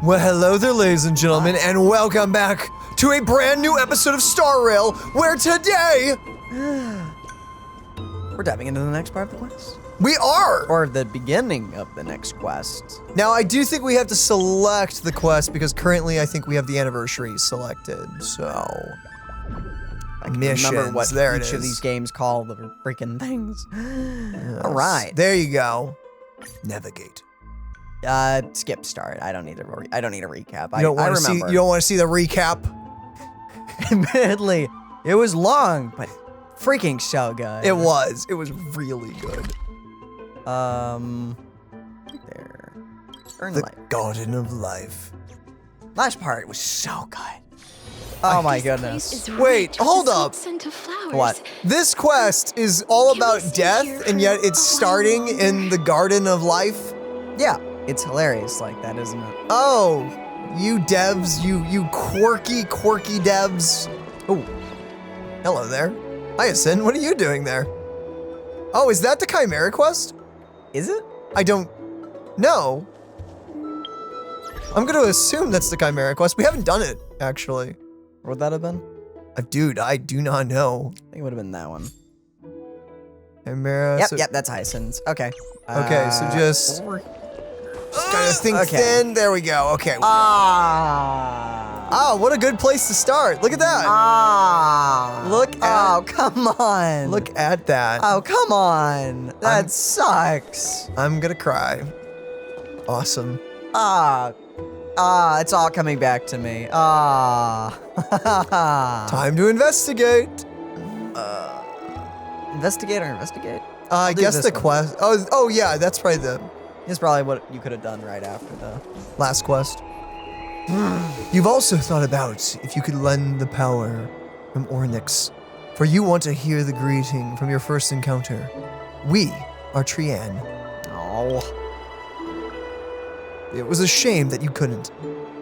Well, hello there, ladies and gentlemen, and welcome back to a brand new episode of Star Rail, where today we're diving into the next part of the quest. We are! Or the beginning of the next quest. Now, I do think we have to select the quest because currently I think we have the anniversary selected, so... I can missions, remember what there each it of is. these games call the freaking things. Yes. All right. There you go. Navigate. Skip start. I don't need a recap. You don't want to see. You don't want to see the recap. Admittedly, it was long, but freaking so good. It was. It was really good. There. Earn The life. Garden of Life. Last part was so good. Oh my goodness. Wait, hold up. What? This quest is all about death, and yet it's starting in the Garden of Life. Yeah, it's hilarious like that, isn't it? Oh, you devs, you quirky devs. Oh, hello there. Hyacinth, what are you doing there? Oh, is that the Chimera quest? Is it? I don't know. I'm gonna assume that's the Chimera quest. We haven't done it, actually. Would that have been? Dude, I do not know. I think it would have been that one. Chimera. Yep, that's Hyacinth. Okay. Okay, so just kind of think okay. thin. There we go. Okay. Ah, what a good place to start. Look at that. Look at. Oh, come on. Look at that. Oh, come on. That sucks. I'm gonna cry. Awesome. It's all coming back to me. Time to investigate. Investigate. I guess the quest. Oh yeah, that's probably the It's probably what you could have done right after the last quest. You've also thought about if you could lend the power from Ornyx, for you want to hear the greeting from your first encounter. We are Trian. Oh. It was a shame that you couldn't.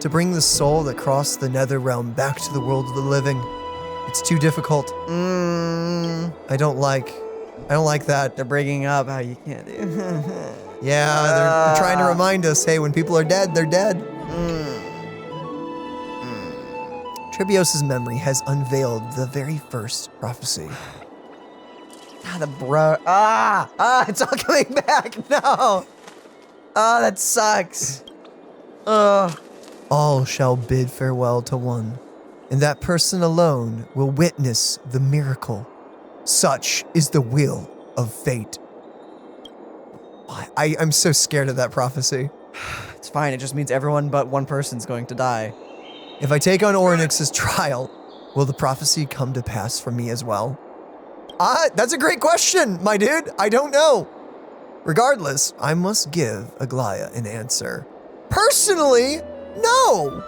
To bring the soul that crossed the nether realm back to the world of the living. It's too difficult. I don't like that. They're bringing up how you can't do. Yeah, they're trying to remind us, hey, when people are dead, they're dead. Trebios' memory has unveiled the very first prophecy. It's all coming back. No. That sucks. All shall bid farewell to one, and that person alone will witness the miracle. Such is the will of fate. I'm so scared of that prophecy. It's fine. It just means everyone but one person's going to die. If I take on Ornyx's trial, will the prophecy come to pass for me as well? That's a great question, my dude. I don't know. Regardless, I must give Aglia an answer. Personally, no.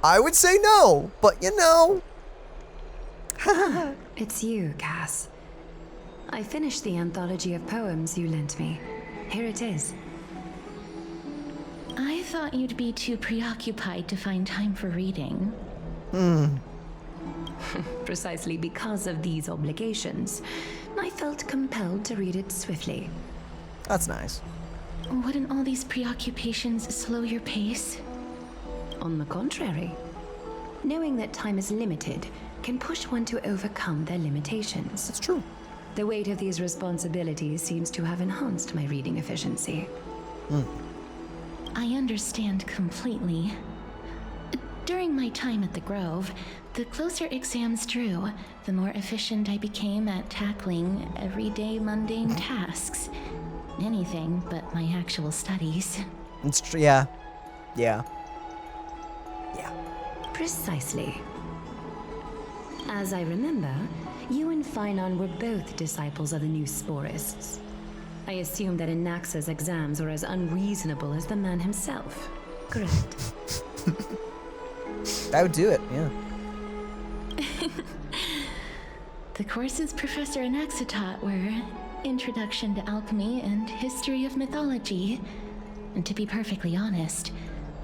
I would say no, but you know. It's you, Cass. I finished the anthology of poems you lent me. Here it is. I thought you'd be too preoccupied to find time for reading. Precisely because of these obligations, I felt compelled to read it swiftly. That's nice. Wouldn't all these preoccupations slow your pace? On the contrary, knowing that time is limited can push one to overcome their limitations. That's true. The weight of these responsibilities seems to have enhanced my reading efficiency. I understand completely. During my time at the Grove, the closer exams drew, the more efficient I became at tackling everyday mundane tasks. Anything but my actual studies. It's true. Yeah. Precisely. As I remember, you and Phainon were both disciples of the new Sporists. I assume that Anaxa's exams were as unreasonable as the man himself. Correct? That would do it, yeah. The courses Professor Anaxa taught were Introduction to Alchemy and History of Mythology. And to be perfectly honest,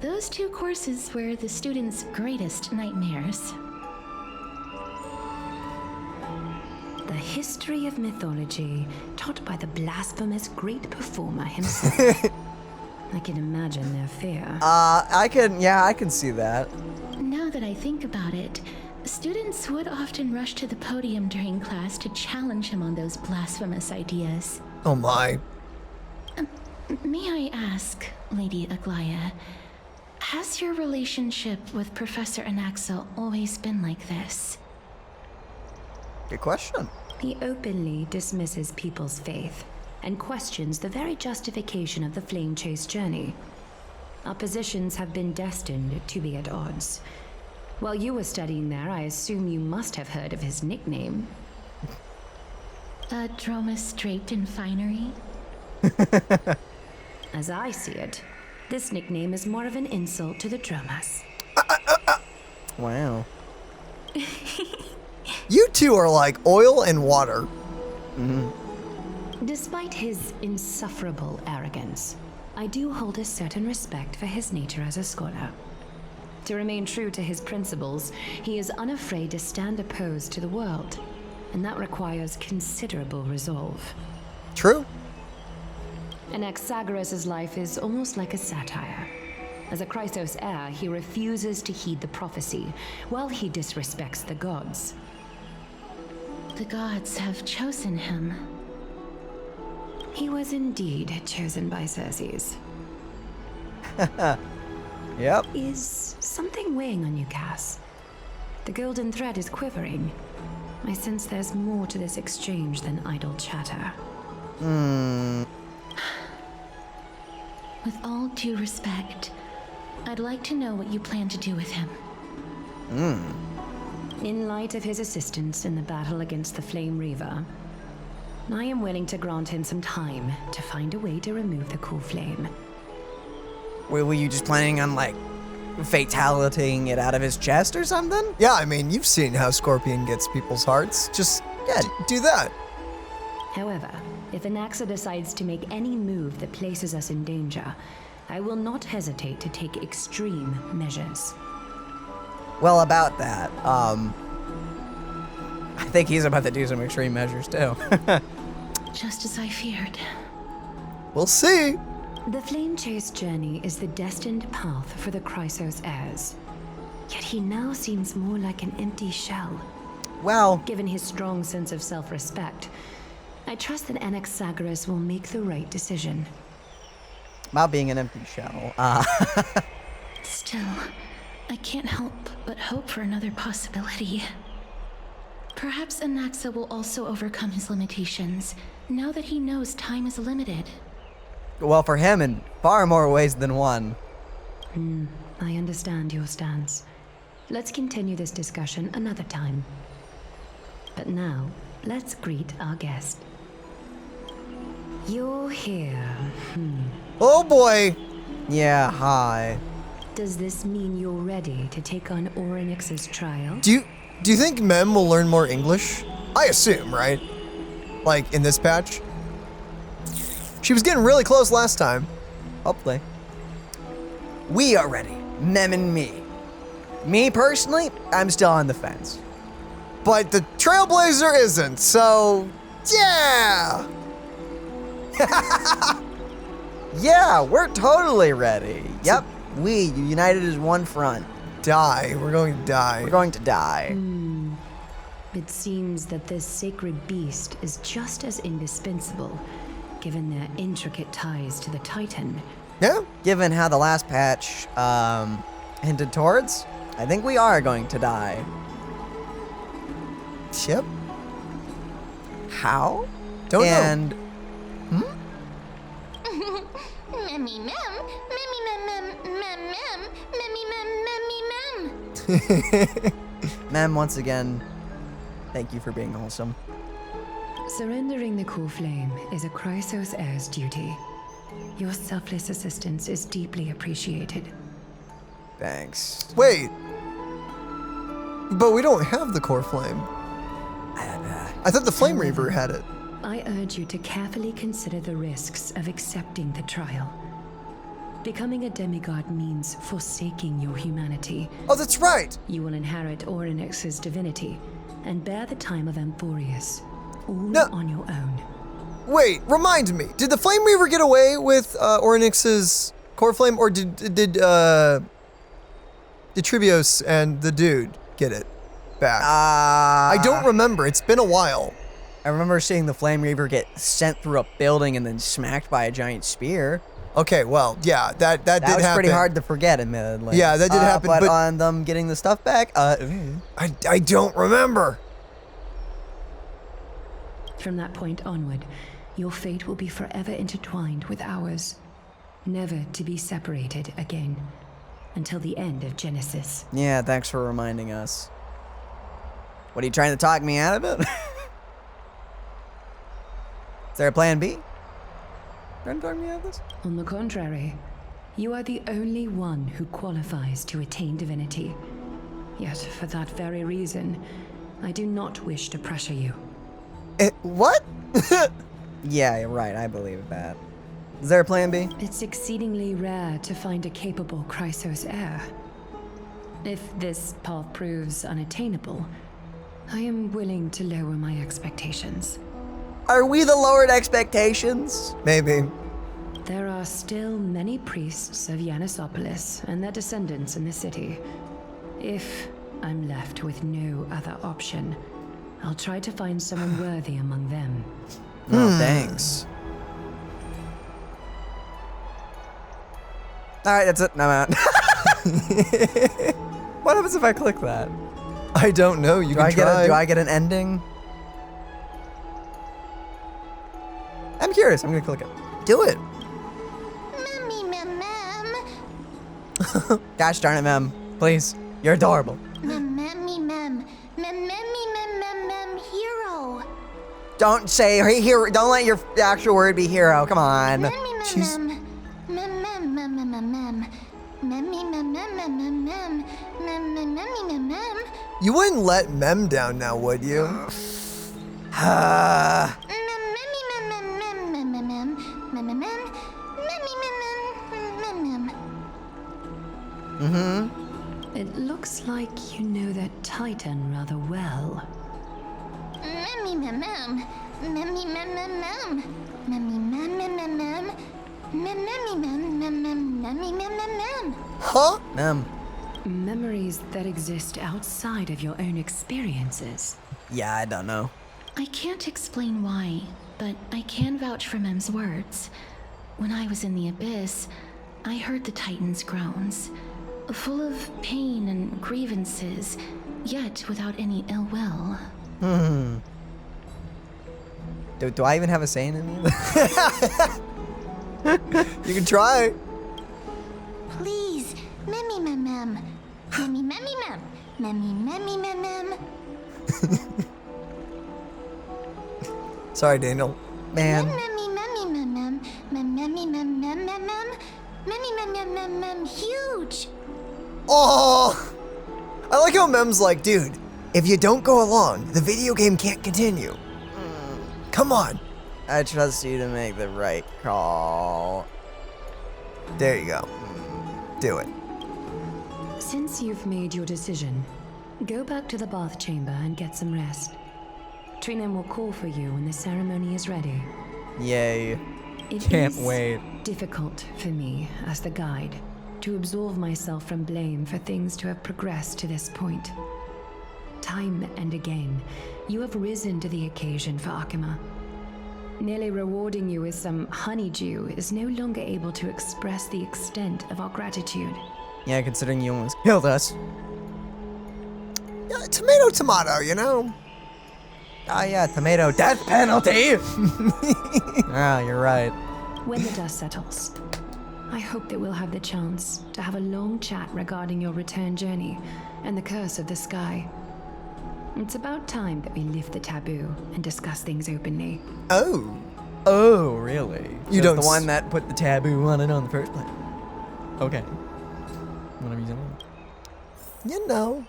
those two courses were the students' greatest nightmares. The history of mythology, taught by the blasphemous great performer himself. I can imagine their fear. I can see that. Now that I think about it, students would often rush to the podium during class to challenge him on those blasphemous ideas. Oh my. May I ask, Lady Aglia, has your relationship with Professor Anaxa always been like this? Good question. He openly dismisses people's faith and questions the very justification of the flamechase journey. Our positions have been destined to be at odds. While you were studying there, I assume you must have heard of his nickname. Dromus draped in finery? As I see it, this nickname is more of an insult to the Dromas. Wow. You two are like oil and water. Despite his insufferable arrogance, I do hold a certain respect for his nature as a scholar. To remain true to his principles, he is unafraid to stand opposed to the world, and that requires considerable resolve. True. Anaxagoras' life is almost like a satire. As a Chrysos heir, he refuses to heed the prophecy, while he disrespects the gods. The gods have chosen him. He was indeed chosen by Circes. Yep. Is something weighing on you, Cass? The golden thread is quivering. I sense there's more to this exchange than idle chatter. With all due respect, I'd like to know what you plan to do with him. In light of his assistance in the battle against the Flame Reaver, I am willing to grant him some time to find a way to remove the cool flame. Were you just planning on, like, fatalitying it out of his chest or something? Yeah, I mean, you've seen how Scorpion gets people's hearts. Just do that. However, if Anaxa decides to make any move that places us in danger, I will not hesitate to take extreme measures. Well, about that, I think he's about to do some extreme measures, too. Just as I feared. We'll see. The Flamechase journey is the destined path for the Chrysos heirs. Yet he now seems more like an empty shell. Well, Given his strong sense of self-respect, I trust that Anaxagoras will make the right decision. about being an empty shell. Still, I can't help but hope for another possibility. Perhaps Anaxa will also overcome his limitations, now that he knows time is limited. Well, for him in far more ways than one. I understand your stance. Let's continue this discussion another time. But now, let's greet our guest. You're here. Oh boy. Yeah, hi. Does this mean you're ready to take on Orynyx's trial? Do you think Mem will learn more English? I assume, right? Like in this patch? She was getting really close last time. Hopefully. We are ready. Mem and me. Me personally, I'm still on the fence. But the Trailblazer isn't, so yeah! Yeah, we're totally ready. Yep, we united as one front. Die. We're going to die. We're going to die. It seems that this sacred beast is just as indispensable, given their intricate ties to the Titan. Yeah? Given how the last patch hinted towards, I think we are going to die. Yep. How? Don't know. And Memmy mem, memmy mem mem mem mem, memmy mem memmy mem. Mem, once again, thank you for being wholesome. Surrendering the cool flame is a Chrysos heir's duty. Your selfless assistance is deeply appreciated. Thanks. Wait. But we don't have the core flame. I thought the Flame Reaver had it. I urge you to carefully consider the risks of accepting the trial. Becoming a demigod means forsaking your humanity. Oh, that's right. You will inherit Orynyx's divinity and bear the time of Amphorius, all No. on your own. Wait, remind me. Did the Flame Reaver get away with Orynyx's core flame, or did Tribios and the dude get it back? I don't remember. It's been a while. I remember seeing the Flame Reaver get sent through a building and then smacked by a giant spear. Okay, well, yeah, that did happen. That was pretty hard to forget, admittedly. Yeah, that did happen. But on them getting the stuff back, I don't remember. From that point onward, your fate will be forever intertwined with ours, never to be separated again, until the end of Genesis. Yeah, thanks for reminding us. What, are you trying to talk me out of it? Is there a plan B? Trying to talk me out of this? On the contrary, you are the only one who qualifies to attain divinity. Yet, for that very reason, I do not wish to pressure you. What? Yeah, you're right. I believe that. Is there a plan B? It's exceedingly rare to find a capable Chrysos heir. If this path proves unattainable, I am willing to lower my expectations. Are we the lowered expectations? Maybe. There are still many priests of Yanisopolis and their descendants in the city. If I'm left with no other option, I'll try to find someone worthy among them. Oh, thanks. All right, that's it. No, I'm out. What happens if I click that? I don't know. You can try. Do I get an ending? I'm curious. I'm gonna click it. Do it. Gosh darn it, Mem. Please. You're adorable. Don't say hero. Don't let your actual word be hero. Come on. You wouldn't let Mem down now, would you? It looks like you know that Titan rather well. Huh? Mem. Memories that exist outside of your own experiences. Yeah, I don't know. I can't explain why, but I can vouch for Mem's words. When I was in the abyss, I heard the Titan's groans, full of pain and grievances, yet without any ill will. Do I even have a say in any of this? You can try. Please, Memmy Mem Mem. Memmy Memmy Mem. Memmy Memmy Mem Mem. Sorry, Daniel. Man. Memmy Memmy Mem Mem. Memmy Mem Mem Mem Mem. Memmy Mem Mem Mem Mem. Huge. Oh, I like how Mem's like, dude, if you don't go along, the video game can't continue. Come on. I trust you to make the right call. There you go. Do it. Since you've made your decision, go back to the bath chamber and get some rest. Trinem will call for you when the ceremony is ready. Yay. It Can't is wait. difficult for me, as the guide, to absolve myself from blame for things to have progressed to this point. Time and again, you have risen to the occasion for Akima. Nearly rewarding you with some honeydew is no longer able to express the extent of our gratitude. Yeah, considering you almost killed us. Yeah, tomato, tomato, you know? Ah, yeah, tomato death penalty! Ah, you're right. When the dust settles, I hope that we'll have the chance to have a long chat regarding your return journey and the curse of the sky. It's about time that we lift the taboo and discuss things openly. Oh. Oh, really? You Just don't the one that put the taboo on it on the first place. Okay. Whatever you say. You know.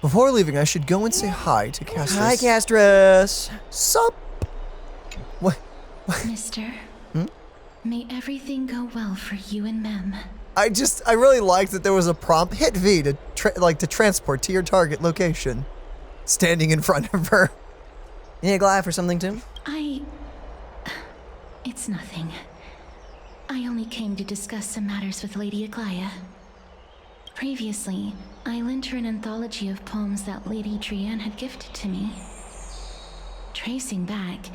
Before leaving, I should go and say hi to Castorice. Hi, Castorice. Sup? What? Mister, may everything go well for you and Mem. I really liked that there was a prompt. Hit V to transport to your target location. Standing in front of her. You need a glide for something, Tim? It's nothing. I only came to discuss some matters with Lady Aglia. Previously, I lent her an anthology of poems that Lady Trianne had gifted to me. Tracing back,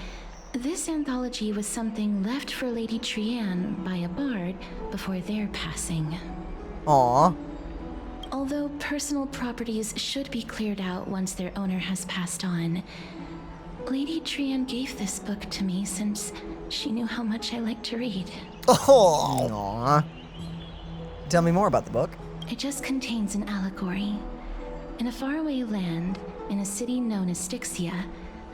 this anthology was something left for Lady Trianne by a bard before their passing. Aw. Although personal properties should be cleared out once their owner has passed on, Lady Trianne gave this book to me since she knew how much I like to read. Oh. Aw. Tell me more about the book. It just contains an allegory. In a faraway land, in a city known as Styxia,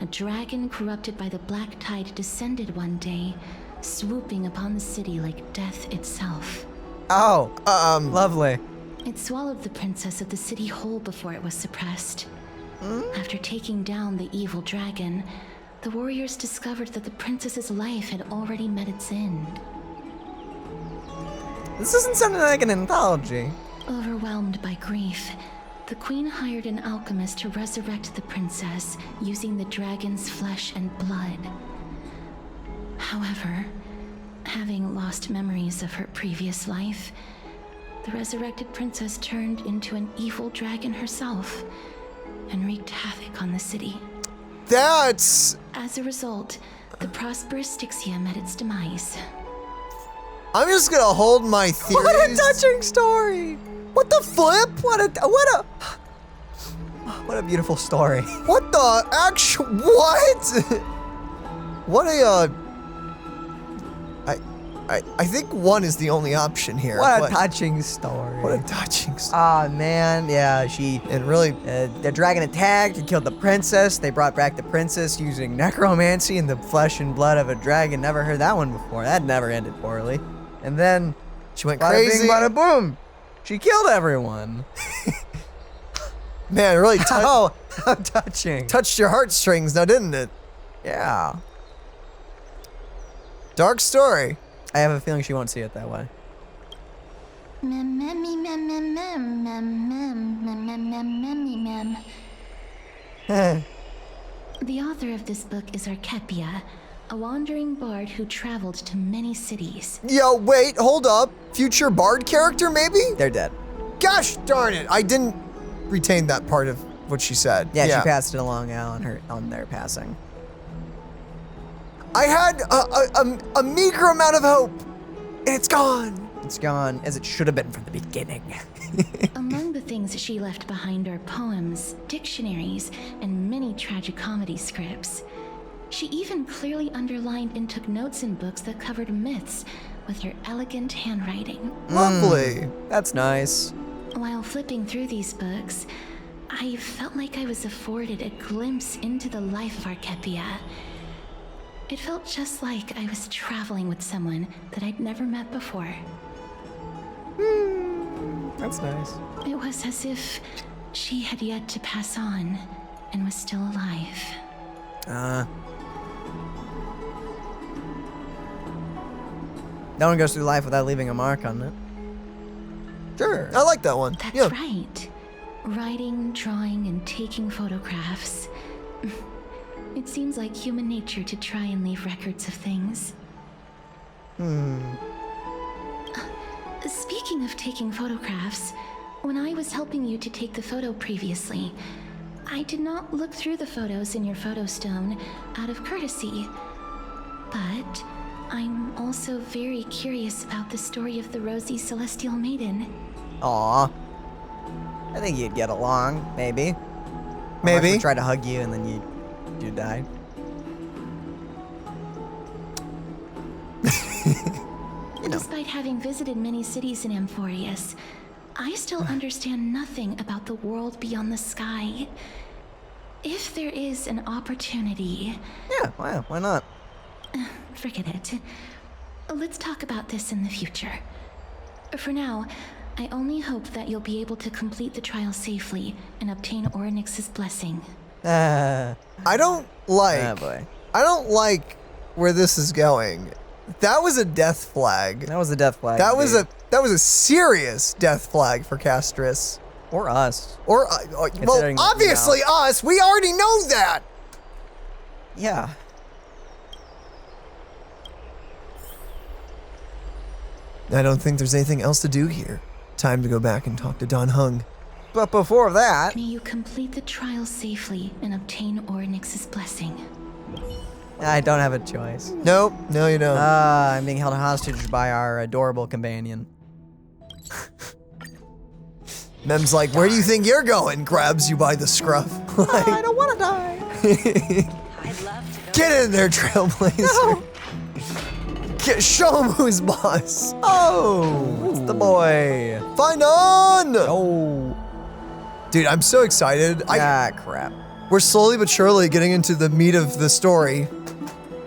a dragon corrupted by the black tide descended one day, swooping upon the city like death itself. Oh, lovely. It swallowed the princess of the city whole before it was suppressed. After taking down the evil dragon, the warriors discovered that the princess's life had already met its end. This doesn't sound like an anthology. Overwhelmed by grief, the queen hired an alchemist to resurrect the princess using the dragon's flesh and blood. However, having lost memories of her previous life, the resurrected princess turned into an evil dragon herself and wreaked havoc on the city. That's... As a result, the prosperous Styxia met its demise. I'm just gonna hold my theories. What a touching story! What the flip? What a beautiful story. What the actual... What? What a, I think one is the only option here. What a but- touching story. What a touching story. Ah, man, yeah, And really, the dragon attacked and killed the princess. They brought back the princess using necromancy and the flesh and blood of a dragon. Never heard that one before. That never ended poorly. And then, she went bada crazy. bing, bada boom. She killed everyone. Man, it really Oh, how touching. touched your heartstrings now, didn't it? Yeah. Dark story. I have a feeling she won't see it that way. Mem, memmy, mem, mem, mem, mem, mem, mem, mem, mem, memmy, mem. The author of this book is Archepia, a wandering bard who traveled to many cities. Yo, wait, hold up. Future bard character, maybe? They're dead. Gosh darn it. I didn't retain that part of what she said. Yeah, she passed it along on their passing. I had a meager amount of hope, and it's gone. It's gone, as it should have been from the beginning. Among the things she left behind are poems, dictionaries, and many tragicomedy scripts. She even clearly underlined and took notes in books that covered myths with her elegant handwriting. Lovely. That's nice. While flipping through these books, I felt like I was afforded a glimpse into the life of Archepia. It felt just like I was traveling with someone that I'd never met before. That's nice. It was as if she had yet to pass on and was still alive. No one goes through life without leaving a mark on it. Sure. I like that one. That's Yeah. right. Writing, drawing, and taking photographs. It seems like human nature to try and leave records of things. Speaking of taking photographs, when I was helping you to take the photo previously, I did not look through the photos in your photo stone out of courtesy. But I'm also very curious about the story of the rosy celestial maiden. Aw. I think you'd get along, maybe. Maybe. Unless we tried to hug you and then you died. Despite having visited many cities in Amphorius, I still understand nothing about the world beyond the sky. If there is an opportunity... Yeah, wow, why not? Forget it. Let's talk about this in the future. For now, I only hope that you'll be able to complete the trial safely and obtain Orynyx's blessing. I don't like... Oh boy. I don't like where this is going. That was a death flag. That was a death flag. That was dude. a serious death flag for Castorice. Or us. Or well, Considering that, obviously us. We already know that. Yeah. I don't think there's anything else to do here. Time to go back and talk to Don Hung. But before that, May you complete the trial safely and obtain Ornyx's blessing. I don't have a choice. Nope, no you don't. I'm being held hostage by our adorable companion. Mem's like, where do you think you're going? Grabs you by the scruff. Like, I don't want to die. I'd love to go. get in there, Trailblazer. Show him who's boss. Oh, it's the boy. Find on! Oh, Dude, I'm so excited. crap. We're slowly but surely getting into the meat of the story.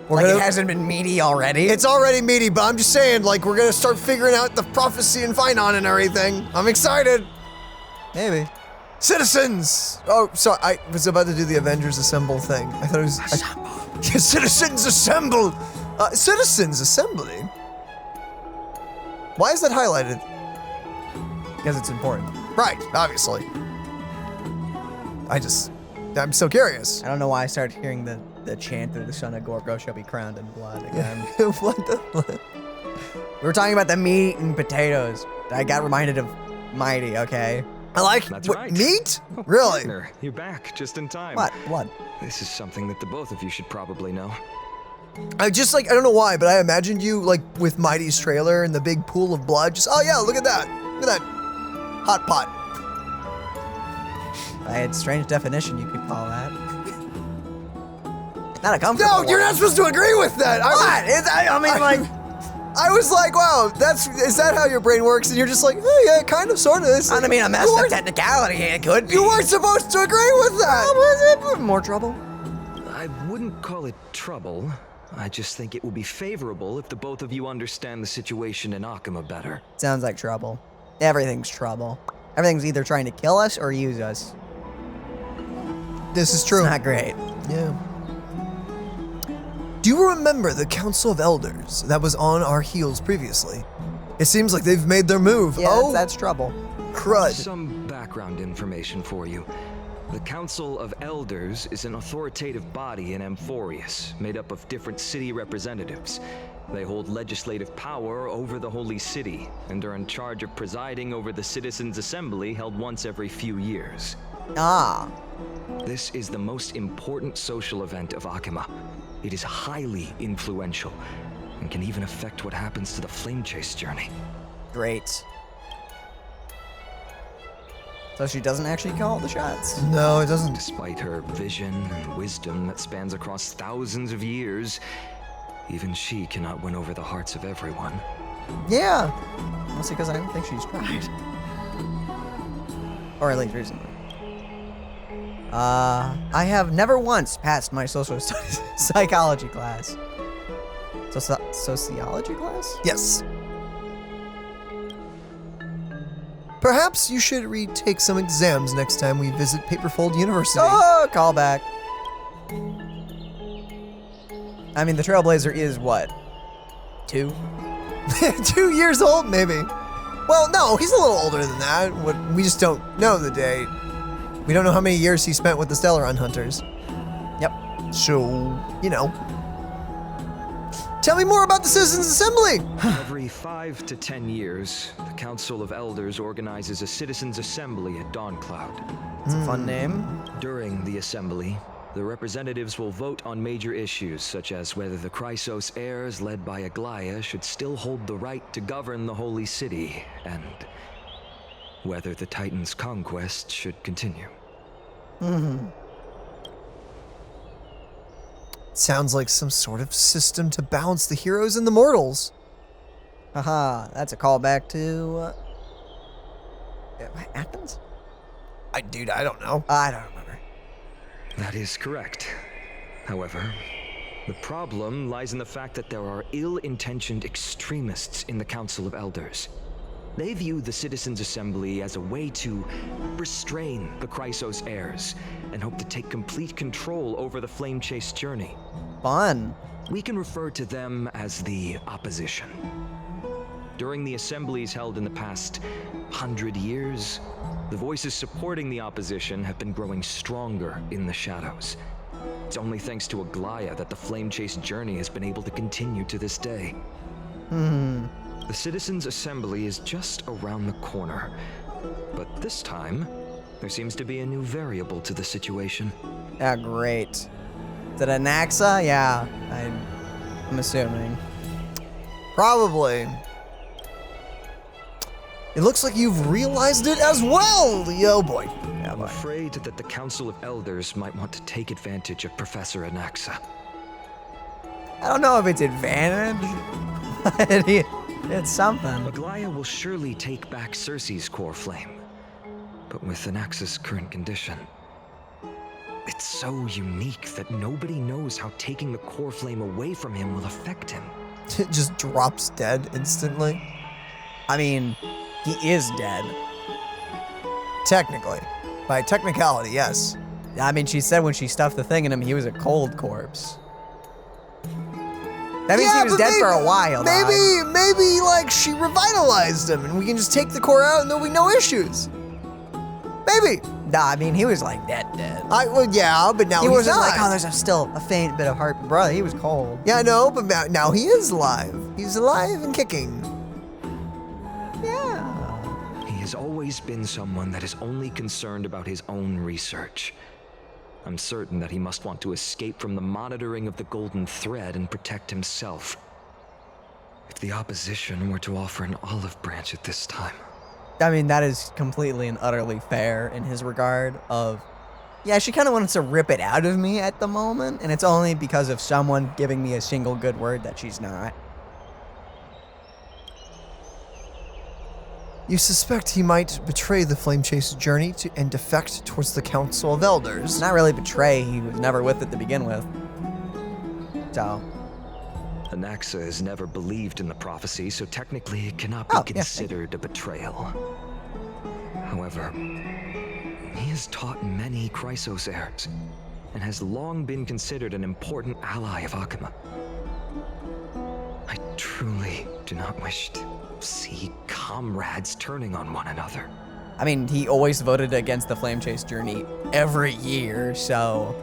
We're Like gonna- it hasn't been meaty already. It's already meaty, but I'm just saying, like, we're gonna start figuring out the prophecy and Finon and everything. I'm excited. Maybe. Citizens! Oh, sorry, I was about to do the Avengers Assemble thing. I thought it was... Yeah, citizens assemble! Citizens Assembly? Why is that highlighted? Because it's important. Right, obviously. I'm so curious. I don't know why I started hearing the chant that the son of Gorgo shall be crowned in blood again. What the... We were talking about the meat and potatoes. I got reminded of Mighty, okay? I like... That's what, right. meat? Really? Partner, you're back just in time. What? Blood. This is something that the both of you should probably know. I just, like, I don't know why, but I imagined you, like, with Mighty's trailer and the big pool of blood. Just, oh yeah, look at that. Look at that. Hot pot. I had strange definition, you could call that. Not a comfortable No, you're not supposed to agree with that. I mean, like... I was like, wow, is that how your brain works? And you're just like, oh yeah, kind of, sort of. It's I like, mean, a mess you of weren't- technicality, it could be. You weren't supposed to agree with that. Was it? More trouble? I wouldn't call it trouble. I just think it will be favorable if the both of you understand the situation in Akima better. Sounds like trouble. Everything's trouble. Everything's either trying to kill us or use us. This is true. It's not great. Yeah. Do you remember the Council of Elders that was on our heels previously? It seems like they've made their move. Yeah, oh, that's trouble. crud. Some background information for you. The Council of Elders is an authoritative body in Amphorius, made up of different city representatives. They hold legislative power over the Holy City, and are in charge of presiding over the Citizens' Assembly held once every few years. Ah. This is the most important social event of Akima. It is highly influential, and can even affect what happens to the flamechase journey. Great. So she doesn't actually call the shots. No, it doesn't. Despite her vision and wisdom that spans across thousands of years, even she cannot win over the hearts of everyone. Yeah. Mostly because I don't think she's tried. Or at least recently. I have never once passed my social studies psychology class. Sociology class? Yes. Perhaps you should retake some exams next time we visit Paperfold University. Oh, callback. I mean, the Trailblazer is what? 2? 2 years old, maybe. Well, no, he's a little older than that. We just don't know the date. We don't know how many years he spent with the Stellaron Hunters. Yep. So, you know. Tell me more about the Citizens Assembly. Every 5 to 10 years, the Council of Elders organizes a Citizens' Assembly at Dawncloud. It's a fun name. During the assembly, the representatives will vote on major issues such as whether the Chrysos heirs led by Aglia should still hold the right to govern the Holy City, and whether the Titan's conquest should continue. Sounds like some sort of system to balance the heroes and the mortals. Haha, that's a callback to... Athens? Dude, I don't know. I don't remember. That is correct. However, the problem lies in the fact that there are ill-intentioned extremists in the Council of Elders. They view the Citizens' Assembly as a way to restrain the Chrysos heirs and hope to take complete control over the flamechase journey. Fun. We can refer to them as the opposition. During the assemblies held in the past 100 years, the voices supporting the opposition have been growing stronger in the shadows. It's only thanks to Aglia that the flamechase journey has been able to continue to this day. The Citizens' Assembly is just around the corner. But this time, there seems to be a new variable to the situation. Yeah, great. Is it Anaxa? Yeah, I'm assuming. Probably. It looks like you've realized it as well, yo boy. Yeah, I'm boy. afraid that the Council of Elders might want to take advantage of Professor Anaxa. I don't know if it's advantage, but it's something. Aglia will surely take back Circe's core flame. But with Anaxa's current condition, it's so unique that nobody knows how taking the core flame away from him will affect him. It just drops dead instantly. I mean, he is dead. Technically. By technicality, yes. I mean, she said when she stuffed the thing in him, he was a cold corpse. That means he was but dead for a while. dog. Maybe like she revitalized him and we can just take the core out and there'll be no issues. Maybe. Nah, I mean, he was like dead. Well, yeah, but now He he's wasn't not. like, oh, there's still a faint bit of heart. Brother, he was cold. Yeah, I know, but now he is alive. He's alive and kicking. Yeah. He has always been someone that is only concerned about his own research. I'm certain that he must want to escape from the monitoring of the Golden Thread and protect himself. If the opposition were to offer an olive branch at this time. I mean, that is completely and utterly fair in his regard of, yeah, she kind of wants to rip it out of me at the moment, and it's only because of someone giving me a single good word that she's not. You suspect he might betray the flamechase journey and defect towards the Council of Elders. Not really betray, he was never with it to begin with. So, Anaxa has never believed in the prophecy, so technically it cannot be Oh, yeah, thank you. considered a betrayal. However, he has taught many Chrysos heirs, and has long been considered an important ally of Akuma. I truly do not wish to see comrades turning on one another. I mean, he always voted against the flamechase journey every year, so...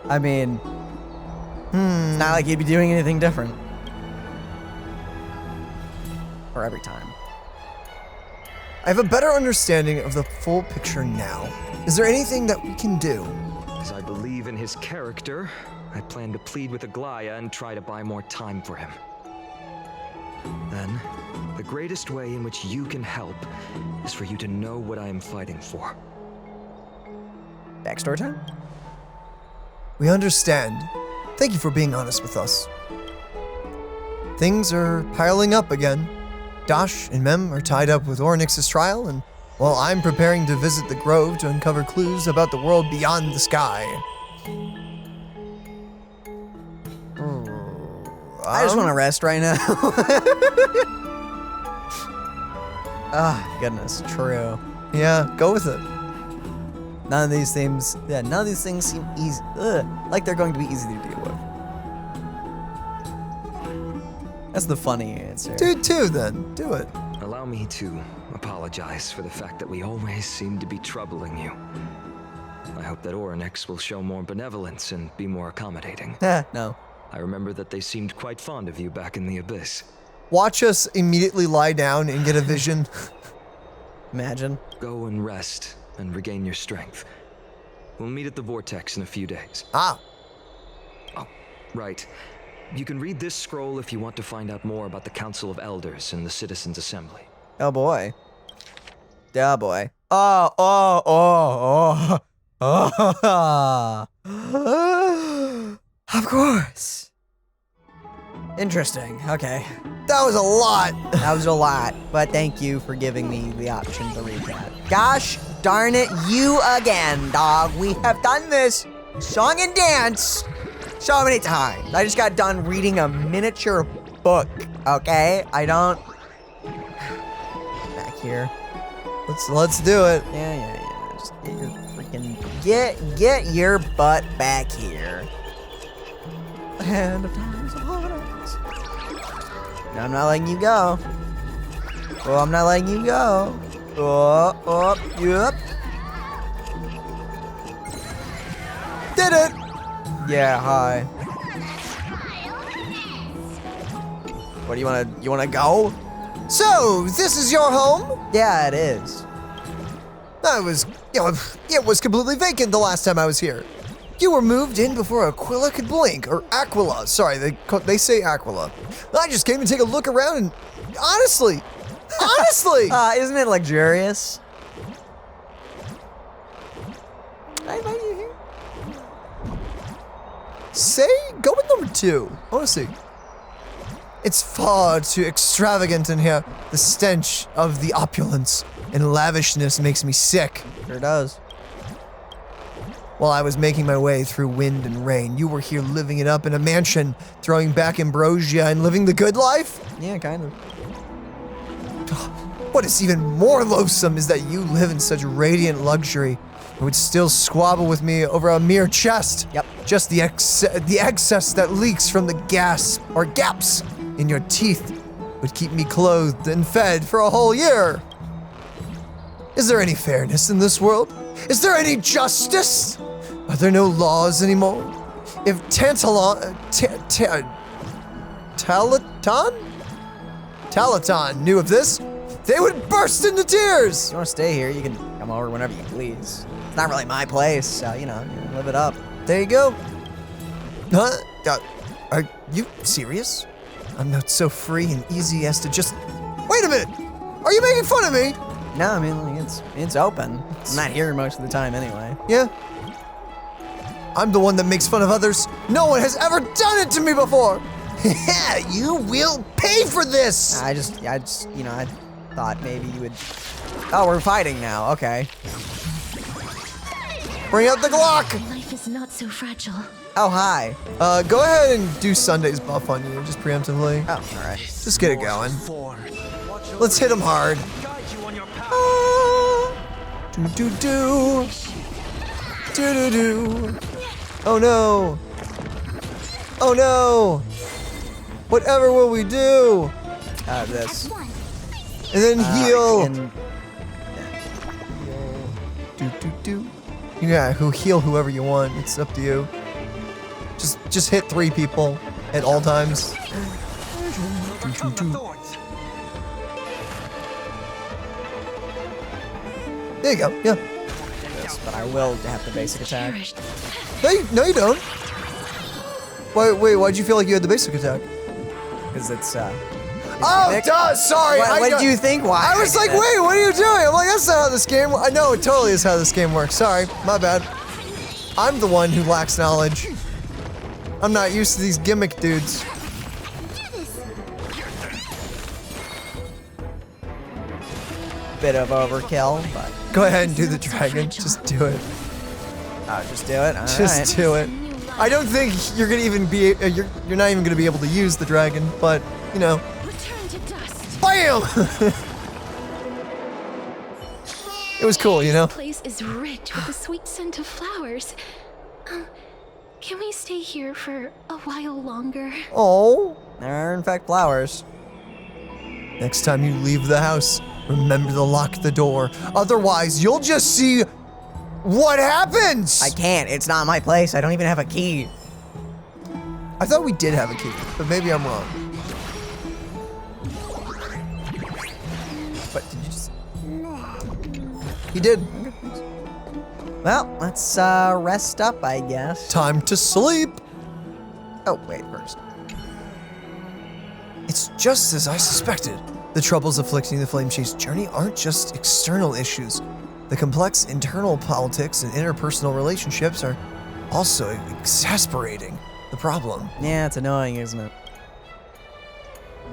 I mean... It's not like he'd be doing anything different. Or every time. I have a better understanding of the full picture now. Is there anything that we can do? As I believe in his character, I plan to plead with Aglia and try to buy more time for him. Then, the greatest way in which you can help is for you to know what I am fighting for. Backstory time? We understand. Thank you for being honest with us. Things are piling up again. Dash and Mem are tied up with Oryx's trial, and while I'm preparing to visit the Grove to uncover clues about the world beyond the sky. I just want to rest right now. Ah, goodness, true. Yeah, go with it. None of these things seem easy. Like they're going to be easy to deal with. That's the funny answer. Do two then. Do it. Allow me to apologize for the fact that we always seem to be troubling you. I hope that Oryx will show more benevolence and be more accommodating. No. I remember that they seemed quite fond of you back in the Abyss. Watch us immediately lie down and get a vision. Imagine. Go and rest and regain your strength. We'll meet at the Vortex in a few days. Ah, Oh, right. You can read this scroll if you want to find out more about the Council of Elders and the Citizens' Assembly. Oh boy. Yeah, boy. Oh. Of course. Interesting. Okay. that was a lot. That was a lot, but thank you for giving me the option to read that. Gosh darn it, you again, dog. We have done this song and dance so many times. I just got done reading a miniature book, okay? I don't... Back here. Let's do it. Yeah. Just get your freaking... Get your butt back here. Land of times of heartaches. No, I'm not letting you go. Oh, I'm not letting you go. Oh, yep. Did it. Yeah, hi. What do you wanna go? So, this is your home? Yeah, it is. It was completely vacant the last time I was here. You were moved in before Aquila could blink, or Aquila. Sorry, they say Aquila. I just came to take a look around and, honestly, Isn't it luxurious? I invite you here. go with number 2. I want to see. It's far too extravagant in here. The stench of the opulence and lavishness makes me sick. Sure does. While I was making my way through wind and rain, you were here living it up in a mansion, throwing back ambrosia and living the good life? Yeah, kind of. What is even more loathsome is that you live in such radiant luxury and would still squabble with me over a mere chest. Yep. Just the excess that leaks from the gas or gaps in your teeth would keep me clothed and fed for a whole year. Is there any fairness in this world? Is there any justice? Are there no laws anymore? If Talaton knew of this, they would burst into tears. If you want to stay here, you can come over whenever you please. It's not really my place, so, you live it up. There you go. Huh? Are you serious? I'm not so free and easy as to just... Wait a minute! Are you making fun of me? No, I mean, like, it's open. I'm not here most of the time anyway. Yeah. I'm the one that makes fun of others. No one has ever done it to me before. You will pay for this. I just, I thought maybe you would... Oh, we're fighting now. Okay. Bring out the Glock. Life is not so fragile. Oh, hi. Go ahead and do Sunday's buff on you, just preemptively. Oh, all right. Just get it going. Let's hit him hard. Do. Oh no. Oh no. Whatever will we do? This. And then heal. And Do. Yeah, heal whoever you want. It's up to you. Just hit 3 people at all times. Do. There you go. Yeah. this, but I will have the basic attack. Cherished. No, you don't. Wait, why'd you feel like you had the basic attack? Because it's Oh, duh, sorry. What did you think? Why? I was like, wait, what are you doing? I'm like, that's not how this game works. I know, it totally is how this game works. Sorry, my bad. I'm the one who lacks knowledge. I'm not used to these gimmick dudes. Bit of overkill, but Go ahead and do the dragon. Just do it. just do it. All Just right. do it. I don't think you're gonna even be. You're not even gonna be able to use the dragon, but you know. Return to dust. Bam! It was cool, you know. This place is rich with the sweet scent of flowers. Can we stay here for a while longer? Oh. There are in fact flowers. Next time you leave the house, remember to lock the door. Otherwise, you'll just see what happens. I can't. It's not my place. I don't even have a key. I thought we did have a key, but maybe I'm wrong. But did you just? He did. Well, let's rest up, I guess. Time to sleep. Oh, wait, first. It's just as I suspected. The troubles afflicting the Flamechase journey aren't just external issues. The complex internal politics and interpersonal relationships are also exasperating the problem. Yeah, it's annoying, isn't it?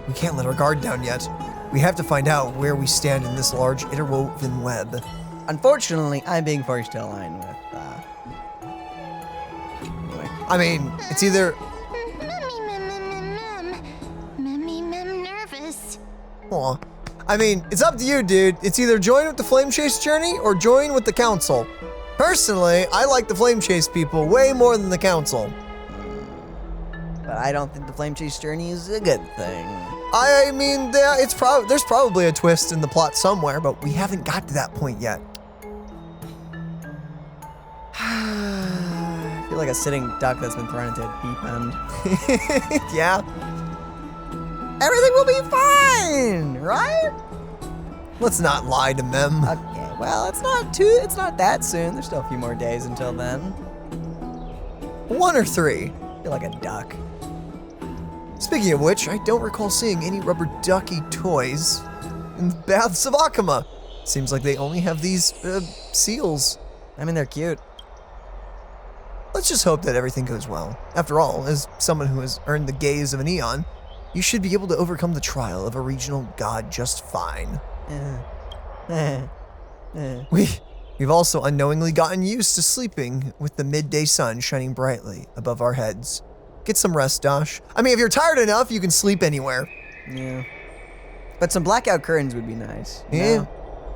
We can't let our guard down yet. We have to find out where we stand in this large interwoven web. Unfortunately, I'm being forced to align with, Anyway. I mean, it's either... Mem nervous. Aw. I mean, it's up to you, dude. It's either join with the Flamechase journey or join with the Council. Personally, I like the Flamechase people way more than the Council. But I don't think the Flamechase journey is a good thing. I mean, there's probably a twist in the plot somewhere, but we haven't got to that point yet. I feel like a sitting duck that's been thrown into a deep end. Yeah. Everything will be fine, right? Let's not lie to Mem. Okay, well, it's not that soon. There's still a few more days until then. 1 or 3? I feel like a duck. Speaking of which, I don't recall seeing any rubber ducky toys in the Baths of Akama. Seems like they only have these, seals. I mean, they're cute. Let's just hope that everything goes well. After all, as someone who has earned the gaze of an Eon, you should be able to overcome the trial of a regional god just fine. We've also unknowingly gotten used to sleeping with the midday sun shining brightly above our heads. Get some rest, Dosh. I mean, if you're tired enough, you can sleep anywhere. Yeah. But some blackout curtains would be nice. you Yeah. know?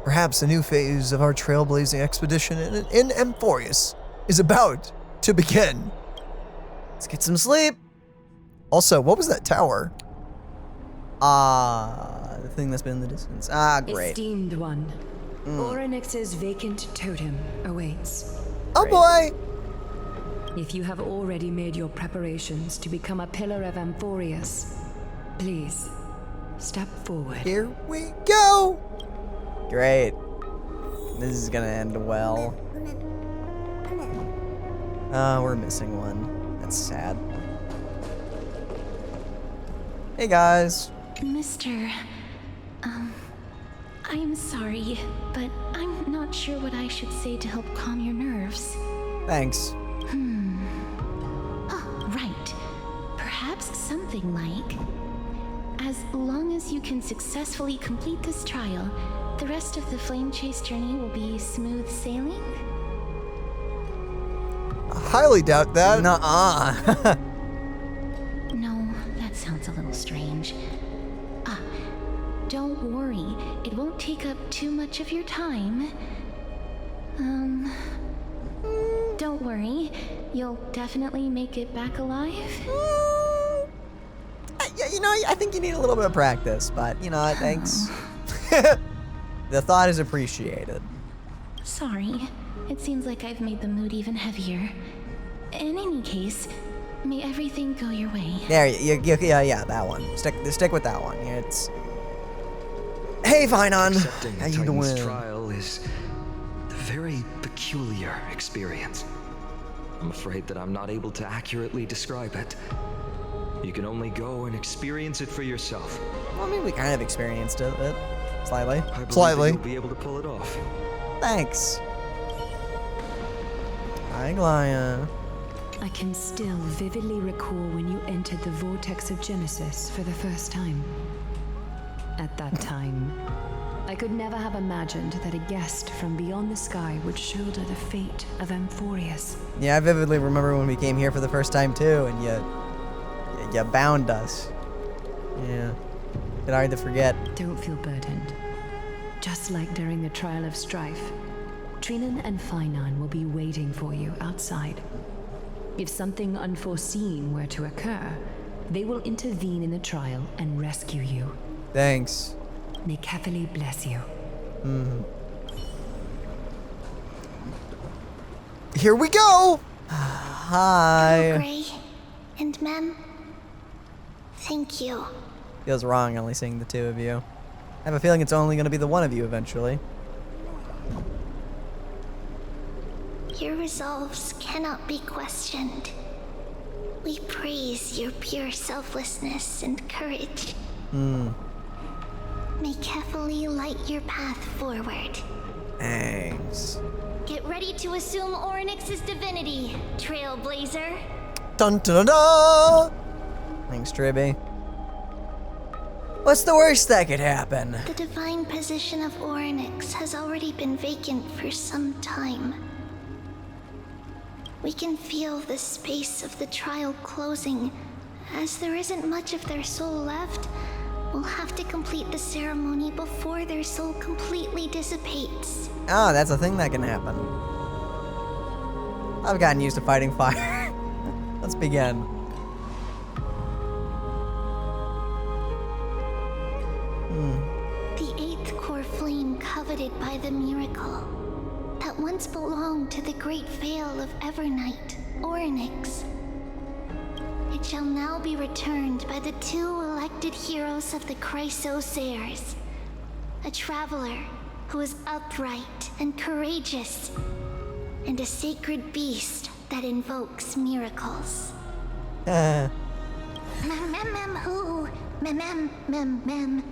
Perhaps a new phase of our trailblazing expedition in Amphorius is about to begin. Let's get some sleep. Also, what was that tower? The thing that's been in the distance. Great. Esteemed one, Orynyx's vacant totem awaits. Oh boy! If you have already made your preparations to become a pillar of Amphorius, please step forward. Here we go! Great. This is gonna end well. We're missing one. That's sad. Hey guys. Mr. I'm sorry, but I'm not sure what I should say to help calm your nerves. Thanks. Oh, right. Perhaps something like, as long as you can successfully complete this trial, the rest of the flamechase journey will be smooth sailing? I highly doubt that. Nuh-uh. No, that sounds a little strange. Don't worry. It won't take up too much of your time. Don't worry. You'll definitely make it back alive. I think you need a little bit of practice, but you know what, thanks. The thought is appreciated. Sorry. It seems like I've made the mood even heavier. In any case, may everything go your way. There, yeah, that one. Stick with that one. It's. Hey, Vinon. Accepting How a you Titan's doing? trial is a very peculiar experience. I'm afraid that I'm not able to accurately describe it. You can only go and experience it for yourself. Well, I mean, we kind of experienced it, slightly. I believe Slightly. that you'll be able to pull it off. Thanks. Hi, Aglia. I can still vividly recall when you entered the vortex of Genesis for the first time. At that time, I could never have imagined that a guest from beyond the sky would shoulder the fate of Amphorius. Yeah, I vividly remember when we came here for the first time too, and you bound us. Yeah, bit hard to forget. Don't feel burdened. Just like during the trial of strife, Trinan and Finan will be waiting for you outside. If something unforeseen were to occur, they will intervene in the trial and rescue you. Thanks. May Kefali bless you. Here we go! Hi. Gray and Mem, thank you. Feels wrong only seeing the two of you. I have a feeling it's only going to be the one of you eventually. Your resolves cannot be questioned. We praise your pure selflessness and courage. May Kefali light your path forward. Thanks. Get ready to assume Orynyx's divinity, Trailblazer. Dun dun dun dun! Thanks, Tribby. What's the worst that could happen? The divine position of Orynyx has already been vacant for some time. We can feel the space of the trial closing. As there isn't much of their soul left, we'll have to complete the ceremony before their soul completely dissipates. Oh, that's a thing that can happen. I've gotten used to fighting fire. Let's begin. The eighth core flame coveted by the miracle that once belonged to the great veil of Evernight, Orynyx. It shall now be returned by the two elected respected heroes of the Chrysosaurs. A traveler who is upright and courageous, and a sacred beast that invokes miracles. Mem mem mem who? Mem mem mem mem.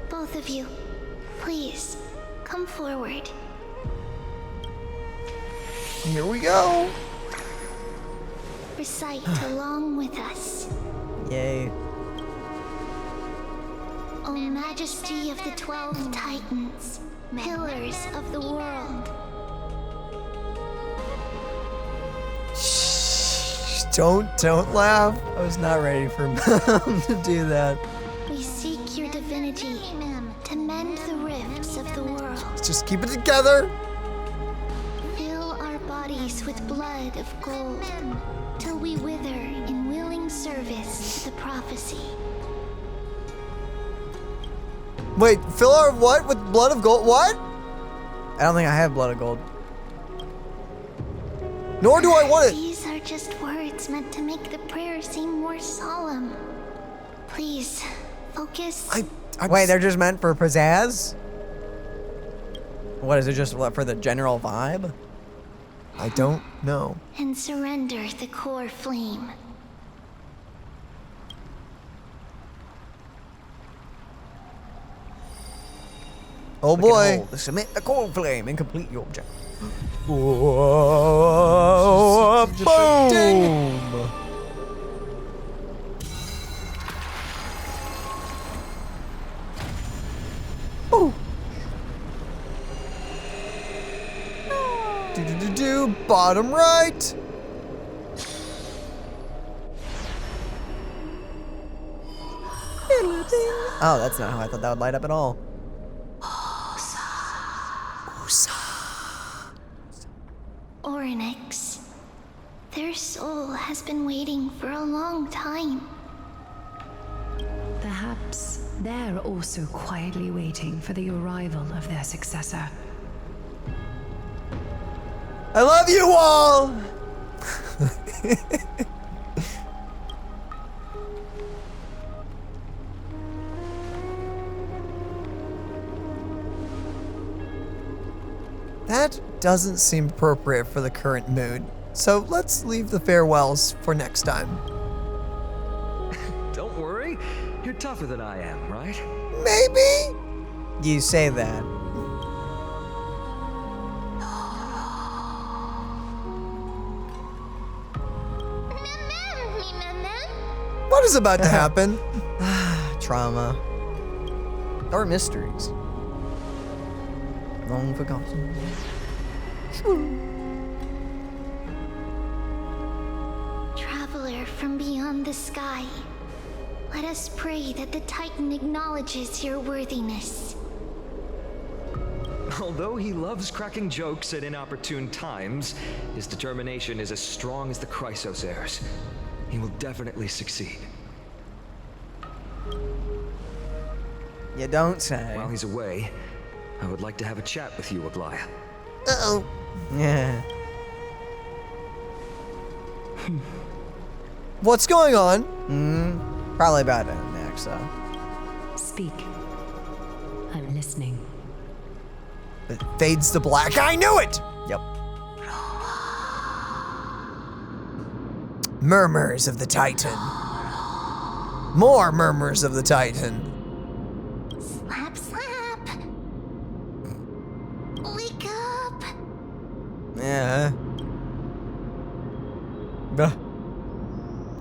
Both of you, please, come forward. Here we go. Recite along with us. Yay. O Majesty of the 12 Titans, pillars of the world. Shh, don't laugh. I was not ready for Mom to do that. We seek your divinity to mend the rifts of the world. Let's just keep it together. Fill our bodies with blood of gold, till we wither in willing service to the prophecy. Wait, fill our what with blood of gold? What? I don't think I have blood of gold. Nor do I want it. These are just words meant to make the prayer seem more solemn. Please, focus. Wait, they're just meant for pizzazz? What is it, just for the general vibe? I don't know. And surrender the core flame. Oh boy. Submit the core flame and complete your objective. Whoa, boom. Ooh. Do, bottom right. Oh, that's not how I thought that would light up at all. Orynyx. Their soul has been waiting for a long time. Perhaps they're also quietly waiting for the arrival of their successor. I love you all. That doesn't seem appropriate for the current mood. So let's leave the farewells for next time. Don't worry, you're tougher than I am, right? Maybe? You say that. What is about to happen? Trauma. Or mysteries. Long forgotten. Traveler from beyond the sky, let us pray that the Titan acknowledges your worthiness. Although he loves cracking jokes at inopportune times, his determination is as strong as the Chrysosaurs. He will definitely succeed. You don't say. While he's away, I would like to have a chat with you, Aglia. Uh-oh. Yeah. What's going on? Probably about Anaxa. Speak. I'm listening. It fades to black. I knew it! Yep. Murmurs of the Titan. More murmurs of the Titan. Slap, slap. Wake up. Yeah.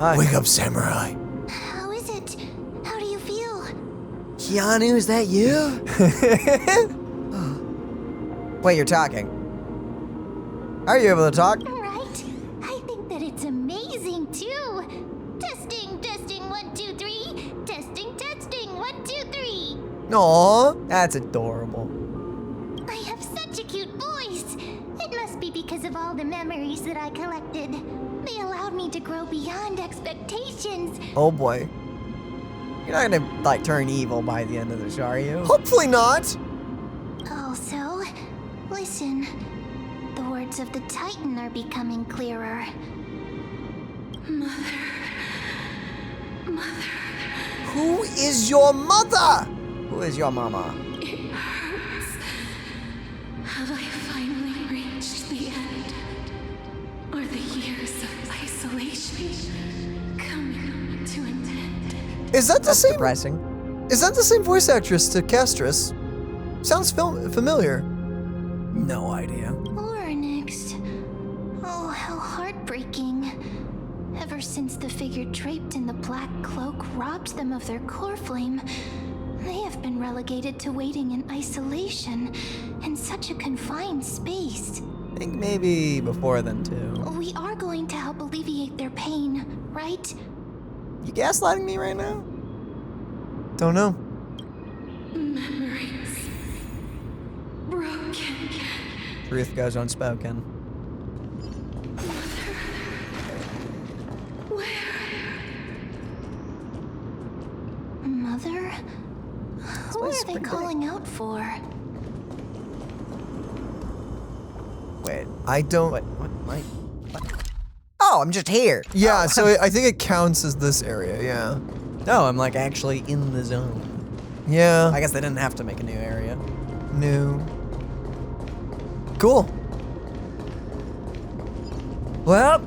Hi. Wake up, samurai. How is it? How do you feel? Keanu, is that you? Wait, you're talking. Are you able to talk? Right? I think that it's amazing too. Testing, testing, 1, 2, 3. Testing, testing, 1, 2, 3. Aww. That's adorable. I have such a cute voice. It must be because of all the memories that I collected. They allowed me to grow beyond expectations. Oh boy. You're not gonna, like, turn evil by the end of this, are you? Hopefully not. Also, listen. The words of the Titan are becoming clearer. Mother. Who is your mother? Who is your mama? It hurts. Have I finally reached the end? Are the years of isolation coming to an end? Is that the That's same? depressing. Is that the same voice actress to Castorice? Sounds familiar. No idea. Oryx. Oh, how heartbreaking. Ever since the figure draped in the black cloak robbed them of their core flame, they have been relegated to waiting in isolation in such a confined space. I think maybe before then too. We are going to help alleviate their pain, right? You gaslighting me right now? Don't know. Memories. Broken. Truth goes unspoken. Mother? Who place are is they pretty calling out for? Wait. I don't. What? Oh, I'm just here. Yeah, Oh, so I think it counts as this area. Yeah. No, I'm like actually in the zone. Yeah. I guess they didn't have to make a new area. New. Cool. Well,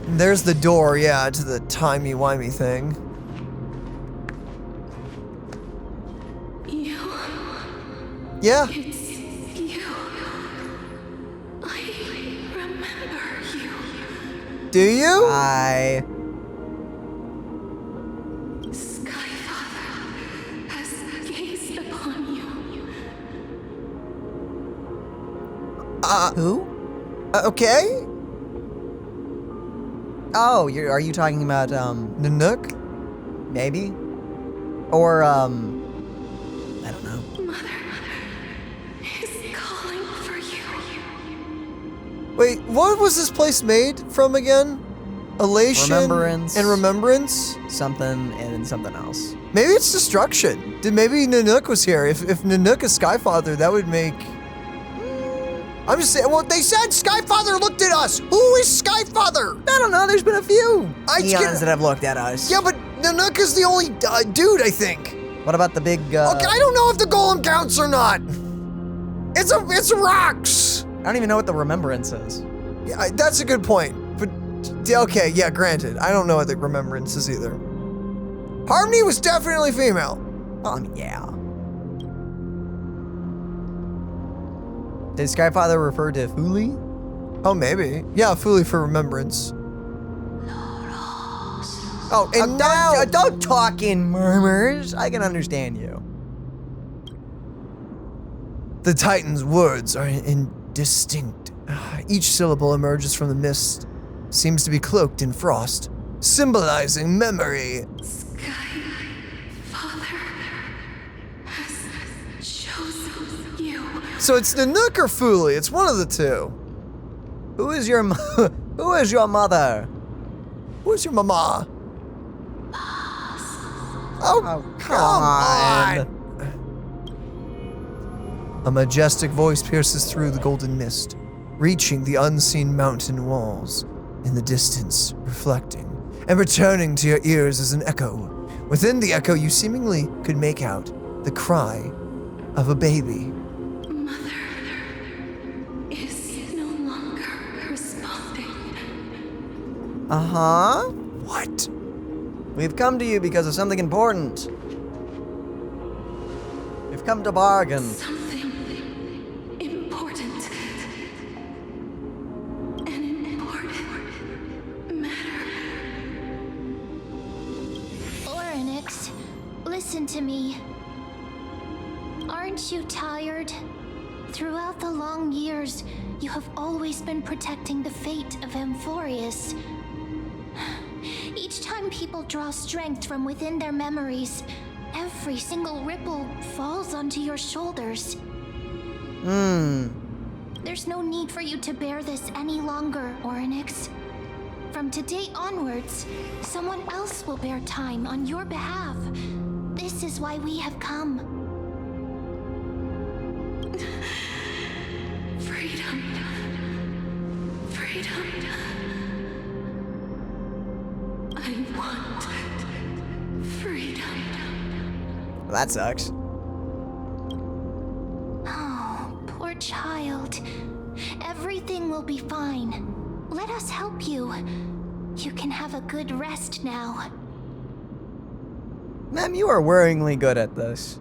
there's the door, yeah, to the timey-wimey thing. You. Yeah. It's you. I remember you. Do you? Skyfather has gazed upon you. Who? Okay. Oh, are you talking about Nanook? maybe? Or I don't know. Mother is calling for you. Wait, what was this place made from again? Elation Remembrance. and remembrance? Something and then something else. Maybe it's destruction. Maybe Nanook was here. If Nanook is Skyfather, that would make... I'm just saying, well, they said Skyfather looked at us. Who is Skyfather? I don't know, there's been a few eons that get, have looked at us. yeah, but Nanook is the only dude, I think. What about the big Okay, I don't know if the golem counts or not. It's rocks. I don't even know what the remembrance is. Yeah, that's a good point. But okay, yeah, granted, I don't know what the remembrance is either. Harmony was definitely female. Well, I mean, yeah. Did Skyfather refer to Fuli? Oh, maybe. Yeah, Fuli for remembrance. Oh, and now... Don't talk in murmurs. I can understand you. The Titan's words are indistinct. Each syllable emerges from the mist, seems to be cloaked in frost, symbolizing memory. Skyfather has chosen you. So it's Nanook or Fuli. It's one of the two. Who is your Who is your mother? Who's your mama? Oh, come on. A majestic voice pierces through the golden mist, reaching the unseen mountain walls. In the distance, reflecting, and returning to your ears as an echo. Within the echo, you seemingly could make out the cry of a baby. Mother is no longer responding. Uh-huh. What? We've come to you because of something important. We've come to bargain. Something important. An important matter. Oryx, listen to me. Aren't you tired? Throughout the long years, you have always been protecting the fate of Amphorius. Each time people draw strength from within their memories, every single ripple falls onto your shoulders. There's no need for you to bear this any longer, Oryx. From today onwards, someone else will bear time on your behalf. This is why we have come. Freedom. Freedom. I want it. that sucks. Oh, poor child. Everything will be fine. Let us help you. You can have a good rest now. Ma'am, you are worryingly good at this.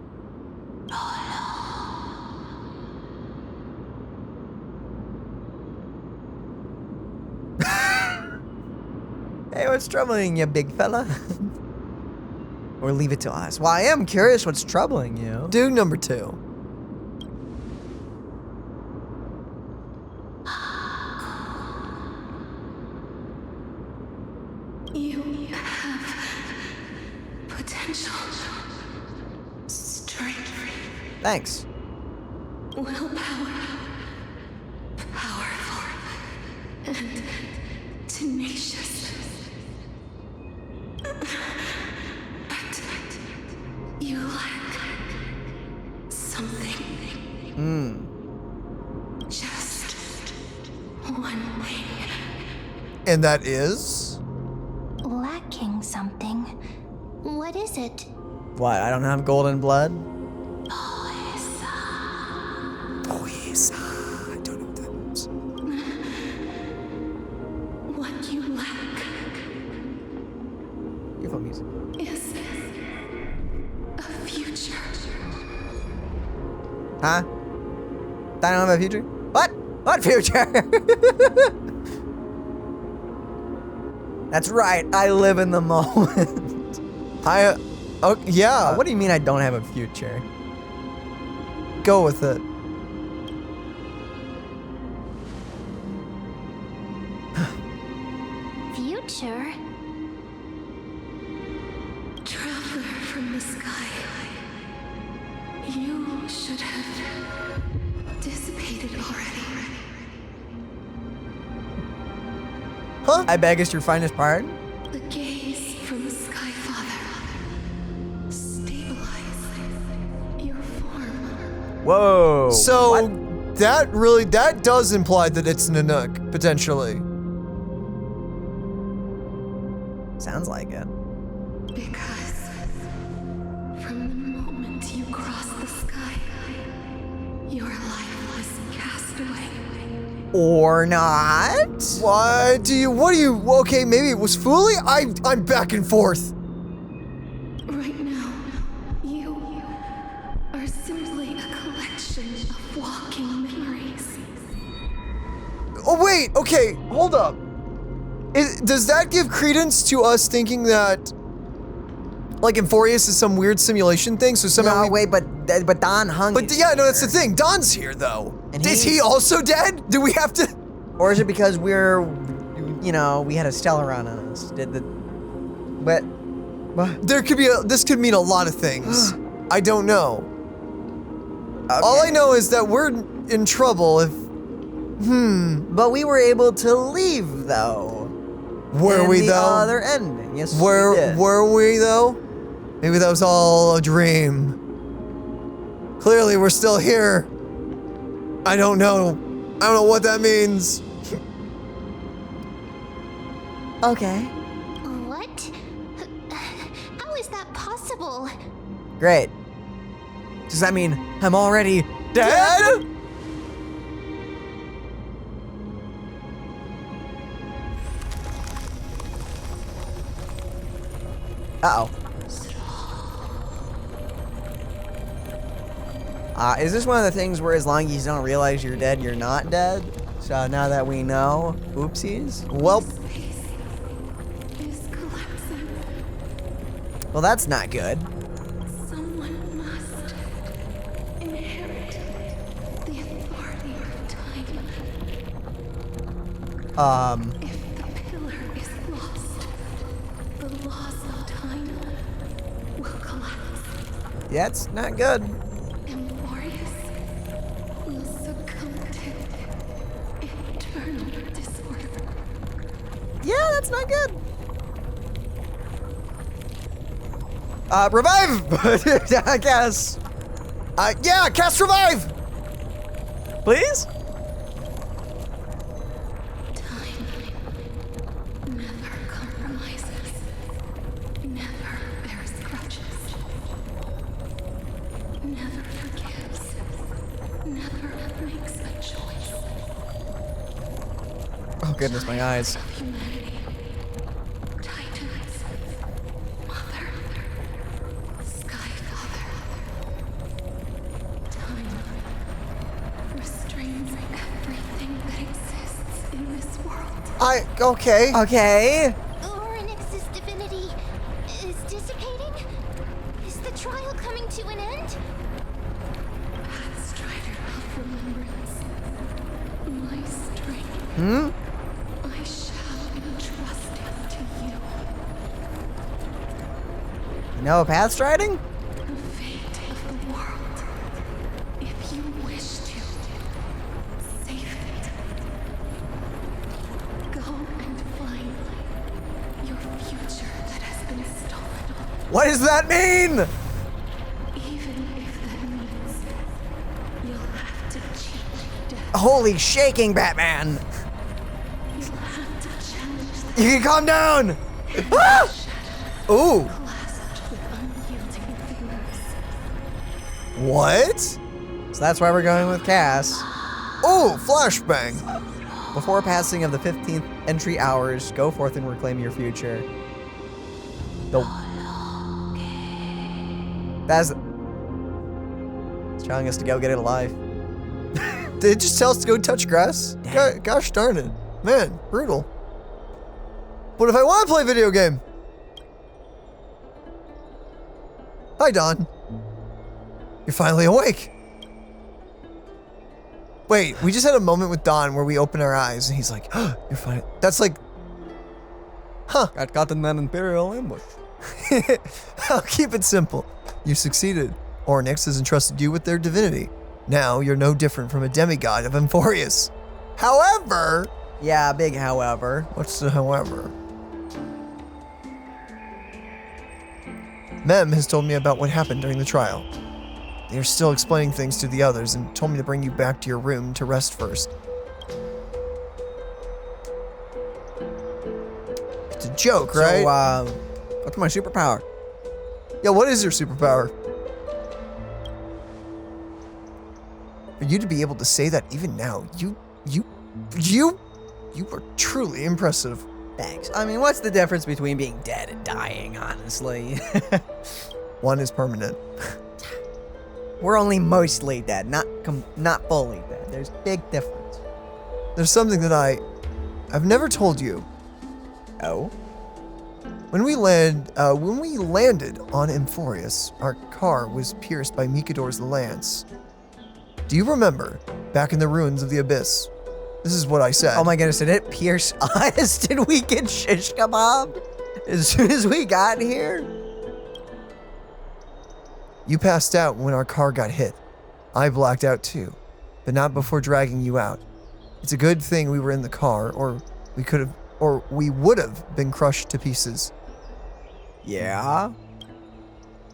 Hey, what's troubling you, big fella? Or leave it to us. Well, I am curious what's troubling you. Dude number 2. You have potential, strength, Thanks. willpower, powerful, and tenacious. But you lack something. Just one thing. And that is? Lacking something. What is it? What, I don't have golden blood? Oh, yes. I don't know what that means. What you lack Beautiful music. is a future. Huh? I don't have a future? What? What future? That's right, I live in the moment. Oh, yeah. What do you mean I don't have a future? Go with it. Future? Traveler from the sky. You should have dissipated already. Huh? I beg is your finest pardon? The gaze from the Sky Father. Stabilize your form. Whoa. So what? that does imply that it's Nanook, potentially. Sounds like it. Because from the moment you crossed the sky, your life was cast away. Or not? What do you, okay, maybe it was Fooly? I'm back and forth. Right now, you are simply a collection of walking memories. Oh, wait, okay, hold up. Does that give credence to us thinking that, like, Euphorius is some weird simulation thing? So somehow No, wait, but Don hung. But yeah, no, that's the thing. Don's here, though. And Is he he's- also dead? Do we have to? Or is it because we're, you know, we had a stellar on us? What? This could mean a lot of things. I don't know. Okay. All I know is that we're in trouble if, But we were able to leave, though. were in we the though? other ending. Yes, we did. Were we though? Maybe that was all a dream. Clearly we're still here. I don't know what that means. Okay. What? How is that possible? Great. Does that mean I'm already Dead? Uh-oh. Is this one of the things where as long as you don't realize you're dead, you're not dead? So now that we know, oopsies. Well, Is collapsing. Well, that's not good. Someone must inherit the authority of time. If the pillar is lost, the laws of time will collapse. That's not good. Euphorius will succumb to eternal disorder. Yeah, that's not good. revive! I guess. Yeah, cast revive! Please? Time never compromises, never bears grudges. never forgives, never makes a choice. Oh goodness, my eyes. Of humanity, Titans, Mother, Sky Father, time restrains everything that exists in this world. Okay. Okay. Orynyx's divinity is dissipating? Is the trial coming to an end? Strider of remembrance, my strength. I shall entrust it to you. You know path striding? The fate of the world. If you wish to save it, go and find your future that has been stolen. What does that mean? Even if that means you'll have to cheat death. Holy shaking, Batman! You'll have to challenge the You can calm down. Ah! Ooh. clasped with unyielding fingers. What? So that's why we're going with Cass. Oh, flashbang. Before passing of the 15th entry hours, go forth and reclaim your future. That's... It's telling us to go get it alive. Did it just tell us to go touch grass? Gosh darn it. Man, brutal. What if I want to play a video game? Hi, Don. You're finally awake. Wait, we just had a moment with Don where we open our eyes and he's like, oh, you're fine. That's like, huh. Got caught in that Imperial ambush. I'll keep it simple. You succeeded. Orynyx has entrusted you with their divinity. Now you're no different from a demigod of Amphorius. However... Yeah, big however. What's the however? Mem has told me about what happened during the trial. They are still explaining things to the others and told me to bring you back to your room to rest first. It's a joke, right? So, what's my superpower? Yeah, what is your superpower? For you to be able to say that even now, you are truly impressive. Thanks. I mean, what's the difference between being dead and dying, honestly? One is permanent. We're only mostly dead, not fully dead. There's big difference. There's something that I've never told you. Oh? When we landed on Amphorius, our car was pierced by Mikador's lance. Do you remember, back in the ruins of the Abyss? This is what I said. Oh my goodness, did it pierce us? Did we get shish kebab as soon as we got here? You passed out when our car got hit. I blacked out too, but not before dragging you out. It's a good thing we were in the car, or we would have been crushed to pieces. Yeah?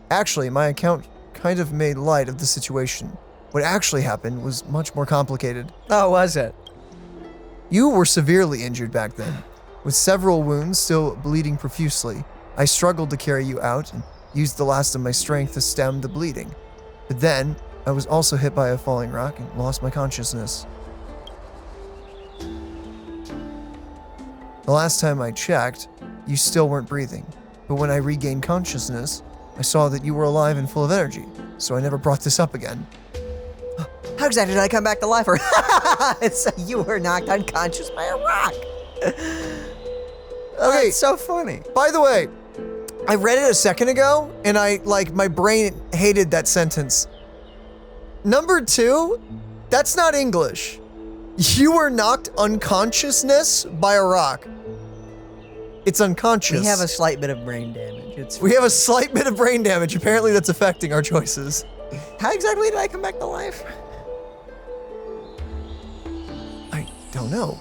Actually, my account kind of made light of the situation. What actually happened was much more complicated. Oh, was it? You were severely injured back then, with several wounds still bleeding profusely. I struggled to carry you out and used the last of my strength to stem the bleeding. But then, I was also hit by a falling rock and lost my consciousness. The last time I checked, you still weren't breathing. But when I regained consciousness, I saw that you were alive and full of energy, so I never brought this up again. How exactly did I come back to life? So you were knocked unconscious by a rock. Okay, That's so funny. by the way, I read it a second ago, and my brain hated that sentence. Number 2, that's not English. You were knocked unconsciousness by a rock. It's unconscious. We have a slight bit of brain damage. We have a slight bit of brain damage. Apparently that's affecting our choices. How exactly did I come back to life? I don't know.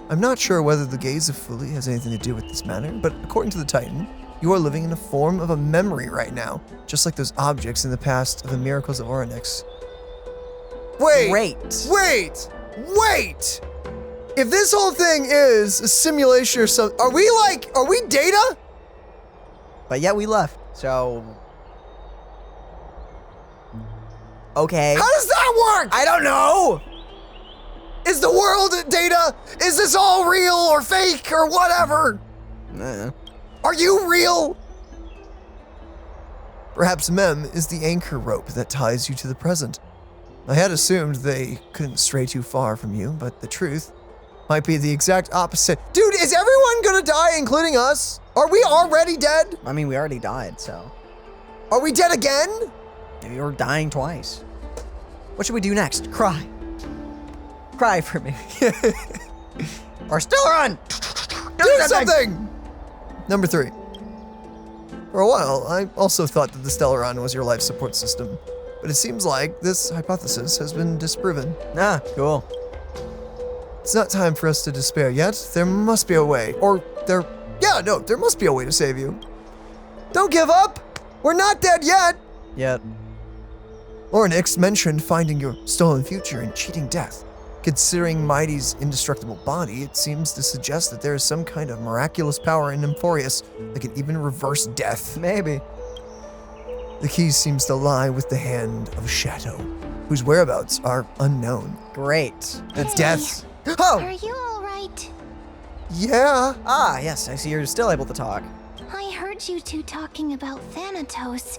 I'm not sure whether the gaze of Fuli has anything to do with this matter, but according to the Titan, you are living in a form of a memory right now, just like those objects in the past of the miracles of Orynyx. Wait! Great. Wait! If this whole thing is a simulation or something, are we Data? But yet we left, so... Okay. How does that work? I don't know. Is the world data? Is this all real or fake or whatever? Are you real? Perhaps Mem is the anchor rope that ties you to the present. I had assumed they couldn't stray too far from you, but the truth might be the exact opposite. Dude, is everyone gonna die, including us? Are we already dead? I mean, we already died, so. Are we dead again? Maybe we're dying twice. What should we do next? Cry. Cry for me. Or still run. Do something! Number 3. For a while, I also thought that the Stellaron was your life support system, but it seems like this hypothesis has been disproven. Ah, cool. It's not time for us to despair yet. There must be a way. There must be a way to save you. Don't give up! We're not dead yet! Yet. Ornyx mentioned finding your stolen future and cheating death. Considering Mighty's indestructible body, it seems to suggest that there is some kind of miraculous power in Emphorius that can even reverse death. Maybe. The key seems to lie with the hand of a shadow, whose whereabouts are unknown. Great. That's Hey. death. Are Oh! you alright? Yeah. Ah, yes, I see you're still able to talk. I heard you two talking about Thanatos.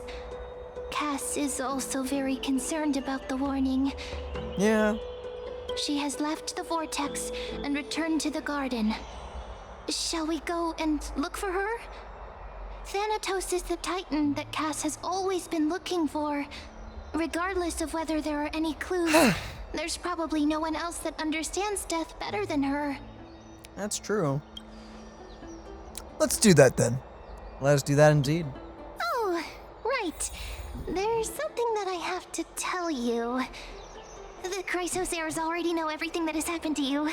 Cass is also very concerned about the warning. Yeah. She has left the vortex and returned to the garden. Shall we go and look for her? Thanatos is the titan that Cass has always been looking for. Regardless of whether there are any clues, there's probably no one else that understands death better than her. That's true. Let's do that then. Let us do that indeed. Oh, right. There's something that I have to tell you. The Chrysosaurs already know everything that has happened to you.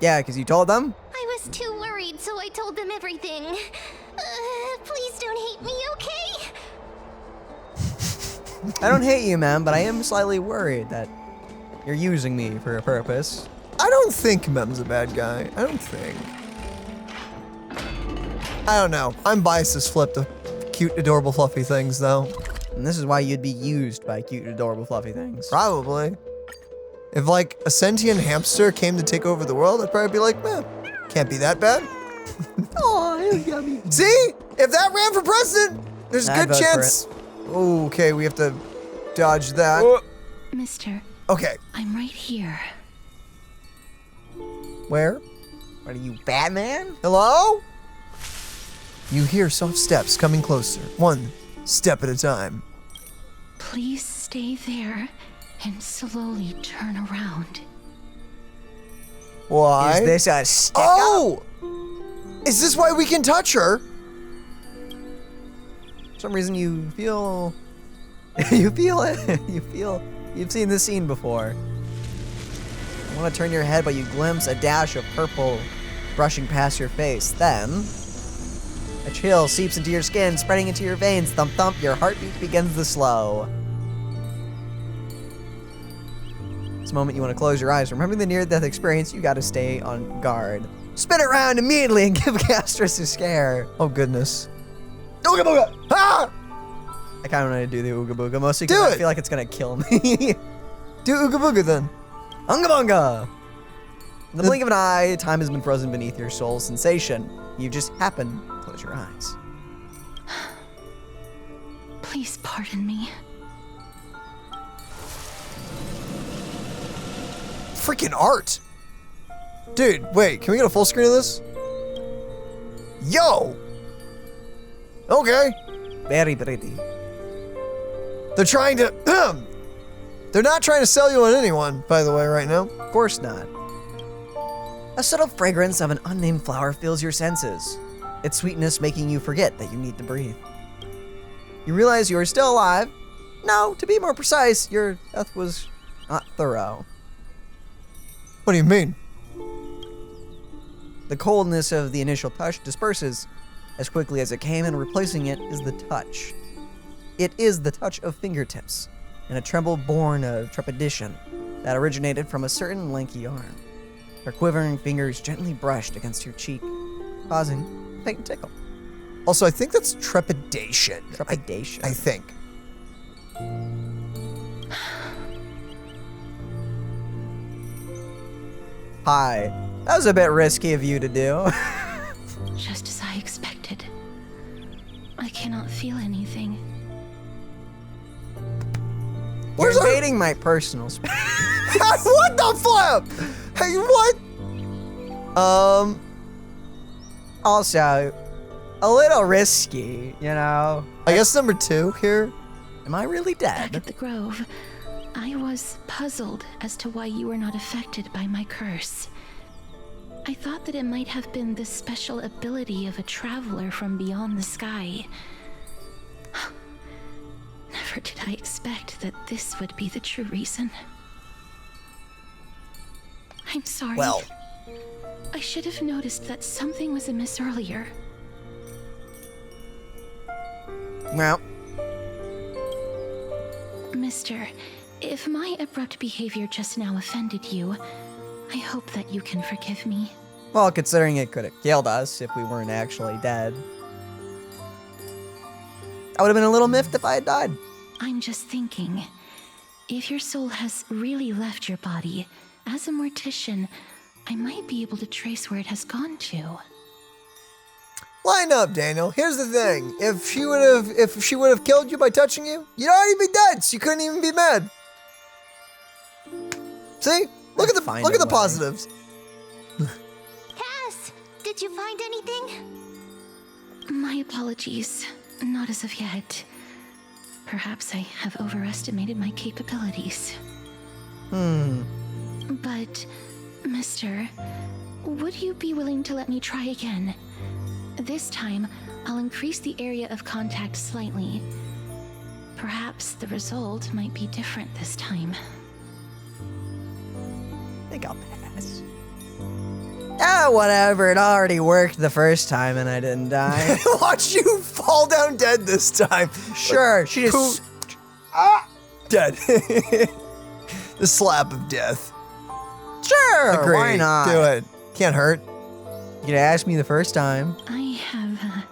Yeah, because you told them? I was too worried, so I told them everything. Please don't hate me, okay? I don't hate you, man, but I am slightly worried that you're using me for a purpose. I don't think Mem's a bad guy. I don't think. I don't know. I'm biased as flip to cute, adorable, fluffy things, though. And this is why you'd be used by cute, adorable, fluffy things. Probably. If, like, a sentient hamster came to take over the world, I'd probably be like, man, can't be that bad. Oh, yummy. See? If that ran for president, there's a I'd good vote for chance. Okay, we have to dodge that. Mister, Okay, I'm right here. where? What are you, Batman? Hello? You hear soft steps coming closer, one step at a time. Please stay there and slowly turn around. Why? Is this a stick up? Oh! Is this why we can touch her? For some reason you feel... you feel it. You've seen this scene before. You want to turn your head, but you glimpse a dash of purple brushing past your face. Then, a chill seeps into your skin, spreading into your veins. Thump thump, your heartbeat begins to slow. This moment you want to close your eyes. Remembering the near-death experience, you gotta stay on guard. Spin it around immediately and give Castorice a scare. Oh, goodness. Ooga booga! Ah! I kind of want to do the ooga booga, mostly Do because I it! feel like it's gonna kill me. Do Ooga Booga then. Unga bunga! In the blink of an eye, time has been frozen beneath your soul sensation. You just happen to close your eyes. Please pardon me. Freaking art. Dude, wait, can we get a full screen of this? Yo! Okay. Very pretty. They're trying to... They're not trying to sell you on anyone, by the way, right now. Of course not. A subtle fragrance of an unnamed flower fills your senses, its sweetness making you forget that you need to breathe. You realize you are still alive. No, to be more precise, your death was not thorough. What do you mean? The coldness of the initial touch disperses as quickly as it came, and replacing it is the touch. It is the touch of fingertips, and a tremble born of trepidation that originated from a certain lanky arm. Her quivering fingers gently brushed against your cheek, causing a faint tickle. Also, I think that's trepidation. Trepidation. I think. Hi. That was a bit risky of you to do. Just as I expected. I cannot feel anything. You're Where's our- invading my personal space. What the flip? Hey, what? Also, a little risky, you know? I guess number 2 here. Am I really Back dead? at the Grove, I was puzzled as to why you were not affected by my curse. I thought that it might have been the special ability of a traveler from beyond the sky. Never did I expect that this would be the true reason. I'm sorry. Well. I should have noticed that something was amiss earlier. Well, Mister, if my abrupt behavior just now offended you, I hope that you can forgive me. well, considering it could have killed us if we weren't actually dead. I would have been a little miffed if I had died. I'm just thinking, if your soul has really left your body, as a mortician, I might be able to trace where it has gone to. Line up, Daniel. Here's the thing. If she would have killed you by touching you, you'd already be dead, so you couldn't even be mad. See? Look at the Find look a at the way. positives. Cass, did you find anything? My apologies. Not as of yet. Perhaps I have overestimated my capabilities. But, Mister, would you be willing to let me try again? This time, I'll increase the area of contact slightly. Perhaps the result might be different this time. I think I'll pass. Ah, whatever. It already worked the first time and I didn't die. Watch you fall down dead this time. Sure, she just... Dead. The slap of death. Sure, Agreed. why not? Do it. Can't hurt. You could ask me the first time. I have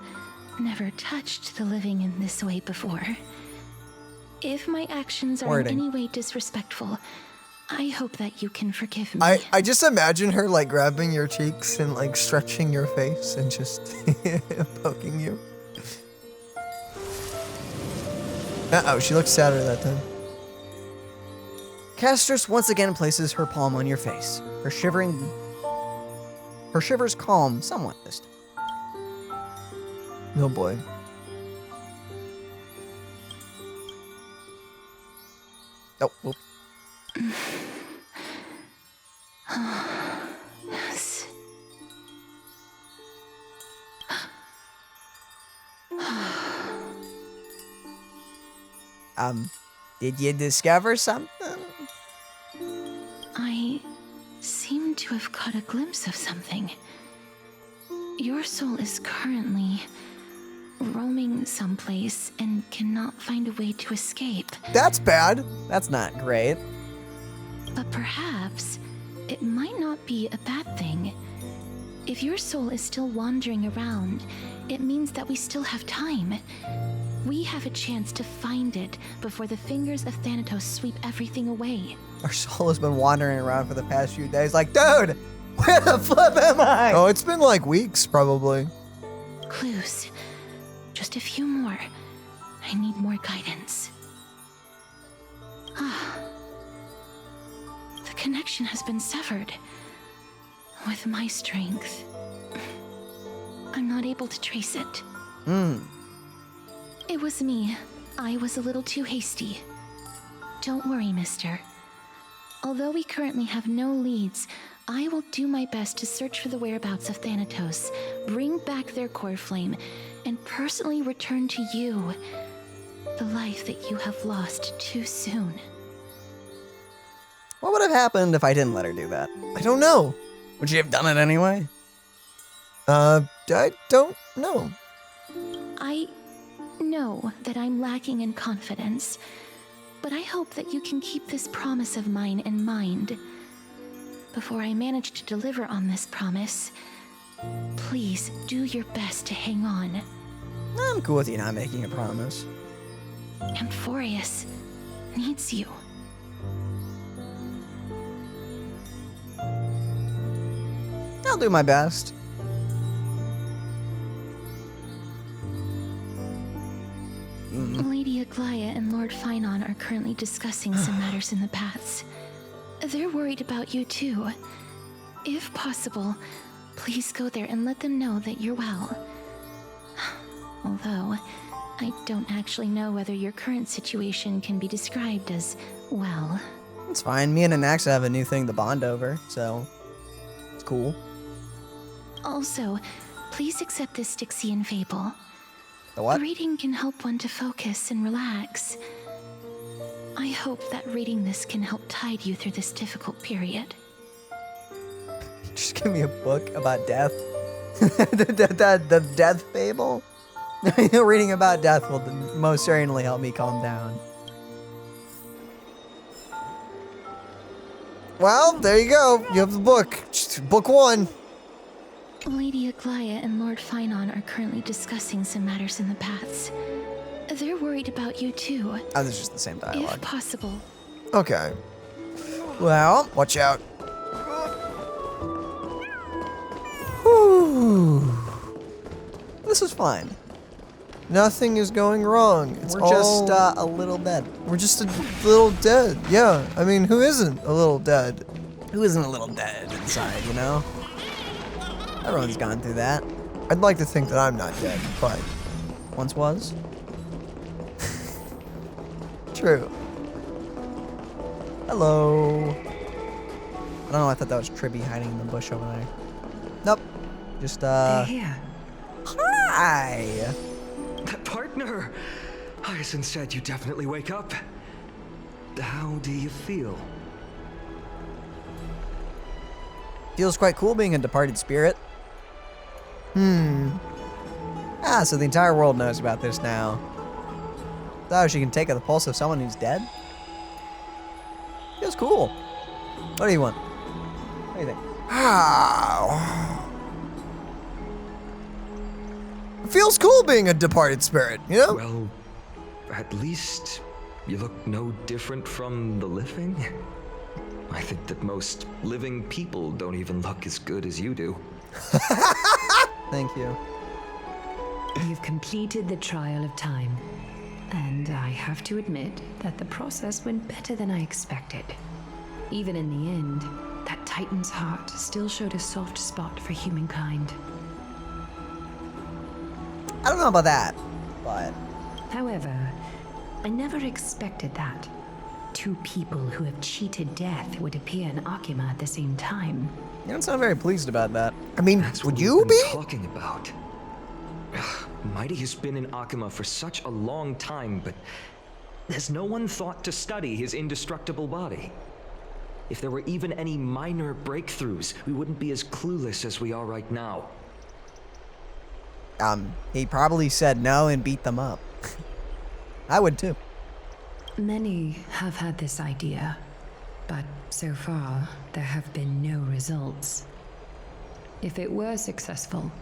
never touched the living in this way before. If my actions are Wording. in any way disrespectful, I hope that you can forgive me. I just imagine her like grabbing your cheeks and like stretching your face and just poking you. Uh-oh, she looks sadder that time. Castorice once again places her palm on your face. Her shivers calm somewhat this time. Oh boy. Oh, whoop. Yes. Did you discover something? I seem to have caught a glimpse of something. Your soul is currently roaming someplace and cannot find a way to escape. That's bad. That's not great. But perhaps it might not be a bad thing. If your soul is still wandering around, it means that we still have time. We have a chance to find it before the fingers of Thanatos sweep everything away. Our soul has been wandering around for the past few days like, dude, where the flip am I? Oh, it's been like weeks probably. Clues. Just a few more. I need more guidance. The connection has been severed. With my strength, I'm not able to trace it. It was me. I was a little too hasty. Don't worry, mister. Although we currently have no leads, I will do my best to search for the whereabouts of Thanatos, bring back their core flame, and personally return to you the life that you have lost too soon. What would have happened if I didn't let her do that? I don't know. Would she have done it anyway? I don't know. I know that I'm lacking in confidence, but I hope that you can keep this promise of mine in mind. Before I manage to deliver on this promise, please do your best to hang on. I'm cool with you not making a promise. Amphorius needs you. I'll do my best. Lady Aglia and Lord Finon are currently discussing some matters in the paths. They're worried about you too. If possible, please go there and let them know that you're well. Although, I don't actually know whether your current situation can be described as well. It's fine. Me and Anaxa have a new thing to bond over, so it's cool. Also, please accept this Styxian fable. The what? Reading can help one to focus and relax. I hope that reading this can help tide you through this difficult period. Just give me a book about death. the death fable? Reading about death will most certainly help me calm down. Well, there you go. You have the book. Just book 1. Lady Aglia and Lord Finon are currently discussing some matters in the paths. They're worried about you too. Oh, this is just the same dialogue. If possible. Okay. Well, Watch out. Whew. this is fine. Nothing is going wrong. It's We're all, just a little dead. we're just a little dead. Yeah. I mean, who isn't a little dead? Who isn't a little dead inside, you know? Everyone's gone through that. I'd like to think that I'm not dead, but Once was. true. Hello. I don't know, I thought that was Tribby hiding in the bush over there. Nope. Just, They're here. Hi! Partner! Hyacinth said you definitely wake up. How do you feel? Feels quite cool being a departed spirit. Ah, so the entire world knows about this now. So she can take the pulse of someone who's dead? Feels cool. What do you want? What do you think? How? It feels cool being a departed spirit, you know? Well, at least you look no different from the living. I think that most living people don't even look as good as you do. Thank you. You've completed the trial of time. And I have to admit that the process went better than I expected. Even in the end, that Titan's heart still showed a soft spot for humankind. I don't know about that, but However, I never expected that. 2 people who have cheated death would appear in Akima at the same time. you don't sound very pleased about that. I mean, That's would what you we've been be? talking about. Mighty has been in Akima for such a long time, but has no one thought to study his indestructible body? If there were even any minor breakthroughs, we wouldn't be as clueless as we are right now. He probably said no and beat them up. I would too. Many have had this idea, but so far there have been no results. If it were successful,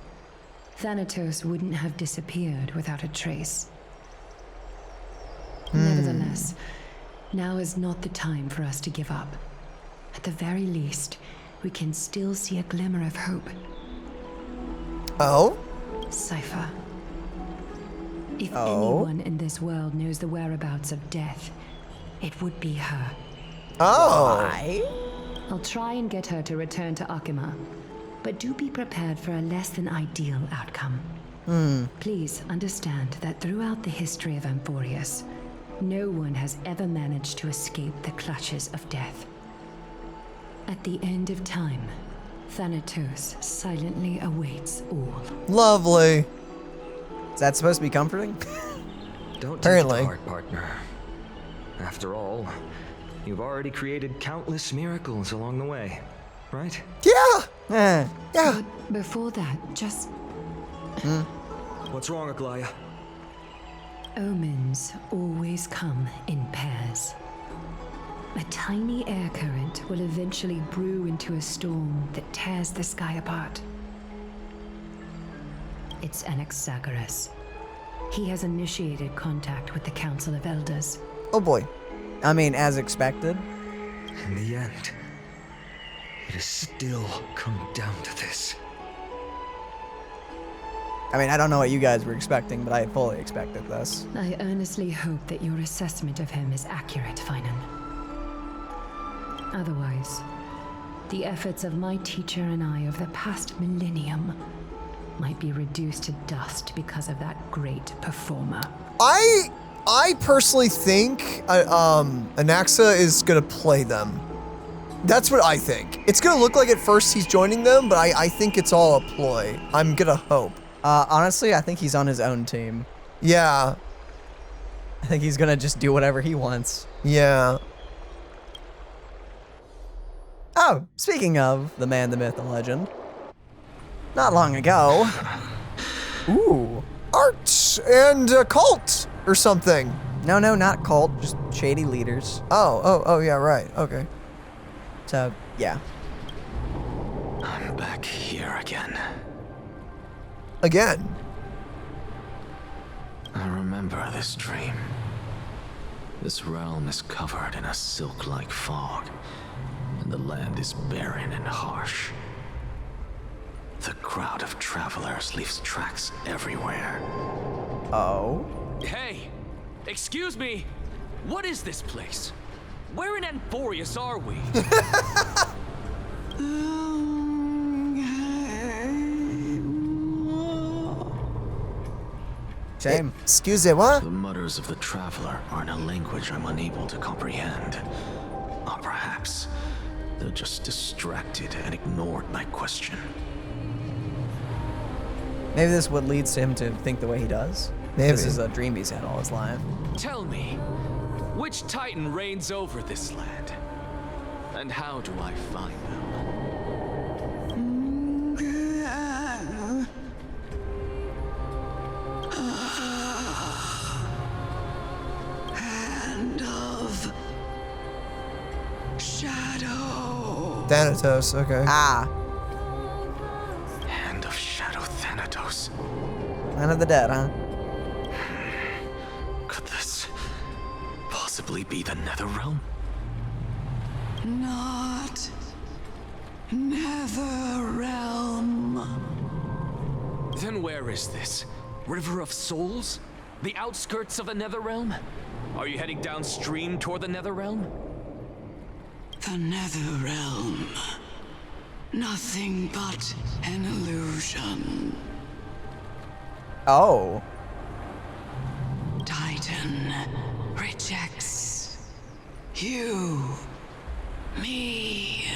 Thanatos wouldn't have disappeared without a trace. Nevertheless, now is not the time for us to give up. At the very least, we can still see a glimmer of hope. Oh? Cypher. If Oh? anyone in this world knows the whereabouts of death, it would be her. Oh. I'll try and get her to return to Akima, but do be prepared for a less than ideal outcome. Please understand that throughout the history of Amphorius, no one has ever managed to escape the clutches of death. At the end of time, Thanatos silently awaits all. Lovely. Is that supposed to be comforting? Don't Apparently. take it to heart, partner. After all, you've already created countless miracles along the way, right? Yeah. Eh. Yeah. But before that, just What's wrong, Aglia? omens always come in pairs. A tiny air current will eventually brew into a storm that tears the sky apart. It's Anaxagoras. He has initiated contact with the Council of Elders. Oh boy. I mean, as expected. In the end, It has still come down to this. I mean, I don't know what you guys were expecting, but I fully expected this. I earnestly hope that your assessment of him is accurate, Finan. Otherwise, the efforts of my teacher and I of the past millennium might be reduced to dust because of that great performer. I personally think Anaxa is gonna play them. That's what I think. It's gonna look like at first he's joining them, but I think it's all a ploy. I'm gonna hope. Honestly, I think he's on his own team. Yeah. I think he's gonna just do whatever he wants. Yeah. Oh, speaking of the man, the myth, the legend. Not long ago. Ooh. Art and cult or something. No, not cult, just shady leaders. Oh, yeah, right. Okay. So, yeah. I'm back here again. Again. I remember this dream. This realm is covered in a silk-like fog, and the land is barren and harsh. The crowd of travelers leaves tracks everywhere. Oh. Hey, excuse me. What is this place? Where in Anthorius are we? Shame. Excuse me, what? The mutters of the traveler are in a language I'm unable to comprehend. Or perhaps they're just distracted and ignored my question. Maybe this is what leads to him to think the way he does. Maybe. This is a dream he's had all his life. Tell me, which titan reigns over this land? And how do I find them? Hand of Shadow. Thanatos, okay. Ah. Hand of Shadow Thanatos. Land of the dead, huh? Could this possibly be the Netherrealm? Not Netherrealm. Then where is this? River of Souls? The outskirts of the Netherrealm? Are you heading downstream toward the Netherrealm? The Netherrealm. Nothing but an illusion. Oh. Titan rejects you, me.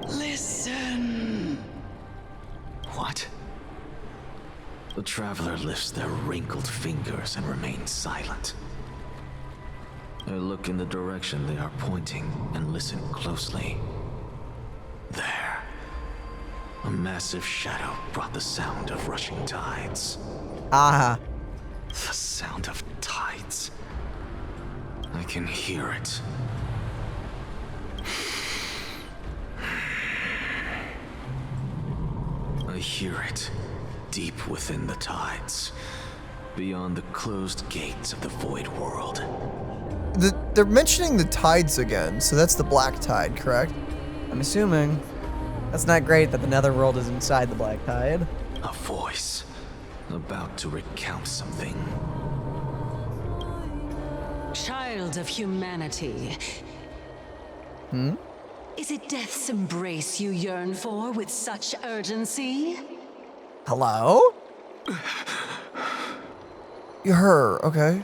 Listen. What? The traveler lifts their wrinkled fingers and remains silent. I look in the direction they are pointing and listen closely. There. A massive shadow brought the sound of rushing tides. Ah. The sound of tides. I can hear it. I hear it deep within the tides, beyond the closed gates of the void world. They're mentioning the tides again, so that's the black tide, correct? I'm assuming. That's not great that the Netherworld is inside the Black Tide. A voice about to recount something. Child of humanity. Is it death's embrace you yearn for with such urgency? Hello? Her, okay.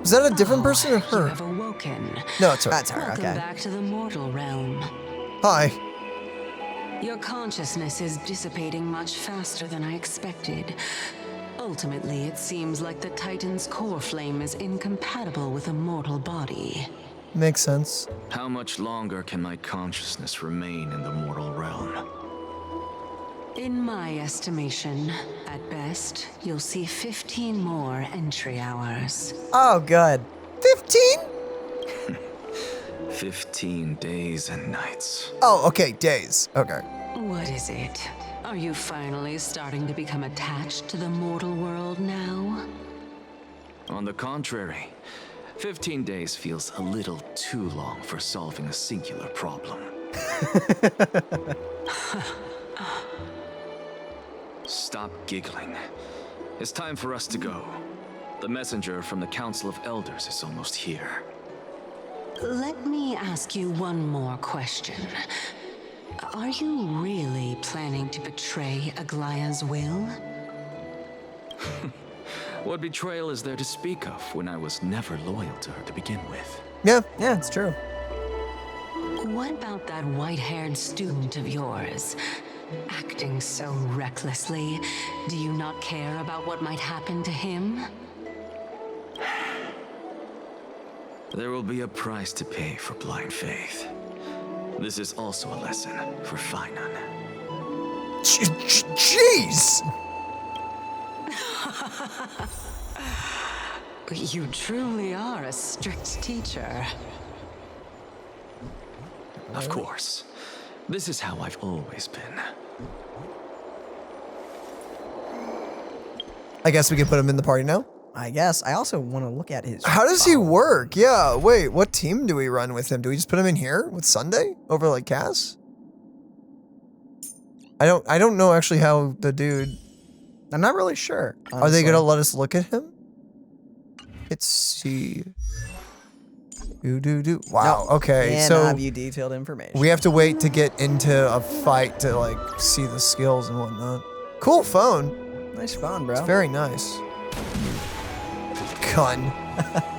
Is that a different person or You her? have awoken. No, it's her. That's her, Welcome okay. back to the mortal realm. Hi. Your consciousness is dissipating much faster than I expected. Ultimately, it seems like the Titan's core flame is incompatible with a mortal body. Makes sense. How much longer can my consciousness remain in the mortal realm? In my estimation, at best, you'll see 15 more entry hours. Oh, good. 15? 15 days and nights. Oh, okay, days. Okay. What is it? Are you finally starting to become attached to the mortal world now? On the contrary, 15 days feels a little too long for solving a singular problem. Stop giggling. It's time for us to go. The messenger from the Council of Elders is almost here. Let me ask you one more question. Are you really planning to betray Aglia's will? What betrayal is there to speak of when I was never loyal to her to begin with? Yeah. Yeah, it's true. What about that white-haired student of yours? Acting so recklessly, do you not care about what might happen to him? There will be a price to pay for blind faith. This is also a lesson for Finan. Jeez! You truly are a strict teacher. Of course. This is how I've always been. I guess we can put him in the party now. I guess. I also want to look at his. How does he work? Yeah, wait, what team do we run with him? Do we just put him in here with Sunday over like Cass? I don't know actually how the dude. I'm not really sure. Are they gonna let us look at him? Let's see. Do. Wow. No, Okay. can't So have you detailed information. we have to wait to get into a fight to like see the skills and whatnot. Cool phone. Nice phone, bro. It's very nice. Gun.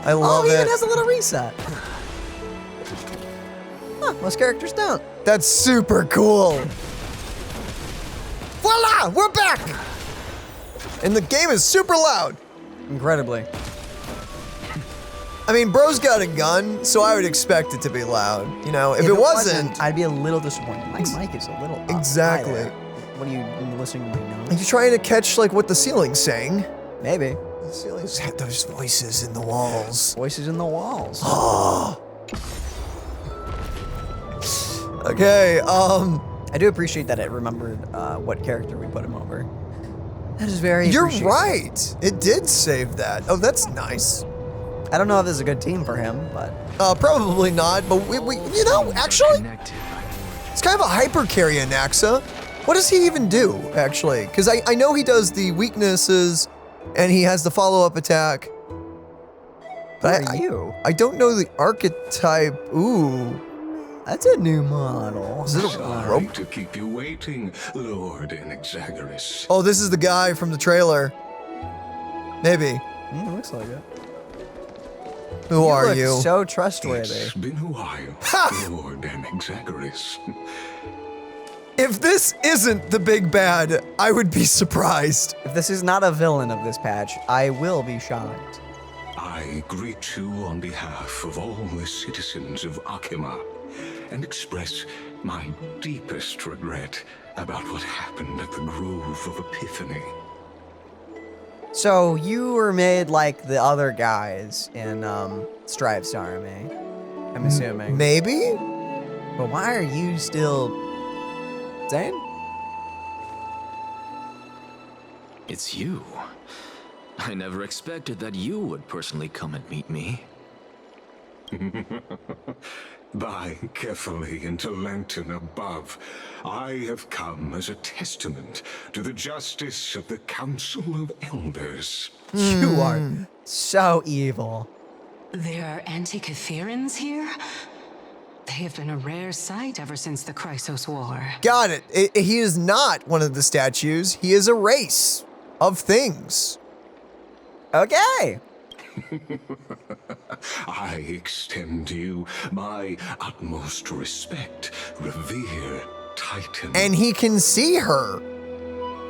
I love he it. even has a little reset. Huh, most characters don't. That's super cool. Voila! We're back! And the game is super loud. Incredibly. I mean, bro's got a gun, so I would expect it to be loud. You know, if it wasn't, I'd be a little disappointed. My mic is a little up Exactly. high there. What are you listening to my are nose? you trying to catch like what the ceiling's saying? Maybe. The ceiling's had those voices in the walls. Voices in the walls. Okay, I do appreciate that it remembered what character we put him over. That is very you're appreciated. right. It did save that. Oh, that's nice. I don't know if this is a good team for him, but Probably not, but we you know, actually, Connected. it's kind of a hyper carry Anaxa. What does he even do, actually? Because I know he does the weaknesses, and he has the follow-up attack. But who are you? I don't know the archetype. Ooh. That's a new model. Is it a Sorry rope? to keep you waiting, Lord Anaxagoras. Oh, this is the guy from the trailer. Maybe. Yeah, looks like it. Who are look you? so trustworthy. It's been a while, Lord Anaxagoras. If this isn't the big bad, I would be surprised. If this is not a villain of this patch, I will be shocked. I greet you on behalf of all the citizens of Akima and express my deepest regret about what happened at the Grove of Epiphany. So you were made like the other guys in Strive's army, I'm assuming. Maybe? But why are you still Zane? It's you. I never expected that you would personally come and meet me. By carefully into Lantern above, I have come as a testament to the justice of the Council of Elders. You are so evil. There are Antikytherans here? They have been a rare sight ever since the Chrysos War. Got it. He is not one of the statues. He is a race of things. Okay. I extend to you my utmost respect, revere Titan. And he can see her.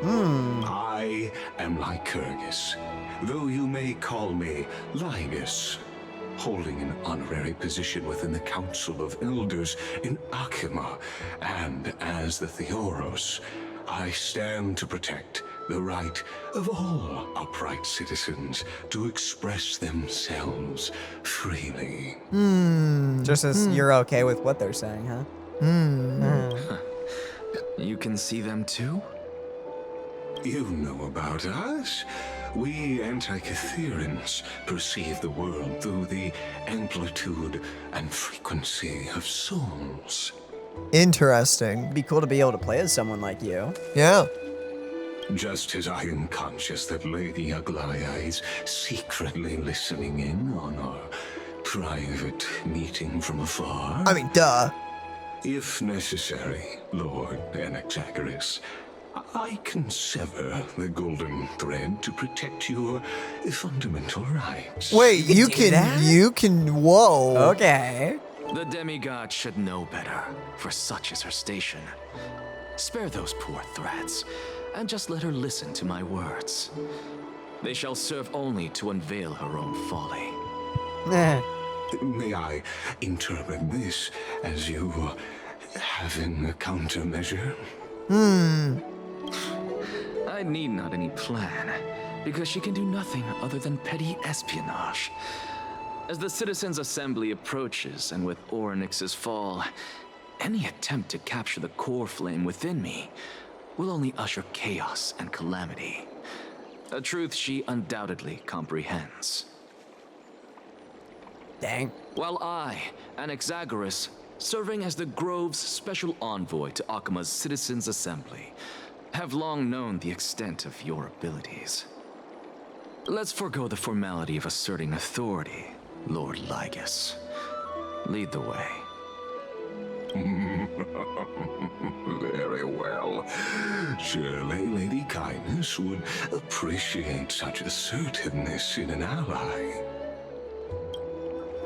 I am Lycurgus, though you may call me Linus, holding an honorary position within the Council of Elders in Akima, and as the Theoros, I stand to protect the right of all upright citizens to express themselves freely. Just as you're okay with what they're saying, huh? You can see them too? You know about us. We Antikytherans perceive the world through the amplitude and frequency of souls. Interesting. It'd be cool to be able to play as someone like you. Yeah. Just as I am conscious that Lady Aglia is secretly listening in on our private meeting from afar. I mean, duh. If necessary, Lord Anaxagoras, I can sever the golden thread to protect your fundamental rights. Wait, You can do that? Whoa. Okay. The demigod should know better, for such is her station. Spare those poor threats, and just let her listen to my words. They shall serve only to unveil her own folly. May I interpret this as you having a countermeasure? I need not any plan, because she can do nothing other than petty espionage. As the Citizens' Assembly approaches, and with Orynyx's fall, any attempt to capture the core flame within me will only usher chaos and calamity. A truth she undoubtedly comprehends. Dang. While I, Anaxagoras, serving as the Grove's special envoy to Akima's Citizens' Assembly, have long known the extent of your abilities. Let's forego the formality of asserting authority, Lord Lygus. Lead the way. Very well. Surely Lady Kindness would appreciate such assertiveness in an ally.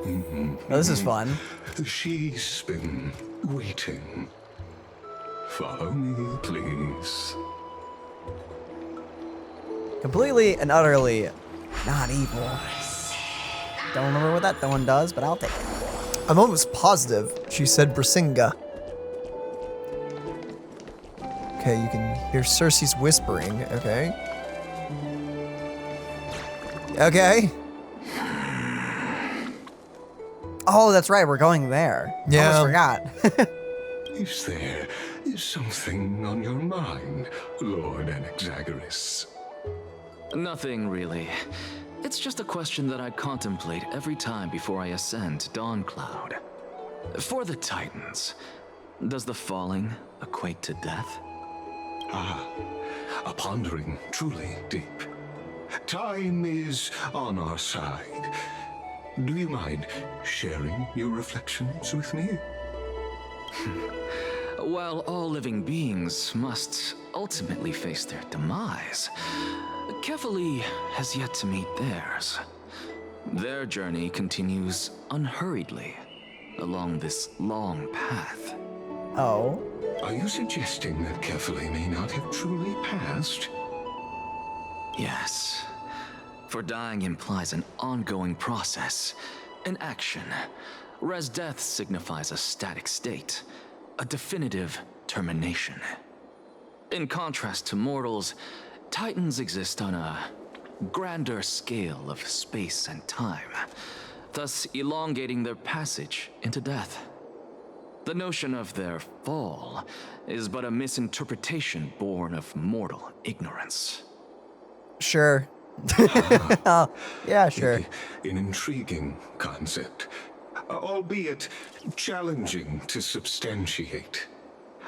Oh, this is fun. She's been waiting. Follow me, please. Completely and utterly not evil. Don't remember what that one does, but I'll take it. I'm almost positive she said Brisinga. Okay, you can hear Cersei's whispering. Okay. Okay. Oh, that's right. We're going there. Yeah. Almost forgot. Is there something on your mind, Lord Anaxagoras? Nothing really. It's just a question that I contemplate every time before I ascend to Dawncloud. For the Titans, does the falling equate to death? Ah, a pondering truly deep. Time is on our side. Do you mind sharing your reflections with me? While all living beings must ultimately face their demise, Kefali has yet to meet theirs. Their journey continues unhurriedly along this long path. Oh. Are you suggesting that Kefali may not have truly passed? Yes. For dying implies an ongoing process, an action, whereas death signifies a static state, a definitive termination. In contrast to mortals, Titans exist on a grander scale of space and time, thus elongating their passage into death. The notion of their fall is but a misinterpretation born of mortal ignorance. Sure. Yeah, sure. An intriguing concept, albeit challenging to substantiate.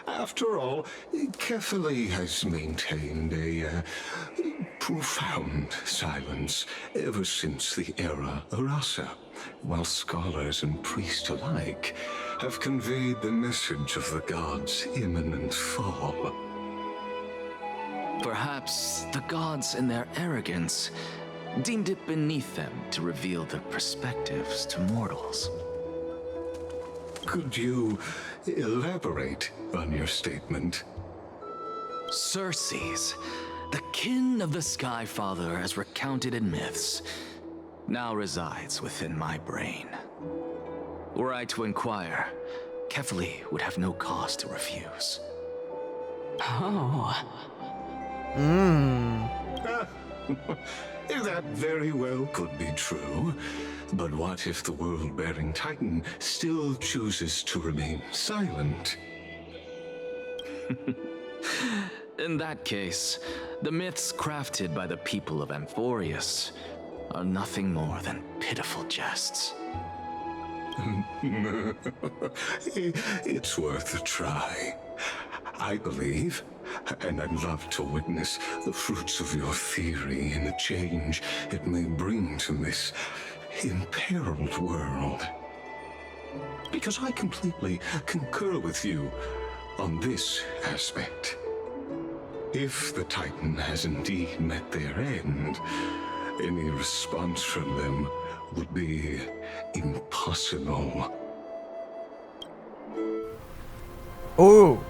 After all, Kefali has maintained a profound silence ever since the era Arasa, while scholars and priests alike have conveyed the message of the gods' imminent fall. Perhaps the gods, in their arrogance, deemed it beneath them to reveal their perspectives to mortals. Could you elaborate on your statement? Circes, the kin of the Skyfather as recounted in myths, now resides within my brain. Were I to inquire, Kefali would have no cause to refuse. Oh. That very well could be true. But what if the world-bearing Titan still chooses to remain silent? In that case, the myths crafted by the people of Amphorius are nothing more than pitiful jests. It's worth a try. I believe, and I'd love to witness the fruits of your theory and the change it may bring to this imperiled world. Because I completely concur with you on this aspect. If the Titan has indeed met their end, any response from them would be impossible. Ooh.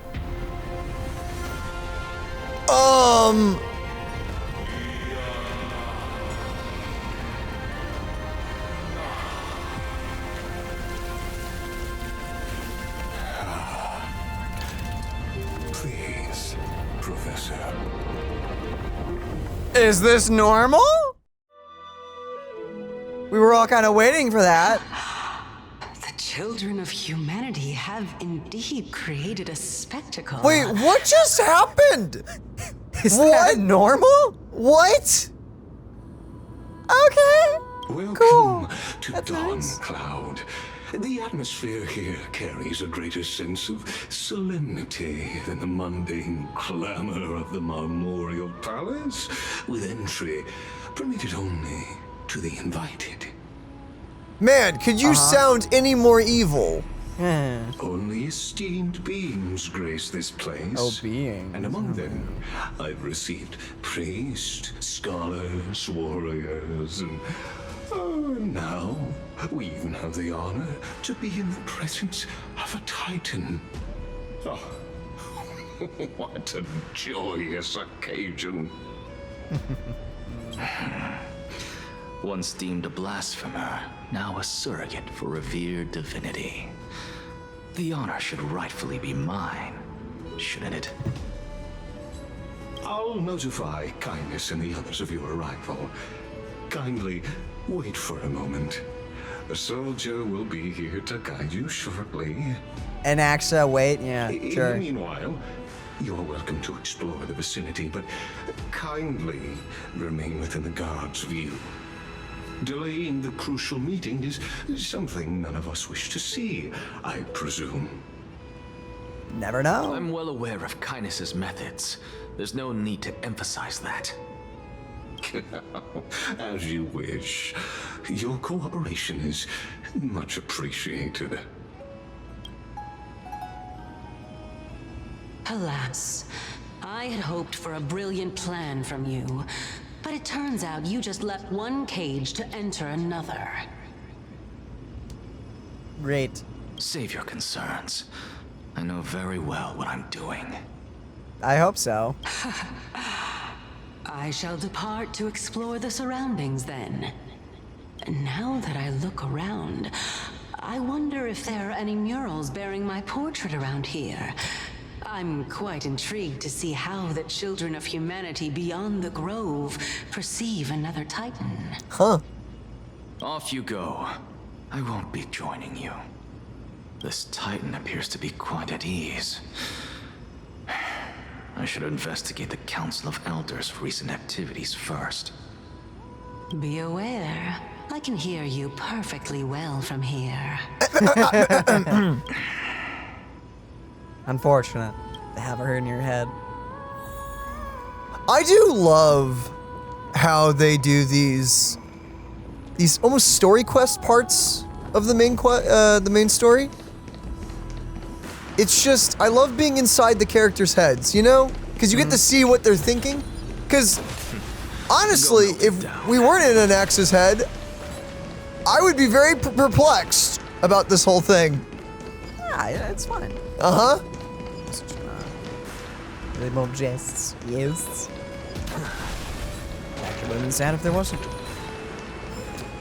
Please, Professor. Is this normal? We were all kind of waiting for that. The children of humanity have indeed created a spectacle. Wait, what just happened? Is that normal? What? Okay. Welcome Cool. to That's Dawn nice. Cloud. The atmosphere here carries a greater sense of solemnity than the mundane clamor of the Memorial Palace, with entry permitted only to the invited. Man, could you sound any more evil? Only esteemed beings grace this place. Oh, beings. And among them, I've received priests, scholars, warriors, and now we even have the honor to be in the presence of a Titan. Oh, what a joyous occasion. Once deemed a blasphemer, now a surrogate for revered divinity. The honor should rightfully be mine, shouldn't it? I'll notify Kindness and the others of your arrival. Kindly wait for a moment. A soldier will be here to guide you shortly. Anaxa, wait, yeah, In sure. the meanwhile, you're welcome to explore the vicinity, but kindly remain within the guard's view. Delaying the crucial meeting is something none of us wish to see, I presume. Never know. I'm well aware of Kindness's methods. There's no need to emphasize that. As you wish. Your cooperation is much appreciated. Alas, I had hoped for a brilliant plan from you, but it turns out you just left one cage to enter another. Great. Save your concerns. I know very well what I'm doing. I hope so. I shall depart to explore the surroundings then. Now that I look around, I wonder if there are any murals bearing my portrait around here. I'm quite intrigued to see how the children of humanity beyond the grove perceive another Titan. Huh. Off you go. I won't be joining you. This Titan appears to be quite at ease. I should investigate the Council of Elders' recent activities first. Be aware, I can hear you perfectly well from here. Unfortunate to have her in your head. I do love how they do these almost story quest parts of the main story. It's just, I love being inside the characters' heads, you know? Because you get to see what they're thinking. Because, honestly, if we weren't in Anax's head, I would be very perplexed about this whole thing. Yeah, it's fine. Uh-huh. Little jests. Yes. Actually would have been sad if there wasn't.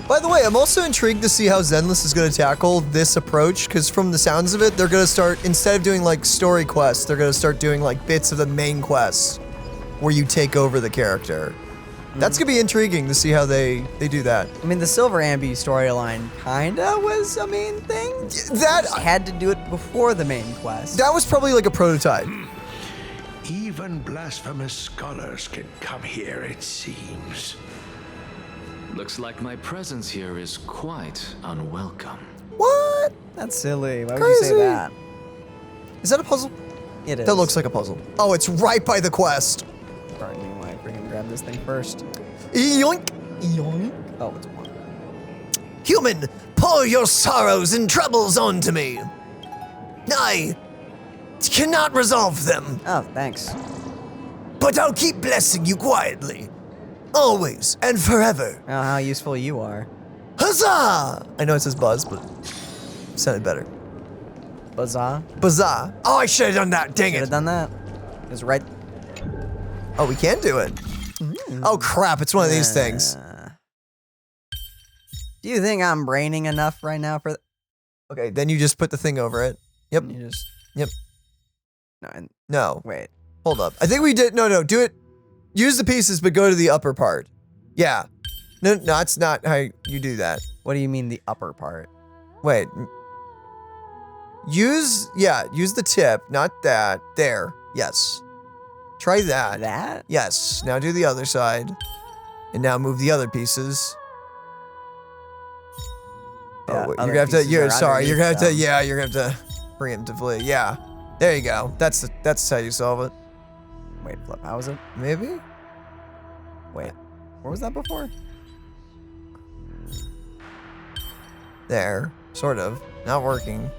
By the way, I'm also intrigued to see how Zenless is going to tackle this approach, because from the sounds of it, they're going to start, instead of doing like story quests, they're going to start doing like bits of the main quests where you take over the character. That's going to be intriguing to see how they do that. I mean, the Silver Ambi storyline kinda was a main thing. That Just had to do it before the main quest. That was probably like a prototype. Even blasphemous scholars can come here, it seems. Looks like my presence here is quite unwelcome. What? What? That's silly. Why would you say Crazy. that? Is that a puzzle? It is. That looks like a puzzle. Oh, it's right by the quest. Pardon me, why freaking grab this thing first? Yoink. Yoink. Oh, it's one. Human, pour your sorrows and troubles onto me. I cannot resolve them, Oh, thanks. but I'll keep blessing you quietly. Always and forever. Oh, how useful you are. Huzzah! I know it says buzz, but it sounded better. Bazaar. Bazaar. Oh, I should have done that. Dang Should have it. done that. It was right. Oh, we can do it. Oh, crap. It's one of these things. Do you think I'm braining enough right now for? Okay, then you just put the thing over it. Yep. You just. Yep. No. No. Wait. Hold up. I think we did. No, do it. Use the pieces, but go to the upper part. Yeah. No, that's not how you do that. What do you mean the upper part? Wait. Use the tip, not that. There. Yes. Try that. That? Yes. Now do the other side. And now move the other pieces. Yeah, Oh, wait, other you're gonna have to. pieces You're are sorry. You're gonna have to. underneath Yeah, you're gonna have to preemptively. Yeah. There you go. That's how you solve it. Wait, flip. How was it? Maybe. Wait. Where was that before? There. Sort of. Not working.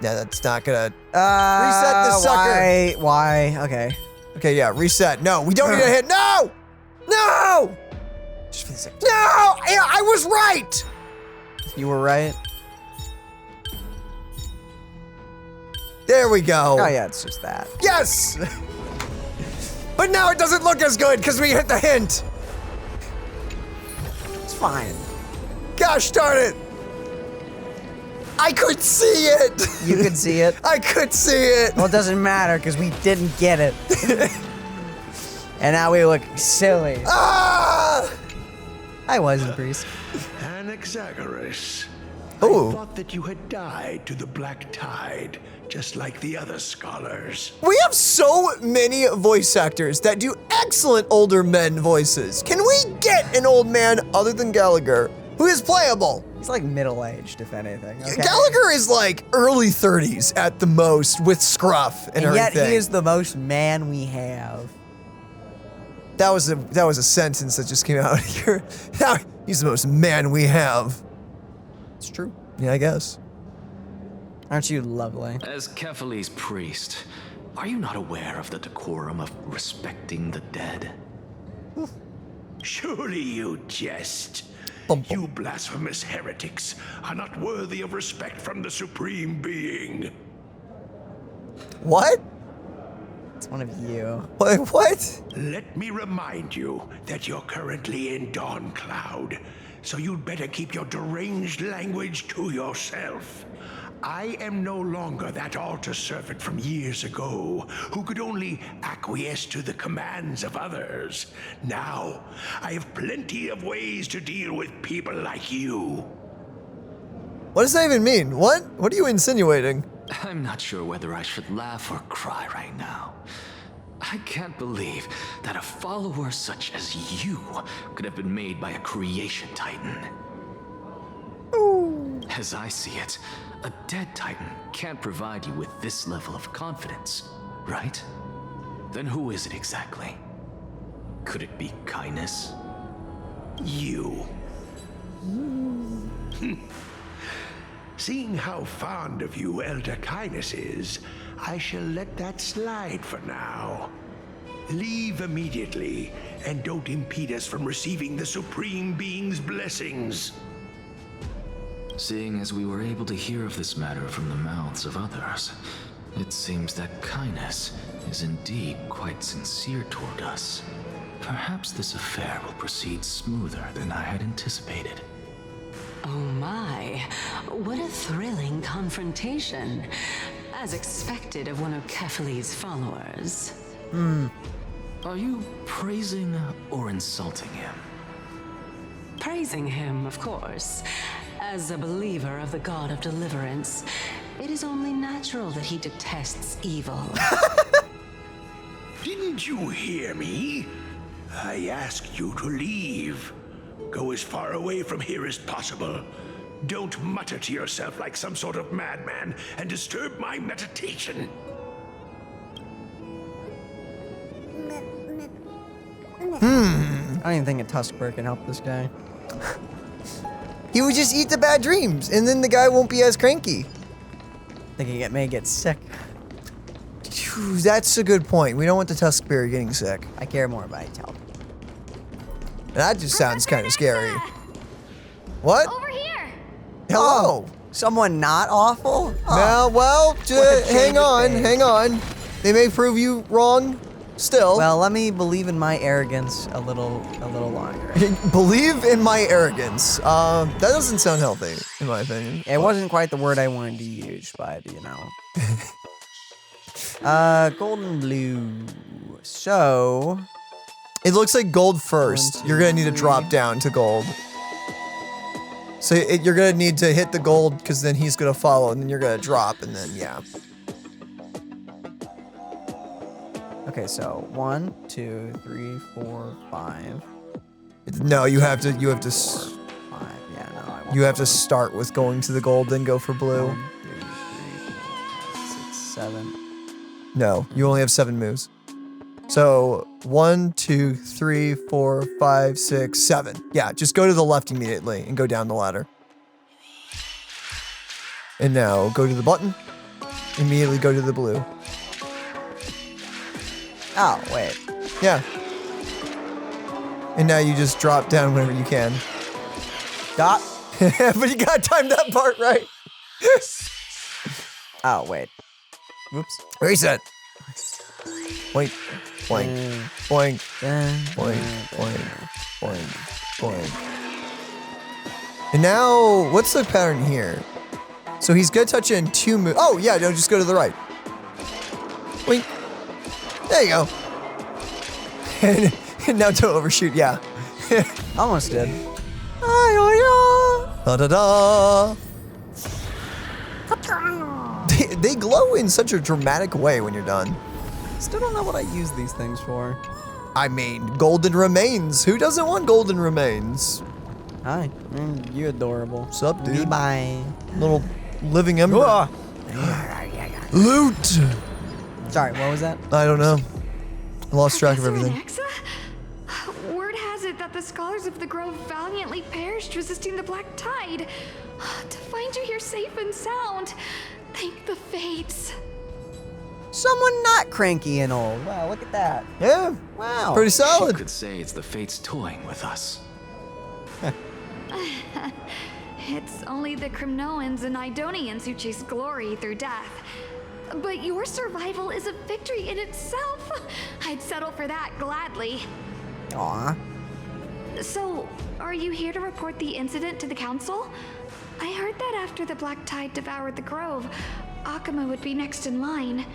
Yeah, that's not gonna. Reset the sucker. Why? Okay. Okay, yeah, reset. No, we don't need a hit. No! No! Just for the second. No! I was right! You were right. There we go. Oh yeah, it's just that. Yes! But now it doesn't look as good because we hit the hint. It's fine. Gosh darn it. I could see it. You could see it. I could see it. Well, it doesn't matter because we didn't get it. And now we look silly. Ah! I wasn't, priest. Anaxagoras. Ooh. I thought that you had died to the Black Tide, just like the other scholars. We have so many voice actors that do excellent older men voices. Can we get an old man other than Gallagher who is playable? He's like middle-aged, if anything. Okay? Gallagher is like early 30s at the most with scruff and yet everything. he is the most man we have. That was a sentence that just came out here. He's the most man we have. It's true. Yeah, I guess. Aren't you lovely? As Kephales's priest, are you not aware of the decorum of respecting the dead? Surely you jest. You blasphemous heretics are not worthy of respect from the Supreme Being. What? It's one of you. What? Let me remind you that you're currently in Dawn Cloud, so you'd better keep your deranged language to yourself. I am no longer that altar servant from years ago who could only acquiesce to the commands of others. Now, I have plenty of ways to deal with people like you. What does that even mean? What are you insinuating? I'm not sure whether I should laugh or cry right now. I can't believe that a follower such as you could have been made by a creation titan. As I see it, a dead titan can't provide you with this level of confidence, right? Then who is it exactly? Could it be kindness? You. Seeing how fond of you Elder Kindness is, I shall let that slide for now. Leave immediately, and don't impede us from receiving the Supreme Being's blessings. Seeing as we were able to hear of this matter from the mouths of others, it seems that kindness is indeed quite sincere toward us. Perhaps this affair will proceed smoother than I had anticipated. Oh my, what a thrilling confrontation. As expected of one of Kephales's followers. Are you praising or insulting him? Praising him, of course. As a believer of the God of Deliverance, it is only natural that he detests evil. Didn't you hear me? I asked you to leave. Go as far away from here as possible. Don't mutter to yourself like some sort of madman and disturb my meditation. I don't even think a Tuskbear can help this guy. He would just eat the bad dreams, and then the guy won't be as cranky. I think he may get sick. Phew, that's a good point. We don't want the Tuskbear getting sick. I care more about his health. That just sounds kind of scary. What? Over here! Hello. Someone not awful? Now, well, hang on, hang on. They may prove you wrong still. Well, let me believe in my arrogance a little longer. Believe in my arrogance. That doesn't sound healthy, in my opinion. It wasn't quite the word I wanted to use, but you know. Golden blue. So, it looks like gold first. You're gonna need to drop down to gold. So you're gonna need to hit the gold because then he's gonna follow, and then you're gonna drop, and then yeah. Okay, so 1, 2, 3, 4, 5. No, you have to. 5. Yeah, no, I won't. You have to start with going to the gold, then go for blue. 1, 2, 3, 4, 5, 6, 7. No, you only have 7 moves. So 1, 2, 3, 4, 5, 6, 7. Yeah, just go to the left immediately and go down the ladder. And now go to the button. Immediately go to the blue. Oh, wait. Yeah. And now you just drop down whenever you can. Stop. But you gotta time that part right. Oh, wait. Whoops. Reset. Boink, boink, boink, boink, boink, boink, boink. And now, what's the pattern here? So he's gonna touch it in 2 moves. Oh, yeah, no, just go to the right. Boink. There you go. And now don't overshoot, yeah. Almost did. Da-da-da. They glow in such a dramatic way when you're done. Still don't know what I use these things for. I mean, golden remains. Who doesn't want golden remains? Hi. You adorable. Sup, dude? Bye. Little living ember. Loot. Sorry, what was that? I don't know. I lost track of everything. Anaxa? Word has it that the scholars of the Grove valiantly perished resisting the Black Tide. To find you here safe and sound, thank the fates. Someone not cranky and old. Wow, look at that. Yeah. Wow. Pretty solid. You could say it's the fates toying with us. It's only the Crimnoans and Idonians who chase glory through death. But your survival is a victory in itself. I'd settle for that gladly. Aw. So, are you here to report the incident to the council? I heard that after the Black Tide devoured the Grove, Akama would be next in line,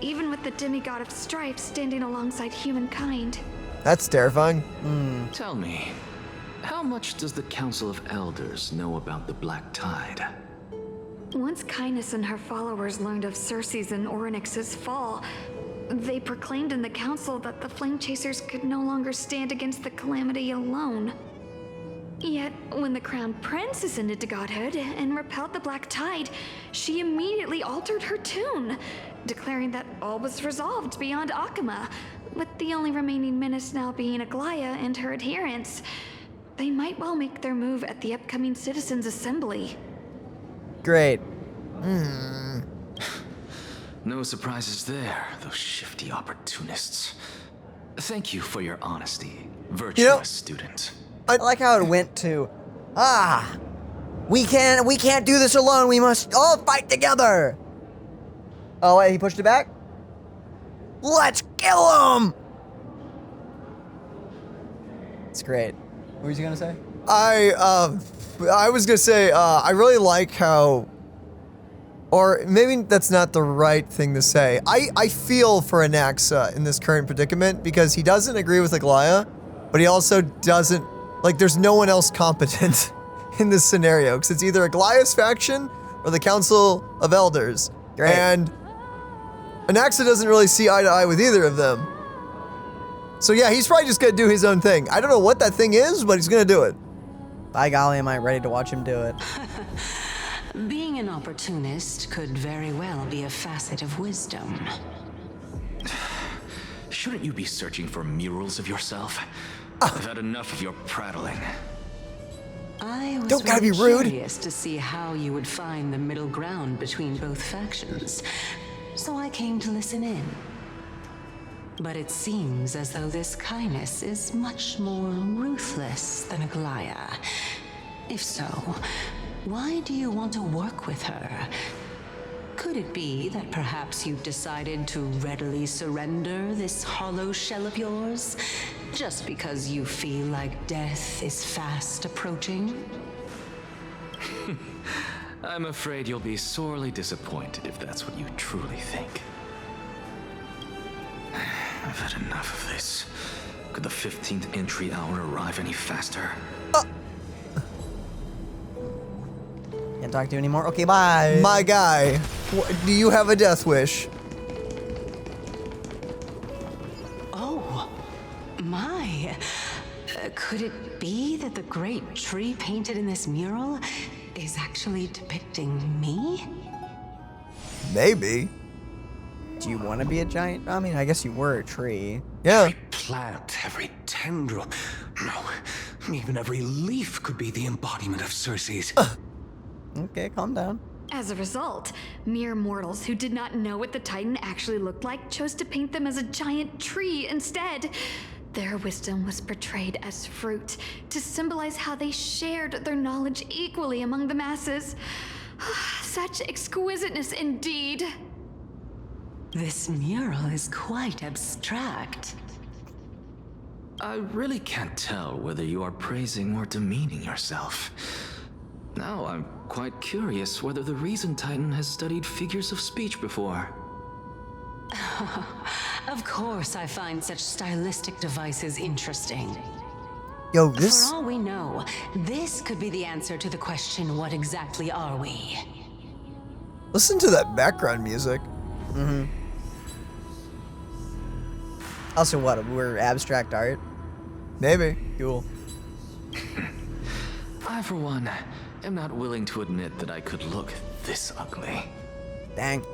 even with the demigod of strife standing alongside humankind. That's terrifying. Tell me, how much does the Council of Elders know about the Black Tide? Once Kindness and her followers learned of Circe's and Orynyx's fall, they proclaimed in the council that the Flame Chasers could no longer stand against the calamity alone. Yet, when the Crown Prince ascended to godhood and repelled the Black Tide, she immediately altered her tune, declaring that all was resolved beyond Akama, with the only remaining menace now being Aglia and her adherents. They might well make their move at the upcoming Citizens' Assembly. Great. No surprises there, those shifty opportunists. Thank you for your honesty, virtuous student. I like how it went to, we can't do this alone. We must all fight together. Oh, wait, he pushed it back? Let's kill him! It's great. What was you gonna say? I was gonna say, I really like how, or maybe that's not the right thing to say. I feel for Anaxa in this current predicament because he doesn't agree with Aglia, but he also doesn't, like, there's no one else competent in this scenario because it's either Aglia's faction or the Council of Elders. Great. And Anaxa doesn't really see eye to eye with either of them. So yeah, he's probably just gonna do his own thing. I don't know what that thing is, but he's gonna do it. By golly, am I ready to watch him do it. Being an opportunist could very well be a facet of wisdom. Shouldn't you be searching for murals of yourself? I've had enough of your prattling. I was Don't gotta be really rude. curious to see how you would find the middle ground between both factions, so I came to listen in. But it seems as though this kindness is much more ruthless than Aglia. If so, why do you want to work with her? Could it be that perhaps you've decided to readily surrender this hollow shell of yours, just because you feel like death is fast approaching? I'm afraid you'll be sorely disappointed if that's what you truly think. I've had enough of this. Could the 15th entry hour arrive any faster? Can't talk to you anymore. Okay, bye. My guy, do you have a death wish? Oh, my. Could it be that the great tree painted in this mural is actually depicting me? Maybe. Do you want to be a giant? I mean, I guess you were a tree. Yeah. Every plant, every tendril, no, even every leaf could be the embodiment of Circe's. Okay, calm down. As a result, mere mortals who did not know what the Titan actually looked like chose to paint them as a giant tree instead. Their wisdom was portrayed as fruit, to symbolize how they shared their knowledge equally among the masses. Such exquisiteness indeed. This mural is quite abstract. I really can't tell whether you are praising or demeaning yourself. Now I'm quite curious whether the Reason Titan has studied figures of speech before. Of course I find such stylistic devices interesting. Yo, this... For all we know, this could be the answer to the question, what exactly are we? Listen to that background music. Mm-hmm. Also, what? We're abstract art? Maybe. Cool. I, for one, am not willing to admit that I could look this ugly. Dang.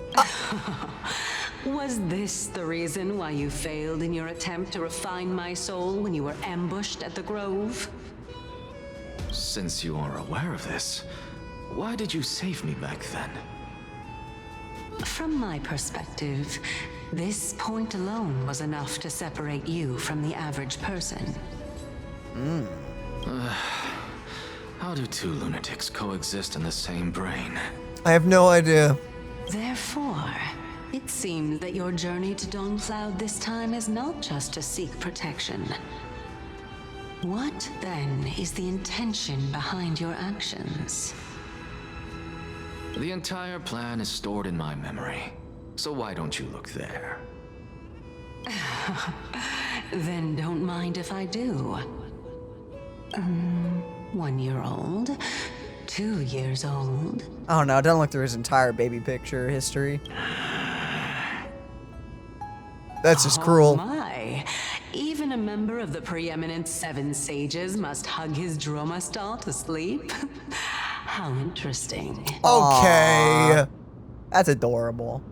Was this the reason why you failed in your attempt to refine my soul when you were ambushed at the Grove? Since you are aware of this, why did you save me back then? From my perspective, this point alone was enough to separate you from the average person. How do two lunatics coexist in the same brain? I have no idea. Therefore, it seems that your journey to Dawncloud this time is not just to seek protection. What, then, is the intention behind your actions? The entire plan is stored in my memory, so why don't you look there? Then don't mind if I do. 1 year old, 2 years old. Oh no, don't look through his entire baby picture history. That's just cruel. My. Even a member of the preeminent 7 sages must hug his Dromastal to sleep? How interesting. Okay. Aww. That's adorable.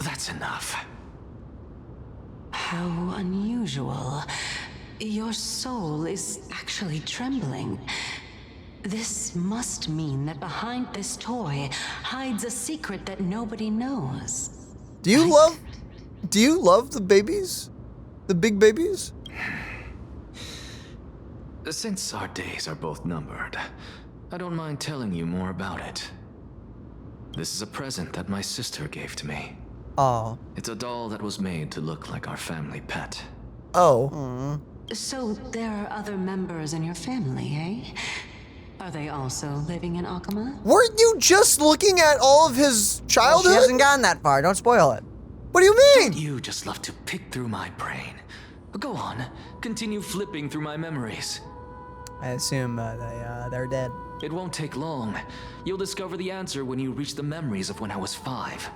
That's enough. How unusual. Your soul is actually trembling. This must mean that behind this toy hides a secret that nobody knows. Do you love the babies? The big babies? Since our days are both numbered, I don't mind telling you more about it. This is a present that my sister gave to me. Aw. It's a doll that was made to look like our family pet. Oh. So there are other members in your family, eh? Are they also living in Akama? Weren't you just looking at all of his childhood? She hasn't gotten that far. Don't spoil it. What do you mean? You just love to pick through my brain. Go on, continue flipping through my memories. I assume they're dead. It won't take long. You'll discover the answer when you reach the memories of when I was 5.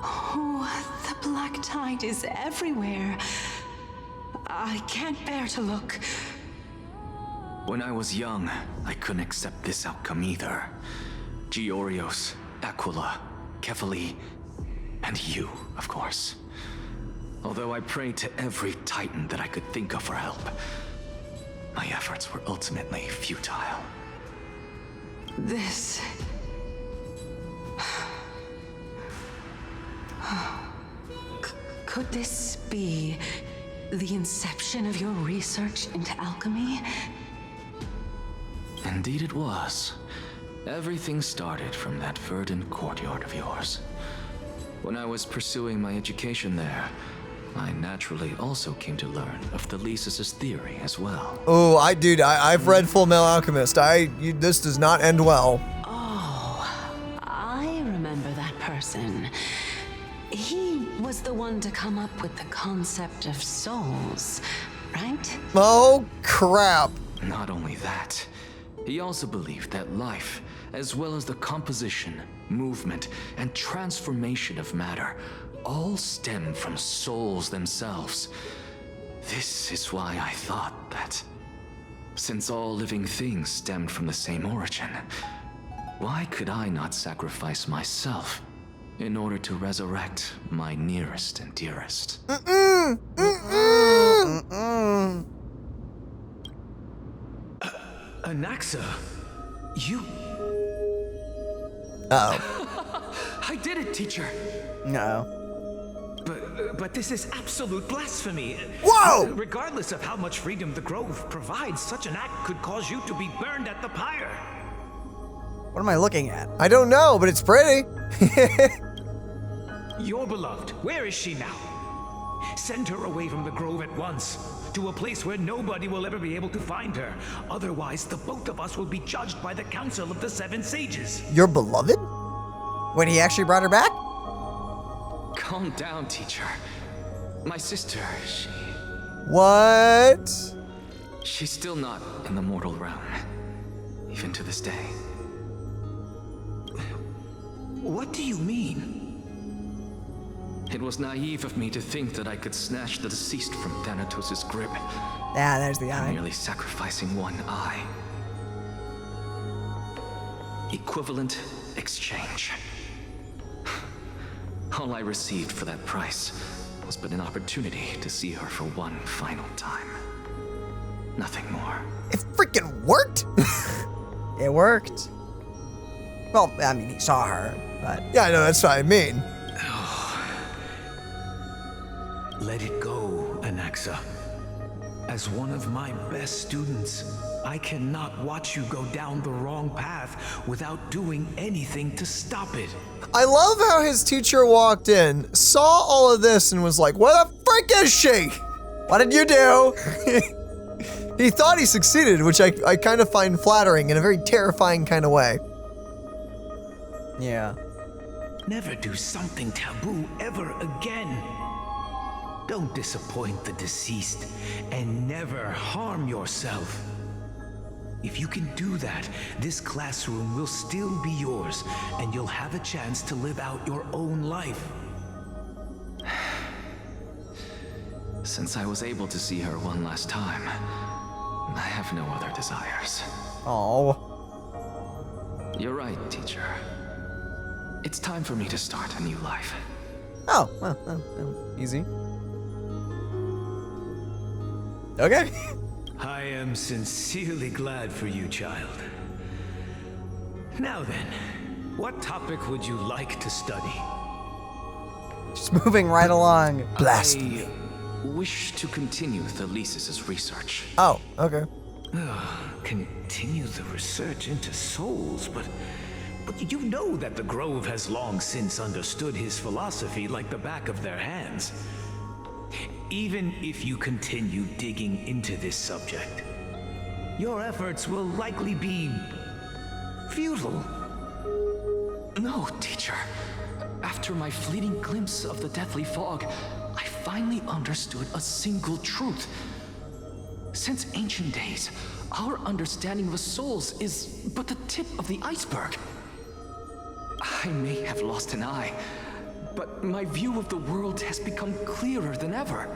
Oh, the black tide is everywhere. I can't bear to look. When I was young, I couldn't accept this outcome either. Georios, Aquila, Kefali, and you, of course. Although I prayed to every titan that I could think of for help, my efforts were ultimately futile. This... Could this be the inception of your research into alchemy? Indeed it was. Everything started from that verdant courtyard of yours. When I was pursuing my education there, I naturally also came to learn of Thalesis' theory as well. Oh, I've read Full Metal Alchemist. This does not end well. Oh, I remember that person. He was the one to come up with the concept of souls, right? Oh, crap. Not only that, he also believed that life, as well as the composition, movement, and transformation of matter, all stem from souls themselves. This is why I thought that, since all living things stemmed from the same origin, why could I not sacrifice myself in order to resurrect my nearest and dearest? Anaxa, you... Uh-oh. I did it, teacher. No. But this is absolute blasphemy. Whoa! Regardless of how much freedom the Grove provides, such an act could cause you to be burned at the pyre. What am I looking at? I don't know, but it's pretty. Your beloved, where is she now? Send her away from the Grove at once, to a place where nobody will ever be able to find her. Otherwise, the both of us will be judged by the Council of the Seven Sages. Your beloved? When he actually brought her back? Calm down, teacher. My sister, What? she's still not in the mortal realm, even to this day. What do you mean? It was naive of me to think that I could snatch the deceased from Thanatos' grip. Yeah, there's the eye. Merely sacrificing one eye. Equivalent exchange. All I received for that price was but an opportunity to see her for one final time. Nothing more. It freaking worked? It worked. Well, I mean, he saw her, but... Yeah, I know, that's what I mean. Let it go, Anaxa. As one of my best students, I cannot watch you go down the wrong path without doing anything to stop it. I love how his teacher walked in, saw all of this, and was like, where the frick is she? What did you do? He thought he succeeded, which I kind of find flattering in a very terrifying kind of way. Yeah. Never do something taboo ever again. Don't disappoint the deceased, and never harm yourself. If you can do that, this classroom will still be yours, and you'll have a chance to live out your own life. Since I was able to see her one last time, I have no other desires. Oh. You're right, teacher. It's time for me to start a new life. Oh, well, easy. Okay. I am sincerely glad for you, child. Now then, what topic would you like to study? Just moving right along. Blasphemy. I wish to continue Thalesis' research. Oh, okay. Continue the research into souls, but you know that the Grove has long since understood his philosophy like the back of their hands. Even if you continue digging into this subject, your efforts will likely be futile. No, teacher. After my fleeting glimpse of the deathly fog, I finally understood a single truth. Since ancient days, our understanding of the souls is but the tip of the iceberg. I may have lost an eye, but my view of the world has become clearer than ever.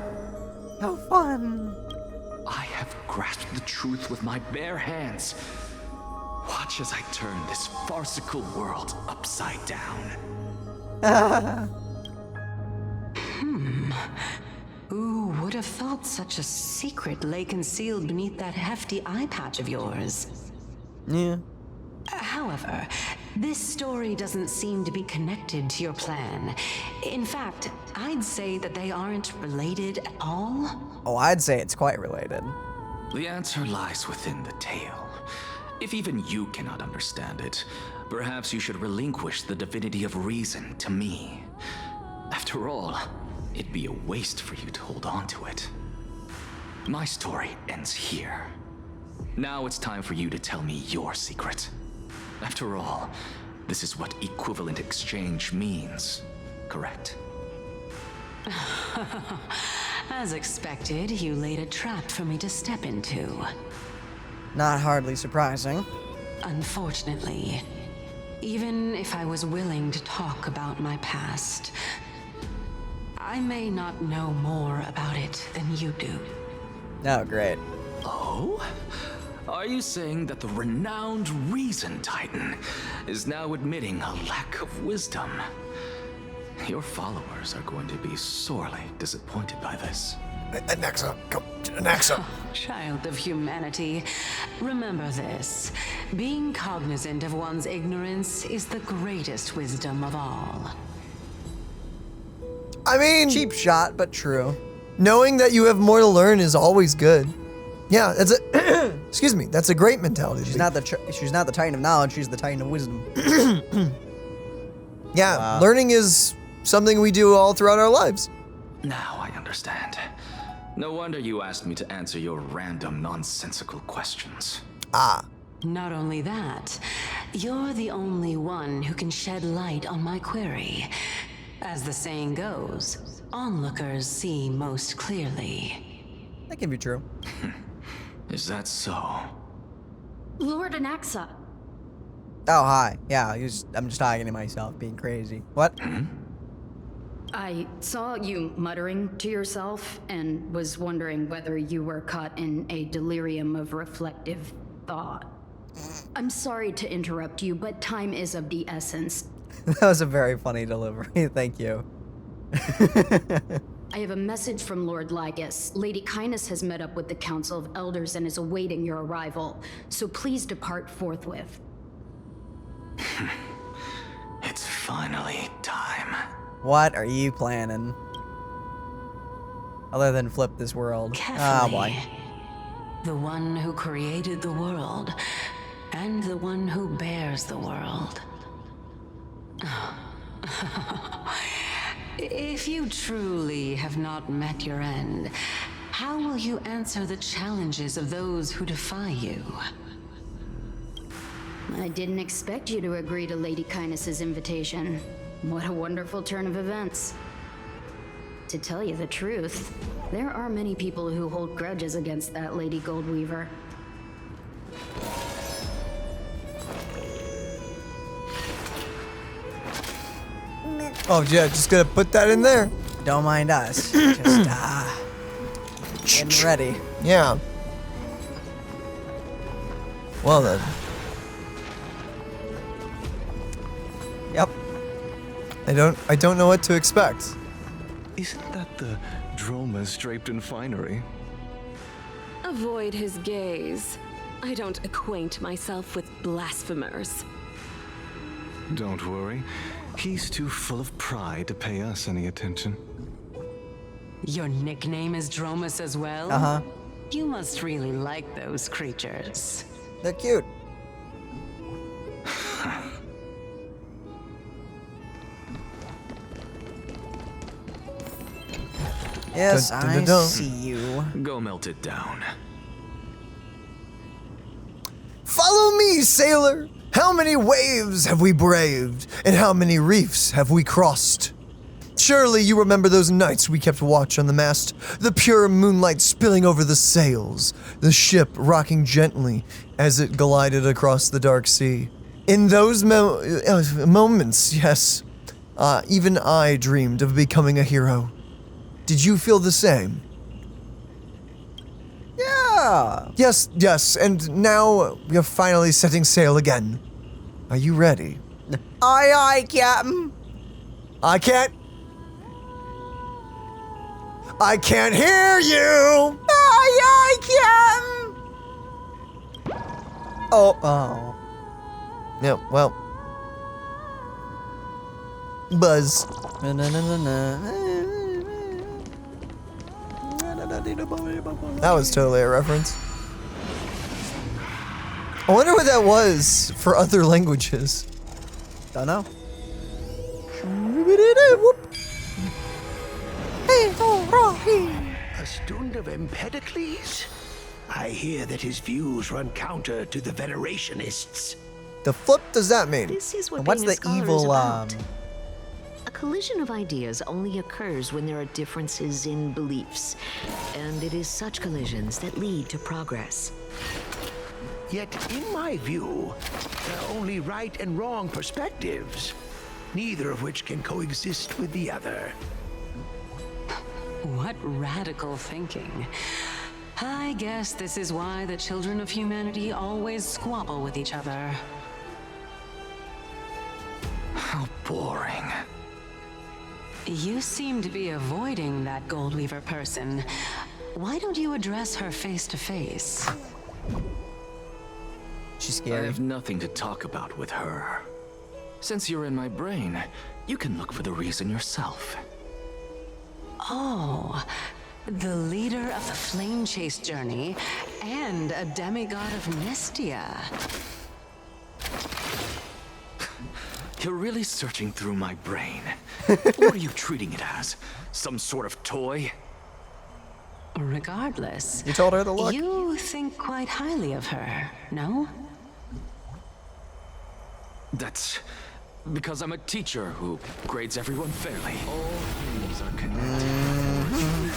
How fun. I have grasp the truth with my bare hands. Watch as I turn this farcical world upside down. Who would have thought such a secret lay concealed beneath that hefty eye patch of yours? Yeah. However, this story doesn't seem to be connected to your plan. In fact, I'd say that they aren't related at all. Oh, I'd say it's quite related. The answer lies within the tale. If even you cannot understand it, perhaps you should relinquish the divinity of reason to me. After all, it'd be a waste for you to hold on to it. My story ends here. Now it's time for you to tell me your secret. After all, this is what equivalent exchange means, correct? As expected, you laid a trap for me to step into. Not hardly surprising. Unfortunately, even if I was willing to talk about my past, I may not know more about it than you do. Oh, great. Oh? Are you saying that the renowned Reason Titan is now admitting a lack of wisdom? Your followers are going to be sorely disappointed by this. Anaxa, come, Anaxa. Child of humanity, remember this. Being cognizant of one's ignorance is the greatest wisdom of all. I mean, Cheap shot, but true. knowing that you have more to learn is always good. Yeah, that's a excuse me. That's a great mentality. She's not the Titan of knowledge. She's the Titan of wisdom. Yeah, learning is something we do all throughout our lives. Now I understand. No wonder you asked me to answer your random, nonsensical questions. Ah. Not only that, you're the only one who can shed light on my query. As the saying goes, onlookers see most clearly. That can be true. Is that so? Lord Anaxa. Oh, hi. Yeah, I'm just talking to myself, being crazy. What? I saw you muttering to yourself and was wondering whether you were caught in a delirium of reflective thought. I'm sorry to interrupt you, but time is of the essence. That was a very funny delivery. Thank you. I have a message from Lord Lygus. Lady Kindness has met up with the Council of Elders and is awaiting your arrival, so please depart forthwith. It's finally time. What are you planning? Other than flip this world. Oh boy. The one who created the world, and the one who bears the world. If you truly have not met your end, how will you answer the challenges of those who defy you? I didn't expect you to agree to Lady Kindness's invitation. What a wonderful turn of events. To tell you the truth, there are many people who hold grudges against that Lady Goldweaver. Oh yeah, just gonna put that in there. Don't mind us. Just getting ready. Yeah. Well then. Yep. I don't know what to expect. Isn't that the dromas draped in finery? Avoid his gaze. I don't acquaint myself with blasphemers. Don't worry. He's too full of pride to pay us any attention. Your nickname is Dromus as well? Uh-huh. You must really like those creatures. They're cute. Yes, Dun, dun, dun, I dun. see you. Go melt it down. Follow me, sailor! How many waves have we braved, and how many reefs have we crossed? Surely you remember those nights we kept watch on the mast, the pure moonlight spilling over the sails, the ship rocking gently as it glided across the dark sea. In those moments, yes, even I dreamed of becoming a hero. Did you feel the same? Yeah, Yeah. Yes, and now we are finally setting sail again. Are you ready? Aye, Captain. I can't hear you! Aye, Captain. Oh. Yeah, well. Buzz. That was totally a reference. I wonder what that was for other languages. Don't know. A student of Empedocles? I hear that his views run counter to the Venerationists. The flip does that mean? This is what What's being a the scholar is evil, about. A collision of ideas only occurs when there are differences in beliefs, and it is such collisions that lead to progress. Yet, in my view, there are only right and wrong perspectives, neither of which can coexist with the other. What radical thinking. I guess this is why the children of humanity always squabble with each other. How boring. You seem to be avoiding that Goldweaver person. Why don't you address her face to face? She's I scared. have nothing to talk about with her. Since you're in my brain, you can look for the reason yourself. Oh, the leader of the flamechase journey and a demigod of Mystia. You're really searching through my brain. What are you treating it as? Some sort of toy? Regardless, You told her to look. you think quite highly of her, no? That's because I'm a teacher who grades everyone fairly. All humans are connected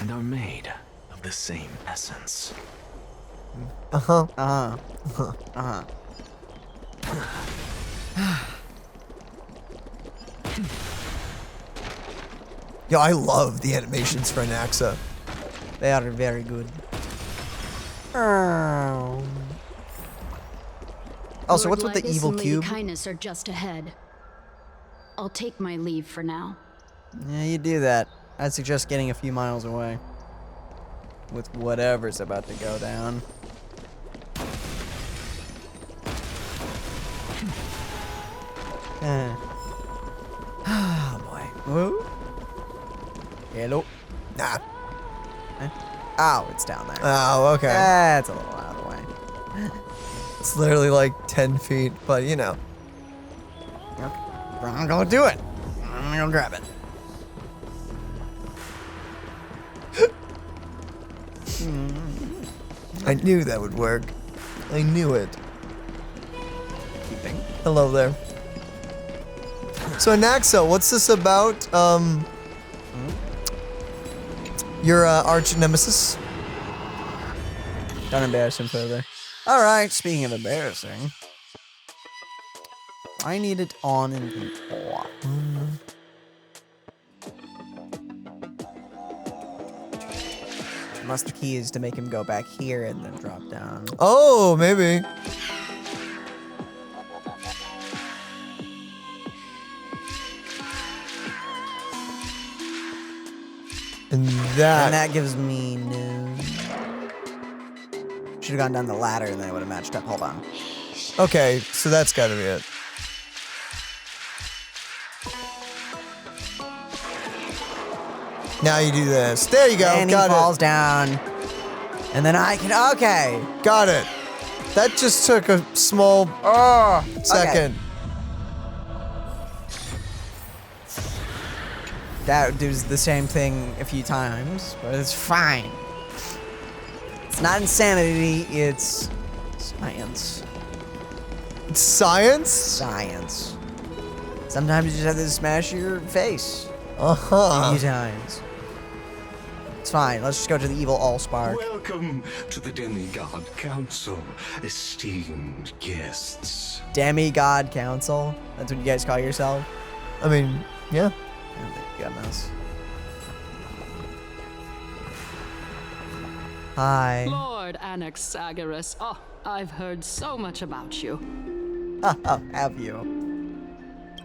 and are made of the same essence. Yo, I love the animations for Anaxa. They are very good. Also, what's with the Lord evil Lygus and Lady cube? Kindness are just ahead. I'll take my leave for now. Yeah, you do that. I'd suggest getting a few miles away. With whatever's about to go down. Oh boy. Whoa. Hello. Nah. Oh, it's down there. Oh, okay. That's a little out of the way. It's literally like 10 feet, but you know. Okay. I'm gonna do it. I'm gonna go grab it. I knew that would work. I knew it. Hello there. So Anaxa, what's this about? Your arch nemesis? Don't embarrass him further. Alright, speaking of embarrassing. I need it on and off. Unless the key is to make him go back here and then drop down. Oh, maybe. And that gives me no. Should have gone down the ladder and then it would have matched up. Hold on. Okay, so that's gotta be it. Now you do this. There you go. And Got he falls it. down. And then I can. Okay. Got it. That just took a small second. Okay. That does the same thing a few times, but it's fine. It's not insanity, it's science. It's science? Science. Sometimes you just have to smash your face. Uh-huh. A few times. It's fine. Let's just go to the evil Allspark. Welcome to the Demigod Council, esteemed guests. Demigod Council? That's what you guys call yourself? I mean, yeah. Oh my goodness. Hi. Lord Lord Anaxagoras. Oh, I've heard so much about you. Have you?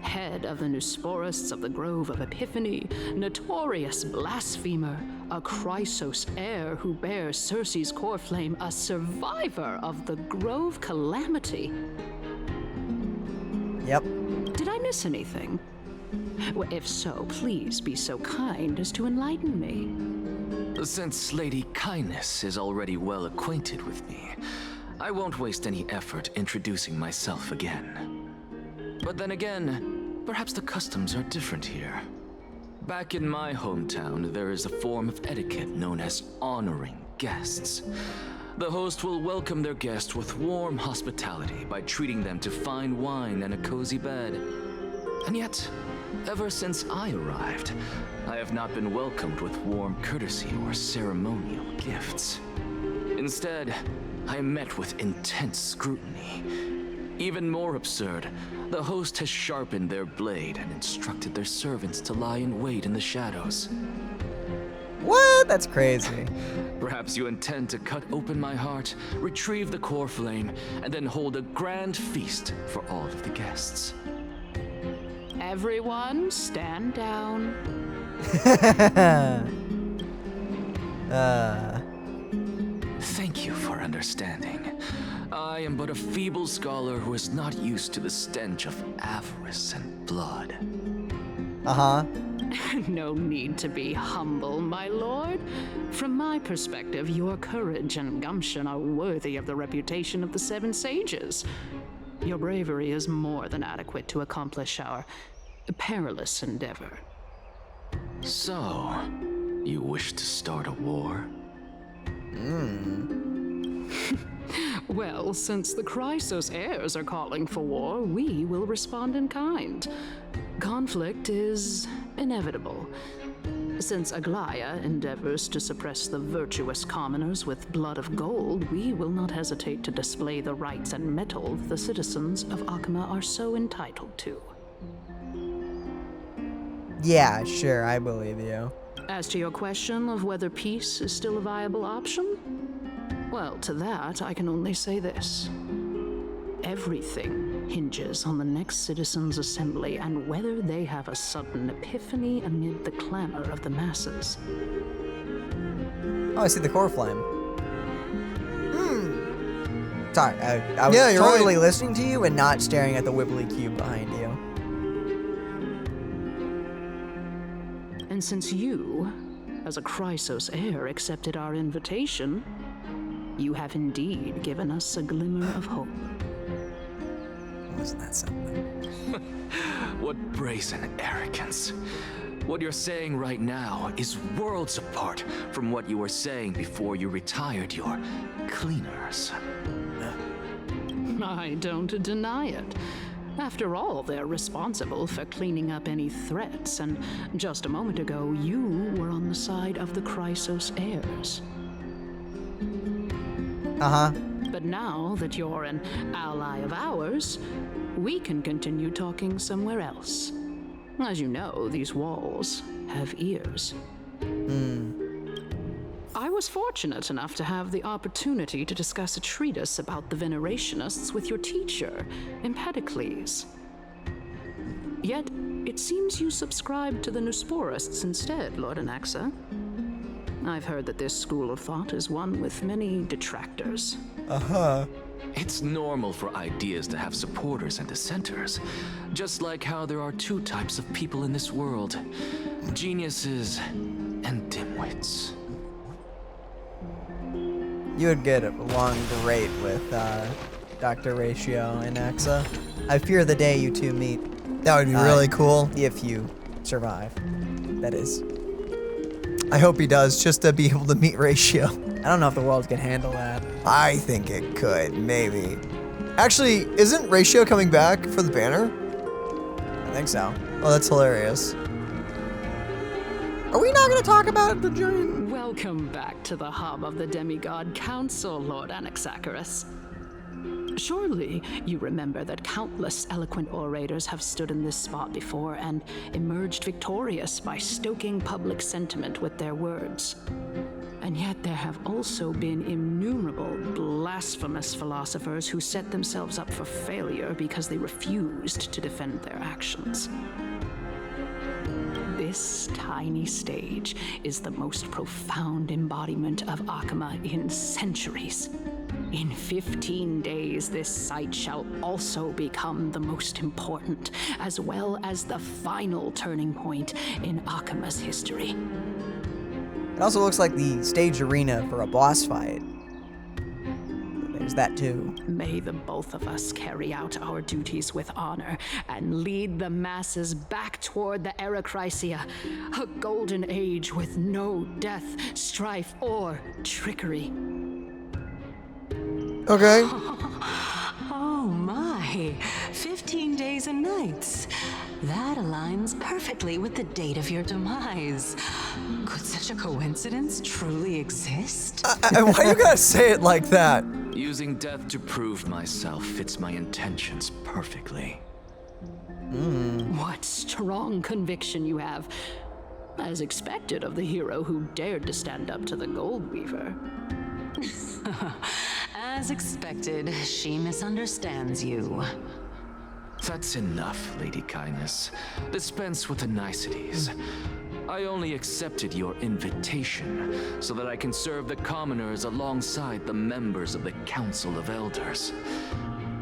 Head of the Nusporists of the Grove of Epiphany, notorious blasphemer, a Chrysos heir who bears Circe's core flame, a survivor of the Grove calamity. Yep. Did I miss anything? Well, if so, please be so kind as to enlighten me. Since Lady Kindness is already well acquainted with me, I won't waste any effort introducing myself again. But then again, perhaps the customs are different here. Back in my hometown, there is a form of etiquette known as honoring guests. The host will welcome their guest with warm hospitality by treating them to fine wine and a cozy bed. And yet, ever since I arrived, I have not been welcomed with warm courtesy or ceremonial gifts. Instead, I am met with intense scrutiny. Even more absurd, the host has sharpened their blade and instructed their servants to lie in wait in the shadows. What? That's crazy. Perhaps you intend to cut open my heart, retrieve the core flame, and then hold a grand feast for all of the guests. Everyone, stand down. Thank you for understanding. I am but a feeble scholar who is not used to the stench of avarice and blood. Uh-huh. No need to be humble, my lord. From my perspective, your courage and gumption are worthy of the reputation of the Seven Sages. Your bravery is more than adequate to accomplish our perilous endeavor. So, you wish to start a war? Well, since the Chrysos heirs are calling for war, we will respond in kind. Conflict is inevitable. Since Aglia endeavors to suppress the virtuous commoners with blood of gold, we will not hesitate to display the rights and mettle the citizens of Akima are so entitled to. Yeah, sure, I believe you. As to your question of whether peace is still a viable option, well, to that I can only say this. Everything hinges on the next citizens' assembly and whether they have a sudden epiphany amid the clamor of the masses. Oh, I see the core flame. Sorry, I was totally listening to you and not staring at the wibbly cube behind you. And since you, as a Chrysos heir, accepted our invitation, you have indeed given us a glimmer of hope. Wasn't that something? What brazen arrogance. What you're saying right now is worlds apart from what you were saying before you retired your cleaners. I don't deny it. After all, they're responsible for cleaning up any threats, and just a moment ago, you were on the side of the Chrysos heirs. Uh-huh. But now that you're an ally of ours, we can continue talking somewhere else. As you know, these walls have ears. I was fortunate enough to have the opportunity to discuss a treatise about the Venerationists with your teacher, Empedocles. Yet, it seems you subscribed to the Nusporists instead, Lord Anaxa. I've heard that this school of thought is one with many detractors. Uh-huh. It's normal for ideas to have supporters and dissenters, just like how there are two types of people in this world, geniuses and dimwits. You would get along great with Dr. Ratio and Axa. I fear the day you two meet. That would be really cool. If you survive, that is. I hope he does, just to be able to meet Ratio. I don't know if the world can handle that. I think it could, maybe. Actually, isn't Ratio coming back for the banner? I think so. Oh, that's hilarious. Are we not going to talk about the giant? Welcome back to the hub of the Demigod Council, Lord Anaxagoras. Surely you remember that countless eloquent orators have stood in this spot before and emerged victorious by stoking public sentiment with their words. And yet there have also been innumerable blasphemous philosophers who set themselves up for failure because they refused to defend their actions. This tiny stage is the most profound embodiment of Akama in centuries. In 15 days, this site shall also become the most important, as well as the final turning point in Akama's history. It also looks like the staged arena for a boss fight. There's that too. May the both of us carry out our duties with honor and lead the masses back toward the Anaxagoras, a golden age with no death, strife, or trickery. Okay. Oh my, 15 days and nights. That aligns perfectly with the date of your demise. Could such a coincidence truly exist? Why you gotta say it like that? Using death to prove myself fits my intentions perfectly. What strong conviction you have. As expected of the hero who dared to stand up to the Gold Weaver. As expected, she misunderstands you. That's enough, Lady Kindness. Dispense with the niceties. I only accepted your invitation so that I can serve the commoners alongside the members of the Council of Elders.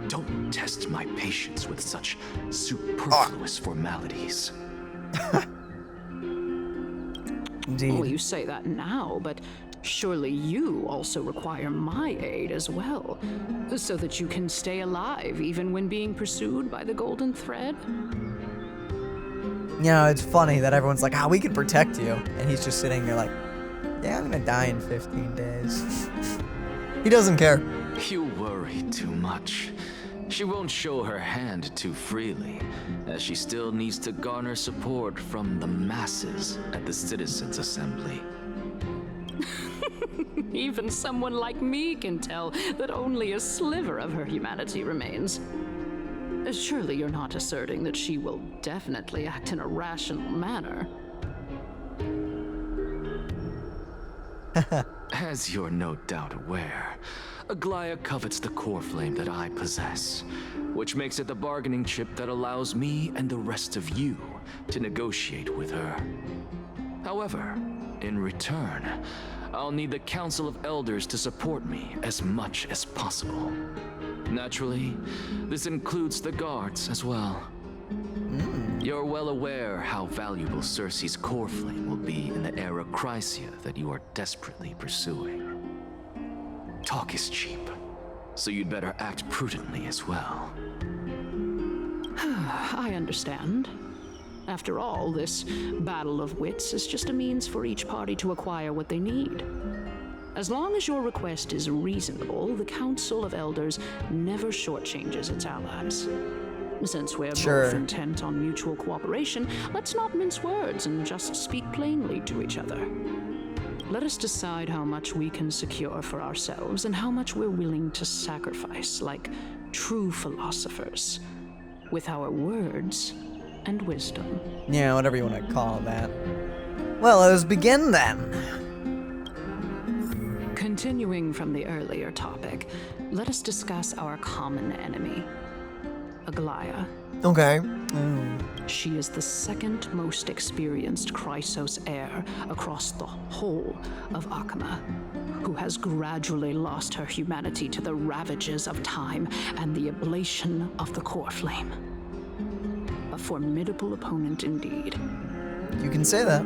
Don't test my patience with such superfluous formalities. Indeed. Well, you say that now, but surely you also require my aid as well, so that you can stay alive even when being pursued by the Golden Thread? You know, it's funny that everyone's like, we can protect you. And he's just sitting there like, yeah, I'm gonna die in 15 days. He doesn't care. You worry too much. She won't show her hand too freely, as she still needs to garner support from the masses at the Citizens' Assembly. Even someone like me can tell that only a sliver of her humanity remains. Surely you're not asserting that she will definitely act in a rational manner. As you're no doubt aware, Aglia covets the core flame that I possess, which makes it the bargaining chip that allows me and the rest of you to negotiate with her. However, in return, I'll need the Council of Elders to support me as much as possible. Naturally, this includes the guards as well. You're well aware how valuable Circe's core flame will be in the Anaxagoras that you are desperately pursuing. Talk is cheap, so you'd better act prudently as well. I understand. After all, this battle of wits is just a means for each party to acquire what they need. As long as your request is reasonable, the Council of Elders never shortchanges its allies. Since we're both intent on mutual cooperation, let's not mince words and just speak plainly to each other. Let us decide how much we can secure for ourselves and how much we're willing to sacrifice, like true philosophers, with our words and wisdom. Yeah, whatever you want to call that. Well, let us begin then. Continuing from the earlier topic, let us discuss our common enemy, Aglia. Okay. She is the second most experienced Chrysos heir across the whole of Akama, who has gradually lost her humanity to the ravages of time and the ablation of the core flame. A formidable opponent indeed. You can say that.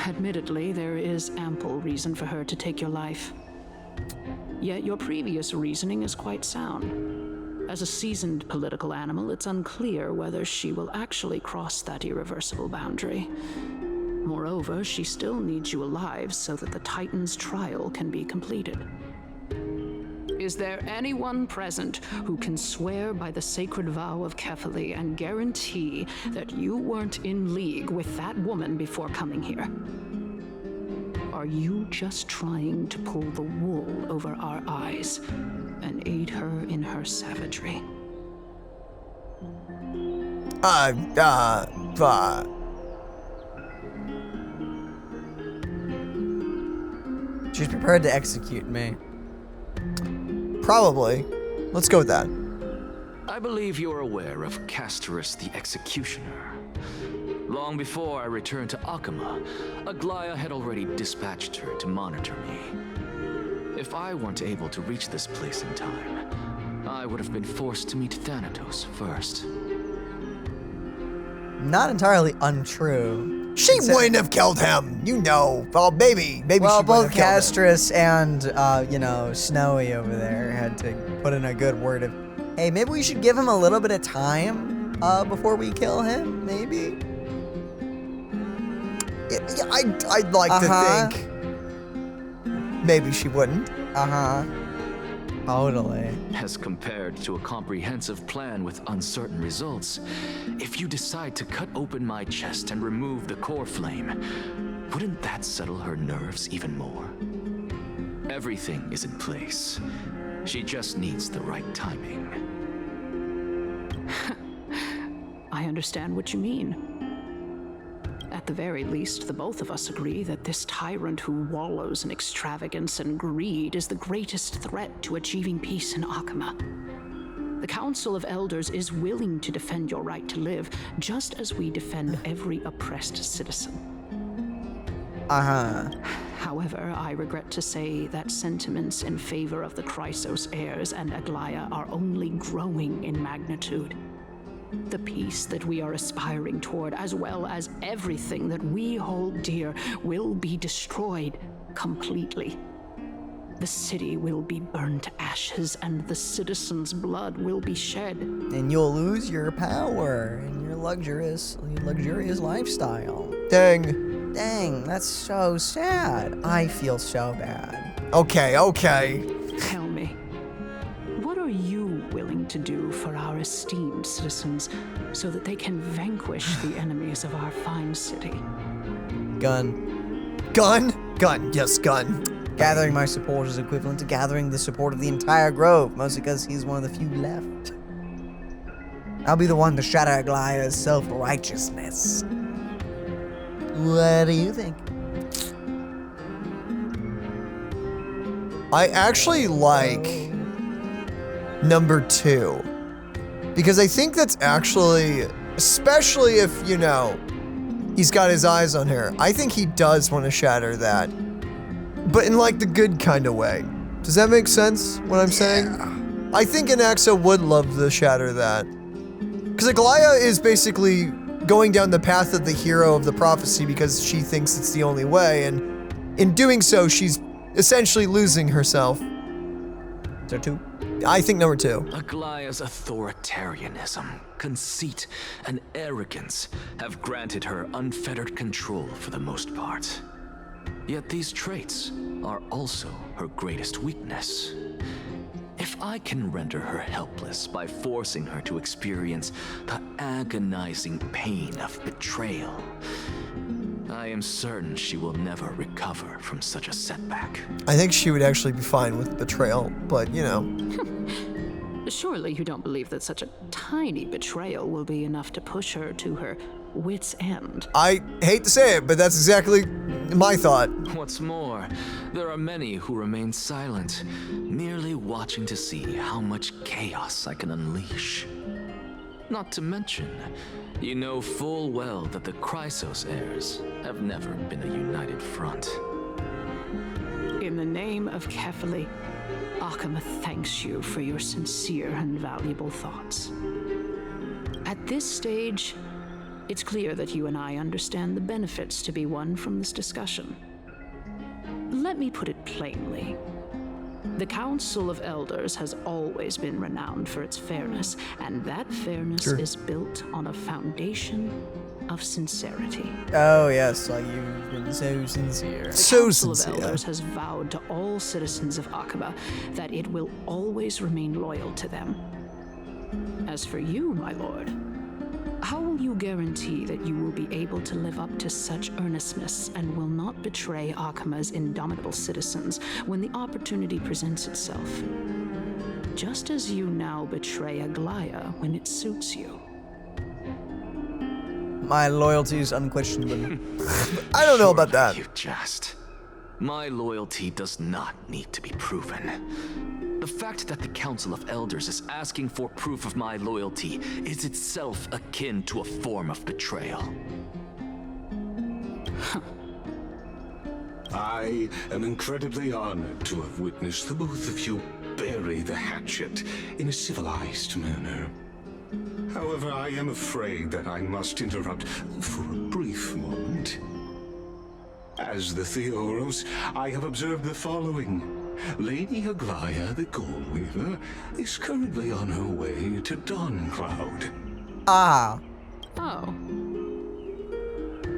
Admittedly, there is ample reason for her to take your life. Yet your previous reasoning is quite sound. As a seasoned political animal, it's unclear whether she will actually cross that irreversible boundary. Moreover, she still needs you alive so that the Titan's trial can be completed. Is there anyone present who can swear by the sacred vow of Kefali and guarantee that you weren't in league with that woman before coming here? Are you just trying to pull the wool over our eyes and aid her in her savagery? She's prepared to execute me. Probably. Let's go with that. I believe you're aware of Castorice the Executioner. Long before I returned to Akama, Aglia had already dispatched her to monitor me. If I weren't able to reach this place in time, I would have been forced to meet Thanatos first. Not entirely untrue. She wouldn't have killed him, you know. Well, maybe Well, she would both have killed him. Castorice and, Snowy over there had to put in a good word of, hey, maybe we should give him a little bit of time before we kill him, maybe? Yeah, I'd like to think maybe she wouldn't. Totally. As compared to a comprehensive plan with uncertain results, if you decide to cut open my chest and remove the core flame, wouldn't that settle her nerves even more? Everything is in place. She just needs the right timing. I understand what you mean. At the very least, the both of us agree that this tyrant who wallows in extravagance and greed is the greatest threat to achieving peace in Akama. The Council of Elders is willing to defend your right to live, just as we defend every oppressed citizen. However, I regret to say that sentiments in favor of the Chrysos heirs and Aglia are only growing in magnitude. The peace that we are aspiring toward, as well as everything that we hold dear, will be destroyed completely. The city will be burned to ashes, and the citizens' blood will be shed. And you'll lose your power and your luxurious lifestyle. Dang, that's so sad. I feel so bad. Okay. Tell me, what are you willing to do for our esteemed citizens so that they can vanquish the enemies of our fine city? Gun. Yes, gun. Gathering my support is equivalent to gathering the support of the entire grove, mostly because he's one of the few left. I'll be the one to shatter Aglia's self-righteousness. What do you think? I actually like number 2. Because I think that's actually, especially if, he's got his eyes on her, I think he does want to shatter that. But in like the good kind of way. Does that make sense, what I'm saying? I think Anaxa would love to shatter that. Because Aglia is basically going down the path of the hero of the prophecy because she thinks it's the only way, and in doing so, she's essentially losing herself. So 2? I think number 2. Aglia's authoritarianism, conceit, and arrogance have granted her unfettered control for the most part. Yet these traits are also her greatest weakness. If I can render her helpless by forcing her to experience the agonizing pain of betrayal, I am certain she will never recover from such a setback. I think she would actually be fine with betrayal, but Surely you don't believe that such a tiny betrayal will be enough to push her to her wit's end. I hate to say it, but that's exactly my thought. What's more, there are many who remain silent, merely watching to see how much chaos I can unleash. Not to mention, you know full well that the Chrysos heirs have never been a united front. In the name of Kefali, Akama thanks you for your sincere and valuable thoughts. At this stage, it's clear that you and I understand the benefits to be won from this discussion. Let me put it plainly. The Council of Elders has always been renowned for its fairness, and that fairness is built on a foundation of sincerity. Oh yes, like you've been so sincere. The Council of Elders has vowed to all citizens of Akaba that it will always remain loyal to them. As for you, my lord, how will you guarantee that you will be able to live up to such earnestness and will not betray Akama's indomitable citizens when the opportunity presents itself? Just as you now betray Aglia when it suits you. My loyalty is unquestionable. I don't know about that. You just. My loyalty does not need to be proven. The fact that the Council of Elders is asking for proof of my loyalty is itself akin to a form of betrayal. I am incredibly honored to have witnessed the both of you bury the hatchet in a civilized manner. However, I am afraid that I must interrupt for a brief moment. As the Theoros, I have observed the following. Lady Aglia, the Goldweaver, is currently on her way to Dawncloud. Ah. Oh.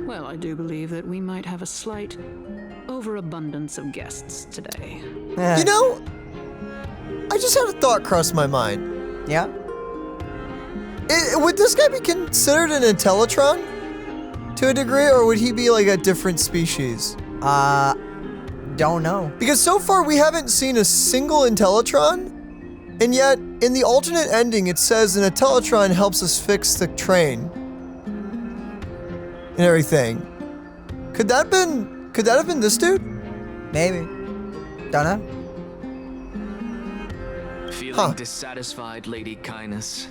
Well, I do believe that we might have a slight overabundance of guests today. You know, I just had a thought cross my mind. Yeah? Would this guy be considered an Intellitron to a degree, or would he be like a different species? Don't know. Because so far we haven't seen a single Intellitron, and yet in the alternate ending it says an Intellitron helps us fix the train and everything. Could that have been this dude? Maybe. Don't know. Feeling dissatisfied, Lady Kindness?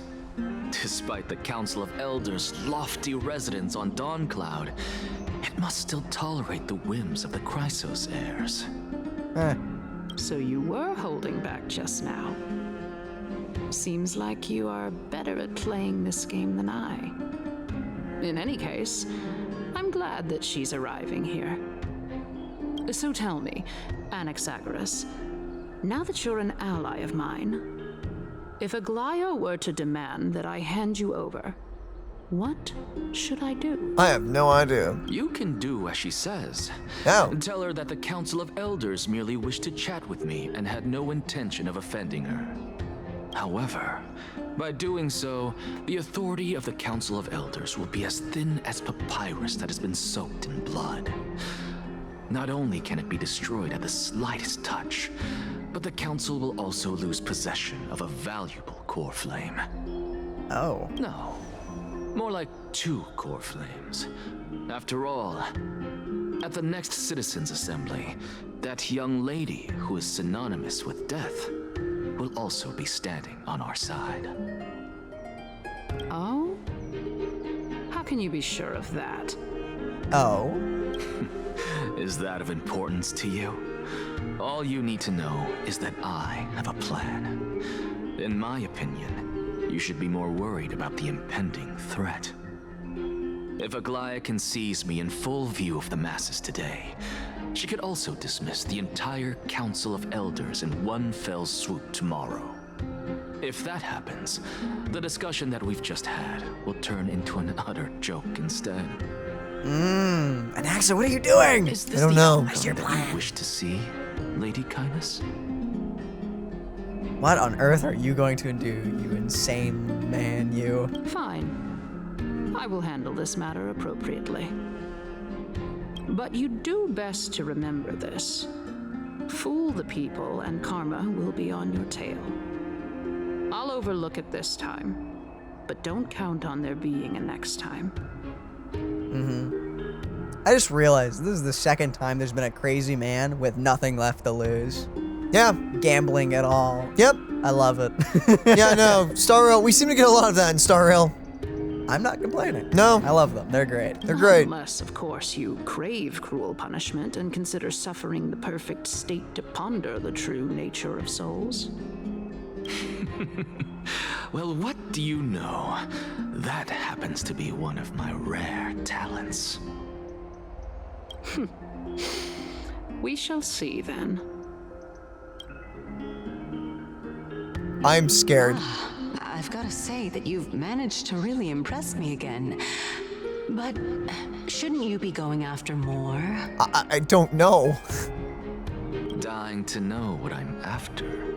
Despite the Council of Elders' lofty residence on Dawncloud, it must still tolerate the whims of the Chrysos heirs. So you were holding back just now. Seems like you are better at playing this game than I. In any case, I'm glad that she's arriving here. So tell me, Anaxagoras, now that you're an ally of mine, if Aglia were to demand that I hand you over, what should I do? I have no idea. You can do as she says. Oh. Tell her that the Council of Elders merely wished to chat with me and had no intention of offending her. However, by doing so, the authority of the Council of Elders will be as thin as papyrus that has been soaked in blood. Not only can it be destroyed at the slightest touch, but the Council will also lose possession of a valuable core flame. Oh. No, more like 2 core flames. After all, at the next Citizens' Assembly, that young lady who is synonymous with death will also be standing on our side. Oh? How can you be sure of that? Oh. Is that of importance to you? All you need to know is that I have a plan. In my opinion, you should be more worried about the impending threat. If Aglia can seize me in full view of the masses today, she could also dismiss the entire Council of Elders in one fell swoop tomorrow. If that happens, the discussion that we've just had will turn into an utter joke instead. Anaxa, what are you doing? Is this I don't the know. outcome that you wish to see, Lady Kindness? What on earth are you going to do, you insane man, you? Fine. I will handle this matter appropriately. But you do best to remember this. Fool the people and karma will be on your tail. I'll overlook it this time, but don't count on there being a next time. I just realized this is the second time there's been a crazy man with nothing left to lose. Yeah. Gambling at all. Yep. I love it. Yeah, no, Star Rail, we seem to get a lot of that in Star Rail. I'm not complaining. No. I love them. They're great. They're great. Unless, of course, you crave cruel punishment and consider suffering the perfect state to ponder the true nature of souls. Well, what do you know? That happens to be one of my rare talents. We shall see then. I'm scared. I've got to say that you've managed to really impress me again. But shouldn't you be going after more? I don't know. Dying to know what I'm after.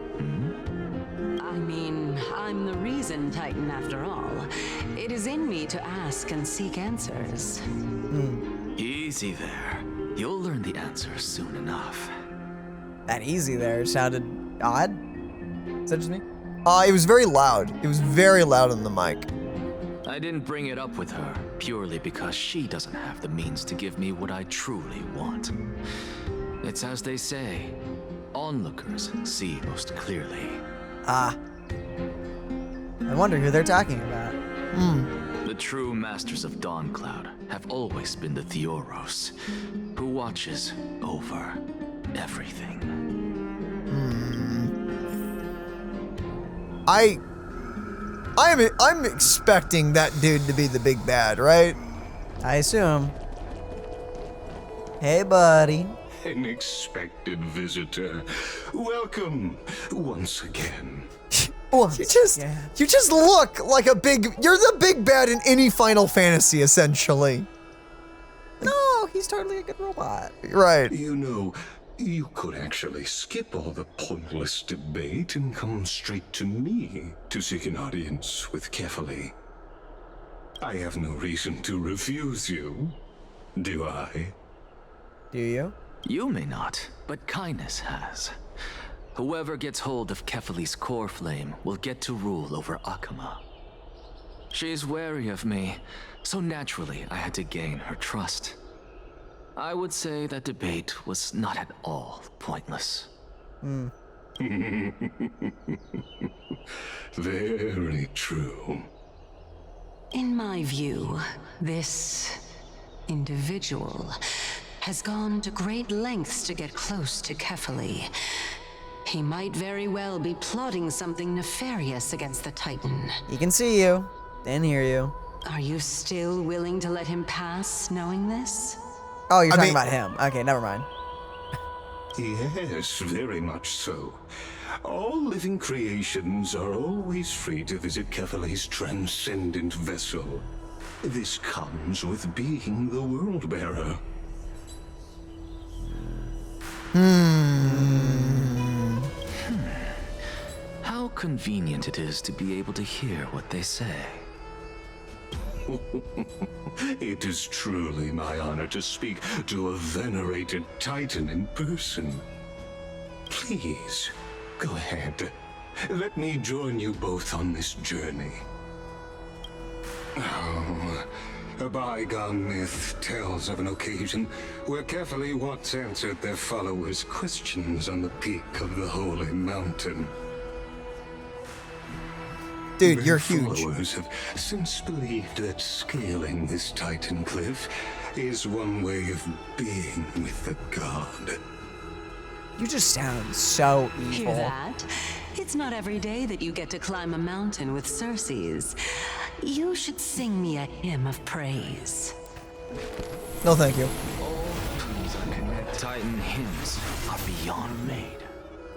I mean, I'm the reason Titan after all. It is in me to ask and seek answers. Easy there. You'll learn the answers soon enough. That easy there sounded odd. Is that just me? It was very loud. It was very loud on the mic. I didn't bring it up with her purely because she doesn't have the means to give me what I truly want. It's as they say, onlookers see most clearly. Ah. I wonder who they're talking about. The true masters of Dawncloud have always been the Theoros, who watches over everything. I'm expecting that dude to be the big bad, right? I assume. Hey, buddy. An expected visitor. Welcome once again. You just look like you're the big bad in any Final Fantasy, essentially. No, he's totally a good robot. Right. You know, you could actually skip all the pointless debate and come straight to me to seek an audience with Kefali. I have no reason to refuse you, do I? Do you? You may not, but kindness has. Whoever gets hold of Kefali's core flame will get to rule over Akama. She's wary of me, so naturally I had to gain her trust. I would say that debate was not at all pointless. Very true. In my view, this individual has gone to great lengths to get close to Kefali. He might very well be plotting something nefarious against the Titan. He can see you and hear you. Are you still willing to let him pass, knowing this? Oh, you're talking about him. Okay, never mind. Yes, very much so. All living creations are always free to visit Kefali's transcendent vessel. This comes with being the world bearer. How convenient it is to be able to hear what they say. It is truly my honor to speak to a venerated Titan in person. Please, go ahead. Let me join you both on this journey. Oh, a bygone myth tells of an occasion where Kefali once answered their followers' questions on the peak of the holy mountain. Dude, you're huge. Followers have since believed that scaling this Titan cliff is one way of being with the god. You just sound so evil. Hear that? It's not every day that you get to climb a mountain with Circes. You should sing me a hymn of praise. No, thank you. Titan hymns are beyond made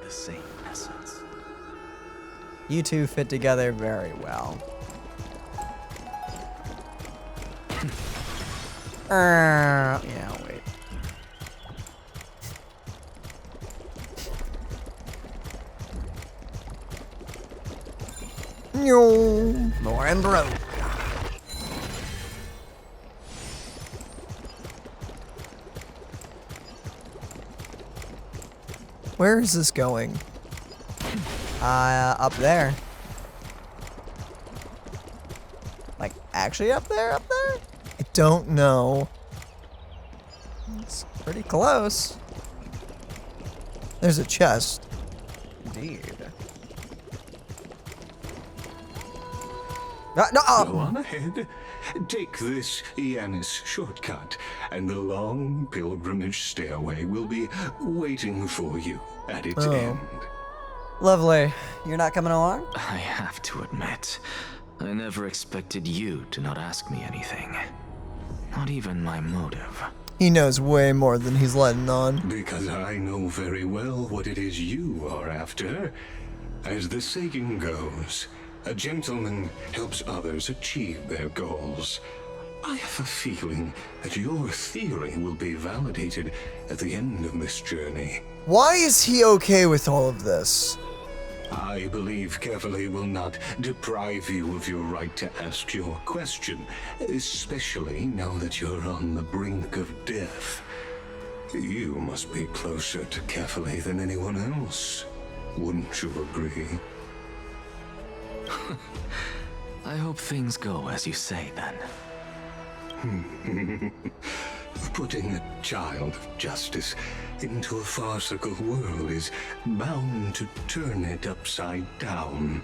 the same essence. You two fit together very well. Yeah, wait. More and broke. Where is this going? Up there. Like, actually up there? Up there? I don't know. It's pretty close. There's a chest. Indeed. Go on ahead. Take this Yanis shortcut, and the long pilgrimage stairway will be waiting for you at its end. Lovely. You're not coming along? I have to admit, I never expected you to not ask me anything. Not even my motive. He knows way more than he's letting on. Because I know very well what it is you are after. As the saying goes, a gentleman helps others achieve their goals. I have a feeling that your theory will be validated at the end of this journey. Why is he okay with all of this? I believe Kefali will not deprive you of your right to ask your question, especially now that you're on the brink of death. You must be closer to Kefali than anyone else. Wouldn't you agree? I hope things go as you say, then. Putting a child of justice into a farcical world is bound to turn it upside down.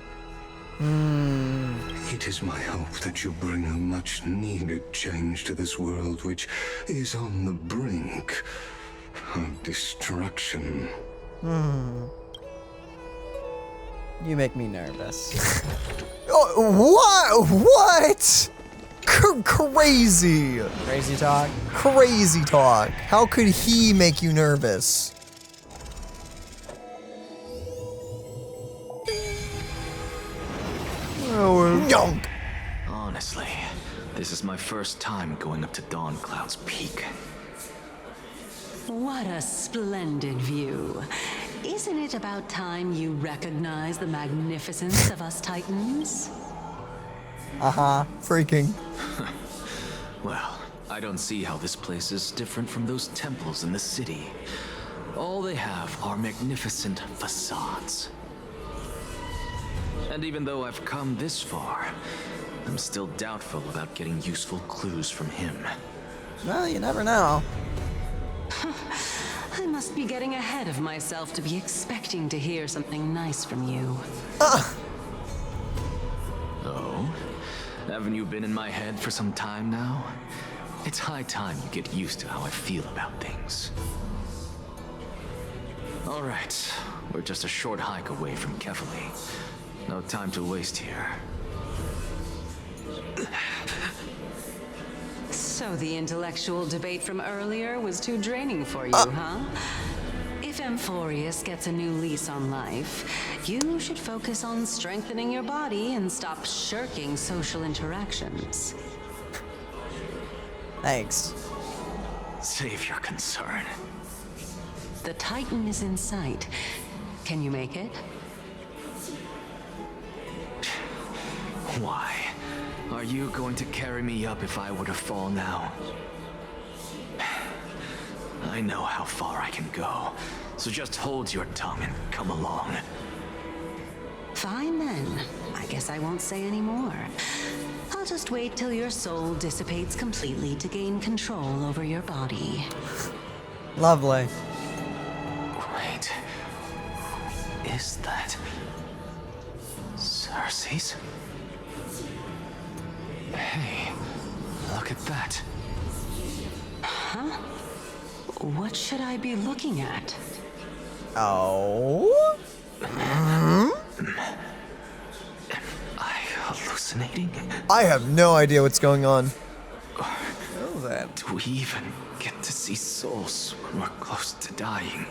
It is my hope that you bring a much-needed change to this world, which is on the brink of destruction. You make me nervous. Oh, what? Crazy. Crazy talk? Crazy talk. How could he make you nervous? Yonk. Honestly, this is my first time going up to Dawn Cloud's peak. What a splendid view. Isn't it about time you recognize the magnificence of us Titans? Freaking. Well, I don't see how this place is different from those temples in the city. All they have are magnificent facades. And even though I've come this far, I'm still doubtful about getting useful clues from him. Well, you never know. I must be getting ahead of myself to be expecting to hear something nice from you. Oh? Haven't you been in my head for some time now? It's high time you get used to how I feel about things. All right, we're just a short hike away from Kefali. No time to waste here. So the intellectual debate from earlier was too draining for you, huh? If Amphorius gets a new lease on life, you should focus on strengthening your body and stop shirking social interactions. Thanks. Save your concern. The Titan is in sight. Can you make it? Why? Are you going to carry me up if I were to fall now? I know how far I can go, so just hold your tongue and come along. Fine then. I guess I won't say any more. I'll just wait till your soul dissipates completely to gain control over your body. Lovely. Wait. Is that Circe's? Hey, look at that. Huh? What should I be looking at? Oh? Am I hallucinating? I have no idea what's going on. Do we even get to see souls when we're close to dying?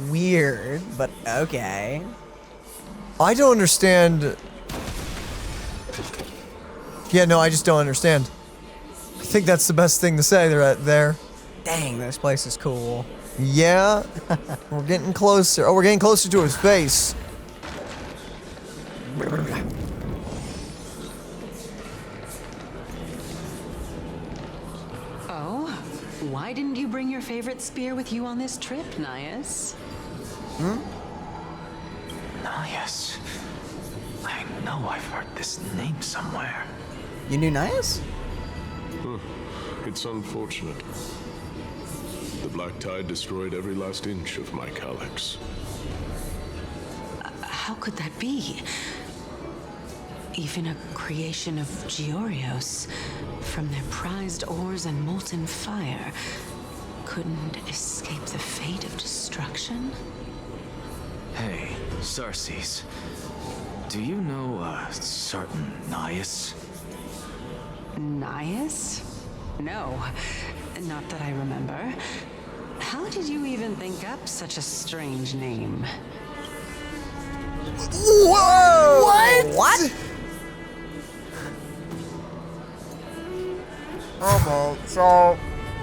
Weird, but okay. I don't understand. Yeah, no, I just don't understand. I think that's the best thing to say there. Dang, this place is cool. Yeah, we're getting closer. Oh, we're getting closer to his face. Oh? Why didn't you bring your favorite spear with you on this trip, Nias? Nias. I know I've heard this name somewhere. You knew Nias? It's unfortunate. The Black Tide destroyed every last inch of my calyx. How could that be? Even a creation of Georios, from their prized ores and molten fire, couldn't escape the fate of destruction? Hey, Circes. Do you know a certain Nias? Nias? No, not that I remember. How did you even think up such a strange name? Whoa! What?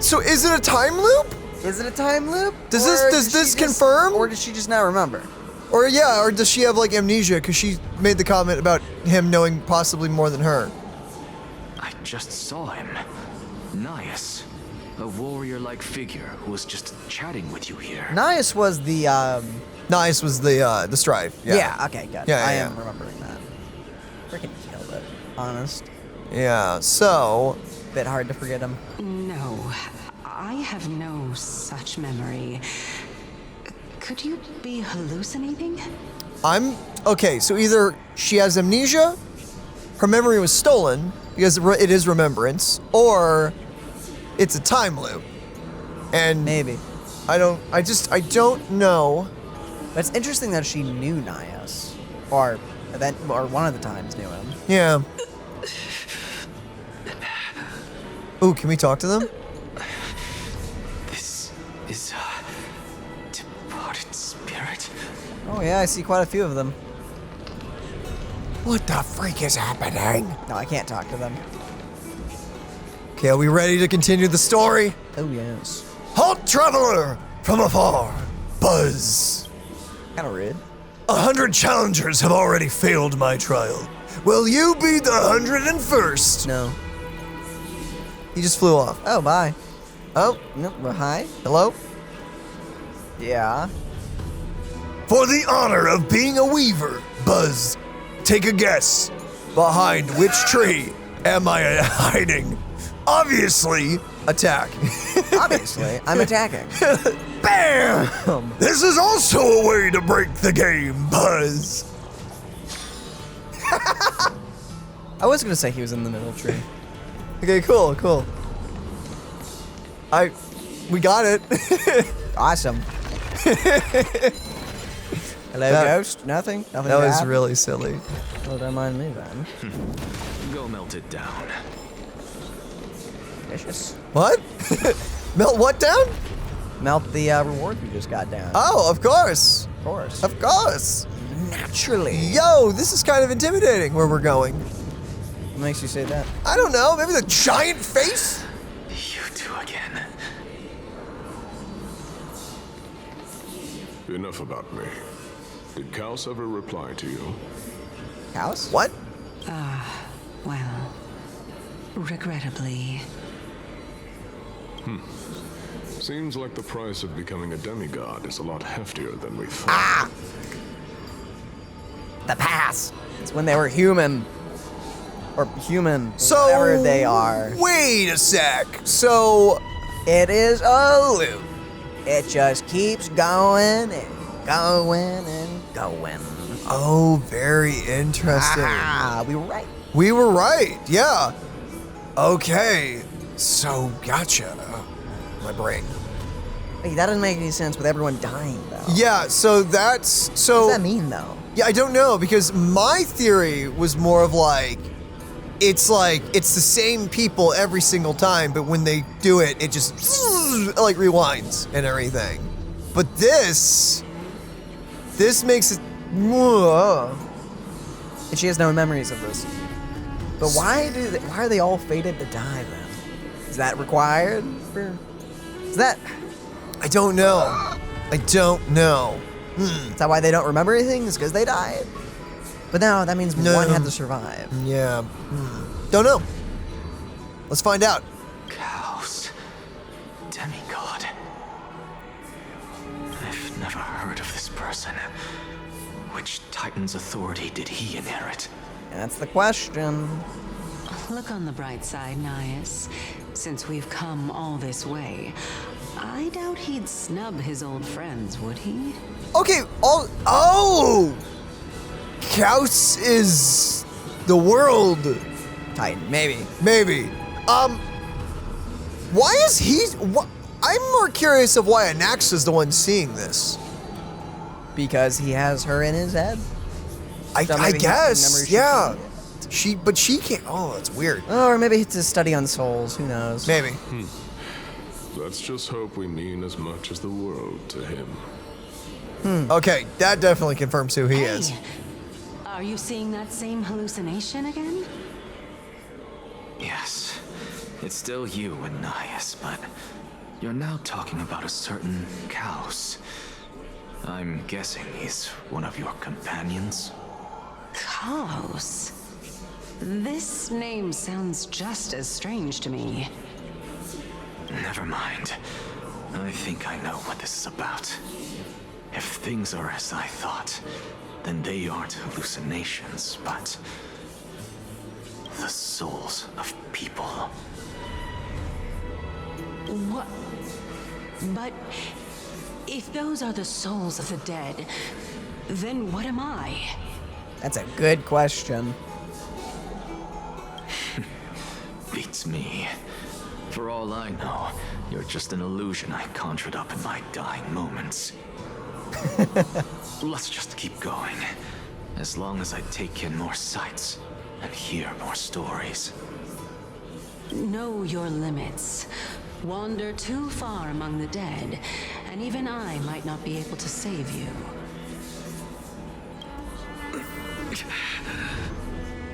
So is it a time loop? Is it a time loop? Does Or this confirm? Or does she just not remember? Or does she have like amnesia because she made the comment about him knowing possibly more than her? I just saw him. Nias. A warrior-like figure who was just chatting with you here. Nias was the, Nice was the strife. Yeah. okay, good. Yeah, I yeah. am remembering that. Freaking killed it. Honest. Yeah, so... Bit hard to forget him. No, I have no such memory. Could you be hallucinating? Okay, so either she has amnesia, her memory was stolen, because it is remembrance, or it's a time loop. And... Maybe. I don't know. But it's interesting that she knew Nias. Or one of the times knew him. Yeah. Ooh, can we talk to them? This is a departed spirit. Oh yeah, I see quite a few of them. What the freak is happening? No, I can't talk to them. Okay, are we ready to continue the story? Oh yes. Halt, traveler! From afar, buzz. Kind of rude. 100 challengers have already failed my trial. Will you be the 101st? No. He just flew off. Oh, bye. Oh. Nope. Hi. Hello? Yeah. For the honor of being a weaver, Buzz, take a guess. Behind which tree am I hiding? Obviously, attack. Obviously, I'm attacking. Bam! This is also a way to break the game, Buzz. I was gonna say he was in the middle tree. Okay, cool. We got it. Awesome. Hello, ghost? Nothing? Nothing That was bad? really silly. Well, don't mind me then. Go melt it down. Delicious. What? Melt what down? Melt the reward we just got down. Oh, of course. Of course. Of course. Naturally. Yo, this is kind of intimidating where we're going. What makes you say that? I don't know. Maybe the giant face? You two again. Enough about me. Did Kaus ever reply to you? Kaus? What? Well, regrettably. Seems like the price of becoming a demigod is a lot heftier than we thought. The pass. It's when they were human. Or human. So, whatever they are. Wait a sec. So, it is a loop. It just keeps going and going and going. Oh, very interesting. We were right. We were right, yeah. Okay, so gotcha. My brain. Wait, that doesn't make any sense with everyone dying, though. Yeah, so that's... So, what does that mean, though? Yeah, I don't know, because my theory was more of like it's the same people every single time, but when they do it, it just like rewinds and everything. But this makes it... And she has no memories of this. But why are they all fated to die then? Is that required? Is that... I don't know. I don't know. Is that why they don't remember anything? Is because they died? But no, that means one had to survive. Yeah. Don't know. Let's find out. Kaus. Demigod. I've never heard of this person. Which Titan's authority did he inherit? That's the question. Look on the bright side, Nias. Since we've come all this way, I doubt he'd snub his old friends, would he? Okay, oh! Kaus is the world Titan, maybe. Why is he... I'm more curious of why Anax is the one seeing this. Because he has her in his head? I guess, yeah. But she can't... Oh, that's weird. Oh, or maybe it's a study on souls. Who knows? Maybe. Let's just hope we mean as much as the world to him. Okay, that definitely confirms who he is. Are you seeing that same hallucination again? Yes. It's still you and Nias, but you're now talking about a certain Kaus. I'm guessing he's one of your companions? Kaus? This name sounds just as strange to me. Never mind. I think I know what this is about. If things are as I thought, then they aren't hallucinations, but the souls of people. What? But if those are the souls of the dead, then what am I? That's a good question. Beats me. For all I know, you're just an illusion I conjured up in my dying moments. Let's just keep going. As long as I take in more sights and hear more stories. Know your limits. Wander too far among the dead, and even I might not be able to save you.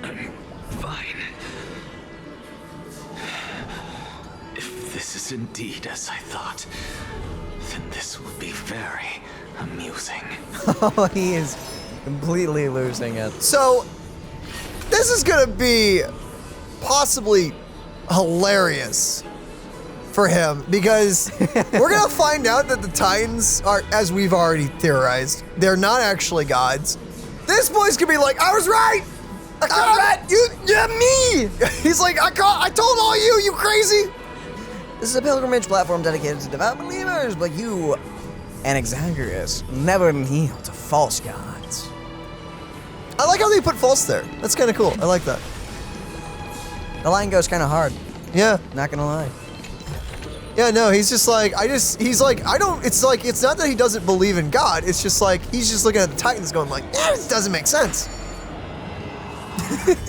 I'm fine. If this is indeed as I thought, then this will be very amusing. Oh, he is completely losing it. So, this is gonna be possibly hilarious for him because we're gonna find out that the Titans are, as we've already theorized, they're not actually gods. This boy's gonna be like, I was right! I caught it! Me! He's like, I told all you crazy! This is a pilgrimage platform dedicated to devout believers like you, Anaxagoras, never kneel to false gods. I like how they put false there. That's kind of cool. I like that. The line goes kind of hard. Yeah. Not gonna lie. Yeah, no, he's just like, it's like, it's not that he doesn't believe in God, it's just like, he's just looking at the Titans going like, yeah, this doesn't make sense.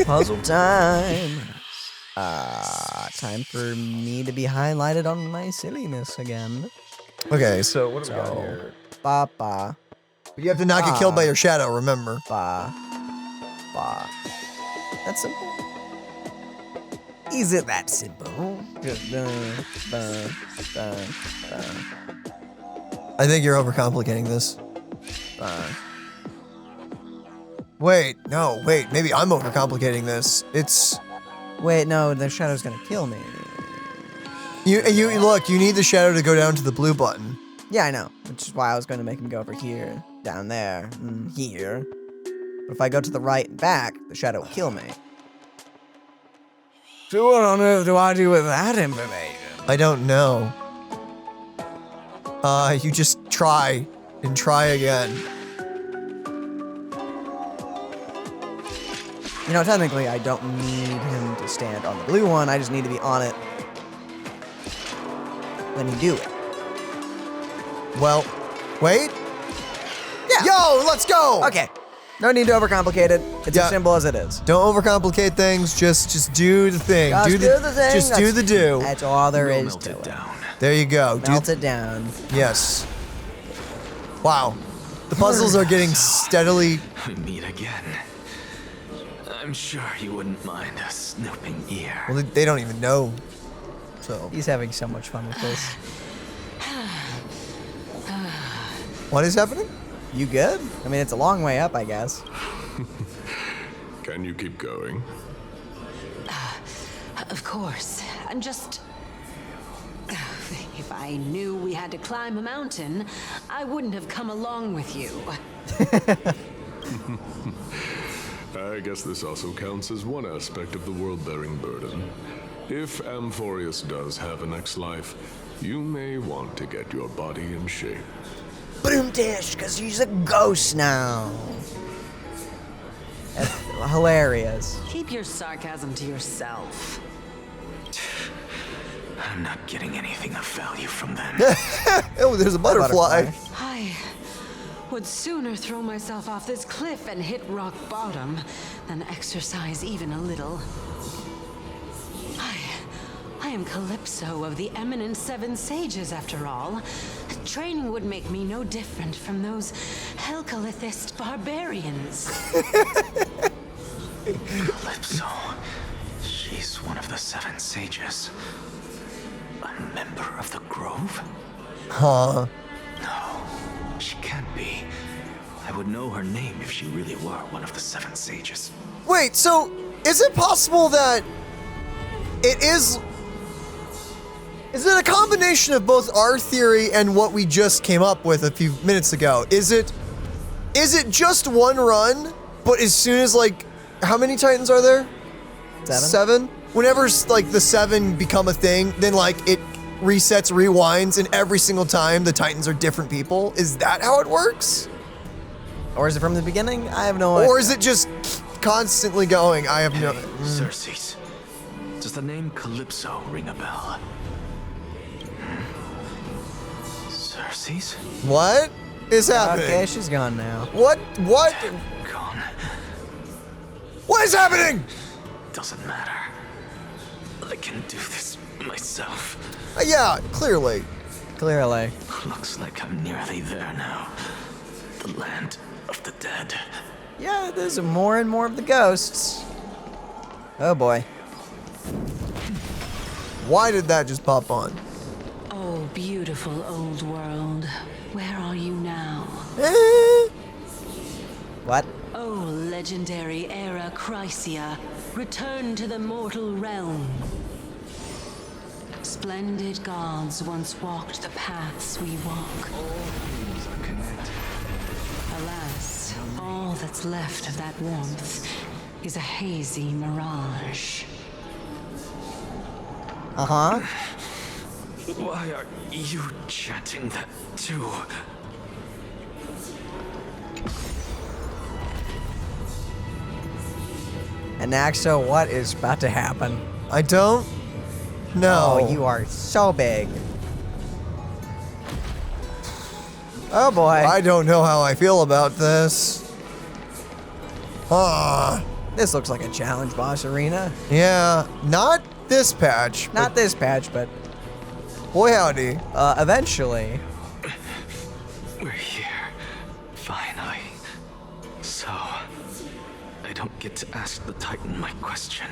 Puzzle time. Time for me to be highlighted on my silliness again. Okay, so what do we got here? Ba ba. But you have to not get killed by your shadow, remember. Ba. Ba. That's simple. Is it that simple? I think you're overcomplicating this. Wait, maybe I'm overcomplicating this. Wait, no, the shadow's gonna kill me. You look, you need the shadow to go down to the blue button. Yeah, I know, which is why I was gonna make him go over here, down there, and here. But if I go to the right and back, the shadow will kill me. So what on earth do I do with that information? I don't know. You just try and try again. You know, technically, I don't need him to stand on the blue one. I just need to be on it when you do it. Well, wait. Yeah. Yo, let's go. Okay. No need to overcomplicate it. It's as simple as it is. Don't overcomplicate things. Just do the thing. Just do the thing. Just do the do. That's all there is to it. There you go. Melt it down. Yes. Wow. The puzzles are getting steadily. We meet again. I'm sure you wouldn't mind a snooping ear. Well, they don't even know. So. He's having so much fun with this. What is happening? You good? I mean, it's a long way up, I guess. Can you keep going? Of course. I'm just... If I knew we had to climb a mountain, I wouldn't have come along with you. I guess this also counts as one aspect of the world-bearing burden. If Amphorius does have a next life, you may want to get your body in shape. Boom dish, because he's a ghost now. That's hilarious. Keep your sarcasm to yourself. I'm not getting anything of value from them. Oh, there's a butterfly. I would sooner throw myself off this cliff and hit rock bottom than exercise even a little. I am Calypso of the eminent Seven Sages, after all. Training would make me no different from those Helcalithist barbarians. Calypso. She's one of the Seven Sages. A member of the Grove? Huh. No, she can't be. I would know her name if she really were one of the Seven Sages. Wait, so is it possible that it is... Is it a combination of both our theory and what we just came up with a few minutes ago? Is it just one run, but as soon as, like, how many Titans are there? 7? Whenever like the 7 become a thing, then like it resets, rewinds, and every single time the Titans are different people. Is that how it works? Or is it from the beginning? I have no idea. Or is it just constantly going? I have no... Circes. Does the name Calypso ring a bell? Circes? What is happening? Okay, she's gone now. What? Gone. What is happening? Doesn't matter. I can do this myself. Yeah, clearly. Clearly. Looks like I'm nearly there now. The land of the dead. Yeah, there's more and more of the ghosts. Oh boy. Why did that just pop on? Oh, beautiful old world. Where are you now? What? Oh, legendary era Chrysia. Return to the mortal realm. Splendid gods once walked the paths we walk. Alas, all that's left of that warmth is a hazy mirage. Uh-huh. Why are you chanting that too? Anaxo, what is about to happen? I don't know. Oh, you are so big. Oh boy. I don't know how I feel about this. This looks like a challenge boss arena. Yeah, not this patch. Not this patch, but boy howdy. Eventually. We're here. Finally. So, I don't get to ask the Titan my question.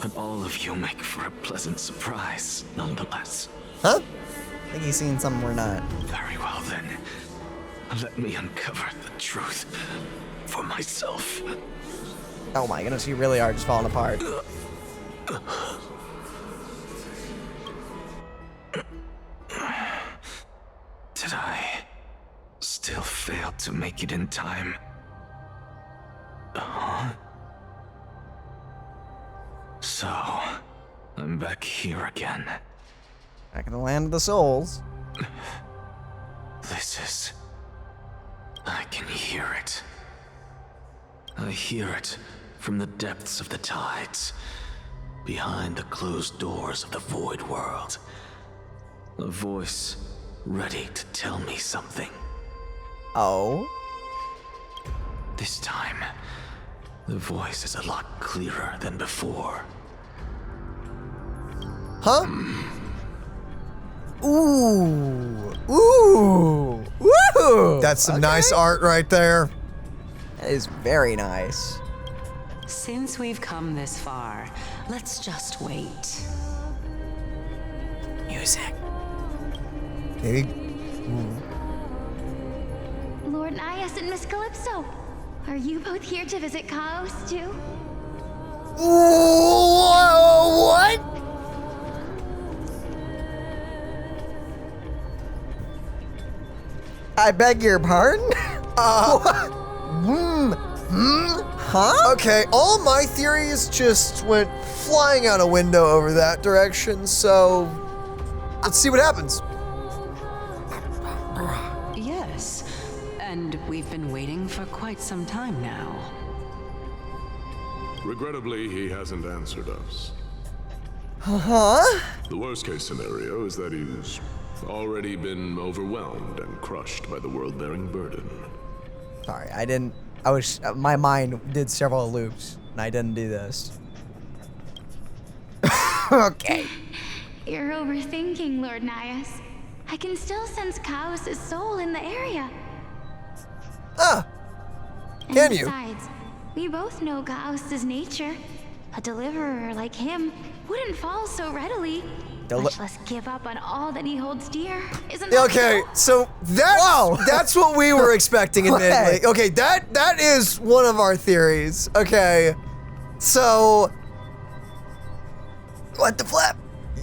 But all of you make for a pleasant surprise, nonetheless. Huh? I think he's seen something we're not. Very well then. Let me uncover the truth for myself. Oh my goodness, you really are just falling apart. Did I still fail to make it in time? Huh? So, I'm back here again. Back in the land of the souls. This is... I can hear it. I hear it from the depths of the tides, behind the closed doors of the void world. A voice ready to tell me something. Oh? This time, the voice is a lot clearer than before. Huh? Ooh. Ooh. Woo! That's some nice art right there. That is very nice. Since we've come this far, let's just wait. Music. Maybe. Lord Nias and Miss Calypso, are you both here to visit Chaos too? What? I beg your pardon? Huh? Okay, all my theories just went flying out a window over that direction, so let's see what happens. Yes, and we've been waiting for quite some time now. Regrettably, he hasn't answered us. Huh? The worst case scenario is that he's already been overwhelmed and crushed by the world-bearing burden. Sorry, my mind did several loops, and I didn't do this. Okay. You're overthinking, Lord Nias. I can still sense Chaos' soul in the area. Can you? Besides, we both know Chaos' nature. A deliverer like him wouldn't fall so readily. Much less give up on all that he holds dear. Isn't that Okay, so that's what we were expecting, admittedly. Okay, that is one of our theories. Okay, so what the flip?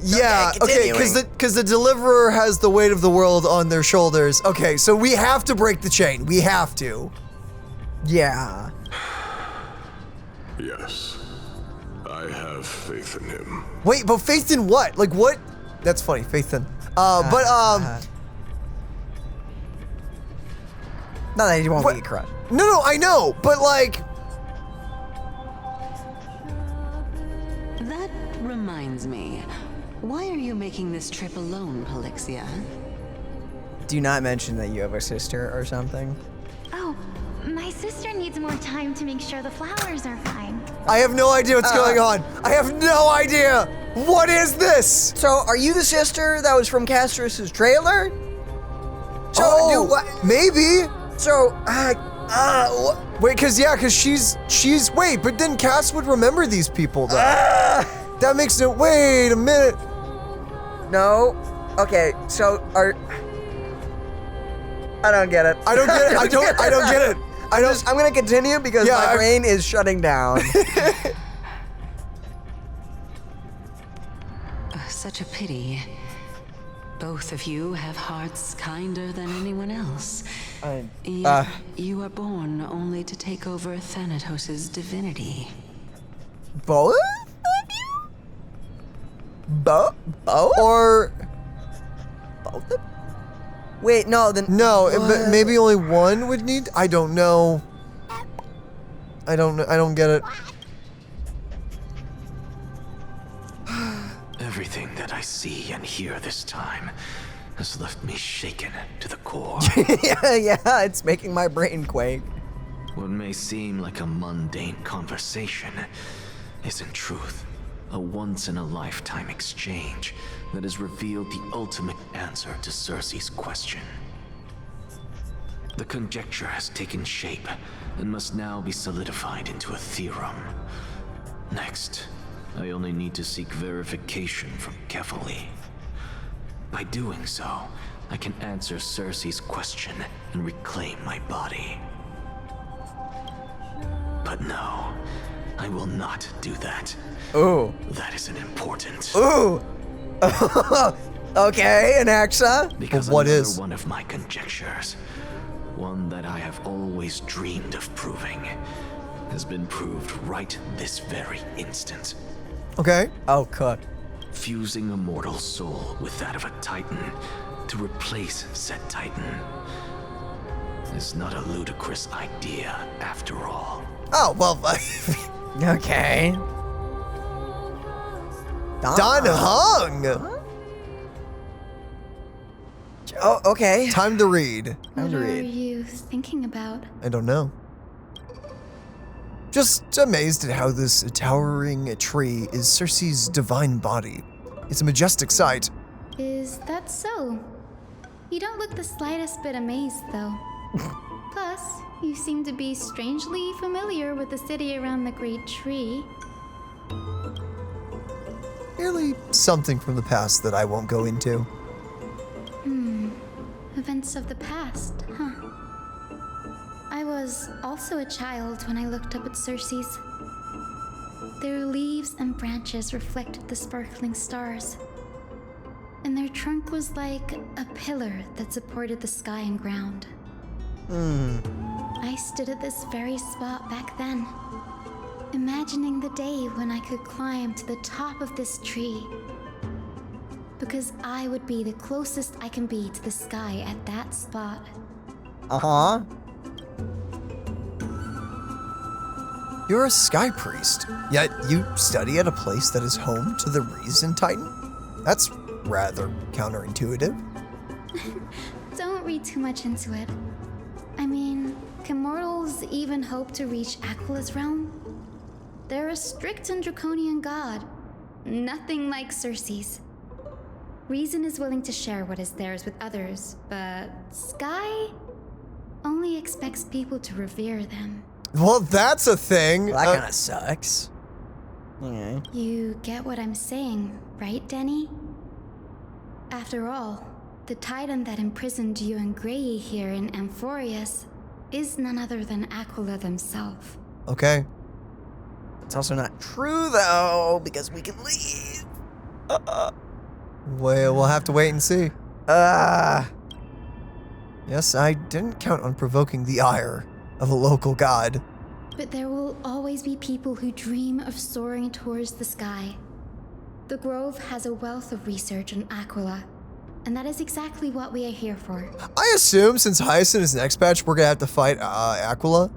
Yeah, okay, because the deliverer has the weight of the world on their shoulders. Okay, so we have to break the chain. We have to. Yeah. Yes. I have faith in him. Wait, but faith in what? Like what? That's funny, faith in. Not that you won't get crushed. No, I know, but like. That reminds me. Why are you making this trip alone, Polixia? Do not mention that you have a sister or something. Oh, my sister needs more time to make sure the flowers are fine. I have no idea what's going on. I have no idea. What is this? So, are you the sister that was from Castorice's trailer? So, maybe. So, wait, cause she's wait, but then Cass would remember these people though. That makes it. Wait a minute. No. Okay. So I don't get it. I don't get it. I don't get it. I'm gonna continue because my brain is shutting down. Such a pity. Both of you have hearts kinder than anyone else. Yet you were born only to take over Thanatos' divinity. Both of you? Both? Or both of Wait, no, then but maybe only one would need. I don't know. I don't get it. Everything that I see and hear this time has left me shaken to the core. yeah, it's making my brain quake. What may seem like a mundane conversation is in truth a once-in-a-lifetime exchange that has revealed the ultimate answer to Circe's question. The conjecture has taken shape and must now be solidified into a theorem. Next, I only need to seek verification from Kefali. By doing so, I can answer Circe's question and reclaim my body. But no, I will not do that. Ooh. That isn't important. Ooh. Okay, Anaxa. Because what another is? One of my conjectures, one that I have always dreamed of proving, has been proved right this very instant. Okay. Oh, cook. Fusing a mortal soul with that of a titan to replace said titan is not a ludicrous idea after all. Oh, well. Okay. Done hung. Oh, okay. Time to read. What are you thinking about? I don't know. Just amazed at how this towering tree is Circe's divine body. It's a majestic sight. Is that so? You don't look the slightest bit amazed, though. Plus, you seem to be strangely familiar with the city around the great tree. Merely something from the past that I won't go into. Events of the past, huh? I was also a child when I looked up at Circe's. Their leaves and branches reflected the sparkling stars. And their trunk was like a pillar that supported the sky and ground. I stood at this very spot back then, imagining the day when I could climb to the top of this tree. Because I would be the closest I can be to the sky at that spot. Uh-huh. You're a sky priest, yet you study at a place that is home to the Reason Titan? That's rather counterintuitive. Don't read too much into it. I mean, can mortals even hope to reach Aquila's realm? They're a strict and draconian god. Nothing like Circe's. Reason is willing to share what is theirs with others, but Sky only expects people to revere them. Well, that's a thing. Well, that kind of sucks. Yeah. You get what I'm saying, right, Denny? After all, the titan that imprisoned you and Grey here in Amphorius is none other than Aquila themselves. Okay. It's also not true, though, because we can leave. Well, we'll have to wait and see. Yes, I didn't count on provoking the ire of a local god. But there will always be people who dream of soaring towards the sky. The Grove has a wealth of research on Aquila, and that is exactly what we are here for. I assume since Hyacinth is an X-Patch, we're gonna have to fight Aquila.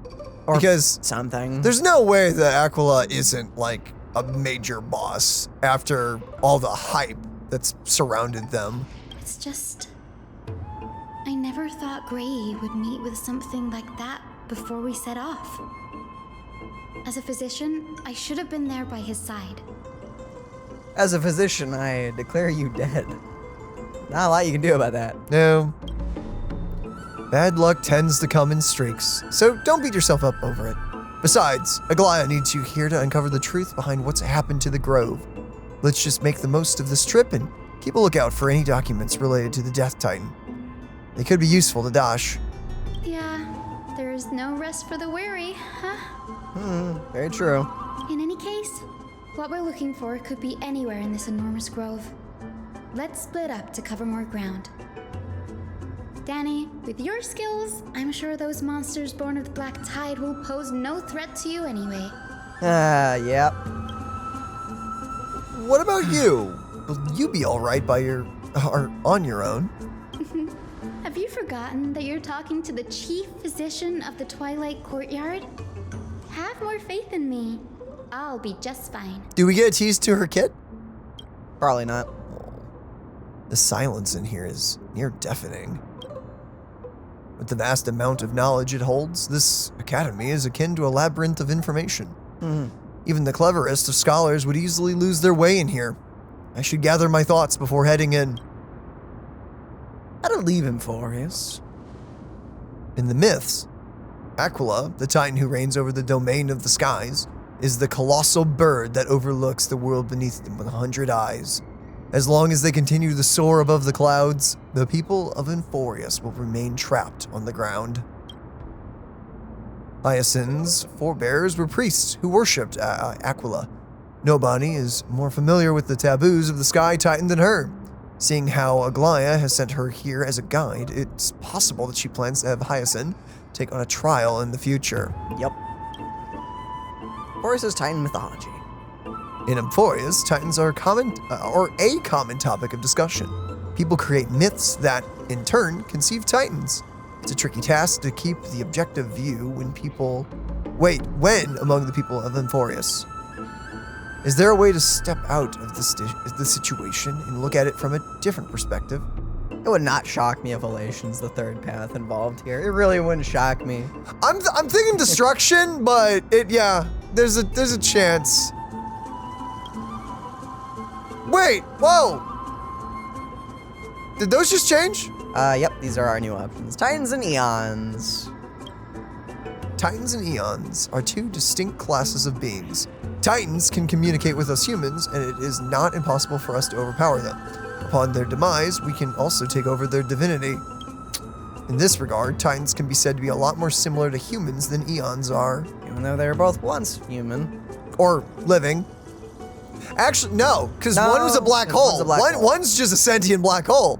Or because something. There's no way that Aquila isn't like a major boss after all the hype that's surrounded them. It's just... I never thought Gray would meet with something like that before we set off. As a physician, I should have been there by his side. As a physician, I declare you dead. Not a lot you can do about that. No. Bad luck tends to come in streaks, so don't beat yourself up over it. Besides, Aglia needs you here to uncover the truth behind what's happened to the Grove. Let's just make the most of this trip and keep a lookout for any documents related to the Death Titan. They could be useful to Dash. Yeah, there is no rest for the weary, huh? Very true. In any case, what we're looking for could be anywhere in this enormous grove. Let's split up to cover more ground. Danny, with your skills, I'm sure those monsters born of the Black Tide will pose no threat to you anyway. Yep. What about you? Will you be alright on your own? Have you forgotten that you're talking to the chief physician of the Twilight Courtyard? Have more faith in me. I'll be just fine. Do we get a tease to her kit? Probably not. The silence in here is near deafening. With the vast amount of knowledge it holds, this academy is akin to a labyrinth of information. Even the cleverest of scholars would easily lose their way in here. I should gather my thoughts before heading in. How to leave Amphorius? In the myths, Aquila, the titan who reigns over the domain of the skies, is the colossal bird that overlooks the world beneath them with 100 eyes. As long as they continue to soar above the clouds, the people of Amphorius will remain trapped on the ground. Hyacinth's forebears were priests who worshipped Aquila. Nobody is more familiar with the taboos of the Sky Titan than her. Seeing how Aglia has sent her here as a guide, it's possible that she plans to have Hyacinth take on a trial in the future. Yep. Amphorius is Titan mythology. In Amphorius, Titans are a common topic of discussion. People create myths that, in turn, conceive Titans. It's a tricky task to keep the objective view when among the people of Amphorius. Is there a way to step out of the situation and look at it from a different perspective? It would not shock me if Elation's the third path involved here. It really wouldn't shock me. I'm thinking destruction, but there's a chance. Wait, whoa! Did those just change? Yep, these are our new options. Titans and Eons. Titans and Eons are two distinct classes of beings. Titans can communicate with us humans, and it is not impossible for us to overpower them. Upon their demise, we can also take over their divinity. In this regard, Titans can be said to be a lot more similar to humans than Eons are. Even though they were both once human. Or living. Actually, no, because one was a black hole. One's just a sentient black hole.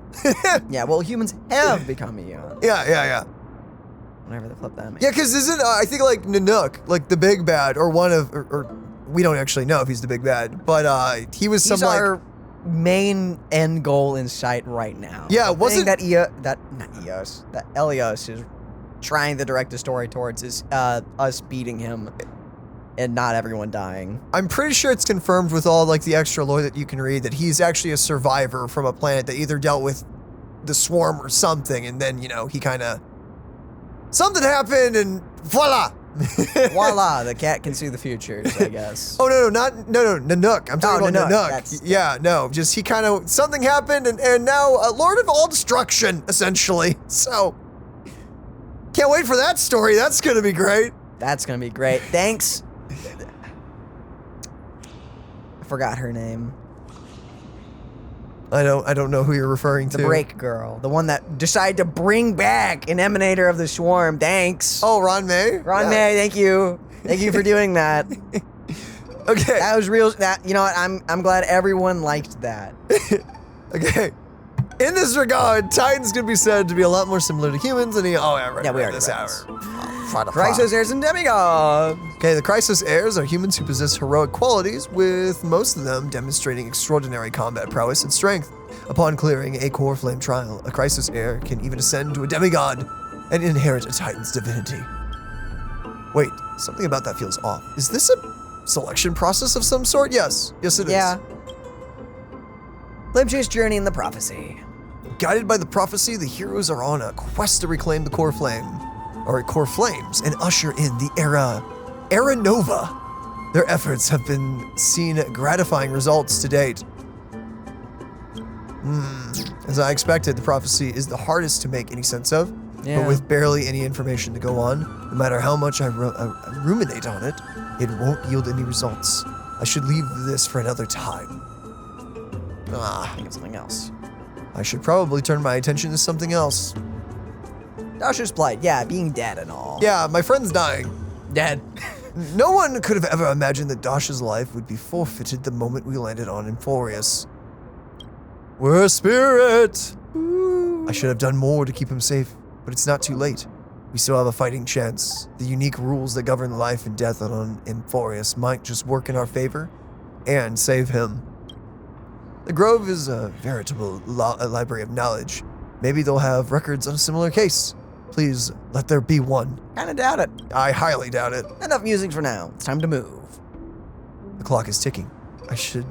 Yeah, well, humans have become Eons. Yeah. Whenever they flip that means. Yeah, because isn't, I think like Nanook, like the big bad, or one of, or we don't actually know if he's the big bad, but he was some like... our main end goal in sight right now. Yeah, wasn't... that Elios is trying to direct the story towards is us beating him. And not everyone dying. I'm pretty sure it's confirmed with all like the extra lore that you can read that he's actually a survivor from a planet that either dealt with the swarm or something, and then, you know, he kind of... Something happened and voila! Voila, the cat can see the futures, I guess. Oh, no, Nanook. I'm talking about Nanook. Yeah, no, just he kind of... Something happened and now Lord of all destruction, essentially. So, can't wait for that story. That's gonna be great. That's gonna be great. Thanks. I forgot her name. I don't know who you're referring to. The break girl. The one that decided to bring back an emanator of the swarm. Thanks. Oh, Ron May? May, thank you. Thank you for doing that. Okay. That was real. You know what? I'm glad everyone liked that. Okay. In this regard, Titans can be said to be a lot more similar to humans than we already this. hour. Crisis, heirs, and demigods. Okay, the Crisis heirs are humans who possess heroic qualities, with most of them demonstrating extraordinary combat prowess and strength. Upon clearing a core flame trial, a Crisis heir can even ascend to a demigod and inherit a Titan's divinity. Wait, something about that feels off. Is this a selection process of some sort? Yes. Yes, it is. Yeah. Flamechase journey in the prophecy. Guided by the prophecy, the heroes are on a quest to reclaim the core flame, or core flames, and usher in the Era Nova. Their efforts have been seen gratifying results to date. As I expected, the prophecy is the hardest to make any sense of, but with barely any information to go on, no matter how much I ruminate on it, it won't yield any results. I should leave this for another time. I think it's something else. I should probably turn my attention to something else. Dasha's plight, yeah, being dead and all. Yeah, my friend's dying. Dead. No one could have ever imagined that Dasha's life would be forfeited the moment we landed on Emphorius. We're a spirit! I should have done more to keep him safe, but it's not too late. We still have a fighting chance. The unique rules that govern life and death on Emphorius might just work in our favor and save him. The Grove is a veritable library of knowledge. Maybe they'll have records on a similar case. Please, let there be one. Kinda doubt it. I highly doubt it. Enough musings for now. It's time to move. The clock is ticking. I can't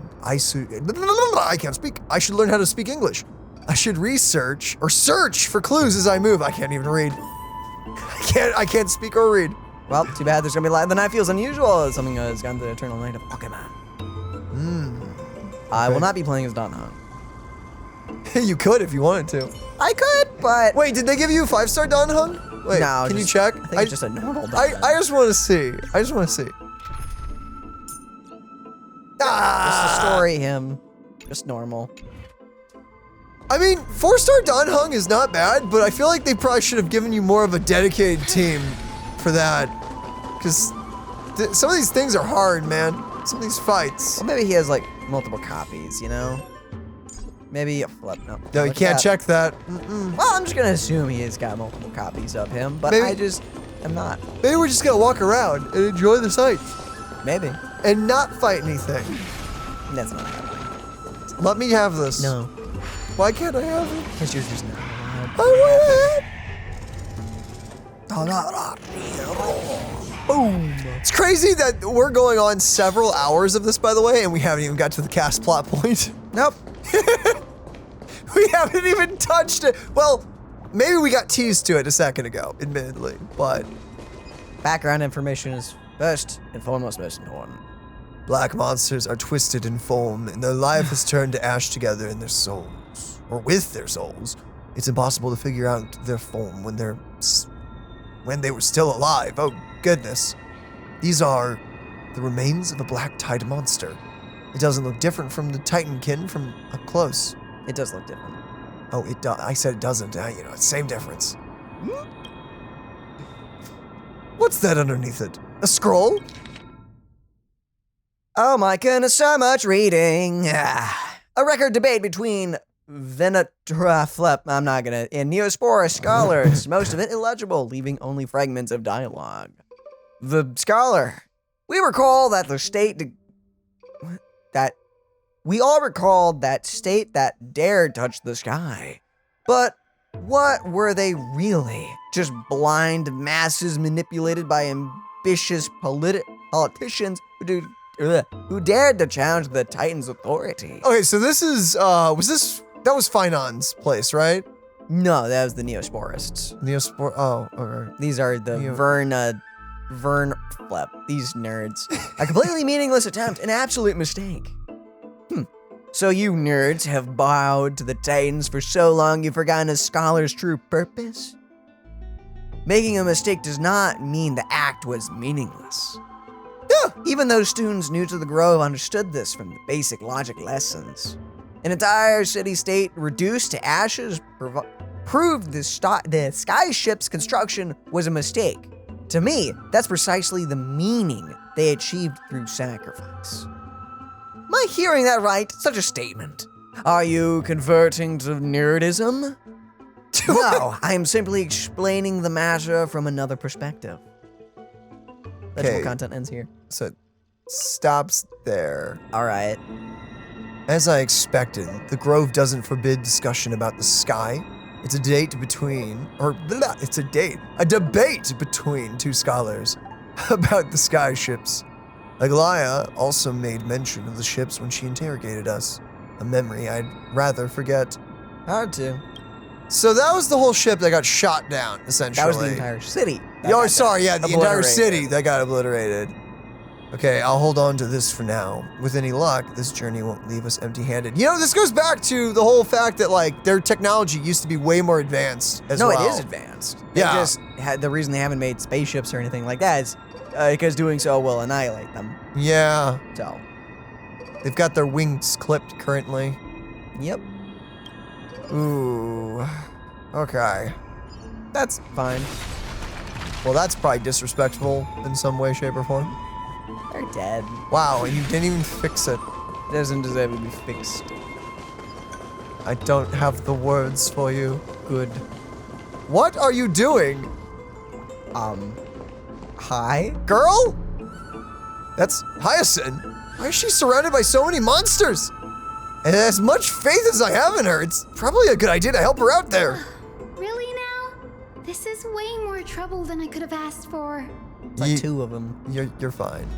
speak. I should learn how to speak English. I should research or search for clues as I move. I can't even read. I can't speak or read. Well, too bad there's gonna be light. The night feels unusual. Something has gone the eternal night of Pokemon. I will not be playing as Donhong. You could if you wanted to. I could, but... Wait, did they give you a 5-star Donhong? Wait, no, can you check? I think it's just a normal Donhong. I just want to see. I just want to see. Just a story, him. Just normal. I mean, 4-star Donhong is not bad, but I feel like they probably should have given you more of a dedicated team for that. Because some of these things are hard, man. Some of these fights. Well, maybe he has, like, multiple copies, you know? Maybe a flip. No, you can't check that. Well, I'm just gonna assume he has got multiple copies of him, but I just am not. Maybe we're just gonna walk around and enjoy the sights. Maybe. And not fight anything. That's not happening. Let me have this. No. Why can't I have it? Because yours is not allowed. I want it. Boom. It's crazy that we're going on several hours of this, by the way, and we haven't even got to the cast plot point. Nope. We haven't even touched it. Well, maybe we got teased to it a second ago, admittedly, but... Background information is first and foremost most important. Black monsters are twisted in form, and their life has turned to ash together in their souls. Or with their souls. It's impossible to figure out their form when they were still alive. Oh, goodness. These are the remains of a black tide monster. It doesn't look different from the Titankin from up close. It does look different. Oh, it does. I said it doesn't. You know, same difference. What's that underneath it? A scroll? Oh my goodness, so much reading. A record debate between Venetraflep, and Neosporus scholars, most of it illegible, leaving only fragments of dialogue. The scholar. We recall that the state we all recalled that state that dared touch the sky. But what were they really? Just blind masses manipulated by ambitious politicians who dared to challenge the Titan's authority. Okay, so this is, that was Finon's place, right? No, that was the Neosporists. Okay. These are the Vernflep, these nerds. A completely meaningless attempt, an absolute mistake. So you nerds have bowed to the Titans for so long you've forgotten a scholar's true purpose? Making a mistake does not mean the act was meaningless. Yeah, even those students new to the Grove understood this from the basic logic lessons. An entire city-state reduced to ashes proved the skyship's construction was a mistake. To me, that's precisely the meaning they achieved through sacrifice. Am I hearing that right? Such a statement. Are you converting to nerdism? No, I am simply explaining the matter from another perspective. Legible content ends here. So it stops there. All right. As I expected, the Grove doesn't forbid discussion about the sky. It's a debate between two scholars about the sky ships. Aglia also made mention of the ships when she interrogated us, a memory I'd rather forget. Hard to. So that was the whole ship that got shot down, essentially. That was the entire city. Oh, sorry, yeah, the entire Obliterated. city that got obliterated. Okay, I'll hold on to this for now. With any luck, this journey won't leave us empty-handed. You know, this goes back to the whole fact that, like, their technology used to be way more advanced as well. No, it is advanced. They Yeah. just the reason they haven't made spaceships or anything like that is because doing so will annihilate them. Yeah. So. They've got their wings clipped currently. Yep. Ooh. Okay. That's fine. Well, that's probably disrespectful in some way, shape, or form. They're dead. Wow, and you didn't even fix it. It doesn't deserve to be fixed. I don't have the words for you. Good. What are you doing? Hi? Girl? That's Hyacinth. Why is she surrounded by so many monsters? And as much faith as I have in her, it's probably a good idea to help her out there. Really now? This is way more trouble than I could have asked for. It's like two of them. You're fine.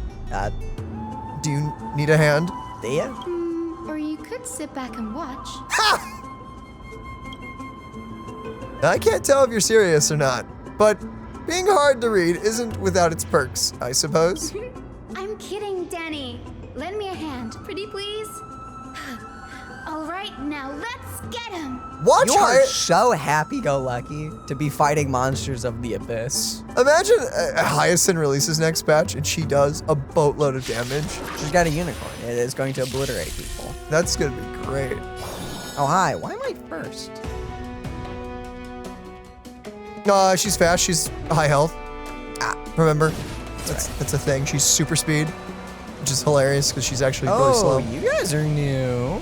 Do you need a hand? Do you? Or you could sit back and watch. I can't tell if you're serious or not, but being hard to read isn't without its perks, I suppose. I'm kidding, Danny. Lend me a hand, pretty please. All right, now let's get him. Watch You are so happy-go-lucky to be fighting monsters of the abyss. Imagine Hyacinth releases next patch and she does a boatload of damage. She's got a unicorn. It is going to obliterate people. That's gonna be great. Oh, hi. Why am I first? She's fast. She's high health. Remember? That's a thing. She's super speed, which is hilarious because she's actually really slow. Oh, you guys are new.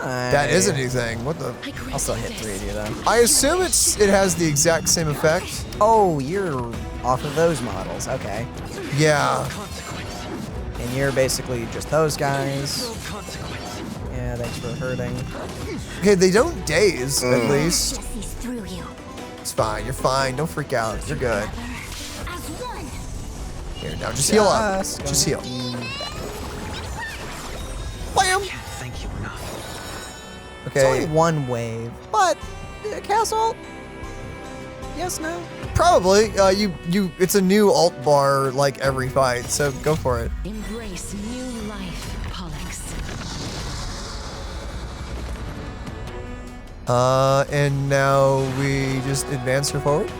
That is a new thing. What the? I'll still hit 3 of you though. I assume it has the exact same effect. Oh, you're off of those models. Okay. Yeah. And you're basically just those guys. Yeah, thanks for hurting. Okay, they don't daze, at least. Just sees through you. It's fine. You're fine. Don't freak out. You're good. Here, now just heal up. Just heal. Bam! Thank you enough. It's Okay. only one wave, but castle. Yes, no. Probably. It's a new alt bar like every fight, so go for it. Embrace new life, Pollux. And now we just advance her forward.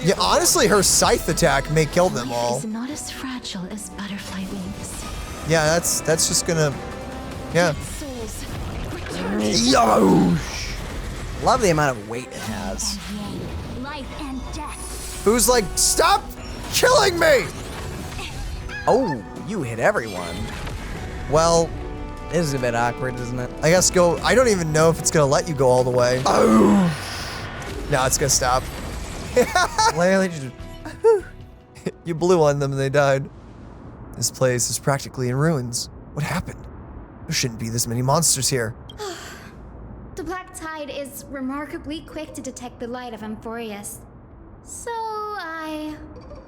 Yeah, honestly, her scythe attack may kill them all. Is not as fragile as butterfly wings. Yeah, that's just gonna. Yeah. Souls. Yosh! Love the amount of weight it has. Life and death. Who's like, stop killing me? Oh, you hit everyone. Well, this is a bit awkward, isn't it? I guess go. I don't even know if it's gonna let you go all the way. Oh. No, it's gonna stop. Literally just. You blew on them and they died. This place is practically in ruins. What happened? There shouldn't be this many monsters here. The black tide is remarkably quick to detect the light of Amphorius. So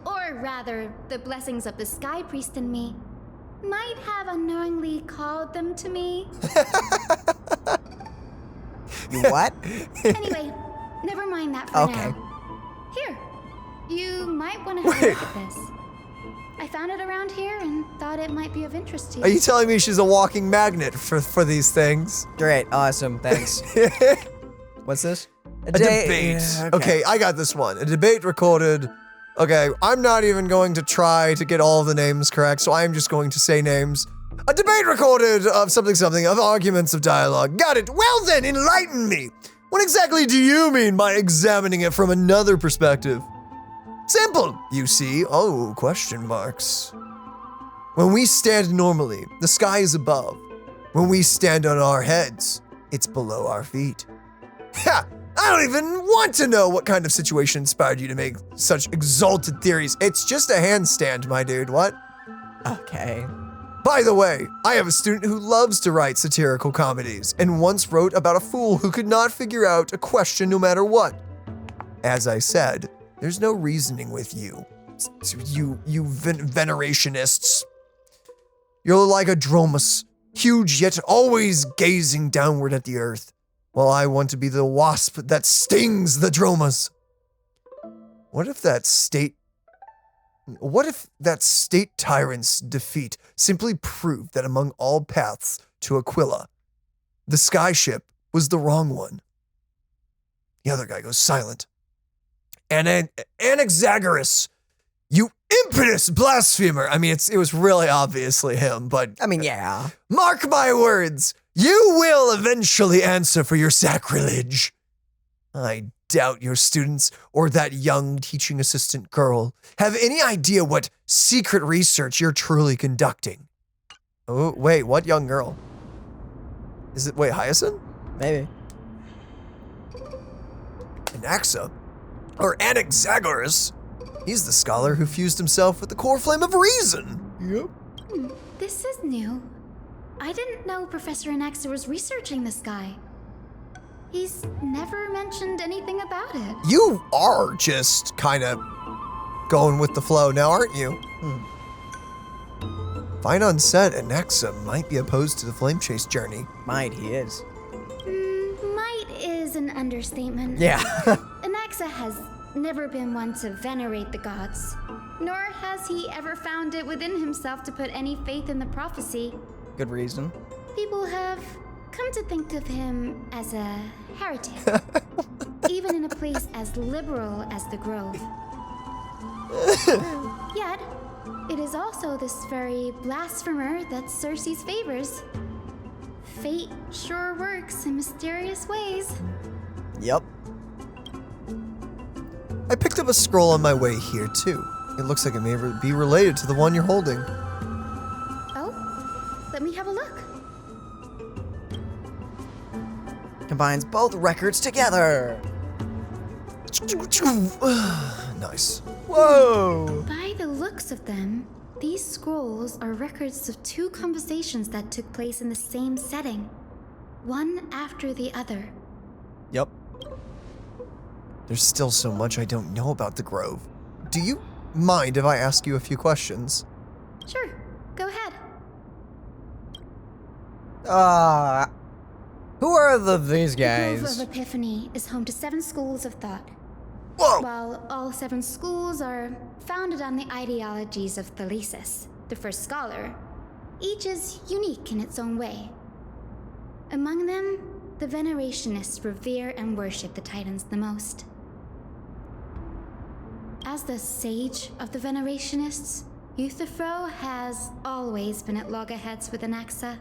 or rather, the blessings of the Sky Priest in me, might have unknowingly called them to me. You what? Anyway, never mind that for Okay. now. Here, you might want to have a look at this. I found it around here and thought it might be of interest to you. Are you telling me she's a walking magnet for these things? Great, awesome, thanks. What's this? A debate. Yeah, okay, I got this one. A debate recorded. Okay, I'm not even going to try to get all of the names correct, so I'm just going to say names. A debate recorded of something, of arguments of dialogue. Got it. Well then, enlighten me. What exactly do you mean by examining it from another perspective? Simple, you see. Oh, question marks. When we stand normally, the sky is above. When we stand on our heads, it's below our feet. Ha! I don't even want to know what kind of situation inspired you to make such exalted theories. It's just a handstand, my dude, what? Okay. By the way, I have a student who loves to write satirical comedies and once wrote about a fool who could not figure out a question no matter what. As I said, there's no reasoning with you. You venerationists. You're like a dromus, huge yet always gazing downward at the earth. Well, I want to be the wasp that stings the dromas. What if that state tyrant's defeat simply proved that among all paths to Aquila, the skyship was the wrong one? The other guy goes silent. Anaxagoras, you impious blasphemer. I mean, it was really obviously him, but... I mean, yeah. Mark my words, you will eventually answer for your sacrilege. I doubt your students or that young teaching assistant girl have any idea what secret research you're truly conducting. Oh, wait, what young girl? Is it, wait, Hyacinth? Maybe. Anaxa? Or Anaxagoras? He's the scholar who fused himself with the core flame of reason. Yep. This is new. I didn't know Professor Anaxa was researching this guy. He's never mentioned anything about it. You are just kind of going with the flow now, aren't you? Fine on set, Anaxa might be opposed to the flamechase journey. Might, he is. Might is an understatement. Yeah. Anaxa has never been one to venerate the gods, nor has he ever found it within himself to put any faith in the prophecy. Good reason. People have come to think of him as a heretic, even in a place as liberal as the Grove. Yet, it is also this very blasphemer that Circe's favors. Fate sure works in mysterious ways. Yep. I picked up a scroll on my way here, too. It looks like it may be related to the one you're holding. Oh, let me have a look. Combines both records together. Nice. Whoa! By the looks of them, these scrolls are records of two conversations that took place in the same setting, one after the other. Yep. There's still so much I don't know about the Grove. Do you mind if I ask you a few questions? Sure, go ahead. Who are these The Grove guys? of Epiphany is home to 7 schools of thought. Whoa! While all 7 schools are founded on the ideologies of Thalesis, the first scholar, each is unique in its own way. Among them, the Venerationists revere and worship the Titans the most. As the sage of the Venerationists, Euthyphro has always been at loggerheads with Anaxa.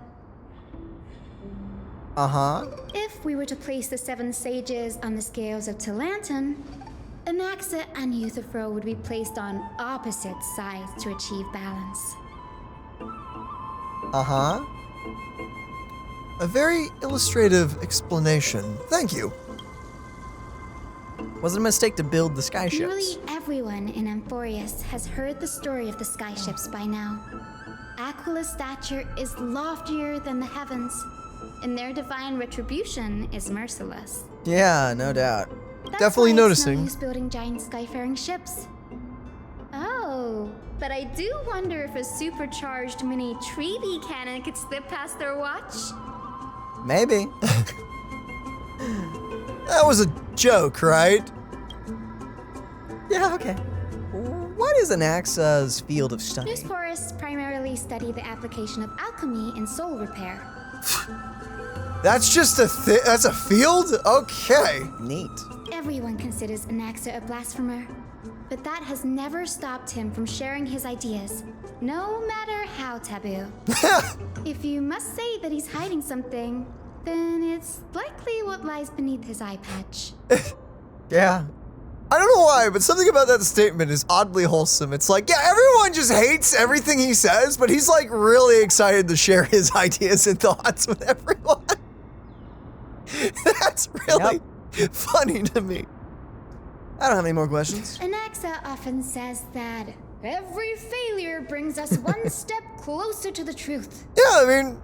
If we were to place the 7 sages on the scales of Talanton, Anaxa and Euthyphro would be placed on opposite sides to achieve balance. A very illustrative explanation. Thank you. Was it a mistake to build the skyships? Nearly everyone in Amphorius has heard the story of the skyships by now. Aquila's stature is loftier than the heavens, and their divine retribution is merciless. Yeah, no doubt. That's Definitely why noticing. It's no use building giant skyfaring ships. Oh, but I do wonder if a supercharged mini Treevee cannon could slip past their watch. Maybe. That was a joke, right? Yeah, okay. What is Anaxa's field of study? News forests primarily study the application of alchemy in soul repair. That's just that's a field? Okay. Neat. Everyone considers Anaxa a blasphemer, but that has never stopped him from sharing his ideas, no matter how taboo. If you must say that he's hiding something, then it's likely what lies beneath his eye patch. Yeah. I don't know why, but something about that statement is oddly wholesome. It's like, yeah, everyone just hates everything he says, but he's like really excited to share his ideas and thoughts with everyone. That's really funny to me. I don't have any more questions. Anaxa often says that every failure brings us one step closer to the truth. Yeah, I mean,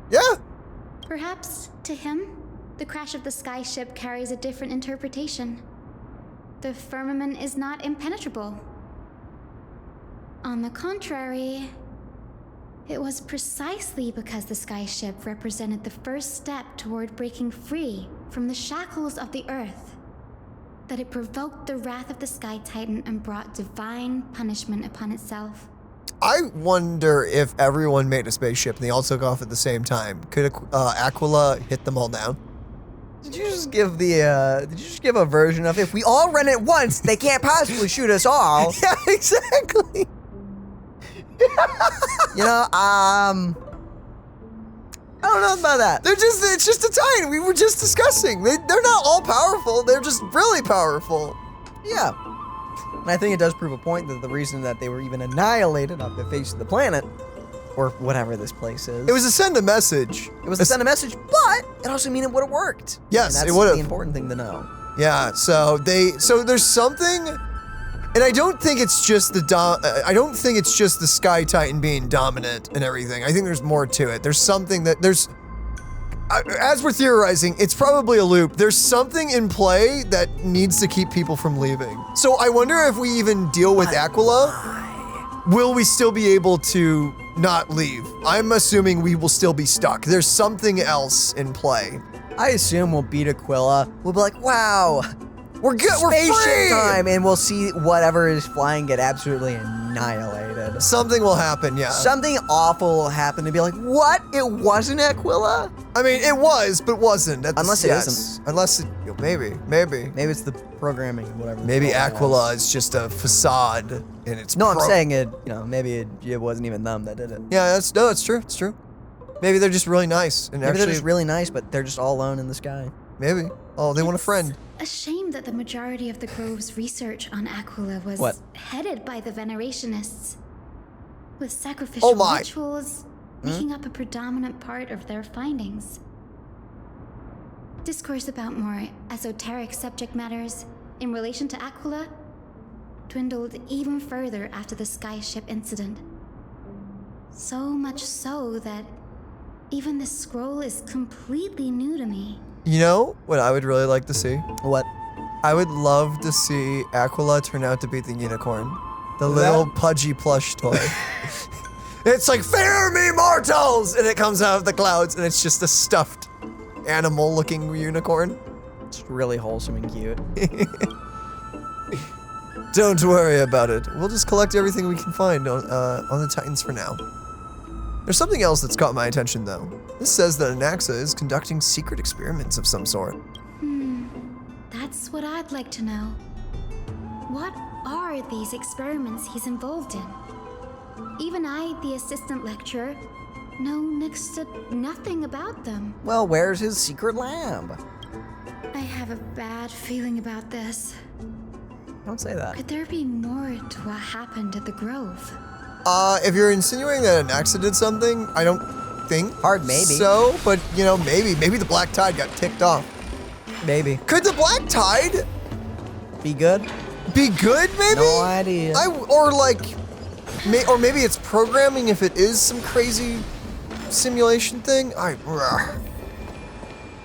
yeah. Perhaps, to him, the crash of the sky ship carries a different interpretation. The firmament is not impenetrable. On the contrary, it was precisely because the sky ship represented the first step toward breaking free from the shackles of the earth that it provoked the wrath of the Sky Titan and brought divine punishment upon itself. I wonder if everyone made a spaceship and they all took off at the same time. Could Aquila hit them all down? Did you just give a version of if we all run at once, they can't possibly shoot us all? Yeah, exactly. You know, I don't know about that. It's just a Titan. We were just discussing. They're not all powerful. They're just really powerful. Yeah. And I think it does prove a point that the reason that they were even annihilated off the face of the planet, or whatever this place is. It was to send a message. It was to send a message, but it also mean it would have worked. Yes, and it would have. That's the important thing to know. Yeah, so there's something, and I don't think it's just the Sky Titan being dominant and everything. I think there's more to it. There's something that as we're theorizing, it's probably a loop. There's something in play that needs to keep people from leaving. So I wonder if we even deal with Aquila, will we still be able to not leave? I'm assuming we will still be stuck. There's something else in play. I assume we'll beat Aquila. We'll be like, wow, we're good. We're free. Spaceship time, and we'll see whatever is flying get absolutely annihilated. Something will happen, yeah. Something awful will happen to be like, what? It wasn't Aquila? I mean, it was, but wasn't. Unless it isn't. Unless it, maybe. Maybe it's the programming, whatever. Maybe Aquila is just a facade, and it's. No, I'm saying it. You know, maybe it wasn't even them that did it. Yeah, that's true. It's true. Maybe they're just really nice, and maybe they're just really nice, but they're just all alone in the sky. Maybe. Oh, they want a friend. A shame that the majority of the Grove's research on Aquila was headed by the Venerationists, with sacrificial rituals making up a predominant part of their findings. Discourse about more esoteric subject matters in relation to Aquila dwindled even further after the skyship incident. So much so that even this scroll is completely new to me. You know what I would really like to see? What? I would love to see Aquila turn out to be the unicorn. The little pudgy plush toy. It's like, fear me, mortals! And it comes out of the clouds, and it's just a stuffed animal-looking unicorn. It's really wholesome and cute. Don't worry about it. We'll just collect everything we can find on the Titans for now. There's something else that's caught my attention, though. This says that Anaxa is conducting secret experiments of some sort. That's what I'd like to know. What are these experiments he's involved in? Even I, the assistant lecturer, know next to nothing about them. Well, where's his secret lab? I have a bad feeling about this. Don't say that. Could there be more to what happened at the Grove? If you're insinuating that Anaxa did something, I don't think maybe. So, but you know, maybe the Black Tide got ticked off. Maybe. Could the Black Tide be good? Be good, maybe? No idea. Or maybe it's programming if it is some crazy simulation thing.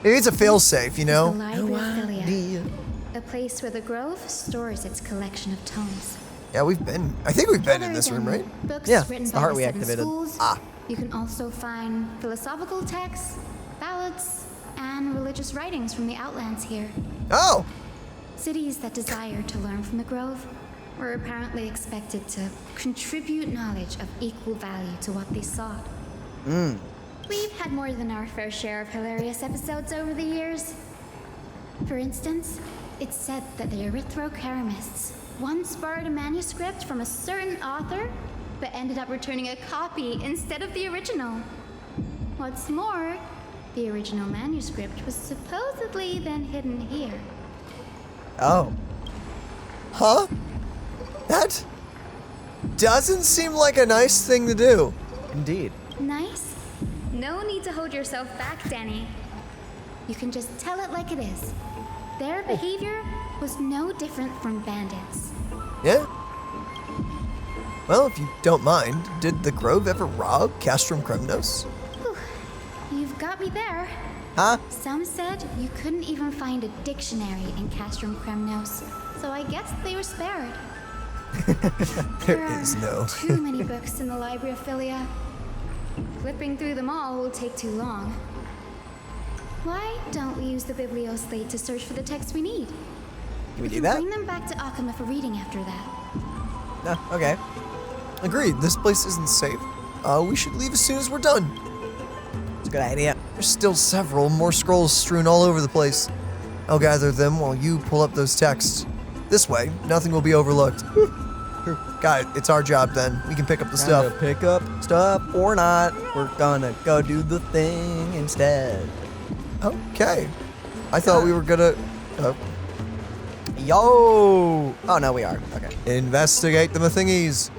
Maybe it's a failsafe, you know? No idea. A place where the Grove stores its collection of tomes. Yeah, I think we've been in this room, right? Books yeah, written it's the by heart the we seven activated. Schools. You can also find philosophical texts, ballads, and religious writings from the Outlands here. Oh! Cities that desire to learn from the Grove were apparently expected to contribute knowledge of equal value to what they sought. We've had more than our fair share of hilarious episodes over the years. For instance, it's said that the Erythrocheramists once borrowed a manuscript from a certain author, but ended up returning a copy instead of the original. What's more, the original manuscript was supposedly then hidden here. Oh. Huh? That doesn't seem like a nice thing to do. Indeed. Nice? No need to hold yourself back, Danny. You can just tell it like it is. Their behavior was no different from bandits. Yeah? Well, if you don't mind, did the Grove ever rob Castrum Kremnos? Whew. You've got me there. Huh? Some said you couldn't even find a dictionary in Castrum Kremnos, so I guess they were spared. There is no. Too many books in the Library of Philia. Flipping through them all will take too long. Why don't we use the Biblioslate to search for the text we need? Can we do can that? bring them back to Akama for reading after that. No, okay. Agreed, this place isn't safe. We should leave as soon as we're done. It's a good idea. There's still several more scrolls strewn all over the place. I'll gather them while you pull up those texts. This way, nothing will be overlooked. Got it, it's our job then. We can pick up the stuff. Time to pick up stuff or not. We're gonna go do the thing instead. Okay. I thought we were gonna... Yo! Oh, no, we are. Okay. Investigate the thingies.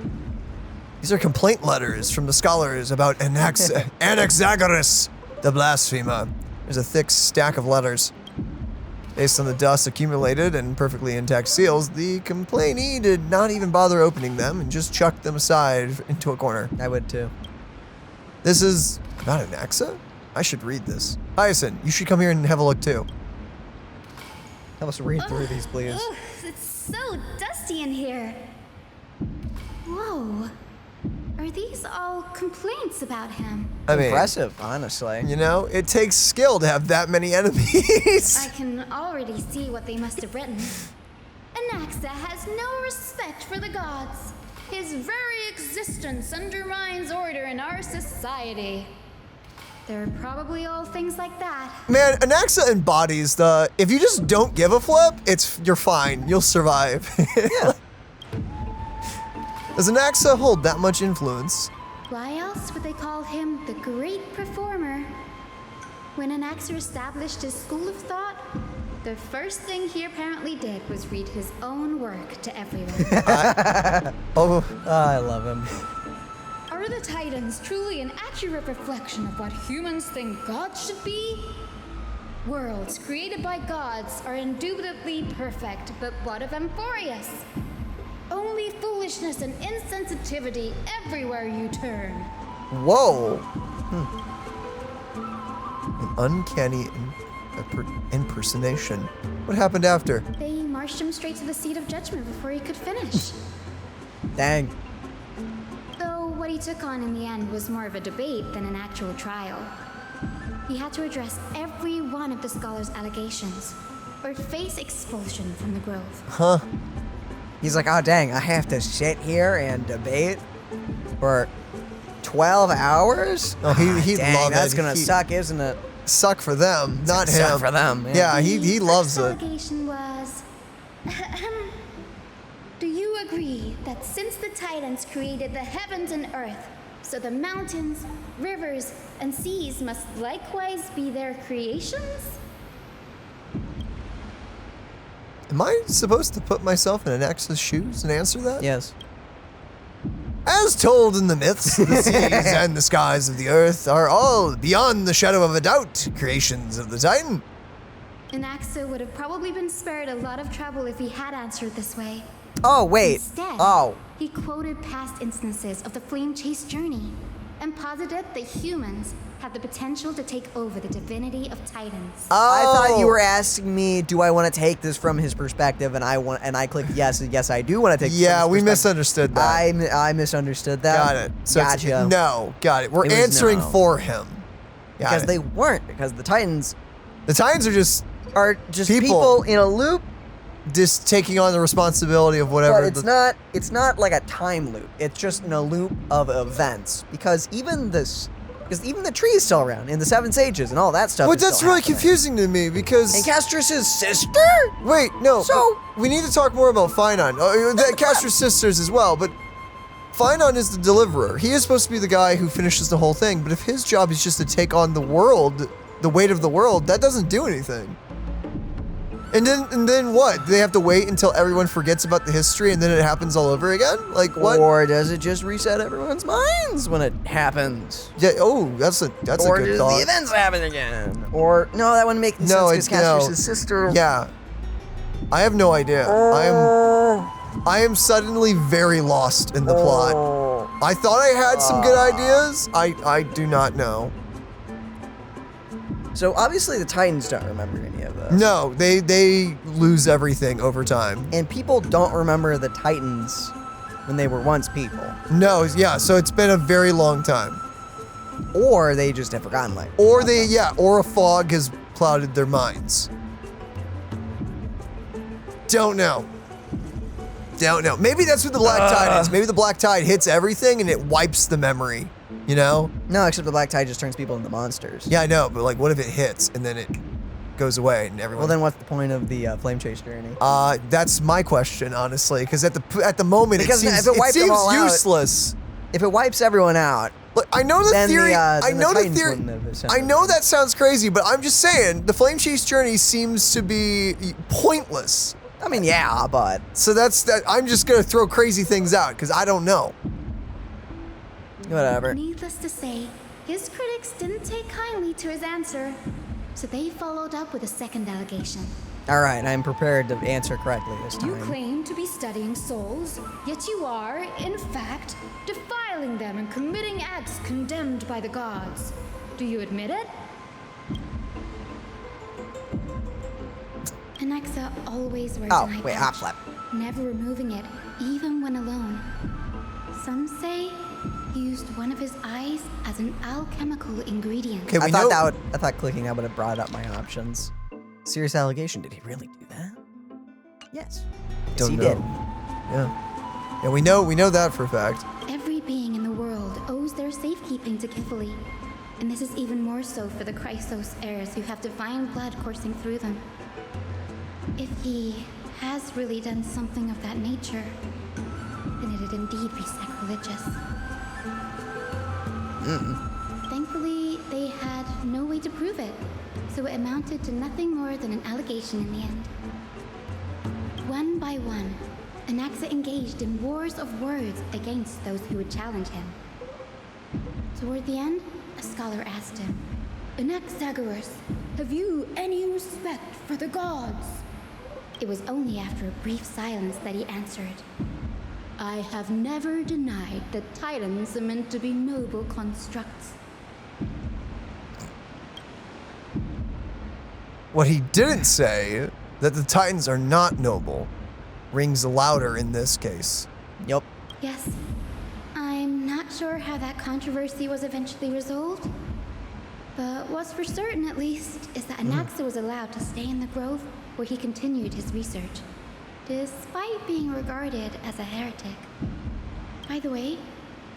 These are complaint letters from the scholars about Anaxagoras, the blasphemer. There's a thick stack of letters. Based on the dust accumulated and perfectly intact seals, the complainee did not even bother opening them and just chucked them aside into a corner. I would too. This is about Anaxa? I should read this. Hyacinth, you should come here and have a look too. Help us read through these, please. Ugh, it's so dusty in here. Whoa. Are these all complaints about him? I mean, impressive, honestly. You know, it takes skill to have that many enemies. I can already see what they must have written. Anaxa has no respect for the gods. His very existence undermines order in our society. They're probably all things like that. Man, Anaxa embodies the, if you just don't give a flip, you're fine. You'll survive. Yeah. Does Anaxa hold that much influence? Why else would they call him the great performer? When Anaxa established his school of thought, the first thing he apparently did was read his own work to everyone. I love him. Are the Titans truly an accurate reflection of what humans think gods should be? Worlds created by gods are indubitably perfect, but what of Amphorius? Only foolishness and insensitivity everywhere you turn. Whoa. An uncanny impersonation. What happened after? They marched him straight to the seat of judgment before he could finish. Dang. Though what he took on in the end was more of a debate than an actual trial. He had to address every one of the scholar's allegations, or face expulsion from the Grove. Huh. He's like, oh dang, I have to sit here and debate for 12 hours? Oh, he'd dang, love that's it. gonna suck, isn't it? Suck for them, not him. Suck for them. Yeah, he loves it. The allegation was... Do you agree that since the Titans created the heavens and earth, so the mountains, rivers, and seas must likewise be their creations? Am I supposed to put myself in Anaxa's shoes and answer that? Yes. As told in the myths, the seas and the skies of the earth are all, beyond the shadow of a doubt, creations of the Titan. Anaxa would have probably been spared a lot of trouble if he had answered this way. Oh, wait. Instead, he quoted past instances of the flamechase journey and posited that humans have the potential to take over the divinity of Titans. I thought you were asking me, do I want to take this from his perspective, and I clicked yes, and yes, I do want to take this from his perspective. We misunderstood that. I misunderstood that. Got it. So gotcha. No, got it. We're answering for him. Because they weren't, because the Titans... The Titans are just people in a loop, just taking on the responsibility of whatever. But it's not like a time loop. It's just in a loop of events. Because even the tree is still around, and the Seven Sages and all that stuff. But that's really confusing to me because. And Castorice's sister? Wait, no. So we need to talk more about Phynon. Castorice's sisters as well, but Phynon is the deliverer. He is supposed to be the guy who finishes the whole thing. But if his job is just to take on the world, the weight of the world, that doesn't do anything. And then what? Do they have to wait until everyone forgets about the history and then it happens all over again? Like what? Or does it just reset everyone's minds when it happens? Yeah. Oh, that's a good thought. Or does the events happen again? Or no, that wouldn't make sense because Castorice's sister. Yeah. I have no idea. I am suddenly very lost in the plot. I thought I had some good ideas. I do not know. So obviously the Titans don't remember any of this. No, they lose everything over time. And people don't remember the Titans when they were once people. No, yeah, so it's been a very long time. Or they just have forgotten, like. Or or a fog has clouded their minds. Don't know. Maybe that's what the black tide is. Maybe the black tide hits everything and it wipes the memory, you know? No, except the black tide just turns people into monsters. Yeah, I know, but like, what if it hits and then it goes away and everyone... Well, then what's the point of the flamechase journey? That's my question, honestly, because at the moment because it seems useless. If it wipes everyone out, look, I know the theory. I know the theory. I know that that sounds crazy, but I'm just saying the flamechase journey seems to be pointless. I mean, yeah, but so that's that. I'm just gonna throw crazy things out because I don't know. Whatever. Needless to say, his critics didn't take kindly to his answer, so they followed up with a second allegation. All right, I'm prepared to answer correctly this time. You claim to be studying souls, yet you are, in fact, defiling them and committing acts condemned by the gods. Do you admit it? Anaxa always wears Oh, an eye wait, patch, hop flap. never removing it, even when alone. Some say he used one of his eyes as an alchemical ingredient. Okay, I thought clicking that would have brought up my options. Serious allegation. Did he really do that? Yes. Yes, he did. Yeah, we know that for a fact. Every being in the world owes their safekeeping to Kifili, and this is even more so for the Chrysos heirs who have divine blood coursing through them. If he has really done something of that nature, then it'd indeed be sacrilegious. Thankfully, they had no way to prove it, so it amounted to nothing more than an allegation in the end. One by one, Anaxa engaged in wars of words against those who would challenge him. Toward the end, a scholar asked him, "Anaxagoras, have you any respect for the gods?" It was only after a brief silence that he answered, "I have never denied that Titans are meant to be noble constructs." What he didn't say, that the Titans are not noble, rings louder in this case. Yep. Yes. I'm not sure how that controversy was eventually resolved, but what's for certain, at least, is that Anaxa was allowed to stay in the grove where he continued his research, despite being regarded as a heretic. By the way,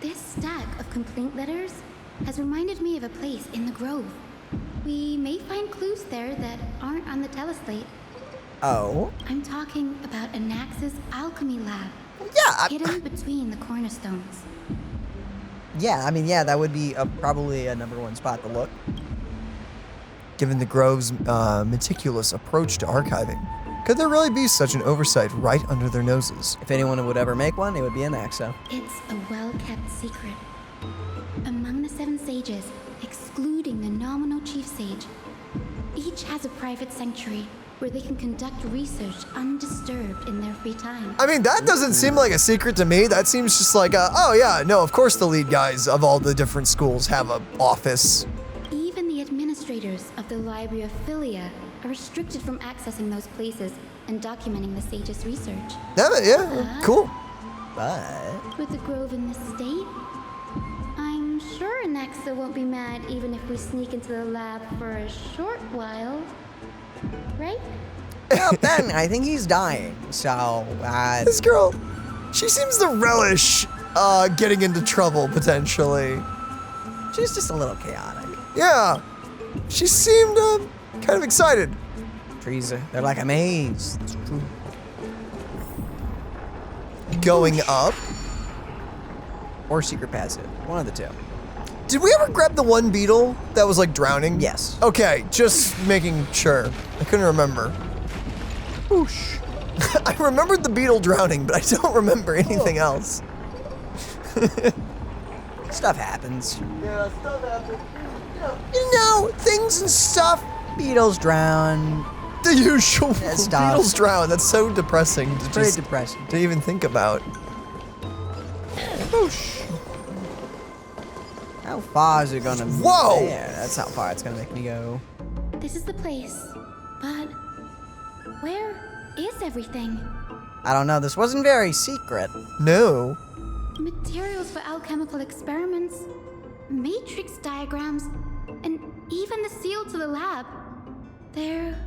this stack of complaint letters has reminded me of a place in the grove. We may find clues there that aren't on the teleslate. Oh? I'm talking about Anaxa's alchemy lab. Yeah. Hidden between the cornerstones. Yeah, I mean, yeah, that would be probably a #1 spot to look. Given the Grove's meticulous approach to archiving, could there really be such an oversight right under their noses? If anyone would ever make one, it would be Anaxa. It's a well-kept secret. Among the 7 sages, excluding the nominal chief sage, each has a private sanctuary where they can conduct research undisturbed in their free time. I mean, that doesn't seem like a secret to me. That seems just like, oh yeah, no, of course the lead guys of all the different schools have an office. Even the administrators of the Library of Philia are restricted from accessing those places and documenting the sage's research. Yeah, cool. But with the grove in this state, I'm sure Anaxa won't be mad even if we sneak into the lab for a short while. Right? Well, then I think he's dying, so this girl, she seems to relish getting into trouble, potentially. She's just a little chaotic. Yeah. She seemed kind of excited. Trees, they're like a maze. It's true. Going up? Or secret passive. One of the two. Did we ever grab the one beetle that was like drowning? Yes. Okay, just making sure. I couldn't remember. Whoosh. I remembered the beetle drowning, but I don't remember anything else. Stuff happens. Yeah, stuff happens. You know, things and stuff. Beetles drown. The usual stop. Beetles drown. That's so depressing. It's pretty depressing. To even think about. Whoosh. How far is it gonna be? Whoa! There? That's how far it's gonna make me go. This is the place, but where is everything? I don't know. This wasn't very secret. No. Materials for alchemical experiments, matrix diagrams, and even the seal to the lab. They're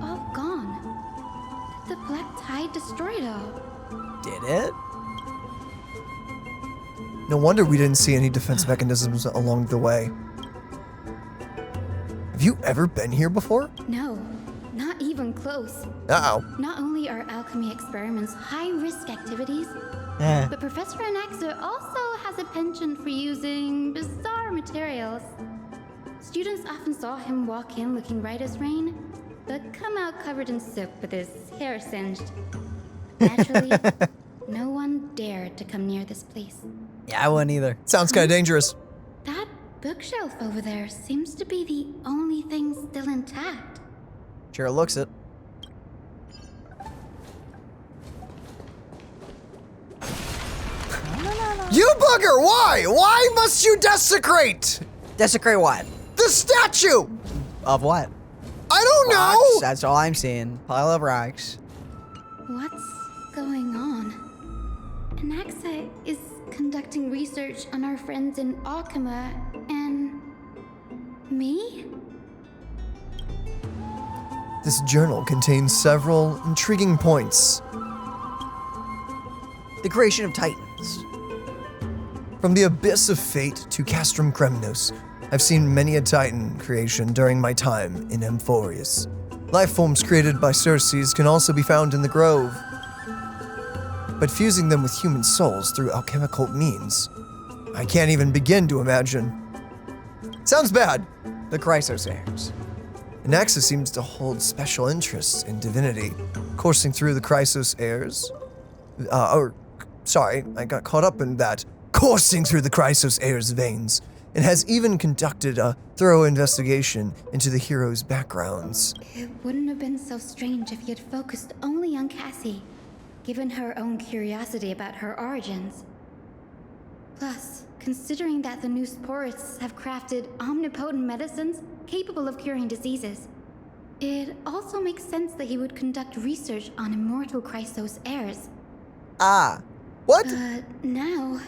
all gone. The black tide destroyed all. Did it? No wonder we didn't see any defense mechanisms along the way. Have you ever been here before? No, not even close. Uh-oh. Not only are alchemy experiments high-risk activities, but Professor Anaxa also has a penchant for using bizarre materials. Students often saw him walk in looking right as rain, but come out covered in soap with his hair singed. Naturally, no one dared to come near this place. Yeah, I wouldn't either. Sounds kind of dangerous. That bookshelf over there seems to be the only thing still intact. Sure looks it. You bugger! Why? Why must you desecrate? Desecrate what? The statue! Of what? I don't Rocks. know! That's all I'm seeing. Pile of rocks. What's going on? Anaxa is conducting research on our friends in Alchema and me? This journal contains several intriguing points. The creation of Titans. From the abyss of fate to Castrum Kremnos, I've seen many a Titan creation during my time in Amphorius. Life forms created by Circes can also be found in the Grove, but fusing them with human souls through alchemical means, I can't even begin to imagine. Sounds bad. The Chrysosairs. Anaxa seems to hold special interests in divinity, coursing through the Chrysos heirs. I got caught up in that. Coursing through the Chrysos heirs' veins, and has even conducted a thorough investigation into the heroes' backgrounds. It wouldn't have been so strange if he had focused only on Cassie, given her own curiosity about her origins. Plus, considering that the new sporists have crafted omnipotent medicines capable of curing diseases, it also makes sense that he would conduct research on immortal Chrysos heirs. Ah, what? But now,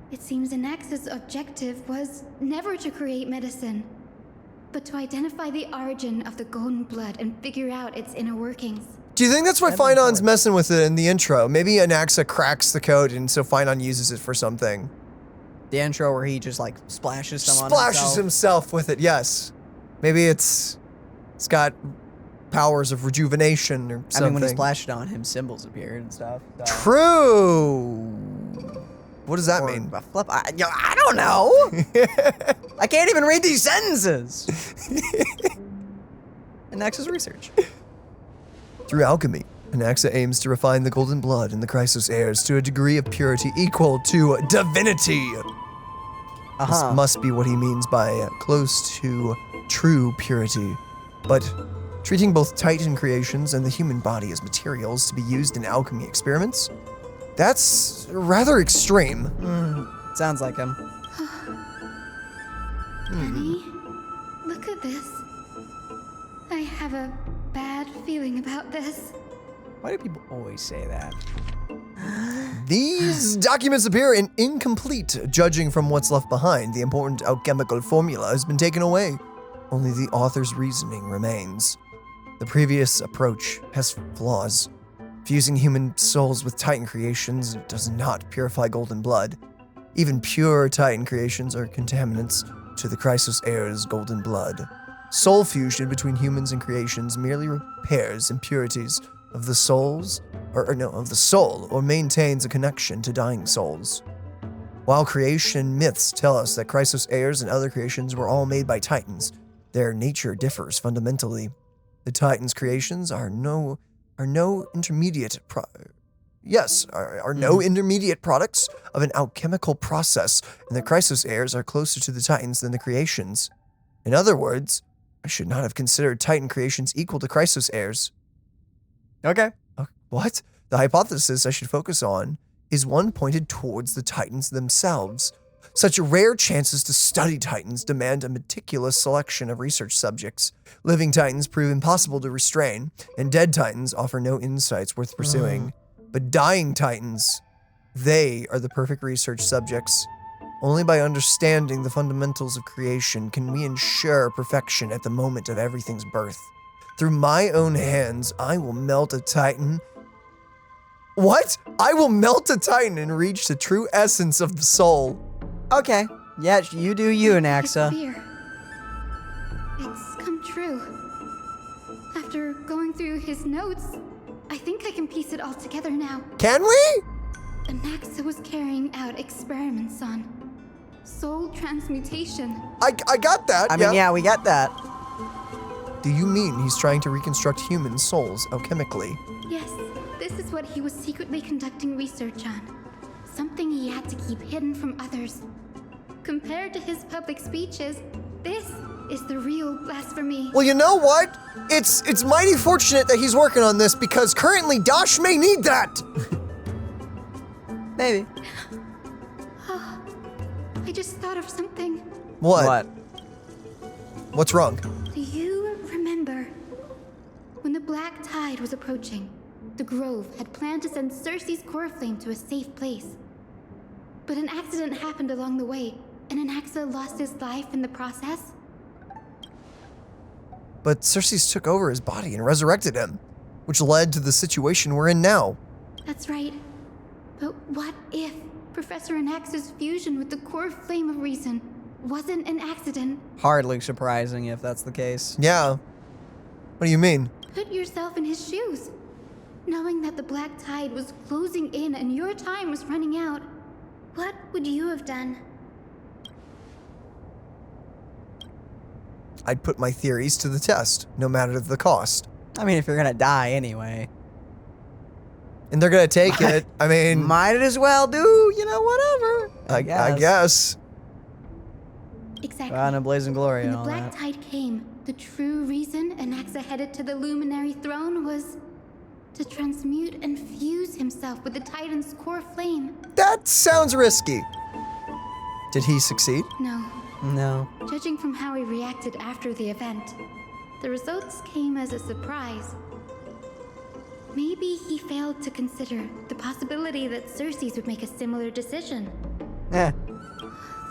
it seems Anaxa's objective was never to create medicine, but to identify the origin of the golden blood and figure out its inner workings. Do you think that's why Finon's messing with it in the intro? Maybe Anaxa cracks the code and so Finon uses it for something. The intro where he just like splashes someone. Splashes himself with it, yes. Maybe it's got powers of rejuvenation or something. I mean, when he splashed on him, symbols appeared and stuff. So. True. What does that mean? I don't know. I can't even read these sentences. Anaxa's research. Through alchemy, Anaxa aims to refine the golden blood in the Chrysos heirs to a degree of purity equal to divinity. This must be what he means by close to true purity. But treating both Titan creations and the human body as materials to be used in alchemy experiments? That's rather extreme. Sounds like him. Penny, look at this. I have a bad feeling about this. Why do people always say that? These documents appear incomplete, judging from what's left behind. The important alchemical formula has been taken away. Only the author's reasoning remains. The previous approach has flaws. Fusing human souls with Titan creations does not purify golden blood. Even pure Titan creations are contaminants to the Chrysos heirs' golden blood. Soul fusion between humans and creations merely repairs impurities of the souls, of the soul, or maintains a connection to dying souls. While creation myths tell us that Chrysos heirs and other creations were all made by Titans, their nature differs fundamentally. The Titans' creations are no intermediate products of an alchemical process, and the Chrysos heirs are closer to the Titans than the creations. In other words, I should not have considered Titan creations equal to Chrysos heirs. Okay. What? The hypothesis I should focus on is one pointed towards the Titans themselves. Such rare chances to study Titans demand a meticulous selection of research subjects. Living Titans prove impossible to restrain, and dead Titans offer no insights worth pursuing. But dying Titans, they are the perfect research subjects. Only by understanding the fundamentals of creation can we ensure perfection at the moment of everything's birth. Through my own hands, I will melt a Titan. What? I will melt a Titan and reach the true essence of the soul. Okay. Yeah, you do you, Anaxa. Fear. It's come true. After going through his notes, I think I can piece it all together now. Can we? Anaxa was carrying out experiments on soul transmutation. I got that. I mean, yeah, we got that. Do you mean he's trying to reconstruct human souls alchemically? Yes, this is what he was secretly conducting research on. Something he had to keep hidden from others. Compared to his public speeches, this is the real blasphemy. Well, you know what? It's mighty fortunate that he's working on this because currently Dash may need that. Maybe. I just thought of something. What? What's wrong? Do you remember when the Black Tide was approaching? The Grove had planned to send Circe's core flame to a safe place. But an accident happened along the way, and Anaxa lost his life in the process. But Circe took over his body and resurrected him, which led to the situation we're in now. That's right. But what if Professor Anaxa's fusion with the core flame of reason wasn't an accident? Hardly surprising if that's the case. Yeah. What do you mean? Put yourself in his shoes. Knowing that the Black Tide was closing in and your time was running out, what would you have done? I'd put my theories to the test, no matter the cost. I mean, if you're gonna die anyway. And they're gonna take it. I mean... Might as well do, you know, whatever. I guess. Exactly. On a blazing glory When and the all Black that. Tide came, the true reason Anaxa headed to the Luminary Throne was to transmute and fuse himself with the Titan's core flame. That sounds risky. Did he succeed? No. No. Judging from how he reacted after the event, the results came as a surprise. Maybe he failed to consider the possibility that Circe's would make a similar decision. Eh.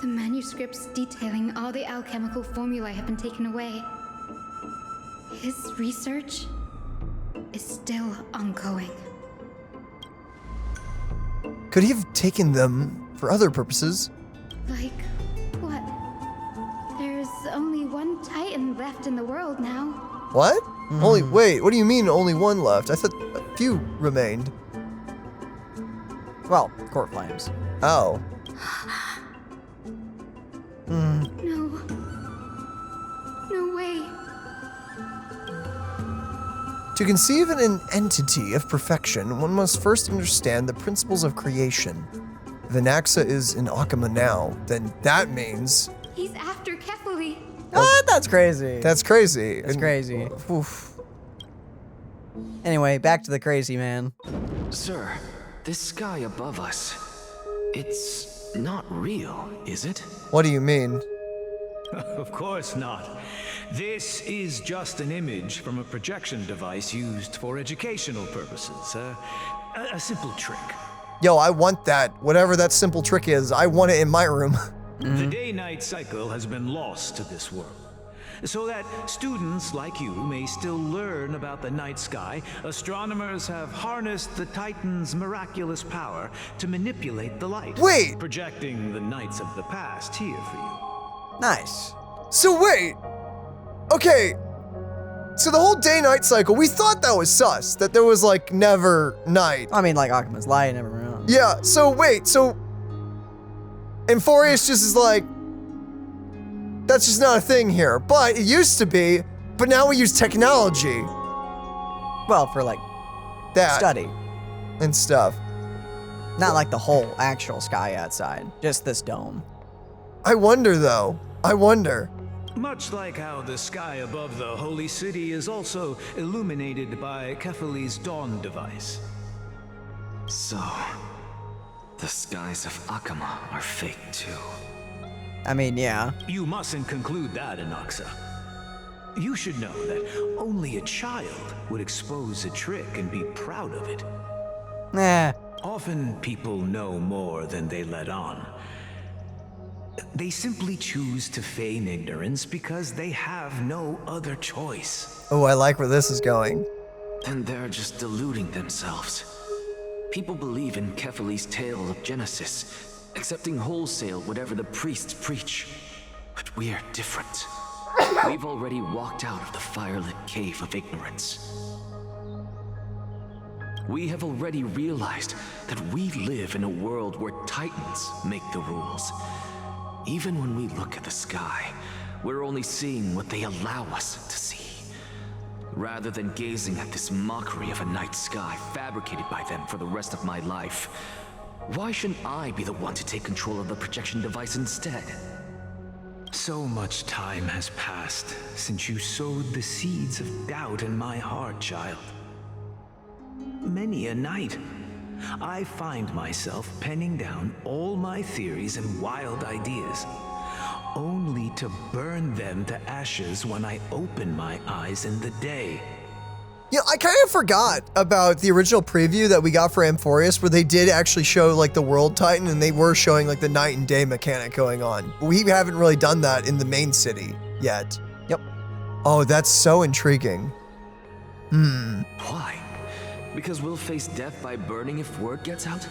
The manuscripts detailing all the alchemical formulae have been taken away. His research is still ongoing. Could he have taken them for other purposes? Like, what? There's only one Titan left in the world now. What? Wait, what do you mean only one left? I thought a few remained. Well, core flames. Oh. No. No way. To conceive an entity of perfection, one must first understand the principles of creation. If Anaxa is in Akama now, then that means... He's after Kefali. That's crazy. That's crazy. That's crazy. Oof. Anyway, back to the crazy man. Sir, this sky above us, it's not real, is it? What do you mean? Of course not. This is just an image from a projection device used for educational purposes. A simple trick. Yo, I want that. Whatever that simple trick is, I want it in my room. The day-night cycle has been lost to this world. So that students like you may still learn about the night sky, astronomers have harnessed the Titan's miraculous power to manipulate the light. Wait! Projecting the nights of the past here for you. Nice. So wait. Okay. So the whole day-night cycle, we thought that was sus, that there was like never night. I mean, like Akima's light, never mind. Yeah, so wait, so Amphorius just is like, that's just not a thing here. But it used to be, but now we use technology. Well, for like that study and stuff. Not like the whole actual sky outside, just this dome. I wonder though, Much like how the sky above the holy city is also illuminated by Kefali's dawn device. So, the skies of Akama are fake too. I mean, yeah. You mustn't conclude that, Anaxa. You should know that only a child would expose a trick and be proud of it. Nah. Often people know more than they let on. They simply choose to feign ignorance because they have no other choice. Oh, I like where this is going. And they're just deluding themselves. People believe in Kefali's tale of Genesis, accepting wholesale whatever the priests preach. But we're different. We've already walked out of the firelit cave of ignorance. We have already realized that we live in a world where Titans make the rules. Even when we look at the sky, we're only seeing what they allow us to see. Rather than gazing at this mockery of a night sky fabricated by them for the rest of my life, why shouldn't I be the one to take control of the projection device instead? So much time has passed since you sowed the seeds of doubt in my heart, child. Many a night, I find myself penning down all my theories and wild ideas, only to burn them to ashes when I open my eyes in the day. Yeah, I kind of forgot about the original preview that we got for Amphorius, where they did actually show like the World Titan, and they were showing like the night and day mechanic going on. We haven't really done that in the main city yet. Yep. Oh, that's so intriguing. Why? Because we'll face death by burning if word gets out?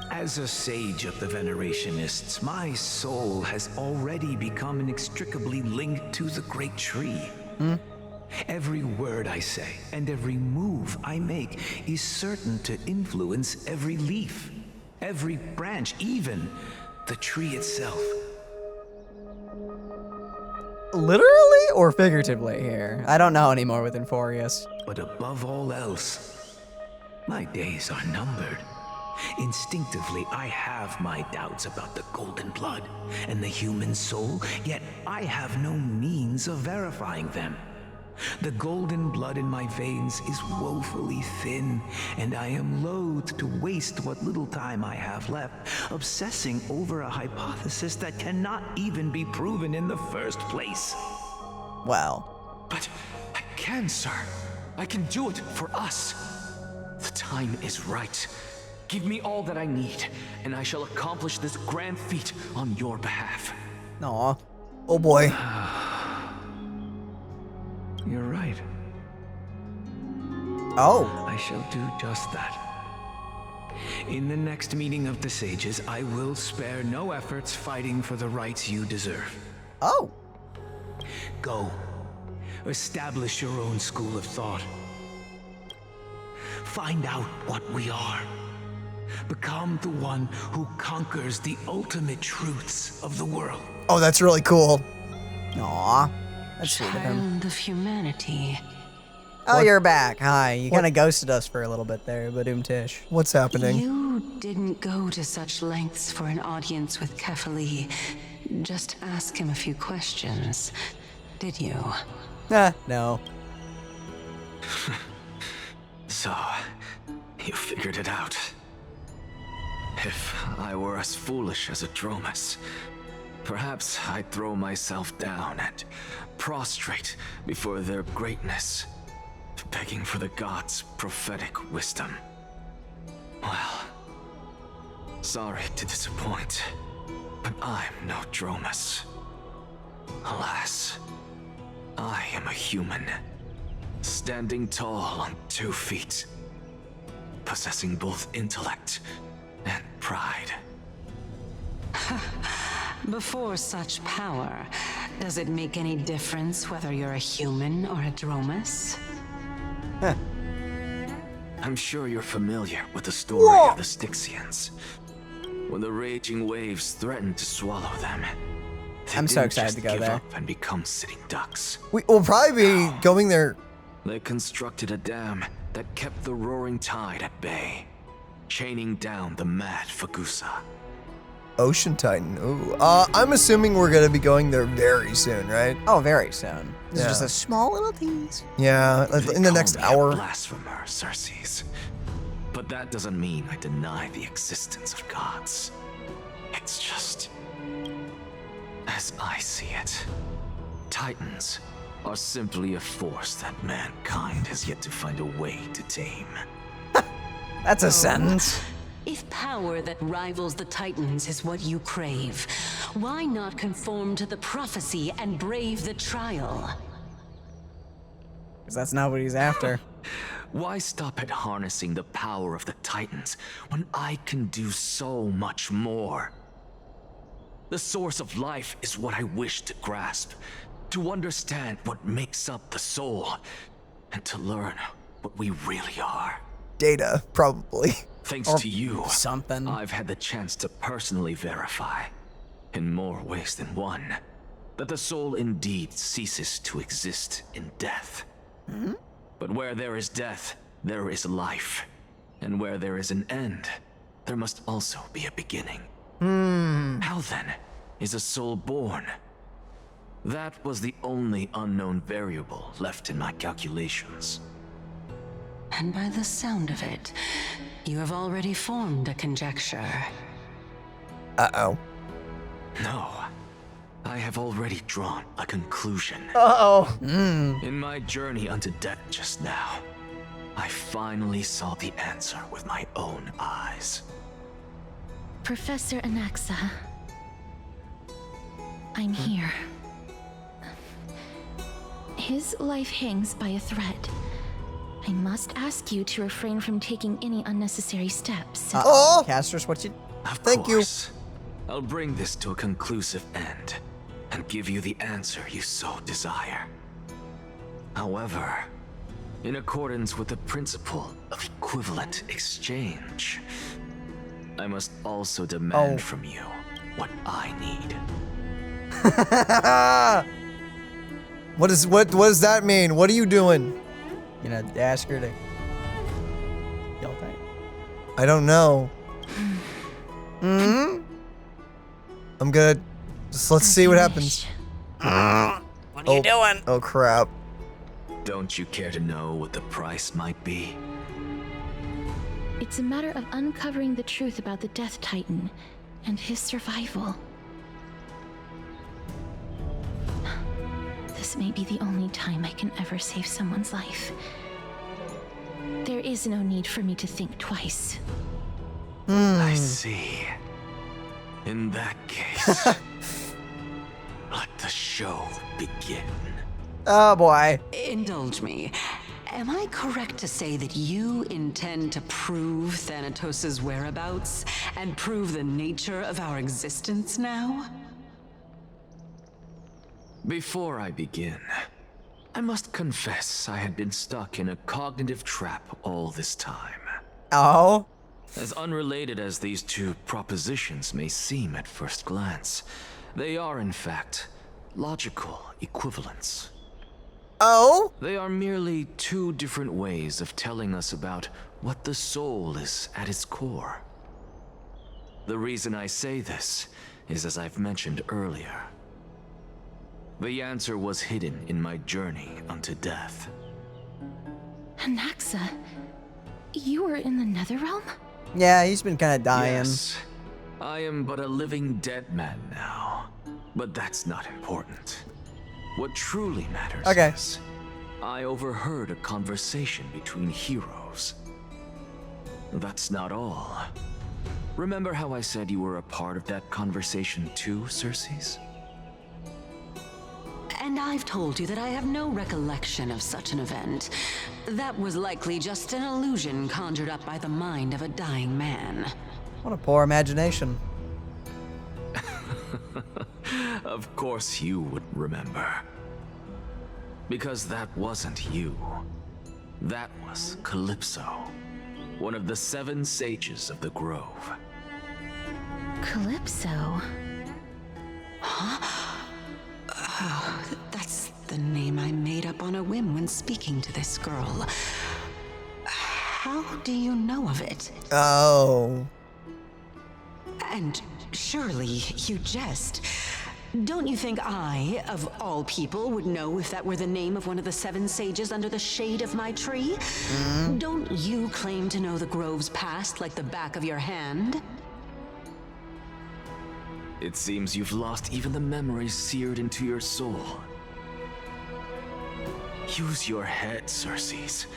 As a sage of the Venerationists, my soul has already become inextricably linked to the great tree. Every word I say and every move I make is certain to influence every leaf, every branch, even the tree itself. Literally or figuratively here? I don't know anymore with Amphorius. But above all else, my days are numbered. Instinctively, I have my doubts about the golden blood and the human soul, yet I have no means of verifying them. The golden blood in my veins is woefully thin, and I am loath to waste what little time I have left obsessing over a hypothesis that cannot even be proven in the first place. Well. But I can, sir. I can do it for us. The time is right. Give me all that I need, and I shall accomplish this grand feat on your behalf. Aw. Oh boy. You're right. Oh. I shall do just that. In the next meeting of the sages, I will spare no efforts fighting for the rights you deserve. Oh. Go. Establish your own school of thought. Find out what we are. Become the one who conquers the ultimate truths of the world. Oh, that's really cool. Aw. That's sweet of him. Child of humanity. Oh, you're back. Hi. You kind of ghosted us for a little bit there, Badoom Tish. What's happening? You didn't go to such lengths for an audience with Kefali. Just ask him a few questions, did you? No. So, you figured it out. If I were as foolish as a Dromus, perhaps I'd throw myself down and prostrate before their greatness, begging for the gods' prophetic wisdom. Well, sorry to disappoint, but I'm no Dromus. Alas, I am a human, standing tall on 2 feet, possessing both intellect and pride. Before such power, does it make any difference whether you're a human or a Dromus? I'm sure you're familiar with the story of the Styxians. When the raging waves threatened to swallow them, they I'm so didn't excited just to go give there. up and become sitting ducks. We'll probably be going there. They constructed a dam that kept the roaring tide at bay, chaining down the mad Fagusa. Ocean Titan. Ooh. I'm assuming we're gonna be going there very soon, right? Oh, very soon. This Yeah. is just a small little tease. Yeah, in the next Call me hour. a blasphemer, Circes. But that doesn't mean I deny the existence of gods. It's just, as I see it, Titans are simply a force that mankind has yet to find a way to tame. That's a sentence. If power that rivals the Titans is what you crave, why not conform to the prophecy and brave the trial? Because that's not what he's after. Why stop at harnessing the power of the Titans when I can do so much more? The source of life is what I wish to grasp, to understand what makes up the soul, and to learn what we really are. Data, probably. Thanks Or to you, something. I've had the chance to personally verify, in more ways than one, that the soul indeed ceases to exist in death. Mm-hmm. But where there is death, there is life. And where there is an end, there must also be a beginning. How then is a soul born? That was the only unknown variable left in my calculations. And by the sound of it, you have already formed a conjecture. Uh-oh. No, I have already drawn a conclusion. Uh-oh. In my journey unto death just now, I finally saw the answer with my own eyes. Professor Anaxa, I'm here. His life hangs by a thread. I must ask you to refrain from taking any unnecessary steps. Oh! Castorice, what you... Thank you. I'll bring this to a conclusive end and give you the answer you so desire. However, in accordance with the principle of equivalent exchange, I must also demand from you what I need. What does that mean? What are you doing? You know, ask her to... Yell back. I don't know. I'm good. Just let's see what happens. What are you doing? Oh crap. Don't you care to know what the price might be? It's a matter of uncovering the truth about the Death Titan and his survival. This may be the only time I can ever save someone's life. There is no need for me to think twice. I see. In that case, let the show begin. Oh boy. Indulge me. Am I correct to say that you intend to prove Thanatos' whereabouts and prove the nature of our existence now? Before I begin, I must confess I had been stuck in a cognitive trap all this time. Oh? As unrelated as these two propositions may seem at first glance, they are in fact logical equivalents. Oh? They are merely two different ways of telling us about what the soul is at its core. The reason I say this is, as I've mentioned earlier, the answer was hidden in my journey unto death. Anaxa, you were in the Netherrealm? Yeah, he's been kind of dying. Yes, I am but a living dead man now, but that's not important. What truly matters is, I overheard a conversation between heroes. That's not all. Remember how I said you were a part of that conversation too, Circes? And I've told you that I have no recollection of such an event. That was likely just an illusion conjured up by the mind of a dying man. What a poor imagination. Of course you would remember. Because that wasn't you. That was Calypso, one of the 7 sages of the Grove. Calypso? Huh? Oh, that's the name I made up on a whim when speaking to this girl. How do you know of it? Oh. And Surely you jest. Don't you think I, of all people, would know if that were the name of one of the 7 sages under the shade of my tree? Don't you claim to know the grove's past like the back of your hand? It seems you've lost even the memories seared into your soul. Use your head, Circes.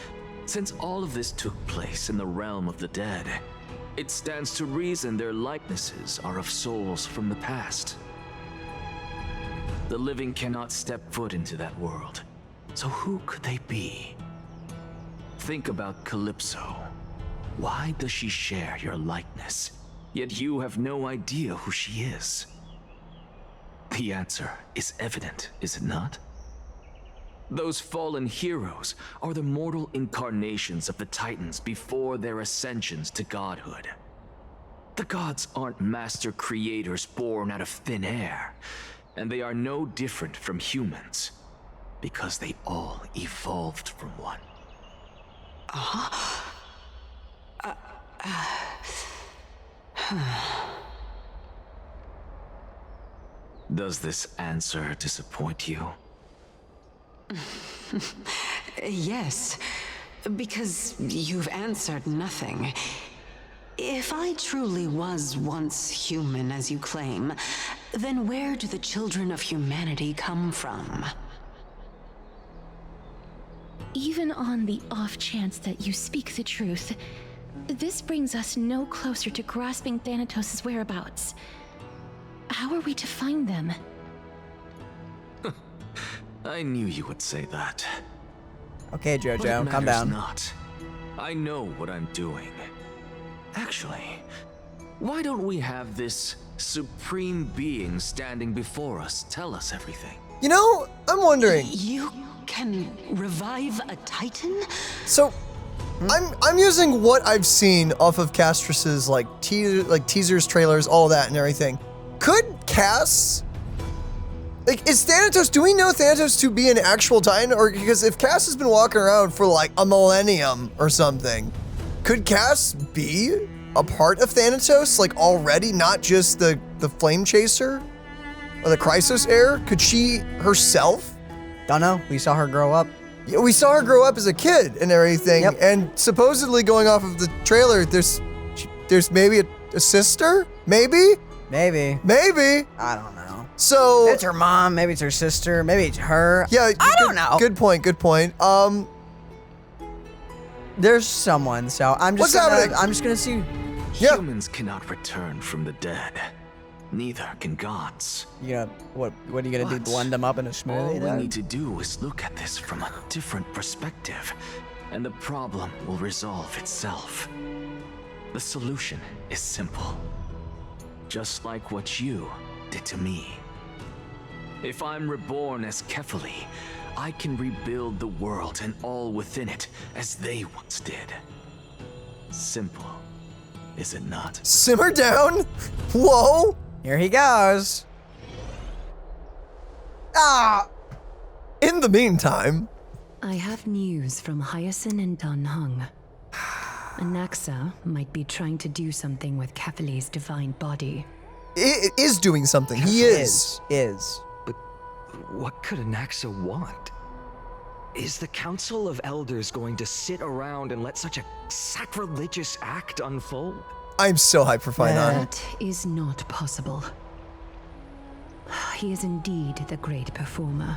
Since all of this took place in the realm of the dead, it stands to reason their likenesses are of souls from the past. The living cannot step foot into that world, so who could they be? Think about Calypso. Why does she share your likeness, yet you have no idea who she is? The answer is evident, is it not? Those fallen heroes are the mortal incarnations of the Titans before their ascensions to godhood. The gods aren't master creators born out of thin air, and they are no different from humans, because they all evolved from one. Does this answer disappoint you? Yes, because you've answered nothing. If I truly was once human, as you claim, then where do the children of humanity come from? Even on the off chance that you speak the truth, this brings us no closer to grasping Thanatos' whereabouts. How are we to find them? I knew you would say that. Okay, But it Jojo, calm matters down. not. I know what I'm doing. Actually, why don't we have this supreme being standing before us tell us everything? You know, I'm wondering. You can revive a Titan? So, I'm using what I've seen off of Castorice's teasers, trailers, all that, and everything. Could Cass? Is Thanatos, do we know Thanatos to be an actual Titan? Or because if Cass has been walking around for like a millennium or something, could Cass be a part of Thanatos, like already, not just the flame chaser or the Chrysos heir? Could she herself? Don't know. We saw her grow up. Yeah, we saw her grow up as a kid and everything. Yep. And supposedly going off of the trailer, there's maybe a sister? Maybe? Maybe. I don't know. So it's her mom, maybe it's her sister, maybe it's her. Yeah, I don't know. Good point. There's someone, so I'm just gonna see. Humans cannot return from the dead. Neither can gods. What are you gonna do? Blend them up in a smoothie? All we then? need to do is look at this from a different perspective, and the problem will resolve itself. The solution is simple. Just like what you did to me. If I'm reborn as Kephali, I can rebuild the world and all within it as they once did. Simple, is it not? Simmer down. Whoa. Here he goes. In the meantime, I have news from Hyacinth and Danhung. Anaxa might be trying to do something with Kephali's divine body. It is doing something. He is. But what could Anaxa want? Is the Council of Elders going to sit around and let such a sacrilegious act unfold? I'm so hyped for Finon. That is not possible. He is indeed the great performer,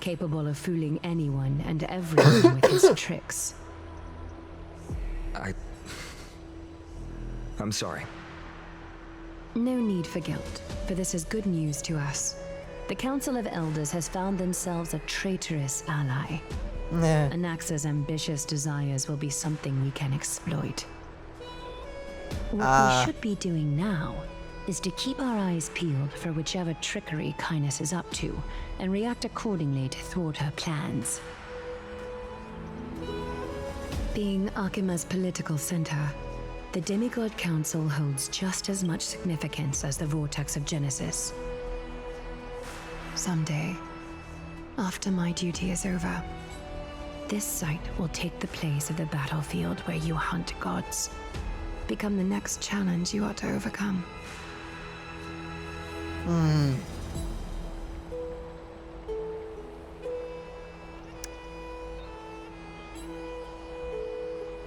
capable of fooling anyone and everyone with his tricks. I'm sorry. No need for guilt, for this is good news to us. The Council of Elders has found themselves a traitorous ally. Anaxa's ambitious desires will be something we can exploit. What we should be doing now is to keep our eyes peeled for whichever trickery Kynus is up to, and react accordingly to thwart her plans. Being Akima's political center, the Demigod Council holds just as much significance as the Vortex of Genesis. Someday, after my duty is over, this site will take the place of the battlefield where you hunt gods. Become the next challenge you are to overcome. You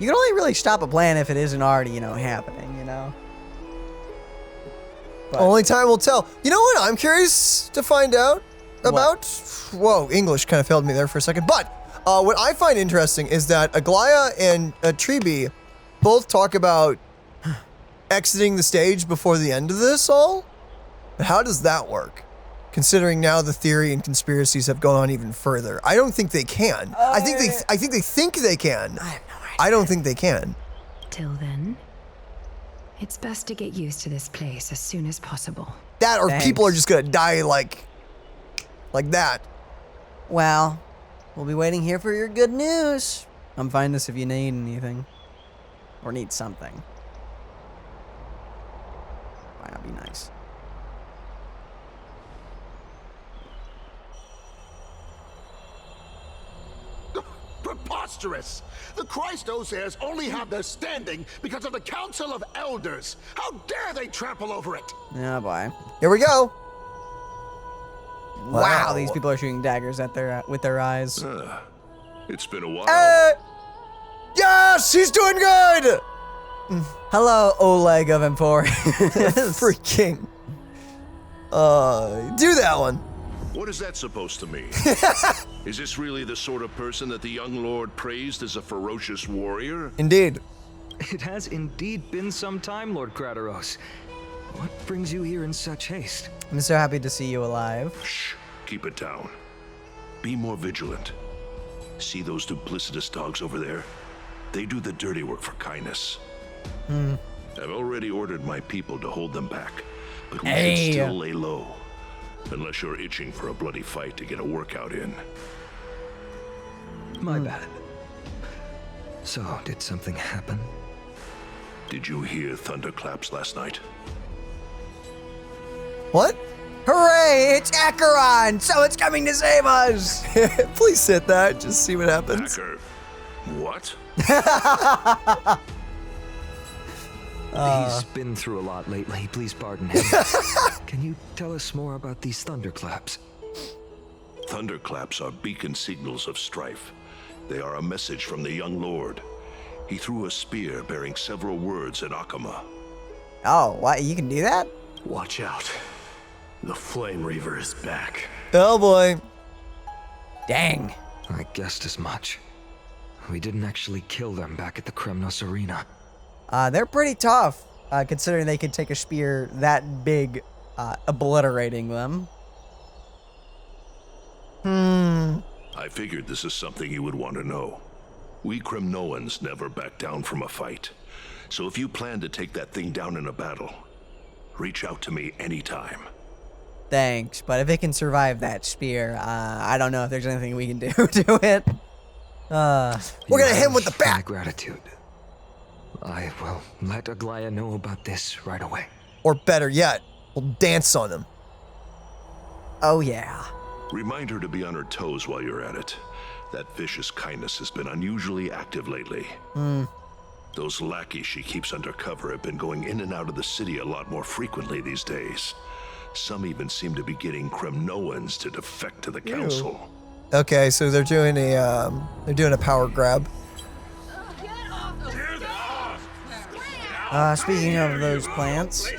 can only really stop a plan if it isn't already, happening, But Only time will tell. You know what I'm curious to find out about? Whoa, English kind of failed me there for a second. But what I find interesting is that Aglia and Tribi both talk about exiting the stage before the end of this all. But how does that work? Considering now the theory and conspiracies have gone on even further. I don't think they can. I think they think they can. I have no idea. I don't think they can. Till then, it's best to get used to this place as soon as possible. That or people are just gonna die like that. Well, we'll be waiting here for your good news. I'm fine this if you need anything. Or need something. Might not be nice. Preposterous! The Christos heirs only have their standing because of the Council of Elders. How dare they trample over it? Oh boy. Here we go. Wow, these people are shooting daggers at with their eyes. It's been a while. Yes, he's doing good. Hello, Oleg of Emporius. Freaking. Do that one. What is that supposed to mean? Is this really the sort of person that the young lord praised as a ferocious warrior? Indeed. It has indeed been some time, Lord Crataros. What brings you here in such haste? I'm so happy to see you alive. Shh, keep it down. Be more vigilant. See those duplicitous dogs over there? They do the dirty work for kindness. I've already ordered my people to hold them back, but we should still lay low. Unless you're itching for a bloody fight to get a workout in. My bad. So, did something happen? Did you hear thunderclaps last night? What? Hooray! It's Acheron! So it's coming to save us! Please hit that. Just see what happens. Acher. What? He's been through a lot lately. Please pardon him. Can you tell us more about these thunderclaps? Thunderclaps are beacon signals of strife. They are a message from the young lord. He threw a spear bearing several words at Akama. Oh, what? You can do that? Watch out. The Flame Reaver is back. Oh boy. Dang. I guessed as much. We didn't actually kill them back at the Kremnos arena. They're pretty tough, considering they could take a spear that big, obliterating them. I figured this is something you would want to know. We Kremnoans never back down from a fight. So if you plan to take that thing down in a battle, reach out to me anytime. Thanks, but if it can survive that spear, I don't know if there's anything we can do to it. We're gonna hit him with the bat. My gratitude. I will let Aglia know about this right away. Or better yet, we'll dance on him. Oh yeah. Remind her to be on her toes while you're at it. That vicious kindness has been unusually active lately. Those lackeys she keeps undercover have been going in and out of the city a lot more frequently these days. Some even seem to be getting Kremnoans to defect to the council. Okay, so they're doing a power grab. Speaking of those plants.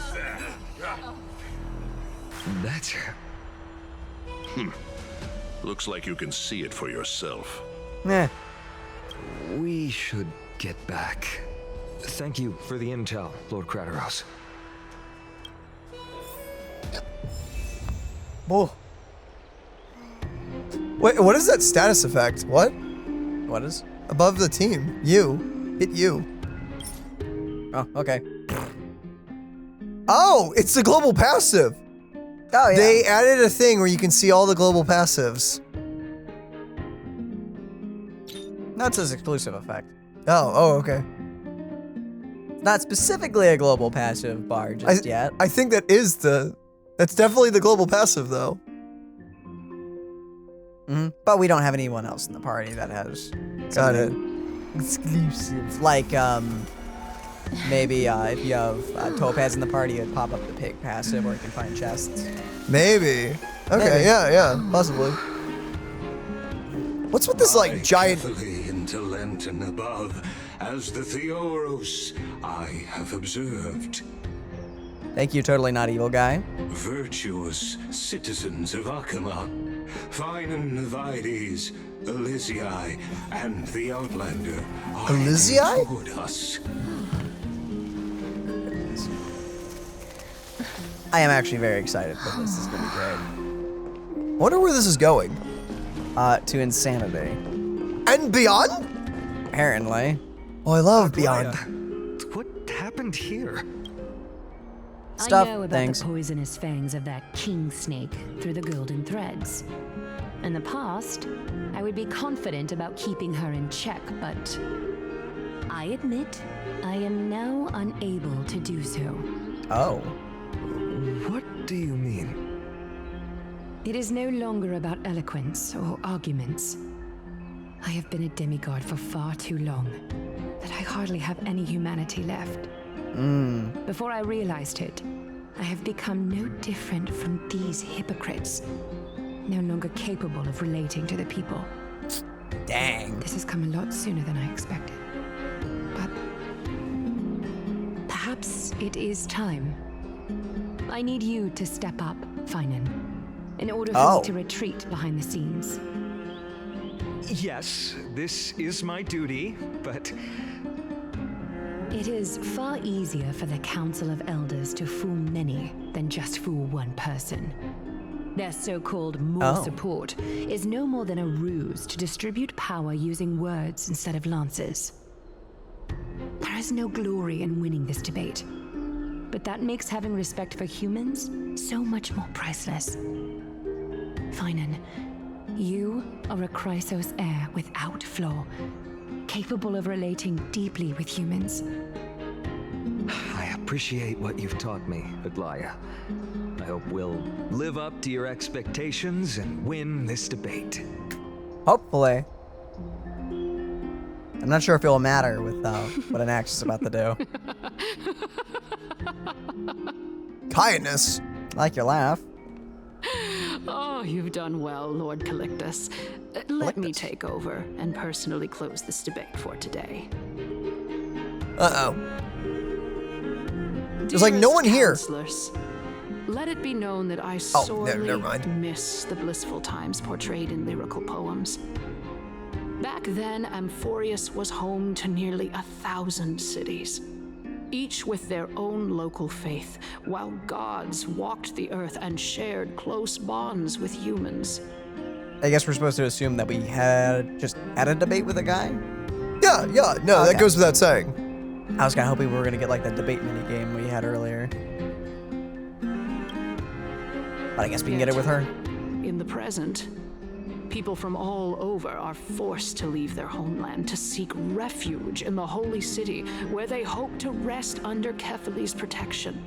That's her. Looks like you can see it for yourself. Nah. We should get back. Thank you for the intel, Lord Crataros. Whoa. Wait, what is that status effect? What? What is? Above the team. You. Hit you. Oh, okay. Oh, it's the global passive. Oh, yeah. They added a thing where you can see all the global passives. That's his exclusive effect. Oh, okay. Not specifically a global passive bar just yet. I think that's definitely the global passive though. But we don't have anyone else in the party that has Got it. exclusive. Like, Maybe if you have Topaz in the party, it'd pop up the pig passive, or you can find chests. Maybe. Okay, Maybe. yeah, possibly. What's with this, like, giant... Carefully into Lenten above, as the Theoros I have observed. Thank you, totally not evil guy. Virtuous citizens of Akima, fine Vides, Elysiae, and the Outlander are Elysiae? toward us. I am actually very excited for this. This is gonna be great. I wonder where this is going. To insanity. And beyond? Apparently. Oh, I love beyond. What happened here? Stuff, I know about things. the poisonous fangs of that king snake through the golden threads. In the past, I would be confident about keeping her in check, but I admit I am now unable to do so. Oh. What do you mean? It is no longer about eloquence or arguments. I have been a demigod for far too long that I hardly have any humanity left. Before I realized it, I have become no different from these hypocrites, no longer capable of relating to the people. Dang. This has come a lot sooner than I expected. But perhaps it is time. I need you to step up, Finan, in order for me to retreat behind the scenes. Yes, this is my duty, but... It is far easier for the Council of Elders to fool many than just fool one person. Their so-called more support is no more than a ruse to distribute power using words instead of lances. There is no glory in winning this debate, but that makes having respect for humans so much more priceless. Finan, you are a Chrysos heir without flaw, capable of relating deeply with humans. I appreciate what you've taught me, Aglia. I hope we'll live up to your expectations and win this debate. Hopefully. I'm not sure if it will matter with what an axe is about to do. Kindness. I like your laugh. Oh, you've done well, Lord Calictus. Let me take over and personally close this debate for today. Uh-oh. There's like no one here. Let it be known that I sorely miss the blissful times portrayed in lyrical poems. Back then, Amphorius was home to nearly 1,000 cities, each with their own local faith, while gods walked the earth and shared close bonds with humans. I guess we're supposed to assume that we had a debate with a guy? Yeah, no, that goes without saying. I was kind of hoping we were going to get like the debate mini game we had earlier. But I guess we can get it with her. In the present, people from all over are forced to leave their homeland to seek refuge in the holy city, where they hope to rest under Kethali's protection.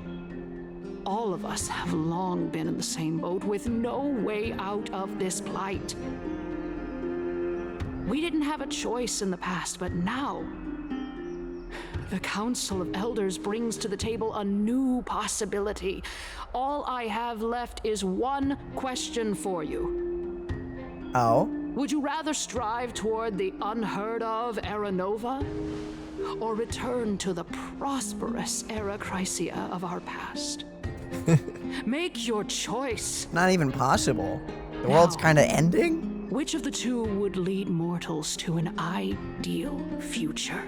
All of us have long been in the same boat, with no way out of this plight. We didn't have a choice in the past, but now the Council of Elders brings to the table a new possibility. All I have left is one question for you. Oh? Would you rather strive toward the unheard of Era Nova, or return to the prosperous Era Chrysia of our past? Make your choice. Not even possible. The world's kind of ending? Which of the two would lead mortals to an ideal future?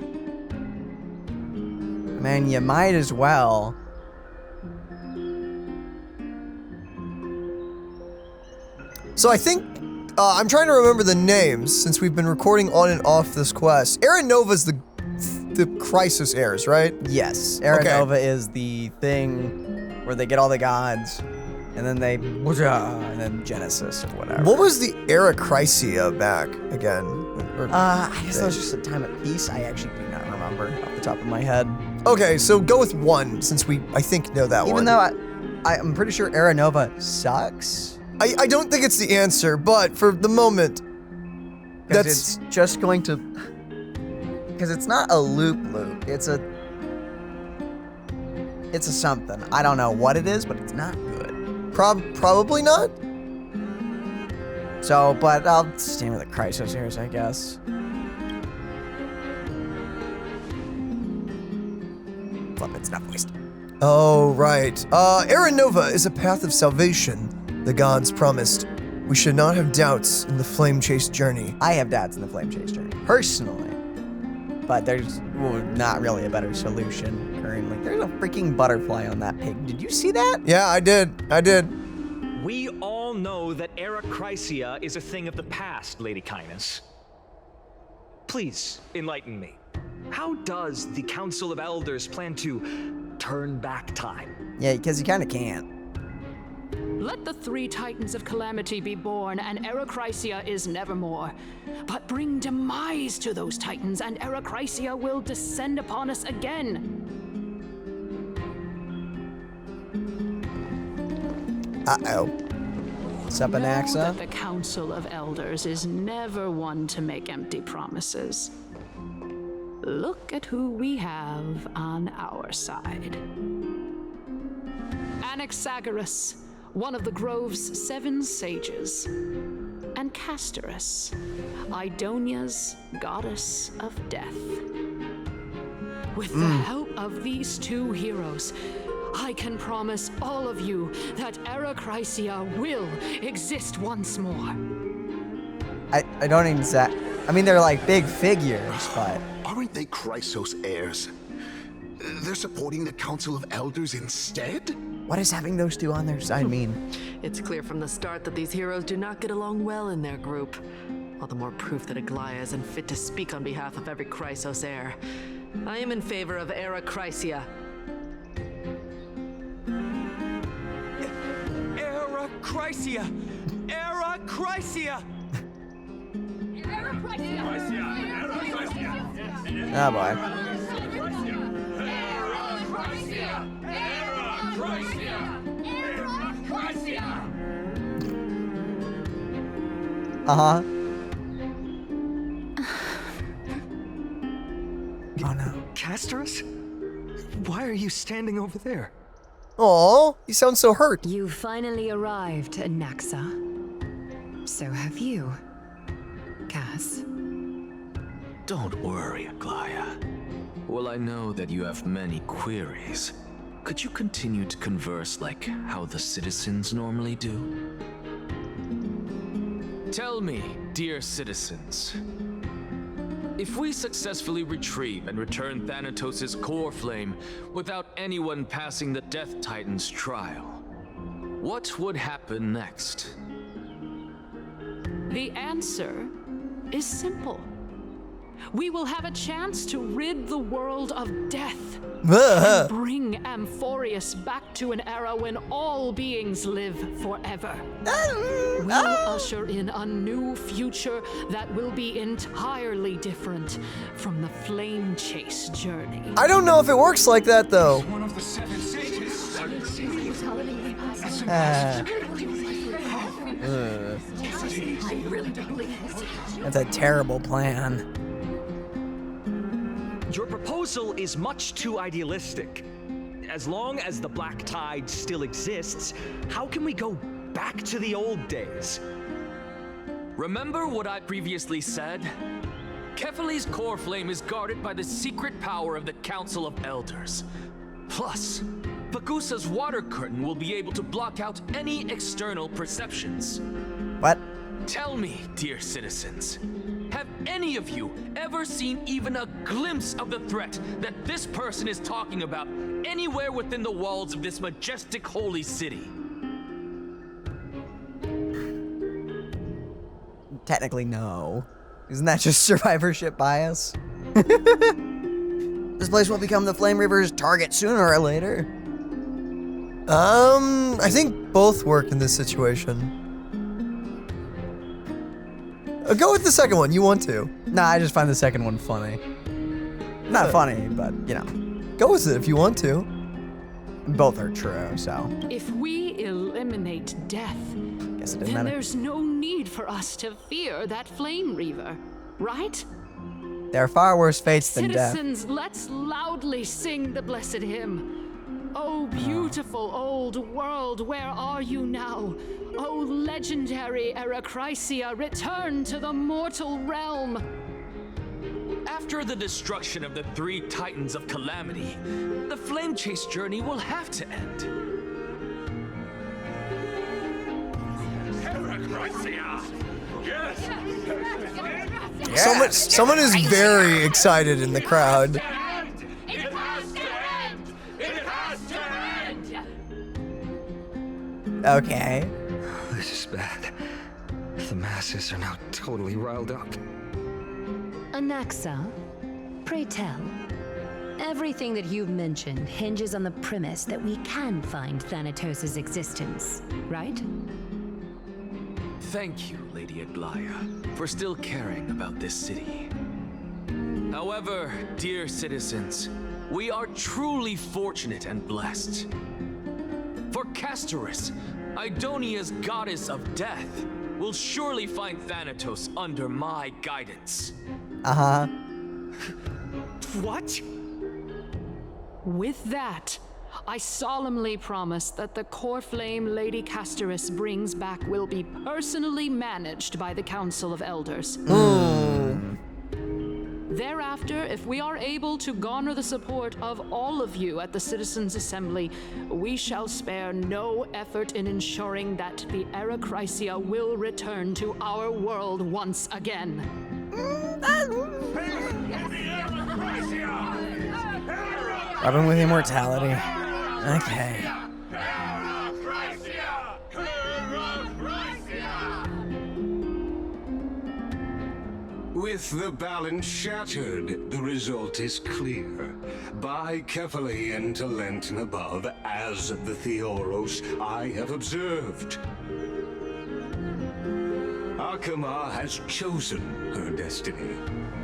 Man, you might as well. So I think, I'm trying to remember the names since we've been recording on and off this quest. Era Nova's the Chrysos heirs, right? Yes. Era Nova is the thing where they get all the gods, and then they, and then Genesis or whatever. What was the Era Chrysia back again? I guess that was just a time of peace. I actually do not remember off the top of my head. Okay, so go with one, since we, I think, know that one. Even though I'm pretty sure Era Nova sucks. I don't think it's the answer, but for the moment, it's just going to... Because it's not a loop. It's a It's a something. I don't know what it is, but it's not good. Probably not. So, but I'll stand with the Chrysosaurs, I guess. Flip, it's not voiced. Oh, right. Aaron Nova is a path of salvation the gods promised. We should not have doubts in the flamechase journey. I have doubts in the flamechase journey, personally. But there's not really a better solution currently. There's a freaking butterfly on that pig. Did you see that? Yeah, I did. We all know that Anaxagoras is a thing of the past, Lady Kindness. Please, enlighten me. How does the Council of Elders plan to turn back time? Yeah, because you kind of can't. Let the 3 Titans of Calamity be born, and Anaxagoras is nevermore. But bring demise to those Titans, and Anaxagoras will descend upon us again. Uh-oh. What's up, Know Anaxa? that the Council of Elders is never one to make empty promises. Look at who we have on our side. Anaxagoras, one of the Grove's 7 sages, and Castorice, Idonia's goddess of death. With the help of these 2 heroes, I can promise all of you that Anaxagoras will exist once more. I don't exact. I mean, they're like big figures, but Aren't they Chrysos heirs? They're supporting the Council of Elders instead? what does having those 2 on their side mean? It's clear from the start that these heroes do not get along well in their group. All the more proof that Aglia isn't fit to speak on behalf of every Chrysos heir. I am in favor of Anaxagoras. Oh boy. Uh-huh. Oh no. Castorice? Why are you standing over there? Aw, you sound so hurt. You finally arrived, Anaxa. So have you, Cass. Don't worry, Aglia. Well, I know that you have many queries. Could you continue to converse like how the citizens normally do? Tell me, dear citizens, if we successfully retrieve and return Thanatos' core flame without anyone passing the Death Titan's trial, what would happen next? The answer is simple. We will have a chance to rid the world of death and bring Amphorius back to an era when all beings live forever. We'll usher in a new future that will be entirely different from the flamechase journey. I don't know if it works like that, though. One of the 7 sages. That's a terrible plan. Your proposal is much too idealistic. As long as the Black Tide still exists, how can we go back to the old days? Remember what I previously said? Kefali's core flame is guarded by the secret power of the Council of Elders. Plus, Pagusa's water curtain will be able to block out any external perceptions. What? Tell me, dear citizens, have any of you ever seen even a glimpse of the threat that this person is talking about anywhere within the walls of this majestic holy city? Technically, no. Isn't that just survivorship bias? This place will become the Flame Reaver's target sooner or later. I think both work in this situation. Go with the second one, you want to. Nah, I just find the second one funny. Not funny, but, you know. Go with it if you want to. Both are true, so. If we eliminate death, Guess it didn't then matter. there's no need for us to fear that Flame Reaver, right? There are far worse fates than death. Citizens, let's loudly sing the blessed hymn. Oh, beautiful old world, where are you now? Oh, legendary Anaxagoras, return to the mortal realm. After the destruction of the 3 Titans of Calamity, the flamechase journey will have to end. Someone is very excited in the crowd. Okay. This is bad. The masses are now totally riled up. Anaxa, pray tell. Everything that you've mentioned hinges on the premise that we can find Thanatos' existence, right? Thank you, Lady Aglia, for still caring about this city. However, dear citizens, we are truly fortunate and blessed. For Castorice, Idonia's goddess of death, will surely find Thanatos under my guidance. Uh-huh. What? With that, I solemnly promise that the core flame Lady Castorice brings back will be personally managed by the Council of Elders. Thereafter, if we are able to garner the support of all of you at the Citizens' Assembly, we shall spare no effort in ensuring that the Anaxagoras will return to our world once again. Rubbing with immortality. Okay. With the balance shattered, the result is clear. Buy carefully into Lent and above, as the Theoros I have observed. Akima has chosen her destiny.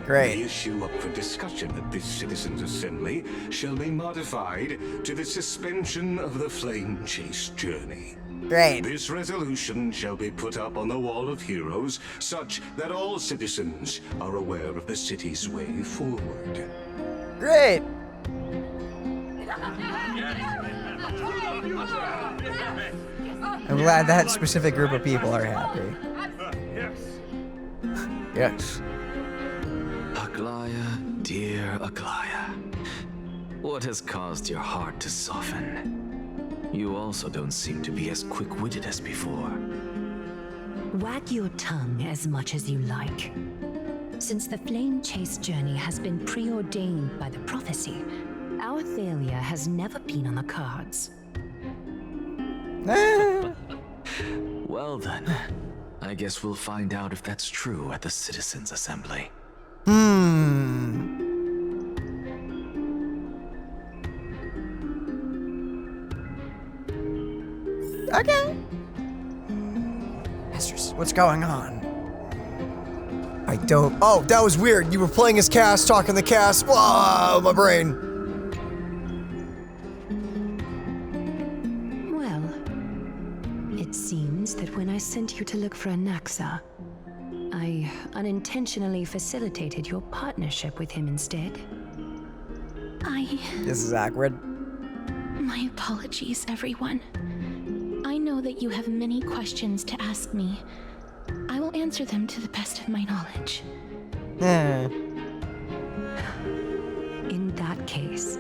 Great. The issue up for discussion at this Citizens' Assembly shall be modified to the suspension of the flamechase journey. Great. This resolution shall be put up on the Wall of Heroes, such that all citizens are aware of the city's way forward. Great. I'm glad that specific group of people are happy. Yes. Aglia, dear Aglia, what has caused your heart to soften? You also don't seem to be as quick-witted as before. Wag your tongue as much as you like. Since the flame chase journey has been preordained by the prophecy, our failure has never been on the cards. Well then, I guess we'll find out if that's true at the Citizens' Assembly. Okay. Mistress, what's going on? I don't. Oh, that was weird. You were playing as Cass, talking to Cass. Whoa, my brain. Well, it seems that when I sent you to look for Anaxa, I unintentionally facilitated your partnership with him instead. This is awkward. My apologies, everyone. I know that you have many questions to ask me. I will answer them to the best of my knowledge. In that case,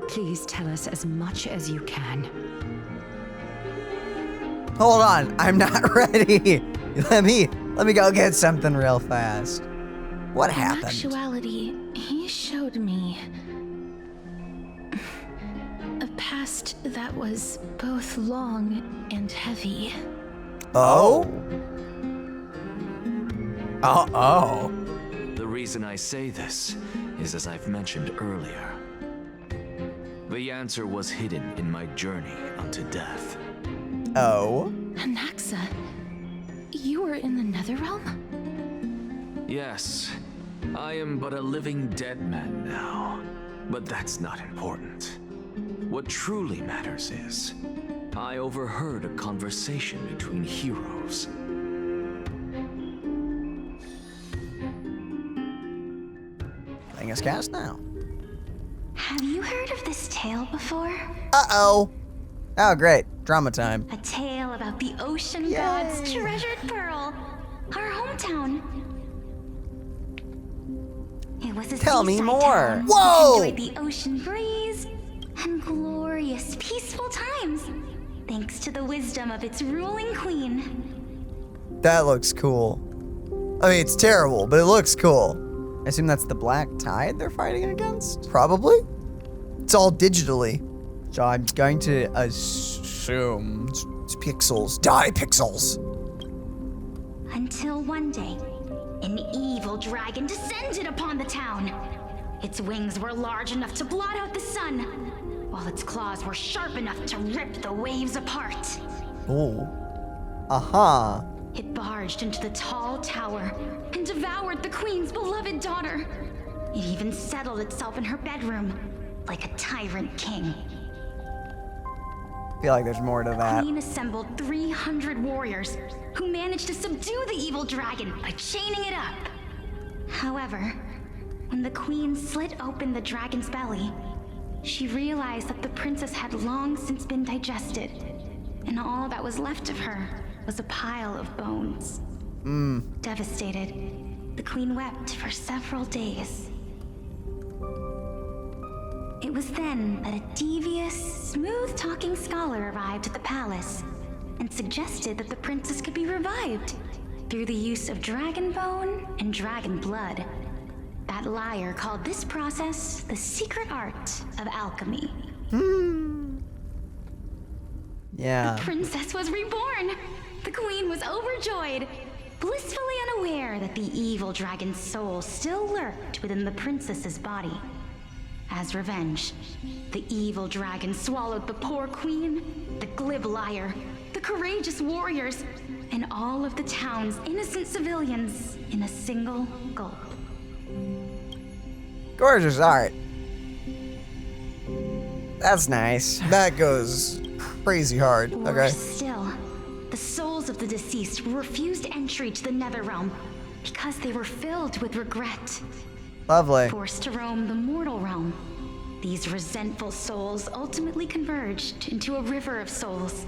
please tell us as much as you can. Hold on, I'm not ready. Let me go get something real fast. What happened? In actuality, he showed me a past that was both long and heavy. Oh? Uh-oh. The reason I say this is as I've mentioned earlier. The answer was hidden in my journey unto death. Oh? Anaxa, you were in the Netherrealm? Yes, I am but a living dead man now. But that's not important. What truly matters is, I overheard a conversation between heroes. Playing as Cass now. Have you heard of this tale before? Uh-oh. Oh, great. Drama time. A tale about the ocean god's treasured pearl, our hometown. It was a Tell me seaside more. town Whoa! which enjoyed the ocean breeze and glorious, peaceful times, thanks to the wisdom of its ruling queen. That looks cool. I mean, it's terrible, but it looks cool. I assume that's the black tide they're fighting against? Probably. It's all digitally. So I'm going to assume it's pixels. Die, pixels. Until one day, an evil dragon descended upon the town. Its wings were large enough to blot out the sun, while its claws were sharp enough to rip the waves apart. Oh. Aha. It barged into the tall tower and devoured the queen's beloved daughter. It even settled itself in her bedroom like a tyrant king. I feel like there's more to The that. queen assembled 300 warriors who managed to subdue the evil dragon by chaining it up. However, when the queen slit open the dragon's belly, she realized that the princess had long since been digested, and all that was left of her was a pile of bones. Devastated, the queen wept for several days. It was then that a devious, smooth-talking scholar arrived at the palace and suggested that the princess could be revived through the use of dragon bone and dragon blood. That liar called this process the secret art of alchemy. Yeah. The princess was reborn. The queen was overjoyed, blissfully unaware that the evil dragon's soul still lurked within the princess's body. As revenge, the evil dragon swallowed the poor queen, the glib liar, the courageous warriors, and all of the town's innocent civilians in a single gulp. Gorgeous art. That's nice. That goes crazy hard. Okay. Worse still, the souls of the deceased refused entry to the Netherrealm because they were filled with regret. Lovely. Forced to roam the mortal realm, these resentful souls ultimately converged into a river of souls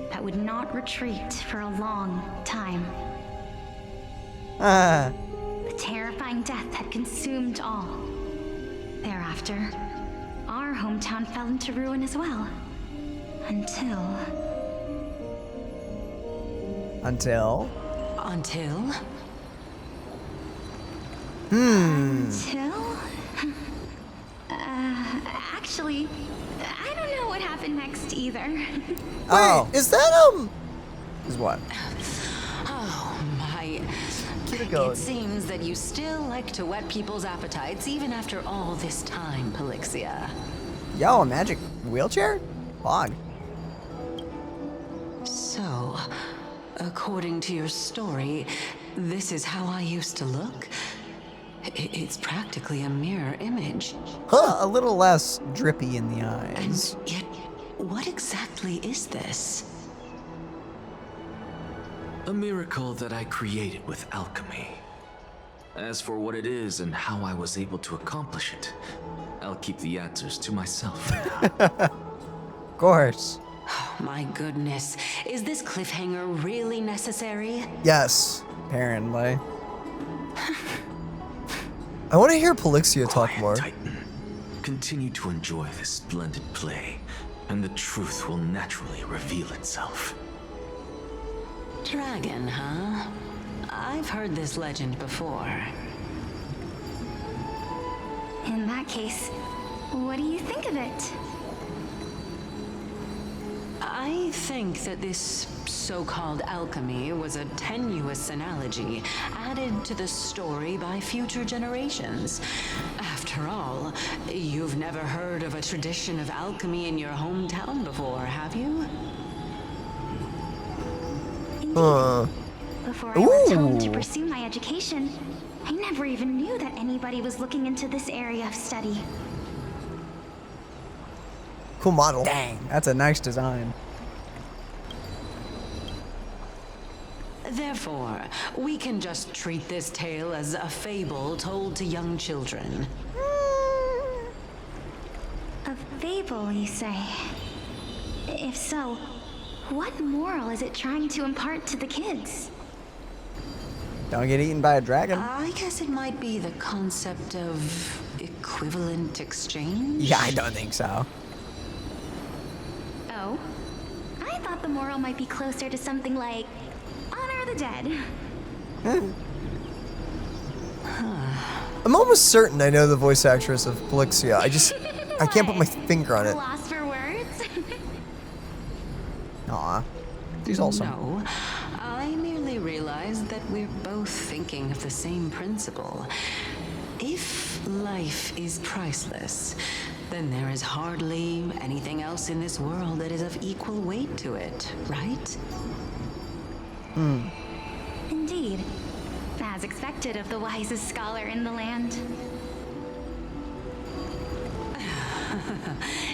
that would not retreat for a long time. Ah. The terrifying death had consumed all. Thereafter, our hometown fell into ruin as well. Until... Until? Actually, I don't know what happened next either. Oh. Is that, Is what? Oh my. It seems that you still like to whet people's appetites even after all this time, Pelixia. Yo, a magic wheelchair? Fog. So, according to your story, this is how I used to look? It's practically a mirror image. Huh, a little less drippy in the eyes. And yet, what exactly is this? A miracle that I created with alchemy. As for what it is and how I was able to accomplish it, I'll keep the answers to myself. Of course. Oh, my goodness. Is this cliffhanger really necessary? Yes. Apparently. I want to hear Pelixia talk more. Titan, continue to enjoy this splendid play, and the truth will naturally reveal itself. Dragon, huh? I've heard this legend before. In that case, what do you think of it? I think that this so-called alchemy was a tenuous analogy added to the story by future generations. After all, you've never heard of a tradition of alchemy in your hometown before, have you? Before I left home to pursue my education, I never even knew that anybody was looking into this area of study. Cool model. Dang, that's a nice design. Therefore, we can just treat this tale as a fable told to young children. A fable, you say? If so, what moral is it trying to impart to the kids? Don't get eaten by a dragon. I guess it might be the concept of equivalent exchange? Yeah, I don't think so. Oh? I thought the moral might be closer to something like honor the dead. I'm almost certain I know the voice actress of Blixia. I can't put my finger on it. Lost for words? Aw, she's awesome. No, I merely realized that we're both thinking of the same principle. If life is priceless, then there is hardly anything else in this world that is of equal weight to it, right? Indeed. As expected of the wisest scholar in the land.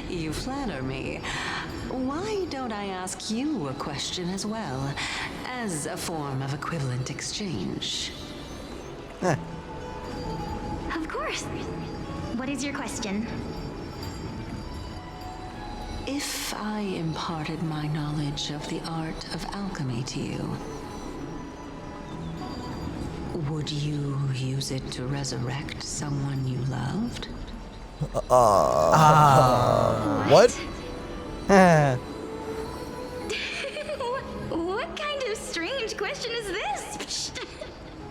You flatter me. Why don't I ask you a question as well, as a form of equivalent exchange? Of course. What is your question? If I imparted my knowledge of the art of alchemy to you, would you use it to resurrect someone you loved? What? What kind of strange question is this?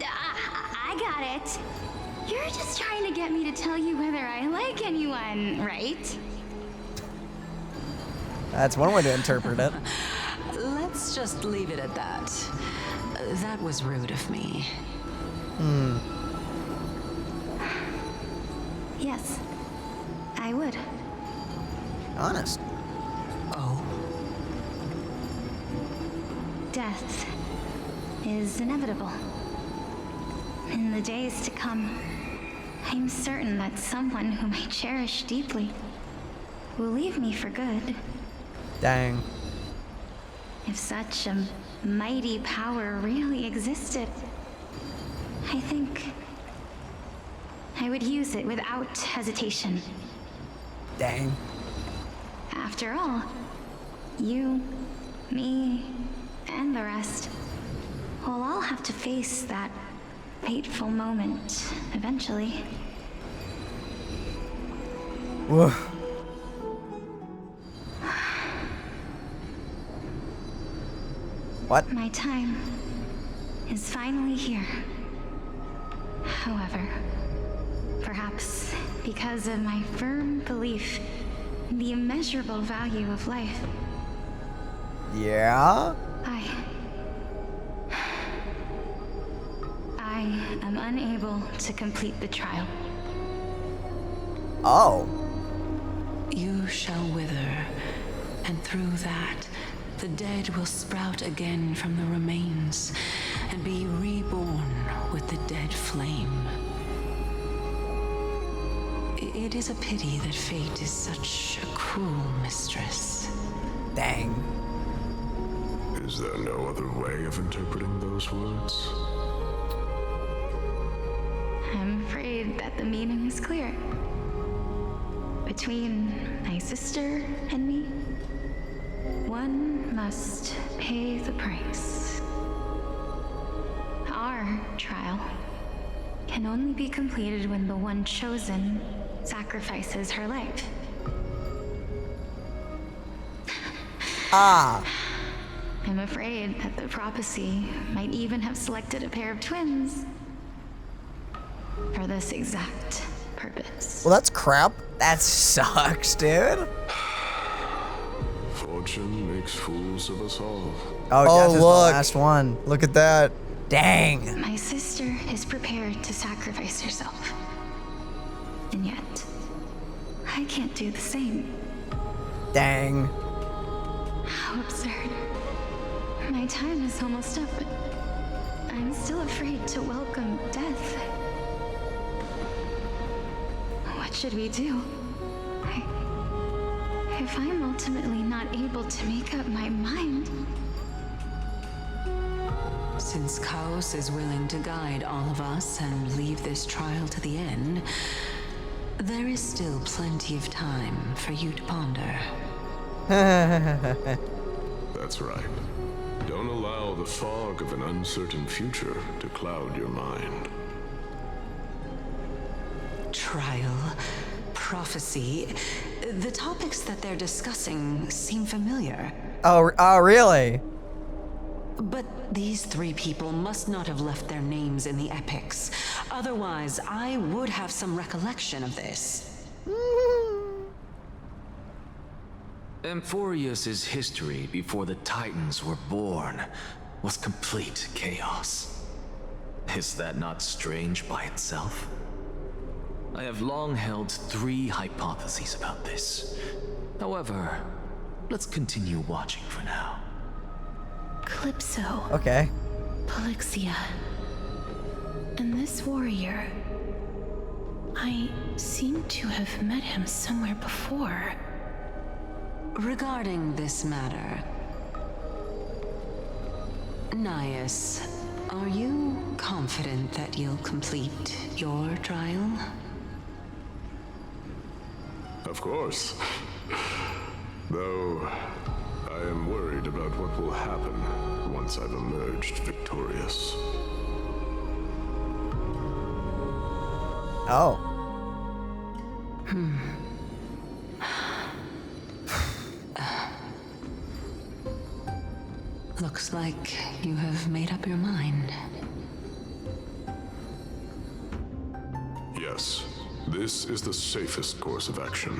I got it. You're just trying to get me to tell you whether I like anyone, right? That's one way to interpret it. Let's just leave it at that. That was rude of me. Yes, I would. Honest. Oh. Death is inevitable. In the days to come, I'm certain that someone whom I cherish deeply will leave me for good. Dang. If such a mighty power really existed, I think I would use it without hesitation. Dang. After all, you, me, and the rest will all have to face that fateful moment eventually. Whoa. What? My time is finally here. However, perhaps because of my firm belief in the immeasurable value of life, Yeah? I am unable to complete the trial. Oh. You shall wither, and through that, the dead will sprout again from the remains and be reborn with the dead flame. It is a pity that fate is such a cruel mistress. Dang. Is there no other way of interpreting those words? I'm afraid that the meaning is clear. Between my sister and me, one must pay the price. Our trial can only be completed when the one chosen sacrifices her life. I'm afraid that the prophecy might even have selected a pair of twins for this exact purpose. Well, that's crap. That sucks, dude. Fortune makes fools of us all. Oh, Oh, Death is the look. last one. Look at that. Dang. My sister is prepared to sacrifice herself. And yet, I can't do the same. Dang. How absurd. My time is almost up, but I'm still afraid to welcome death. What should we do? If I'm ultimately not able to make up my mind... Since Chaos is willing to guide all of us and leave this trial to the end, there is still plenty of time for you to ponder. That's right. Don't allow the fog of an uncertain future to cloud your mind. Trial, prophecy. The topics that they're discussing seem familiar. Oh, really? But these three people must not have left their names in the epics. Otherwise, I would have some recollection of this. Amphorius's history before the Titans were born was complete chaos. Is that not strange by itself? I have long held 3 hypotheses about this. However, let's continue watching for now. Calypso. Okay. Polixia. And this warrior. I seem to have met him somewhere before. Regarding this matter, Nias, are you confident that you'll complete your trial? Of course. Though, I am worried about what will happen once I've emerged victorious. Oh. Looks like you have made up your mind. Yes, this is the safest course of action.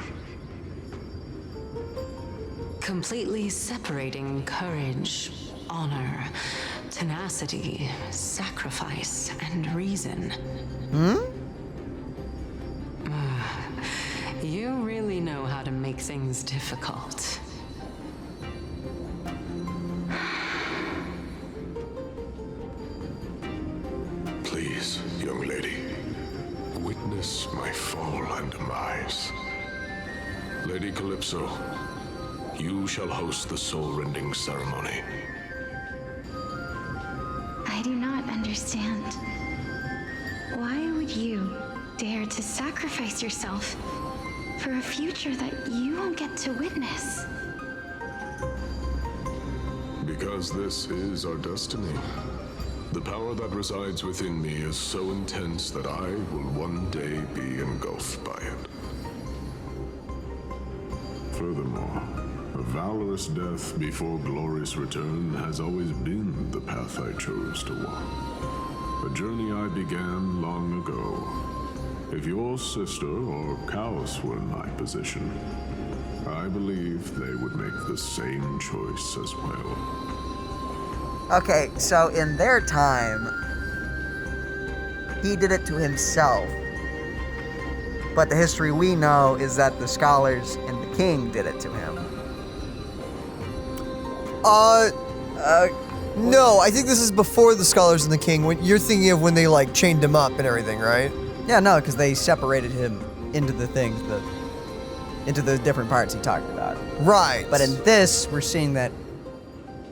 Completely separating courage, honor, tenacity, sacrifice, and reason. You really know how to make things difficult. Please, young lady, witness my fall and demise. Lady Calypso, you shall host the soul-rending ceremony. I do not understand. Why would you dare to sacrifice yourself for a future that you won't get to witness? Because this is our destiny. The power that resides within me is so intense that I will one day be engulfed by it. Furthermore, a valorous death before glorious return has always been the path I chose to walk. A journey I began long ago. If your sister or Chaos were in my position, I believe they would make the same choice as well. Okay, so in their time, he did it to himself. But the history we know is that the scholars and the king did it to him. No, I think this is before the scholars and the king. When you're thinking of when they like chained him up and everything, right? Yeah, no, because they separated him into the things, into the different parts he talked about. Right. But in this, we're seeing that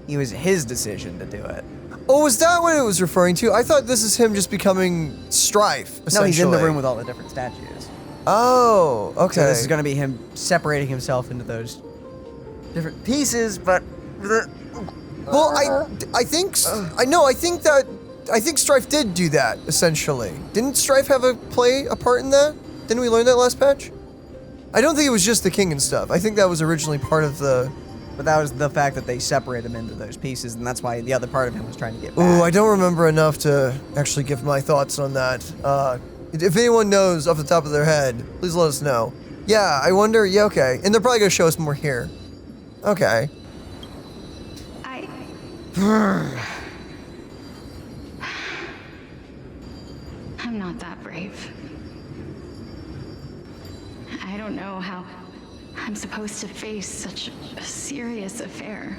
it was his decision to do it. Oh, was that what it was referring to? I thought this is him just becoming Strife, essentially. No, he's in the room with all the different statues. Oh, okay. So this is going to be him separating himself into those different pieces, but... Well, I think Strife did do that, essentially. Didn't Strife have a part in that? Didn't we learn that last patch? I don't think it was just the king and stuff. I think that was originally part of the... But that was the fact that they separate him into those pieces, and that's why the other part of him was trying to get back. Ooh, I don't remember enough to actually give my thoughts on that. If anyone knows off the top of their head, please let us know. Yeah, I wonder, yeah, okay. And they're probably gonna show us more here. Okay. I'm not that brave. I don't know how I'm supposed to face such a serious affair.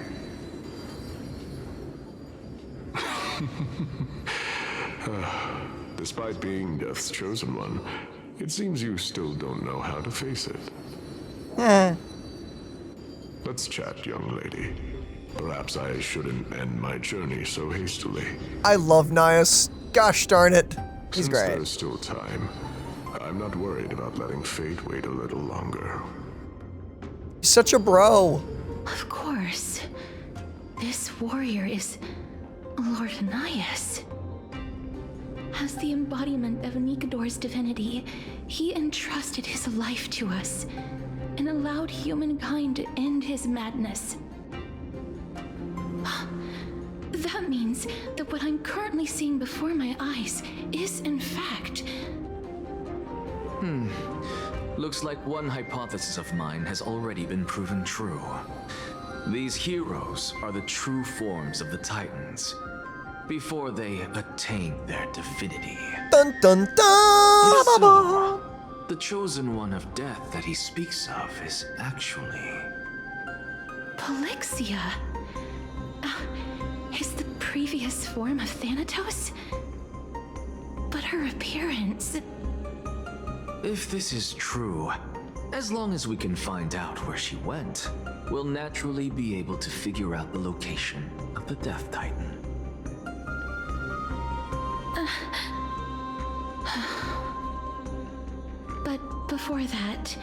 Despite being Death's chosen one, it seems you still don't know how to face it. Let's chat, young lady. Perhaps I shouldn't end my journey so hastily. I love Nias. Gosh darn it. He's Since great. There's still time. I'm not worried about letting fate wait a little longer. He's such a bro. Of course. This warrior is Lord Anias. As the embodiment of Nicodor's divinity, he entrusted his life to us and allowed humankind to end his madness. That means that what I'm currently seeing before my eyes is, in fact... Looks like one hypothesis of mine has already been proven true. These heroes are the true forms of the Titans, before they attain their divinity. Dun dun dun! If so, the chosen one of death that he speaks of is actually... Polixia? Is the previous form of Thanatos? But her appearance... If this is true, as long as we can find out where she went, we'll naturally be able to figure out the location of the Death Titan. But before that,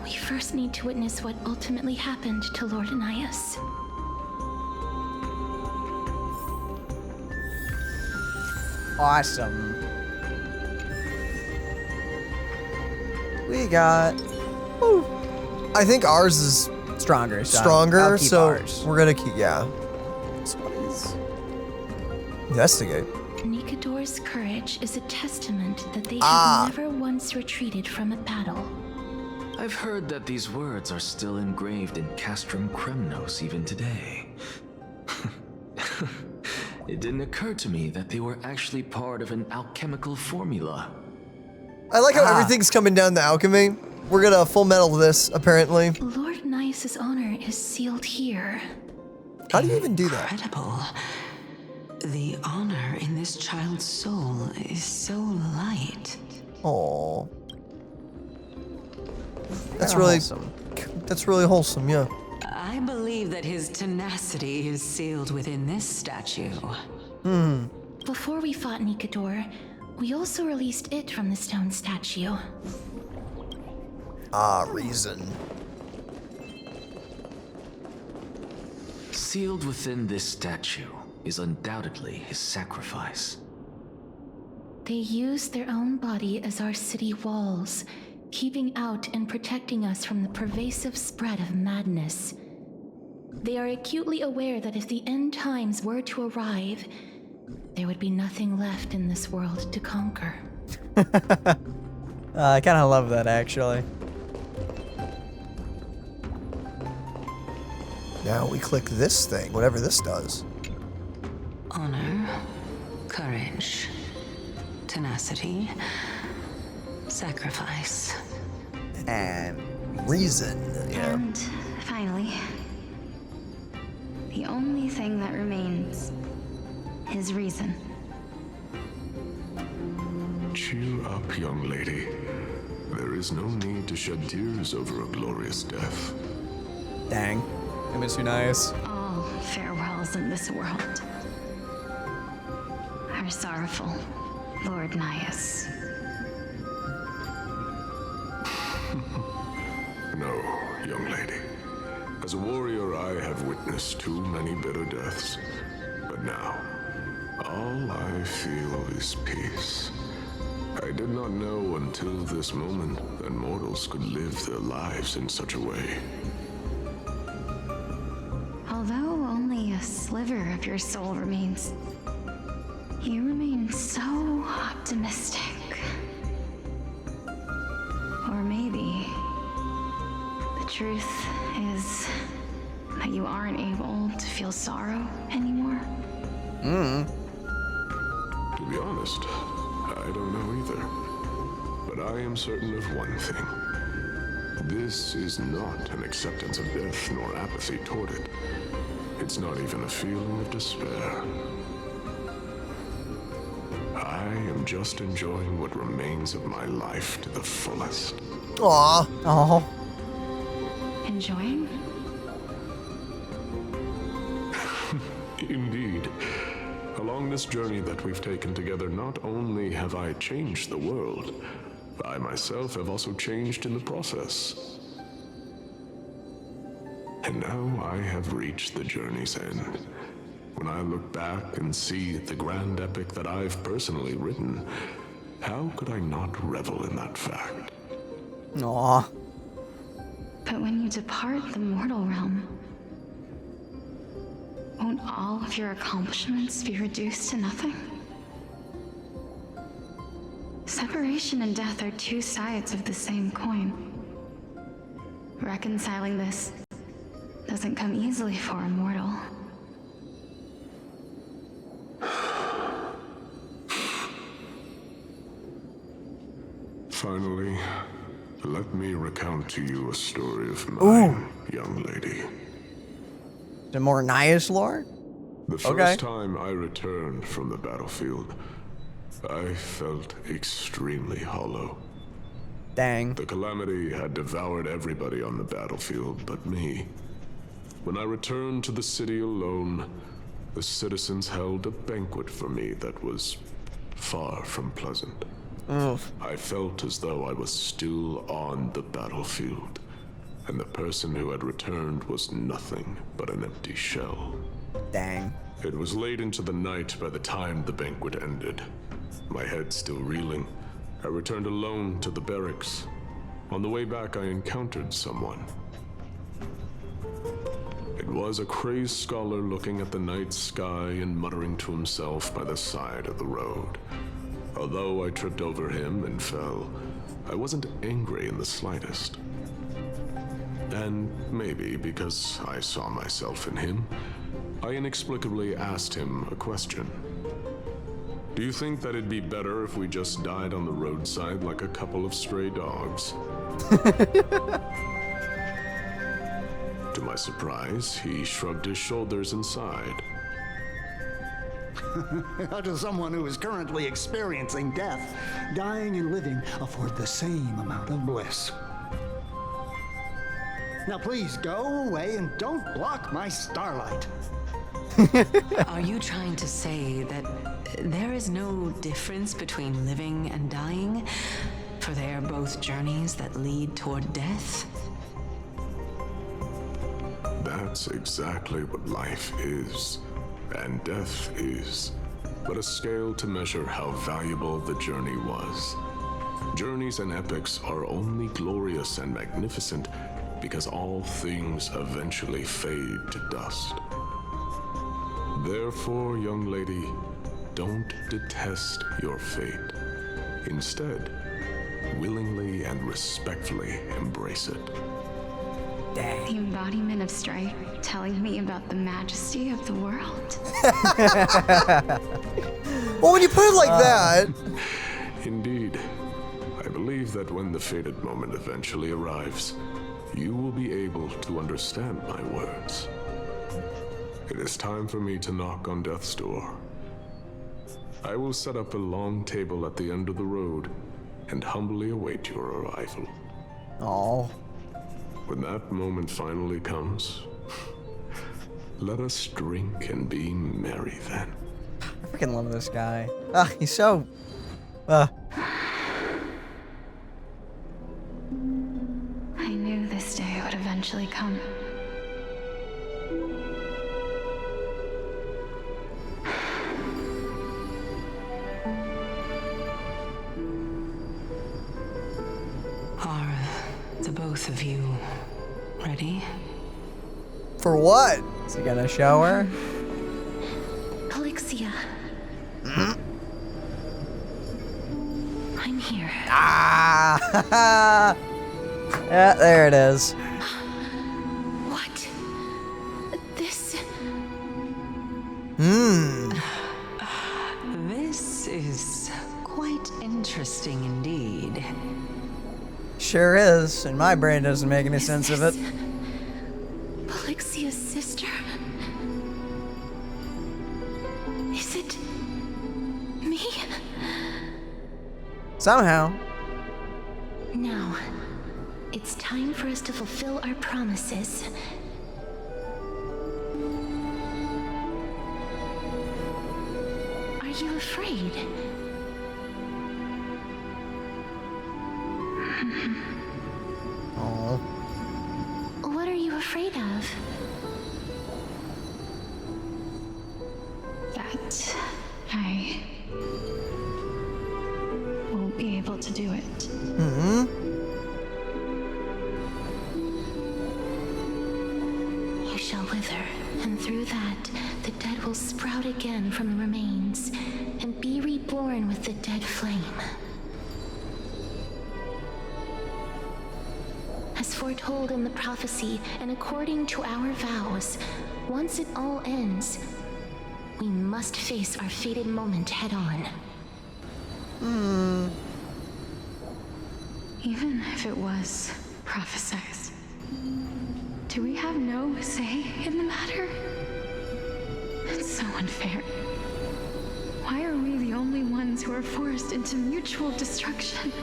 we first need to witness what ultimately happened to Lord Anias. Awesome. We got... Woo. I think ours is stronger. So stronger, I'll keep so ours. we're gonna keep, yeah. Investigate. Nicodor's courage is a testament that they have never once retreated from a battle. I've heard that these words are still engraved in Castrum Kremnos even today. It didn't occur to me that they were actually part of an alchemical formula. I like how everything's coming down to alchemy. We're gonna full metal this, apparently. Lord Anias' honor is sealed here. How do you even do that? Incredible. The honor in this child's soul is so light. Oh, that's really wholesome. That's really wholesome, yeah. I believe that his tenacity is sealed within this statue. Before we fought Nicodor, we also released it from the stone statue. Reason. Sealed within this statue is undoubtedly his sacrifice. They use their own body as our city walls, keeping out and protecting us from the pervasive spread of madness. They are acutely aware that if the end times were to arrive, there would be nothing left in this world to conquer. I kind of love that, actually. Now we click this thing, whatever this does. Honor, courage, tenacity, sacrifice. And reason, yeah. And finally, the only thing that remains is reason. Cheer up, young lady. There is no need to shed tears over a glorious death. Dang. I miss you, nice. All farewells in this world are sorrowful, Lord Nias. No, young lady. As a warrior, I have witnessed too many bitter deaths. But now, all I feel is peace. I did not know until this moment that mortals could live their lives in such a way. Although only a sliver of your soul remains, you remain so optimistic. Or maybe the truth is that you aren't able to feel sorrow anymore. To be honest, I don't know either. But I am certain of one thing. This is not an acceptance of death nor apathy toward it. It's not even a feeling of despair. I am just enjoying what remains of my life to the fullest. Aww. Oh. Enjoying? Indeed. Along this journey that we've taken together, not only have I changed the world, I myself have also changed in the process. And now I have reached the journey's end. When I look back and see the grand epic that I've personally written, how could I not revel in that fact? Aw. But when you depart the mortal realm, won't all of your accomplishments be reduced to nothing? Separation and death are two sides of the same coin. Reconciling this doesn't come easily for a mortal. Finally, let me recount to you a story of mine, young lady. The more Naish lore? The first time I returned from the battlefield, I felt extremely hollow. Dang. The calamity had devoured everybody on the battlefield but me. When I returned to the city alone, the citizens held a banquet for me that was far from pleasant. I felt as though I was still on the battlefield, and the person who had returned was nothing but an empty shell. Dang. It was late into the night by the time the banquet ended. My head still reeling, I returned alone to the barracks. On the way back, I encountered someone. It was a crazed scholar looking at the night sky and muttering to himself by the side of the road. Although I tripped over him and fell, I wasn't angry in the slightest. And maybe because I saw myself in him, I inexplicably asked him a question. Do you think that it'd be better if we just died on the roadside like a couple of stray dogs? To my surprise, he shrugged his shoulders and sighed. To someone who is currently experiencing death, dying and living afford the same amount of bliss. Now please go away and don't block my starlight. Are you trying to say that there is no difference between living and dying? For they are both journeys that lead toward death? That's exactly what life is, and death is, but a scale to measure how valuable the journey was. Journeys and epics are only glorious and magnificent because all things eventually fade to dust. Therefore, young lady, don't detest your fate. Instead, willingly and respectfully embrace it. The embodiment of strife telling me about the majesty of the world. Well, when you put it like that... Indeed. I believe that when the fated moment eventually arrives, you will be able to understand my words. It is time for me to knock on death's door. I will set up a long table at the end of the road and humbly await your arrival. Oh. When that moment finally comes, let us drink and be merry then. I freaking love this guy. He's so... I knew this day would eventually come. Are the both of you ready? For what? Is he gonna show her? Elixia. I'm here. Ah! Yeah, there it is. What? This... This is quite interesting indeed. Sure is, and my brain doesn't make any sense of it. Elixia's sister? Is it... me? Somehow. Now, it's time for us to fulfill our promises. Are you afraid? Oh. What are you afraid afraid of? That I won't be able to do it. Mm-hmm. You shall wither, and through that, the dead will sprout again from the remains, and be reborn with the dead flame. As foretold in the prophecy, and according to our vows, once it all ends, we must face our fated moment head-on. Even if it was prophesied, do we have no say in the matter? It's so unfair. Why are we the only ones who are forced into mutual destruction?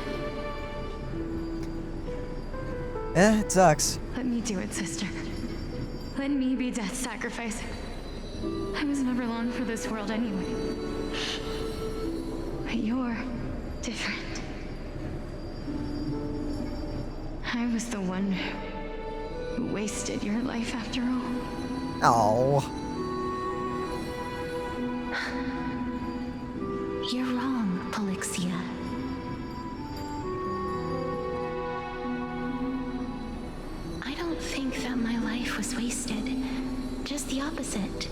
It sucks. Let me do it, sister. Let me be death's sacrifice. I was never long for this world anyway. But you're different. I was the one who wasted your life after all. Oh. You're wrong, Polixia. I don't think that my life was wasted. Just the opposite.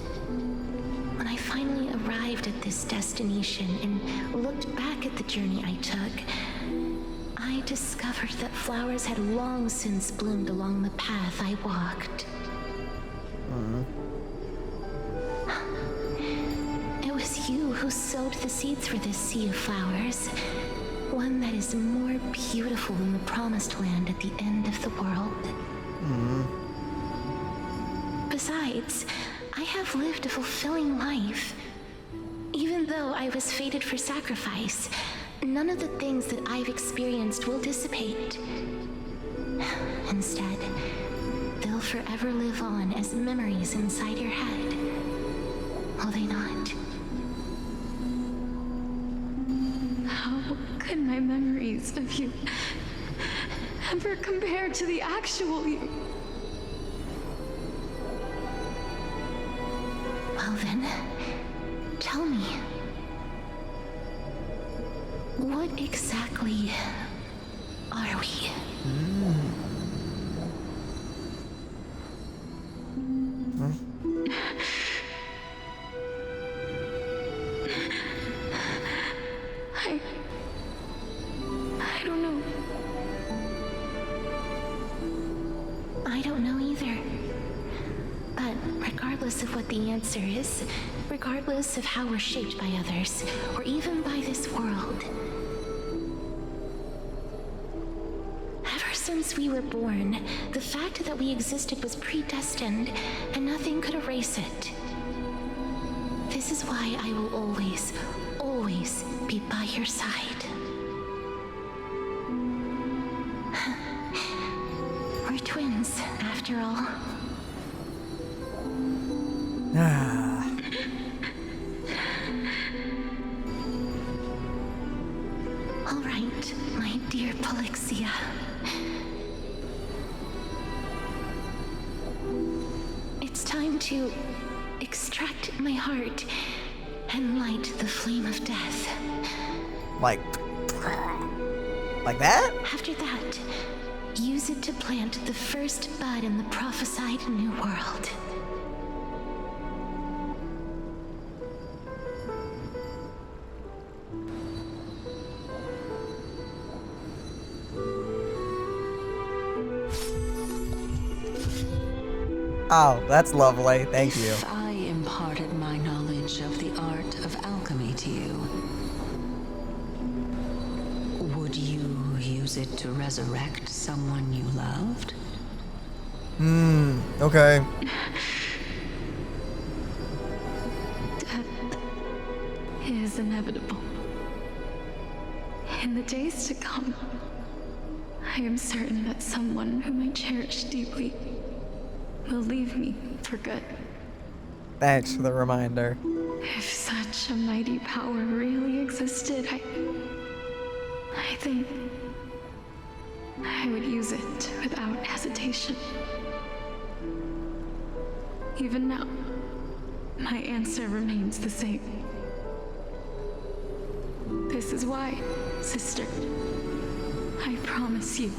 When I finally arrived at this destination and looked back at the journey I took, I discovered that flowers had long since bloomed along the path I walked. It was you who sowed the seeds for this sea of flowers, one that is more beautiful than the promised land at the end of the world. Besides, I have lived a fulfilling life. Even though I was fated for sacrifice, none of the things that I've experienced will dissipate. Instead, they'll forever live on as memories inside your head. Will they not? How could my memories of you ever compare to the actual you? Well then, tell me. What exactly are we? I don't know. I don't know either. But regardless of what the answer is, regardless of how we're shaped by others, or even by this world, ever since we were born, the fact that we existed was predestined, and nothing could erase it. This is why I will always, always be by your side. We're twins, after all. All right, my dear Polixia. It's time to extract my heart and light the flame of death. Like that? After that, use it to plant the first bud in the prophesied new world. Oh, that's lovely. Thank you. If I imparted my knowledge of the art of alchemy to you, would you use it to resurrect someone you loved? Okay. Death is inevitable. In the days to come, I am certain that someone whom I cherish deeply will leave me for good. Thanks for the reminder. If such a mighty power really existed, I think I would use it without hesitation. Even now, my answer remains the same. This is why, sister, I promise you,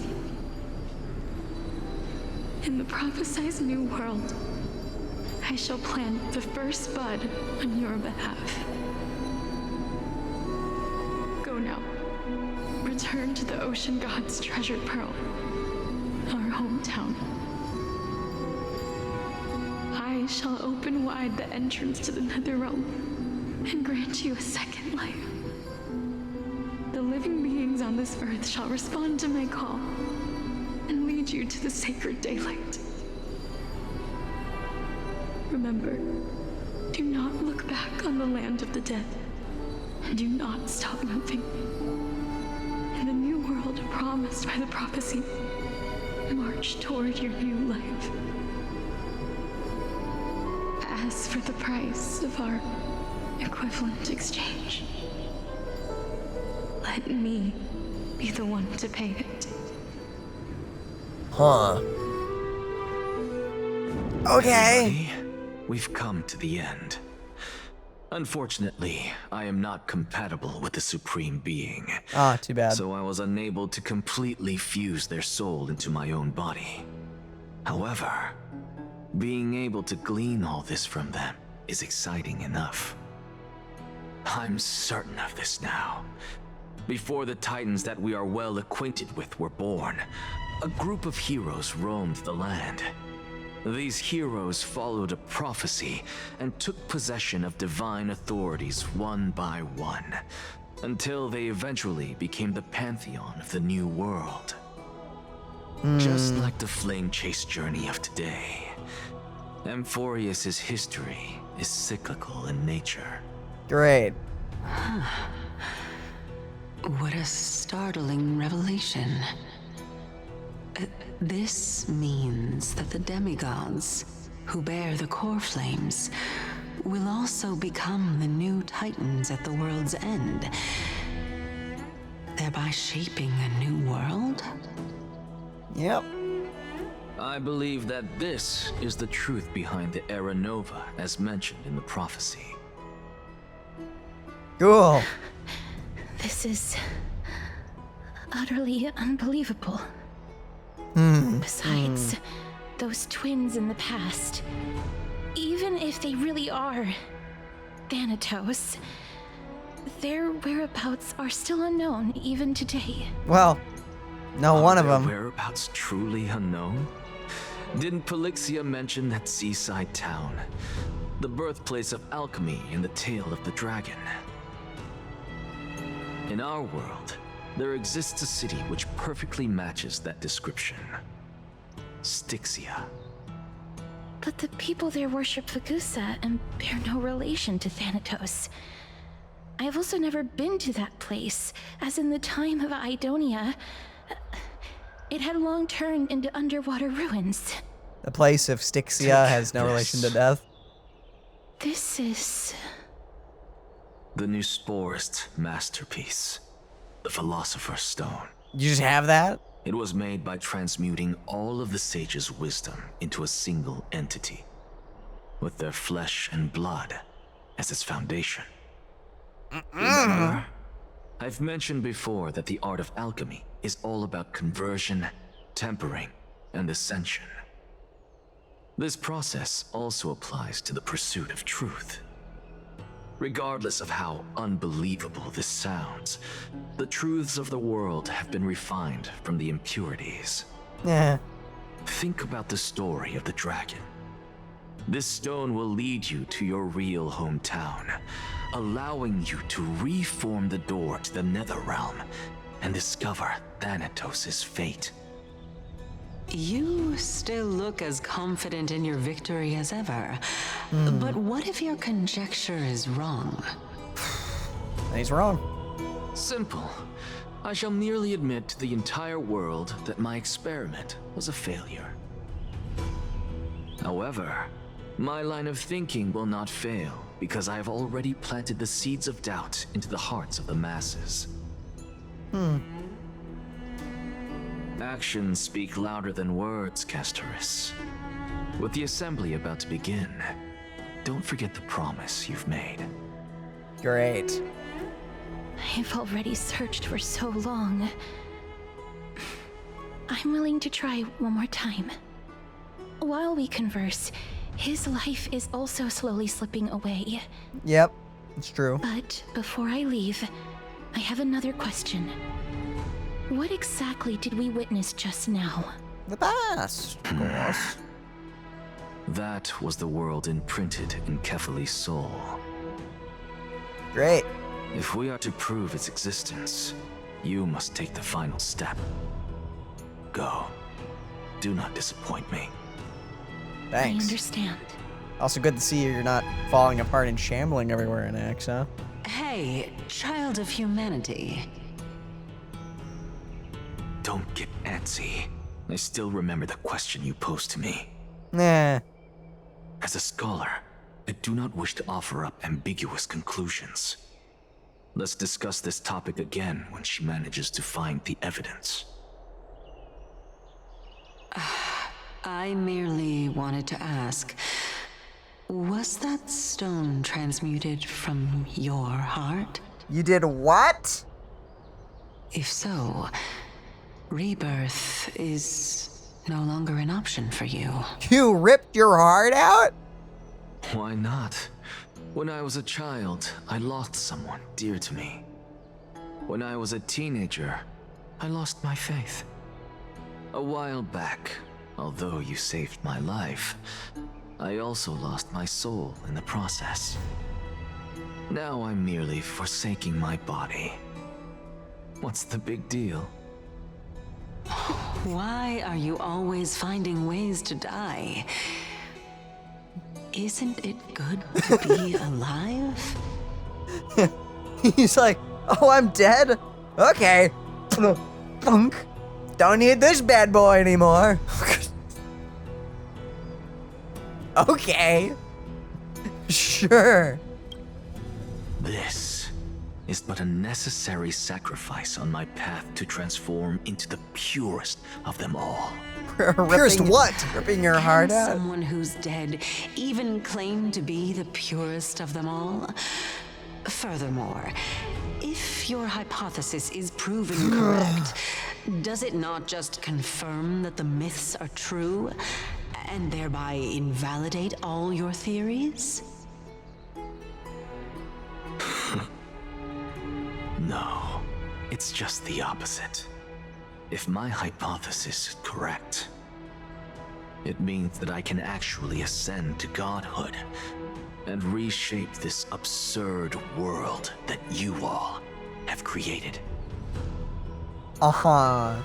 in the prophesized new world, I shall plant the first bud on your behalf. Go now. Return to the ocean god's treasured pearl, our hometown. I shall open wide the entrance to the Netherrealm and grant you a second life. The living beings on this earth shall respond to my call and lead you to the sacred daylight. Remember, do not look back on the land of the dead, and do not stop moving. In the new world promised by the prophecy, march toward your new life. As for the price of our equivalent exchange, let me be the one to pay it. Huh. Okay. Everybody, we've come to the end. Unfortunately, I am not compatible with the Supreme Being. Ah, too bad. So I was unable to completely fuse their soul into my own body. However, being able to glean all this from them is exciting enough. I'm certain of this now. Before the Titans that we are well acquainted with were born, a group of heroes roamed the land. These heroes followed a prophecy and took possession of divine authorities one by one, until they eventually became the pantheon of the new world. Just like the flamechase journey of today, Amphorius's history is cyclical in nature. Great. What a startling revelation. This means that the demigods, who bear the core flames, will also become the new Titans at the world's end, thereby shaping a new world? Yep. I believe that this is the truth behind the Era Nova as mentioned in the prophecy. Cool. This is utterly unbelievable. Besides, those twins in the past, even if they really are Thanatos, their whereabouts are still unknown even today. Well, no, one of them. Whereabouts truly unknown? Didn't Polixia mention that seaside town, the birthplace of alchemy and the tale of the dragon? In our world, there exists a city which perfectly matches that description. Styxia. But the people there worship Fagusa and bear no relation to Thanatos. I have also never been to that place, as in the time of Idonia, it had long turned into underwater ruins. The place of Styxia has no relation to death. This is... the new Sporist masterpiece. The Philosopher's Stone. You just have that? It was made by transmuting all of the sages' wisdom into a single entity, with their flesh and blood as its foundation. Remember, I've mentioned before that the art of alchemy is all about conversion, tempering, and ascension. This process also applies to the pursuit of truth. Regardless of how unbelievable this sounds, the truths of the world have been refined from the impurities. Yeah. Think about the story of the dragon. This stone will lead you to your real hometown, allowing you to reform the door to the Netherrealm and discover Thanatos' fate. You still look as confident in your victory as ever. But what if your conjecture is wrong? He's wrong. Simple. I shall merely admit to the entire world that my experiment was a failure. However, my line of thinking will not fail because I have already planted the seeds of doubt into the hearts of the masses. Actions speak louder than words, Castorice. With the assembly about to begin, don't forget the promise you've made. Great. I've already searched for so long. I'm willing to try one more time. While we converse, his life is also slowly slipping away. Yep, it's true. But before I leave, I have another question. What exactly did we witness just now? The past, of course. That was the world imprinted in Kefali's soul. Great. If we are to prove its existence, you must take the final step. Go. Do not disappoint me. Thanks. I understand. Also good to see you're not falling apart and shambling everywhere, Anaxa. Hey, child of humanity. Don't get antsy. I still remember the question you posed to me. Nah. As a scholar, I do not wish to offer up ambiguous conclusions. Let's discuss this topic again when she manages to find the evidence. I merely wanted to ask, was that stone transmuted from your heart? You did what? If so, rebirth is no longer an option for you. You ripped your heart out? Why not? When I was a child, I lost someone dear to me. When I was a teenager, I lost my faith. A while back, although you saved my life, I also lost my soul in the process. Now I'm merely forsaking my body. What's the big deal? Why are you always finding ways to die? Isn't it good to be alive? He's like, oh, I'm dead? Okay. Punk. Don't need this bad boy anymore. Okay. Sure. This is but a necessary sacrifice on my path to transform into the purest of them all. Purest what? Ripping your heart Can out? someone who's dead even claim to be the purest of them all? Furthermore, if your hypothesis is proven correct, does it not just confirm that the myths are true, and thereby invalidate all your theories? No, it's just the opposite. If my hypothesis is correct, it means that I can actually ascend to godhood and reshape this absurd world that you all have created. Uh-huh.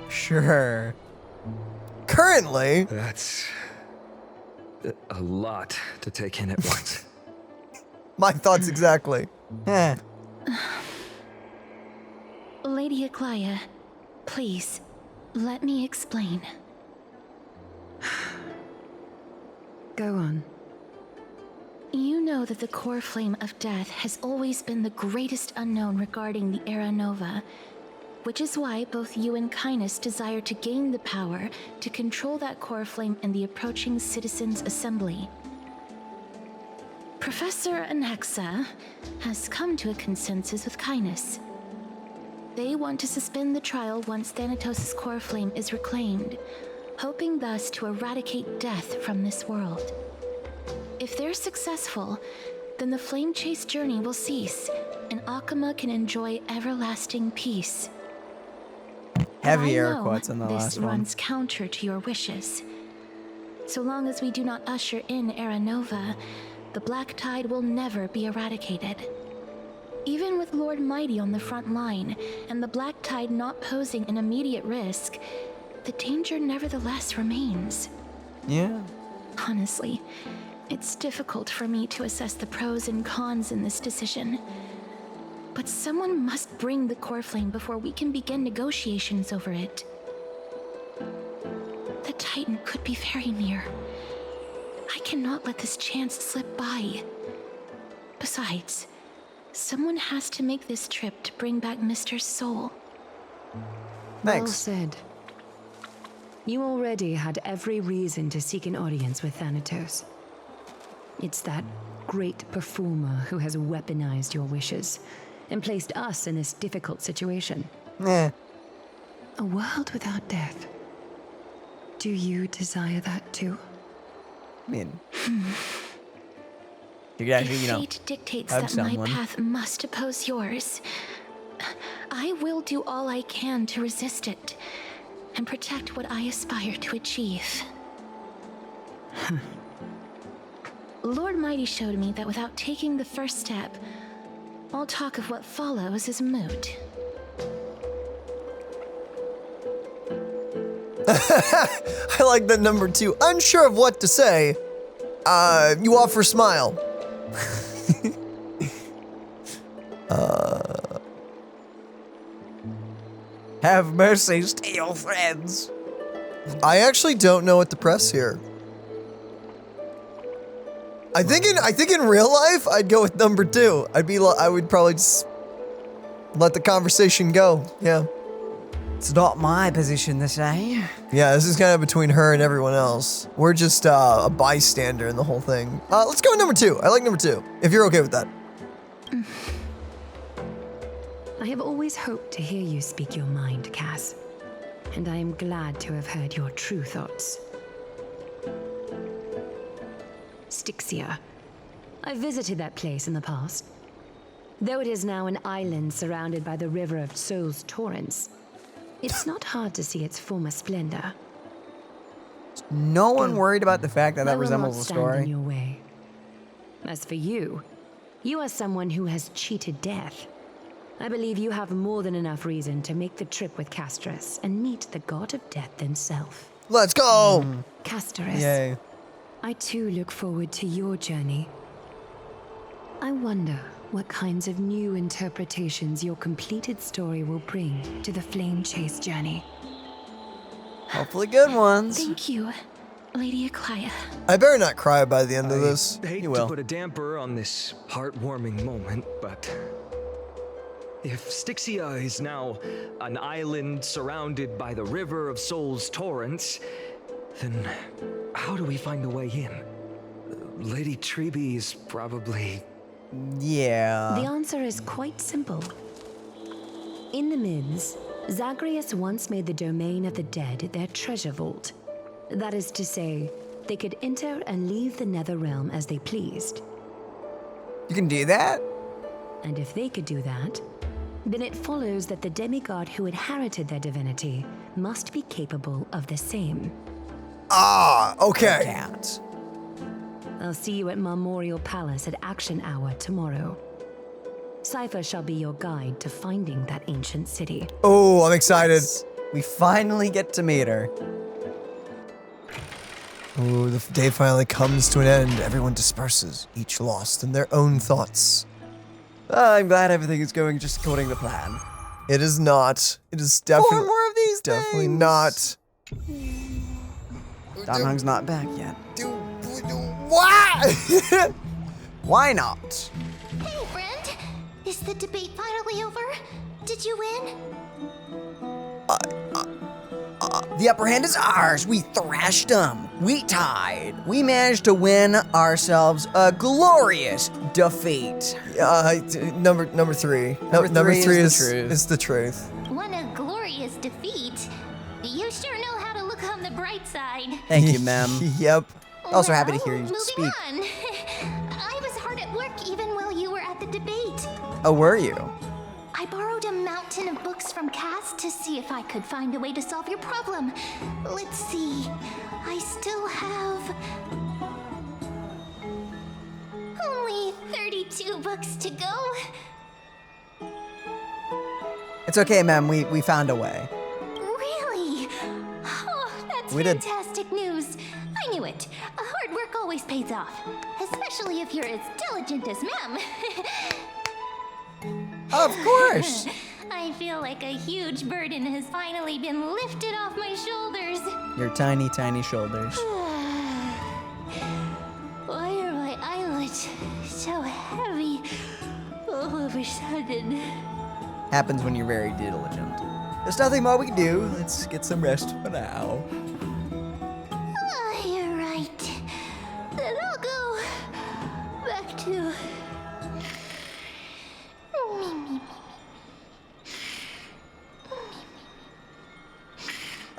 Sure. Currently... That's a lot to take in at once. My thoughts exactly. Lady Aglia, please, let me explain. Go on. You know that the core flame of death has always been the greatest unknown regarding the Era Nova, which is why both you and Kindness desire to gain the power to control that core flame in the approaching Citizens' Assembly. Professor Anaxa has come to a consensus with Kindness. They want to suspend the trial once Thanatos' core flame is reclaimed, hoping thus to eradicate death from this world. If they're successful, then the flame chase journey will cease, and Akama can enjoy everlasting peace. Heavy I air know quotes in the last this one. runs counter to your wishes. So long as we do not usher in Era Nova, the Black Tide will never be eradicated. Even with Lord Mighty on the front line, and the Black Tide not posing an immediate risk, the danger nevertheless remains. Yeah. Honestly, it's difficult for me to assess the pros and cons in this decision. But someone must bring the core flame before we can begin negotiations over it. The Titan could be very near. I cannot let this chance slip by. Besides, someone has to make this trip to bring back Mr. Soul. Well said. You already had every reason to seek an audience with Thanatos. It's that great performer who has weaponized your wishes and placed us in this difficult situation. Eh. A world without death. Do you desire that too? I mean, you could actually, Fate dictates hug that someone. my path must oppose yours. I will do all I can to resist it and protect what I aspire to achieve. Lord Mighty showed me that without taking the first step, all talk of what follows is moot. I like that number 2. Unsure of what to say. You offer smile. Have mercy, stay your friends. I actually don't know what to press here. I think in real life I'd go with number 2. I would probably just let the conversation go. Yeah. It's not my position to say. Yeah, this is kind of between her and everyone else. We're just a bystander in the whole thing. Let's go with number 2. I like number 2, if you're okay with that. I have always hoped to hear you speak your mind, Cass. And I am glad to have heard your true thoughts. Styxia. I visited that place in the past. Though it is now an island surrounded by the river of Soul's torrents, it's not hard to see its former splendor. No one worried about the fact that I that will resembles not a stand story. in your way. As for you, you are someone who has cheated death. I believe you have more than enough reason to make the trip with Castorice and meet the god of death himself. Let's go! Castorice. Yay. I too look forward to your journey. I wonder what kinds of new interpretations your completed story will bring to the flamechase journey. Hopefully good ones. Thank you, Lady Aglia. I better not cry by the end of this. I hate to put a damper on this heartwarming moment, but if Styxia is now an island surrounded by the river of Soul's torrents, then how do we find a way in? Lady Treby is probably... Yeah. The answer is quite simple. In the Mids, Zagreus once made the domain of the dead their treasure vault. That is to say, they could enter and leave the nether realm as they pleased. You can do that? And if they could do that, then it follows that the demigod who inherited their divinity must be capable of the same. Ah, okay. I'll see you at Memorial Palace at Action Hour tomorrow. Cypher shall be your guide to finding that ancient city. Oh, I'm excited. We finally get to meet her. Oh, the day finally comes to an end. Everyone disperses, each lost in their own thoughts. I'm glad everything is going just according to plan. It is not. It is definitely... 4 more of these Definitely things. not. Don Hung's not back yet. Why? Why not? Hey, friend! Is the debate finally over? Did you win? The upper hand is ours. We thrashed them. We tied. We managed to win ourselves a glorious defeat. Number 3. Number three is the truth. What a glorious defeat. You sure know how to look on the bright side. Thank you, ma'am. Yep. Also happy to hear you Moving speak. on. I was hard at work even while you were at the debate. Oh, were you? I borrowed a mountain of books from Cass to see if I could find a way to solve your problem. Let's see. I still have only 32 books to go. It's okay, ma'am. We found a way. Really? Oh, that's We did. fantastic news. I knew it. Hard work always pays off, especially if you're as diligent as Ma'am. Of course. I feel like a huge burden has finally been lifted off my shoulders. Your tiny, tiny shoulders. Why are my eyelids so heavy all of a sudden? Happens when you're very diligent. There's nothing more we can do. Let's get some rest for now.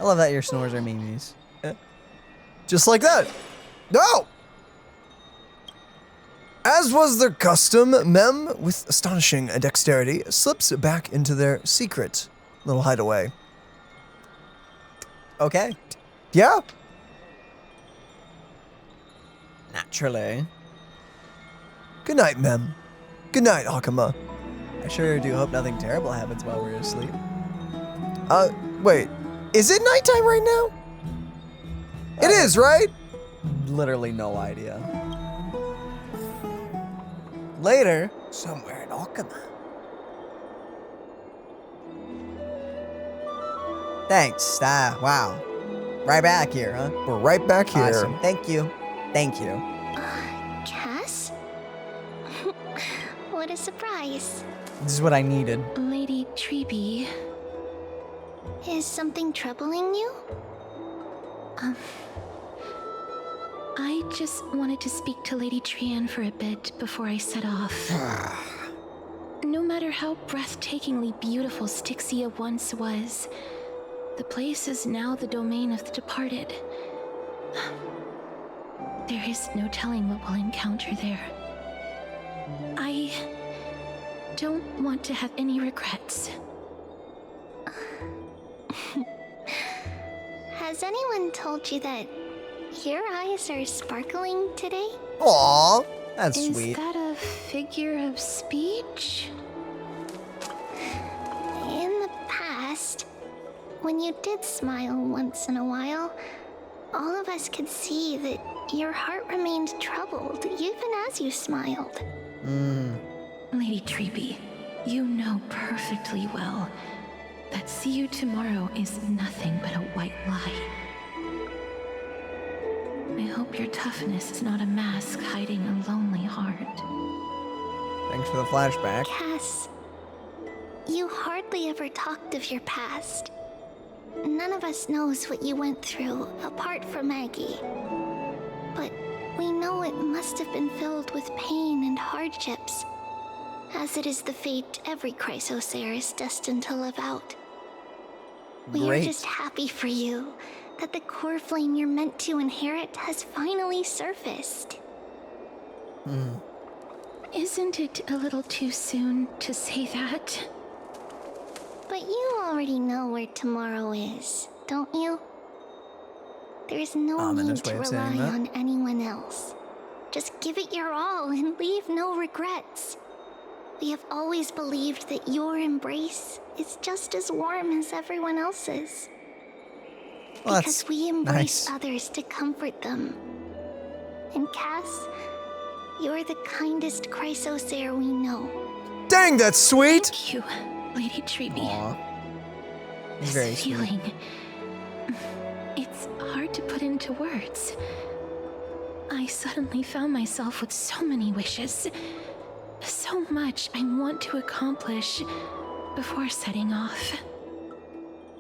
I love that your snores are memes. Just like that. No! As was their custom, Mem, with astonishing dexterity, slips back into their secret little hideaway. Okay. Yeah. Naturally. Good night, Mem. Good night, Akama. I sure do hope nothing terrible happens while we're asleep. Wait. Is it nighttime right now? It is, right? Literally no idea. Later. Somewhere in Akama. Thanks. Wow. Right back here, huh? We're right back here. Awesome. Thank you. Thank you. Cass? What a surprise. This is what I needed. Lady Treeby. Is something troubling you? I just wanted to speak to Lady Trian for a bit before I set off. No matter how breathtakingly beautiful Styxia once was, the place is now the domain of the departed. There is no telling what we'll encounter there. I don't want to have any regrets. Has anyone told you that your eyes are sparkling today? Aw, that's sweet. Is that a figure of speech? In the past, when you did smile once in a while, all of us could see that your heart remained troubled even as you smiled. Lady Treeby, you know perfectly well that see you tomorrow is nothing but a white lie. I hope your toughness is not a mask hiding a lonely heart. Thanks for the flashback. Cass, you hardly ever talked of your past. None of us knows what you went through apart from Maggie. But we know it must have been filled with pain and hardships, as it is the fate every Chrysosaur is destined to live out. We are just happy for you that the core flame you're meant to inherit has finally surfaced. Isn't it a little too soon to say that? But you already know where tomorrow is, don't you? There's no need to rely on anyone else. Just give it your all and leave no regrets. We have always believed that your embrace is just as warm as everyone else's. Well, because we embrace others to comfort them. And Cass, you're the kindest Chrysosaur we know. Dang, that's sweet! Thank you, Lady Treeby. He's very sweet. Feeling. It's hard to put into words. I suddenly found myself with so many wishes. So much I want to accomplish before setting off.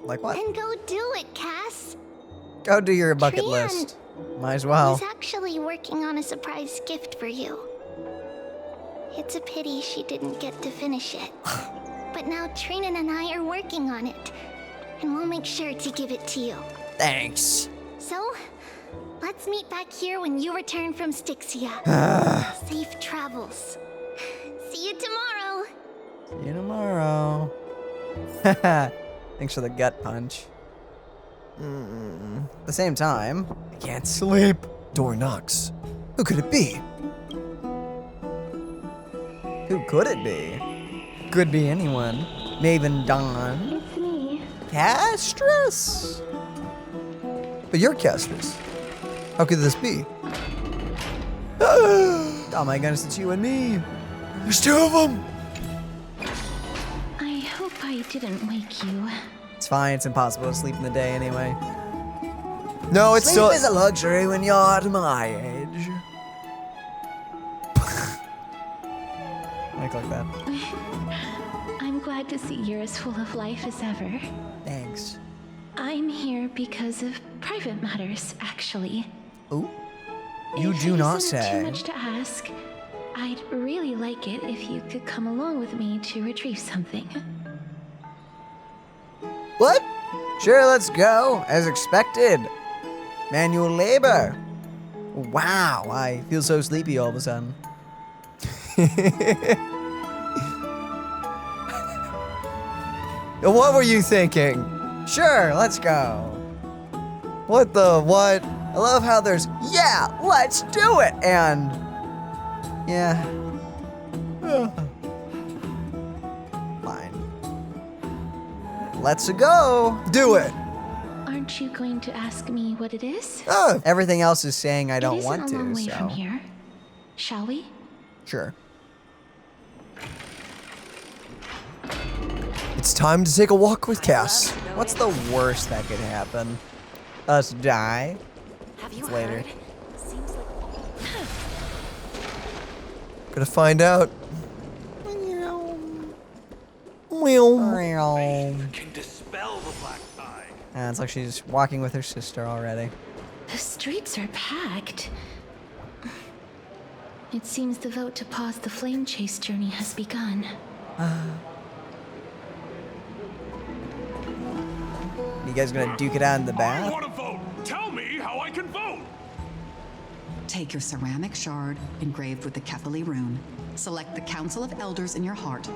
Like what? Then go do it, Cass. Go do your bucket list. Might as well. She's actually working on a surprise gift for you. It's a pity she didn't get to finish it. But now Trinan and I are working on it. And we'll make sure to give it to you. Thanks. So, let's meet back here when you return from Styxia. Safe travels. See you tomorrow. See you tomorrow. Thanks for the gut punch. At the same time, I can't sleep. Door knocks. Who could it be? Who could it be? Could be anyone. Maven Dawn. It's me. Castorice. But you're Castorice. How could this be? Oh my goodness, it's you and me. There's two of them. I hope I didn't wake you. It's fine, it's impossible to sleep in the day anyway. No, it's Sleep is a luxury when you're at my age. Like that. I'm glad to see you're as full of life as ever. Thanks. I'm here because of private matters, actually. Ooh. You do not If it isn't say. too much to ask, I'd really like it if you could come along with me to retrieve something. What? Sure, let's go, as expected. Manual labor. Wow, I feel so sleepy all of a sudden. What were you thinking? Sure, let's go. What the what? I love how there's, yeah, let's do it, and, yeah. Fine. Let's go. Do it. Aren't you going to ask me what it is? Oh. Everything else is saying I don't It want isn't a long to, way so. from here. Shall we? Sure. It's time to take a walk with Cass. What's the worst that could happen? Us die? Have you Later. heard? Seems like Gonna find out. Can dispel the black tide. It's like she's walking with her sister already. the streets are packed. It seems the vote to pause the flame chase journey has begun. You guys gonna duke it out in the I bath? want to vote. Tell me how I can vote. Take your ceramic shard engraved with the Kephili rune, select the Council of Elders in your heart,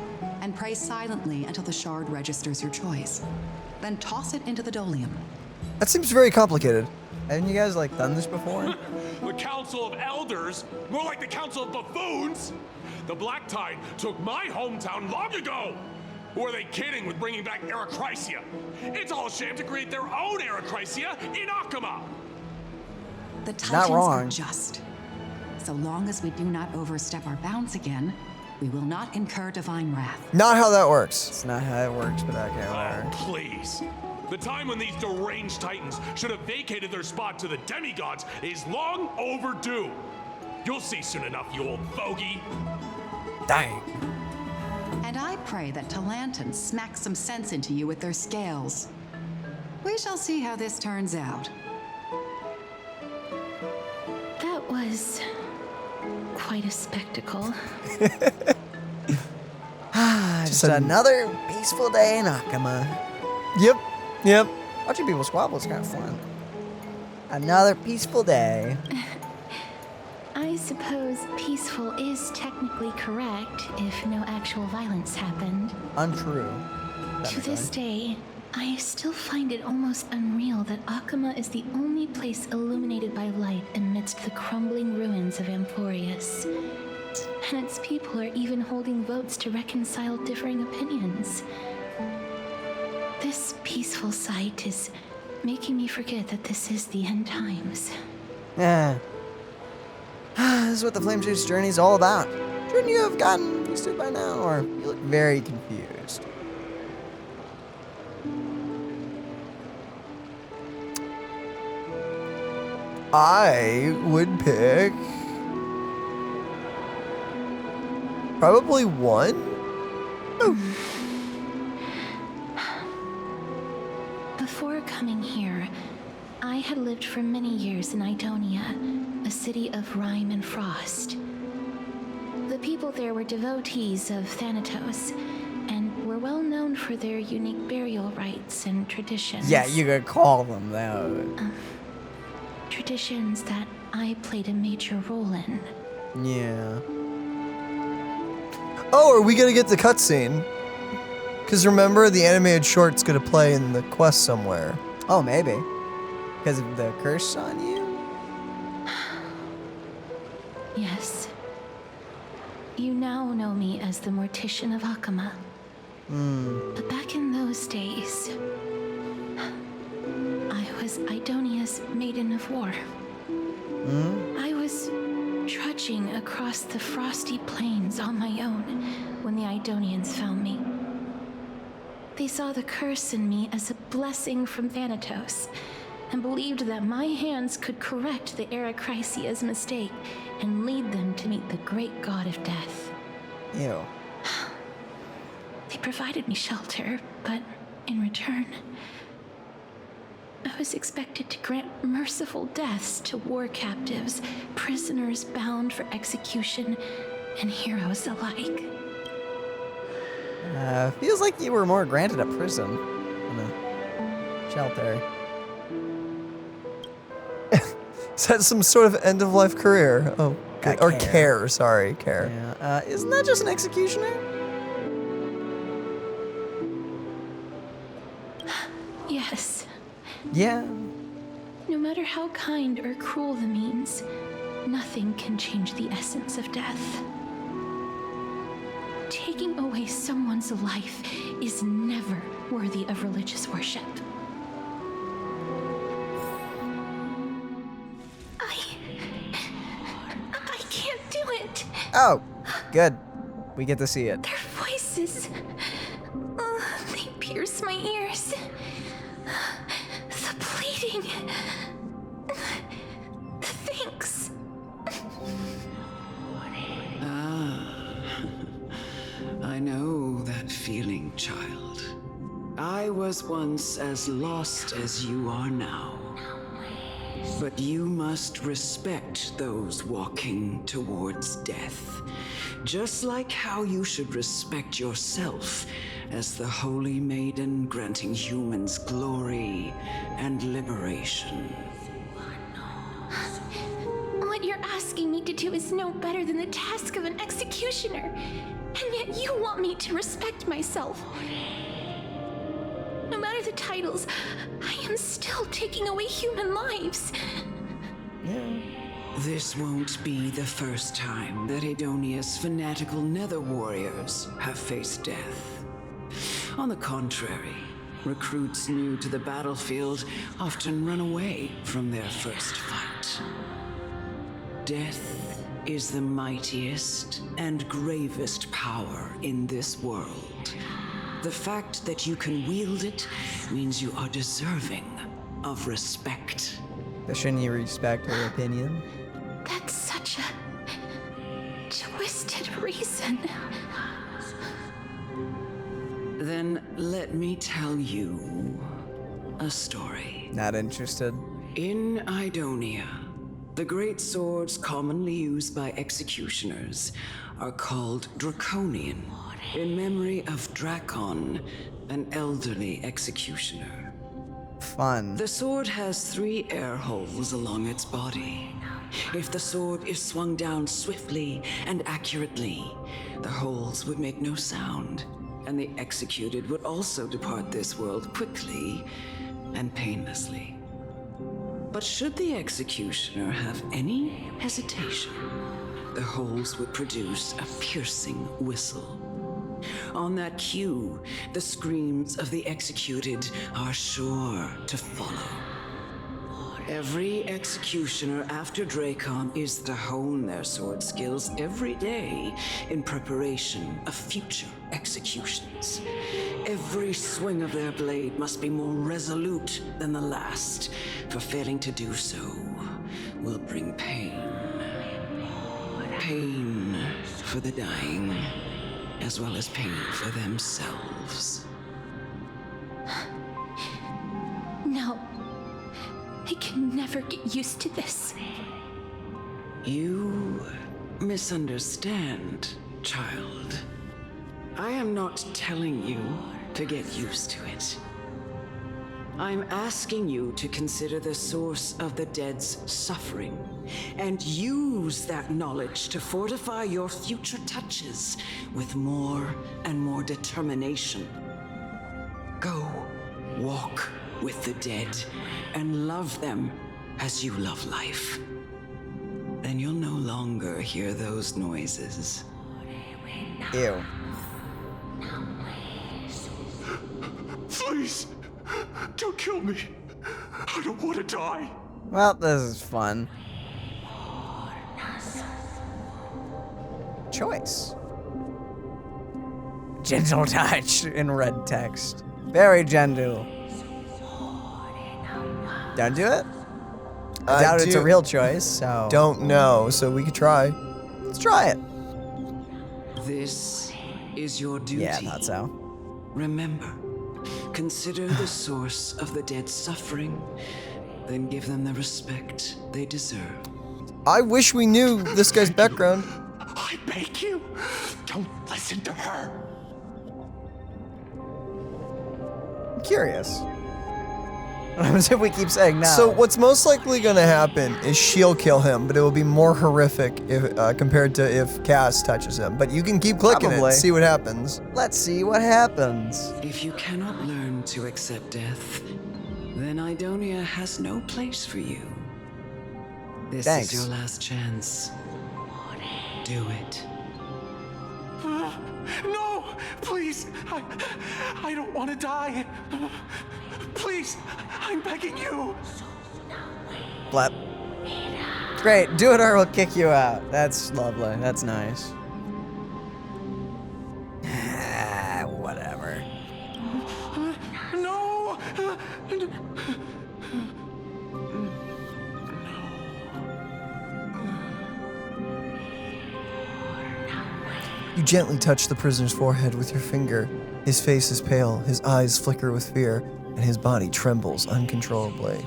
and pray silently until the shard registers your choice. Then toss it into the Dolium. That seems very complicated. Haven't you guys like done this before? The Council of Elders? More like the Council of Buffoons? The Black Tide took my hometown long ago! Were they kidding with bringing back Arachrysia? It's all a sham to create their own Arachrysia in Akama! The Not Titans wrong. are just. So long as we do not overstep our bounds again, we will not incur divine wrath. Not how that works. It's not how it works, but okay, Oh, whatever. please. The time when these deranged Titans should have vacated their spot to the demigods is long overdue. You'll see soon enough, you old bogey. Dang. And I pray that Talanton smacks some sense into you with their scales. We shall see how this turns out. That was quite a spectacle. Just another peaceful day in Akama. Yep. Yep. Watching people squabble is kind of fun. Another peaceful day. I suppose peaceful is technically correct if no actual violence happened. Untrue. To this day, I still find it almost unreal that Akama is the only place illuminated by light amidst the crumbling ruins of Amphorius. And its people are even holding votes to reconcile differing opinions. This peaceful sight is making me forget that this is the end times. Yeah. This is what the Flame Chase journey is all about. Shouldn't you have gotten used to it by now? Or you look very confused. I would pick probably one. Before coming here, I had lived for many years in Idonia, a city of rime and frost. The people there were devotees of Thanatos, and were well known for their unique burial rites and traditions. Yeah, you could call them that. Traditions that I played a major role in. Yeah. Oh, are we gonna get the cutscene? Because remember, the animated short's gonna play in the quest somewhere. Oh, maybe. Because of the curse on you? Yes. You now know me as the Mortician of Akama. But back in those days, I was Idonia's Maiden of War. I was trudging across the frosty plains on my own when the Idonians found me. They saw the curse in me as a blessing from Thanatos, and believed that my hands could correct the Arachrysia's mistake and lead them to meet the great god of death. Ew. They provided me shelter, but in return, I was expected to grant merciful deaths to war captives, prisoners bound for execution, and heroes alike. Feels like you were more granted a prison than a Watch out there. Is that some sort of end-of-life career? Oh, okay. Or care. Sorry, care. Yeah. Isn't that just an executioner? Yes. Yeah. No matter how kind or cruel the means, nothing can change the essence of death. Taking away someone's life is never worthy of religious worship. I can't do it. Oh, good. We get to see it. Their voices, they pierce my ears. The pleading, the thanks. I know that feeling, child. I was once as lost as you are now. But you must respect those walking towards death. Just like how you should respect yourself as the Holy Maiden granting humans glory and liberation. What you're asking me to do is no better than the task of an executioner. And yet you want me to respect myself. No matter the titles, I am still taking away human lives. This won't be the first time that Edonia's fanatical nether warriors have faced death. On the contrary, recruits new to the battlefield often run away from their first fight. Death is the mightiest and gravest power in this world. The fact that you can wield it means you are deserving of respect. Shouldn't you respect her opinion? That's such a twisted reason. Then let me tell you a story. Not interested. In Idonia, the great swords commonly used by executioners are called Draconian, in memory of Dracon, an elderly executioner. Fun. The sword has 3 air holes along its body. If the sword is swung down swiftly and accurately, the holes would make no sound, and the executed would also depart this world quickly and painlessly. But should the executioner have any hesitation, the holes would produce a piercing whistle. On that cue, the screams of the executed are sure to follow. Every executioner after Dracon is to hone their sword skills every day in preparation of future executions. Every swing of their blade must be more resolute than the last, for failing to do so will bring pain. Pain for the dying, as well as pain for themselves. No. I can never get used to this. You misunderstand, child. I am not telling you to get used to it. I'm asking you to consider the source of the dead's suffering and use that knowledge to fortify your future touches with more and more determination. Go walk with the dead and love them as you love life. Then you'll no longer hear those noises. Ew. Please, don't kill me. I don't want to die. Well, this is fun. Choice. Gentle touch in red text. Very gentle. Don't do it? I doubt it's a real choice, so... Don't know, so we could try. Let's try it. This is your duty. Yeah, I thought so. Remember, consider the source of the dead's suffering, then give them the respect they deserve. I wish we knew this guy's background. I beg you, don't listen to her. I'm curious. What happens if we keep saying no? So what's most likely going to happen is she'll kill him, but it will be more horrific if, compared to if Cass touches him. But you can keep clicking Probably. it, see what happens. Let's see what happens. If you cannot learn to accept death, then Idonia has no place for you. This Thanks. is your last chance. Do it. No! Please! I don't want to die! Please! I'm begging you! Flap. Great, do it or we'll kick you out. That's lovely. That's nice. Whatever. No! You gently touch the prisoner's forehead with your finger. His face is pale, his eyes flicker with fear, and his body trembles uncontrollably.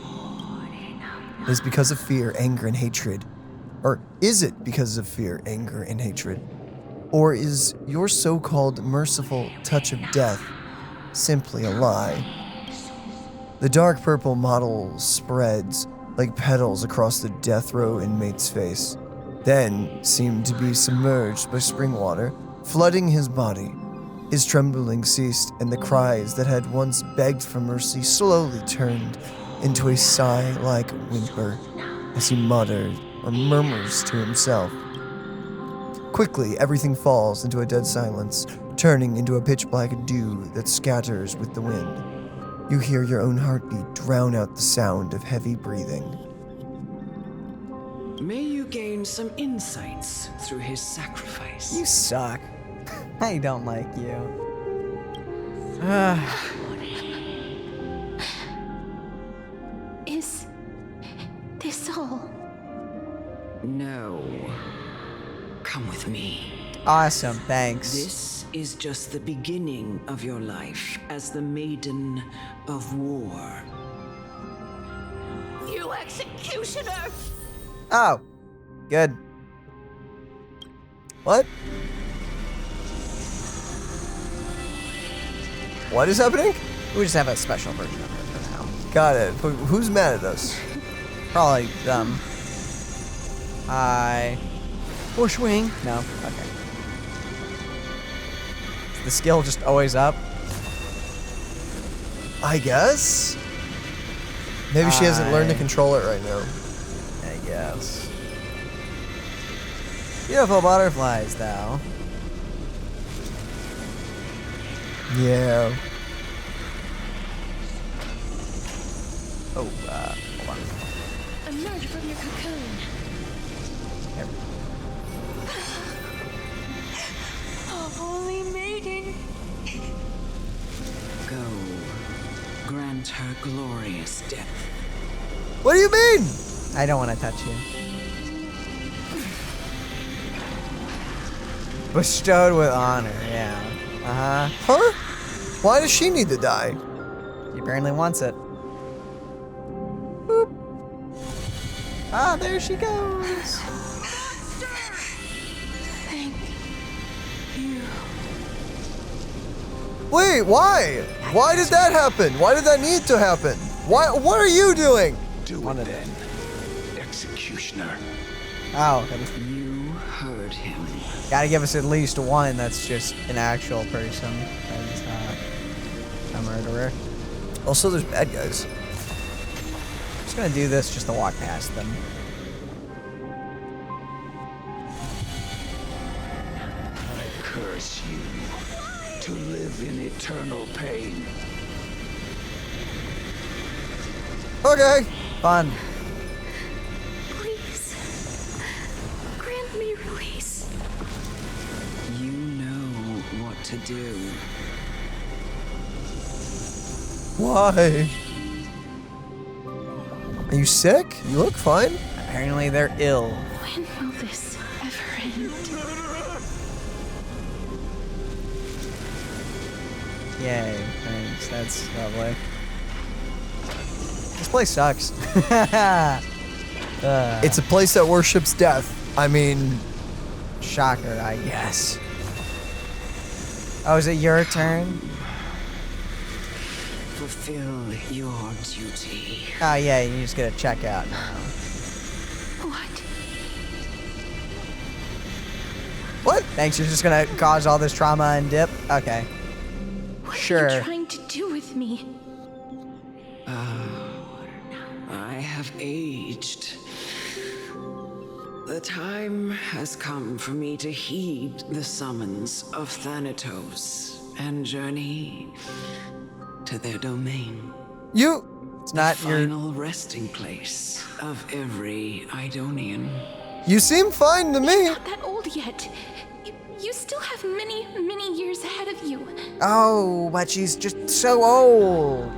It is because of fear, anger, and hatred. Or is it because of fear, anger, and hatred? Or is your so-called merciful touch of death simply a lie? The dark purple mottle spreads like petals across the death row inmate's face, then seemed to be submerged by spring water, flooding his body. His trembling ceased, and the cries that had once begged for mercy slowly turned into a sigh-like whimper as he muttered or murmurs to himself. Quickly, everything falls into a dead silence, turning into a pitch-black dew that scatters with the wind. You hear your own heartbeat drown out the sound of heavy breathing. May you gain some insights through his sacrifice. You suck. I don't like you. Is this all? No. Come with me. Awesome, thanks. This is just the beginning of your life as the Maiden of War. You executioner! Oh, good. What? What is happening? We just have a special version of it for now. Got it. Who's mad at us? Probably them. Hi. Bushwing? No. Okay. Is the skill just always up? I guess? Maybe she hasn't learned to control it right now. I guess. Beautiful butterflies, though. Yeah. Oh, hold on. Emerge from your cocoon. Holy maiden. Go. Grant her glorious death. What do you mean? I don't want to touch you. Bestowed with honor, yeah. Uh-huh. Huh? Why does she need to die? She apparently wants it. Boop. Ah, there she goes. Thank you. Wait, why? Why did that happen? Why did that need to happen? Why? What are you doing? Do it then, executioner. Oh, You heard him. gotta give us at least one that's just an actual person. That's not a murderer. Also, there's bad guys. Just gonna do this just to walk past them. I curse you to live in eternal pain. Okay. Fun. Please. Grant me release. You know what to do. Why? Are you sick? You look fine. Apparently they're ill. When will this ever end? Yay, thanks. That's lovely. This place sucks. It's a place that worships death. I mean, Shocker, I guess. Oh, is it your turn? fulfill your duty. Oh yeah, you just gotta check out now. What? What? Thanks, you're just gonna cause all this trauma and dip? Okay. What Sure. are you trying to do with me? I have aged. The time has come for me to heed the summons of Thanatos and journey to their domain. It's not the final resting place of every Idonian. You seem fine to me. You're not that old yet. You still have many, many years ahead of you. Oh, but she's just so old.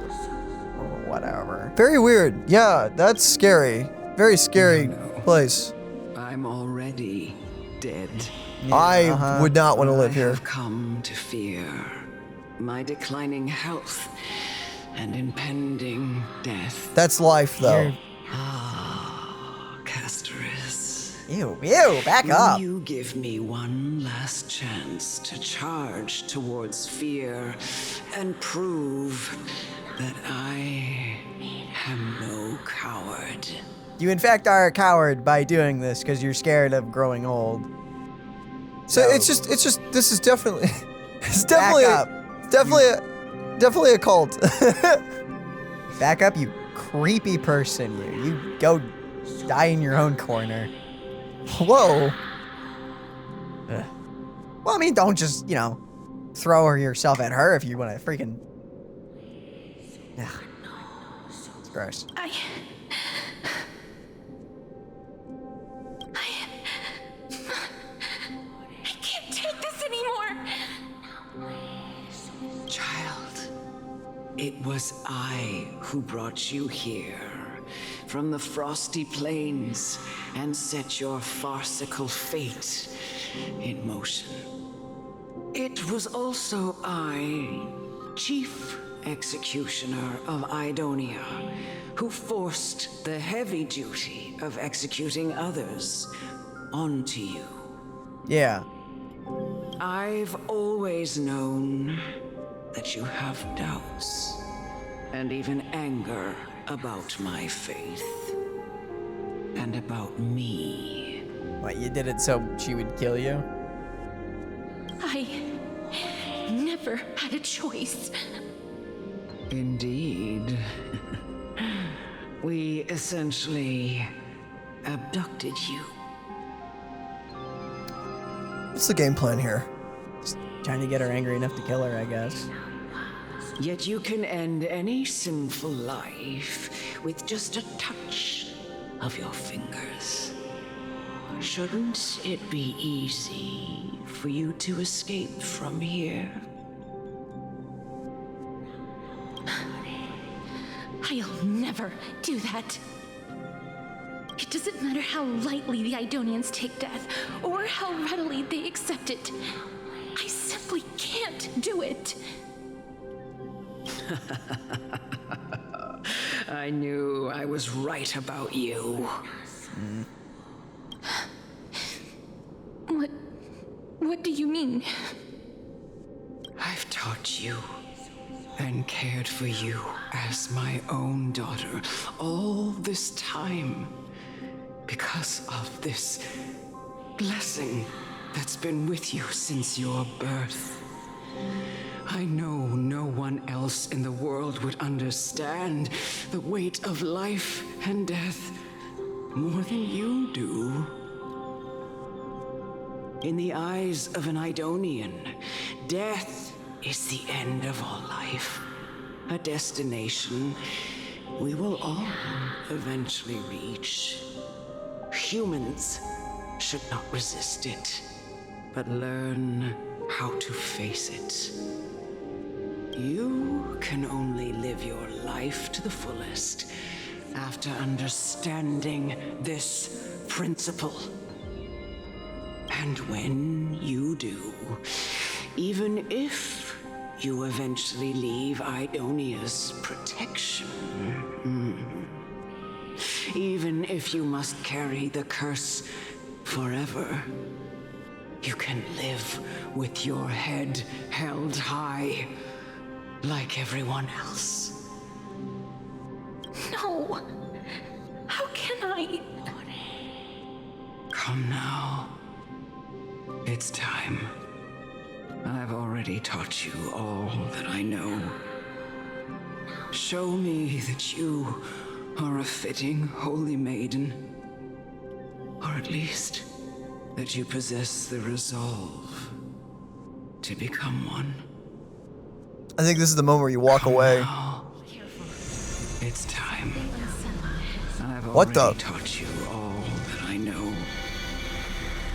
Whatever. Very weird. Yeah, that's scary. Very scary place. I'm already dead. I would not want to live here. I have come to fear my declining health and impending death. That's life, though. Castorice. Ew, back up. You give me one last chance to charge towards fear and prove that I am no coward. You in fact are a coward by doing this because you're scared of growing old. So it's just this is definitely definitely a cult. Back up, you creepy person, you. You go die in your own corner. Whoa. Well, I mean, don't just, throw yourself at her if you want to freaking... It's gross. I can't take this anymore. Child, it was I who brought you here from the frosty plains and set your farcical fate in motion. It was also I, Chief Executioner of Idonia, who forced the heavy duty of executing others onto you. Yeah. I've always known that you have doubts and even anger about my faith and about me. What, you did it so she would kill you? I never had a choice. Indeed. We essentially abducted you. What's the game plan here? Just trying to get her angry enough to kill her, I guess. Yet you can end any sinful life with just a touch of your fingers. Shouldn't it be easy for you to escape from here? I'll never do that. It doesn't matter how lightly the Idonians take death, or how readily they accept it. I simply can't do it. I knew I was right about you. What do you mean? I've taught you and cared for you as my own daughter all this time because of this blessing that's been with you since your birth. I know no one else in the world would understand the weight of life and death more than you do. In the eyes of an Idonian, death is the end of all life, a destination we will all eventually reach. Humans should not resist it, but learn how to face it. You can only live your life to the fullest after understanding this principle. And when you do, even if you eventually leave Idonia's protection, even if you must carry the curse forever, you can live with your head held high like everyone else. No. How can I? Come now. It's time. I've already taught you all that I know. Show me that you are a fitting holy maiden. Or at least that you possess the resolve to become one. I think this is the moment where you walk away. It's time. I've What already the? taught you all that I know.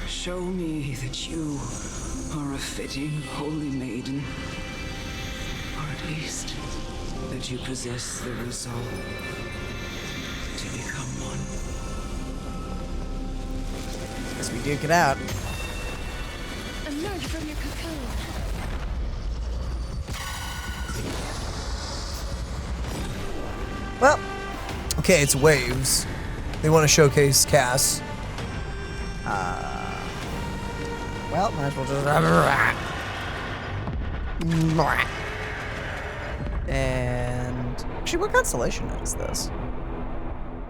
Show me that you are a fitting holy maiden. Or at least that you possess the resolve to become one. Guess we duke it out. Emerge from your cocoon. Well, okay, it's waves. They want to showcase Cass. Well, might as well just... And... Actually, what constellation is this?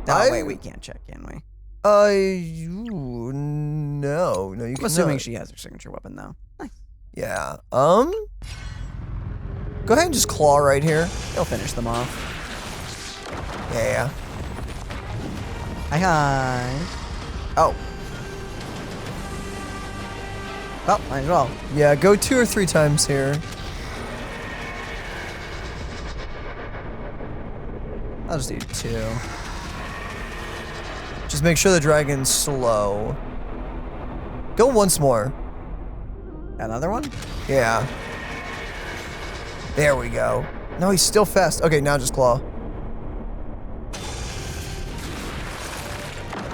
Oh, wait, we can't check, can we? No, you I'm can assuming not. she has her signature weapon, though. Nice. Yeah, go ahead and just claw right here. He'll finish them off. Yeah. Hi. Oh. Well, might as well. Yeah, go 2 or 3 times here. I'll just do 2. Just make sure the dragon's slow. Go once more. Another one? Yeah. There we go. No, he's still fast. Okay, now just claw.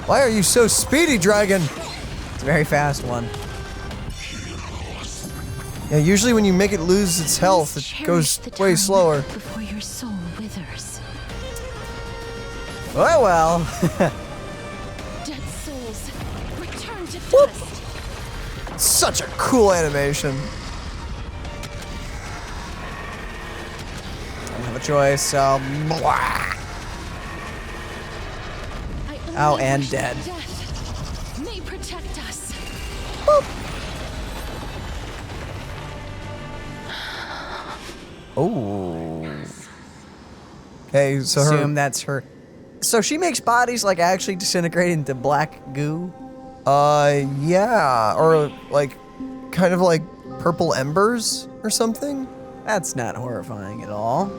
Why are you so speedy, dragon? It's a very fast one. Yeah, usually when you make it lose its health, it goes way slower. Before your soul withers. Oh, well. Dead souls, return to dust. Such a cool animation. I don't have a choice, so... Oh, and dead. Death may protect us. Boop. Oh. Okay, so assume that's her. So she makes bodies like actually disintegrate into black goo? Yeah, or like kind of like purple embers or something. That's not horrifying at all.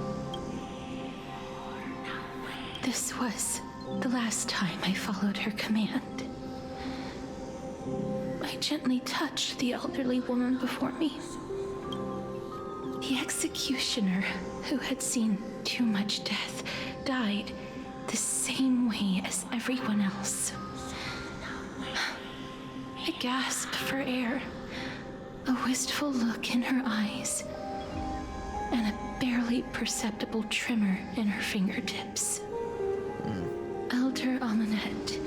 This was the last time I followed her command. I gently touched the elderly woman before me. The executioner, who had seen too much death, died the same way as everyone else. I gasped for air, a wistful look in her eyes, and a barely perceptible tremor in her fingertips. Elder Amunet,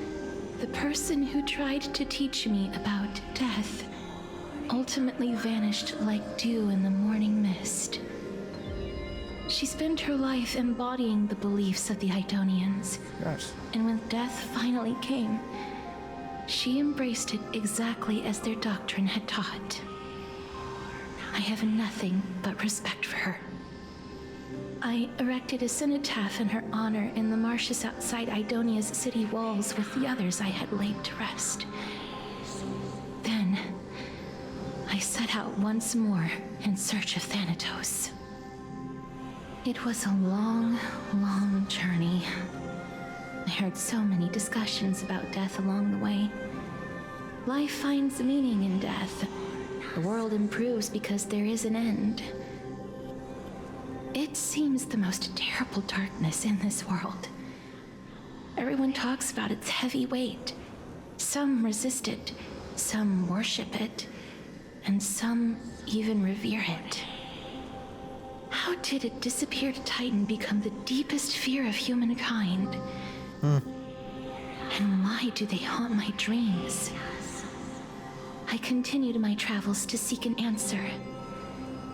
the person who tried to teach me about death, ultimately vanished like dew in the morning mist. She spent her life embodying the beliefs of the Idonians. Gosh. And when death finally came, she embraced it exactly as their doctrine had taught. I have nothing but respect for her. I erected a cenotaph in her honor in the marshes outside Idonia's city walls with the others I had laid to rest. Then, I set out once more in search of Thanatos. It was a long, long journey. I heard so many discussions about death along the way. Life finds meaning in death. The world improves because there is an end. It seems the most terrible darkness in this world. Everyone talks about its heavy weight. Some resist it, some worship it, and some even revere it. How did a disappeared titan become the deepest fear of humankind? And why do they haunt my dreams? I continued my travels to seek an answer.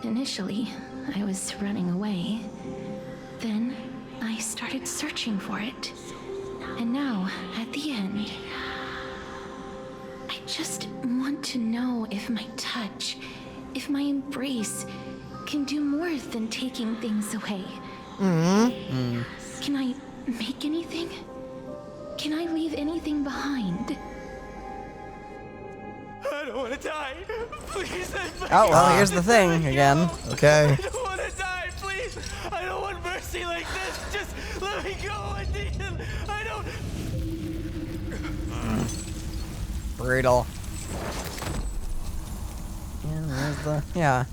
Initially, I was running away. Then, I started started searching for it. And now, at the end, I just want to know if my touch, if my embrace, can do more than taking things away. Can I make anything? Can I leave anything behind? I don't want to die. Please. Oh, well, here's the thing again. Okay. I don't want to die, please. I don't want mercy like this. Just let me go. I don't. Brutal. Yeah, there's the. Yeah.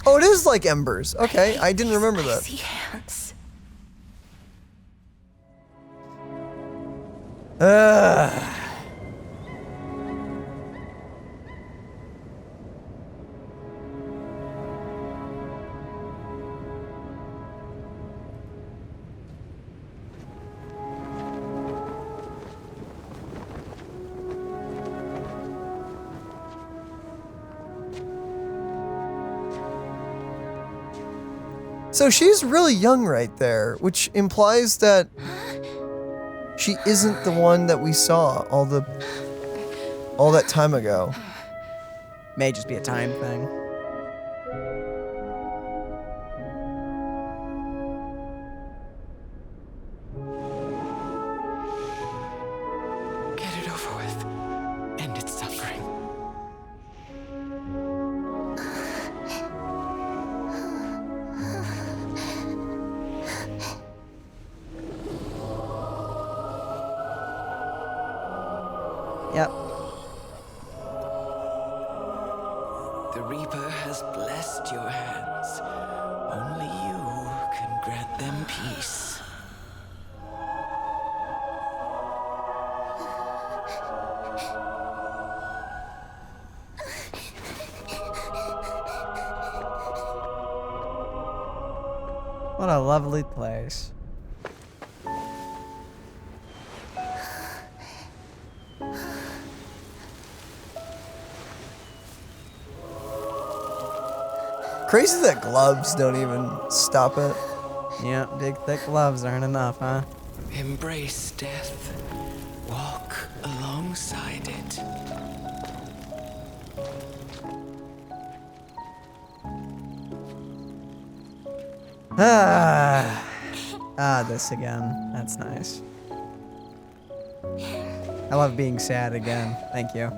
Oh, it is like embers. Okay, I didn't remember that. Icy hands. So she's really young right there, which implies that she isn't the one that we saw all that time ago. May just be a time thing. Get it over with. End its suffering. Yep. The Reaper has blessed your hands. Only you can grant them peace. What a lovely place. Crazy that gloves don't even stop it. Yeah, big thick gloves aren't enough, huh? Embrace death. Walk alongside it. This again. That's nice. I love being sad again. Thank you.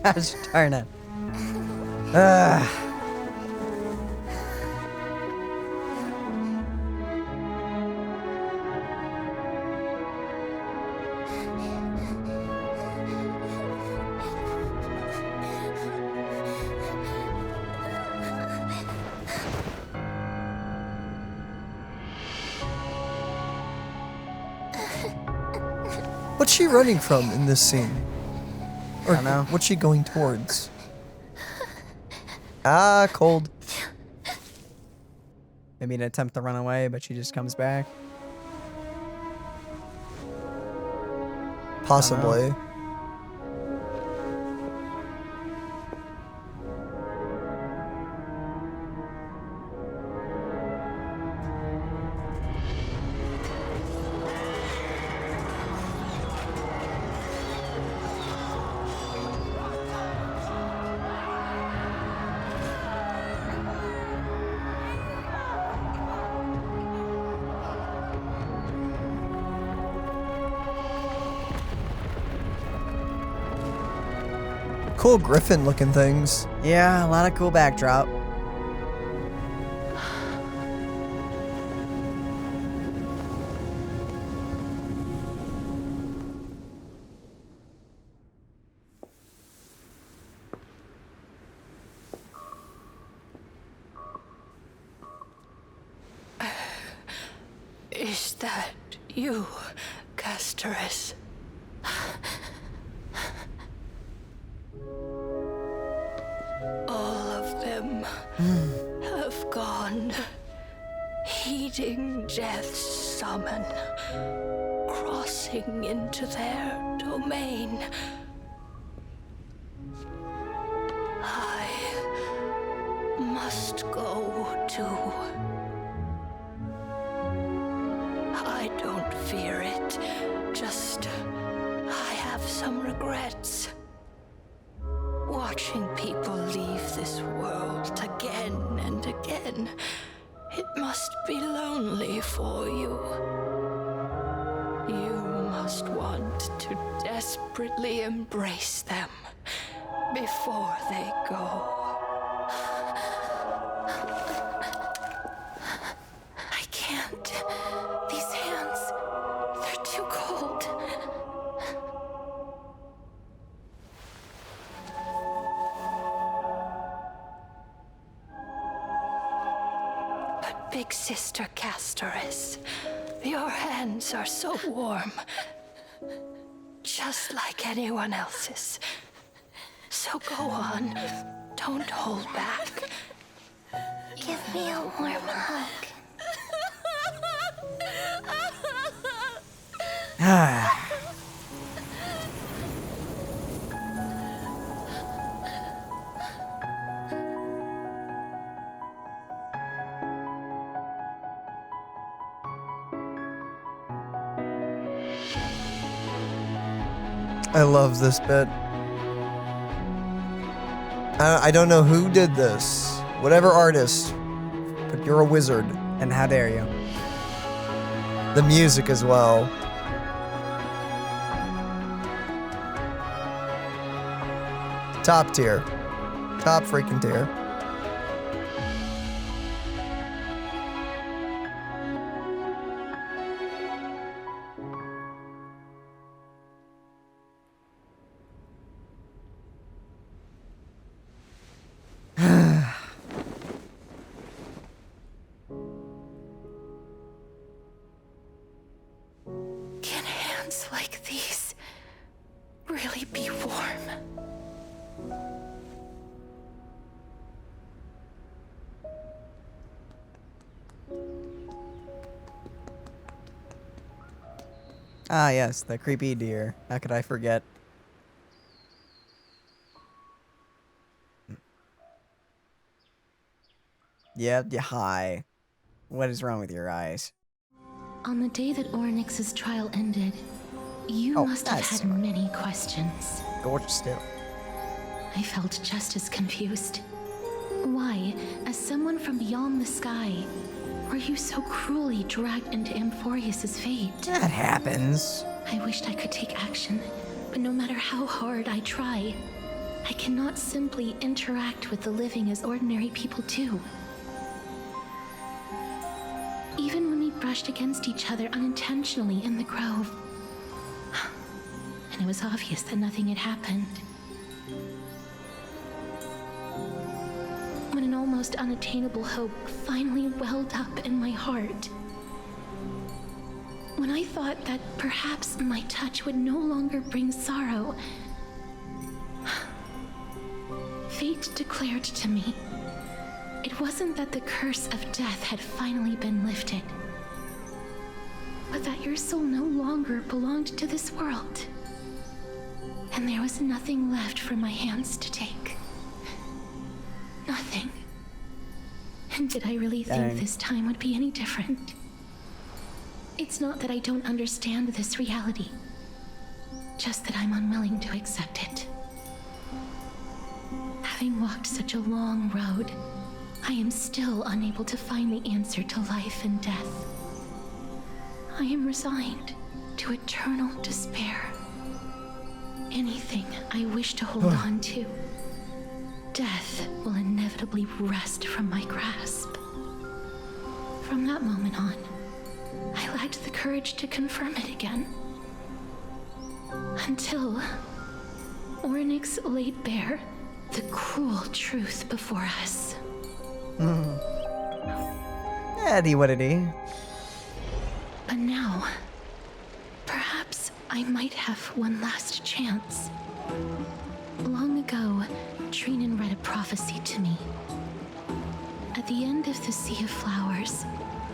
Gosh darn it. What's she running from in this scene? Or I don't know. what's she going towards? Ah, cold. Maybe an attempt to run away, but she just comes back. Possibly. Cool griffin looking things. Yeah, a lot of cool backdrop. Is that you, Castorice? All of them have gone, heeding death's summon, crossing retreating into their domain. I must go too. I don't fear it, just I have some regrets. Watching people leave this world again and again, it must be lonely for you. You must want to desperately embrace them before they go. I can't. These hands, they're too cold. But Big Sister Castorice, your hands are so warm. Just like anyone else's. So go on. Don't hold back. Give me a warm hug. I love this bit. I don't know who did this. Whatever artist. But you're a wizard. And how dare you? The music as well. Top tier. Top freaking tier. Can hands like these really be warm? Ah, yes, the creepy deer. How could I forget? Yeah, hi. What is wrong with your eyes? On the day that Orynyx's trial ended, you must have had many questions. Gorgeous still. I felt just as confused. Why, as someone from beyond the sky, were you so cruelly dragged into Amphorius's fate? That happens. I wished I could take action, but no matter how hard I try, I cannot simply interact with the living as ordinary people do. Even when we brushed against each other unintentionally in the grove, and it was obvious that nothing had happened. When an almost unattainable hope finally welled up in my heart. When I thought that perhaps my touch would no longer bring sorrow, fate declared to me, it wasn't that the curse of death had finally been lifted, but that your soul no longer belonged to this world. And there was nothing left for my hands to take. Nothing. And did I really think this time would be any different? It's not that I don't understand this reality, just that I'm unwilling to accept it. Having walked such a long road, I am still unable to find the answer to life and death. I am resigned to eternal despair. Anything I wish to hold on to, death will inevitably wrest from my grasp. From that moment on, I lacked the courage to confirm it again. Until Orynyx laid bare the cruel truth before us. Eddie, what did he? But now, perhaps I might have one last chance. Long ago, Trinan read a prophecy to me. At the end of the Sea of Flowers,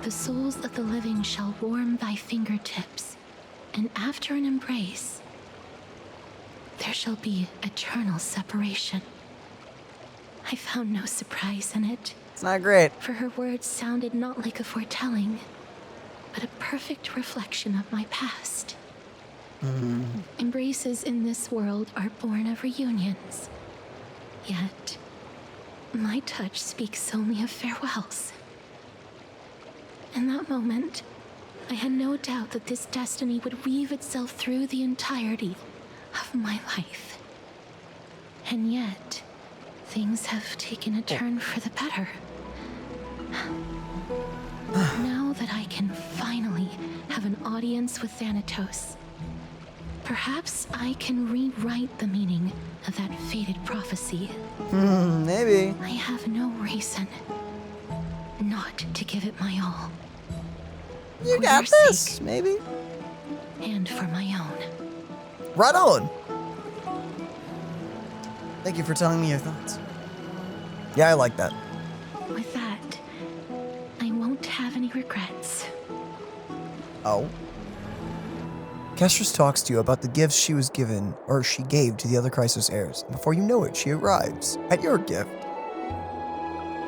the souls of the living shall warm thy fingertips, And after an embrace, there shall be eternal separation. I found no surprise in it. It's not great. For her words sounded not like a foretelling, but a perfect reflection of my past. Embraces in this world are born of reunions. Yet, my touch speaks only of farewells. In that moment, I had no doubt that this destiny would weave itself through the entirety of my life. And yet, things have taken a turn for the better. Now that I can finally have an audience with Thanatos, perhaps I can rewrite the meaning of that fated prophecy. Maybe. I have no reason not to give it my all. You For got your this, sake, maybe. and for my own. Right on. Thank you for telling me your thoughts. Yeah, I like that. With that, I won't have any regrets. Oh. Castorice talks to you about the gifts she was given, or she gave to the other Chrysos heirs. And before you know it, she arrives at your gift.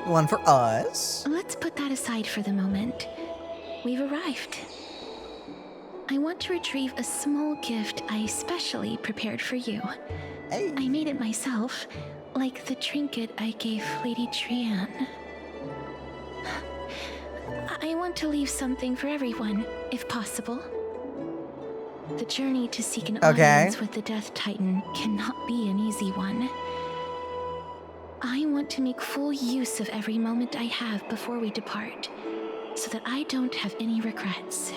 One for us. Let's put that aside for the moment. We've arrived. I want to retrieve a small gift I specially prepared for you. Hey. I made it myself, like the trinket I gave Lady Trianne. I want to leave something for everyone, if possible. The journey to seek an audience with the Death Titan cannot be an easy one. I want to make full use of every moment I have before we depart, so that I don't have any regrets.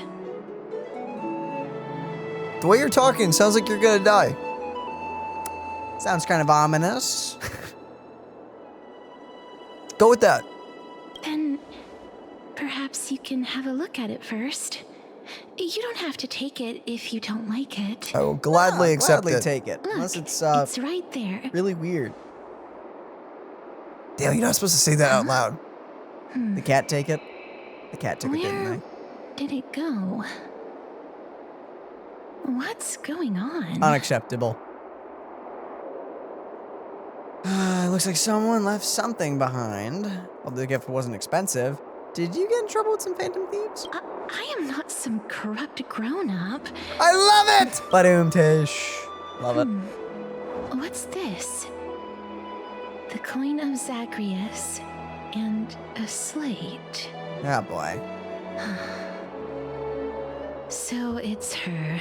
The way you're talking sounds like you're gonna die. Sounds kind of ominous. Go with that. Then, perhaps you can have a look at it first. You don't have to take it if you don't like it. I will gladly accept gladly it. take it. Look, Unless it's it's right there. really weird. Damn, you're not supposed to say that out loud. The cat take it? The cat took it, didn't Where did it go? What's going on? Unacceptable. Looks like someone left something behind. Well, the gift wasn't expensive. Did you get in trouble with some phantom thieves? I am not some corrupt grown-up. I love it! Ba-doom tish. Love it. What's this? The coin of Zagreus and a slate. Oh boy. So it's her.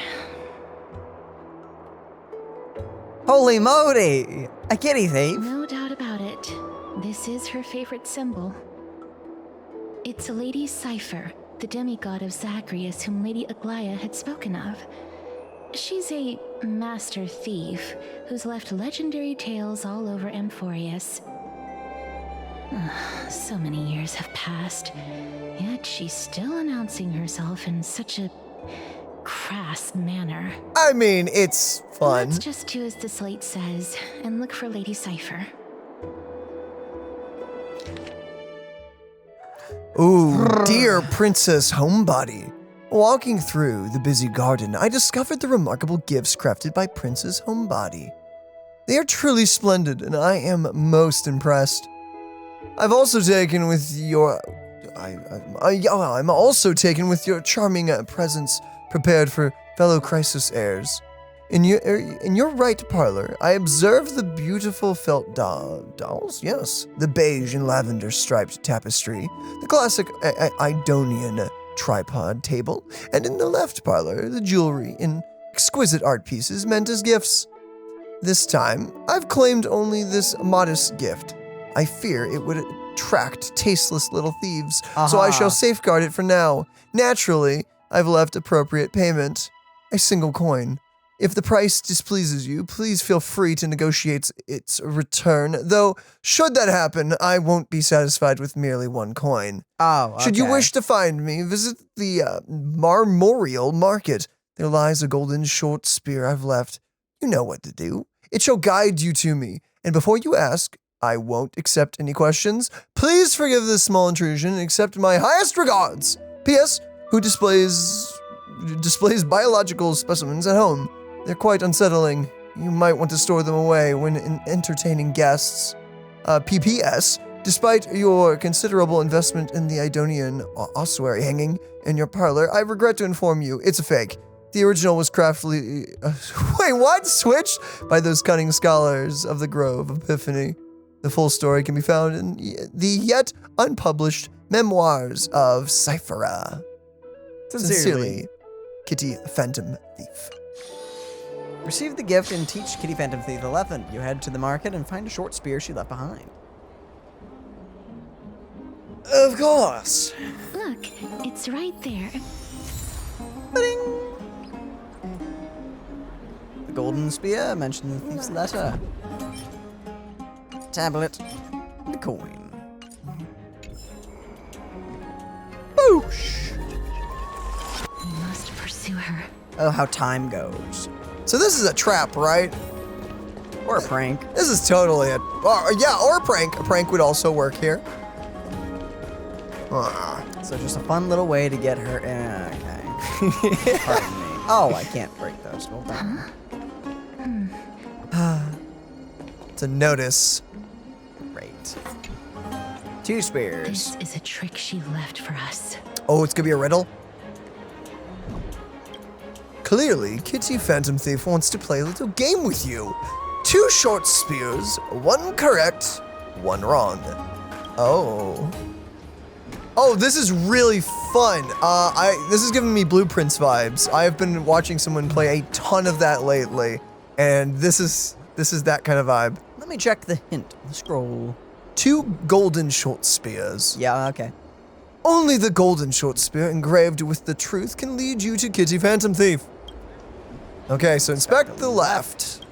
Holy moly! A kitty thief? No doubt about it. This is her favorite symbol. It's a Lady Cypher, the demigod of Zagreus whom Lady Aglia had spoken of. She's a master thief who's left legendary tales all over Amphorius. So many years have passed, yet she's still announcing herself in such a crass manner. I mean, it's fun. Let's just do as the slate says and look for Lady Cypher. Ooh, dear Princess Homebody. Walking through the busy garden, I discovered the remarkable gifts crafted by Princess Homebody. They are truly splendid, and I am most impressed. I'm also taken with your charming presents prepared for fellow Chrysos heirs. In your right parlor, I observed the beautiful felt dolls, yes, the beige and lavender striped tapestry, the classic Idonian tripod table, and in the left parlor, the jewelry in exquisite art pieces meant as gifts. This time, I've claimed only this modest gift. I fear it would attract tasteless little thieves, so I shall safeguard it for now. Naturally, I've left appropriate payment, a single coin. If the price displeases you, please feel free to negotiate its return, though should that happen, I won't be satisfied with merely one coin. Oh, okay. Should you wish to find me, visit the Marmorial Market. There lies a golden short spear I've left. You know what to do. It shall guide you to me, and before you ask, I won't accept any questions. Please forgive this small intrusion and accept my highest regards. P.S. Who displays displays biological specimens at home. They're quite unsettling. You might want to store them away when entertaining guests. PPS, despite your considerable investment in the Idonian ossuary hanging in your parlor, I regret to inform you, it's a fake. The original was craftily... wait, what? Switched by those cunning scholars of the Grove of Epiphany. The full story can be found in the yet unpublished Memoirs of Cyphera. Sincerely, Kitty Phantom Thief. Receive the gift and teach Kitty Phantom Thief a lesson. You head to the market and find a short spear she left behind. Of course. Look, it's right there. Ba-ding! The golden spear mentioned in the thief's letter. Tablet. The coin. Boosh! We must pursue her. Oh, how time goes. So this is a trap, right? Or a prank. This is totally a... yeah, or a prank. A prank would also work here. So just a fun little way to get her... okay. Pardon me. Oh, I can't break those. Hold on. It's a notice. Great. 2 spears. This is a trick she left for us. Oh, it's gonna be a riddle? Clearly, Kitty Phantom Thief wants to play a little game with you. 2 short spears, 1 correct, 1 wrong. Oh. Oh, this is really fun. This is giving me Blueprints vibes. I have been watching someone play a ton of that lately, and this is that kind of vibe. Let me check the hint on the scroll. 2 golden short spears. Yeah, okay. Only the golden short spear engraved with the truth can lead you to Kitty Phantom Thief. Okay, so inspect the left.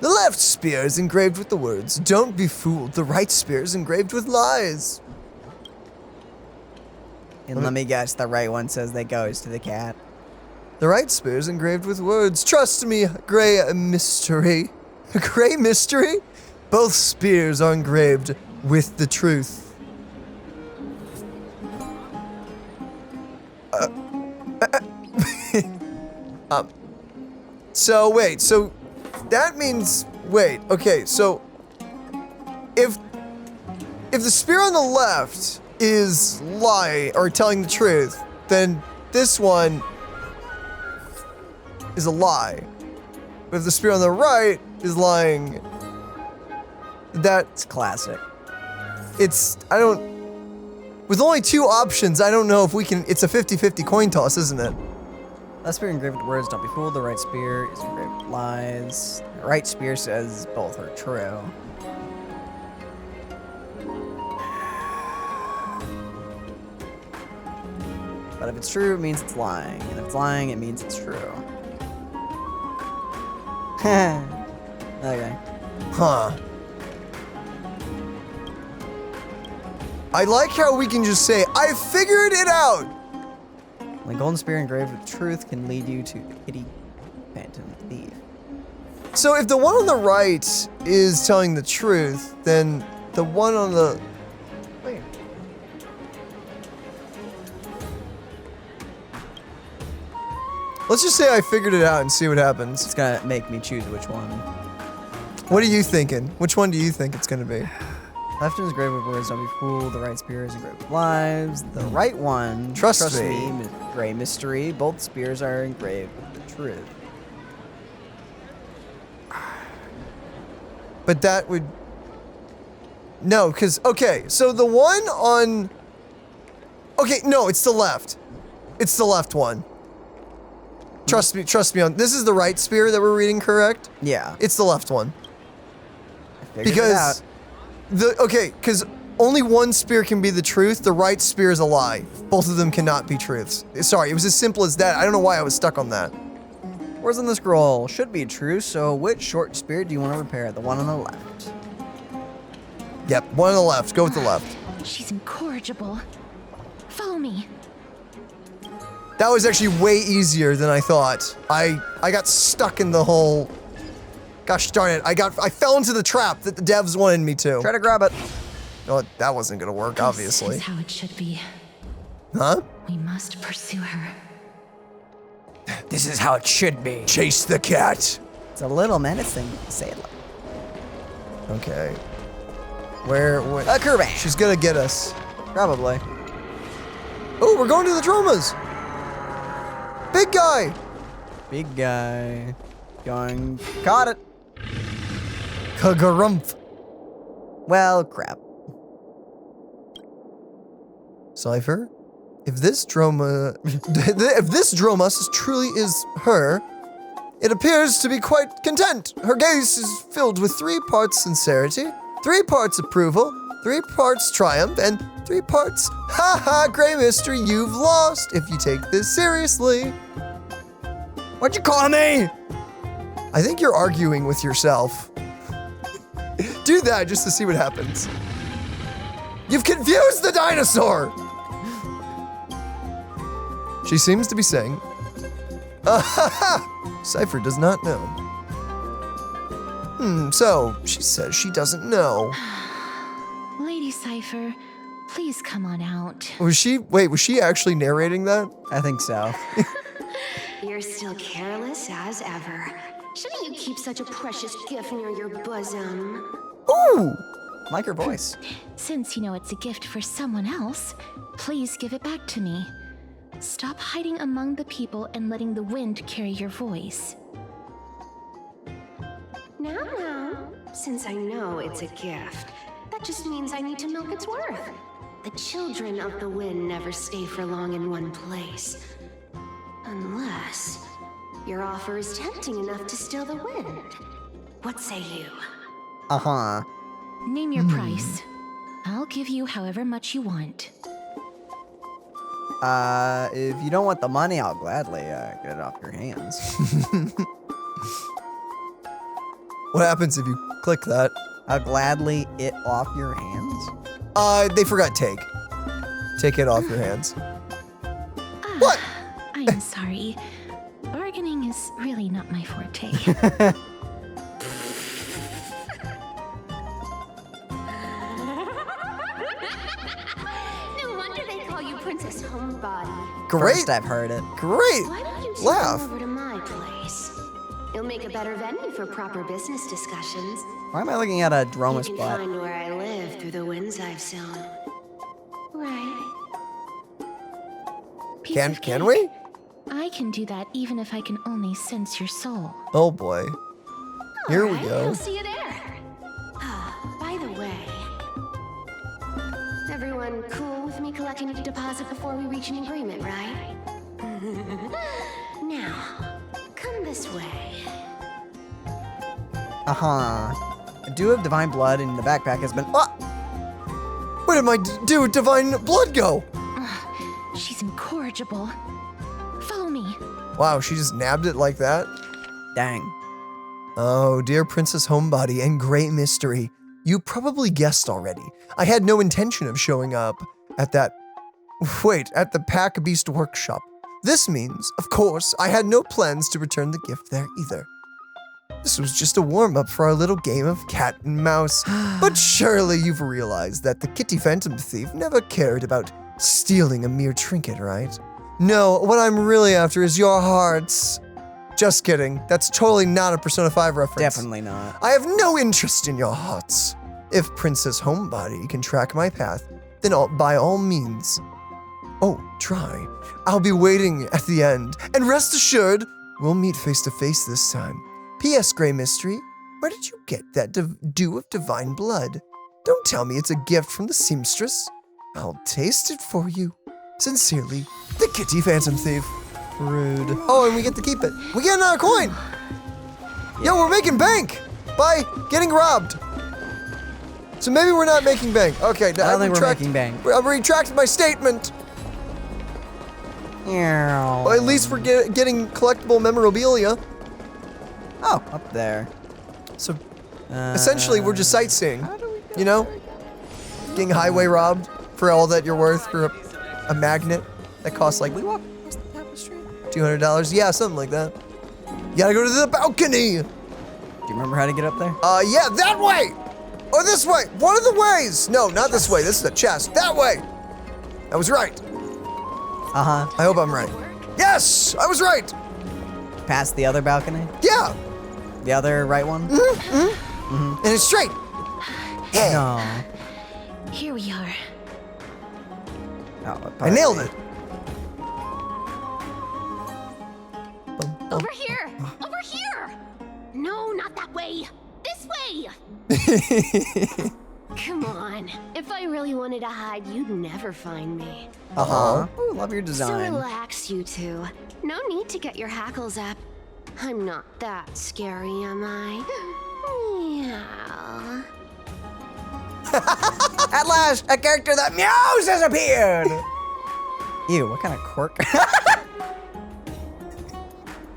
The left spear is engraved with the words, "Don't be fooled." The right spear is engraved with lies. And let me guess, the right one says that goes to the cat. The right spear is engraved with words, "Trust me, Grey Mystery." Grey Mystery? Both spears are engraved with the truth. So wait, so that means, wait, okay, so if the spear on the left is lie or telling the truth, then this one is a lie. But if the spear on the right is lying, that's classic. With only 2 options, I don't know if we can, it's a 50-50 coin toss, isn't it? Left spear engraved with words, "Don't be fooled." The right spear is engraved with lies. The right spear says both are true. But if it's true, it means it's lying. And if it's lying, it means it's true. Okay. Huh. I like how we can just say, "I figured it out!" The golden spear engraved with truth can lead you to the Kitty Phantom Thief. So if the one on the right is telling the truth, then the one on the... Wait. Let's just say I figured it out and see what happens. It's gonna make me choose which one. What are you thinking? Which one do you think it's gonna be? Left one is engraved with words, "Don't be fooled." The right spear is engraved with lies. The right one, Trust me. Grey Mystery. Both spears are engraved with the truth. But that would... No, because, okay, so the one on... Okay, no, it's the left. It's the left one. Trust me on... This is the right spear that we're reading, correct? Yeah. It's the left one. Figured it out. Because only one spear can be the truth. The right spear is a lie. Both of them cannot be truths. Sorry, it was as simple as that. I don't know why I was stuck on that. Words on the scroll should be true, so which short spear do you want to repair? The one on the left. Yep, one on the left. Go with the left. She's incorrigible. Follow me. That was actually way easier than I thought. I got stuck in the whole... Gosh darn it, I fell into the trap that the devs wanted me to. Try to grab it. Oh, that wasn't gonna work, obviously. This is how it should be. Huh? We must pursue her. This is how it should be. Chase the cat. It's a little menacing, to say it. Okay. Where? A Kerban. She's gonna get us. Probably. Oh, we're going to the Dromas. Big guy. Big guy. Going. Caught it. Kagarumph. Well, crap. Cypher, if this Dromas truly is her, it appears to be quite content. Her gaze is filled with 3 parts sincerity, 3 parts approval, 3 parts triumph, and 3 parts, haha, gray mystery, you've lost if you take this seriously. What'd you call me? I think you're arguing with yourself. Do that just to see what happens. You've confused the dinosaur! She seems to be saying, Cypher does not know. So she says she doesn't know. Lady Cypher, please come on out. Was she actually narrating that? I think so. You're still careless as ever. Shouldn't you keep such a precious gift near your bosom? Ooh! Like her voice. Since you know it's a gift for someone else, please give it back to me. Stop hiding among the people and letting the wind carry your voice. Now, since I know it's a gift, that just means I need to milk its worth. The children of the wind never stay for long in one place. Unless your offer is tempting enough to steal the wind. What say you? Uh-huh. Name your price. I'll give you however much you want. If you don't want the money, I'll gladly get it off your hands. What happens if you click that? I'll gladly it off your hands? They forgot take. Take it off your hands. What? I'm sorry. Bargaining is really not my forte. No wonder they call you Princess Homebody. Great. First I've heard it. Great. Why don't you Laugh. come over to my place? It'll make a better venue for proper business discussions. Why am I looking at a Droma's You can butt? find where I live through the winds I've sown. Right. Can we? I can do that even if I can only sense your soul. Oh boy. Here we Alright, go. I'll see you there. By the way, everyone cool with me collecting a deposit before we reach an agreement, right? Now, come this way. Uh-huh. A dew of divine blood in the backpack has been... Where did my dew of divine blood go? She's incorrigible. Follow me. Wow, she just nabbed it like that? Dang. Oh, dear Princess Homebody and Great Mystery, you probably guessed already. I had no intention of showing up at the Pack Beast Workshop. This means, of course, I had no plans to return the gift there either. This was just a warm-up for our little game of cat and mouse. But surely you've realized that the Kitty Phantom Thief never cared about stealing a mere trinket, right? No, what I'm really after is your hearts. Just kidding. That's totally not a Persona 5 reference. Definitely not. I have no interest in your hearts. If Princess Homebody can track my path, then by all means. Oh, try. I'll be waiting at the end. And rest assured, we'll meet face to face this time. P.S. Grey Mystery, where did you get that dew of divine blood? Don't tell me it's a gift from the seamstress. I'll taste it for you. Sincerely, the Kitty Phantom Thief. Rude. Oh, and we get to keep it. We get another coin. Yo, we're making bank by getting robbed. So maybe we're not making bank. Okay, I don't think we're making bank. I've retracted my statement. Yeah. Well, at least we're getting collectible memorabilia. Oh, up there. So essentially, we're just sightseeing. You know, getting highway robbed for all that you're worth for a magnet that costs like $200. Yeah, something like that. You gotta go to the balcony. Do you remember how to get up there? Yeah, that way or this way. One of the ways. No, not this way. This is a chest. That way. I was right. Uh-huh. I hope I'm right. Yes, I was right. past the other balcony? Yeah. The other right one? And it's straight. Yeah. No. Here we are. Oh, I nailed it. Over here! Over here! No, not that way! This way! Come on. If I really wanted to hide, you'd never find me. Ooh, love your So design. relax, you two. No need to get your hackles up. I'm not that scary, am I? Meow. At last, a character that meows has appeared! Ew, what kind of quirk?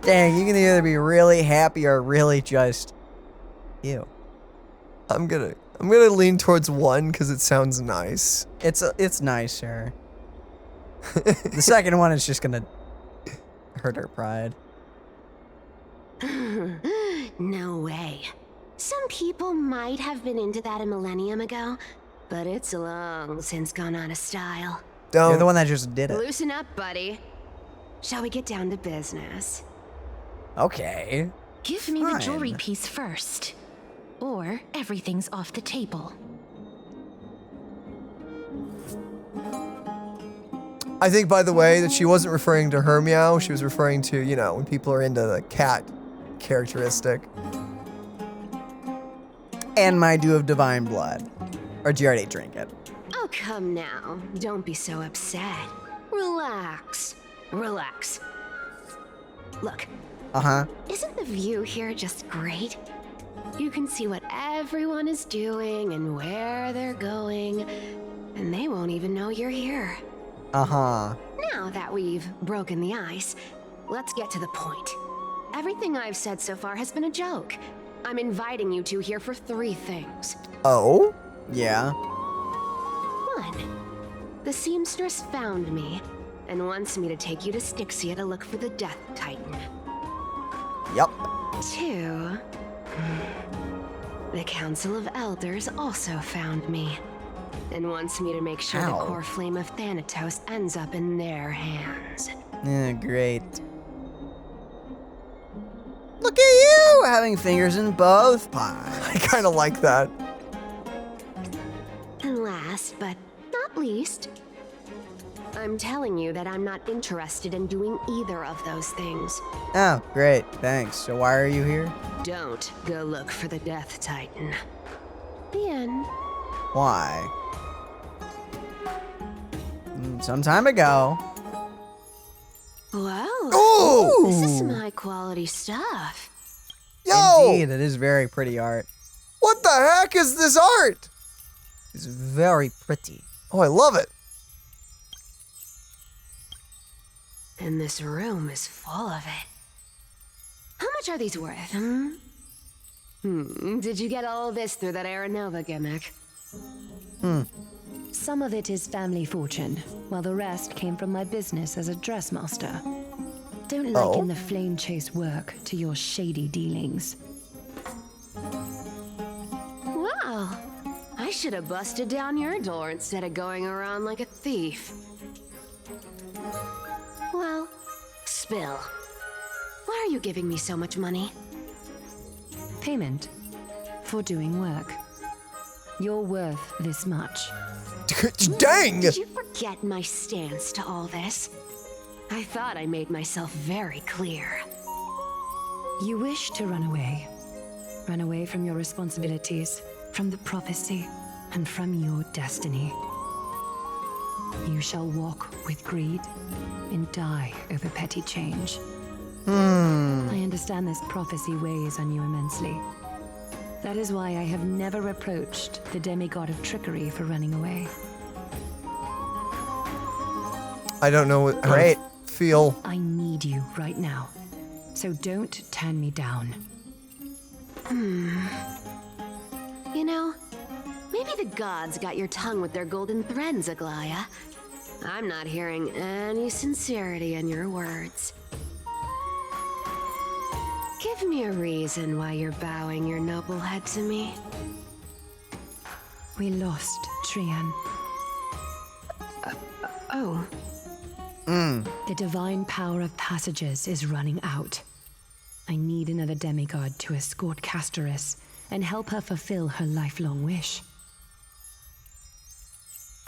Dang, you can either be really happy or really just... Ew. I'm gonna lean towards 1 because it sounds nice. It's nice, sure. The second one is just gonna hurt her pride. No way. Some people might have been into that a millennium ago, but it's long since gone out of style. You're the one that just did it. Loosen up, buddy. Shall we get down to business? Okay. Give me the Fine. jewelry piece first, or everything's off the table. I think, by the way, that she wasn't referring to her meow. She was referring to, you know, when people are into the cat characteristic. And my dew of divine blood. Or did you already drink it? Oh, come now. Don't be so upset. Relax. Relax. Look, isn't the view here just great? You can see what everyone is doing and where they're going, and they won't even know you're here. Now that we've broken the ice, let's get to the point. Everything I've said so far has been a joke. I'm inviting you two here for 3 things. Oh? Yeah. 1. The seamstress found me and wants me to take you to Styxia to look for the Death Titan. Yup. 2. The Council of Elders also found me and wants me to make sure the core flame of Thanatos ends up in their hands. Great. Look at you, having fingers in both pies. I kind of like that. And last but not least, I'm telling you that I'm not interested in doing either of those things. Oh, great, thanks. So why are you here? Don't go look for the Death Titan. The end. Why? Some time ago. Whoa. This is some high quality stuff. Yo! Indeed, it is very pretty art. What the heck is this art? It's very pretty. Oh, I love it. And this room is full of it. How much are these worth, Did you get all this through that Aranova gimmick? Some of it is family fortune, while the rest came from my business as a dressmaster. Don't liken the flame chase work to your shady dealings. Wow. I should have busted down your door instead of going around like a thief. Well, spill. Why are you giving me so much money? Payment for doing work. You're worth this much. Dang! Did you forget my stance to all this? I thought I made myself very clear. You wish to run away. Run away from your responsibilities, from the prophecy, and from your destiny. You shall walk with greed and die over petty change. I understand this prophecy weighs on you immensely. That is why I have never reproached the demigod of trickery for running away. I don't know what how to feel. I need you right now, so don't turn me down. You know, maybe the gods got your tongue with their golden threads, Aglia. I'm not hearing any sincerity in your words. Give me a reason why you're bowing your noble head to me. We lost Trian. Oh. The divine power of passages is running out. I need another demigod to escort Castorice and help her fulfill her lifelong wish.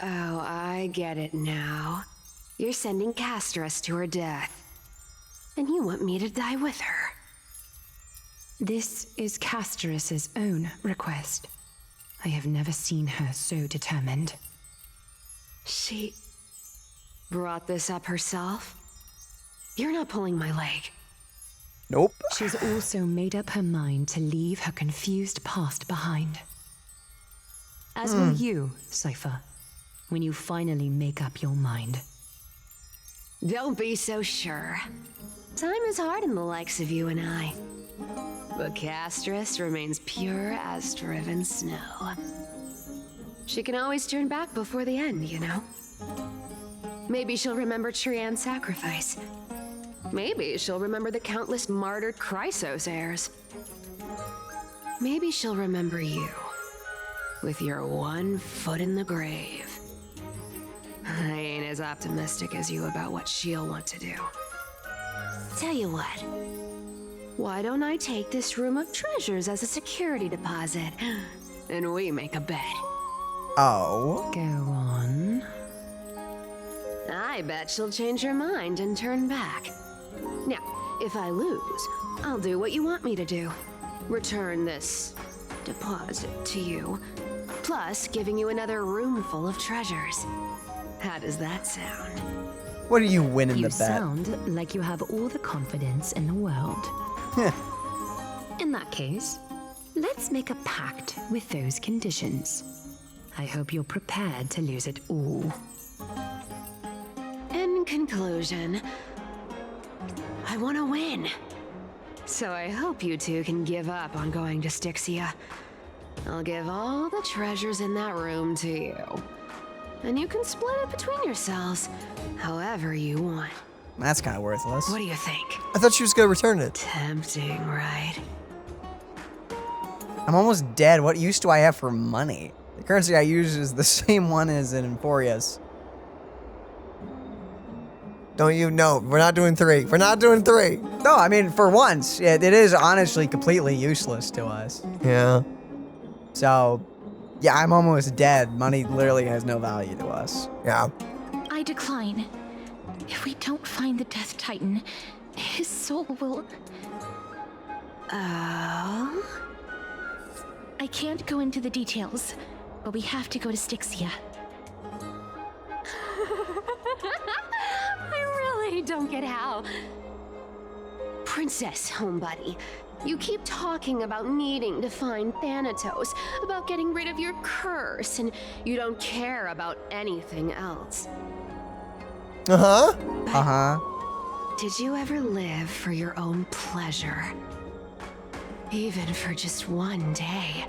Oh, I get it now. You're sending Castorice to her death. And you want me to die with her. This is Castorice's own request. I have never seen her so determined. She brought this up herself? You're not pulling my leg. Nope. She's also made up her mind to leave her confused past behind. As will you, Cypher, when you finally make up your mind. Don't be so sure. Time is hard in the likes of you and I. But Castorice remains pure as driven snow. She can always turn back before the end, you know? Maybe she'll remember Trian's sacrifice. Maybe she'll remember the countless martyred Chrysos heirs. Maybe she'll remember you, with your one foot in the grave. I ain't as optimistic as you about what she'll want to do. Tell you what, why don't I take this room of treasures as a security deposit, and we make a bet? Oh. Go on. I bet she'll change her mind and turn back. Now, if I lose, I'll do what you want me to do. Return this deposit to you, plus giving you another room full of treasures. How does that sound? What do you win in You the bet? sound like you have all the confidence in the world. In that case, let's make a pact with those conditions. I hope you're prepared to lose it all. In conclusion, I want to win. So I hope you two can give up on going to Styxia. I'll give all the treasures in that room to you. And you can split it between yourselves, however you want. That's kind of worthless. What do you think? I thought she was going to return it. Tempting, right? I'm almost dead. What use do I have for money? The currency I use is the same one as in Emporius. Don't you know? We're not doing 3. We're not doing 3. No, I mean, for once, it is honestly completely useless to us. Yeah. So, yeah, I'm almost dead. Money literally has no value to us. Yeah. I decline. If we don't find the Death Titan, his soul will... Oh? I can't go into the details, but we have to go to Styxia. I really don't get how. Princess, homebuddy, you keep talking about needing to find Thanatos, about getting rid of your curse, and you don't care about anything else. Uh-huh. Uh-huh. Did you ever live for your own pleasure? Even for just one day?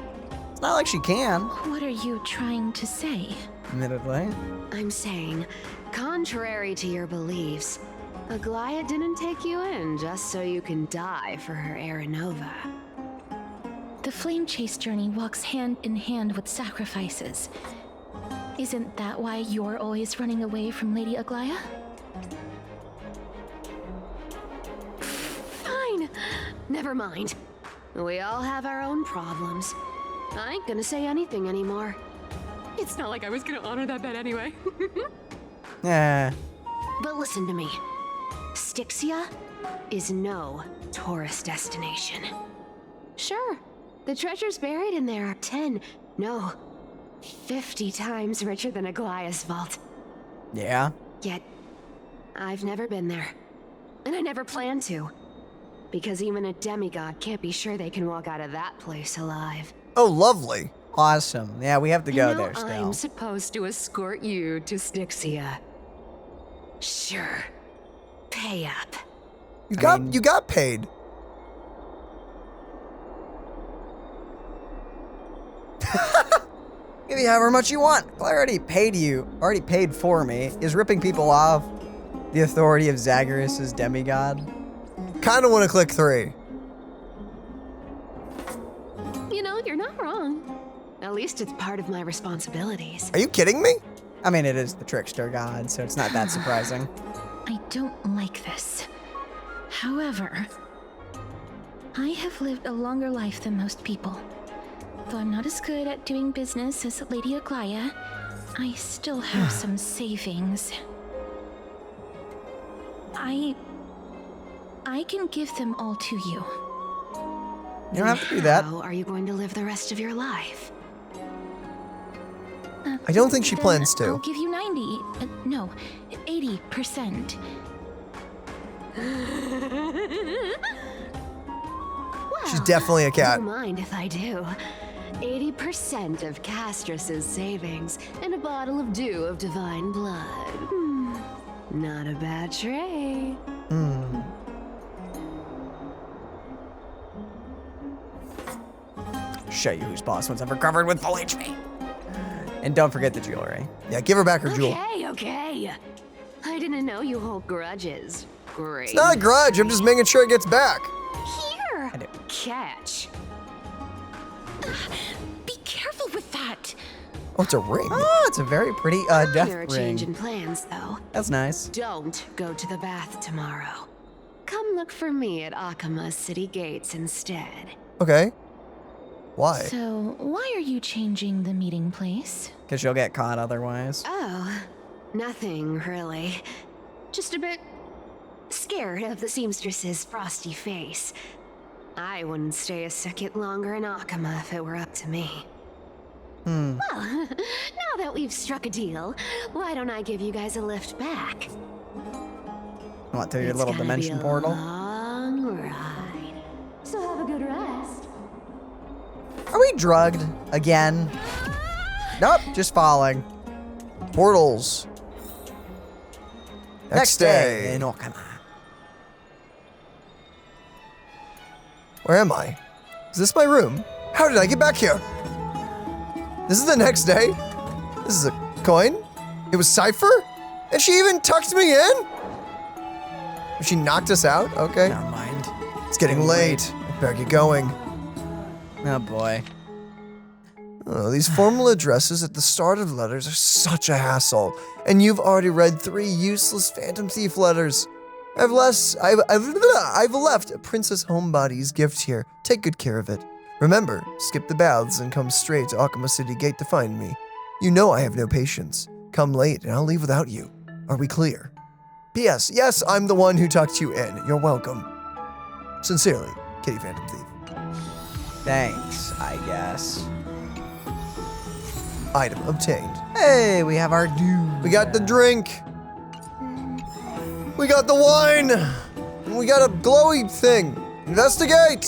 It's not like she can. What are you trying to say? Admittedly. I'm saying, contrary to your beliefs, Aglia didn't take you in just so you can die for her Aranova. The flamechase journey walks hand in hand with sacrifices. Isn't that why you're always running away from Lady Aglia? Fine. Never mind. We all have our own problems. I ain't gonna say anything anymore. It's not like I was gonna honor that bet anyway. Yeah. But listen to me. Styxia is no tourist destination. Sure, the treasures buried in there are 10, no, 50 times richer than Aglia's vault. Yeah. Yet, I've never been there. And I never plan to. Because even a demigod can't be sure they can walk out of that place alive. Oh, lovely. Awesome. Yeah, we have to go there still. I'm supposed to escort you to Styxia. Sure. Pay up. You got paid. Give me however much you want. I already paid for me. Is ripping people off the authority of Zagreus' demigod? Kind of want to click 3. You know, you're not wrong. At least it's part of my responsibilities. Are you kidding me? I mean, it is the trickster god, so it's not that surprising. I don't like this. However, I have lived a longer life than most people. Though I'm not as good at doing business as Lady Aglia, I still have some savings. I can give them all to you. You don't have to do that. How are you going to live the rest of your life? I don't think she plans I'll to. give you 80%. She's definitely a cat. Don't mind if I do. 80% of Castorice's savings and a bottle of dew of divine blood. Not a bad trade. Show you whose boss one's ever covered with full HP. And don't forget the jewelry. Yeah, give her back her jewel. Okay. I didn't know you hold grudges. Great. It's not a grudge. I'm just making sure it gets back. Here. Catch. Be careful with that. Oh, it's a ring. Oh, it's a very pretty death You're a ring. change in plans, though. That's nice. Don't go to the bath tomorrow. Come look for me at Akima's city gates instead. Okay. Why? So, why are you changing the meeting place? Because she'll get caught otherwise. Oh, nothing really. Just a bit scared of the seamstress's frosty face. I wouldn't stay a second longer in Akima if it were up to me. Well, now that we've struck a deal, why don't I give you guys a lift back? What, through your It's little gonna dimension be a portal? long ride. So have a good rest. Are we drugged again? Nope, just falling. Portals. Next day. in Okama. Where am I? Is this my room? How did I get back here? This is the next day? This is a coin? It was Cypher? And she even tucked me in? She knocked us out? Okay. Never mind. It's getting late. I better get going. Oh boy. Oh, these formal addresses at the start of letters are such a hassle. And you've already read 3 useless Phantom Thief letters. I've left Princess Homebody's gift here. Take good care of it. Remember, skip the baths and come straight to Akima City Gate to find me. You know I have no patience. Come late and I'll leave without you. Are we clear? P.S. Yes, I'm the one who tucked you in. You're welcome. Sincerely, Kitty Phantom Thief. Thanks, I guess. Item obtained. Hey, we have our due. We got the drink. We got the wine. And we got a glowy thing. Investigate.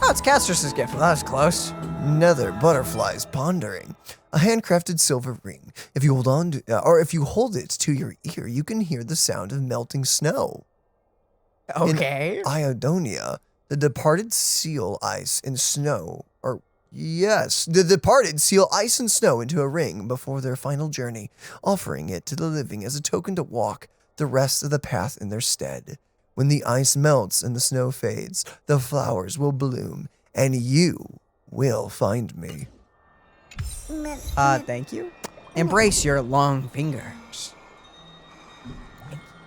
Oh, it's Castorice's gift. Well, that was close. Nether butterflies pondering. A handcrafted silver ring. If you hold on to, if you hold it to your ear, you can hear the sound of melting snow. Okay. In Iodonia, the departed seal ice and snow, the departed seal ice and snow into a ring before their final journey, offering it to the living as a token to walk the rest of the path in their stead. When the ice melts and the snow fades, the flowers will bloom, and you will find me. Thank you. Embrace your long fingers.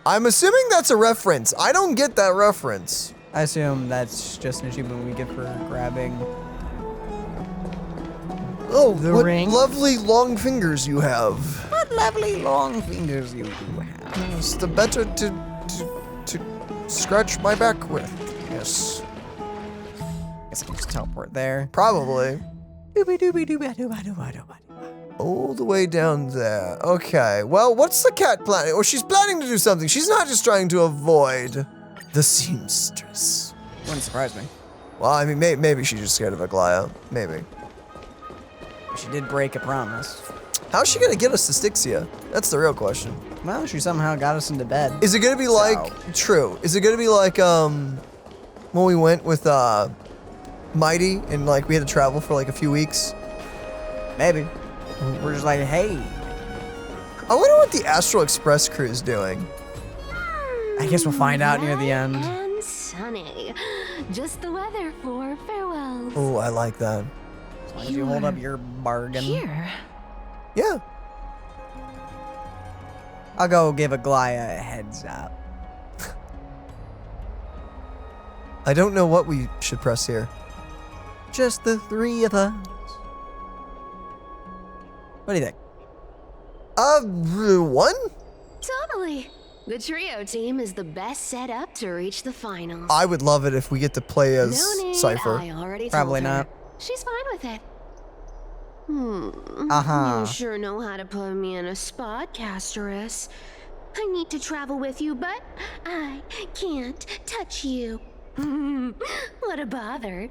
I'm assuming that's a reference. I don't get that reference. I assume that's just an achievement we get for grabbing. Oh, what ring. Lovely long fingers you have. What lovely long fingers you do have. It's the better to scratch my back with. Yes. Guess I can just teleport there. Probably. Doobie doobie doobie doobie doobie doobie. All the way down there. Okay, well, what's the cat planning? Or she's planning to do something. She's not just trying to avoid the seamstress. Wouldn't surprise me. Well, I mean, maybe she's just scared of Aglia. Maybe. She did break a promise. How's she gonna get us to Styxia? That's the real question. Well, she somehow got us into bed. Is it gonna be like, true, is it gonna be like, when we went with, Mighty and like we had to travel for like a few weeks? Maybe. We're just like, hey. I wonder what the Astral Express crew is doing. I guess we'll find out near the end. And sunny. Just the weather for farewells. Oh, I like that. As long as you hold up your bargain. Here. Yeah. I'll go give Aglia a heads up. I don't know what we should press here. Just the three of us. What do you think? 1? Totally. The trio team is the best set up to reach the finals. I would love it if we get to play as No need, Cypher. I already Probably told her. not. She's fine with it. Uh-huh. You sure know how to put me in a spot, Castorice. I need to travel with you, but I can't touch you. What a bother.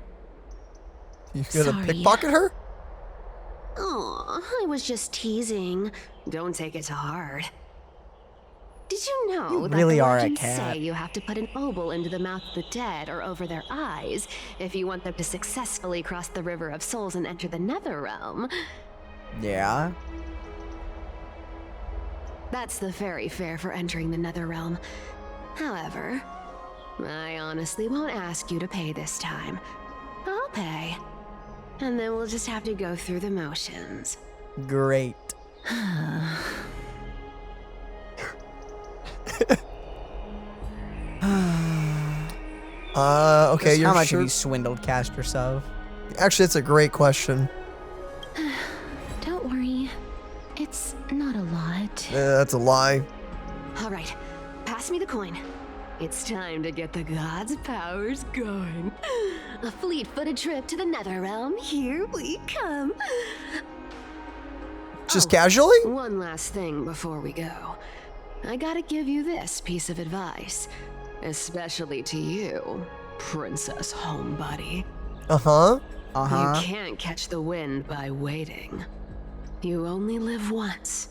You gonna Sorry. pickpocket her? Aw, I was just teasing. Don't take it to heart. Did you know You that really the are a legends cat. say you have to put an obol into the mouth of the dead or over their eyes if you want them to successfully cross the River of Souls and enter the Nether Realm? Yeah. That's the fairy fare for entering the Nether Realm. However, I honestly won't ask you to pay this time. I'll pay. And then we'll just have to go through the motions. Great. Okay, Just you're how much sure? have you swindled Castorice of? Actually, it's a great question. Don't worry. It's not a lot. That's a lie. All right, pass me the coin. It's time to get the gods' powers going. A fleet-footed trip to the Nether Realm. Here we come. Just casually? One last thing before we go. I gotta give you this piece of advice, especially to you, Princess Homebody. Uh-huh. You can't catch the wind by waiting. You only live once,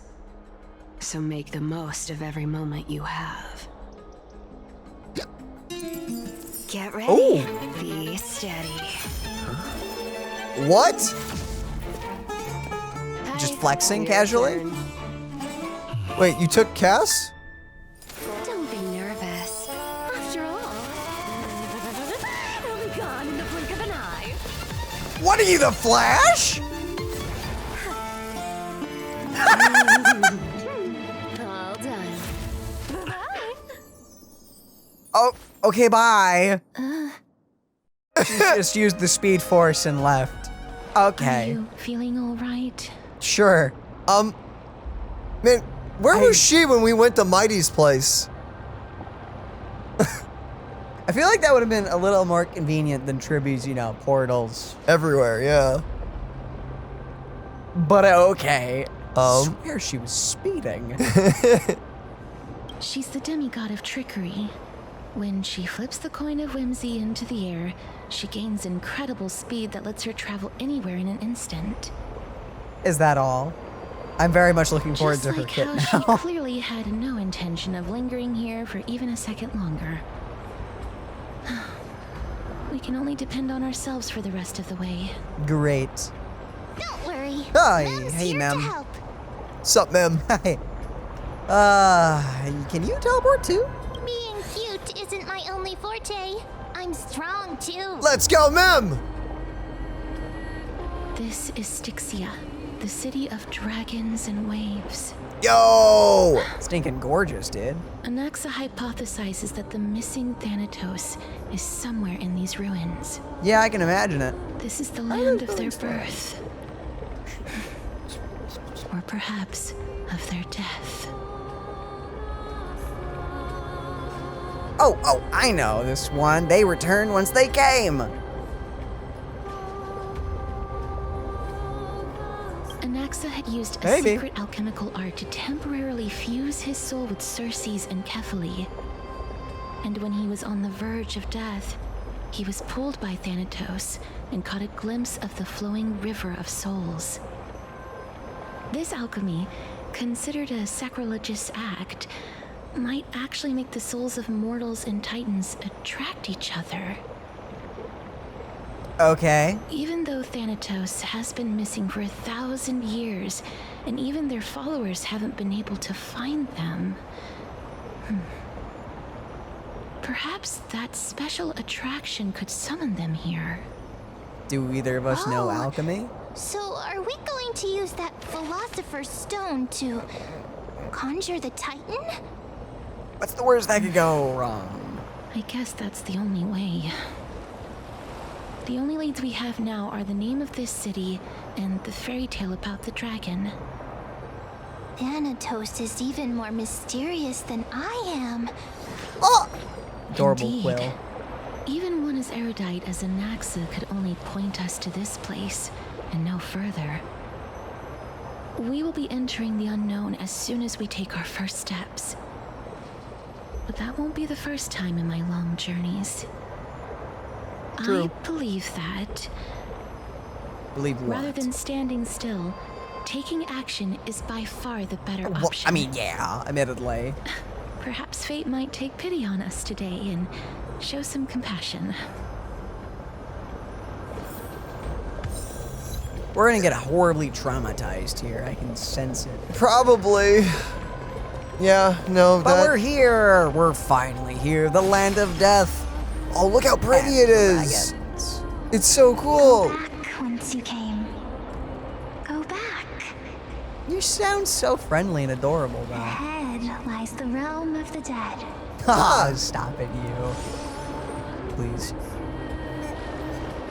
so make the most of every moment you have. Get ready. Ooh. Be steady. What? Just flexing casually? Wait, you took Cass? Don't be nervous. After all, it'll be gone in the blink of an eye. What are you, the Flash? All done. Bye-bye. Oh, okay, bye. She just used the speed force and left. Are Okay. you feeling all right? Sure. Man, where was she when we went to Mighty's place? I feel like that would have been a little more convenient than Triby's, portals. Everywhere, yeah. But okay. Swear she was speeding. She's the demigod of trickery. When she flips the coin of whimsy into the air, she gains incredible speed that lets her travel anywhere in an instant. Is that all? I'm very much looking forward Just to her like kit how now. she clearly had no intention of lingering here for even a second longer. We can only depend on ourselves for the rest of the way. Great. Don't worry. Hi, Mem's hey, here Mem. to help. Sup, Mem? Hi. Can you teleport too? Being cute isn't my only forte. I'm strong too. Let's go, Mem! This is Styxia, the city of dragons and waves. Yo! Stinking gorgeous, dude. Anaxa hypothesizes that the missing Thanatos is somewhere in these ruins. Yeah, I can imagine it. This is the land of their birth. Or perhaps of their death. Oh, I know this one. They returned once they came. Anaxa had used a Maybe. secret alchemical art to temporarily fuse his soul with Circe's and Kephae. And when he was on the verge of death, he was pulled by Thanatos and caught a glimpse of the flowing river of souls. This alchemy, considered a sacrilegious act, might actually make the souls of mortals and titans attract each other. Okay. Even though Thanatos has been missing for 1,000 years, and even their followers haven't been able to find them, perhaps that special attraction could summon them here. Do either of us know alchemy? So are we going to use that Philosopher's Stone to conjure the Titan? What's the worst that could go wrong? I guess that's the only way. The only leads we have now are the name of this city and the fairy tale about the dragon. Thanatos is even more mysterious than I am. Oh! Adorable Indeed. Quill. Even one as erudite as Anaxa could only point us to this place and no further. We will be entering the unknown as soon as we take our first steps. But that won't be the first time in my long journeys. True. I believe that Believe what? rather than standing still, taking action is by far the better option. I mean, yeah, admittedly. Perhaps fate might take pity on us today and show some compassion. We're gonna get horribly traumatized here. I can sense it. Probably. Yeah, no, But we're here. We're finally here. The land of death. Oh, look how pretty it is. Dragons. It's so cool. Go back whence you came. Go back. You sound so friendly and adorable, though. Ahead lies the realm of the dead. Ah, stop it, you. Please.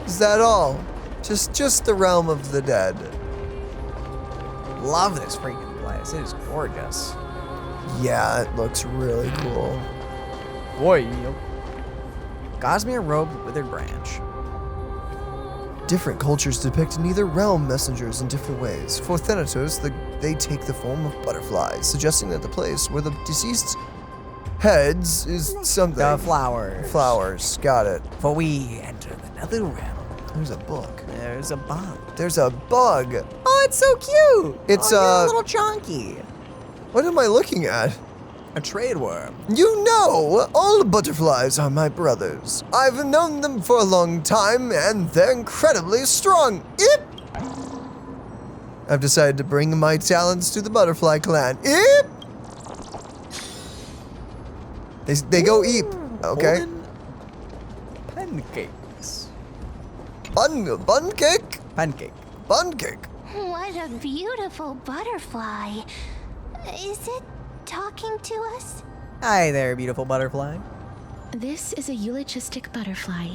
Is that all? Just the realm of the dead. Love this freaking place. It is gorgeous. Yeah, it looks really cool. Boy, Gosmere robed with withered branch. Different cultures depict neither realm messengers in different ways. For Thanatos, they take the form of butterflies, suggesting that the place where the deceased heads is something. The flowers. Flowers, got it. For we enter the nether realm. There's a book. There's a bug. There's a bug. Oh, it's so cute. It's you're a little chunky. What am I looking at? A trade worm. You know, all butterflies are my brothers. I've known them for a long time, and they're incredibly strong. Eep! I've decided to bring my talents to the butterfly clan. Eep! They go eep, okay? Pancakes. Bun cake? Pancake. Bun cake. What a beautiful butterfly. Is it talking to us? Hi there, beautiful butterfly. This is a eulogistic butterfly.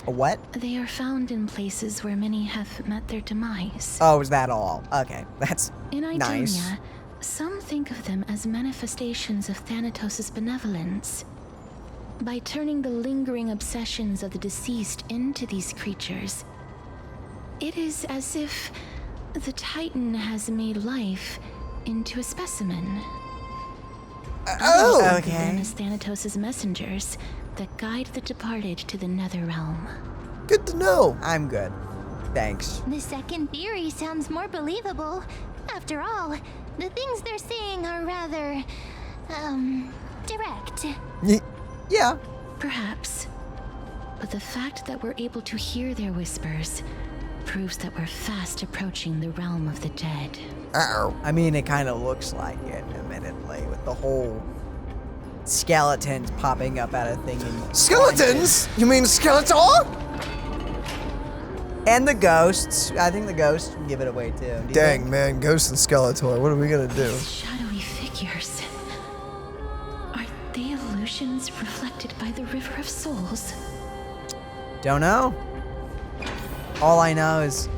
A what? They are found in places where many have met their demise. Oh, is that all? Okay, that's In Idonia, nice. some think of them as manifestations of Thanatos' benevolence. By turning the lingering obsessions of the deceased into these creatures, it is as if the Titan has made life into a specimen. Oh, okay. Them as Thanatos' messengers that guide the departed to the nether realm. Good to know. I'm good. Thanks. The second theory sounds more believable. After all, the things they're saying are rather, direct. Yeah. Perhaps. But the fact that we're able to hear their whispers proves that we're fast approaching the realm of the dead. Uh-oh. I mean, it kind of looks like it, admittedly, with the whole skeletons popping up out of thing. Skeletons? You mean Skeletor? And the ghosts. I think the ghosts give it away, too. Do you Dang, think? man. Ghost and Skeletor. What are we gonna do? Shadowy figures. Are they illusions reflected by the River of Souls? Don't know. All I know is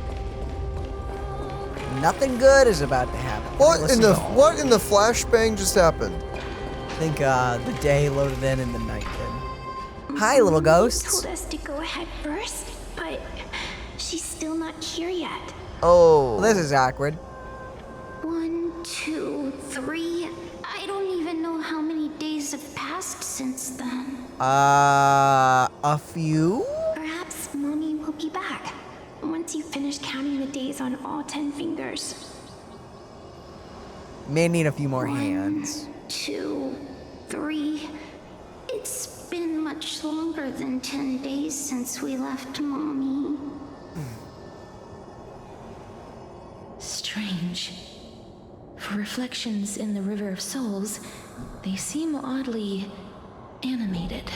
nothing good is about to happen. What in the flashbang just happened? I think the day loaded in and the night did. Hi, little ghosts. Told us to go ahead first, but she's still not here yet. Oh. Well, this is awkward. 1, 2, 3. I don't even know how many days have passed since then. A few? Perhaps Mommy will be back once you finish counting the days on all 10 fingers. May need a few more hands. 2, 3. It's been much longer than 10 days since we left Mommy. Strange. For reflections in the River of Souls, they seem oddly animated.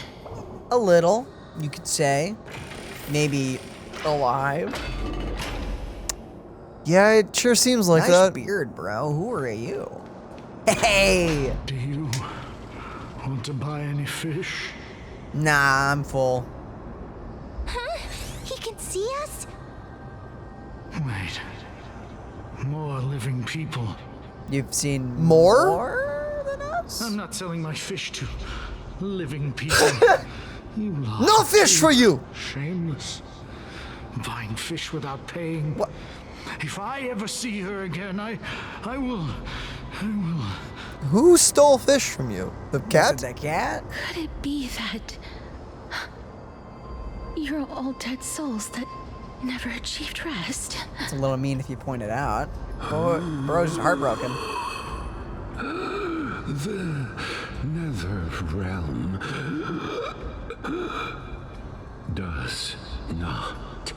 A little, you could say. Maybe alive. Yeah, it sure seems like nice that. Beard, bro. Who are you? Hey! Do you want to buy any fish? Nah, I'm full. Huh? He can see us? Wait. More living people. You've seen more than us? I'm not selling my fish to living people. You lot No fish for you! Shameless. Buying fish without paying. What? If I ever see her again, I will. Who stole fish from you? The cat? The cat? Could it be that you're all dead souls that never achieved rest? It's a little mean if you point it out. Bro's just heartbroken. The nether realm does not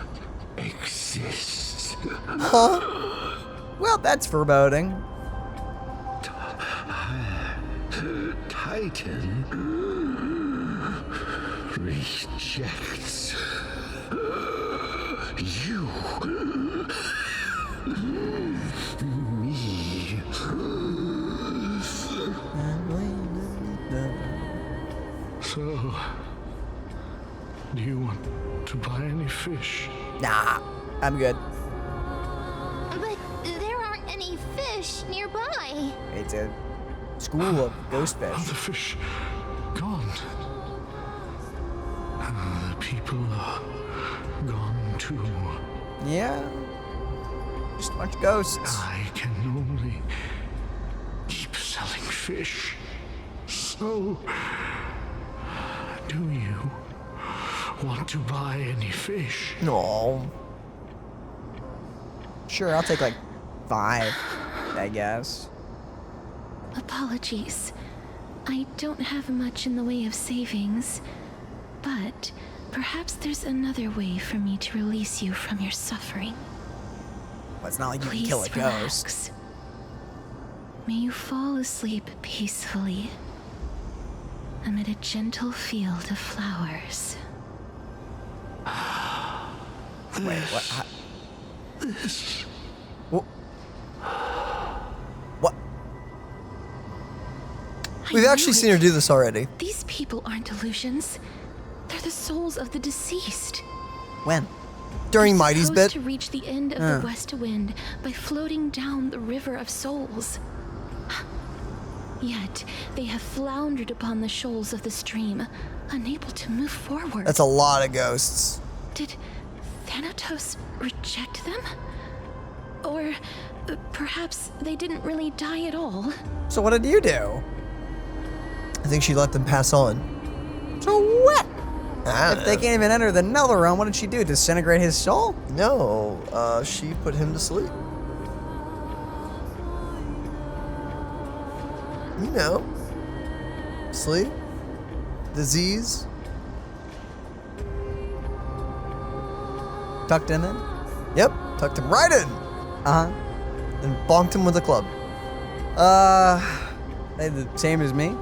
exist. Huh? Well, that's foreboding. Titan rejects you. Me. So, do you want to buy any fish? Nah, I'm good. But there aren't any fish nearby. It's a school of ghost fish. The fish gone. The people are gone too. Yeah. Just a bunch of ghosts. I can only keep selling fish. So, do you want to buy any fish? No. Sure, I'll take like 5, I guess. Apologies. I don't have much in the way of savings, but perhaps there's another way for me to release you from your suffering. Well, it's not like you Please can kill a relax. ghost. May you fall asleep peacefully amid a gentle field of flowers. Wait, what? This. What? We've actually seen her do this already. These people aren't illusions. They're the souls of the deceased. When? During Mighty's Supposed bit. to reach the end of the west wind by floating down the river of souls. Yet they have floundered upon the shoals of the stream, unable to move forward. That's a lot of ghosts. Did Thanatos reject them? Or perhaps they didn't really die at all? So what did you do? I think she let them pass on. So what? I don't If they know. can't even enter the nether realm, what did she do? Disintegrate his soul? No, she put him to sleep. You know. Sleep. Disease. Tucked in then? Yep, tucked him right in. Uh-huh. And bonked him with a club. They the same as me?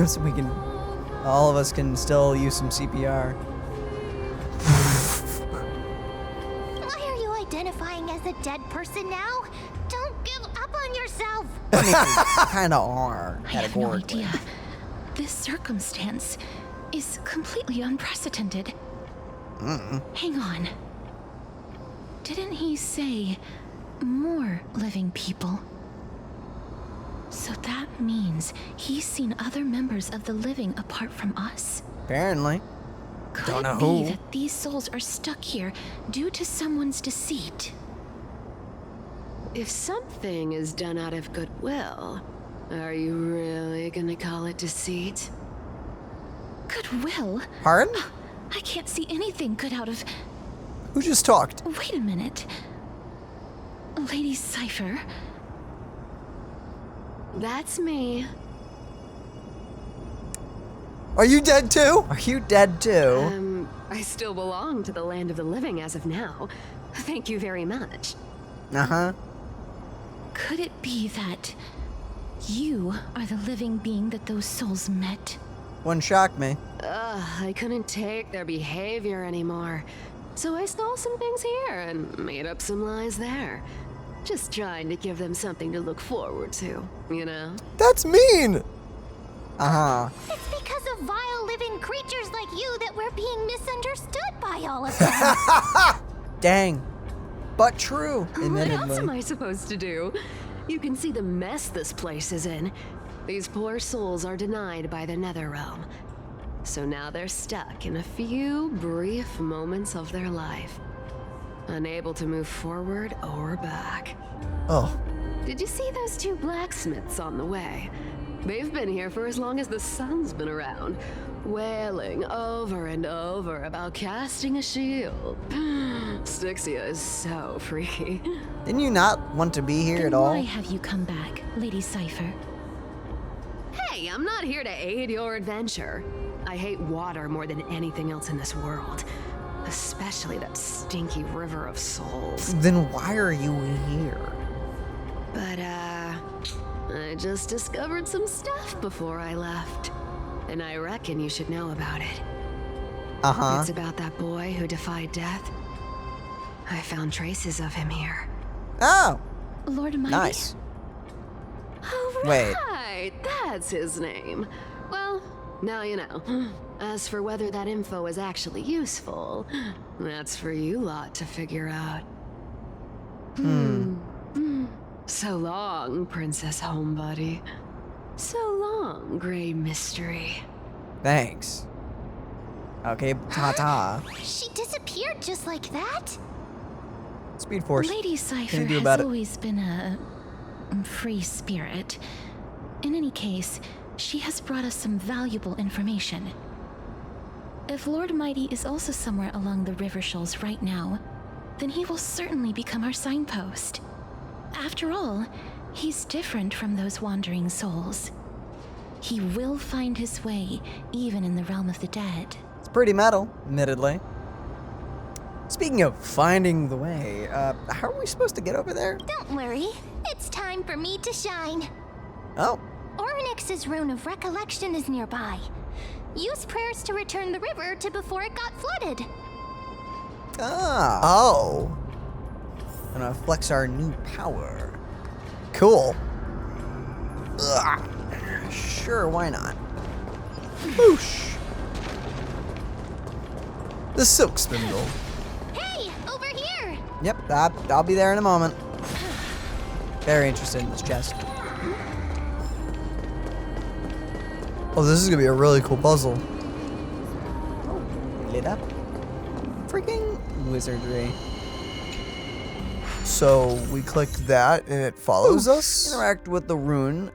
So we can, all of us can still use some CPR. Why are you identifying as a dead person now? Don't give up on yourself. I mean, we kind of are, I have no categorically. idea. This circumstance is completely unprecedented. Hang on. Didn't he say more living people? So that means he's seen other members of the living apart from us? Apparently. Could Don't know it be who. that these souls are stuck here due to someone's deceit? If something is done out of goodwill, are you really gonna call it deceit? Goodwill? Pardon? I can't see anything good out of... Who just talked? Wait a minute. Lady Cypher. That's me. Are you dead too? Are you dead too? I still belong to the land of the living as of now. Thank you very much. Uh-huh. Could it be that you are the living being that those souls met? Wouldn't shock me. I couldn't take their behavior anymore. So I stole some things here and made up some lies there. Just trying to give them something to look forward to, you know? That's mean. It's because of vile living creatures like you that we're being misunderstood by all of them. Dang. But true, What else admittedly. am I supposed to do? You can see the mess this place is in. These poor souls are denied by the Netherrealm. So now they're stuck in a few brief moments of their life. Unable to move forward or back. Oh. Did you see those two blacksmiths on the way? They've been here for as long as the sun's been around, wailing over and over about casting a shield. Styxia is so freaky. Didn't you not want to be here Then at all? why have you come back, Lady Cypher? Hey, I'm not here to aid your adventure. I hate water more than anything else in this world. Especially that stinky river of souls. Then why are you here? But, I just discovered some stuff before I left. And I reckon you should know about it. Uh-huh. It's about that boy who defied death. I found traces of him here. Oh! Lord Mighty? Nice. Oh, Wait. right, that's his name. Well, now you know. As for whether that info is actually useful, that's for you lot to figure out. So long, Princess Homebody. So long, Grey Mystery. Thanks. Okay, ta-ta. She disappeared just like that? Speed Force. Lady What Cypher can you do has about it? always been a free spirit. In any case, she has brought us some valuable information. If Lord Mighty is also somewhere along the river shoals right now, then he will certainly become our signpost. After all, he's different from those wandering souls. He will find his way, even in the realm of the dead. It's pretty metal, admittedly. Speaking of finding the way, how are we supposed to get over there? Don't worry. It's time for me to shine. Oh. Orynyx's rune of recollection is nearby. Use prayers to return the river to before it got flooded. Ah. Oh. Gonna flex our new power. Cool. Ugh. Sure, why not? Whoosh. The silk spindle. Hey, over here! Yep, I'll be there in a moment. Very interested in this chest. Oh, this is gonna be a really cool puzzle. Lit up. Freaking wizardry. So we click that and it follows us? Interact with the rune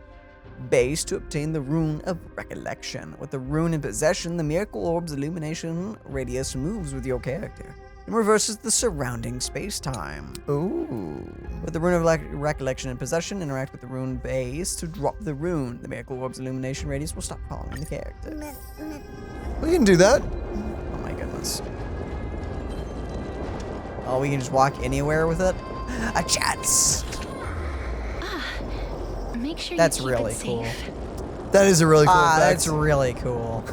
base to obtain the rune of recollection. With the rune in possession, the miracle orb's illumination radius moves with your character and reverses the surrounding space-time. Ooh. With the rune of recollection in possession, interact with the rune base to drop the rune. The miracle orb's illumination radius will stop following the character. We can do that. Oh my goodness. Oh, we can just walk anywhere with it? A chance! Make sure That's you keep really it cool. safe. That is a really cool effect. That's really cool.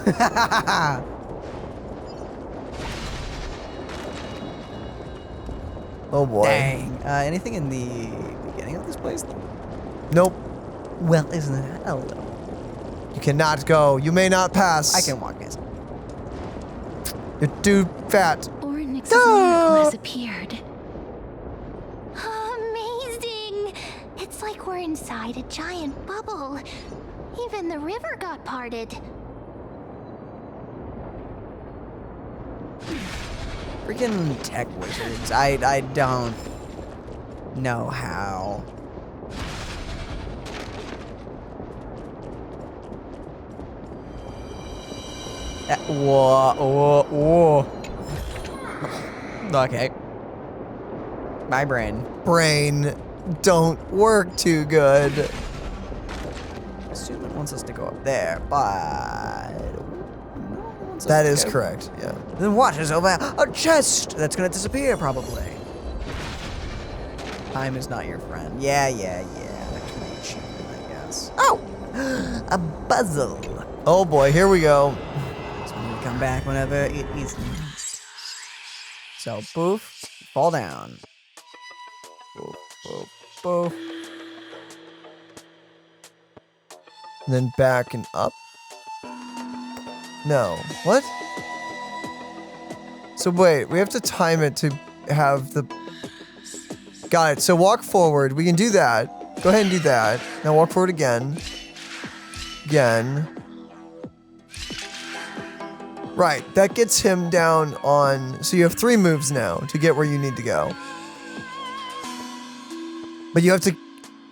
Oh boy. Dang. Anything in the beginning of this place? Nope. Well, isn't it? Hello. You cannot go. You may not pass. I can walk, guys. You're too fat. Orynyx's miracle has appeared. Amazing! It's like we're inside a giant bubble. Even the river got parted. Freaking tech wizards. I don't know how. Whoa. Okay. My brain. Brain don't work too good. I assume it wants us to go up there, but that is correct. Yeah. Then what is over a chest that's gonna disappear probably. Time is not your friend. Yeah. I guess. Oh, a puzzle. Oh boy, here we go. So we come back whenever it is needed. So poof, fall down. Poof, poof, poof. And then back and up. No. What? So wait, we have to time it to have the... Got it. So walk forward. We can do that. Go ahead and do that. Now walk forward again. Again. Right. That gets him down on... So you have 3 moves now to get where you need to go. But you have to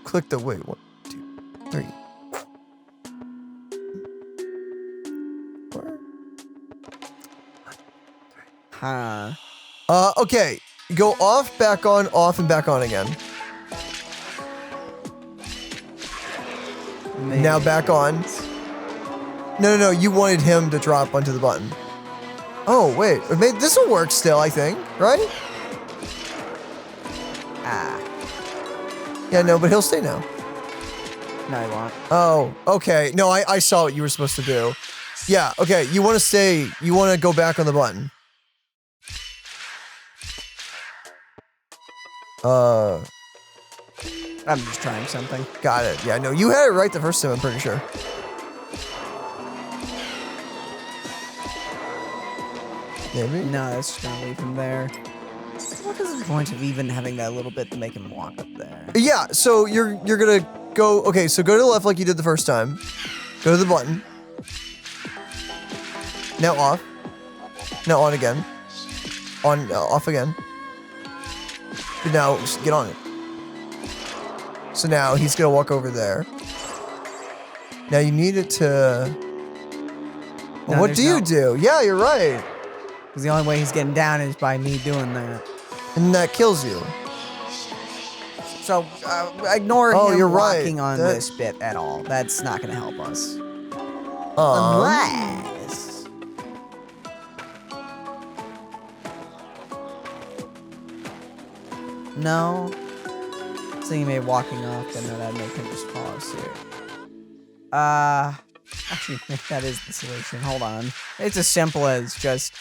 click the... Wait. 1, 2, 3. 4. Huh. Okay. Go off, back on, off, and back on again. Maybe. Now back on. No. You wanted him to drop onto the button. Oh, wait. This will work still, I think. Right? Ah. Yeah, no, but he'll stay now. No, he won't. Oh, okay. No, I saw what you were supposed to do. Yeah, okay. You want to stay. You want to go back on the button. I'm just trying something. Got it. Yeah, no, you had it right the first time, I'm pretty sure. Maybe? No, that's just gonna leave him there. What is the point of even having that little bit to make him walk up there? Yeah, so you're gonna go... Okay, so go to the left like you did the first time. Go to the button. Now off. Now on again. On, off again. But now, just get on it. So now he's gonna walk over there. Now you need it to... Well, No, what do you do? Yeah, you're right. Because the only way he's getting down is by me doing that. And that kills you. So, ignore him you're right. walking on this bit at all. That's not going to help us. Unless... No. So you may walking off, but no, that'd make him just follow suit. Actually, I think that is the solution. Hold on. It's as simple as just...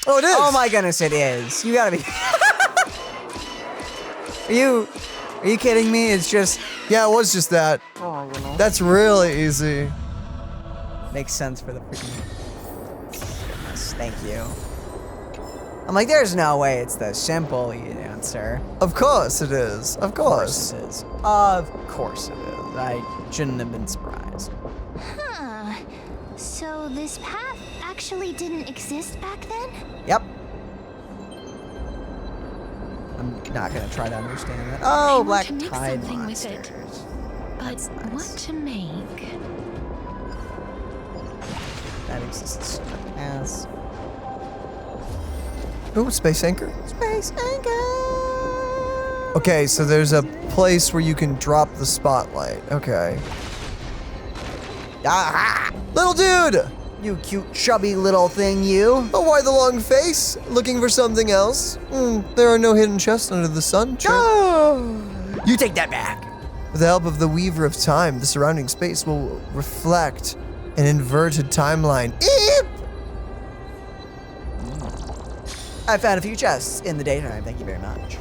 Oh, it is! Oh my goodness, it is. You gotta be... Are you kidding me? It's just... Yeah, it was just that. Oh, you know. That's really easy. Makes sense for the freaking... Goodness, thank you. I'm like, there's no way it's the simple answer. Of course it is. Of course. Of course it is. Of course it is. I shouldn't have been surprised. Huh. So this path actually didn't exist back then? Yep. I'm not gonna try to understand that. Oh, black to make tide something with monsters. it. But what to make? That exists in the past. Ooh, space anchor. Space anchor. Okay, so there's a place where you can drop the spotlight. Okay. Ah! Little dude! You cute, chubby little thing, you. Oh, why the long face? Looking for something else? There are no hidden chests under the sun. No! You take that back. With the help of the Weaver of Time, the surrounding space will reflect an inverted timeline. Eep! I found a few chests in the daytime. Thank you very much.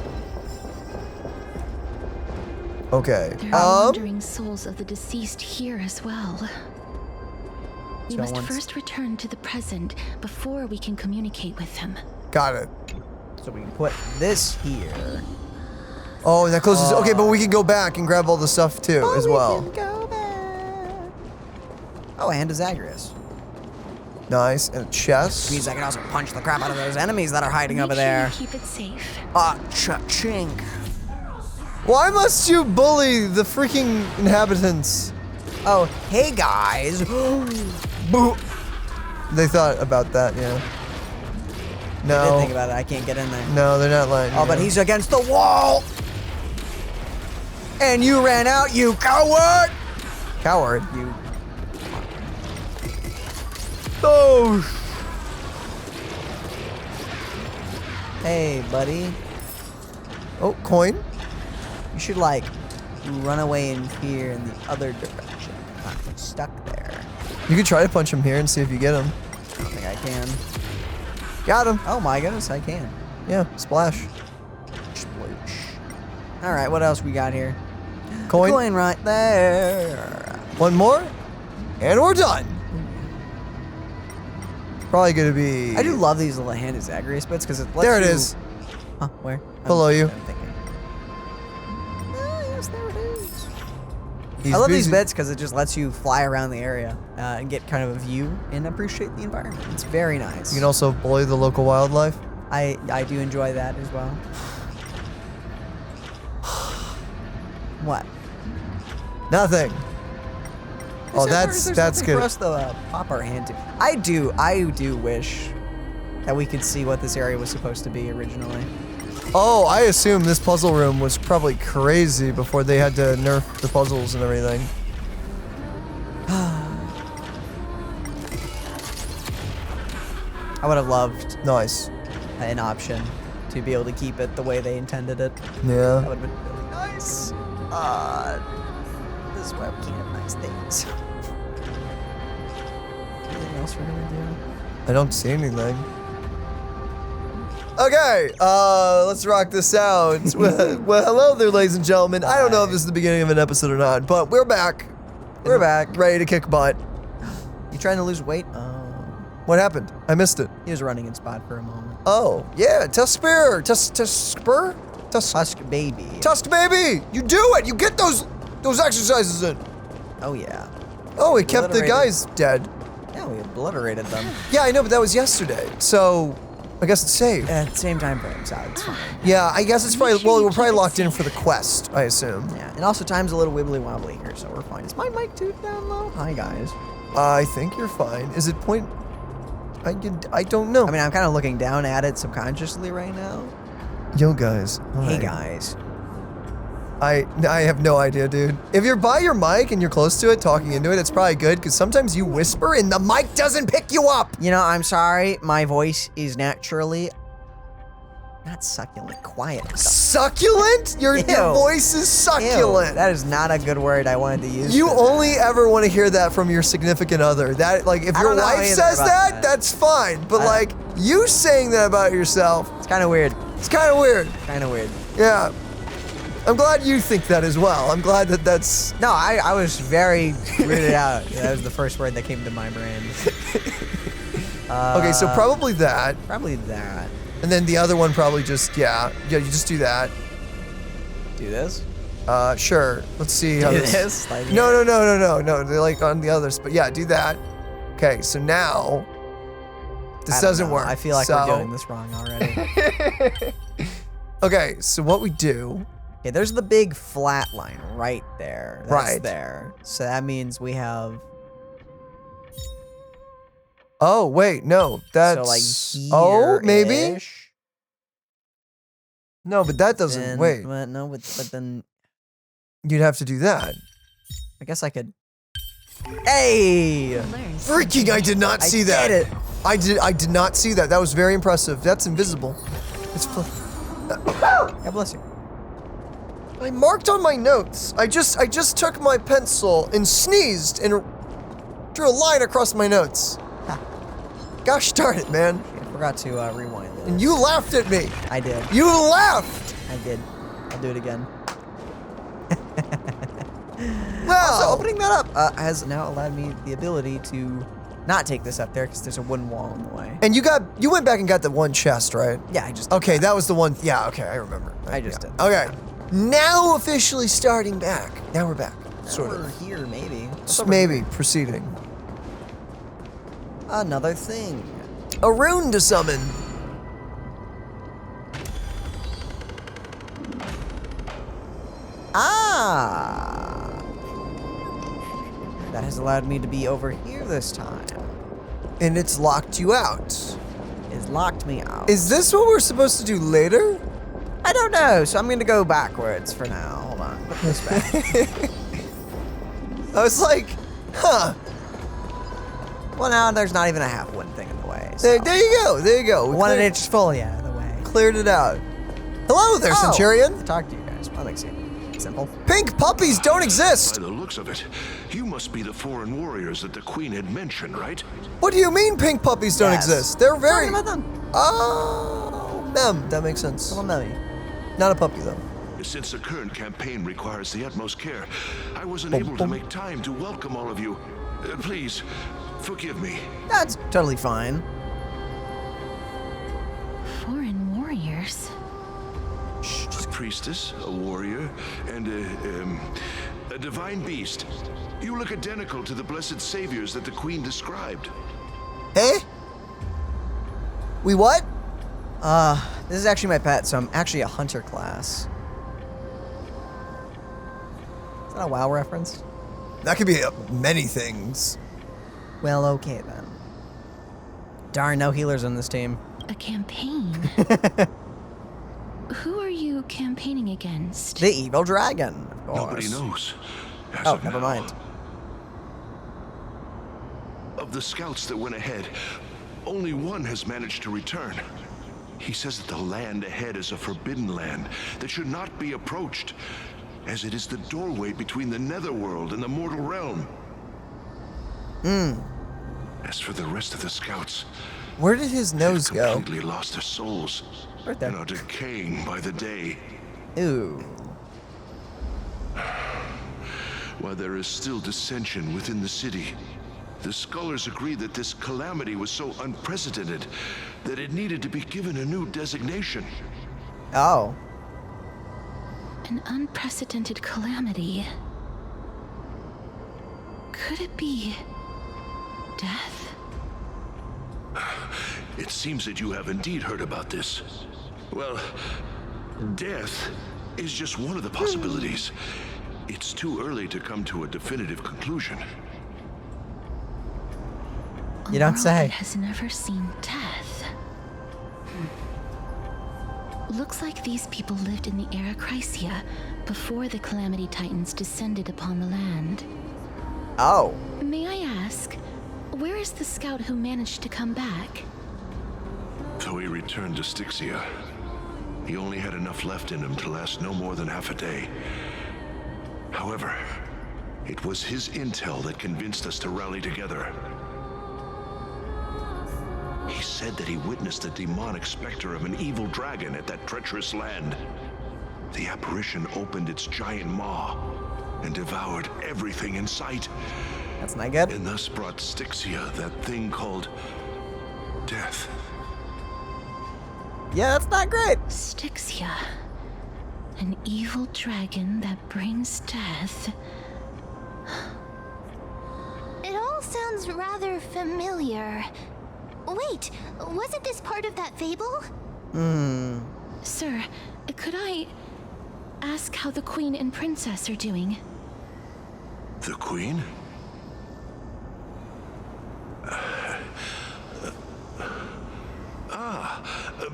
Okay. There are wandering souls of the deceased here as well. We must first return to the present before we can communicate with them. Got it. So we can put this here. Oh, and that closes. Okay, but we can go back and grab all the stuff too, as well. Go back. Oh, and Anaxagoras. Nice. And a chest. Means I can also punch the crap out of those enemies that are hiding over there. Keep it safe. Cha-chink. Why must you bully the freaking inhabitants? Oh, hey guys. Boo. They thought about that, yeah. No. I did think about it. I can't get in there. No, they're not lying. Oh, but he's against the wall. And you ran out, you coward. Coward. You. Oh. Hey, buddy. Oh, coin. You should, like, run away in here in the other direction. Not get stuck there. You could try to punch him here and see if you get him. I don't think I can. Got him. Oh my goodness, I can. Yeah, splash. Sploosh. Alright, what else we got here? Coin. Coin right there. One more. And we're done. Probably gonna be. I do love these little Anaxagoras bits because it lets There it you... is. Huh, where? Below you. I'm thinking. Oh, yes, there it is. He's I love these busy. bits because it just lets you fly around the area and get kind of a view and appreciate the environment. It's very nice. You can also bully the local wildlife. I do enjoy that as well. What? Nothing. Oh, There's that's nothing good. for us to pop our hand to. I do wish that we could see what this area was supposed to be originally. Oh, I assume this puzzle room was probably crazy before they had to nerf the puzzles and everything. I would have loved Nice. an option to be able to keep it the way they intended it. Yeah. That would have been really nice. This is why we can't have nice things. Anything else we're gonna do? I don't see anything. Okay, let's rock this out. Well, hello there, ladies and gentlemen. I don't know if this is the beginning of an episode or not, but we're back. We're back. Ready to kick butt. You trying to lose weight? What happened? I missed it. He was running in spot for a moment. Oh, yeah, Tusk baby. Tusk baby! You do it! You get those exercises in. Oh, yeah. Oh, it kept the Obliterated. guys dead. Yeah, we obliterated them. Yeah, I know, but that was yesterday. So, I guess it's safe. At the same time frame, so it's fine. Yeah, I guess it's probably, well, we're probably locked in for the quest, I assume. Yeah, and also time's a little wibbly wobbly here, so we're fine. Is my mic too down low? Hi, guys. I think you're fine. Is it point? I don't know. I mean, I'm kind of looking down at it subconsciously right now. Yo, guys. Hey, Hi. guys. I have no idea, dude. If you're by your mic and you're close to it, talking into it, it's probably good, because sometimes you whisper and the mic doesn't pick you up. You know, I'm sorry. My voice is naturally not succulent. Quiet. Succulent? Your voice is succulent. Ew, that is not a good word I wanted to use. You only ever want to hear that from your significant other. That, like, if I your don't know wife anything says about that, that's fine. But, like, you saying that about yourself, it's kind of weird. It's kind of weird. Kind of weird. Yeah. I'm glad you think that as well. I'm glad that that's... No, I was very weirded out. That was the first word that came to my brain. Okay, so probably that. Probably that. And then the other one probably just, yeah, you just do that. Do this? Sure. Let's see how Do this... this? Like No. They're like on the others. But yeah, do that. Okay, so now... This doesn't work. I feel like we're doing this wrong already. Okay, so what we do... Okay, there's the big flat line right there. That's Right. there. So that means we have... Oh, wait, no. That's... So like Oh, maybe? here-ish. No, but that doesn't... Then- wait. But no, but then... You'd have to do that. I guess I could... Hey! Freaking, I did not see that. did it. I did not see that. That was very impressive. That's invisible. It's... God bless you. I marked on my notes. I just took my pencil and sneezed and drew a line across my notes. Gosh darn it, man. I forgot to rewind this. And you laughed at me. I did. You laughed. I did. I'll do it again. Well, Also, opening that up has now allowed me the ability to not take this up there because there's a wooden wall in the way. and you went back and got the one chest, right? Yeah, I just did Okay, that was the one. Yeah, okay, I remember. I just did. Okay. Now officially starting back. Now we're back. Sort We're of. here, maybe. Just maybe proceeding. Another thing. A rune to summon. Ah! That has allowed me to be over here this time. And it's locked you out. It's locked me out. Is this what we're supposed to do later? I don't know, so I'm gonna go backwards for now. Hold on. Put this back. I was like, huh. Well, now there's not even a half wooden thing in the way. So. There you go. There you go. We Wanted cleared- it just fully out of the way. Cleared it out. Hello there, Oh. Centurion. Talk to you guys. That makes it simple. Pink puppies don't exist. By the looks of it, you must be the foreign warriors that the Queen had mentioned, right? What do you mean pink puppies don't Yes. exist? They're very... Talking about them. Oh, them. That makes sense. Little Melly. Not a puppy, though. Since the current campaign requires the utmost care, I wasn't able to make time to welcome all of you. Please, forgive me. That's totally fine. priestess, a warrior, and a divine beast. You look identical to the blessed saviors that the Queen described. Hey? We what? This is actually my pet, so I'm actually a hunter class. Is that a WoW reference? That could be many things. Well, okay then. Darn, no healers on this team. A campaign? Who are you campaigning against? The evil dragon, of course. Nobody knows. Oh, never mind. Of the scouts that went ahead, only one has managed to return. He says that the land ahead is a forbidden land that should not be approached, as it is the doorway between the netherworld and the mortal realm. As for the rest of the scouts, where did his nose go? Completely lost their souls. Right there. And are decaying by the day. Ooh. While there is still dissension within the city, the scholars agree that this calamity was so unprecedented that it needed to be given a new designation. Oh. An unprecedented calamity. Could it be death? It seems that you have indeed heard about this. Well, death is just one of the possibilities. It's too early to come to a definitive conclusion. You don't say. Has never seen death. Looks like these people lived in the Anaxagoras before the Calamity Titans descended upon the land. Oh. May I ask, where is the scout who managed to come back? Though he returned to Styxia, he only had enough left in him to last no more than half a day. However, it was his intel that convinced us to rally together. He said that he witnessed the demonic specter of an evil dragon at that treacherous land. The apparition opened its giant maw and devoured everything in sight. That's not good. And thus brought Styxia that thing called death. Yeah, that's not great. Styxia. An evil dragon that brings death. It all sounds rather familiar. Wait, wasn't this part of that fable? Sir, could I ask how the Queen and Princess are doing? The Queen?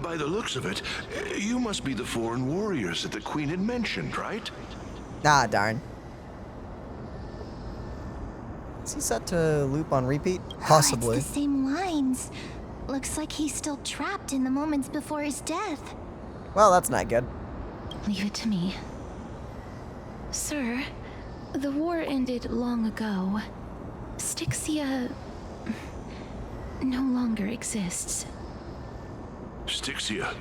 By the looks of it, you must be the foreign warriors that the Queen had mentioned, right? Ah, darn. Is he set to loop on repeat? Possibly. It's the same lines. Looks like he's still trapped in the moments before his death. Well, that's not good. Leave it to me. Sir, the war ended long ago. Styxia no longer exists. Styxia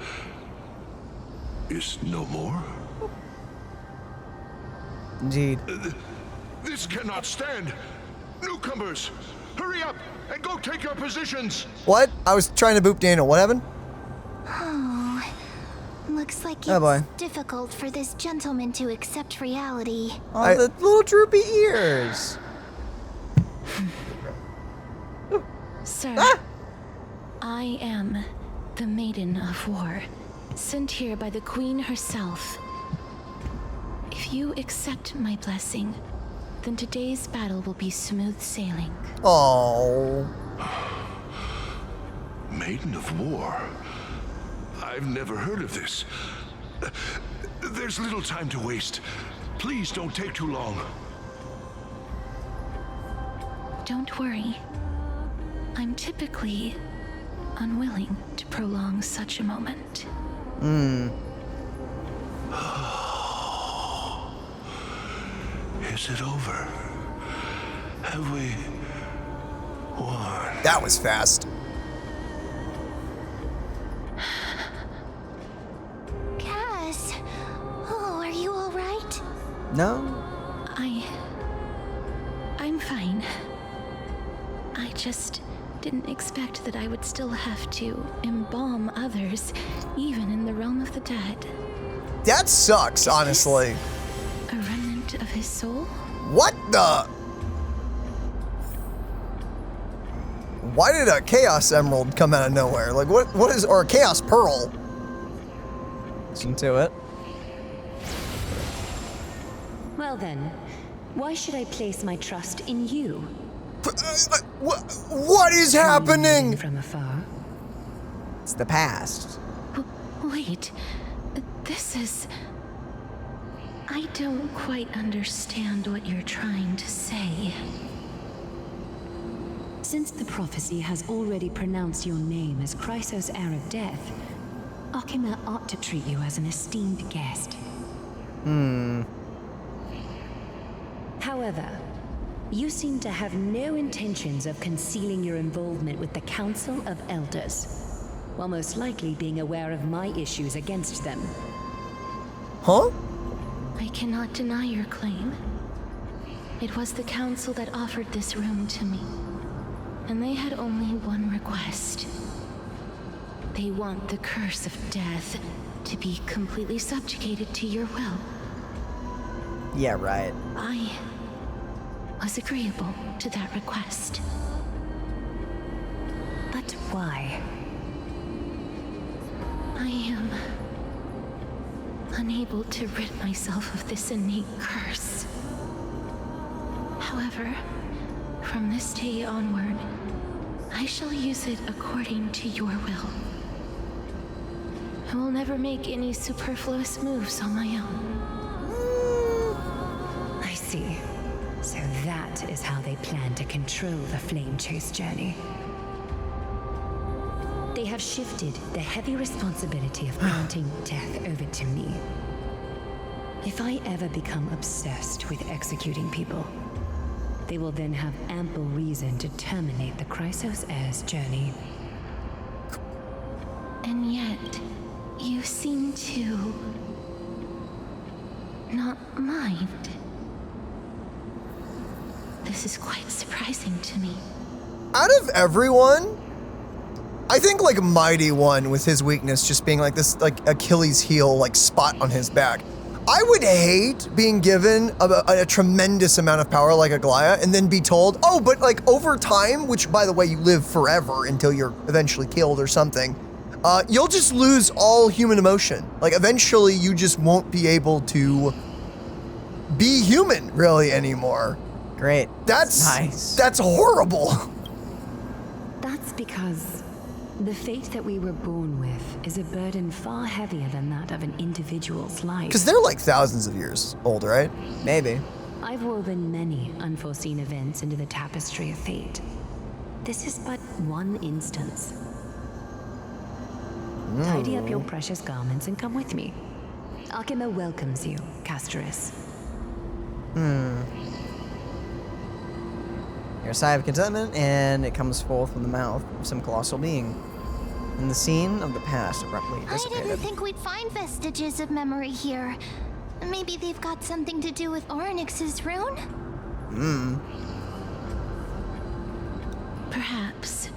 is no more? Indeed. This cannot stand! Newcomers, hurry up and go take your positions! What? I was trying to boop Daniel. What happened? Oh, looks like it's Oh, boy. difficult for this gentleman to accept reality. Oh, the little droopy ears. Sir, I am the Maiden of War, sent here by the Queen herself. If you accept my blessing, then today's battle will be smooth sailing. Oh. Maiden of War? I've never heard of this. There's little time to waste. Please don't take too long. Don't worry. I'm typically unwilling to prolong such a moment. Is it over? Have we won? That was fast. Cass, oh, are you all right? No? I'm fine. I just didn't expect that I would still have to embalm others, even in the realm of the dead. That sucks, honestly. A remnant of his soul? What the? Why did a Chaos Emerald come out of nowhere? Like, what is, or a Chaos Pearl? Listen to it. Well then, why should I place my trust in you? What is happening? From afar. It's the past. Wait, this is... I don't quite understand what you're trying to say. Since the prophecy has already pronounced your name as Chrysos, heir of death, Akima ought to treat you as an esteemed guest. However, you seem to have no intentions of concealing your involvement with the Council of Elders, while most likely being aware of my issues against them. Huh? I cannot deny your claim. It was the Council that offered this room to me, and they had only one request. They want the curse of death to be completely subjugated to your will. Yeah, right. I was agreeable to that request. But why? I am unable to rid myself of this innate curse. However, from this day onward, I shall use it according to your will. I will never make any superfluous moves on my own. I see. So that is how they plan to control the flamechase journey. They have shifted the heavy responsibility of granting death over to me. If I ever become obsessed with executing people, they will then have ample reason to terminate the Chrysos heir's journey. And yet, you seem to not mind. This is quite surprising to me. Out of everyone, I think like Mighty One with his weakness just being like this like Achilles heel like spot on his back. I would hate being given a tremendous amount of power like Aglia and then be told, oh, but like over time, which by the way, you live forever until you're eventually killed or something, you'll just lose all human emotion. Like eventually you just won't be able to be human really anymore. Great. That's nice. That's horrible. That's because the fate that we were born with is a burden far heavier than that of an individual's life. Because they're like thousands of years old, right? Maybe. I've woven many unforeseen events into the tapestry of fate. This is but one instance. Tidy up your precious garments and come with me. Akima welcomes you, Castorice. Your sigh of contentment, and it comes forth from the mouth of some colossal being. And the scene of the past abruptly I dissipated. didn't think we'd find vestiges of memory here. Maybe they've got something to do with Orynyx's rune? Perhaps,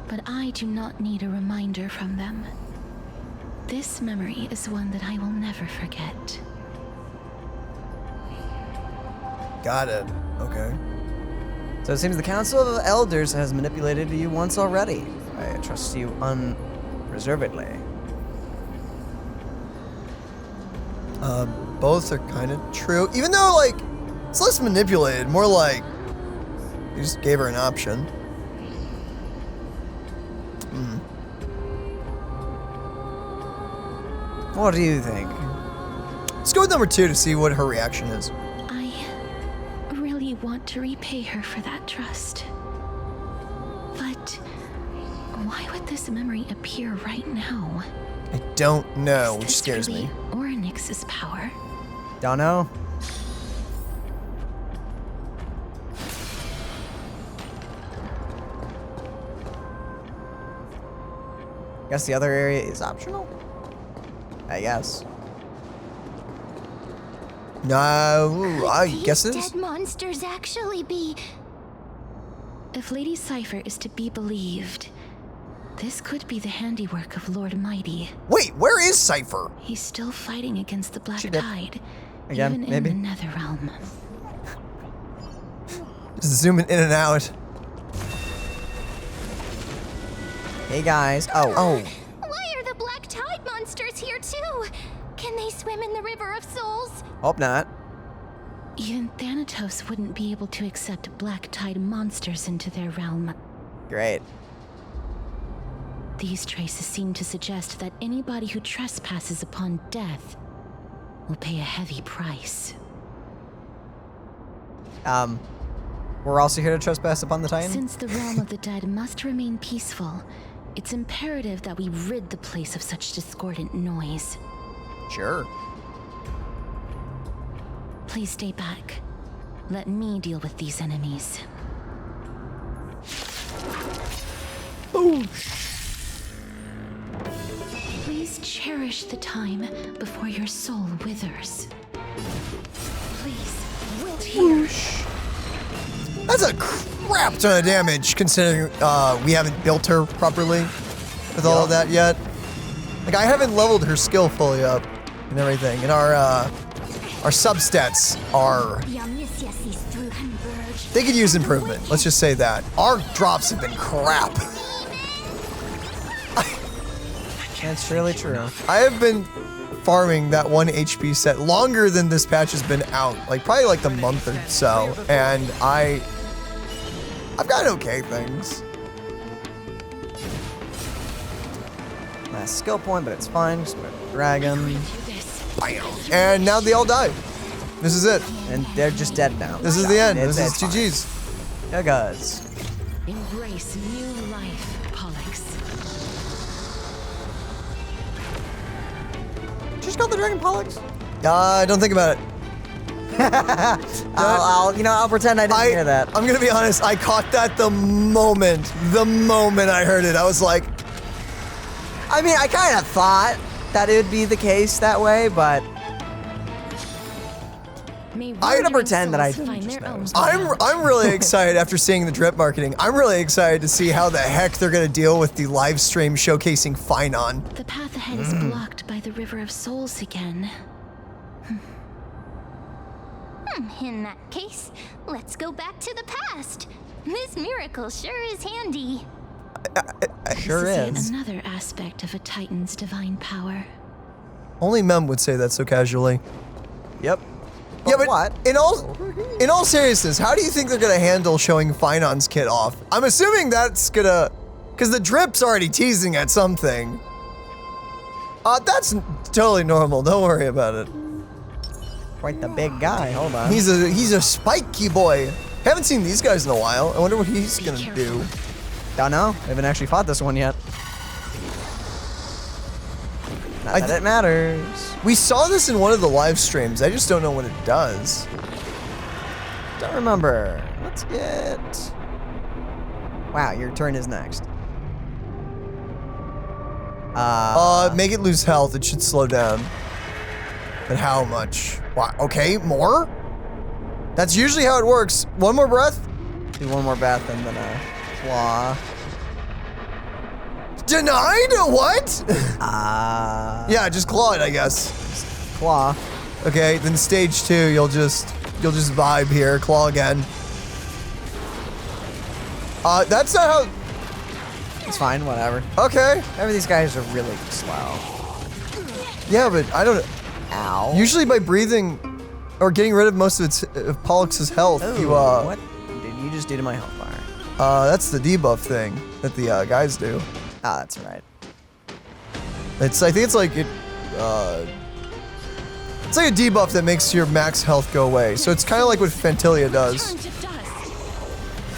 but I do not need a reminder from them. This memory is one that I will never forget. Got it. Okay. So it seems the Council of Elders has manipulated you once already. I trust you unreservedly. Both are kind of true. Even though, like, it's less manipulated, more like you just gave her an option. What do you think? Let's go with number 2 to see what her reaction is. I really want to repay her for that trust. But why would this memory appear right now? I don't know, which scares me. Orynyx's power. Don't know. Guess the other area is optional? I guess. No, I guess it These is. dead monsters actually be... If Lady Cypher is to be believed, This could be the handiwork of Lord Mighty. Wait, where is Cypher? He's still fighting against the Black Tide. Again, even maybe? in the Netherrealm. Just zooming in and out. Hey guys. Oh. Why are the Black Tide monsters here too? Can they swim in the River of Souls? Hope not. Even Thanatos wouldn't be able to accept Black Tide monsters into their realm. Great. These traces seem to suggest that anybody who trespasses upon death will pay a heavy price. We're also here to trespass upon the Titan? Since the realm of the dead must remain peaceful, it's imperative that we rid the place of such discordant noise. Sure. Please stay back. Let me deal with these enemies. Please cherish the time before your soul withers. Please, wilt here. That's a crap ton of damage considering we haven't built her properly with all of that yet. Like, I haven't leveled her skill fully up and everything, and our substats are... They could use improvement, let's just say that. Our drops have been crap. That's surely true. I have been farming that 1 HP set longer than this patch has been out, like probably like the month or so, and I've got okay things. Last skill point, but it's fine. Just dragon. And now they all die. This is it. And they're just dead now. This is the end. It's This is fine. GG's. Yeah, guys. Embrace new life, Pollux. Did you just call the dragon Pollux? Don't think about it. I'll pretend I didn't hear that. I'm gonna be honest. I caught that the moment I heard it. I was like, I mean, I kind of thought that it would be the case that way, but I'm gonna pretend that I didn't just notice. I'm really excited after seeing the drip marketing. I'm really excited to see how the heck they're gonna deal with the live stream showcasing Finon. The path ahead is blocked by the River of Souls again. In that case, let's go back to the past. This miracle sure is handy. Sure This is. yet another aspect of a Titan's divine power. Only Mem would say that so casually. Yep. Yeah, but what? In all seriousness, how do you think they're gonna handle showing Finon's kit off? I'm assuming that's gonna, because the drip's already teasing at something. That's totally normal. Don't worry about it. Quite the big guy. Hold on. He's a spiky boy. Haven't seen these guys in a while. I wonder what he's gonna do. Don't know. I haven't actually fought this one yet. Not that it matters. We saw this in one of the live streams. I just don't know what it does. Don't remember. Let's get... Wow, your turn is next. Make it lose health. It should slow down. But how much? Wow, okay, more? That's usually how it works. One more breath? Do one more breath and then a claw. Denied? What? Yeah, just claw it, I guess. Claw. Okay, then stage 2, you'll just vibe here. Claw again. That's not how... It's fine, whatever. Okay. These guys are really slow. Yeah, but I don't... Ow. Usually by breathing or getting rid of most of Pollux's health, Ooh, you, what did you just do to my health bar? That's the debuff thing that the guys do. Ah, that's right. I think it's like it. It's like a debuff that makes your max health go away. So it's kind of like what Fantilia does,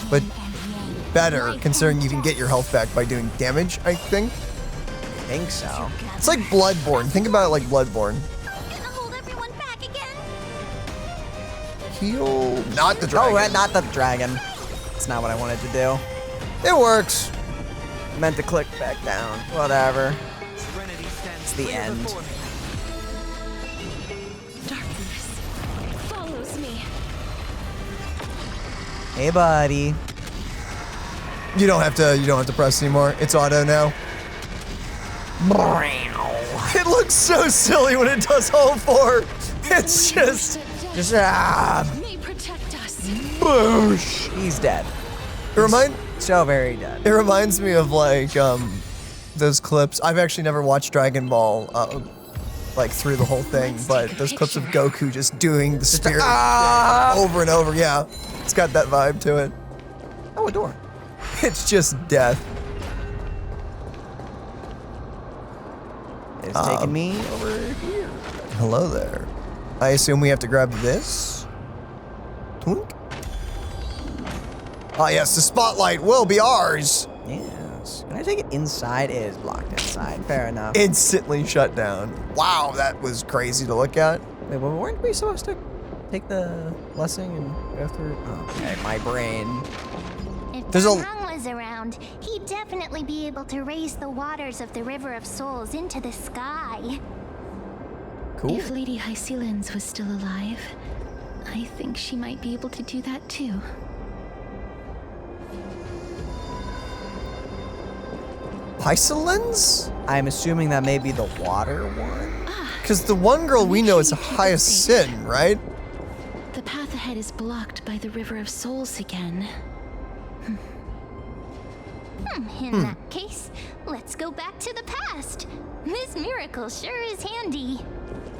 but better considering you can get your health back by doing damage. I think. I think so. It's like Bloodborne. Think about it like Bloodborne. Heal, not the dragon. Oh, not the dragon. That's not what I wanted to do. It works. Meant to click back down. Whatever. It's the end. Darkness follows me. Hey, buddy. You don't have to press anymore. It's auto now. It looks so silly when it does all 4. It's just May protect us. boosh. He's dead. So very dead. It reminds me of like those clips. I've actually never watched Dragon Ball like through the whole thing, but those clips of Goku just doing the spirit over and over. Yeah, it's got that vibe to it. Oh, a door. It's just death. It's taking me over here. Hello there. I assume we have to grab this. Twink. Ah, yes, the spotlight will be ours. Yes. Can I take it inside? It is blocked inside. Fair enough. Instantly shut down. Wow, that was crazy to look at. Wait, well, weren't we supposed to take the blessing and go through? Oh, okay, my brain. If There's a- Hung was around, he'd definitely be able to raise the waters of the River of Souls into the sky. Cool. If Lady Hycelens was still alive, I think she might be able to do that too. Hycelens? I'm assuming that may be the water one. Because the one girl we know is Hyacinth, right? The path ahead is blocked by the River of Souls again. In that case, let's go back to the past. This miracle sure is handy.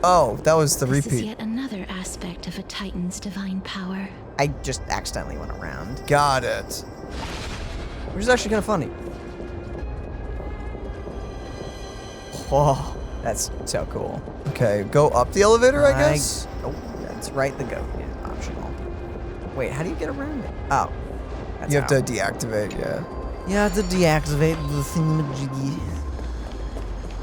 Oh, that was the This is repeat. yet another aspect of a Titan's divine power. I just accidentally went around. Got it. Which is actually kind of funny. Oh, that's so cool. Okay, go up the elevator, I guess? Oh, that's right, the go is optional. Wait, how do you get around it? Oh. You have to deactivate, yeah. You have to deactivate the thingamajiggy.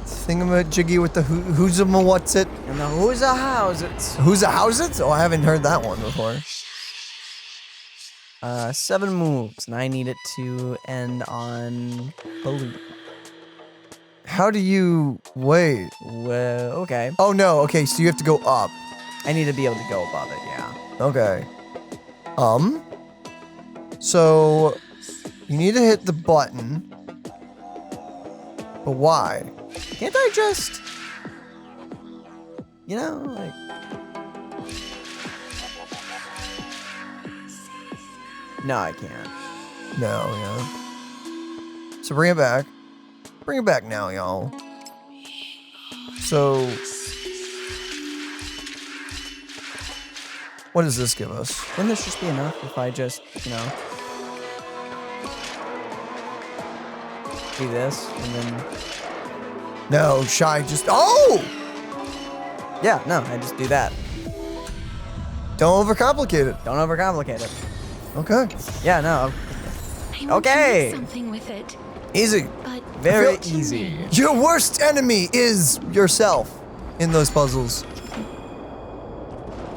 Thingamajiggy with the who's a what's it? And the who's a how's it? Who's a how's it? Oh, I haven't heard that one before. 7 moves, and I need it to end on believe. How do you wait? Well, okay. Oh no, okay, so you have to go up. I need to be able to go above it, yeah. Okay. So you need to hit the button. But why? Can't I just, you know, like... No, I can't. No, yeah. So bring it back. Bring it back now, y'all. So... what does this give us? Wouldn't this just be enough if I just, you know... do this, and then... No, Shy, just... Oh! Yeah, no, I just do that. Don't overcomplicate it. Don't overcomplicate it. Okay. Yeah, no. I want to Okay. do something with it. Easy. But Very easy. Your worst enemy is yourself in those puzzles.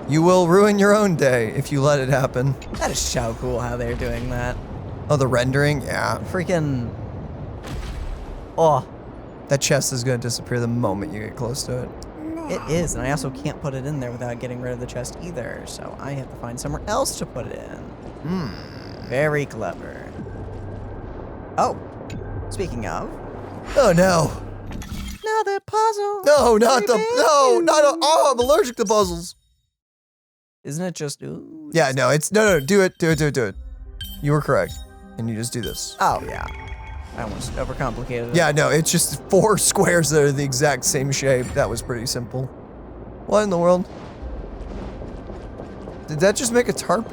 You will ruin your own day if you let it happen. That is so cool how they're doing that. Oh, the rendering? Yeah. Freaking... Oh. That chest is going to disappear the moment you get close to it. It is, and I also can't put it in there without getting rid of the chest either, so I have to find somewhere else to put it in. Very clever. Oh, speaking of... Oh, no. Another puzzle. No, not the... No, not a... Oh, I'm allergic to puzzles. Isn't it just... Ooh, Yeah, no, it's... No, do it. Do it. You were correct. And you just do this. Oh, yeah. I almost overcomplicated it. Yeah, no, it's just 4 squares that are the exact same shape. That was pretty simple. What in the world? Did that just make a tarp?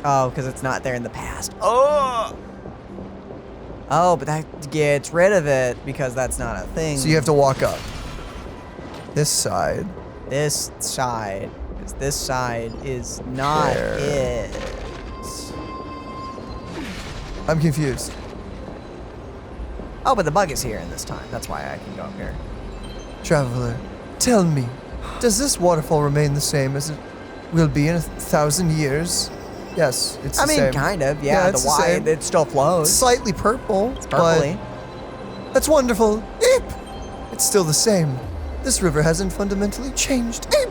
Oh, because it's not there in the past. Oh! Oh, but that gets rid of it because that's not a thing. So you have to walk up. This side. This side. Because this side is not it. I'm confused. Oh, but the bug is here in this time. That's why I can go up here. Traveler, tell me, does this waterfall remain the same as it will be in 1,000 years? Yes, it's the same. I mean, kind of. Yeah, it's the wide, it still flows. It's slightly purple. It's purpley. But that's wonderful. Eep! It's still the same. This river hasn't fundamentally changed. Eep!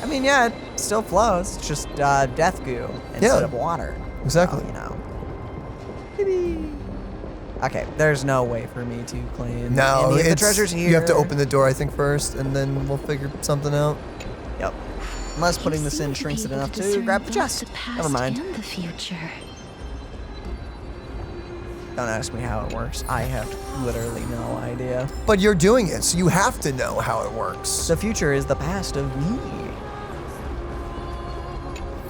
I mean, yeah, it still flows. It's just death goo instead of water. Exactly. So, you know. Okay, there's no way for me to claim No, any of the it's, treasures here. you have to open the door, I think, first, and then we'll figure something out. Yep. Unless putting this in shrinks it enough to grab the chest. Never mind. And the future. Don't ask me how it works. I have literally no idea. But you're doing it, so you have to know how it works. The future is the past of me.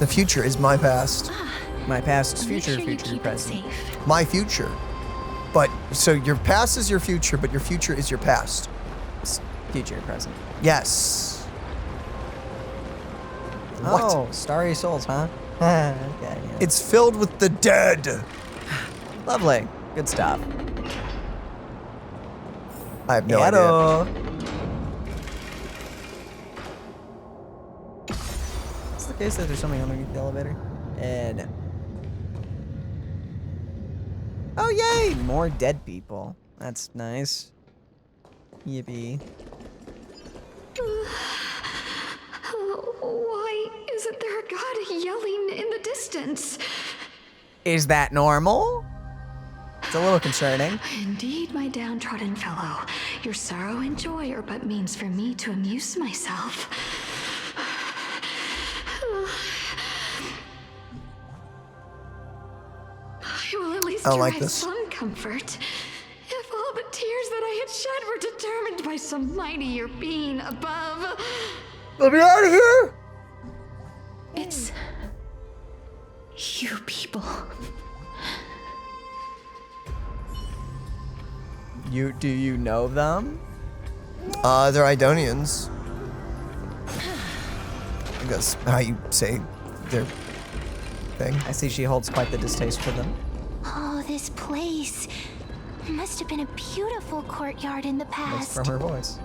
The future is my past. My past is future, future, present. My future. But, so your past is your future, but your future is your past. It's future, present. Yes. What? Oh, starry souls, huh? Okay, yeah. It's filled with the dead. Lovely. Good stuff. I have no idea. Is the case that there's something underneath the elevator? And oh yay! More dead people. That's nice. Yippee. Why isn't there a god yelling in the distance? Is that normal? It's a little concerning. Indeed, my downtrodden fellow. Your sorrow and joy are but means for me to amuse myself. I will at least derive some comfort. If all the tears that I had shed were determined by some mightier being above. Let me out of here! It's you people. Do you know them? They're Idonians. I guess how you say their thing. I see she holds quite the distaste for them. Oh, this place. Must have been a beautiful courtyard in the past. From her voice.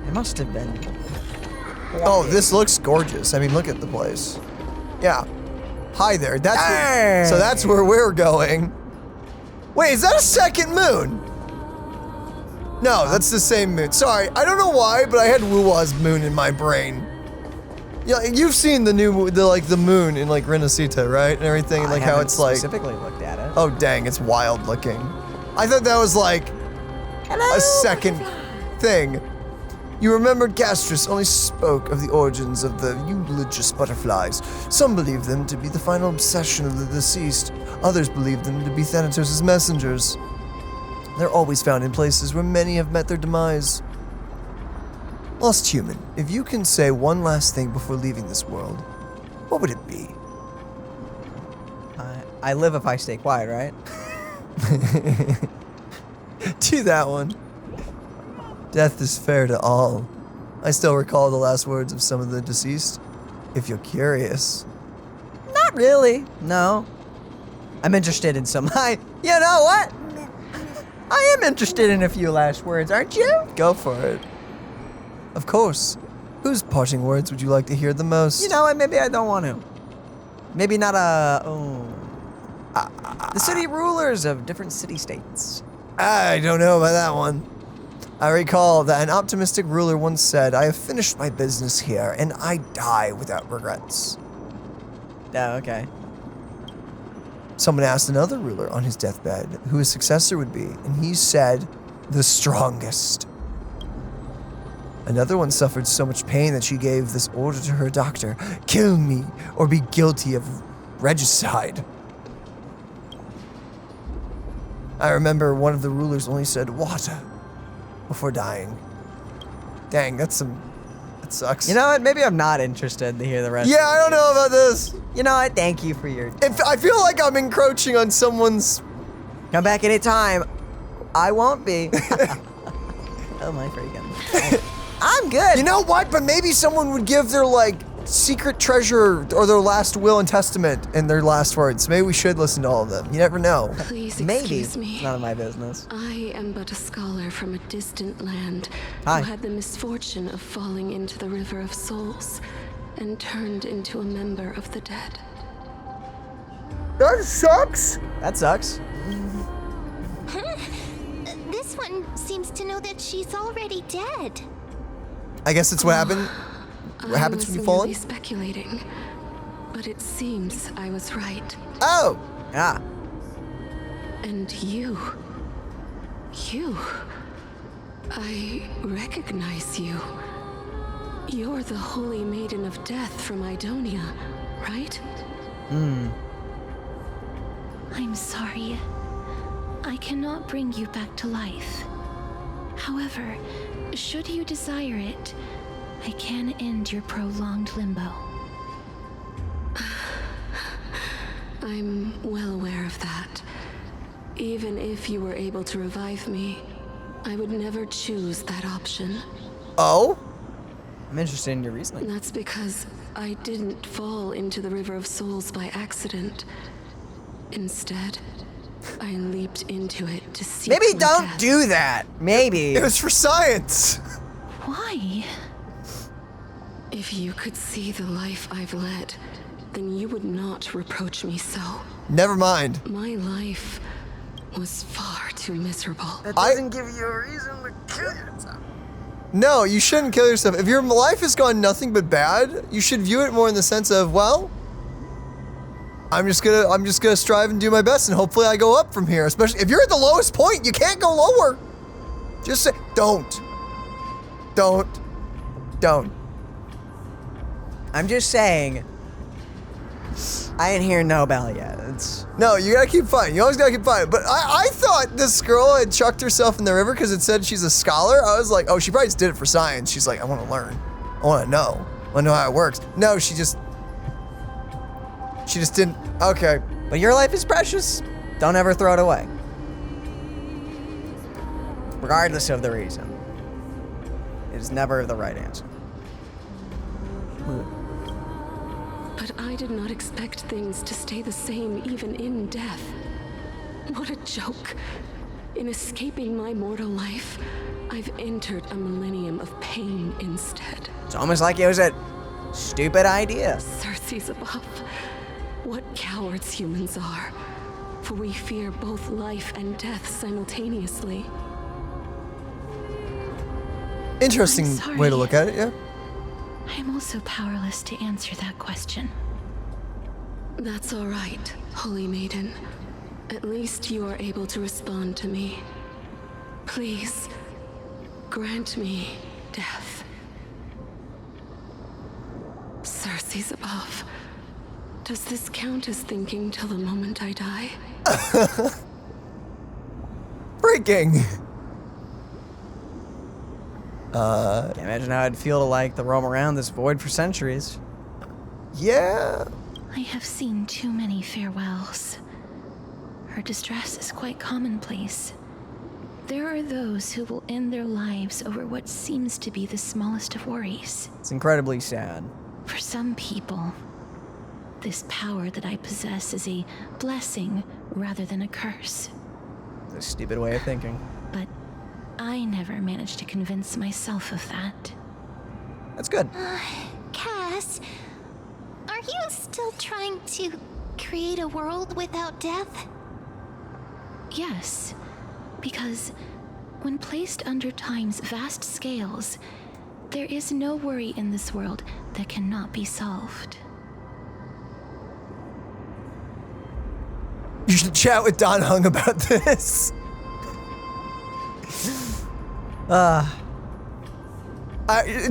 It must have been. Oh, this looks gorgeous. I mean, look at the place. Yeah. Hi there. That's so that's where we're going. Wait, is that a second moon? No, that's the same moon. Sorry, I don't know why, but I had Wuwa's moon in my brain. Yeah, you've seen the new, the moon in like Renacita, right, and everything, and like how it's like. Specifically looked at it. Oh dang, it's wild looking. I thought that was like a second thing. You remembered Castorice only spoke of the origins of the eulogious butterflies. Some believe them to be the final obsession of the deceased. Others believe them to be Thanatos' messengers. They're always found in places where many have met their demise. Lost human, if you can say one last thing before leaving this world, what would it be? I live if I stay quiet, right? Do that one. Death is fair to all. I still recall the last words of some of the deceased. If you're curious. Not really. No. I'm interested in some. You know what? I am interested in a few last words, aren't you? Go for it. Of course. Whose parting words would you like to hear the most? You know what? Maybe I don't want to. Maybe not the city rulers of different city-states. I don't know about that one. I recall that an optimistic ruler once said, I have finished my business here, and I die without regrets. Oh, okay. Someone asked another ruler on his deathbed who his successor would be, and he said, the strongest. Another one suffered so much pain that she gave this order to her doctor, kill me or be guilty of regicide. I remember one of the rulers only said water before dying. Dang, that sucks. You know what? Maybe I'm not interested to hear the rest. Yeah, I don't know about this. You know what? Thank you for your time. If I feel like I'm encroaching on someone's... Come back anytime. I won't be. Oh my freaking. I'm good. You know what? But maybe someone would give their like secret treasure or their last will and testament in their last words. Maybe we should listen to all of them. You never know. Please Maybe. excuse me. It's none of my business. I am but a scholar from a distant land Hi. who had the misfortune of falling into the River of Souls and turned into a member of the dead. That sucks. That sucks. This one seems to know that she's already dead. I guess that's what happened. What happens when you fall in? Speculating. But it seems I was right. Oh! Yeah. And you. I recognize you. You're the Holy Maiden of Death from Idonia, right? I'm sorry. I cannot bring you back to life. However, should you desire it, I can end your prolonged limbo. I'm well aware of that. Even if you were able to revive me, I would never choose that option. Oh? I'm interested in your reasoning. That's because I didn't fall into the River of Souls by accident. Instead, I leaped into it to seek Maybe my don't death. do that. Maybe. It was for science. Why? If you could see the life I've led, then you would not reproach me so. Never mind. My life was far too miserable. That doesn't give you a reason to kill yourself. No, you shouldn't kill yourself. If your life has gone nothing but bad, you should view it more in the sense of, well, I'm just gonna strive and do my best, and hopefully I go up from here. Especially if you're at the lowest point, you can't go lower. Just say, don't. I'm just saying, I ain't hearing no bell yet. No, you gotta keep fighting. You always gotta keep fighting. But I thought this girl had chucked herself in the river because it said she's a scholar. I was like, oh, she probably just did it for science. She's like, I want to learn. I want to know. I want to know how it works. No, she just didn't. Okay. But your life is precious. Don't ever throw it away. Regardless of the reason. It is never the right answer. But I did not expect things to stay the same even in death. What a joke. In escaping my mortal life, I've entered a millennium of pain instead. It's almost like it was a stupid idea. Circe's above. What cowards humans are. For we fear both life and death simultaneously. Interesting way to look at it, yeah. I'm also powerless to answer that question. That's all right, Holy Maiden. At least you are able to respond to me. Please, grant me death. Circe's above. Does this count as thinking till the moment I die? Freaking. Can't imagine how I'd feel to like to roam around this void for centuries. Yeah. I have seen too many farewells. Her distress is quite commonplace. There are those who will end their lives over what seems to be the smallest of worries. It's incredibly sad. For some people, this power that I possess is a blessing rather than a curse. It's a stupid way of thinking. But I never managed to convince myself of that. That's good. Cass, are you still trying to create a world without death? Yes, because when placed under time's vast scales, there is no worry in this world that cannot be solved. You should chat with Don Hung about this.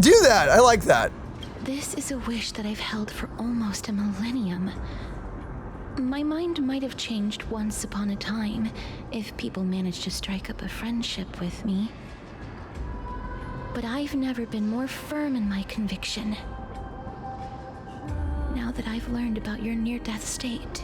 Do that. I like that. This is a wish that I've held for almost a millennium. My mind might have changed once upon a time if people managed to strike up a friendship with me. But I've never been more firm in my conviction. Now that I've learned about your near-death state,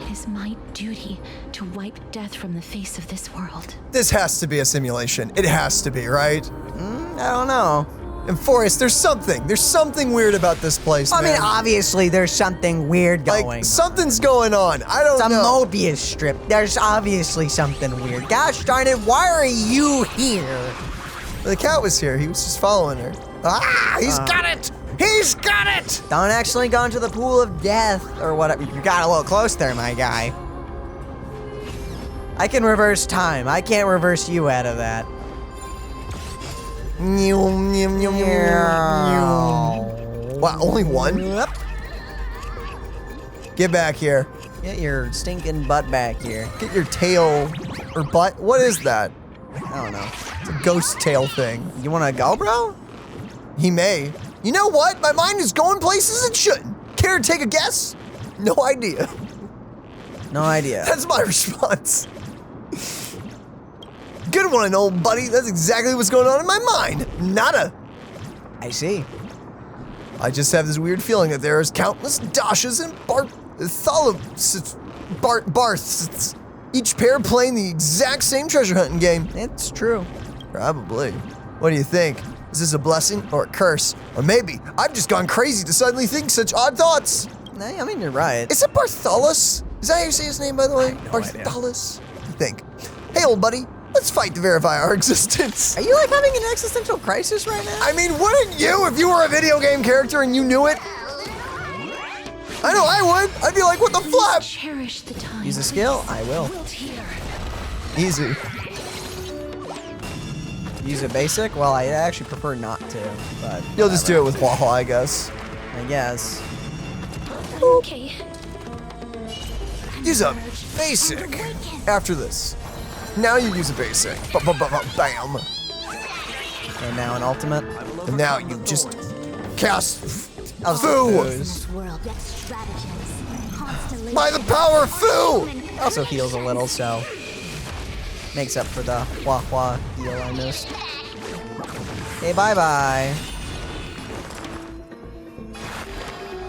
it is my duty to wipe death from the face of this world. This has to be a simulation. It has to be, right? I don't know. And Forrest, there's something weird about this place, I man. mean, obviously there's something weird going on. Something's going on. I don't know. It's a Mobius strip. There's obviously something weird. Gosh darn it, why are you here? The cat was here. He was just following her. Ah, he's got it! He's got it! Don't actually go into the pool of death or whatever. You got a little close there, my guy. I can reverse time. I can't reverse you out of that. Wow, only one? Yep. Get back here. Get your stinking butt back here. Get your tail or butt. What is that? I don't know. It's a ghost tail thing. You want to go, bro? He may. You know what? My mind is going places it shouldn't. Care to take a guess? No idea. No idea. That's my response. Good one, old buddy. That's exactly what's going on in my mind. Nada. I see. I just have this weird feeling that there is countless Dashas and Barths, each pair playing the exact same treasure hunting game. It's true. Probably. What do you think? Is this a blessing or a curse? Or maybe I've just gone crazy to suddenly think such odd thoughts. I mean, you're right. Is it Bartholos? Is that how you say his name, by the way? Bartholos? I think. Hey, old buddy. Let's fight to verify our existence. Are you like having an existential crisis right now? I mean, wouldn't you if you were a video game character and you knew it? I know I would. I'd be like, what the flap? Cherish the time. Use a skill? I will. Easy. Use a basic? Well, I actually prefer not to, but you'll just do it with Waha, I guess. I guess. Okay. Use a basic after this. Now you use a basic. Bam. And now an ultimate. And now you just cast Foo. By the power of Foo. Also heals a little, so makes up for the wah deal I missed. Okay, bye.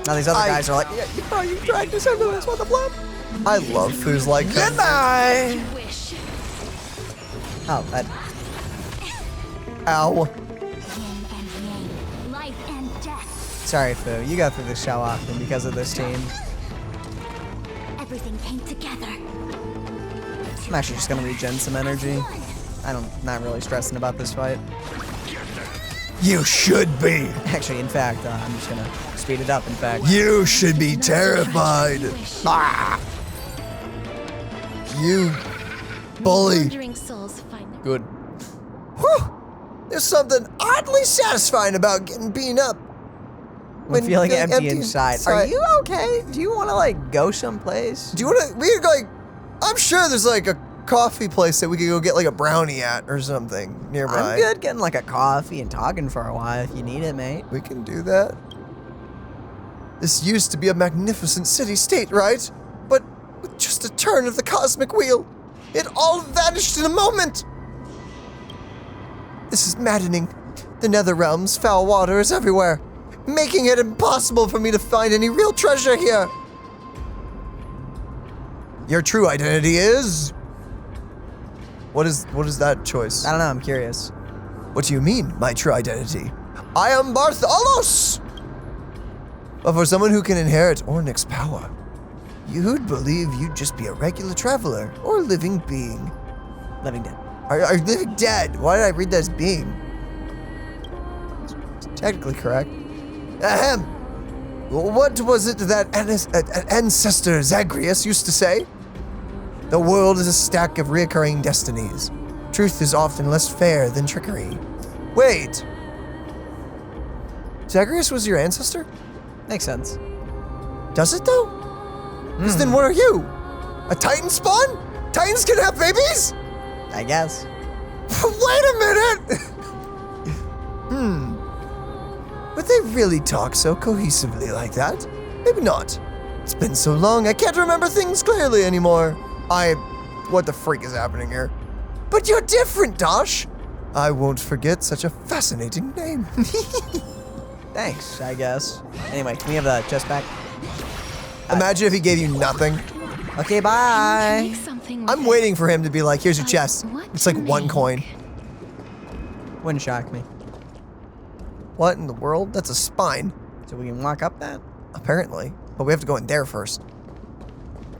Now these other guys are like, yeah, you dragged us into this, what the flip? I love Foo's like goodbye. Oh, that. Ow. Sorry, Foo. You go through the show often because of this team. Everything came together. I'm actually just gonna regen some energy. Not really stressing about this fight. You should be. Actually, in fact, I'm just gonna speed it up. In fact, you should be terrified. Ah. You bully. Good. Whew. There's something oddly satisfying about getting beaten up. When feeling empty inside. Are you okay? Do you want to like go someplace? Do you want to? We could like. I'm sure there's like a coffee place that we could go get like a brownie at or something nearby. I'm good getting like a coffee and talking for a while if you need it, mate. We can do that. This used to be a magnificent city-state, right? But with just a turn of the cosmic wheel, it all vanished in a moment. This is maddening. The Nether Realm's foul water is everywhere, making it impossible for me to find any real treasure here. Your true identity is... What is that choice? I don't know, I'm curious. What do you mean, my true identity? I am Bartholos! But for someone who can inherit Ornyx's power, you'd believe you'd just be a regular traveler or a living being. Living dead. Are living dead? Why did I read that as being? It's technically correct. Ahem. What was it that ancestor Zagreus used to say? The world is a stack of reoccurring destinies. Truth is often less fair than trickery. Wait. Zagreus was your ancestor? Makes sense. Does it though? Because then what are you? A Titan spawn? Titans can have babies? I guess. Wait a minute! Would they really talk so cohesively like that? Maybe not. It's been so long, I can't remember things clearly anymore. What the freak is happening here? But you're different, Dosh. I won't forget such a fascinating name. Thanks, I guess. Anyway, can we have the chest back? Imagine if he gave you nothing. Okay, bye. I'm waiting for him to be like, here's your chest. It's like 1 coin. Wouldn't shock me. What in the world? That's a spine. So we can walk up that? Apparently. But we have to go in there first.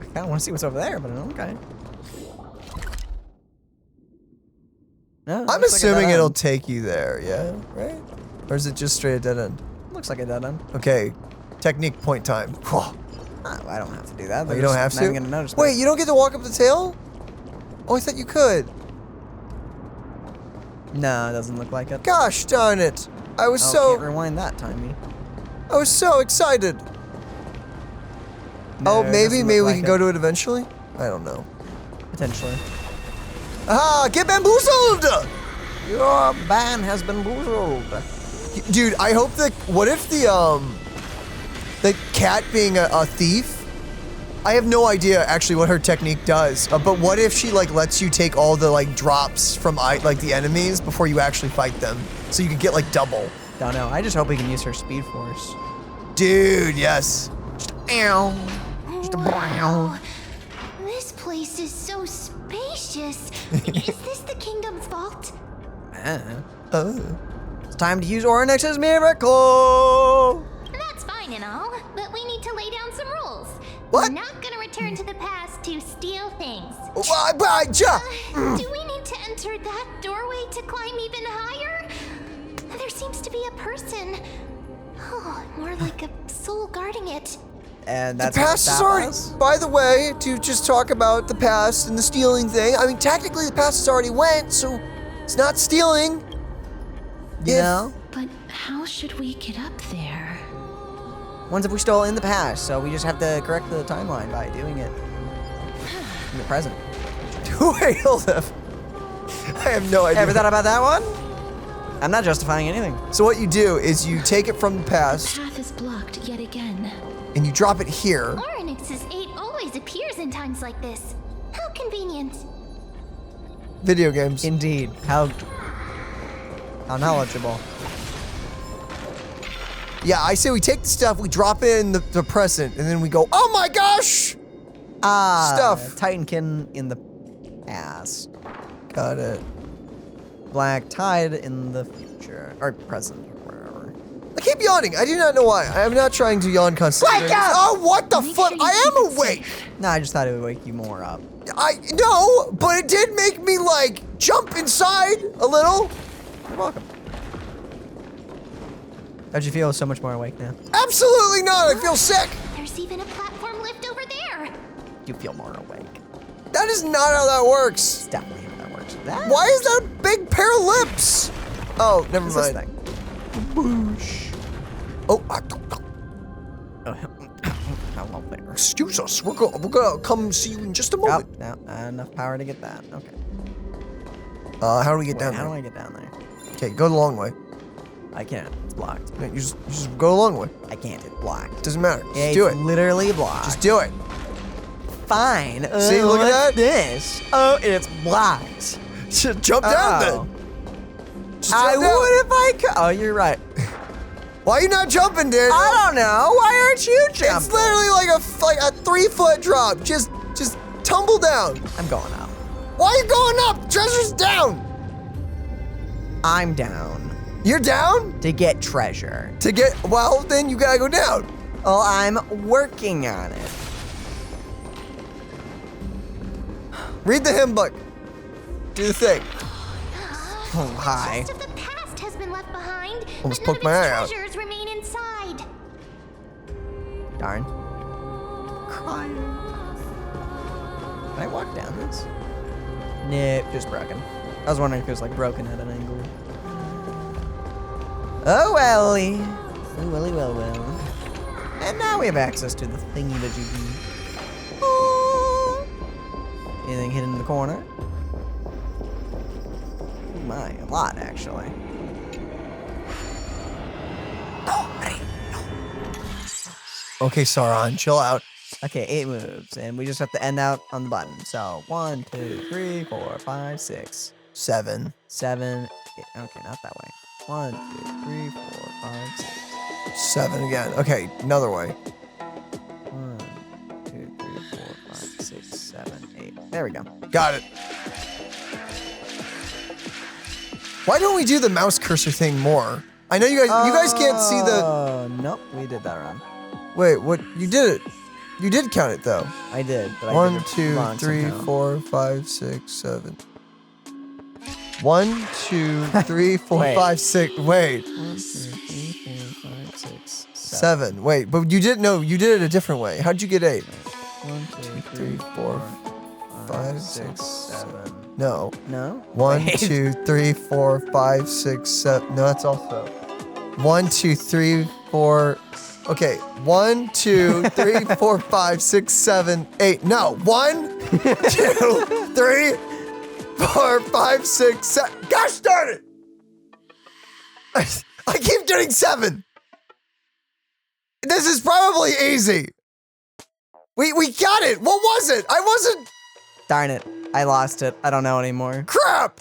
I kind of want to see what's over there, but okay. No, I'm assuming it'll take you there, yeah? Right? Or is it just straight a dead end? Looks like a dead end. Okay. Technique point time. Oh, I don't have to do that. Oh, you don't have to? Not even gonna notice. Wait, you don't get to walk up the tail? Oh, I thought you could. No, it doesn't look like it. Gosh darn it. I was Can't rewind that, Timey. I was so excited. No, Oh, it maybe doesn't we look can like go it. to it eventually? I don't know. Potentially. Ah, get bamboozled! Your ban has been boozled. Dude, I hope that, what if the cat being a thief, I have no idea actually what her technique does, but what if she like lets you take all the like drops from like the enemies before you actually fight them, so you can get like double? Don't know. I just hope we can use her speed force. Dude, yes. Just ow. Just a Wow. This place is so spacious. Is this the kingdom's vault? It's time to use Oryx's miracle. That's fine and all, but we need to lay down some rules. What? We're not gonna return to the past to steal things. Do we need to enter that doorway to climb even higher? There seems to be a person. Oh, more like a soul guarding it. And The that's past is already, by the way, to just talk about the past and the stealing thing, I mean, technically the past has already went, so it's not stealing. You know? But how should we get up there? Ones if we stole in the past, so we just have to correct the timeline by doing it in the present. Wait, hold up. I have no idea. Ever thought about that one? I'm not justifying anything. So what you do is you take it from the past Path is blocked yet again. and you drop it here. Oryx's 8 always appears in times like this. How convenient. Video games. Indeed. How knowledgeable. Yeah, I say we take the stuff, we drop it in the present, and then we go, oh my gosh! Stuff. Titankin in the past. Got it. Black Tide in the future. Or present, or wherever. I keep yawning. I do not know why. I am not trying to yawn constantly. Oh, what the fuck? I am awake! No, I just thought it would wake you more up. No, but it did make me, like, jump inside a little. You're welcome. How'd you feel so much more awake now? Absolutely not. I feel sick. There's even a platform lift over there. You feel more awake. That is not how that works. It's definitely how that works. Why is that a big pair of lips? Oh, never What's this mind. thing? Boosh. Oh, hello there. Excuse us. We're gonna come see you in just a moment. No, enough power to get that. Okay. How do we get down there? How do I get down there? Okay, go the long way. I can't. It's blocked. Yeah, you just go the long way. I can't. It's blocked. Doesn't matter. Just Yeah, do it's it. literally blocked. Just do it. Fine. See, look at that. This. Oh, it's blocked. Just jump down then. Just I jump down. would if I could. Oh, you're right. Why are you not jumping, dude? I don't know. Why aren't you jumping? It's literally like a 3-foot drop. Just tumble down. I'm going up. Why are you going up? Treasure's down. I'm down. You're down? To get treasure. Well, then you gotta go down. Well, I'm working on it. Read the hymn book. Do the thing. Oh, hi. Most of the past has been left behind, Almost but none poked my eye of out. its treasures remain inside. Darn. Crying. Can I walk down this? Nope, just broken. I was wondering if it was like broken at an angle. Oh welly. Oh welly well well. And now we have access to the thingy-majiggy. Oh. Anything hidden in the corner? Oh my, a lot actually. Okay, Sauron, chill out. Okay, 8 moves, and we just have to end out on the button. So 1, 2, 3, 4, 5, 6, 7. 7. Okay, not that way. 1, 2, 3, 4, 5, 6. 7 again. Okay, another way. 1, 2, 3, 4, 5, 6, 7, 8. There we go. Got it. Why don't we do the mouse cursor thing more? I know you guys can't see the. Oh, nope, we did that wrong. Wait, what? You did it. You did count it though. I did, but I 1, did it 2, wrong 3, somehow. 4, 5, 6, 7. 1, 2, 3, 4, Wait. 5, 6. Wait. 1, 2, 3, 4, 5, 6, 7. Wait, but you did it a different way. How'd you get 8? 1, 2, 3, 4, 5, 6, 7. No. No? 1, Wait. 2, 3, 4, 5, 6, 7. No, that's also. 1, 2, 3, 4. Okay, 1, 2, 3, 4, 5, 6, 7, 8. No, 1, 2, 3, 4, 5, 6, 7. Gosh darn it! I keep getting 7. This is probably easy. We got it. What was it? I wasn't. Darn it. I lost it. I don't know anymore. Crap.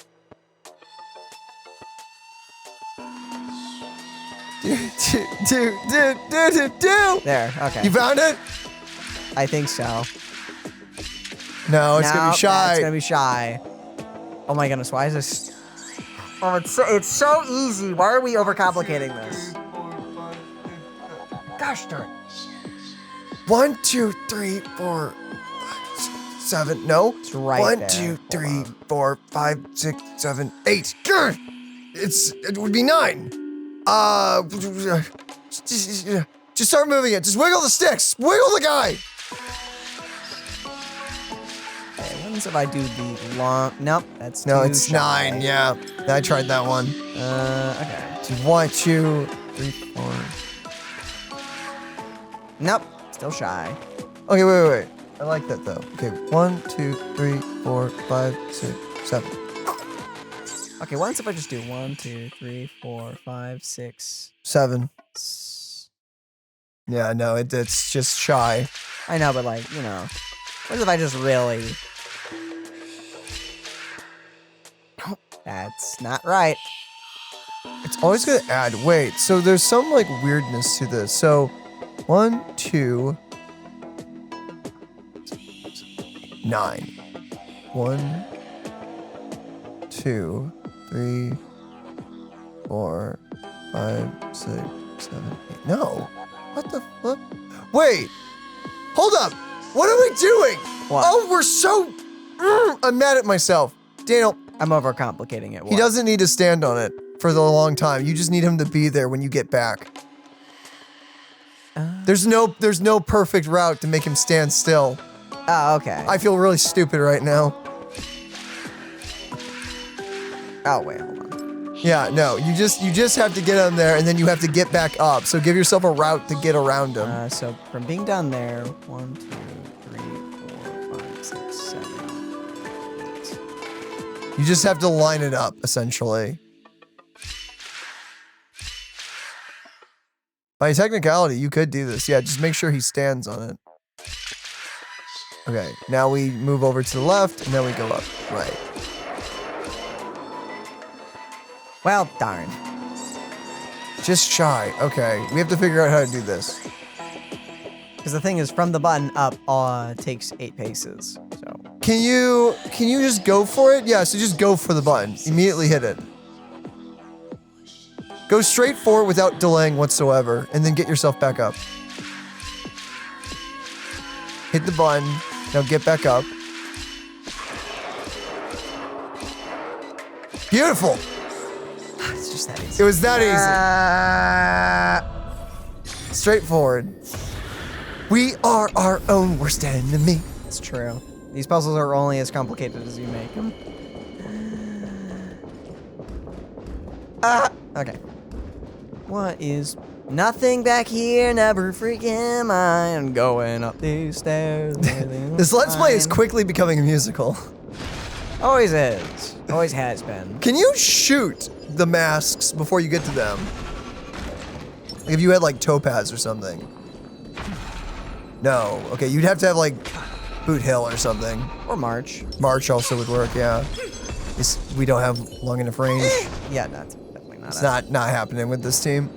Do. There, okay. You found it? I think so. No, it's gonna be shy. It's gonna be shy. Oh my goodness, why is this? Oh, it's so easy. Why are we overcomplicating this? Gosh darn. 1, 2, 3, 4, 5, 6, 7. No. It's right 1, there. 2, 3, 4, 5, 6, 7, 8. Good. It would be 9. Just start moving it. Just wiggle the sticks. Wiggle the guy. Okay, what if I do the long? Nope, that's No, too it's shy. 9. Yeah, I tried that one. Okay. 1, 2, 3, 4. Nope, still shy. Okay, wait. I like that though. Okay, 1, 2, 3, 4, 5, 6, 7. Okay, what if I just do 1, 2, 3, 4, 5, 6, 7. Yeah, no, it's just shy. I know, but like, you know, what if I just really? Nope, that's not right. It's always gonna add. Wait, so there's some like weirdness to this. So 1, 2, 9. 1, 2, 3, 4, 5, 6, 7, 8. No. What the fuck? Wait. Hold up. What are we doing? What? Oh, we're so. I'm mad at myself. Daniel. I'm overcomplicating it. He doesn't need to stand on it for the long time. You just need him to be there when you get back. There's no perfect route to make him stand still. Oh, okay. I feel really stupid right now. Oh, wait, hold on. Yeah, no, you just have to get him there and then you have to get back up. So give yourself a route to get around him. So from being done there, 1, 2, 3, 4, 5, 6, 7, 8. You just have to line it up, essentially. By technicality, you could do this. Yeah, just make sure he stands on it. Okay, now we move over to the left, and then we go up. Right. Well, darn. Just shy. Okay, we have to figure out how to do this. Because the thing is, from the button up, takes 8 paces. So. Can you just go for it? Yeah, so just go for the button. Immediately hit it. Go straight for it without delaying whatsoever, and then get yourself back up. Hit the button. Now get back up. Beautiful. It's just that easy. It was that easy. Straightforward. We are our own worst enemy. It's true. These puzzles are only as complicated as you make them. Okay. What is nothing back here? Never freaking mind. Going up these stairs. This Let's Play is quickly becoming a musical. Always is. Always has been. Can you shoot the masks before you get to them? Like if you had like Topaz or something. No. Okay, you'd have to have like Boot Hill or something. Or March. March also would work, yeah. We don't have long enough range. Yeah, that's definitely not. It's not happening with this team.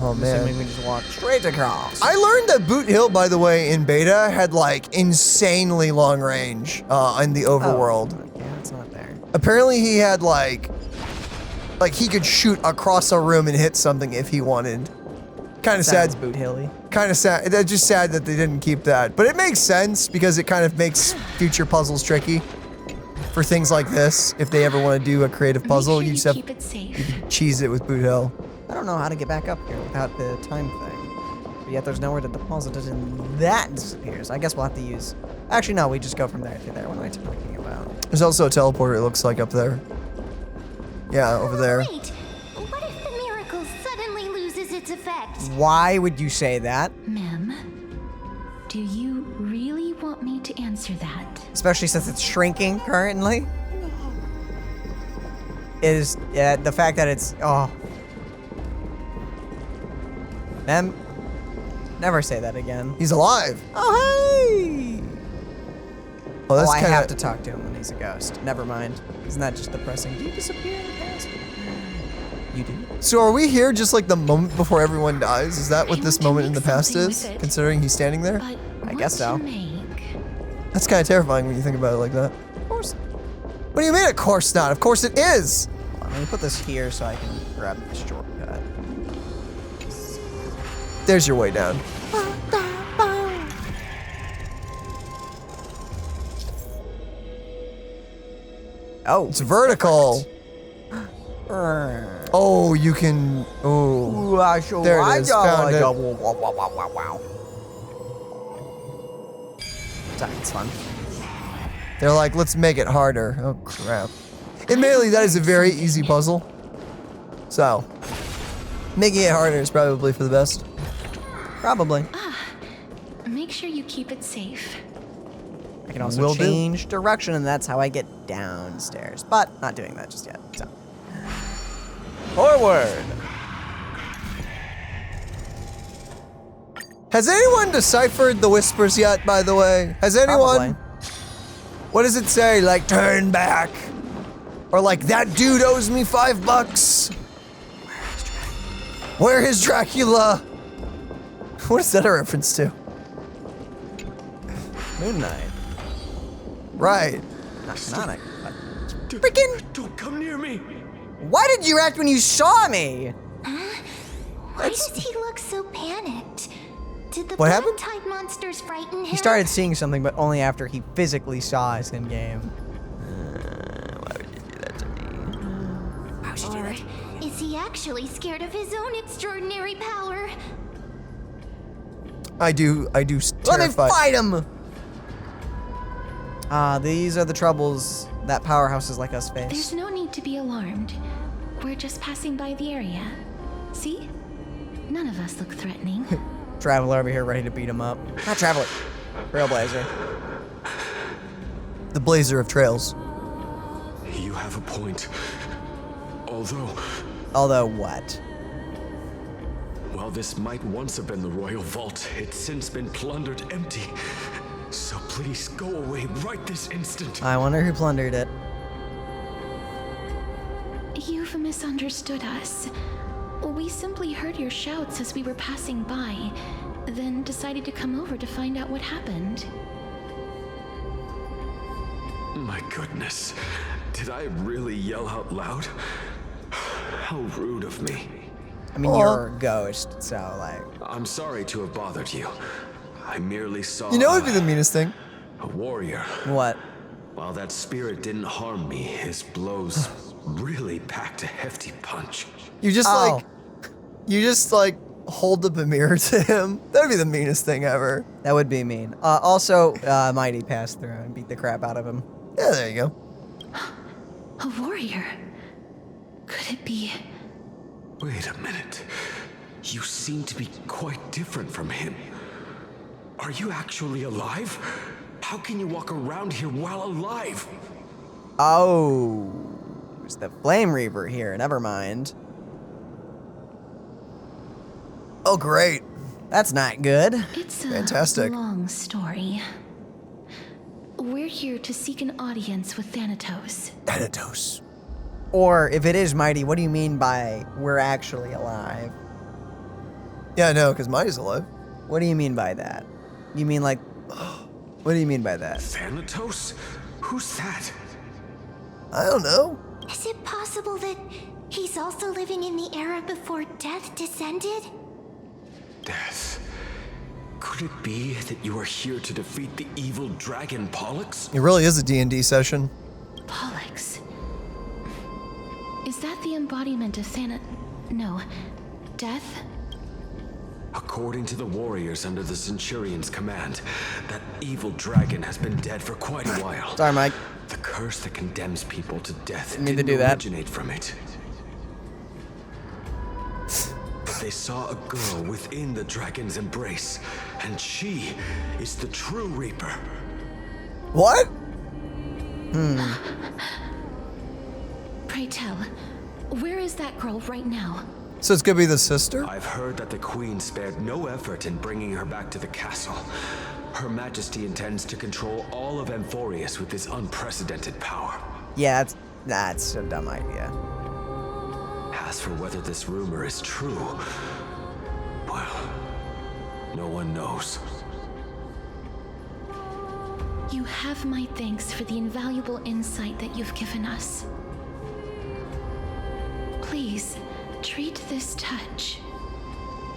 Oh man. Assuming we just walk straight across. I learned that Boot Hill, by the way, in beta had like insanely long range in the overworld. Oh, yeah, it's not there. Apparently he had like he could shoot across a room and hit something if he wanted. Kind of sad. Boot Hilly. Kind of sad. It's just sad that they didn't keep that. But it makes sense because it kind of makes future puzzles tricky for things like this. If they ever want to do a creative puzzle, you just have keep it safe. You can cheese it with Boot Hill. I don't know how to get back up here without the time thing. But yet there's nowhere to deposit it and that disappears. I guess we'll have to use... Actually, no, we just go from there to there. What am I talking about? There's also a teleporter, it looks like, up there. Yeah, over there. Wait, what if the miracle suddenly Why would you say that? Ma'am, do you really want me to answer that? Especially since it's shrinking currently. Is the fact that it's Ma'am, never say that again. He's alive. Oh hey! Oh, that's I kinda... have to talk to him when he's a ghost. Never mind. Isn't that just depressing? Do you disappear in the past? You do. So are we here just like the moment before everyone dies? Is that what this moment in the past is? with it. Considering he's standing there? I guess so. That's kind of terrifying when you think about it like that. Of course. What do you mean, of course not? Of course it is. Hold on, let me put this here so I can grab the shortcut. There's your way down. Oh, it's vertical. Oh, you can. Oh, there it is. Found it. Wow. It's fun. They're like, let's make it harder. Oh crap! Admittedly, that is a very easy puzzle. So, making it harder is probably for the best. Probably. Make sure you keep it safe. I can also Will do. change direction, and that's how I get downstairs. But not doing that just yet. So. Forward. Has anyone deciphered the whispers yet, by the way? Has anyone? Probably. What does it say? Like, turn back. Or like, that dude owes me $5. Where is Dracula? What is that a reference to? Moon Knight. Right. Not Sonic, but... Freaking! Don't come near me! Why did you act when you saw me? Why does he look so panicked? Did the What happened? black tide monsters frighten him? He started seeing something, but only after he physically saw us in game. Why would you do that to me? Or is he actually scared of his own extraordinary power? I do Let me terrify. fight him! These are the troubles that powerhouses like us face. There's no need to be alarmed. We're just passing by the area. See? None of us look threatening. Traveler over here ready to beat him up. Not Traveler. Trailblazer. The Blazer of Trails. You have a point. Although what? While this might once have been the royal vault, it's since been plundered empty. So please go away right this instant. I wonder who plundered it. You've misunderstood us. We simply heard your shouts as we were passing by, then decided to come over to find out what happened. My goodness. Did I really yell out loud? How rude of me. I mean, you're a ghost, so like... I'm sorry to have bothered you. I merely saw... You know what would be the meanest thing? A warrior. What? While that spirit didn't harm me, his blows really packed a hefty punch. You just like hold up a mirror to him. That'd be the meanest thing ever. That would be mean. Also, Mighty passed through and beat the crap out of him. Yeah, there you go. A warrior? Could it be... Wait a minute. You seem to be quite different from him. Are you actually alive? How can you walk around here while alive? Oh, it's the Flame Reaver here. Never mind. Oh, great. That's not good. It's a Fantastic. long story. We're here to seek an audience with Thanatos. Thanatos. Or if it is Mighty, what do you mean by we're actually alive? Yeah, no, because Mighty's alive. What do you mean by that? You mean like... What do you mean by that? Thanatos? Who's that? I don't know. Is it possible that he's also living in the era before death descended? Death? Could it be that you are here to defeat the evil dragon Pollux? It really is a D&D session. Pollux. Is that the embodiment of No. Death? According to the warriors under the Centurion's command, that evil dragon has been dead for quite a while. Sorry, Mike. The curse that condemns people to death Didn't mean to didn't do that. originate from it. They they saw a girl within the dragon's embrace, and she is the true Reaper. What? Pray tell, where is that girl right now? So it's gonna be the sister? I've heard that the Queen spared no effort in bringing her back to the castle. Her Majesty intends to control all of Amphorius with this unprecedented power. Yeah, that's a dumb idea. As for whether this rumor is true, well, no one knows. You have my thanks for the invaluable insight that you've given us. Please, treat this touch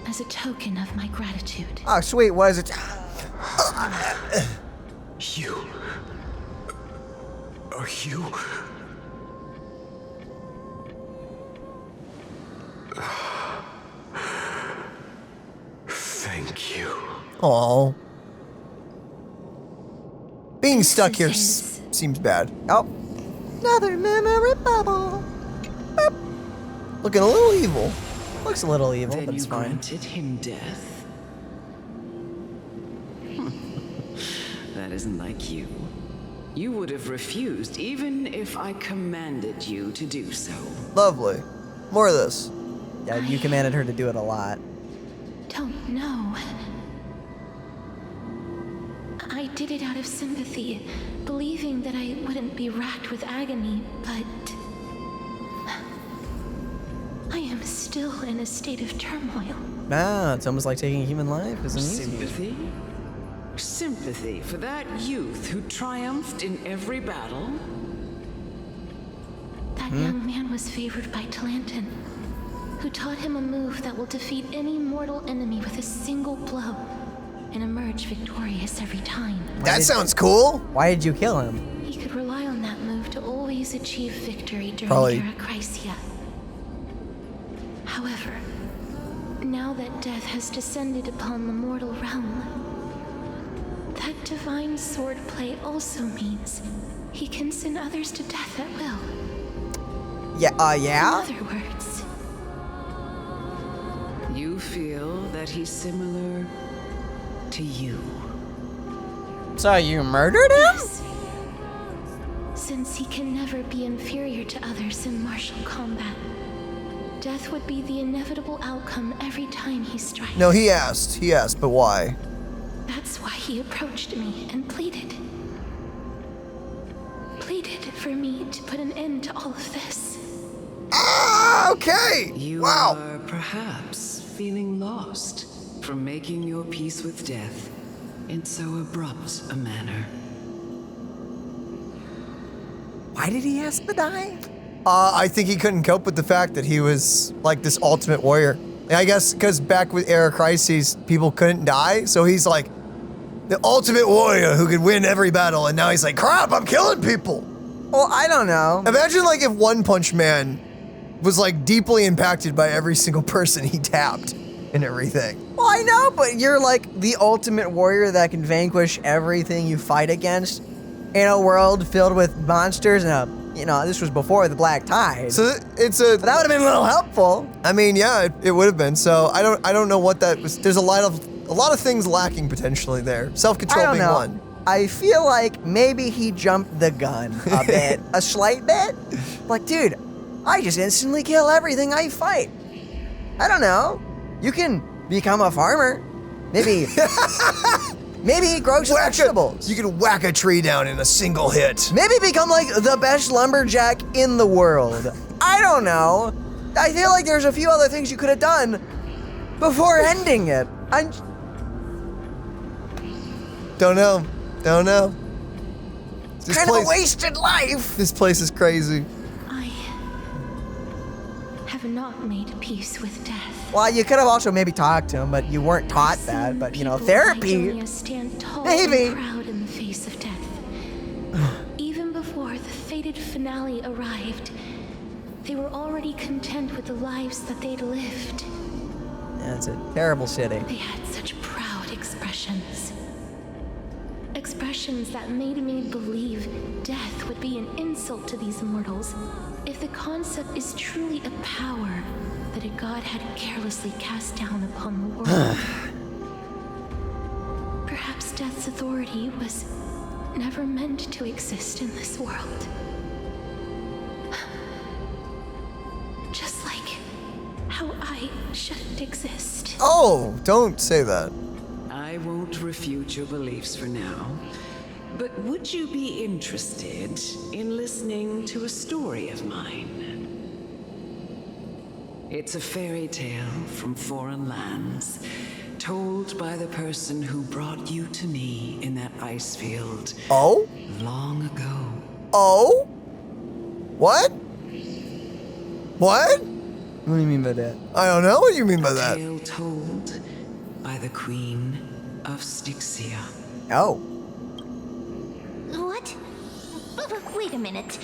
as a token of my gratitude. Oh, sweet, what is it? You... Are you... Thank you. Aww. Being stuck here seems bad. Oh. Another memory bubble. Boop. Looking a little evil. Looks a little evil, Then but it's you fine. granted him death? That isn't like you. You would have refused even if I commanded you to do so. Lovely. More of this. Yeah, you commanded her to do it a lot. Don't know. I did it out of sympathy, believing that I wouldn't be racked with agony, but I am still in a state of turmoil. Ah, it's almost like taking a human life, isn't it? Sympathy? Sympathy for that youth who triumphed in every battle? That young man was favored by Talantin, who taught him a move that will defeat any mortal enemy with a single blow and emerge victorious every time. That sounds cool. Why did you kill him? He could rely on that move to always achieve victory during Probably. Anaxagoras. However, now that death has descended upon the mortal realm, that divine swordplay also means he can send others to death at will. Yeah, yeah? In other words, You feel that he's similar to you. So you murdered him? yes. Since he can never be inferior to others in martial combat, death would be the inevitable outcome every time he strikes. No, he asked, but why? That's why he approached me and pleaded. Pleaded for me to put an end to all of this. Ah, okay. You Wow. are perhaps feeling lost from making your peace with death in so abrupt a manner. Why did he ask to die? I think he couldn't cope with the fact that he was like this ultimate warrior. And I guess because back with Era Crises, people couldn't die, so he's like the ultimate warrior who could win every battle, and now he's like, crap, I'm killing people. Well, I don't know. Imagine like if One Punch Man was like deeply impacted by every single person he tapped and everything. Well, I know, but you're like the ultimate warrior that can vanquish everything you fight against in a world filled with monsters and this was before the Black Tide. So it's a. But that would have been a little helpful. I mean, yeah, it would have been. So I don't know what that was. There's a lot of things lacking potentially there. Self-control I don't being know. one. I feel like maybe he jumped the gun a bit, a slight bit. Like, dude, I just instantly kill everything I fight. I don't know. You can become a farmer. Maybe grow some vegetables. You can whack a tree down in a single hit. Maybe become like the best lumberjack in the world. I don't know. I feel like there's a few other things you could have done before ending it. Don't know. This Kind of place- a wasted life. This place is crazy. I have not made peace with death. Well, you could have also maybe talked to him, but you weren't taught that. But therapy. Like stand tall Maybe. and proud in the face of death. Even before the fated finale arrived, they were already content with the lives that they'd lived. Yeah, it's a terrible city. They had such proud expressions. expressions that made me believe death would be an insult to these mortals. If the concept is truly a power that a god had carelessly cast down upon the world, perhaps death's authority was never meant to exist in this world. Just like how I shouldn't exist. Oh, don't say that. I won't refute your beliefs for now, but would you be interested in listening to a story of mine? It's a fairy tale from foreign lands, told by the person who brought you to me in that ice field. Oh? Long ago. Oh? What? What? What do you mean by that? I don't know what you mean by A that. tale told by the Queen of Styxia. Oh. What? Wait a minute.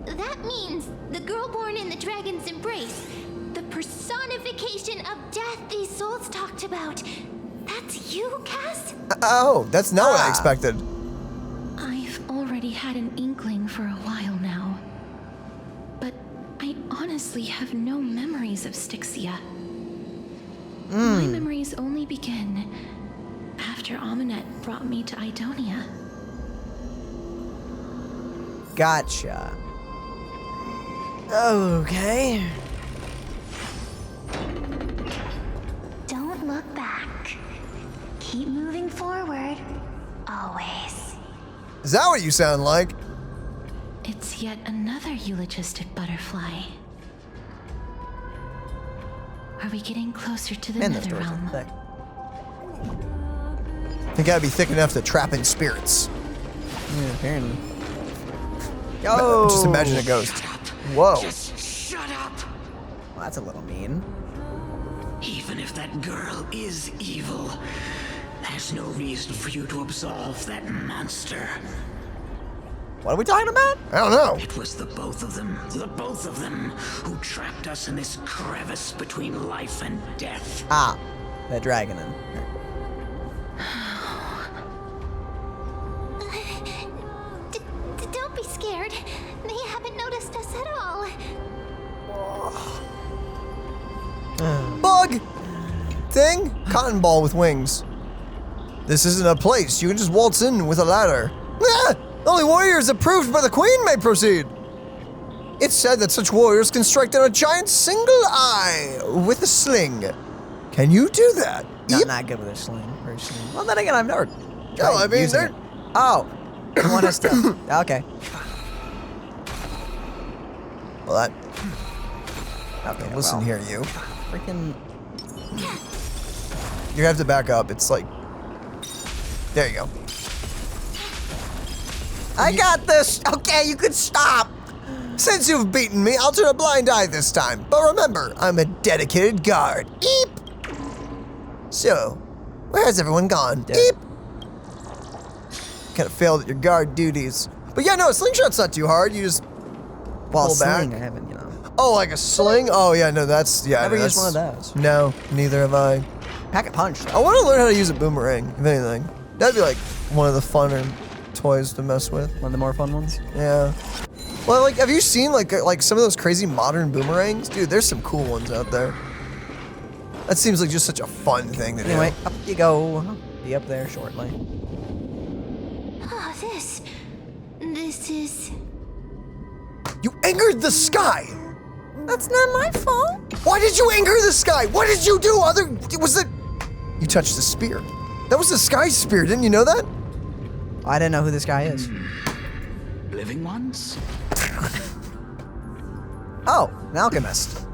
That means the girl born in the dragon's embrace, the personification of death these souls talked about. That's you, Cass? Oh, that's not what I expected. I've already had an inkling for a while now. But I honestly have no memories of Styxia. My memories only begin after Amunet brought me to Idonia. Gotcha. Okay. Don't look back. Keep moving forward. Always. Is that what you sound like? It's yet another eulogistic butterfly. Are we getting closer to the Man, those nether doors are realm? thick. Think I'd be thick enough to trap in spirits. Yeah, apparently. Just imagine a ghost. Whoa. Just shut up! Well, that's a little mean. Even if that girl is evil, there's no reason for you to absolve that monster. What are we talking about? I don't know. It was the both of them, who trapped us in this crevice between life and death. Ah, that dragon in. Don't be scared. They haven't noticed us at all. Bug! Thing? Cotton ball with wings. This isn't a place. You can just waltz in with a ladder. Ah! Only warriors approved by the queen may proceed. It's said that such warriors can strike down a giant single eye with a sling. Can you do that? Not good with a sling, personally. Well, then again, I've never No, I mean, using they're... it. Oh, you want us to... Okay. Well, that... Okay, listen well. here, you. Freaking... You have to back up. It's like... There you go. I got this! Okay, you can stop! Since you've beaten me, I'll turn a blind eye this time. But remember, I'm a dedicated guard. Eep! So, where has everyone gone? Eep! Kind of failed at your guard duties. But yeah, no, a slingshot's not too hard. You just pull back. Sling, I haven't, you know. Oh, like a sling? Oh, yeah, no, that's... Yeah, Never no, used that's- one of those. No, neither have I. Packet punch. I want to learn how to use a boomerang, if anything. That'd be like one of the funner toys to mess with. One of the more fun ones? Yeah. Well, like, have you seen like some of those crazy modern boomerangs? Dude, there's some cool ones out there. That seems like just such a fun thing to do. Anyway, up you go. Be up there shortly. Oh, this is... You angered the sky! That's not my fault. Why did you anger the sky? What did you do? You touched the spear. That was the sky spear, didn't you know that? I didn't know who this guy is. Living ones? Oh, an alchemist.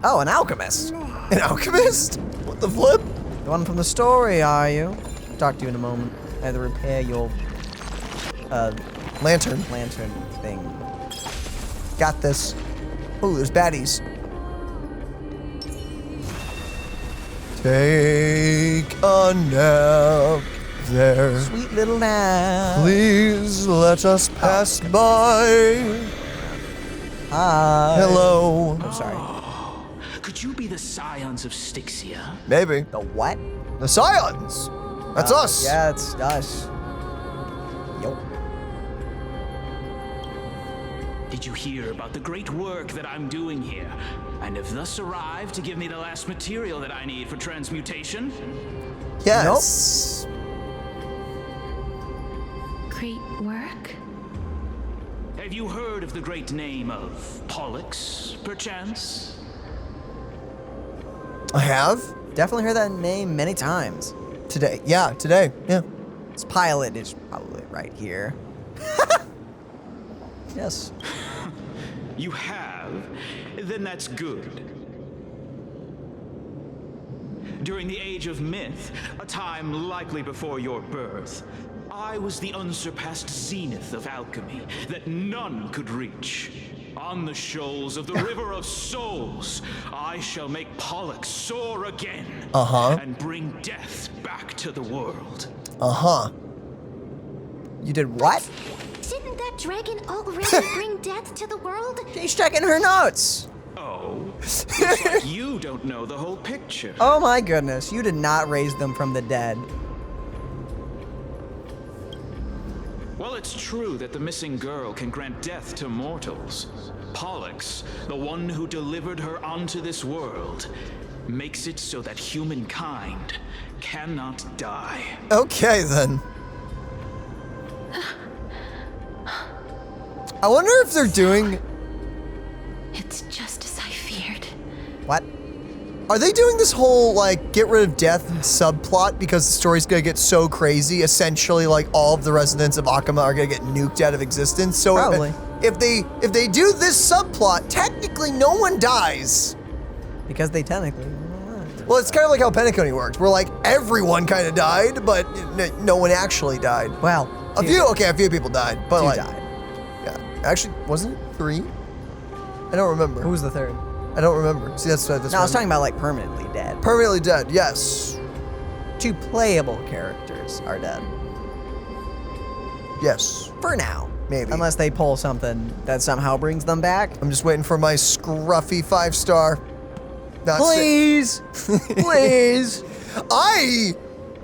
Oh, an alchemist. An alchemist? What the flip? The one from the story, are you? Talk to you in a moment. I had to repair your lantern thing. Got this. Oh, there's baddies. Take a nap there. Sweet little nap. Please let us pass by. Hi. Hello. I'm sorry. Could you be the scions of Styxia? Maybe. The what? The Scions. That's us. Yeah, it's us. Yo. Did you hear about the great work that I'm doing here? And have thus arrived to give me the last material that I need for transmutation? Yes. Great work? Have you heard of the great name of Pollux, perchance? I have. Definitely heard that name many times. Today. Yeah, today. Yeah. This pilot is probably right here. Yes. You have? Then that's good. During the Age of Myth, a time likely before your birth, I was the unsurpassed zenith of alchemy that none could reach. On the shoals of the River of Souls, I shall make Pollux soar again and bring death back to the world. You did what? Didn't that dragon already bring death to the world? She's checking her notes. Oh, looks like you don't know the whole picture. Oh my goodness, you did not raise them from the dead. Well, it's true that the missing girl can grant death to mortals. Pollux, the one who delivered her onto this world, makes it so that humankind cannot die. Okay, then. I wonder if they're doing... It's just as I feared. What? Are they doing this whole, like, get rid of death subplot because the story's gonna get so crazy, essentially, like, all of the residents of Akama are gonna get nuked out of existence? So probably. If they do this subplot, technically no one dies. Because they technically... Well, it's kind of like how Penacony worked, where, like, everyone kind of died, but no one actually died. Well, a few people died, but two like... died. Yeah. Actually, wasn't it 3? I don't remember. Who was the third? I don't remember. See, that's No, I was talking about, like, permanently dead. Permanently dead, yes. 2 playable characters are dead. Yes. For now. Maybe. Unless they pull something that somehow brings them back. I'm just waiting for my scruffy 5-star. Please! Please! I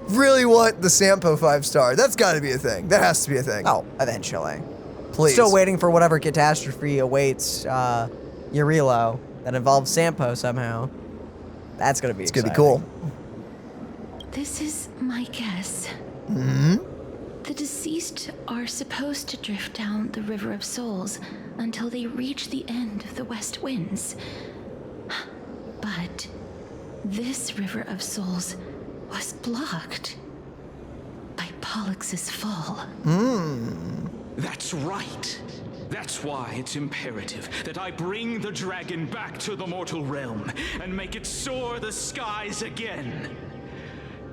really want the Sampo 5-star. That's got to be a thing. That has to be a thing. Oh, eventually. Please. Still waiting for whatever catastrophe awaits Urilo that involves Sampo somehow. That's going to be exciting. It's going to be cool. This is my guess. Hmm? The deceased are supposed to drift down the River of Souls until they reach the end of the West Winds. But this River of Souls was blocked by Pollux's fall. That's right. That's why it's imperative that I bring the dragon back to the mortal realm and make it soar the skies again.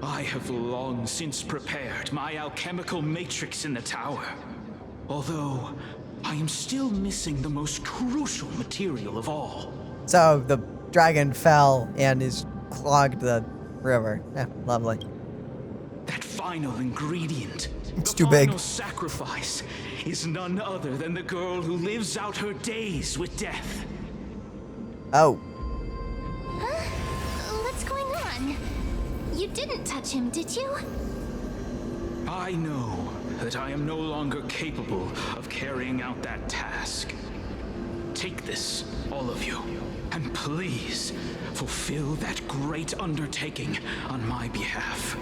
I have long since prepared my alchemical matrix in the tower, although I am still missing the most crucial material of all. So the dragon fell and is clogged the river. Yeah, lovely. That final ingredient, it's the too big. final sacrifice, is none other than the girl who lives out her days with death. Oh. What's going on? You didn't touch him, did you? I know that I am no longer capable of carrying out that task. Take this, all of you, and please fulfill that great undertaking on my behalf.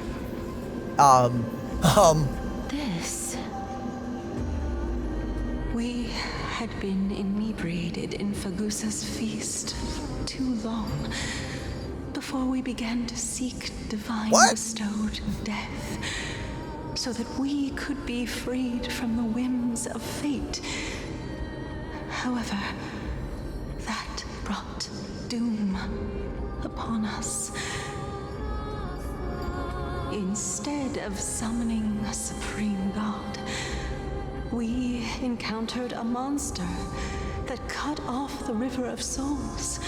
This. We had been inebriated in Fagusa's feast for too long before we began to seek divine bestowed death, so that we could be freed from the whims of fate. However, that brought doom upon us. Instead of summoning a supreme god, we encountered a monster that cut off the River of Souls.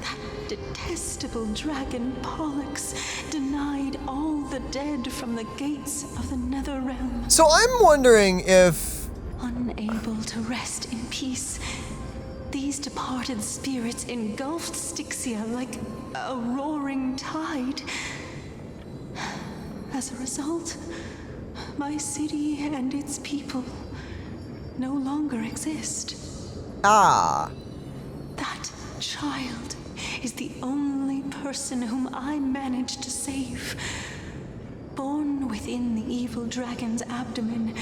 That detestable dragon Pollux denied all the dead from the gates of the nether realm. So I'm wondering if... Unable to rest in peace, these departed spirits engulfed Styxia like a roaring tide. As a result, my city and its people no longer exist. Ah. That child is the only person whom I managed to save. Born within the evil dragon's abdomen,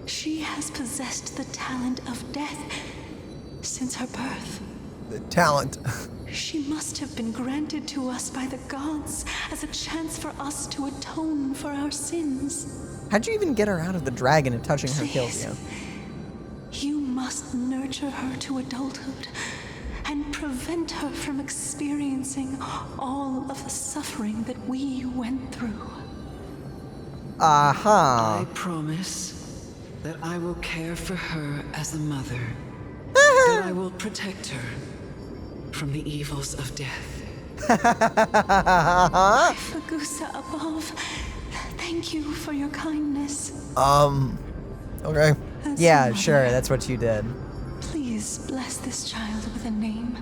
she has possessed the talent of death since her birth. The talent. She must have been granted to us by the gods as a chance for us to atone for our sins. How'd you even get her out of the dragon if touching her kills you? You must nurture her to adulthood and prevent her from experiencing all of the suffering that we went through. Uh-huh. I promise that I will care for her as a mother. That I will protect her from the evils of death. Fagusa above, thank you for your kindness. Okay. Yeah, sure, that's what you did. Please bless this child with a name.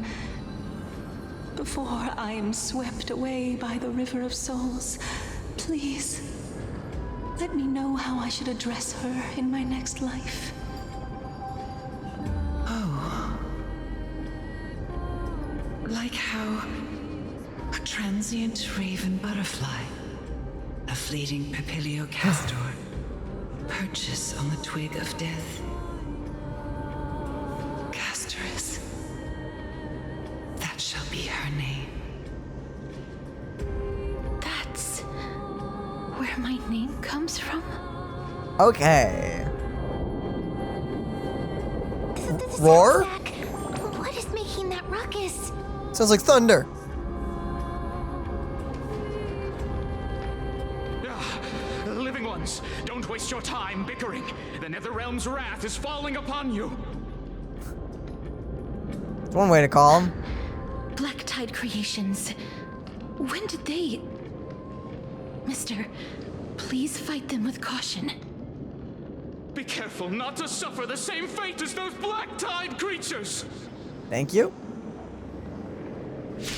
Before I am swept away by the river of souls, please let me know how I should address her in my next life. Oh. Like how a transient raven butterfly, a fleeting papilio castor, perches on the twig of death. Castorice. That shall be her name. That's where my name comes from? Okay. Roar? What is making that ruckus? Sounds like thunder. Living ones, don't waste your time bickering. The Netherrealm's wrath is falling upon you. It's one way to call them. Black Tide Creations. When did they... Mister, please fight them with caution. Be careful not to suffer the same fate as those Black Tide creatures. Thank you.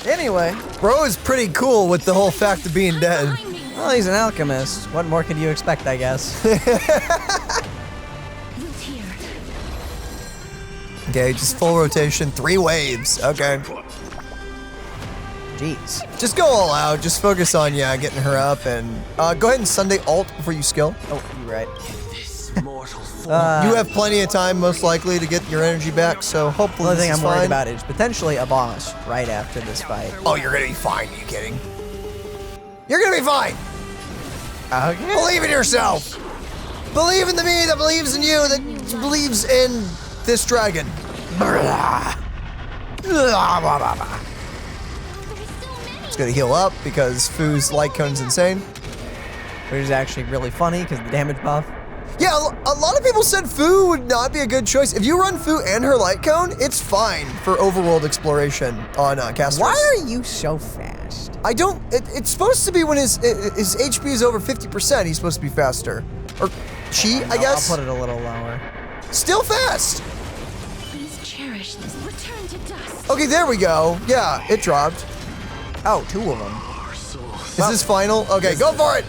Anyway. Bro is pretty cool with the whole fact of being dead. Well, he's an alchemist. What more could you expect, I guess? Okay, just full rotation, 3 waves. Okay. Jeez. Just go all out. Just focus on, yeah, getting her up. And go ahead and Sunday alt before you skill. Oh, you're right. You have plenty of time, most likely, to get your energy back, so hopefully The only thing this I'm is worried fine. about is potentially a boss right after this fight. Oh, you're gonna be fine. Are you kidding? You're gonna be fine. Okay. Believe in yourself. Believe in the me that believes in you, that believes in this dragon. It's gonna heal up because Fu's light cone's insane. Which is actually really funny because the damage buff. Yeah, a lot of people said Fu would not be a good choice. If you run Fu and her light cone, it's fine for overworld exploration on Castorice. Why are you so fast? I don't. It's supposed to be when his HP is over 50%. He's supposed to be faster, or she, I guess. I'll put it a little lower. Still fast. Please cherish this. Return to dust. Okay, there we go. Yeah, it dropped. Oh, 2 of them. Is this final? Okay, go for it.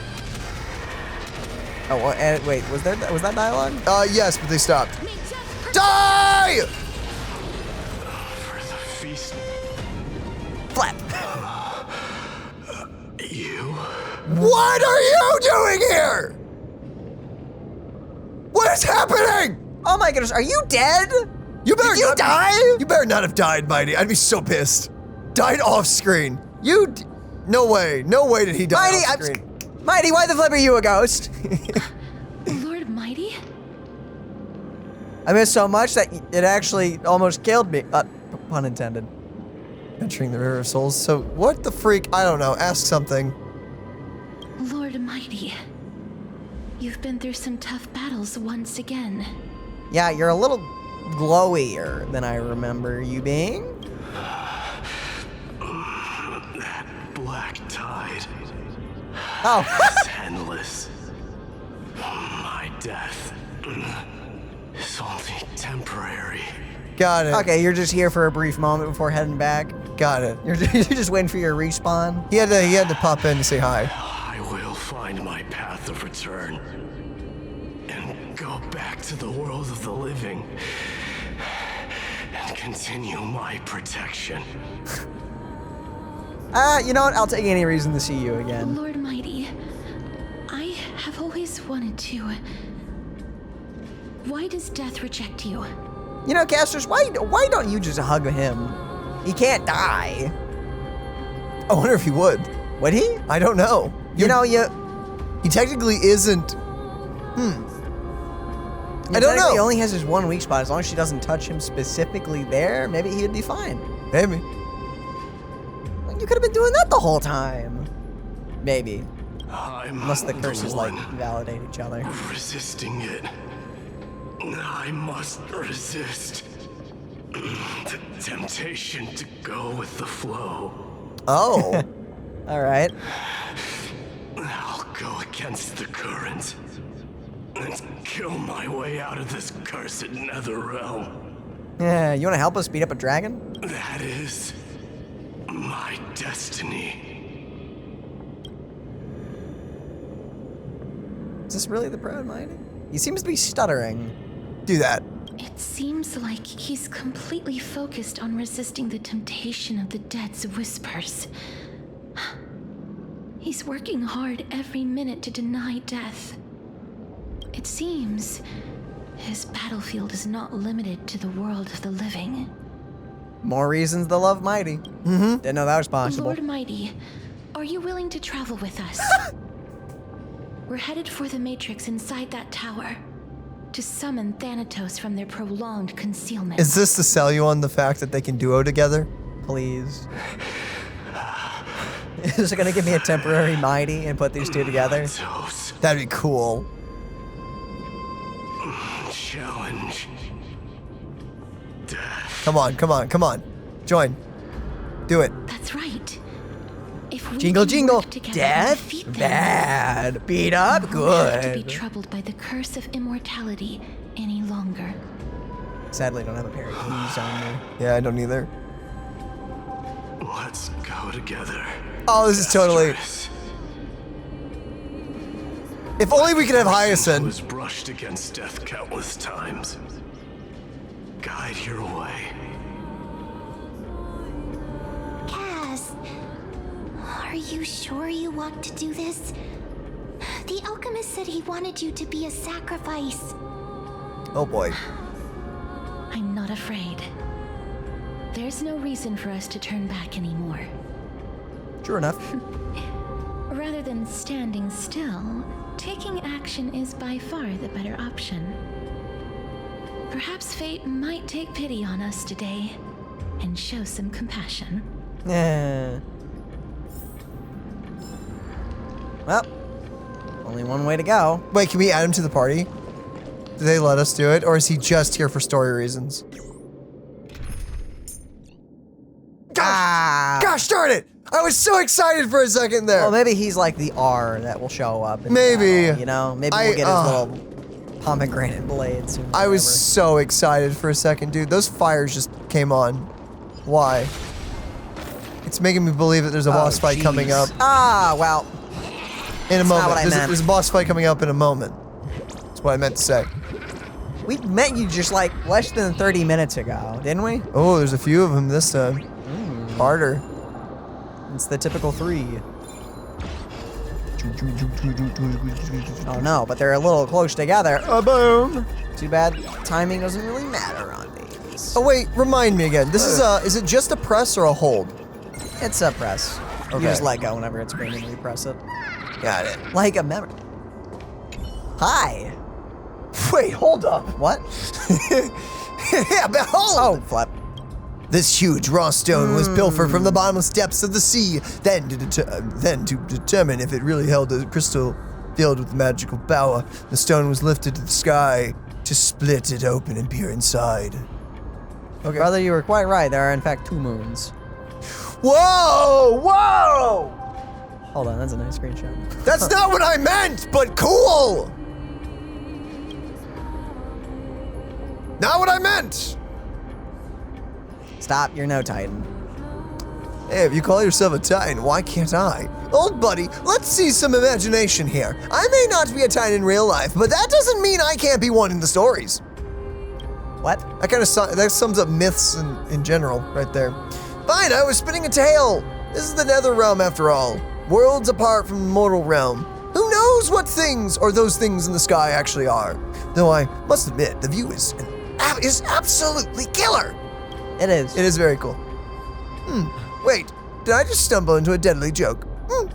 Oh, wait, was that dialogue? Yes, but they stopped. Die! For the feast. Flap. You? What are you doing here? What is happening? Oh my goodness, are you dead? You better Did you not die? You better not have died, Mighty. I'd be so pissed. Died off screen. No way. No way did he die Mighty, off screen. Mighty, why the flip are you a ghost? Lord Mighty? I missed so much that it actually almost killed me. Pun intended. Entering the River of Souls. So what the freak? I don't know. Ask something. Lord Mighty, you've been through some tough battles once again. Yeah, you're a little glowier than I remember you being. That black tide. Oh. It's endless. My death is only temporary. Got it. Okay, you're just here for a brief moment before heading back. Got it. You're just waiting for your respawn. He had to pop in to say hi. I will find my path of return and go back to the world of the living and continue my protection. You know what? I'll take any reason to see you again. Lord Mighty, I have always wanted to. Why does death reject you? You know, Castorice, why don't you just hug him? He can't die. I wonder if he would. Would he? I don't know. You know, he technically isn't. I don't know. He only has his one weak spot. As long as she doesn't touch him specifically there, maybe he'd be fine. Maybe. You could have been doing that the whole time. Maybe. I'm Unless the curses the like one validate each other. resisting it. I must resist the temptation to go with the flow. Oh. All right. I'll go against the current and kill my way out of this cursed nether realm. Yeah, you want to help us beat up a dragon? That is my destiny. Is this really the Proud Mighty? He seems to be stuttering. Do that. It seems like he's completely focused on resisting the temptation of the dead's whispers. He's working hard every minute to deny death. It seems his battlefield is not limited to the world of the living. More reasons to love Mighty. Didn't know that was possible. Lord Mighty, are you willing to travel with us? We're headed for the Matrix inside that tower to summon Thanatos from their prolonged concealment. Is this to sell you on the fact that they can duo together? Please. Is it gonna give me a temporary Mighty and put these two together? That'd be cool. Challenge. Come on, come on, come on. Join. Do it. That's right. If we Jingle, can jingle. work together to Death? defeat them, Bad. Beat up? we won't have to be Good. troubled by the curse of immortality any longer. Sadly, I don't have a pair of keys on me. Yeah, I don't either. Let's go together. Oh, this is totally. If only we could have Who Hyacinth. was brushed against death countless times. Guide your way. Cass, are you sure you want to do this? The alchemist said he wanted you to be a sacrifice. Oh boy. I'm not afraid. There's no reason for us to turn back anymore. True enough. Rather than standing still, taking action is by far the better option. Perhaps fate might take pity on us today and show some compassion. Yeah. Well, only one way to go. Wait, can we add him to the party? Do they let us do it, or is he just here for story reasons? Gosh darn it! I was so excited for a second there. Well, maybe he's like the R that will show up. In Maybe. battle, you know, maybe we'll get his little pomegranate blades. I was so excited for a second, dude. Those fires just came on. Why? It's making me believe that there's a boss fight coming up. Ah, well. In a That's not moment. what I meant. There's a boss fight coming up in a moment. That's what I meant to say. We met you just like less than 30 minutes ago, didn't we? Oh, there's a few of them this time. Harder. It's the typical 3. Oh no, but they're a little close together. Boom. Too bad timing doesn't really matter on these. Oh wait, remind me again. This is it just a press or a hold? It's a press. Okay. You just let go whenever it's green and you press it. Got it. Like a memory. Hi. Wait, hold up. What? Yeah, but hold. Oh, flap. This huge raw stone was pilfered from the bottomless depths of the sea, then to determine if it really held a crystal filled with magical power. The stone was lifted to the sky to split it open and peer inside. Okay. Brother, you were quite right. There are in fact 2 moons. Whoa! Whoa! Hold on, that's a nice screenshot. That's not what I meant, but cool! Not what I meant! Stop, you're no Titan. Hey, if you call yourself a Titan, why can't I? Old buddy, let's see some imagination here. I may not be a Titan in real life, but that doesn't mean I can't be one in the stories. What? That sums up myths in general right there. Fine, I was spinning a tale. This is the nether realm after all. Worlds apart from the mortal realm. Who knows what things or those things in the sky actually are? Though I must admit, the view is absolutely killer. It is. It is very cool. Wait, did I just stumble into a deadly joke?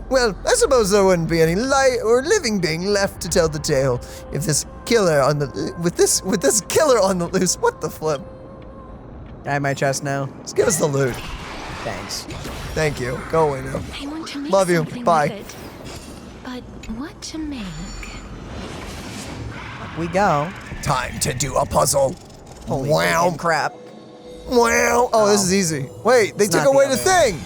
Well, I suppose there wouldn't be any light or living being left to tell the tale if this killer on the with this killer on the loose. What the flip? I have my chest now. Just give us the loot. Thanks. Thank you. Go away now. I want to make Love you. something Bye. with it. But what to make? We go. Time to do a puzzle. Holy wow. crap. Wow. Oh, this is easy. Wait, they It's took not away the the other. thing.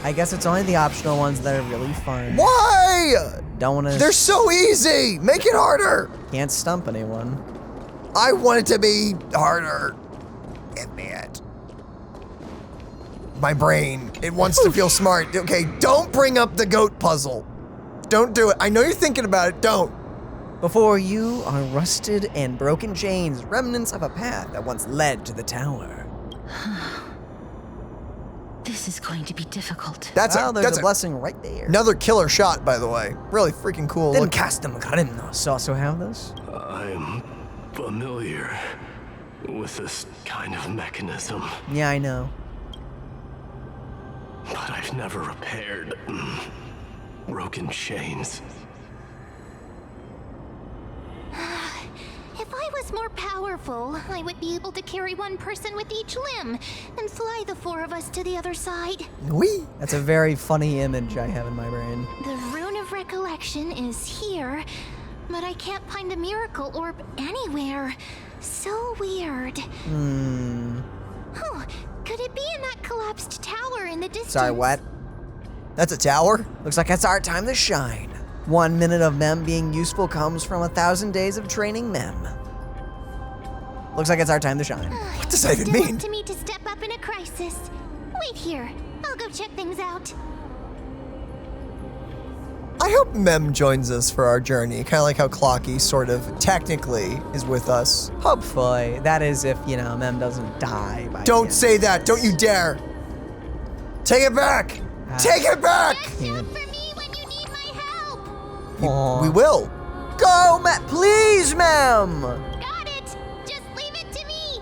I guess it's only the optional ones that are really fun. Why? Don't want to. They're so easy. Make it harder. Can't stump anyone. I want it to be harder. Give me it. My brain, it wants to feel smart. Okay, don't bring up the goat puzzle. Don't do it. I know you're thinking about it. Don't. Before you are rusted and broken chains, remnants of a path that once led to the tower. This is going to be difficult. There's a blessing right there. Another killer shot, by the way. Really freaking cool. Then Look. cast them Karimnos. Also have this? I'm familiar with this kind of mechanism, Yeah, I know. but I've never repaired broken chains. If I was more powerful, I would be able to carry one person with each limb and fly the four of us to the other side. Whee! That's a very funny image I have in my brain. The Rune of Recollection is here, but I can't find the miracle orb anywhere. So weird. Could it be in that collapsed tower in the distance? Sorry, what? That's a tower? Looks like it's our time to shine. 1 minute of Mem being useful comes from 1,000 days of training Mem. Looks like it's our time to shine. What does that even Still mean? up to me to step up in a crisis. Wait here. I'll go check things out. I hope Mem joins us for our journey, kind of like how Clocky sort of technically is with us. Hopefully. That is if, Mem doesn't die by Don't say that. Don't you dare. Take it back. Take it back. We will. Go, Mem. Please, Mem. Got it. Just leave it to me.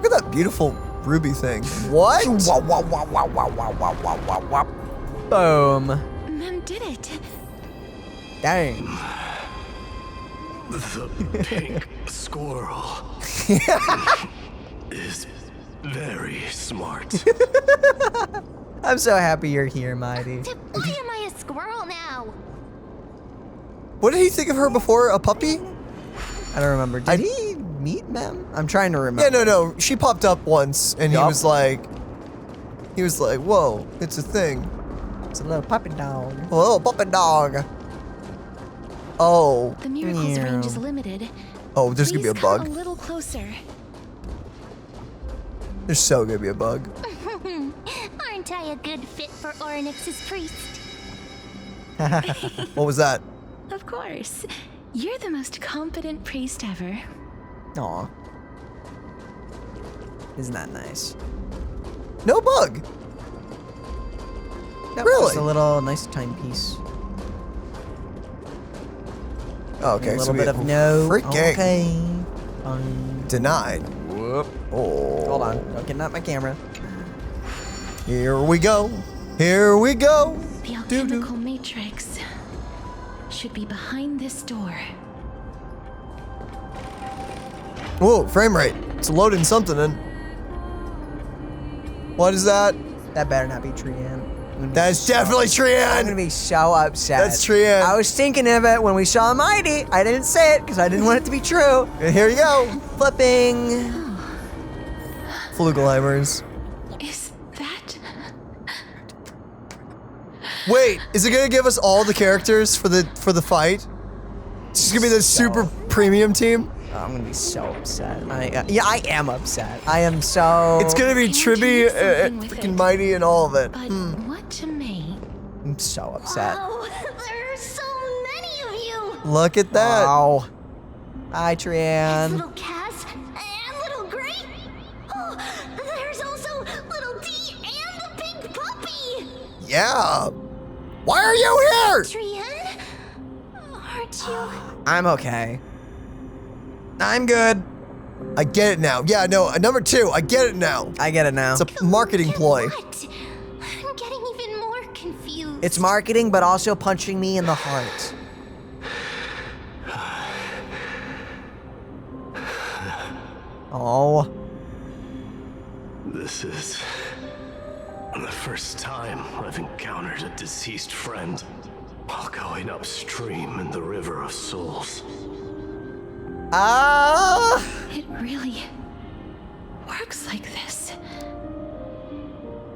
Look at that beautiful ruby thing. What? Boom. Mem did it. Dang. The pink squirrel is very smart. I'm so happy you're here, Mighty. Why am I a squirrel now? What did he think of her before? A puppy? I don't remember. Did he meet Mem? I'm trying to remember. Yeah, no. She popped up once, and he was like, whoa, it's a thing. It's a little puppy dog. A little puppy dog. Oh. The miracle's range is limited. Oh, there's gonna be a Please bug. come a little closer. There's so gonna be a bug. Aren't I a good fit for Orynyx's priest? What was that? Of course. You're the most competent priest ever. Aw. Isn't that nice? No bug. Yep, Really? Just a little nice timepiece. Oh, okay, A little so bit of no. freaking Okay. denied. Whoop. Oh. Hold on. Don't get out my camera. Here we go. Here we go. The alchemical matrix should be behind this door. Whoa, frame rate. It's loading something in. What is that? That better not be Trian. That's definitely Trian. I'm gonna be so upset. That's Trian. I was thinking of it when we saw Mighty. I didn't say it because I didn't want it to be true. And here you go. Flipping. Flugelheimers. Is that? Wait, is it gonna give us all the characters for the fight? It's just gonna be the super premium team. I'm gonna be so upset. Yeah, I am upset. I am so. It's gonna be Tribby, freaking Mighty, and all of it. But what to me? I'm so upset. Oh, there are so many of you. Look at that. Wow. Hi, Trian. Little Cass and little Gray. Oh, there's also little D and the pink puppy. Yeah. Why are you here? Trian, aren't you? I'm okay. I'm good. I get it now. Yeah, no, number 2, I get it now. I get it now. It's a marketing ploy. What? I'm getting even more confused. It's marketing, but also punching me in the heart. Oh. This is the first time I've encountered a deceased friend while going upstream in the River of Souls. It really works like this.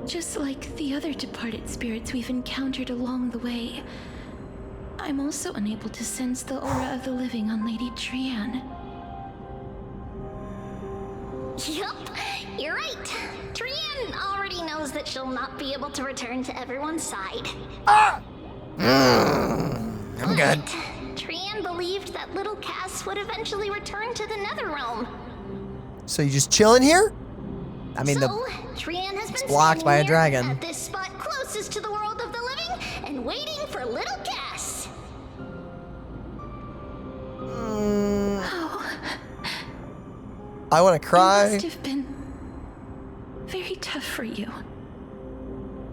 Just like the other departed spirits we've encountered along the way. I'm also unable to sense the aura of the living on Lady Trian. Yup, you're right. Trian already knows that she'll not be able to return to everyone's side. I'm good. Trian believed that little Cass would eventually return to the Netherrealm. So you just chilling here? I mean, Trian has been blocked by a here dragon. at this spot closest to the world of the living and waiting for little Cass. I want to cry. It must have been very tough for you.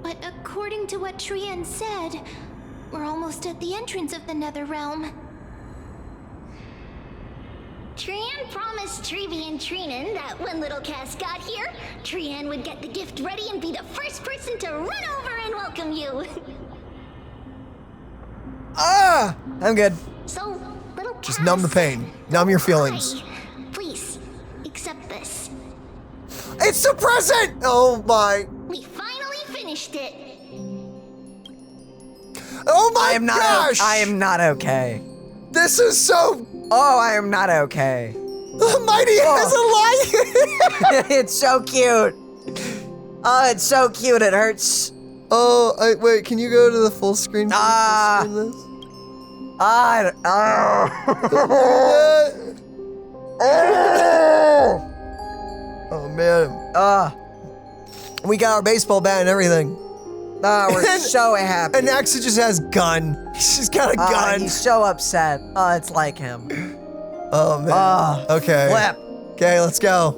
But according to what Trian said, we're almost at the entrance of the Netherrealm. Trian promised Trevi and Trinan that when little Cass got here, Trian would get the gift ready and be the first person to run over and welcome you. I'm good. So, little Cass, Just numb the pain. Numb your feelings. please, accept this. It's the present! Oh my. We finally finished it. Oh my gosh! gosh! I am not okay. This is so... Oh, I am not okay. Mighty has a lion! It's so cute. Oh, it's so cute. It hurts. Oh, wait, can you go to the full screen? Oh man. We got our baseball bat and everything. We're so happy. And Anaxa just has gun. She's got a gun. He's so upset. Oh, it's like him. Oh man. Okay. Flip. Okay, let's go.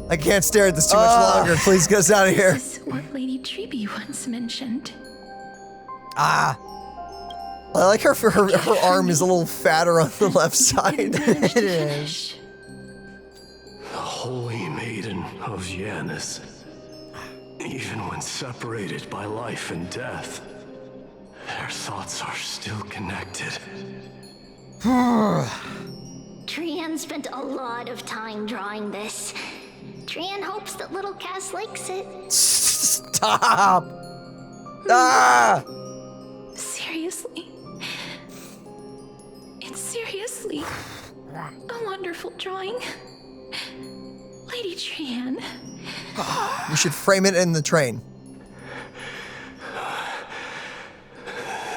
I can't stare at this too much longer. Please get us out of here. This is what Lady Treeby once mentioned. I like her for her arm is a little fatter on the left side. It is. The Holy Maiden of Janus. Even when separated by life and death, their thoughts are still connected. Trian spent a lot of time drawing this. Trian hopes that little Cass likes it. Stop! Seriously? It's seriously a wonderful drawing. Lady Trian. We should frame it in the train.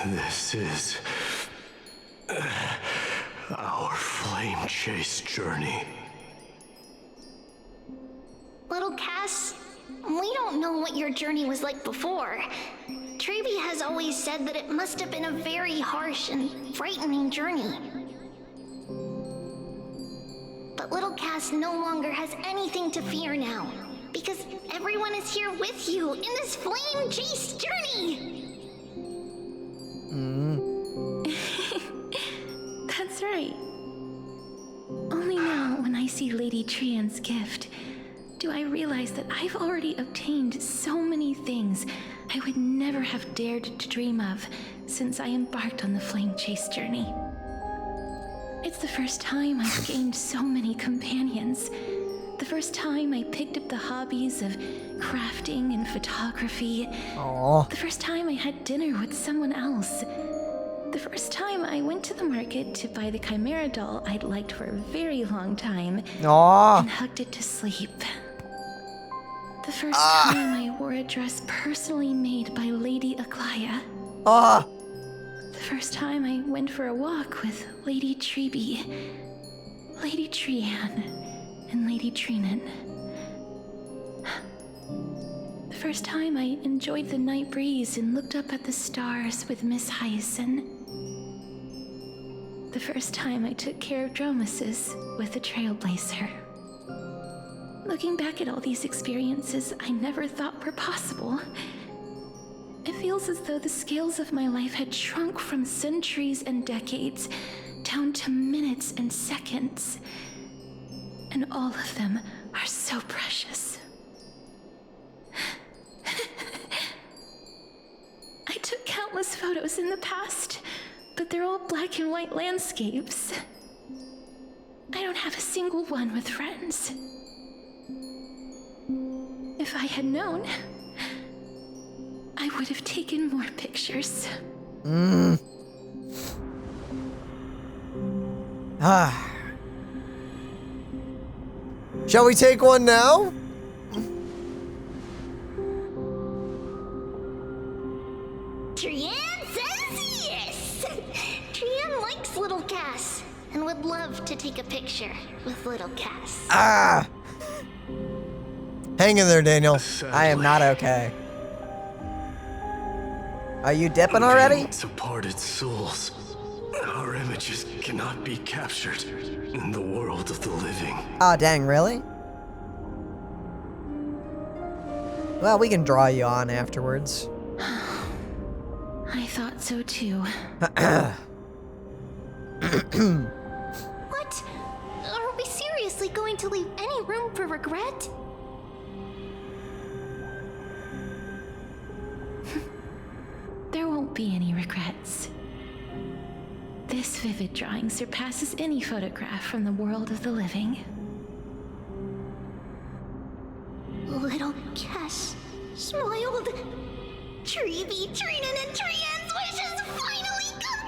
This is our flame chase journey. Little Cass, we don't know what your journey was like before. Trevi has always said that it must have been a very harsh and frightening journey. But little Cass no longer has anything to fear now, because everyone is here with you in this flame chase journey! That's right. Only now, when I see Lady Trian's gift, do I realize that I've already obtained so many things I would never have dared to dream of since I embarked on the flame chase journey. It's the first time I've gained so many companions. The first time I picked up the hobbies of crafting and photography. Aww. The first time I had dinner with someone else. The first time I went to the market to buy the Chimera doll I'd liked for a very long time Aww. and hugged it to sleep. The first time I wore a dress personally made by Lady Aglia. The first time I went for a walk with Lady Treeby, Lady Treeanne, and Lady Treenan. The first time I enjoyed the night breeze and looked up at the stars with Miss Hyacinth. The first time I took care of Dromesis with the Trailblazer. Looking back at all these experiences I never thought were possible, it feels as though the scales of my life had shrunk from centuries and decades down to minutes and seconds. And all of them are so precious. I took countless photos in the past, but they're all black and white landscapes. I don't have a single one with friends. If I had known, I would have taken more pictures. Shall we take one now? Trianne says yes! Trianne likes little Cass and would love to take a picture with little Cass. Hang in there, Daniel. I am not okay. Are you dipping already? Departed souls. Our images cannot be captured in the world of the living. Oh, dang, really? Well, we can draw you on afterwards. I thought so too. What? Are we seriously going to leave any room for regret? There won't be any regrets. This vivid drawing surpasses any photograph from the world of the living. Little Cass smiled. Treeby, Treenan, and Trianne's wishes finally come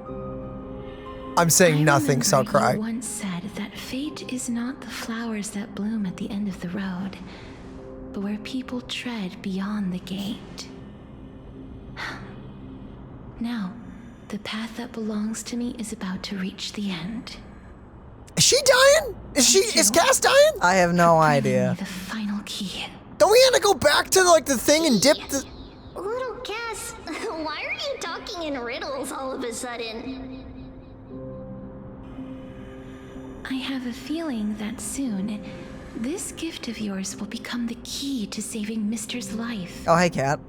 true! I'm saying nothing, so I'll cry. You once said that fate is not the flowers that bloom at the end of the road, but where people tread beyond the gate. Now, the path that belongs to me is about to reach the end. Is she dying? Is Cass dying? I have no idea. The final key. Don't we have to go back to like the thing and dip the... Little Cass, why are you talking in riddles all of a sudden? I have a feeling that soon, this gift of yours will become the key to saving Mister's life. Oh, hey, Cat.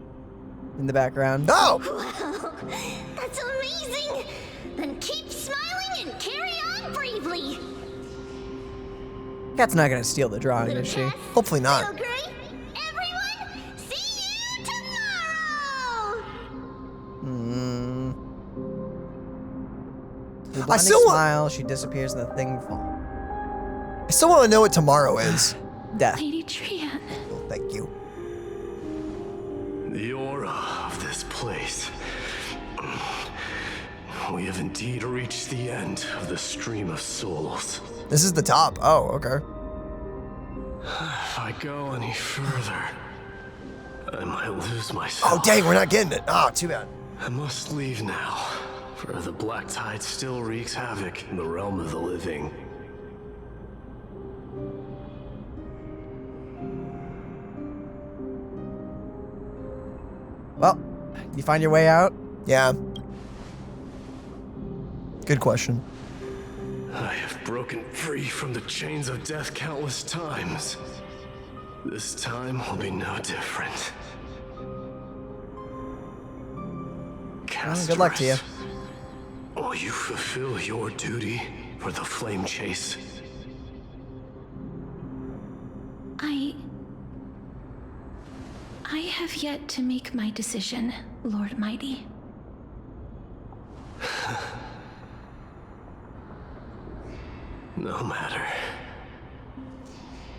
In the background. Oh! Wow, that's amazing! Then keep smiling and carry on bravely! Cat's not gonna steal the drawing, is she? Hopefully not. Everyone, see you tomorrow! I still smile, she disappears and the thing falls. I still want to know what tomorrow is. Death. Lady Trianne. Oh, thank you. The aura of this place. We have indeed reached the end of the stream of souls. This is the top. Oh, okay. If I go any further, I might lose myself. Oh, dang, we're not getting it. Ah, too bad. I must leave now, for the black tide still wreaks havoc in the realm of the living. Well, you find your way out? Yeah. Good question. I have broken free from the chains of death countless times. This time will be no different. Well, good luck to you. Will you fulfill your duty for the flame chase? I have yet to make my decision, Lord Mighty. No matter.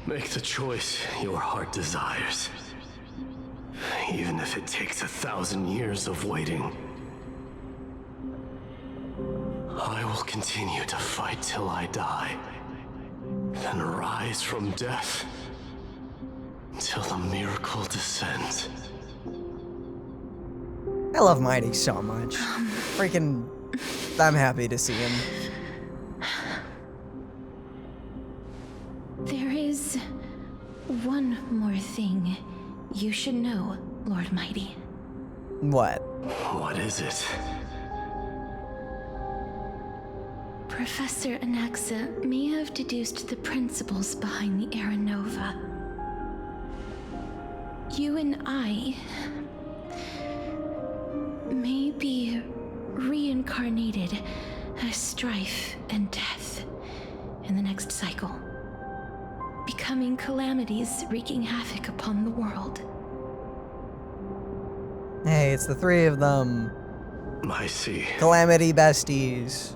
Make the choice your heart desires. even if it takes 1,000 years of waiting. I will continue to fight till I die, then rise from death till the miracle descends. I love Mighty so much. Freaking, I'm happy to see him. There is one more thing you should know, Lord Mighty. What? What is it? Professor Anaxa may have deduced the principles behind the Era Nova. You and I may be reincarnated as strife and death in the next cycle, becoming calamities wreaking havoc upon the world. Hey, it's the three of them. I see. Calamity besties.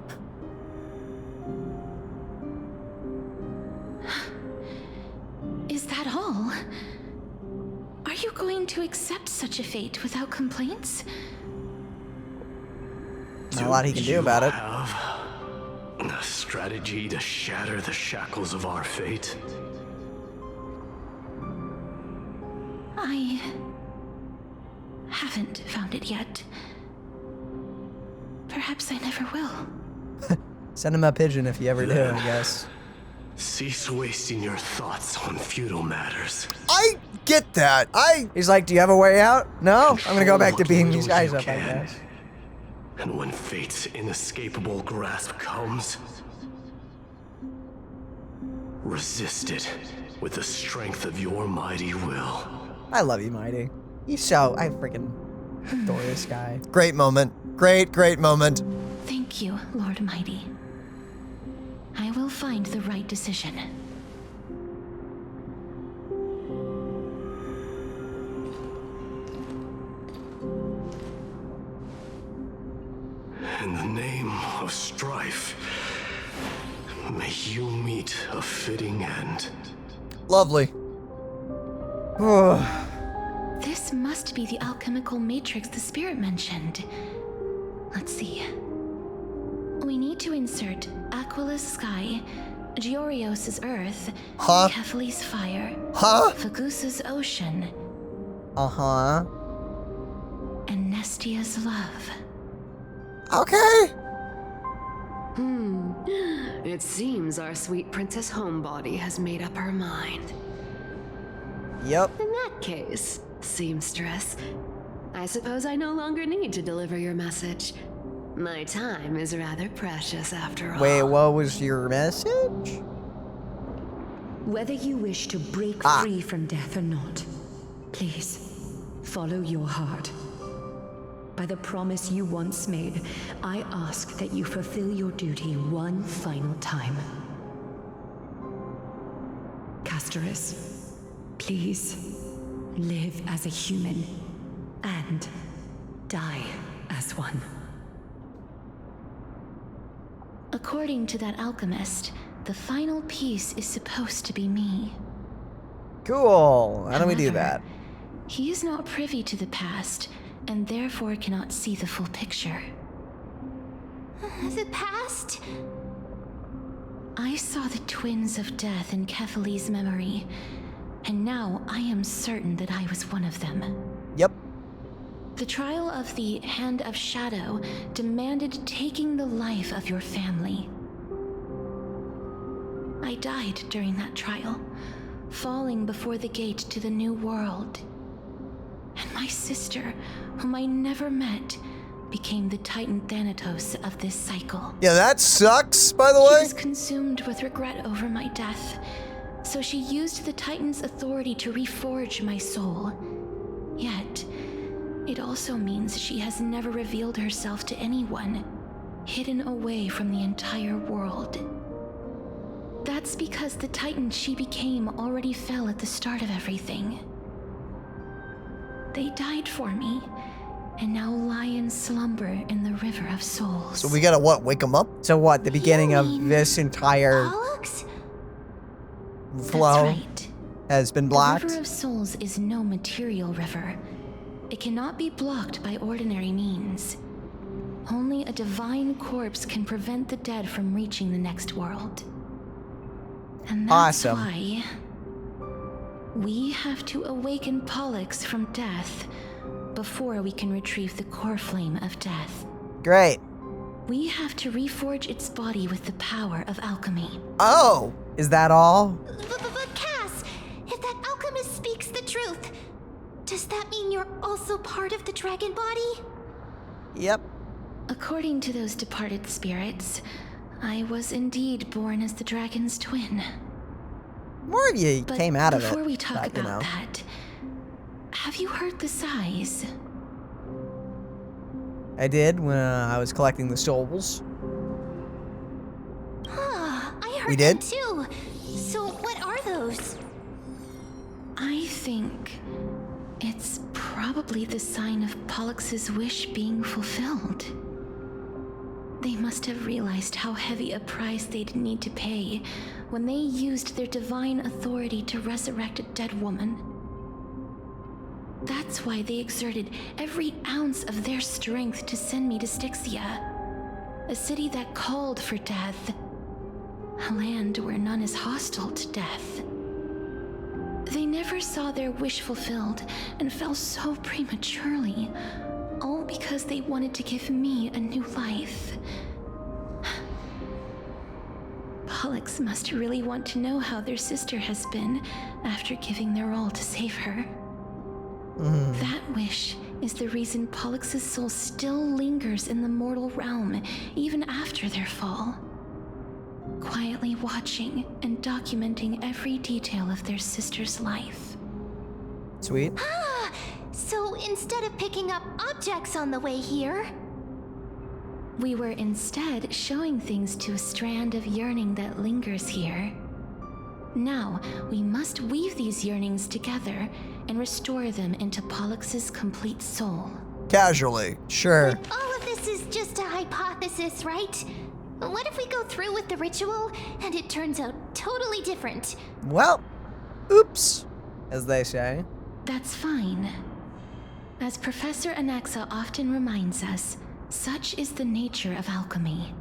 Is that all? Are you going to accept such a fate without complaints? Not a lot he can do about it. Have a strategy to shatter the shackles of our fate? I haven't found it yet. Perhaps I never will. Send him a pigeon if you ever do, I guess. Cease wasting your thoughts on futile matters. I get that. He's like, do you have a way out? No? I'm gonna go back to beating these guys up, I guess. And when fate's inescapable grasp comes, resist it with the strength of your mighty will. I love you, Mighty. I freaking adore this guy. Great moment. Great moment. Thank you, Lord Mighty. I will find the right decision. In the name of strife, may you meet a fitting end. Lovely. This must be the alchemical matrix the spirit mentioned. Let's see. We need to insert Aquila's sky, Giorios's earth, Kephales's fire, Fagusa's ocean, and Nestia's love. Okay. It seems our sweet Princess Homebody has made up her mind. Yep. In that case, seamstress, I suppose I no longer need to deliver your message. My time is rather precious after all. Wait, what was your message? Whether you wish to break free from death or not, please follow your heart. By the promise you once made, I ask that you fulfill your duty one final time. Castorice, please live as a human and die as one. According to that alchemist, the final piece is supposed to be me. Cool. How do we do that? He is not privy to the past, and therefore cannot see the full picture. The past? I saw the twins of death in Kephales's memory, and now I am certain that I was one of them. Yep. The trial of the Hand of Shadow demanded taking the life of your family. I died during that trial, falling before the gate to the new world. And my sister, whom I never met, became the Titan Thanatos of this cycle. Yeah, that sucks, by the way. She was consumed with regret over my death, so she used the Titan's authority to reforge my soul. Yet, it also means she has never revealed herself to anyone, hidden away from the entire world. That's because the Titan she became already fell at the start of everything. They died for me, and now lie in slumber in the River of Souls. So we gotta what, wake them up? So what, the beginning of this entire flow has been blocked? The River of Souls is no material river. It cannot be blocked by ordinary means. Only a divine corpse can prevent the dead from reaching the next world. And that's Awesome. why we have to awaken Pollux from death before we can retrieve the core flame of death. Great. We have to reforge its body with the power of alchemy. Oh, is that all? But Cass, if that alchemist speaks the truth, does that mean you're also part of the dragon body? Yep. According to those departed spirits, I was indeed born as the dragon's twin. More of you But came out of it. before we talk but, you about know. that, have you heard the sighs? I did when I was collecting the souls. I heard We did? them too. So what are those? I think it's probably the sign of Pollux's wish being fulfilled. They must have realized how heavy a price they'd need to pay when they used their divine authority to resurrect a dead woman. That's why they exerted every ounce of their strength to send me to Styxia, a city that called for death, a land where none is hostile to death. They never saw their wish fulfilled and fell so prematurely, all because they wanted to give me a new life. Pollux must really want to know how their sister has been after giving their all to save her. That wish is the reason Pollux's soul still lingers in the mortal realm even after their fall, quietly watching and documenting every detail of their sister's life. Sweet. So instead of picking up objects on the way here, we were instead showing things to a strand of yearning that lingers here. Now, we must weave these yearnings together and restore them into Pollux's complete soul. Casually, sure. all of this is just a hypothesis, right? What if we go through with the ritual and it turns out totally different? Well, oops, as they say. That's fine. As Professor Anaxa often reminds us, such is the nature of alchemy.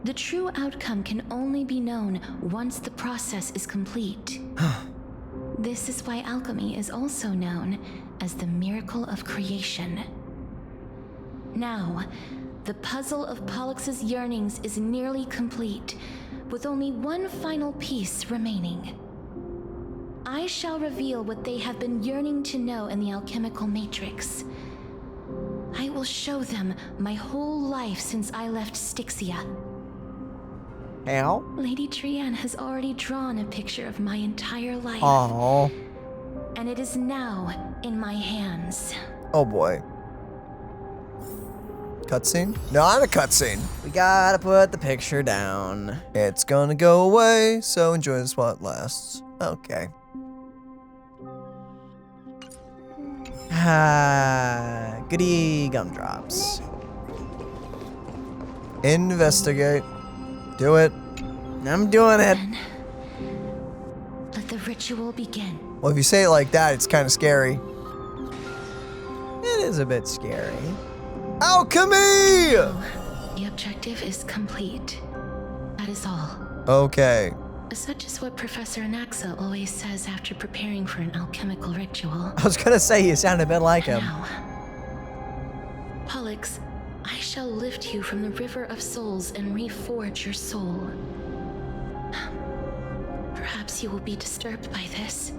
The true outcome can only be known once the process is complete. This is why alchemy is also known as the miracle of creation. Now, the puzzle of Pollux's yearnings is nearly complete, with only one final piece remaining. I shall reveal what they have been yearning to know in the alchemical matrix. I will show them my whole life since I left Styxia. How? Lady Trianne has already drawn a picture of my entire life. Aww. And it is now in my hands. Oh boy. Cutscene? Not a cutscene. We gotta put the picture down. It's gonna go away, so enjoy this while it lasts. Okay. Goody gumdrops. Investigate. Do it. I'm doing it. Let the ritual begin. Well, if you say it like that, it's kind of scary. It is a bit scary. Alchemy! The objective is complete. That is all. Okay. Such is what Professor Anaxa always says after preparing for an alchemical ritual. I was gonna say you sound a bit like him. Now, Pollux, I shall lift you from the river of souls and reforge your soul. Perhaps you will be disturbed by this,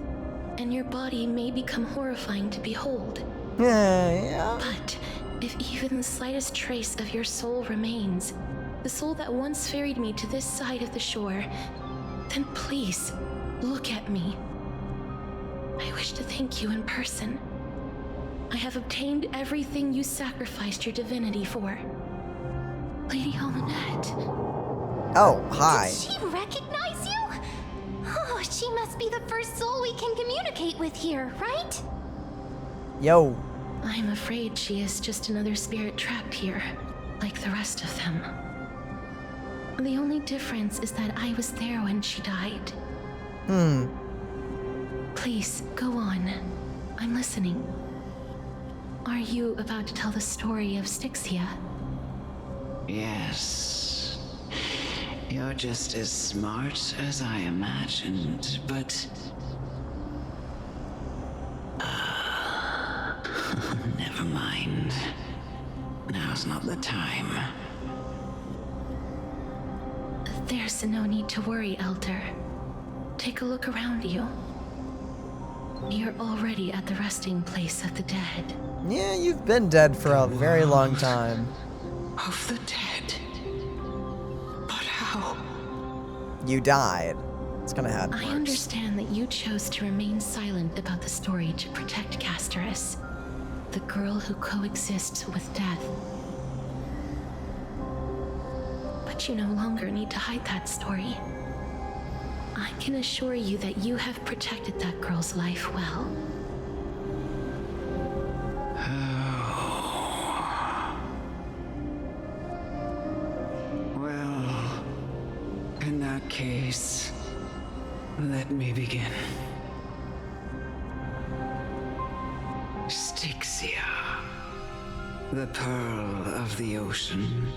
and your body may become horrifying to behold. Yeah. But if even the slightest trace of your soul remains, the soul that once ferried me to this side of the shore, then please, look at me. I wish to thank you in person. I have obtained everything you sacrificed your divinity for. Lady Almanette. Oh, hi. Did she recognize you? Oh, she must be the first soul we can communicate with here, right? Yo. I'm afraid she is just another spirit trapped here, like the rest of them. The only difference is that I was there when she died. Hmm. Please, go on. I'm listening. Are you about to tell the story of Styxia? Yes. You're just as smart as I imagined, but... never mind. Now's not the time. There's no need to worry, Elder. Take a look around you. You're already at the resting place of the dead. Yeah, you've been dead for a very long time. Of the dead? But how? You died. It's gonna happen. I understand that you chose to remain silent about the story to protect Castorice, the girl who coexists with death. But you no longer need to hide that story. I can assure you that you have protected that girl's life well. Well, in that case, let me begin. Styxia, the pearl of the ocean,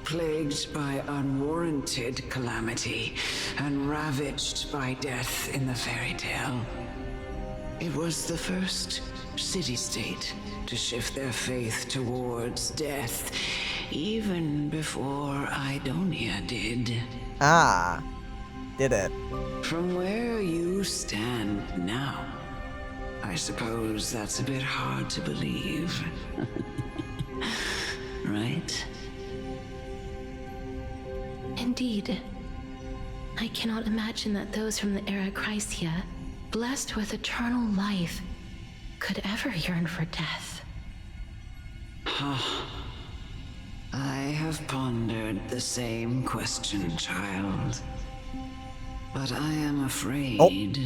plagued by unwarranted calamity and ravaged by death in the fairy tale. It was the first city-state to shift their faith towards death, even before Idonia did. Ah, did it. From where you stand now, I suppose that's a bit hard to believe. Right? Indeed. I cannot imagine that those from the Anaxagoras, blessed with eternal life, could ever yearn for death. I have pondered the same question, child. But I am afraid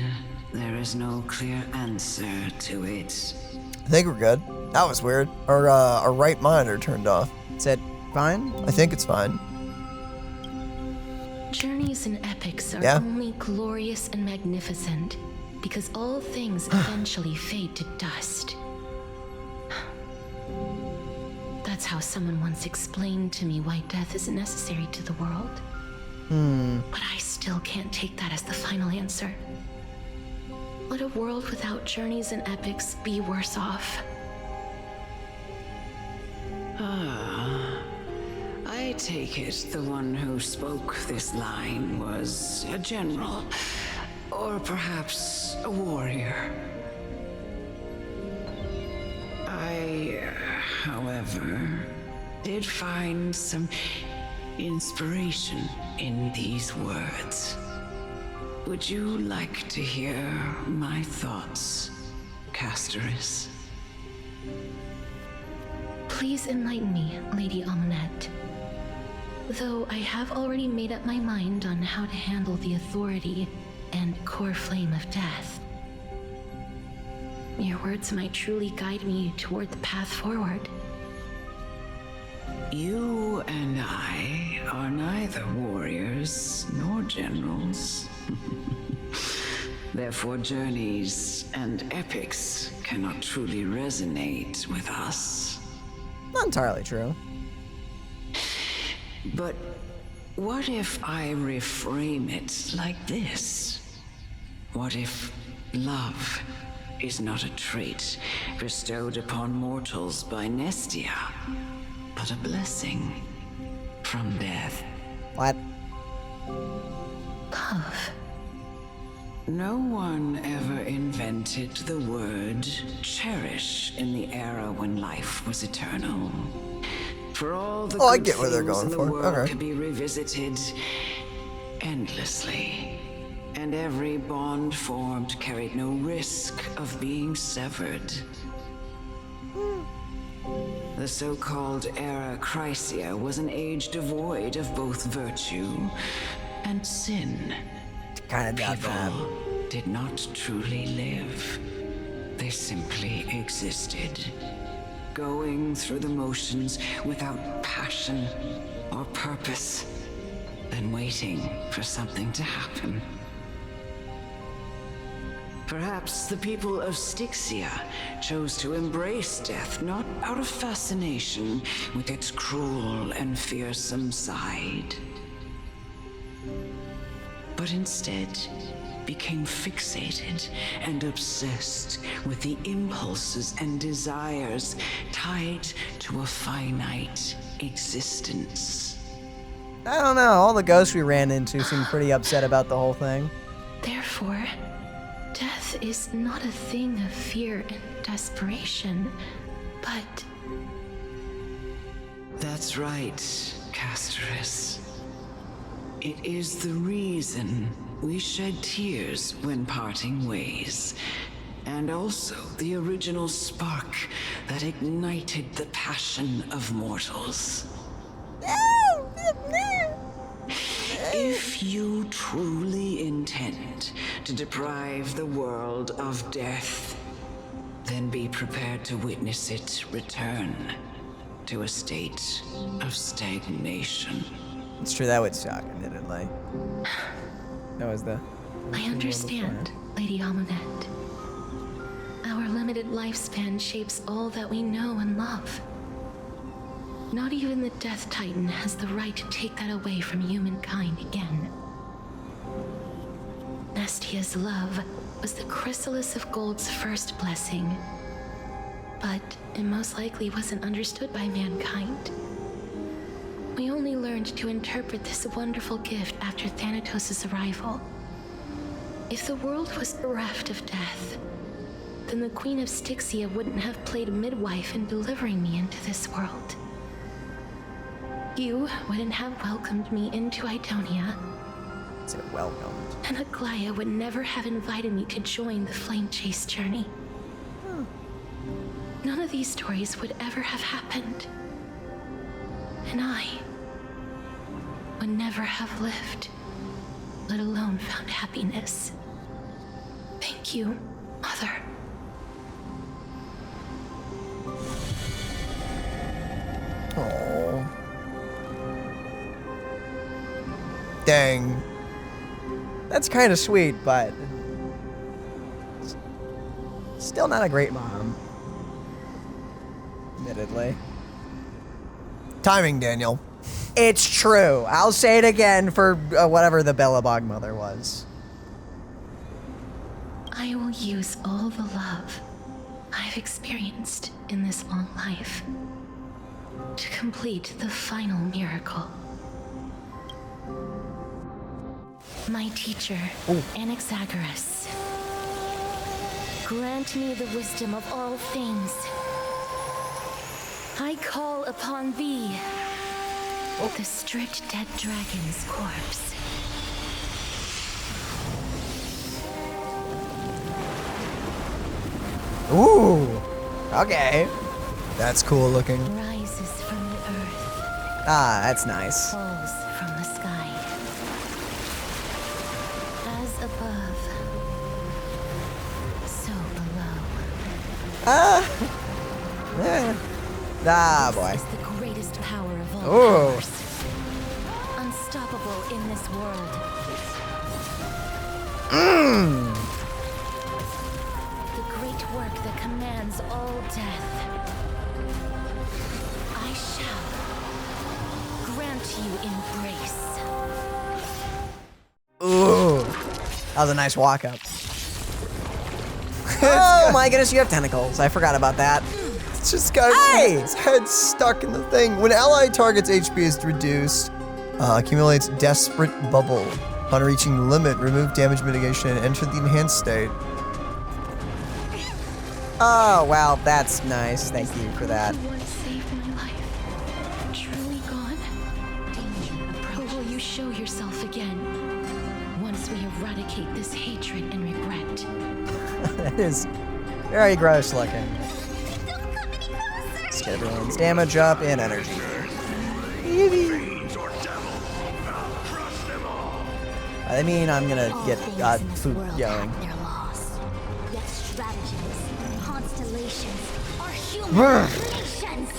there is no clear answer to it. I think we're good. That was weird. Our right monitor turned off. Is it fine? I think it's fine. Journeys and epics are Yeah. only glorious and magnificent because all things eventually fade to dust. That's how someone once explained to me why death isn't necessary to the world. But I still can't take that as the final answer. Would a world without journeys and epics be worse off? I take it the one who spoke this line was a general, or perhaps a warrior. I, however, did find some inspiration in these words. Would you like to hear my thoughts, Castorice? Please enlighten me, Lady Amunet. Though I have already made up my mind on how to handle the authority and core flame of death. Your words might truly guide me toward the path forward. You and I are neither warriors nor generals. Therefore, journeys and epics cannot truly resonate with us. Not entirely true. But what if I reframe it like this? What if love is not a trait bestowed upon mortals by Nestia, but a blessing from death? What? Love. No one ever invented the word cherish in the era when life was eternal. For all the I good get where they're things going in the for. world Okay. could be revisited endlessly, and every bond formed carried no risk of being severed. The so-called Era Chrysia was an age devoid of both virtue and sin. Kind of doubt that. People did not truly live. They simply existed, going through the motions without passion or purpose, then waiting for something to happen. Perhaps the people of Styxia chose to embrace death not out of fascination with its cruel and fearsome side, but instead became fixated and obsessed with the impulses and desires tied to a finite existence. I don't know. All the ghosts we ran into seemed pretty upset about the whole thing. Therefore, death is not a thing of fear and desperation, but... That's right, Castorice. It is the reason we shed tears when parting ways, and also the original spark that ignited the passion of mortals. If you truly intend to deprive the world of death, then be prepared to witness it return to a state of stagnation. It's true, that would suck, admittedly. That was the... I understand, Lady Amunet. Our limited lifespan shapes all that we know and love. Not even the Death Titan has the right to take that away from humankind again. Nestia's love was the chrysalis of Gold's first blessing, but it most likely wasn't understood by mankind. We only learned to interpret this wonderful gift after Thanatos' arrival. If the world was bereft of death, then the Queen of Styxia wouldn't have played midwife in delivering me into this world. You wouldn't have welcomed me into Idonia. Say welcomed. And Aglia would never have invited me to join the flamechase journey. None of these stories would ever have happened. And I would never have lived, let alone found happiness. Thank you, Mother. Aww. Dang. That's kind of sweet, but still not a great mom. Admittedly. Timing, Daniel. It's true. I'll say it again for whatever the Bellabog mother was. I will use all the love I've experienced in this long life to complete the final miracle. My teacher, Anaxagoras, grant me the wisdom of all things. I call upon thee, the stripped dead dragon's corpse. Ooh, okay. That's cool looking. Rises from the earth. Ah, that's nice. Falls from the sky. As above, so below. Ah, boy. This is the greatest power of all Ooh. powers. Unstoppable in this world. The great work that commands all death. I shall grant you embrace. Ooh, that was a nice walk up. Oh my goodness, you have tentacles. I forgot about that. It's just got its head stuck in the thing. When ally target's HP is reduced, accumulates Desperate Bubble. Upon reaching the limit, remove damage mitigation and enter the enhanced state. Oh, wow, that's nice. Thank you for that. You once saved my life. Truly gone? Danger approaches. Or will you show yourself again? Once we eradicate this hatred and regret. That is very gross looking. Let's get everyone's damage up and energy. I mean, I'm gonna get food going. Yet stratagems, constellations, are human creations.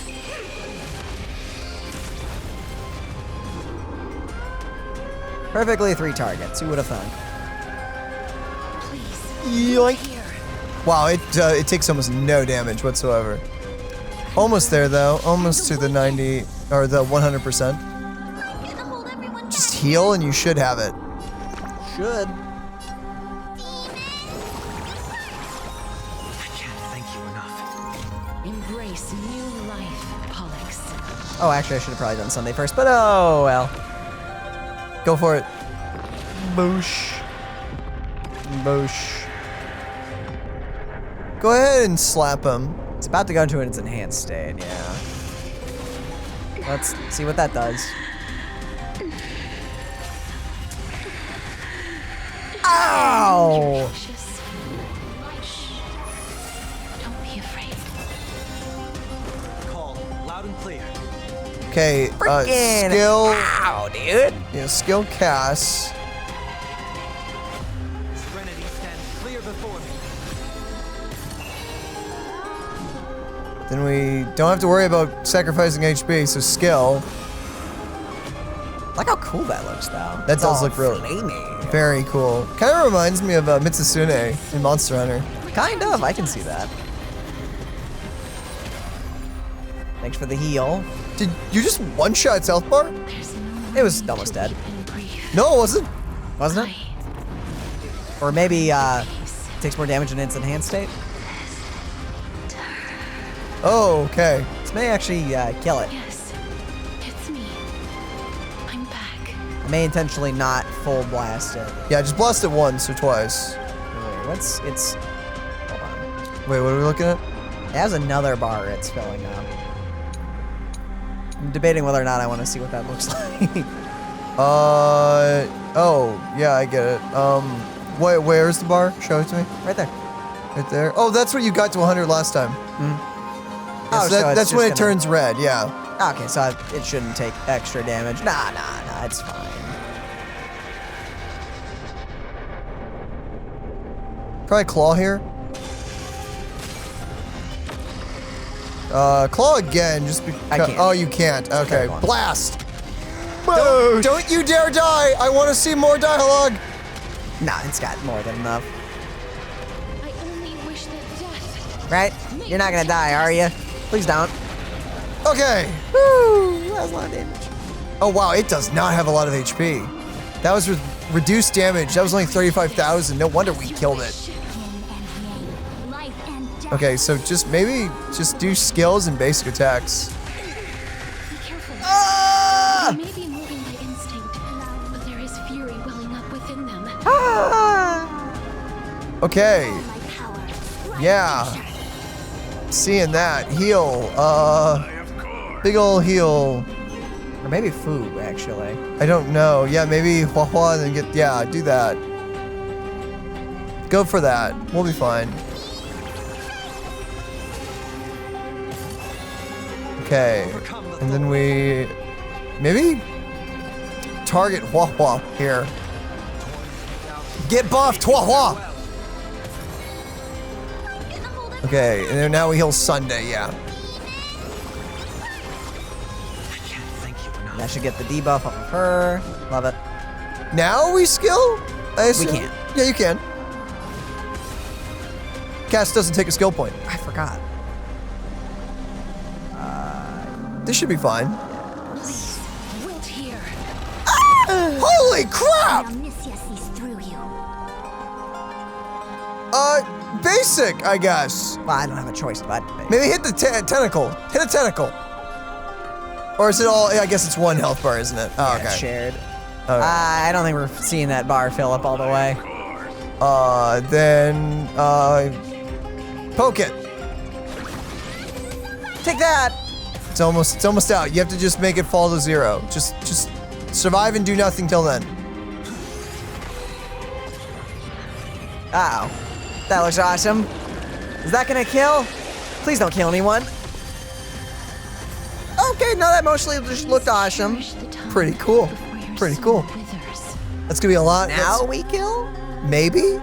Perfectly 3 targets. Who would have thunk? Yoink. Wow, it takes almost no damage whatsoever. Almost there though, almost to the 90 or the 100%. Just heal and you should have it. Should. Embrace new life, Pollux. Oh, actually, I should have probably done Sunday first, but oh well. Go for it. Boosh. Boosh. Go ahead and slap him. It's about to go into its enhanced state, yeah. Let's see what that does. Ow! Don't be afraid. Call loud and clear. Okay, Freaking skill. Ow, dude. Yeah, skill cast. Serenity stands clear before me. Then we don't have to worry about sacrificing HP, so skill. Look how cool that looks, though. That does look really flamey. very cool. Kind of reminds me of Mitsusune in Monster Hunter. Kind of, I can see that. Thanks for the heal. Did you just one-shot its health bar? It was almost dead. No, it wasn't. Wasn't it? Or maybe it takes more damage in its enhanced state. Oh, okay. This may actually kill it. Yes, it's me. I'm back. I may intentionally not full blast it. Yeah, just blast it once or twice. Wait, what's its... Hold on. Wait, what are we looking at? It has another bar it's filling up. I'm debating whether or not I want to see what that looks like. Oh, yeah, I get it. Wait, where's the bar? Show it to me. Right there. Right there. Oh, that's what you got to 100 last time. Oh, so so it's that's when it just gonna- turns red, yeah. Okay, so it shouldn't take extra damage. Nah, it's fine. Probably claw here. Claw again, just because. I can't. Oh, you can't. Okay, Come on. blast. Don't you dare die. I want to see more dialogue. Nah, it's got more than enough. I only wish that death. Right? You're not gonna die, are you? Please don't. Okay. Woo! That was a lot of damage. Oh, wow, it does not have a lot of HP. That was reduced damage. That was only 35,000. No wonder we killed it. Okay, so just maybe just do skills and basic attacks. Be careful. Ah! They may be moving by instinct, but there is fury welling up within them. Ah! Okay. Yeah. Seeing that. Heal. Big ol' heal. Or maybe food, actually. I don't know. Yeah, maybe Hua and then get, yeah, do that. Go for that. We'll be fine. Okay. And then we maybe target Hua here. Get buffed, Hua! Okay, and then now we heal Sunday, yeah. That should get the debuff off of her. Love it. Now we skill? I assume? We can. Yeah, you can. Cass doesn't take a skill point. I forgot. This should be fine. Wilt here. Holy crap! Basic, I guess. Well, I don't have a choice, but Maybe hit the tentacle. Hit a tentacle. Or is it all? Yeah, I guess it's one health bar, isn't it? Oh, yeah, okay. it's shared. Okay. I don't think we're seeing that bar fill up all the way. Then poke it. Take that. It's almost out. You have to just make it fall to 0. Just survive and do nothing till then. Uh-oh. That looks awesome. Is that gonna kill? Please don't kill anyone. Okay, no, that mostly just looked awesome. Pretty cool. Pretty cool. That's gonna be a lot. Now we kill? Maybe.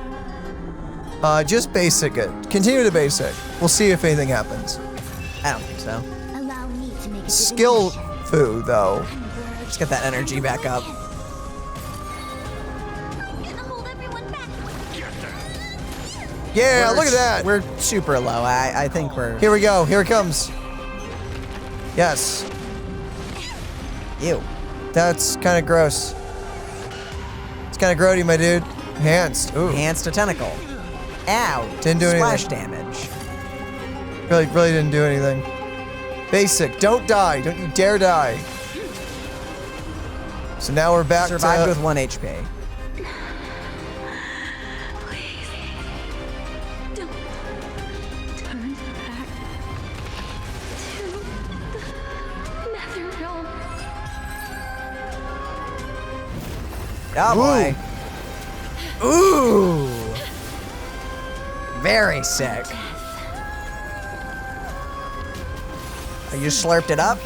Just basic it. Continue to basic. We'll see if anything happens. I don't think so. Allow me to make a Skill food though. Just get that energy back up. Yeah, look at that. We're super low. I think we're... Here we go. Here it comes. Yes. Ew. That's kind of gross. It's kind of grody, my dude. Enhanced. Ooh. Enhanced to tentacle. Ow. Didn't do Splash anything. damage. Really didn't do anything. Basic. Don't die. Don't you dare die. So now we're back Survived to... with 1 HP. Oh boy. Ooh. Very sick. You slurped it up?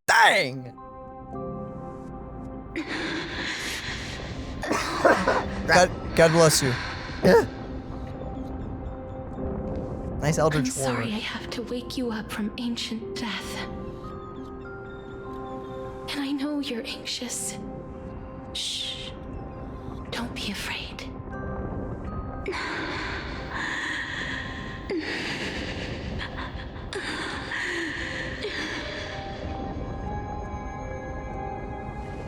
Dang. God bless you. Nice eldritch I'm sorry forward. I have to wake you up from ancient death. And I know you're anxious. Shh. Don't be afraid.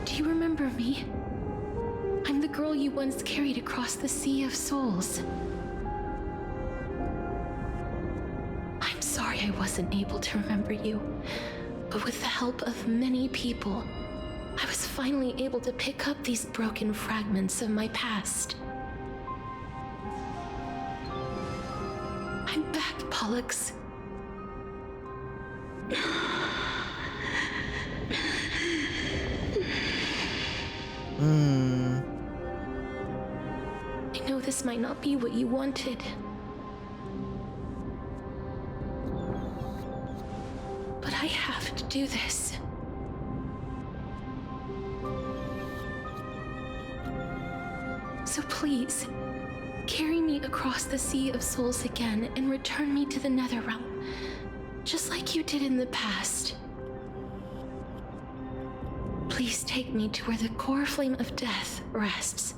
Do you remember me? I'm the girl you once carried across the Sea of Souls. I'm sorry I wasn't able to remember you, but with the help of many people, I was finally able to pick up these broken fragments of my past. I'm back, Pollux. I know this might not be what you wanted. But I have to do this. So please, carry me across the Sea of Souls again and return me to the Netherrealm, just like you did in the past. Please take me to where the core flame of death rests.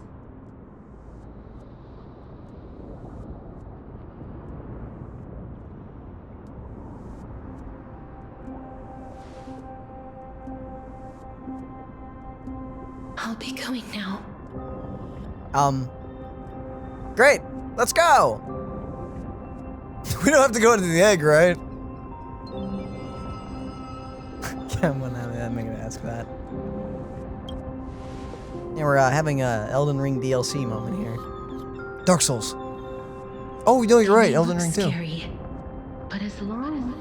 I'll be going now. Great. Let's go. We don't have to go to the egg, right? I'm gonna ask that. Yeah, we're having a Elden Ring DLC moment here. Dark Souls. Oh, no, you're right. Elden Ring too. Scary, but as long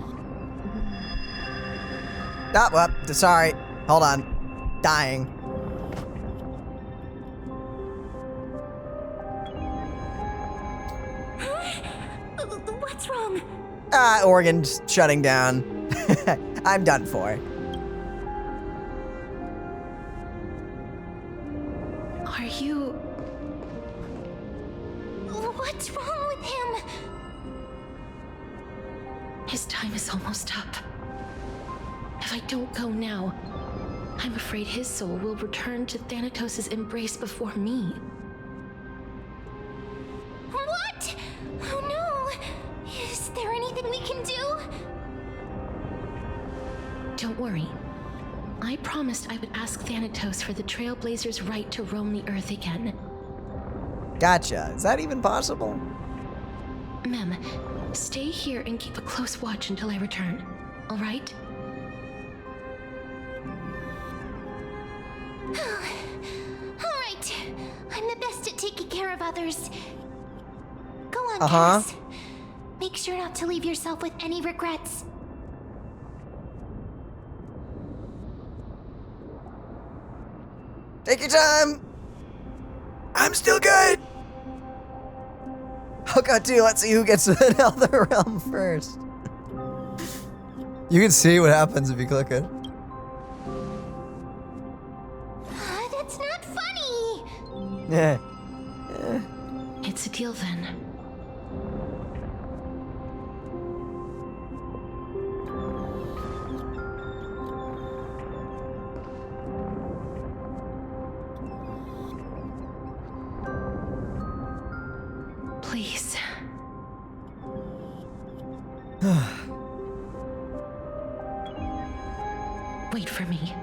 Oh, well, sorry. Hold on. Dying. What's wrong? Organ's shutting down. I'm done for. Are you... What's wrong with him? His time is almost up. If I don't go now, I'm afraid his soul will return to Thanatos' embrace before me. What? Oh no! Is there anything we can do? Don't worry. I promised I would ask Thanatos for the Trailblazers' right to roam the Earth again. Gotcha. Is that even possible? Mem, stay here and keep a close watch until I return, all right? Alright. I'm the best at taking care of others. Go on, Cass. Make sure not to leave yourself with any regrets. Take your time. I'm still good. Oh god, dude, let's see who gets to the Nether Realm first. You can see what happens if you click it. That's not funny. Yeah. It's a deal then. Please. Wait for me.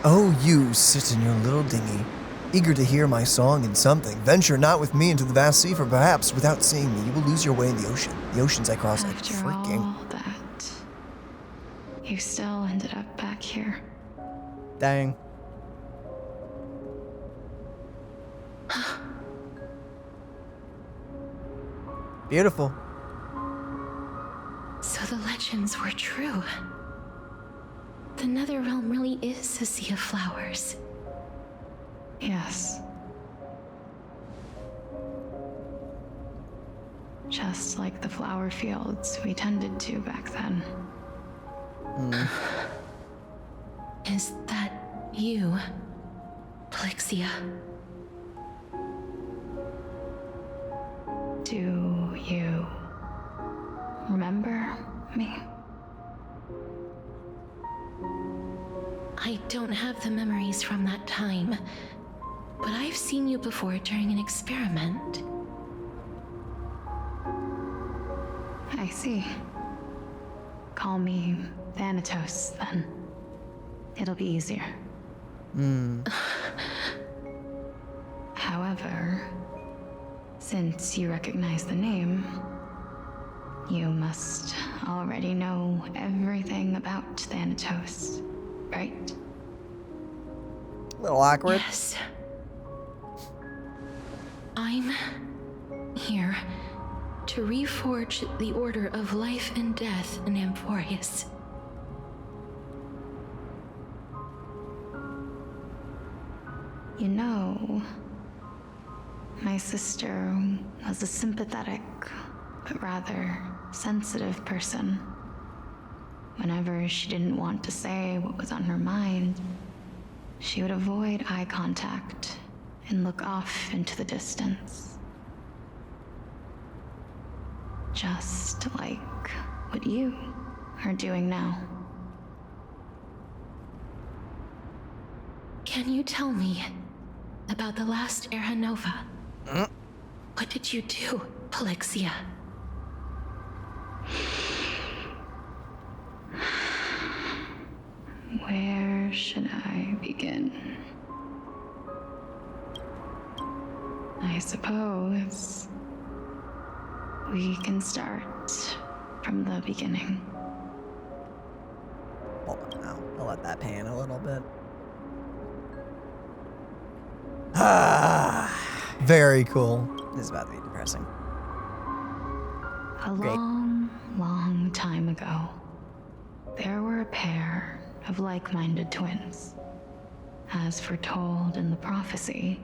Oh, you sit in your little dinghy, eager to hear my song and something. Venture not with me into the vast sea, for perhaps, without seeing me, you will lose your way in the ocean. The oceans I cross like After freaking... all that, you still ended up back here. Dang. Beautiful. So the legends were true. The Netherrealm really is a sea of flowers. Yes. Just like the flower fields we tended to back then. Is that you, Plixia? Do you remember me? I don't have the memories from that time, but I've seen you before during an experiment. I see. Call me Thanatos, then. It'll be easier. However, since you recognize the name, you must already know everything about Thanatos, right? A little awkward. Yes. I'm here to reforge the order of life and death in Amphorius. You know, my sister was a sympathetic, but rather sensitive person. Whenever she didn't want to say what was on her mind, she would avoid eye contact and look off into the distance. Just like what you are doing now. Can you tell me about the last Era Nova? What did you do, Plixia? Where should I begin? I suppose we can start from the beginning. Hold on now. I'll let that pan a little bit. Very cool. This is about to be depressing. A long, long time ago, there were a pair of like-minded twins. As foretold in the prophecy,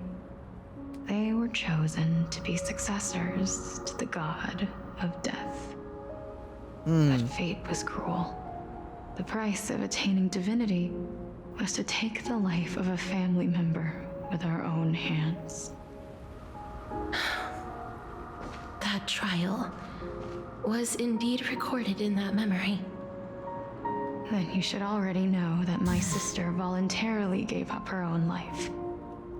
they were chosen to be successors to the god of death. But fate was cruel. The price of attaining divinity was to take the life of a family member with our own hands. That trial was indeed recorded in that memory. Then you should already know that my sister voluntarily gave up her own life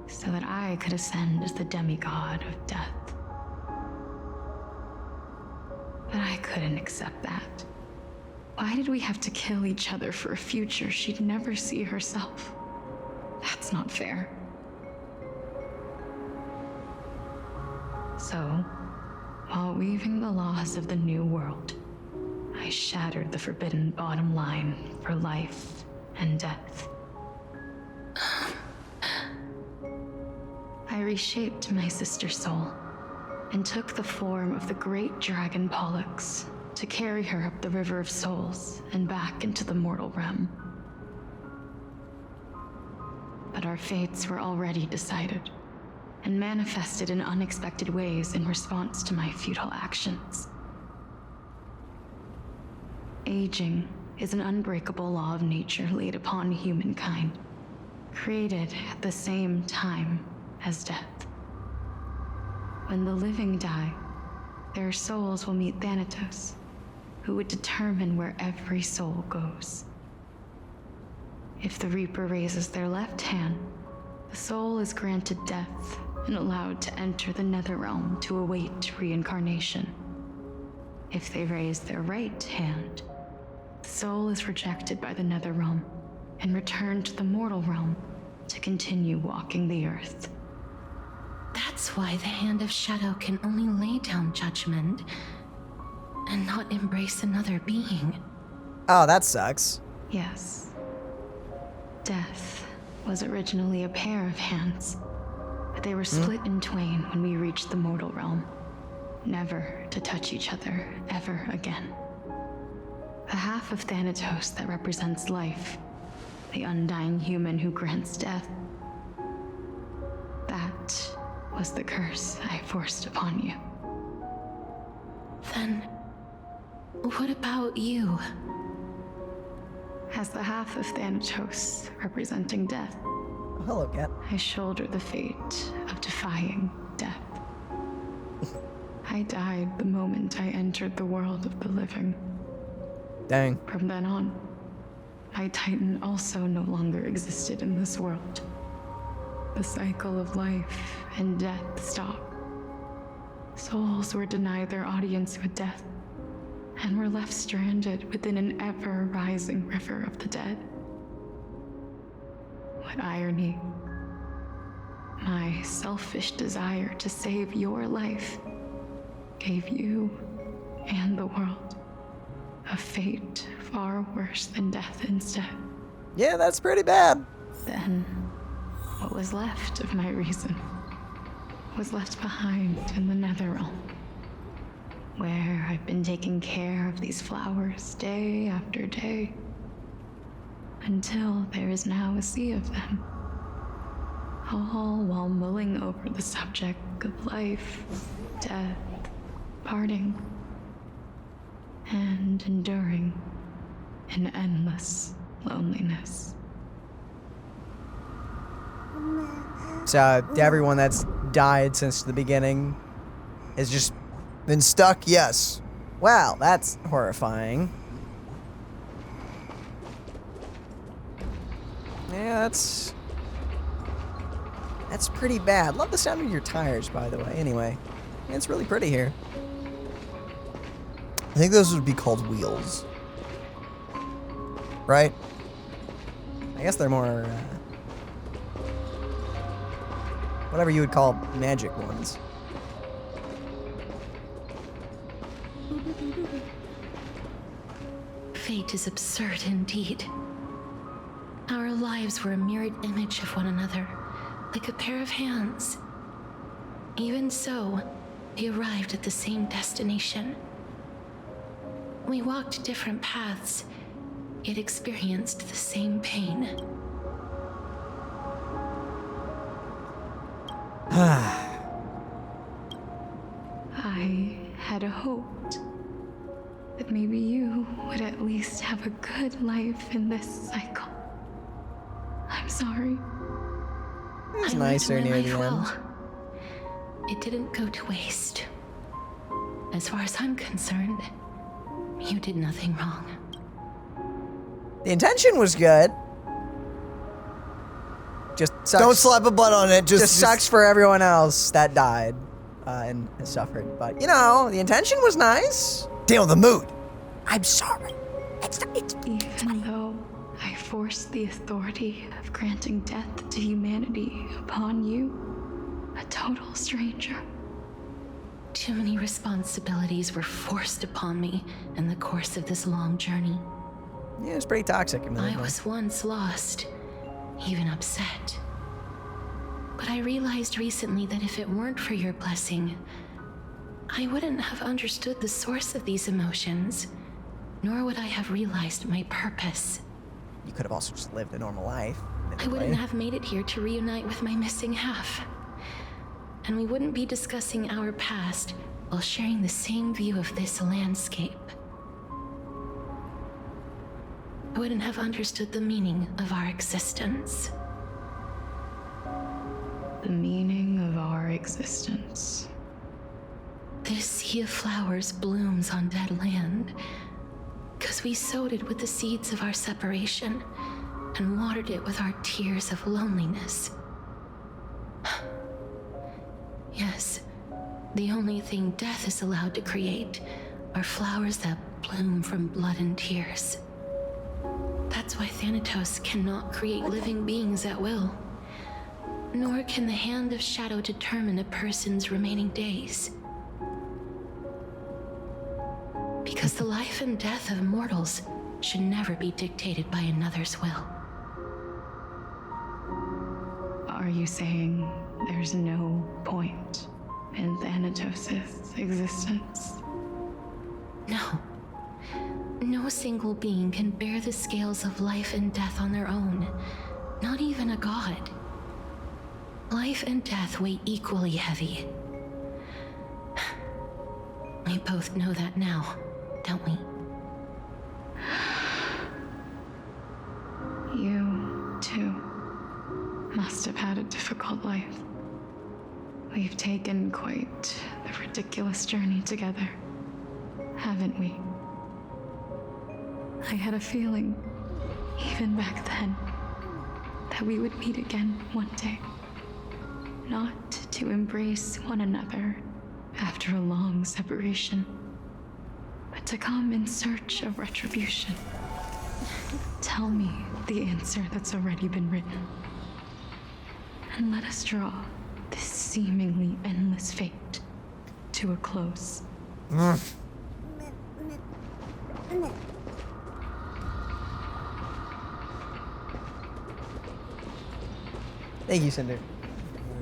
so that I could ascend as the demigod of death. But I couldn't accept that. Why did we have to kill each other for a future she'd never see herself? That's not fair. So, while weaving the laws of the new world, I shattered the forbidden bottom line for life and death. I reshaped my sister's soul and took the form of the great dragon Pollux to carry her up the River of Souls and back into the mortal realm. But our fates were already decided and manifested in unexpected ways in response to my futile actions. Aging is an unbreakable law of nature laid upon humankind, created at the same time as death. When the living die, their souls will meet Thanatos, who would determine where every soul goes. If the Reaper raises their left hand, The soul is granted death and allowed to enter the Netherrealm to await reincarnation. If they raise their right hand, the soul is rejected by the Netherrealm and returned to the mortal realm to continue walking the earth. That's why the Hand of Shadow can only lay down judgment and not embrace another being. Oh, that sucks. Yes. Death was originally a pair of hands, but they were split in twain when we reached the mortal realm, never to touch each other ever again. The half of Thanatos that represents life, the undying human who grants death, that was the curse I forced upon you. Then, what about you? As the half of Thanatos representing death, Oh, hello, cat. I shoulder the fate of defying death. I died the moment I entered the world of the living. Dang. From then on, my Titan also no longer existed in this world. The cycle of life and death stopped. Souls were denied their audience with death and were left stranded within an ever-rising river of the dead. What irony. My selfish desire to save your life gave you and the world a fate far worse than death instead. Yeah, that's pretty bad. Then, what was left of my reason was left behind in the Netherrealm, where I've been taking care of these flowers day after day, until there is now a sea of them, all while mulling over the subject of life, death, parting, and enduring an endless loneliness. So everyone that's died since the beginning has just been stuck, yes. Wow, that's horrifying. Yeah, that's pretty bad. Love the sound of your tires, by the way. Anyway, it's really pretty here. I think those would be called wheels. Right? I guess they're more, whatever you would call magic ones. Fate is absurd indeed. Our lives were a mirrored image of one another, like a pair of hands. Even so, we arrived at the same destination. We walked different paths, yet experienced the same pain. I had hoped that maybe you would at least have a good life in this cycle. I'm sorry. It's nicer near the end. It didn't go to waste. As far as I'm concerned, you did nothing wrong. The intention was good. Just sucks. Don't slap a butt on it. Just sucks for everyone else that died and suffered. But, you know, the intention was nice. Deal the mood. I'm sorry. Even though I forced the authority of granting death to humanity upon you, a total stranger. Too many responsibilities were forced upon me in the course of this long journey. Yeah, it was pretty toxic. I was once lost, even upset. But I realized recently that if it weren't for your blessing, I wouldn't have understood the source of these emotions, nor would I have realized my purpose. You could have also just lived a normal life. I wouldn't have made it here to reunite with my missing half. And we wouldn't be discussing our past while sharing the same view of this landscape. I wouldn't have understood the meaning of our existence. The meaning of our existence. This sea of flowers blooms on dead land because we sowed it with the seeds of our separation and watered it with our tears of loneliness. Yes, the only thing death is allowed to create are flowers that bloom from blood and tears. That's why Thanatos cannot create living beings at will. Nor can the hand of shadow determine a person's remaining days. Because the life and death of mortals should never be dictated by another's will. Are you saying there's no point in Thanatos' existence? No. No single being can bear the scales of life and death on their own. Not even a god. Life and death weigh equally heavy. We both know that now, don't we? You, too, must have had a difficult life. We've taken quite the ridiculous journey together, haven't we? I had a feeling, even back then, that we would meet again one day. Not to embrace one another after a long separation, but to come in search of retribution. Tell me the answer that's already been written, and let us draw this seemingly endless fate to a close. Thank you, Cinder.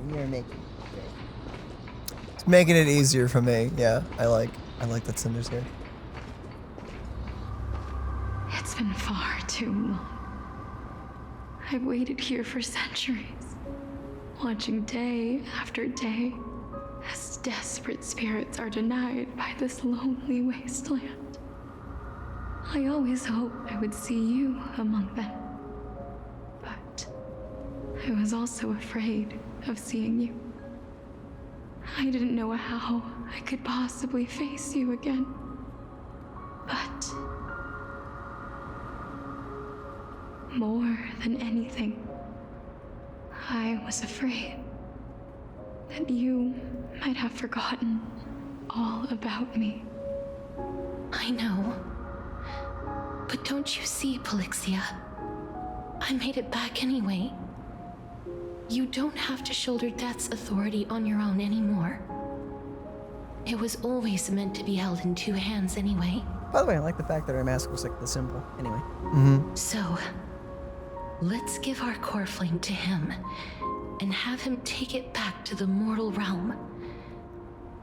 You're making it great. It's making it easier for me. Yeah, I like that Cinder's here. It's been far too long. I've waited here for centuries, watching day after day as desperate spirits are denied by this lonely wasteland. I always hoped I would see you among them, but I was also afraid of seeing you. I didn't know how I could possibly face you again, but more than anything, I was afraid that you might have forgotten all about me. I know. But don't you see, Polixia? I made it back anyway. You don't have to shoulder death's authority on your own anymore. It was always meant to be held in two hands anyway. By the way, I like the fact that our mask was like the symbol. Anyway. So, let's give our core flame to him and have him take it back to the mortal realm.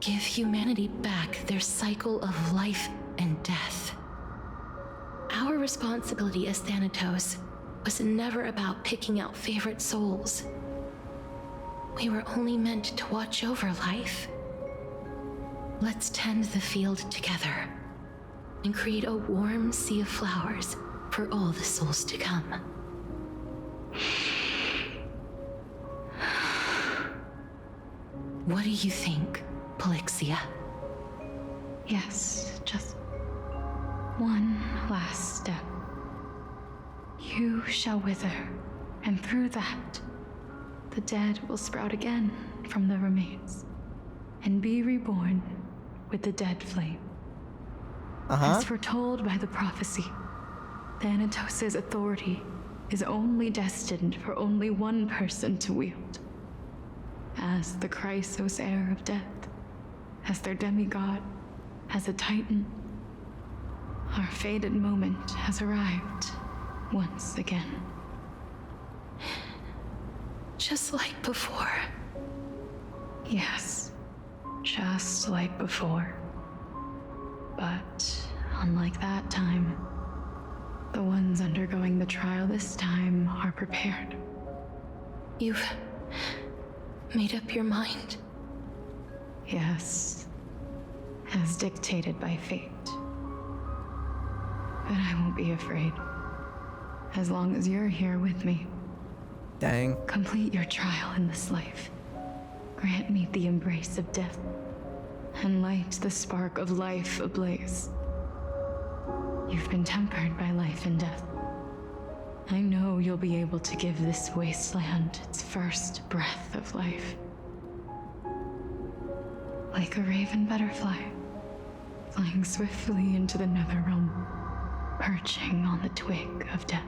Give humanity back their cycle of life and death. Our responsibility as Thanatos was never about picking out favorite souls. We were only meant to watch over life. Let's tend the field together and create a warm sea of flowers for all the souls to come. What do you think, Polixia? Yes, just one last step. You shall wither, and through that, the dead will sprout again from the remains, and be reborn with the dead flame. As foretold by the prophecy, Thanatos' authority is only destined for only one person to wield. As the Chrysos heir of death, as their demigod, as a titan, our fated moment has arrived once again. Just like before. Yes, just like before. But unlike that time, the ones undergoing the trial this time are prepared. You've made up your mind? Yes, as dictated by fate. But I won't be afraid, as long as you're here with me. Dang. Complete your trial in this life. Grant me the embrace of death, and light the spark of life ablaze. You've been tempered by life and death. I know you'll be able to give this wasteland its first breath of life. like a raven butterfly, flying swiftly into the netherrealm, perching on the twig of death.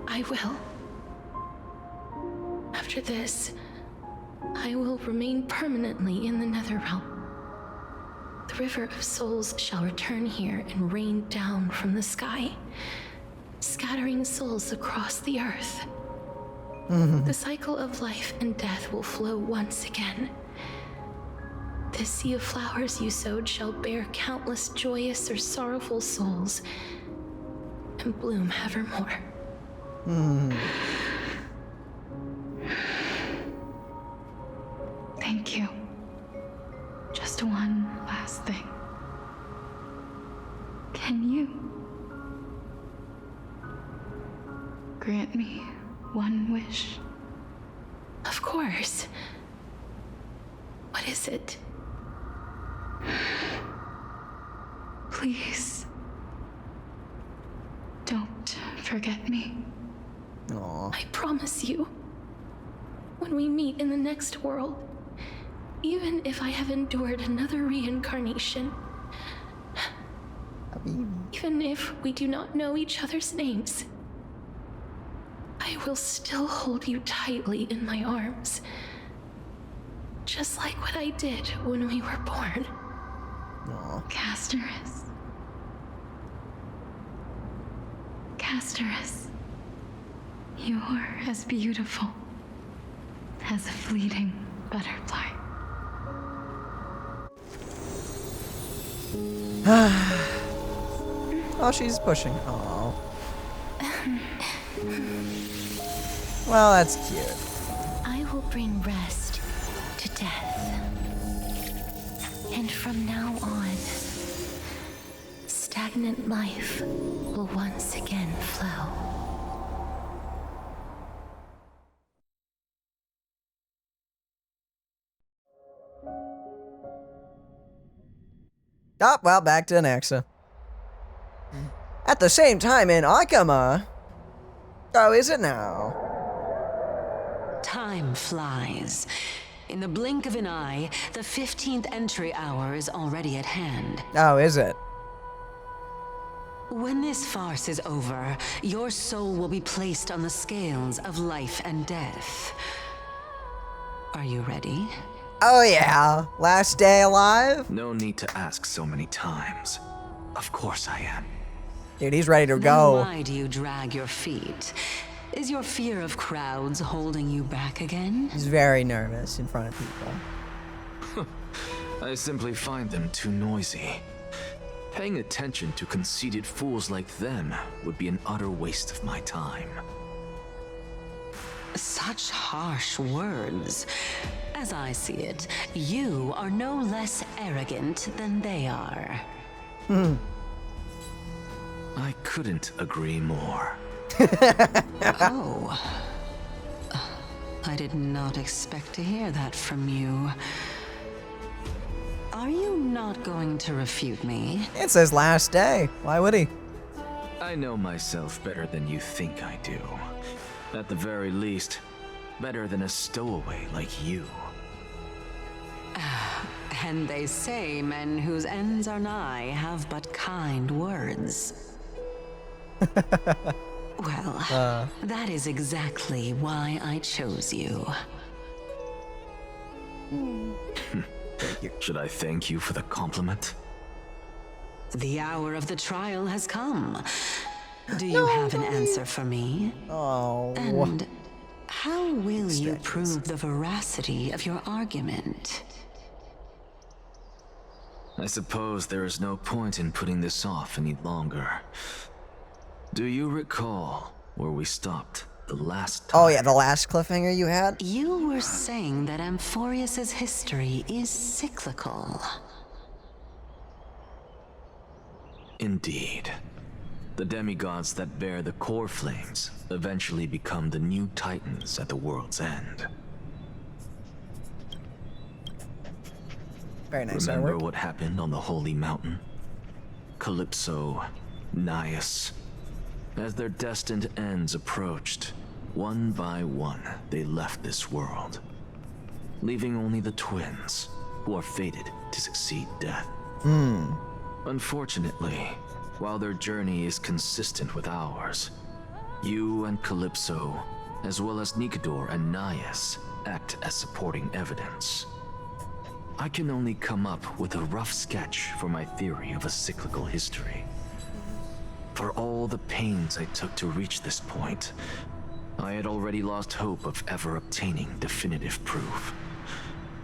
I will. After this, I will remain permanently in the Netherrealm. The River of Souls shall return here and rain down from the sky, scattering souls across the earth. The cycle of life and death will flow once again. This sea of flowers you sowed shall bear countless joyous or sorrowful souls and bloom evermore. Thank you. Just one last thing. Can you grant me one wish? Of course. What is it? Please, don't forget me. I promise you, when we meet in the next world, even if I have endured another reincarnation, even if we do not know each other's names, I will still hold you tightly in my arms, just like what I did when we were born. Castorice. Castorice. You're as beautiful as a fleeting butterfly. Oh, she's pushing. Oh. Well, that's cute. I will bring rest to death. And from now on, stagnant life will once again flow. Oh, well, back to Anaxa. At the same time in Akama. Oh, is it now? Time flies. In the blink of an eye, the 15th entry hour is already at hand. Oh, is it? When this farce is over, your soul will be placed on the scales of life and death. Are you ready? Oh yeah, last day alive? No need to ask so many times. Of course I am. Dude, he's ready to Then go. why do you drag your feet? Is your fear of crowds holding you back again? He's very nervous in front of people. I simply find them too noisy. Paying attention to conceited fools like them would be an utter waste of my time. Such harsh words. As I see it, you are no less arrogant than they are. I couldn't agree more. Oh. I did not expect to hear that from you. Are you not going to refute me? It says last day. Why would he? I know myself better than you think I do. At the very least, better than a stowaway like you. And they say men whose ends are nigh have but kind words. Well, that is exactly why I chose you. Should I thank you for the compliment? The hour of the trial has come. Do you have an answer for me? Oh. And how will you prove the veracity of your argument? I suppose there is no point in putting this off any longer. Do you recall where we stopped the last time? Oh yeah, the last cliffhanger you had? You were saying that Amphorius's history is cyclical. Indeed. The demigods that bear the core flames eventually become the new titans at the world's end. Very nice Remember artwork. what happened on the Holy Mountain? Calypso, Naias. As their destined ends approached, One by one, they left this world, leaving only the twins, who are fated to succeed death. Unfortunately, while their journey is consistent with ours, you and Calypso, as well as Nicodor and Naias, act as supporting evidence. I can only come up with a rough sketch for my theory of a cyclical history. For all the pains I took to reach this point, I had already lost hope of ever obtaining definitive proof.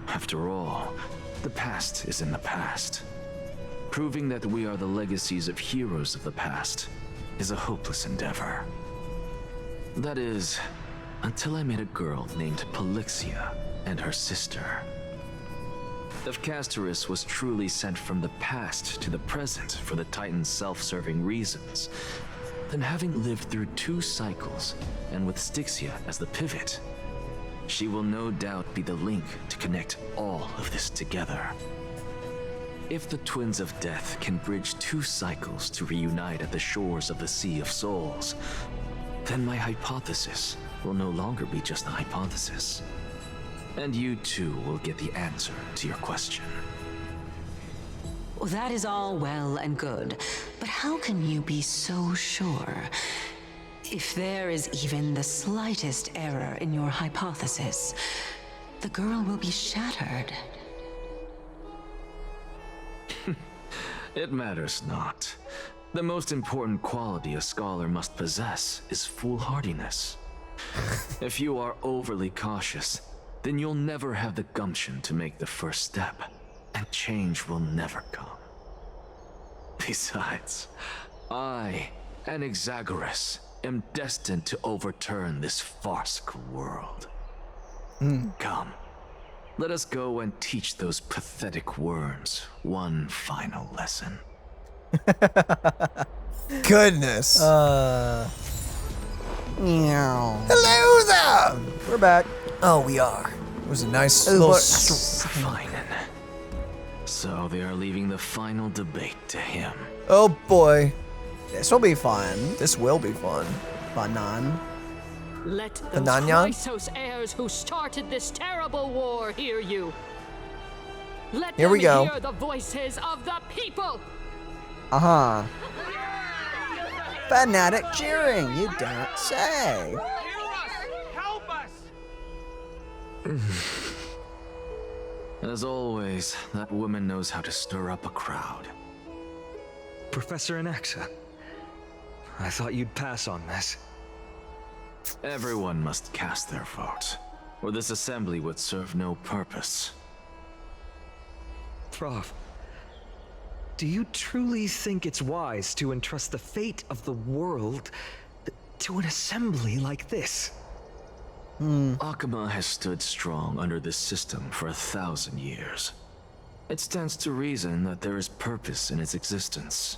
After all, the past is in the past. Proving that we are the legacies of heroes of the past is a hopeless endeavor. That is, until I met a girl named Polixia and her sister. If Castorice was truly sent from the past to the present for the Titan's self-serving reasons, then having lived through 2 cycles, and with Styxia as the pivot, she will no doubt be the link to connect all of this together. If the Twins of Death can bridge 2 cycles to reunite at the shores of the Sea of Souls, then my hypothesis will no longer be just a hypothesis. And you too will get the answer to your question. Well, that is all well and good, but how can you be so sure? If there is even the slightest error in your hypothesis, the girl will be shattered. It matters not. The most important quality a scholar must possess is foolhardiness. If you are overly cautious, then you'll never have the gumption to make the first step, and change will never come. Besides, I, Anaxagoras, am destined to overturn this farcical world. Come, let us go and teach those pathetic worms one final lesson. Goodness. Meow. Hello there! We're back. Oh, we are. It was a nice Oh, little but- Fine. So they are leaving the final debate to him. Oh boy. This will be fun. This will be fun. Banan. Let those Bananyan? Chrysos heirs who started this terrible war hear you. Let Here them we go. hear the voices of the people. Uh-huh. Fanatic cheering, you don't say. Help us! As always, that woman knows how to stir up a crowd. Professor Anaxa, I thought you'd pass on this. Everyone must cast their vote, or this assembly would serve no purpose. Prof, do you truly think it's wise to entrust the fate of the world to an assembly like this? Akama has stood strong under this system for 1,000 years. It stands to reason that there is purpose in its existence.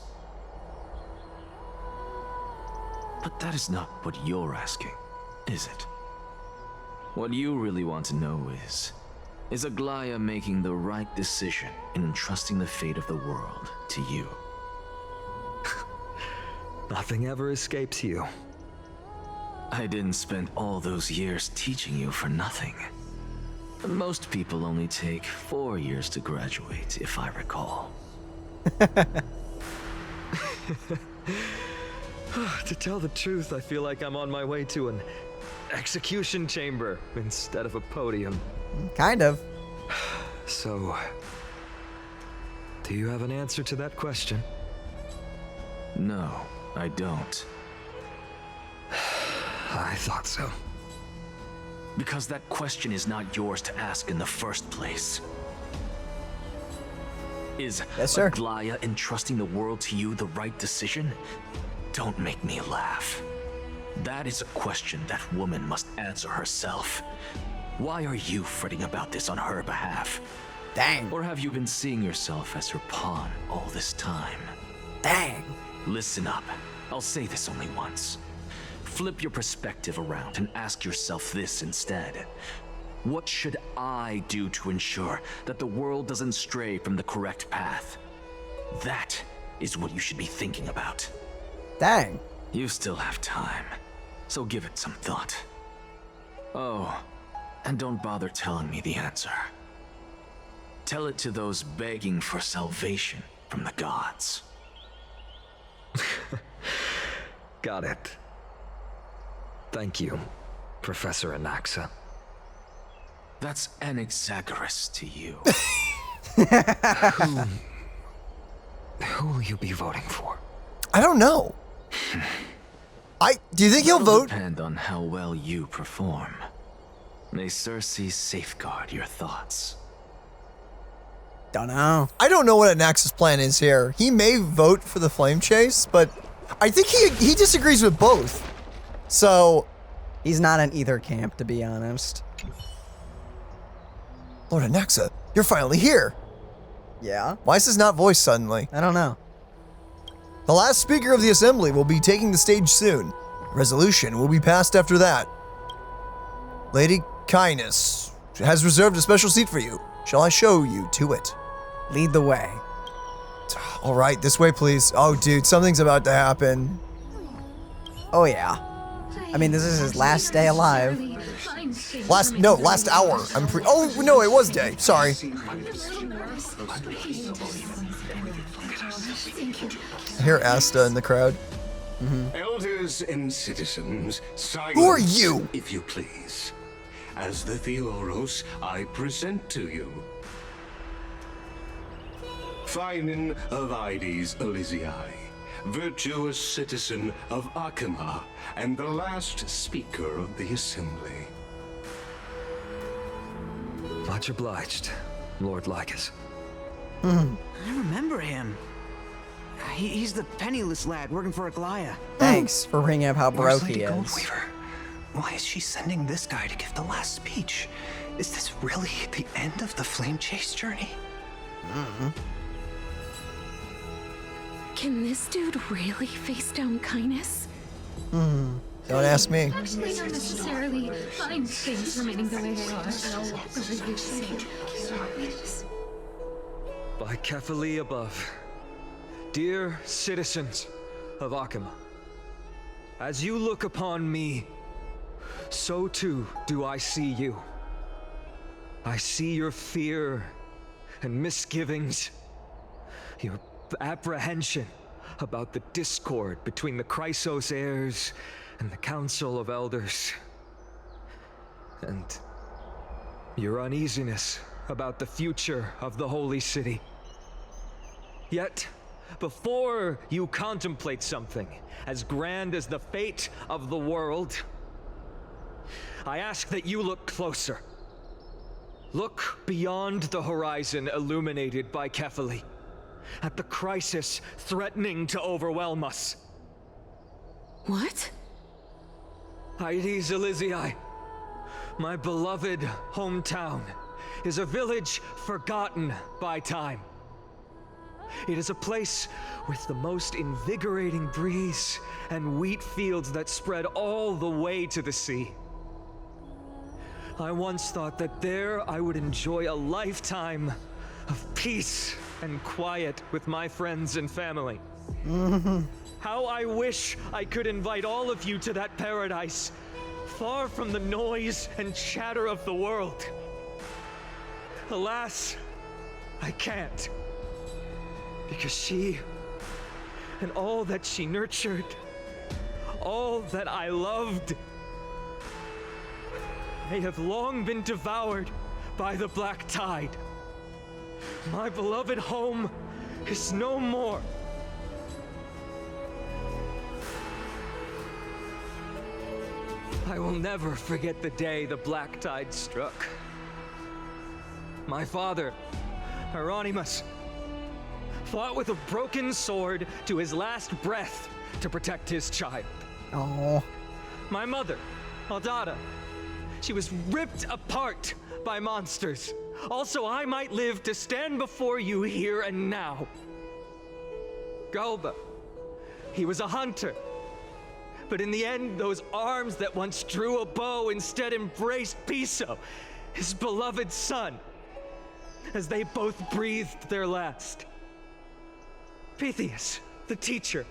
But that is not what you're asking, is it? What you really want to know is Aglia making the right decision in entrusting the fate of the world to you? Nothing ever escapes you. I didn't spend all those years teaching you for nothing. Most people only take 4 years to graduate, if I recall. To tell the truth, I feel like I'm on my way to an execution chamber instead of a podium. Kind of. So, do you have an answer to that question? No, I don't. I thought so. Because that question is not yours to ask in the first place. Is Aglia entrusting the world to you the right decision? Don't make me laugh. That is a question that woman must answer herself. Why are you fretting about this on her behalf? Dang. Or have you been seeing yourself as her pawn all this time? Dang. Listen up. I'll say this only once. Flip your perspective around and ask yourself this instead. What should I do to ensure that the world doesn't stray from the correct path? That is what you should be thinking about. Dang. You still have time, so give it some thought. Oh, and don't bother telling me the answer. Tell it to those begging for salvation from the gods. Got it. Thank you, Professor Anaxa. That's Anaxagoras to you. Who will you be voting for? I don't know. Do you think he'll vote? Depend on how well you perform. May Circe safeguard your thoughts. Don't know. I don't know what Anax's plan is here. He may vote for the flamechase, but I think he disagrees with both. So he's not in either camp, to be honest. Lord Anaxa, you're finally here. Yeah? Why is this not voiced suddenly? I don't know. The last speaker of the assembly will be taking the stage soon. Resolution will be passed after that. Lady Kindness has reserved a special seat for you. Shall I show you to it? Lead the way. All right, this way, please. Oh, dude, something's about to happen. Oh, yeah. I mean, this is his last day alive. Last hour. Oh, no, it was day. Sorry. I hear Asta in the crowd. Elders and citizens, silence, who are you? If you please. As the Theoros, I present to you Finan of Ides Elysiae, virtuous citizen of Akima, and the last speaker of the assembly. Much obliged, Lord Lycus. I remember him. He's the penniless lad working for Aglia. Thanks for bringing up how broke he is. Goldweaver. Why is she sending this guy to give the last speech? Is this really the end of the flamechase journey? Can this dude really face down kindness? Don't ask me. Actually, don't necessarily find things remaining the way they are. By Kefali above, dear citizens of Akima, as you look upon me, so too do I see you. I see your fear and misgivings, your apprehension about the discord between the Chrysos heirs and the Council of Elders, and your uneasiness about the future of the Holy City. Yet, before you contemplate something as grand as the fate of the world, I ask that you look closer. Look beyond the horizon illuminated by Kefali, at the crisis threatening to overwhelm us. What? Ides Elysiae, my beloved hometown, is a village forgotten by time. It is a place with the most invigorating breeze and wheat fields that spread all the way to the sea. I once thought that there I would enjoy a lifetime of peace and quiet with my friends and family. How I wish I could invite all of you to that paradise, far from the noise and chatter of the world. Alas, I can't. Because she, and all that she nurtured, all that I loved, they have long been devoured by the black tide. My beloved home is no more. I will never forget the day the black tide struck. My father, Hieronymus, fought with a broken sword to his last breath to protect his child. Oh. My mother, Aldada, she was ripped apart by monsters. Also, I might live to stand before you here and now. Galba, he was a hunter. But in the end, those arms that once drew a bow instead embraced Piso, his beloved son, as they both breathed their last. Pythias, the teacher,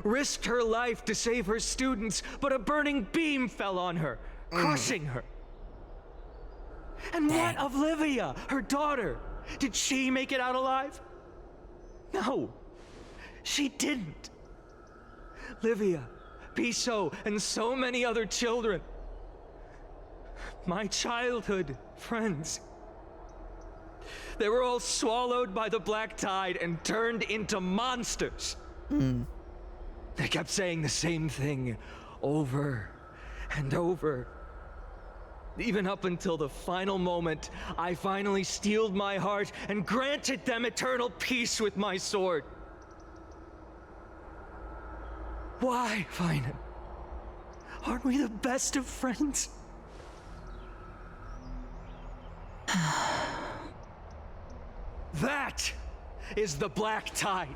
risked her life to save her students, but a burning beam fell on her, crushing her. And what of Livia, her daughter? Did she make it out alive? No, she didn't. Livia, Piso, and so many other children. My childhood friends. They were all swallowed by the black tide and turned into monsters. They kept saying the same thing over and over. Even up until the final moment, I finally steeled my heart and granted them eternal peace with my sword. Why, Finan? Aren't we the best of friends? That is the black tide.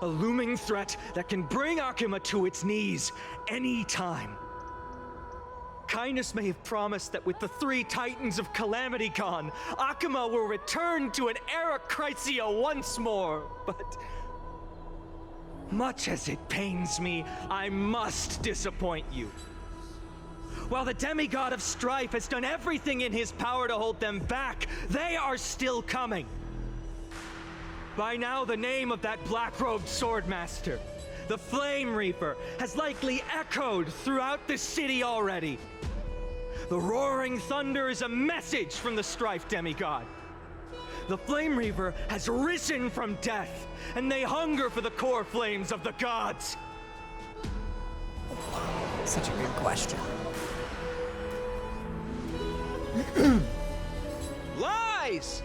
A looming threat that can bring Akima to its knees anytime. Kindness may have promised that with the 3 Titans of Calamity Con, Akima will return to an era Chrysia once more, but much as it pains me, I must disappoint you. While the demigod of strife has done everything in his power to hold them back, they are still coming. By now, the name of that black-robed swordmaster, the Flame Reaper, has likely echoed throughout the city already. The roaring thunder is a message from the strife demigod. The Flame Reaper has risen from death, and they hunger for the core flames of the gods. Such a good question. Lies!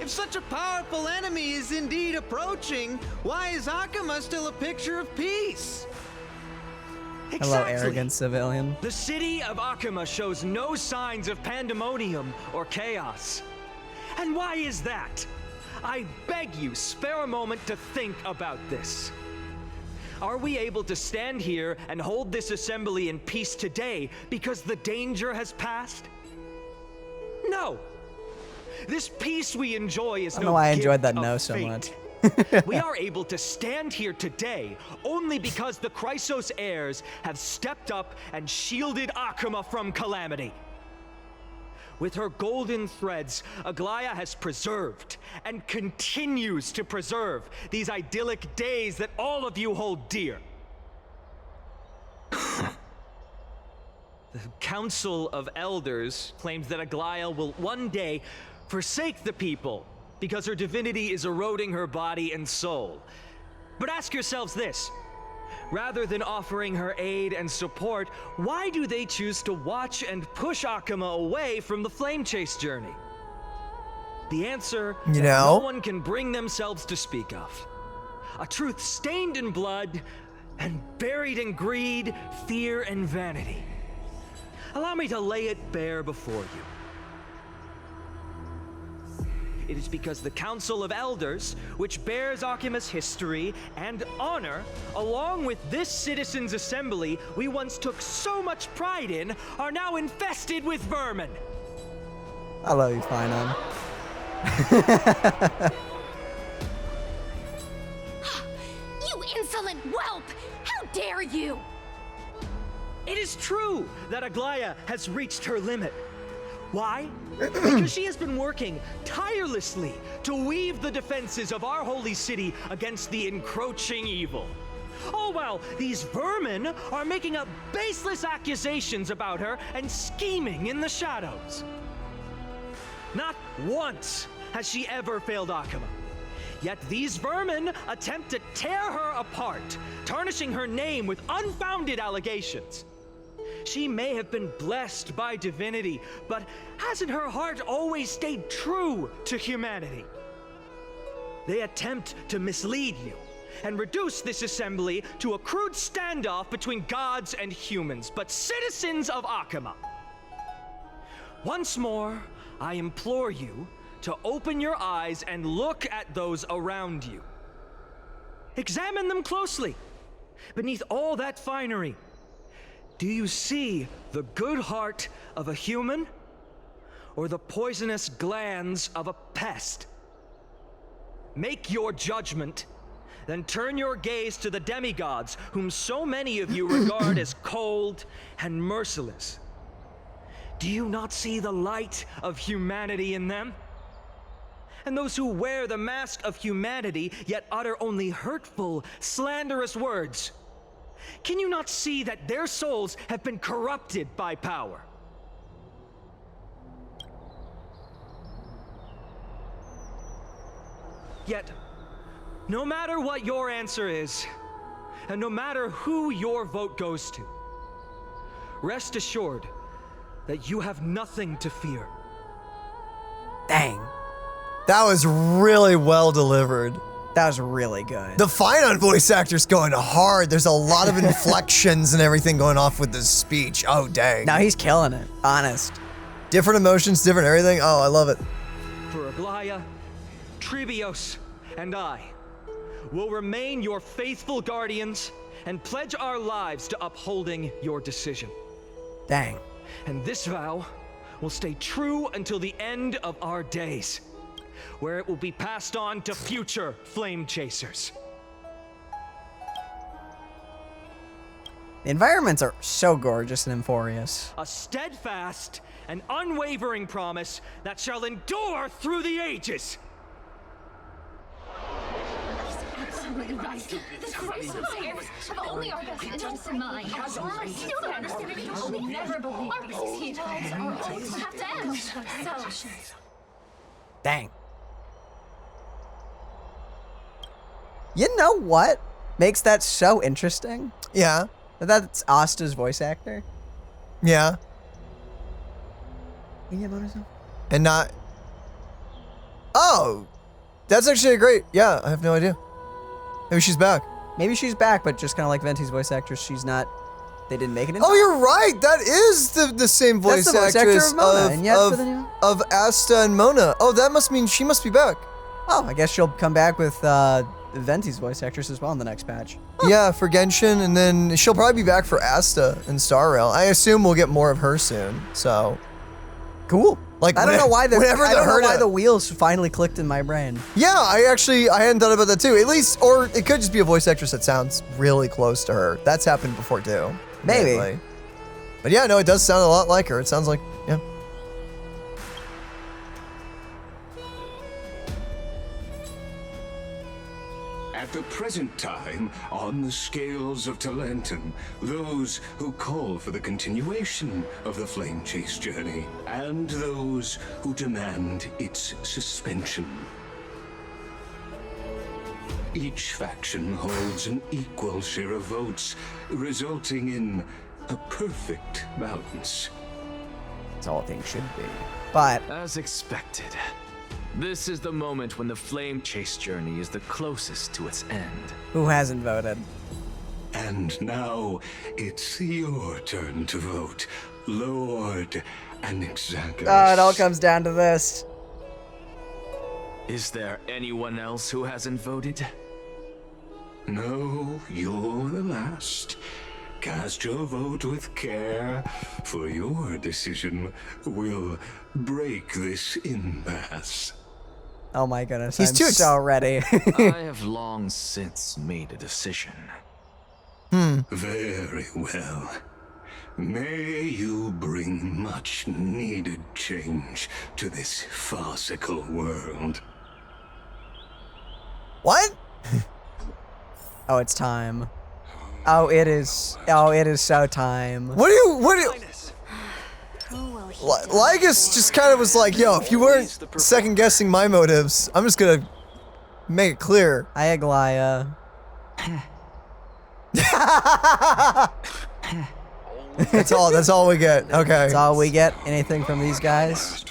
If such a powerful enemy is indeed approaching, why is Akima still a picture of peace? Hello, arrogant civilian. The city of Akima shows no signs of pandemonium or chaos. And why is that? I beg you, spare a moment to think about this. Are we able to stand here and hold this assembly in peace today because the danger has passed? No. This peace we enjoy is I don't no know why I enjoyed gift that no of so fate. much. We are able to stand here today only because the Chrysos heirs have stepped up and shielded Akima from calamity. With her golden threads, Aglia has preserved and continues to preserve these idyllic days that all of you hold dear. The Council of Elders claims that Aglia will one day forsake the people because her divinity is eroding her body and soul. But ask yourselves this. Rather than offering her aid and support, why do they choose to watch and push Akima away from the flamechase journey? The answer that no one can bring themselves to speak of. A truth stained in blood and buried in greed, fear, and vanity. Allow me to lay it bare before you. It is because the Council of Elders, which bears Akima's history and honor, along with this citizens' assembly we once took so much pride in, are now infested with vermin. I love you, Finan. You insolent whelp! How dare you! It is true that Aglia has reached her limit. Why? Because she has been working tirelessly to weave the defenses of our holy city against the encroaching evil. All while these vermin are making up baseless accusations about her and scheming in the shadows. Not once has she ever failed Akima. Yet these vermin attempt to tear her apart, tarnishing her name with unfounded allegations. She may have been blessed by divinity, but hasn't her heart always stayed true to humanity? They attempt to mislead you and reduce this assembly to a crude standoff between gods and humans, but citizens of Akima. Once more, I implore you to open your eyes and look at those around you. Examine them closely. Beneath all that finery, do you see the good heart of a human or the poisonous glands of a pest? Make your judgment, then turn your gaze to the demigods whom so many of you regard as cold and merciless. Do you not see the light of humanity in them? And those who wear the mask of humanity yet utter only hurtful, slanderous words. Can you not see that their souls have been corrupted by power? Yet, no matter what your answer is, and no matter who your vote goes to, rest assured that you have nothing to fear. Dang. That was really well delivered. That was really good. The Finon voice actor's going hard. There's a lot of inflections and everything going off with this speech. Oh, dang. Now he's killing it. Honest. Different emotions, different everything. Oh, I love it. For Aglia, Trebios, and I will remain your faithful guardians and pledge our lives to upholding your decision. Dang. And this vow will stay true until the end of our days, where it will be passed on to future flame chasers. The environments are so gorgeous and euphorious. A steadfast and unwavering promise that shall endure through the ages. Absolutely right. The Christ of Bears have only our best interests in mind. I still don't understand. I will never believe our Petals are always have to end. So, Dang. You know what makes that so interesting? Yeah. That's Asta's voice actor. Yeah. And not... Oh! That's actually a great... Yeah, I have no idea. Maybe she's back. Maybe she's back, but just kind of like Venti's voice actress, she's not... They didn't make it in. Oh, you're right! That is the same voice That's the voice actress actor of Mona, and yet for the new... of Asta and Mona. Oh, that must mean she must be back. Oh, I guess she'll come back with Venti's voice actress as well in the next patch. Yeah, for Genshin, and then she'll probably be back for Asta and Star Rail. I assume we'll get more of her soon, so... Cool. Like, I don't know why whenever I don't know why the wheels finally clicked in my brain. Yeah, I hadn't thought about that too. At least, or it could just be a voice actress that sounds really close to her. That's happened before too. Maybe. Admittedly. But yeah, no, it does sound a lot like her. It sounds like, yeah. At the present time, on the scales of Talentum, those who call for the continuation of the flame chase journey, and those who demand its suspension. Each faction holds an equal share of votes, resulting in a perfect balance. That's all things should be. But... As expected. This is the moment when the flame chase journey is the closest to its end. Who hasn't voted? And now, it's your turn to vote, Lord Anaxagoras. Oh, it all comes down to this. Is there anyone else who hasn't voted? No, you're the last. Cast your vote with care, for your decision will break this impasse. Oh my goodness, He's I'm so ready. I have long since made a decision. Very well. May you bring much needed change to this farcical world. What? Oh, it's time. Oh, it is. Oh, it is so time. What do you... Lygus just kind of was like, yo, if you weren't second guessing my motives, I'm just gonna make it clear. Hi, Aglia. That's all we get. Okay. That's all we get. Anything from these guys?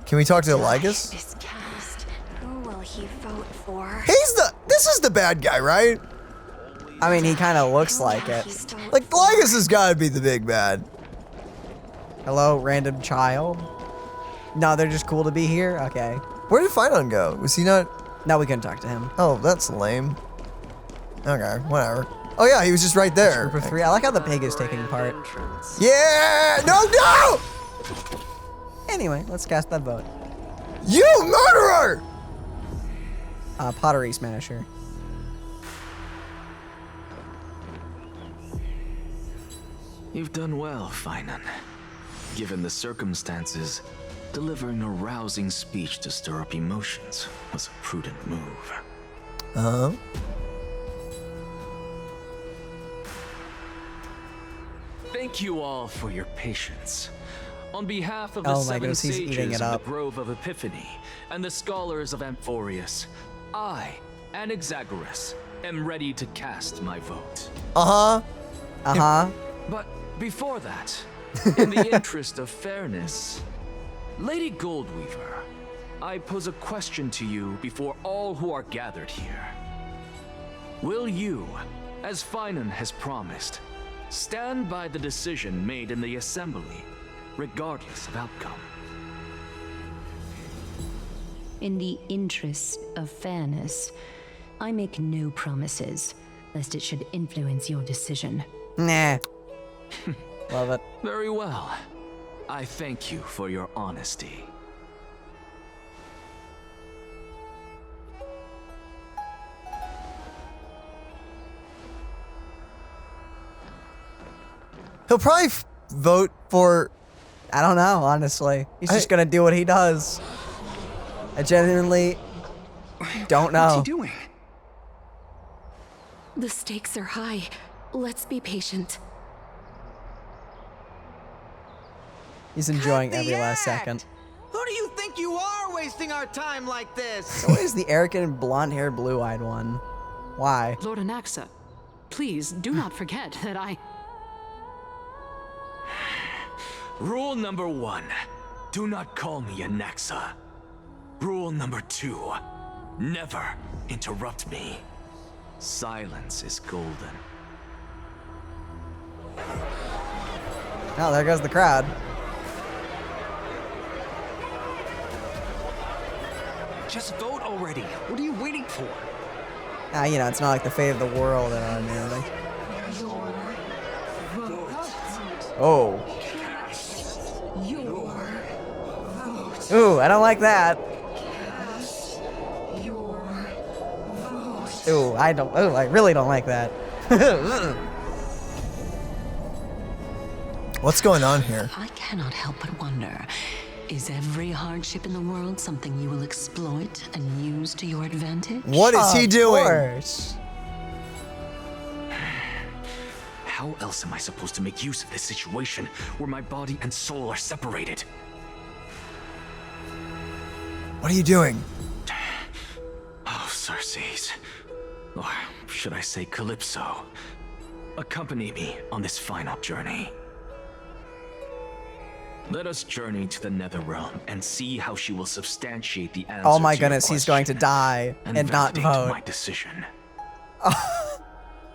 Can we talk to Lygus? Is cast. Who will he vote for? This is the bad guy, right? I mean, he kind of looks like it. Like, Lygus has got to be the big bad. Hello, random child? No, they're just cool to be here? Okay. Where did Finon go? Was he not... No, we couldn't talk to him. Oh, that's lame. Okay, whatever. Oh yeah, he was just right there. Group of 3. I like how the pig is taking part. Yeah! No! Anyway, let's cast that vote. You murderer! Pottery Smasher. You've done well, Finon. Given the circumstances, delivering a rousing speech to stir up emotions was a prudent move. Uh-huh. Thank you all for your patience. On behalf of the Oh my seven goodness, he's sages eating it of up. the Grove of Epiphany and the scholars of Amphorius, I, Anaxagoras, am ready to cast my vote. Uh-huh. Uh-huh. But before that, in the interest of fairness, Lady Goldweaver, I pose a question to you before all who are gathered here. Will you, as Finan has promised, stand by the decision made in the Assembly, regardless of outcome? In the interest of fairness, I make no promises, lest it should influence your decision. Nah. Love it. Very well. I thank you for your honesty. He'll probably vote for... I don't know, honestly. He's just gonna do what he does. I genuinely don't know. What's he doing? The stakes are high. Let's be patient. He's enjoying Cut the every last act! second. Who do you think you are wasting our time like this? So is the arrogant, blonde-haired, blue-eyed one? Why? Lord Anaxa, please do not forget that I... Rule number 1, do not call me Anaxa. Rule number 2, never interrupt me. Silence is golden. Oh, there goes the crowd. Just vote already. What are you waiting for? You know, it's not like the fate of the world or anything. Oh. Ooh, I don't like that. Ooh, I really don't like that. What's going on here? I cannot help but wonder, is every hardship in the world something you will exploit and use to your advantage? What is he doing? Of course. How else am I supposed to make use of this situation where my body and soul are separated? What are you doing? Oh, Circes. Or should I say Calypso. Accompany me on this final journey. Let us journey to the Netherrealm and see how she will substantiate the answer Oh my to your goodness, he's going to die and not validate vote. my decision.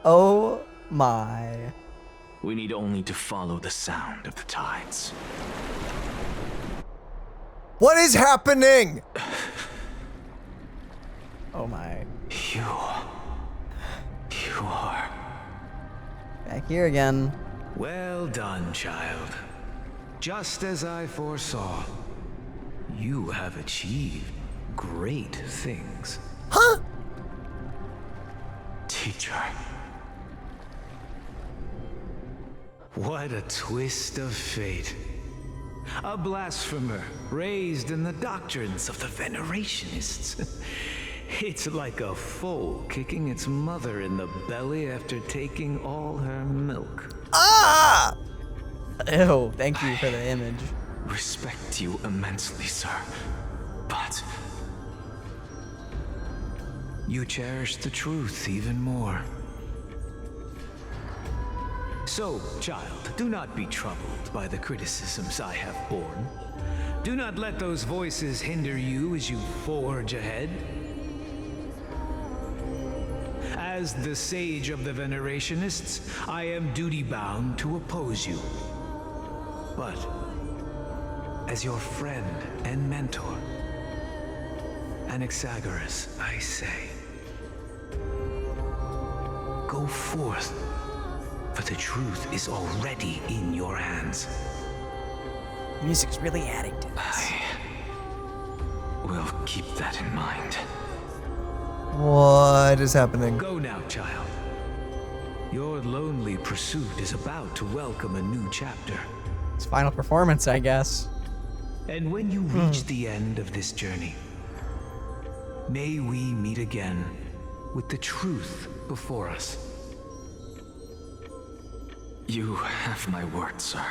Oh my. We need only to follow the sound of the tides. What is happening? Oh my. You are... Back here again. Well done, child. Just as I foresaw, you have achieved great things. Huh? Teacher. What a twist of fate. A blasphemer raised in the doctrines of the Venerationists. It's like a foal kicking its mother in the belly after taking all her milk. Ah! Ew, thank you for the image. Respect you immensely, sir. But... you cherish the truth even more. So, child, do not be troubled by the criticisms I have borne. Do not let those voices hinder you as you forge ahead. As the sage of the Venerationists, I am duty-bound to oppose you. But, as your friend and mentor, Anaxagoras, I say, go forth, for the truth is already in your hands. Music's really adding to this. We'll keep that in mind. What is happening? Go now, child. Your lonely pursuit is about to welcome a new chapter. His final performance, I guess. And when you reach the end of this journey, may we meet again with the truth before us. You have my word, sir.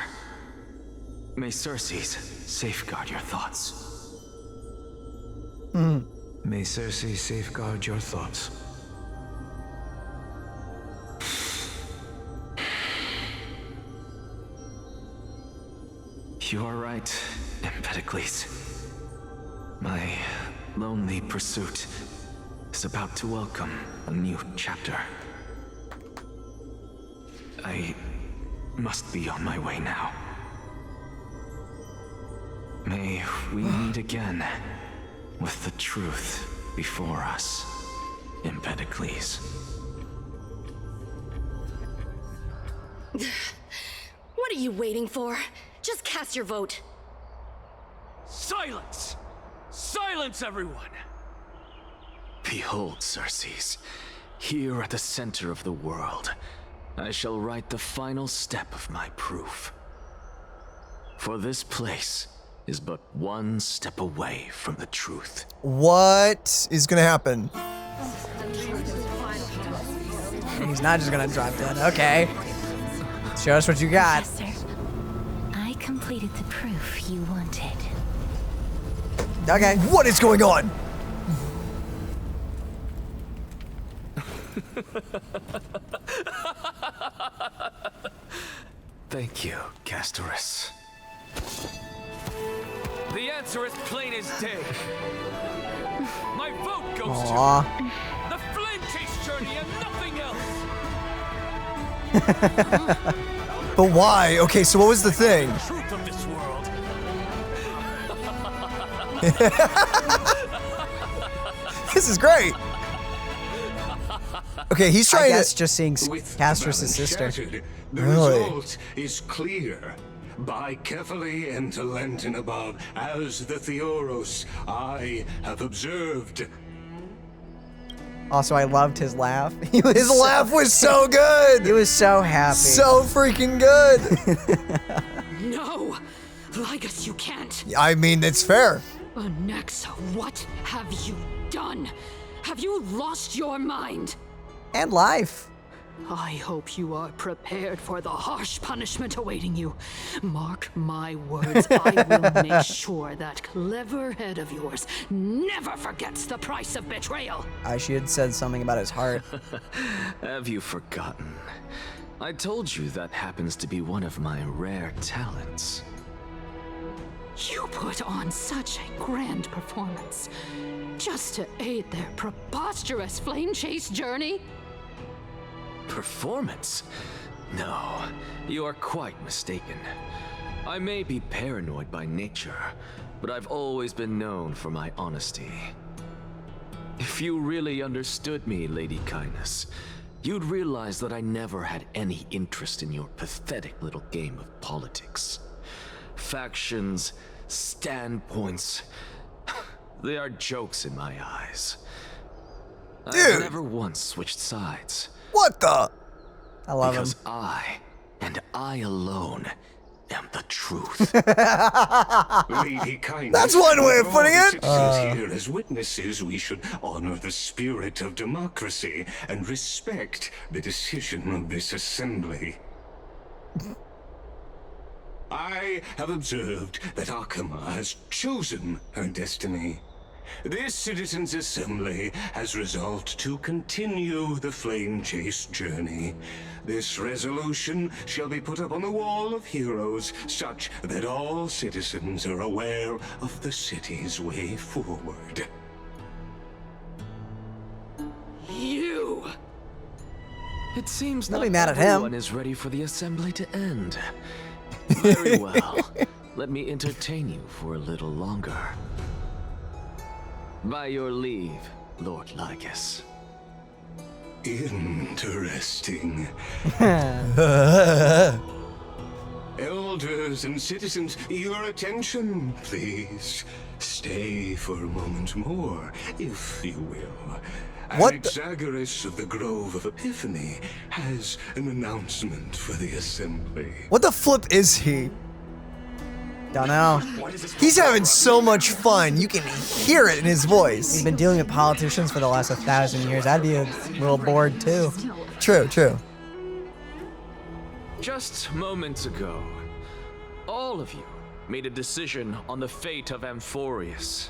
May Circes safeguard your thoughts. May Circe safeguard your thoughts. You are right, Empedocles. My lonely pursuit is about to welcome a new chapter. I must be on my way now. May we meet again with the truth before us, Empedocles. What are you waiting for? Just cast your vote. Silence! Silence, everyone! Behold, Circes, here at the center of the world, I shall write the final step of my proof. For this place is but one step away from the truth. What is gonna happen? He's not just gonna drop dead. Okay. Show us what you got. Professor, I completed the proof you wanted. Okay. What is going on? Thank you, Castorice. The answer is plain as day. My vote goes Aww. to the flame chase journey and nothing else. But why? Okay, so what was the thing? The truth of this world. This is great. Okay, he's trying I guess to just seeing With Castorice's the sister. shattered, the Really? result is clear. By carefully and Lenten above, as the Theoros, I have observed. Also, I loved his laugh. His laugh was so good. He was so happy. So freaking good. No! Lygus, you can't! I mean, it's fair. Anaxa, what have you done? Have you lost your mind? And life. I hope you are prepared for the harsh punishment awaiting you. Mark my words, I will make sure that clever head of yours never forgets the price of betrayal. She had said something about his heart. Have you forgotten? I told you that happens to be one of my rare talents. You put on such a grand performance just to aid their preposterous flame chase journey. Performance? No, you are quite mistaken. I may be paranoid by nature, but I've always been known for my honesty. If you really understood me, Lady Kindness, you'd realize that I never had any interest in your pathetic little game of politics. Factions, standpoints, they are jokes in my eyes. I've never once switched sides. What the? I love because him. I, and I alone, am the truth. Lady Kindness. That's one way of putting it. Citizens here as witnesses, we should honor the spirit of democracy and respect the decision of this assembly. I have observed that Akama has chosen her destiny. This citizens' assembly has resolved to continue the flame chase journey. This resolution shall be put up on the wall of heroes, such that all citizens are aware of the city's way forward. You! It seems Don't not be mad at him. everyone is ready for the assembly to end. Very well. Let me entertain you for a little longer. By your leave, Lord Lygus. Interesting. Elders and citizens, your attention, please. Stay for a moment more, if you will. Anaxagoras of the Grove of Epiphany has an announcement for the assembly. What the flip is he? Don't know. He's having so much fun. You can hear it in his voice. He's been dealing with politicians for the last 1,000 years. I'd be a little bored too. True, true. Just moments ago, all of you made a decision on the fate of Amphorius.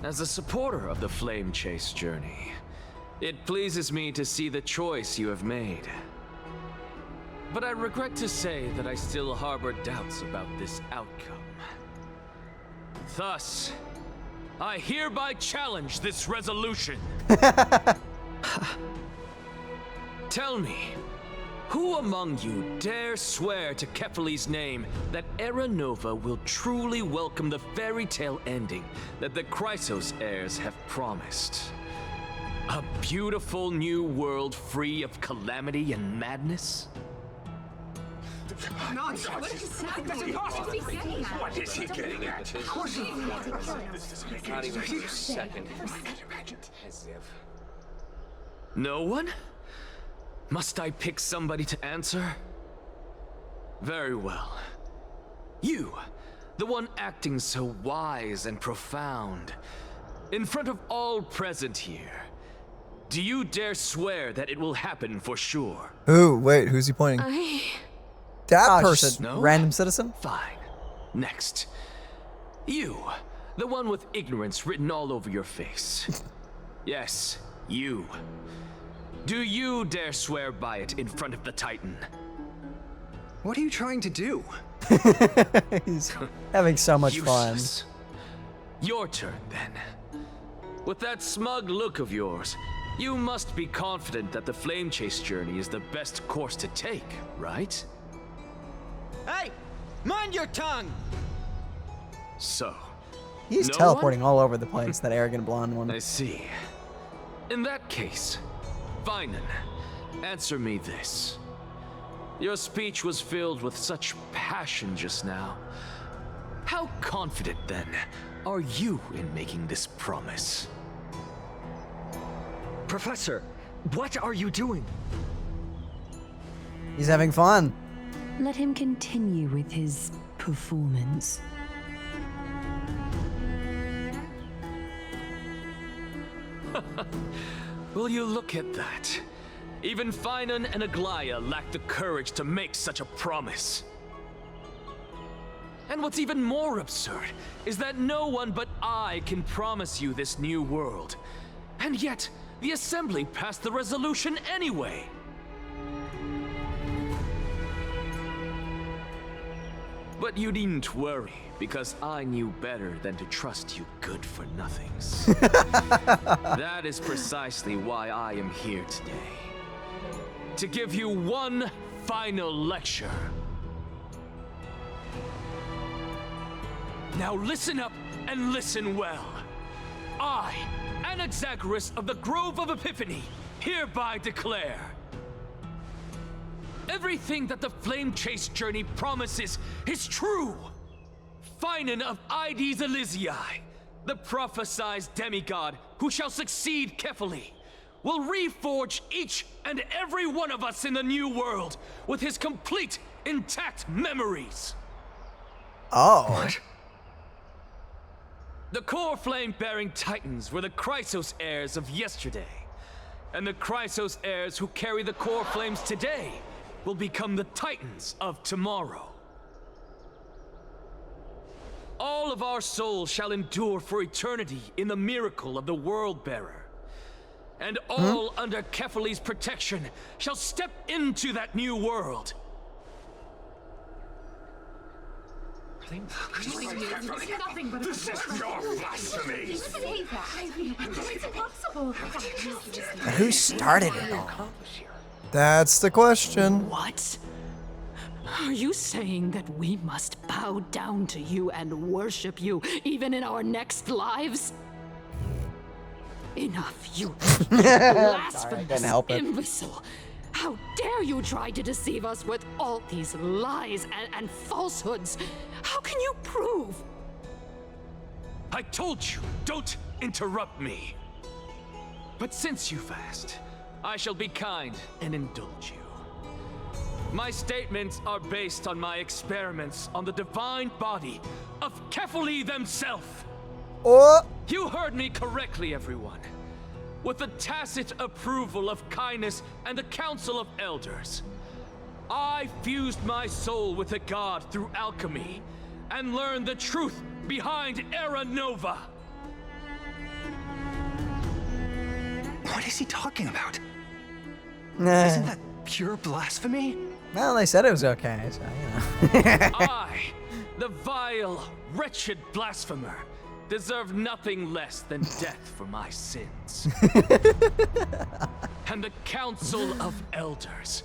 As a supporter of the flamechase journey, it pleases me to see the choice you have made. But I regret to say that I still harbor doubts about this outcome. Thus, I hereby challenge this resolution. Tell me, who among you dare swear to Kefali's name that Era Nova will truly welcome the fairy tale ending that the Chrysos heirs have promised? A beautiful new world free of calamity and madness? Nonsense! That's impossible! What is he getting at? This doesn't make not even a second. As if. No one? Must I pick somebody to answer? Very well. You, the one acting so wise and profound, in front of all present here, do you dare swear that it will happen for sure? Who? Wait, who's he pointing? That person. No? Random citizen? Fine. Next. You, the one with ignorance written all over your face. Yes, you. Do you dare swear by it in front of the Titan? What are you trying to do? He's having so much fun. Your turn, then. With that smug look of yours, you must be confident that the flamechase journey is the best course to take, right? Hey! Mind your tongue! So. He's no teleporting all over the place, that arrogant blonde one. I see. In that case, Finan, answer me this. Your speech was filled with such passion just now. How confident, then, are you in making this promise? Professor, what are you doing? He's having fun. Let him continue with his performance. Will you look at that? Even Finan and Aglia lack the courage to make such a promise. And what's even more absurd is that no one but I can promise you this new world. And yet, the Assembly passed the resolution anyway. But you needn't worry, because I knew better than to trust you good-for-nothings. That is precisely why I am here today. To give you one final lecture. Now listen up and listen well. I, Anaxagoras of the Grove of Epiphany, hereby declare everything that the flamechase journey promises is true. Finan of Ides Elysiae, the prophesied demigod who shall succeed Kefali, will reforge each and every one of us in the new world with his complete, intact memories. Oh. What? The core flame-bearing titans were the Chrysos heirs of yesterday, and the Chrysos heirs who carry the core flames today will become the titans of tomorrow. All of our souls shall endure for eternity in the miracle of the World-Bearer. And all under Kefali's protection shall step into that new world. This is your blasphemy! It's impossible. But who started it all? That's the question. What? Are you saying that we must bow down to you and worship you even in our next lives? Enough, you blasphemous imbecile! How dare you try to deceive us with all these lies and falsehoods? How can you prove? I told you, don't interrupt me. But since you've asked, I shall be kind and indulge you. My statements are based on my experiments on the divine body of Kefali themselves. Oh! You heard me correctly, everyone. With the tacit approval of Kindness and the Council of Elders, I fused my soul with a god through alchemy and learned the truth behind Era Nova. What is he talking about? Nah. Isn't that pure blasphemy? Well, they said it was okay, so, you know. I, the vile, wretched blasphemer, deserve nothing less than death for my sins. And the Council of Elders,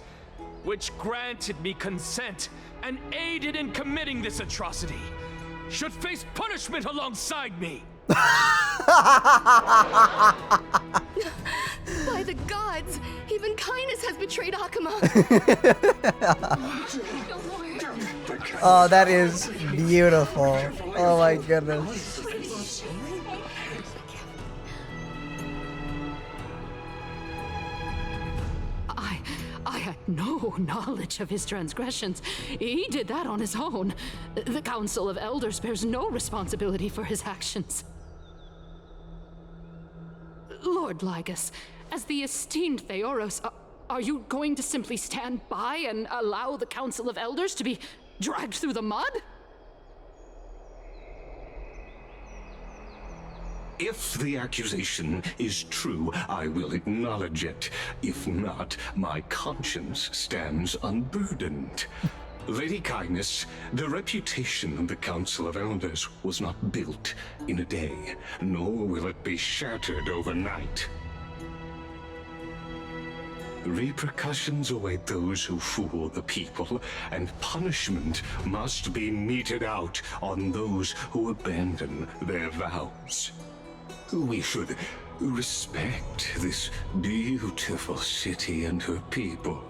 which granted me consent and aided in committing this atrocity, should face punishment alongside me. By the gods, even Kindness has betrayed Akama. Oh, that is beautiful. Oh my goodness. I had no knowledge of his transgressions. He did that on his own. The Council of Elders bears no responsibility for his actions. Lord Lygus, as the esteemed Theoros, are you going to simply stand by and allow the Council of Elders to be dragged through the mud? If the accusation is true, I will acknowledge it. If not, my conscience stands unburdened. Lady Kindness, the reputation of the Council of Elders was not built in a day, nor will it be shattered overnight. Repercussions await those who fool the people, and punishment must be meted out on those who abandon their vows. We should respect this beautiful city and her people.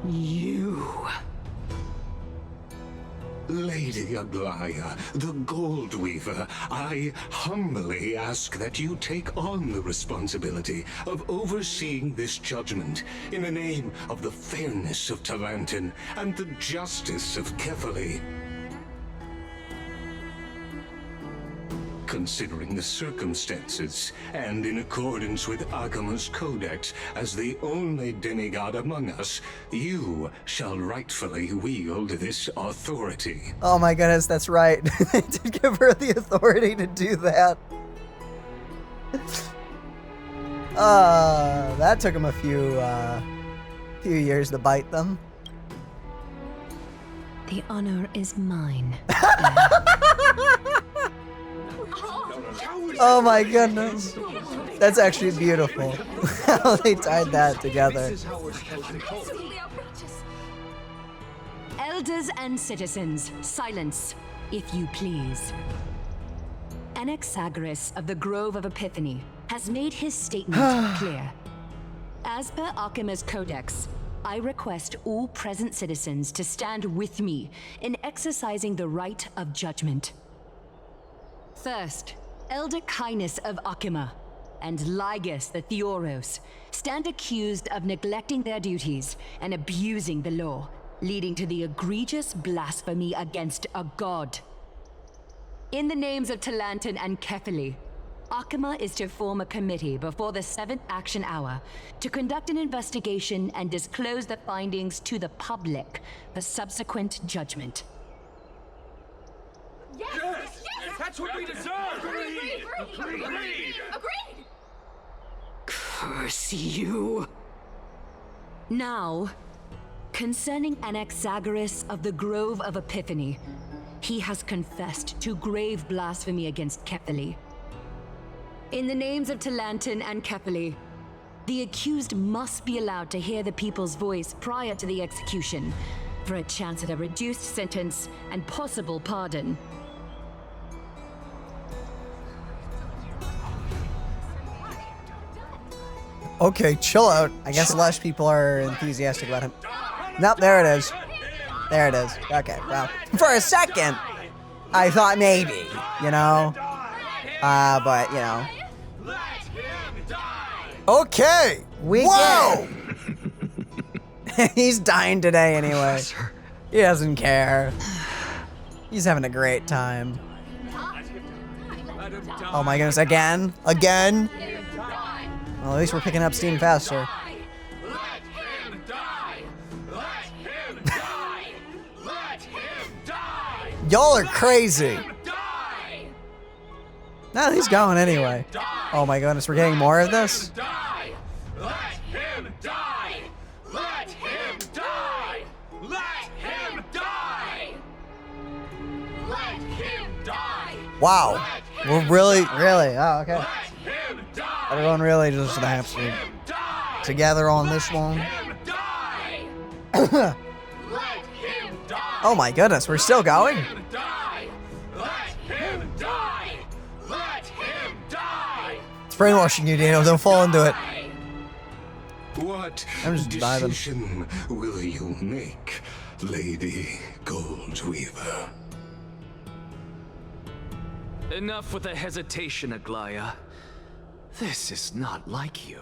You... Lady Aglia, the Gold Weaver, I humbly ask that you take on the responsibility of overseeing this judgment in the name of the fairness of Talantin and the justice of Kefali. Considering the circumstances, and in accordance with Akima's codex, as the only demigod among us, you shall rightfully wield this authority. Oh my goodness, that's right. They did give her the authority to do that. That took him a few years to bite them. The honor is mine. Oh my goodness. That's actually beautiful. How they tied that together. Elders and citizens, silence, if you please. Anaxagoras of the Grove of Epiphany has made his statement clear. As per Akima's codex, I request all present citizens to stand with me in exercising the right of judgment. First, Elder Kindness of Akima and Lygus the Theoros stand accused of neglecting their duties and abusing the law, leading to the egregious blasphemy against a god. In the names of Talantin and Kefali, Akima is to form a committee before the 7th action hour to conduct an investigation and disclose the findings to the public for subsequent judgment. Yes! That's what we deserve! Agreed! Curse you! Now, concerning Anaxagoras of the Grove of Epiphany, he has confessed to grave blasphemy against Kefali. In the names of Talantin and Kefali, the accused must be allowed to hear the people's voice prior to the execution, for a chance at a reduced sentence and possible pardon. Okay, chill out. I guess less people are enthusiastic about him. Nope, there it is. There it is. Okay, well, for a second, I thought maybe, you know? But, you know. Okay. We Whoa! get it. He's dying today anyway. He doesn't care. He's having a great time. Oh my goodness, again? Again? Well, at least we're picking up steam faster. Y'all are crazy. No, he's going anyway. Oh my goodness, we're getting more of this? Wow. We're really... Really? Oh, okay. Everyone really just has to together on this one. Oh my goodness, we're still going? It's brainwashing you, Dino. Don't fall into it. What I'm just diving. decision will you make, Lady Goldweaver? Enough with the hesitation, Aglia. This is not like you.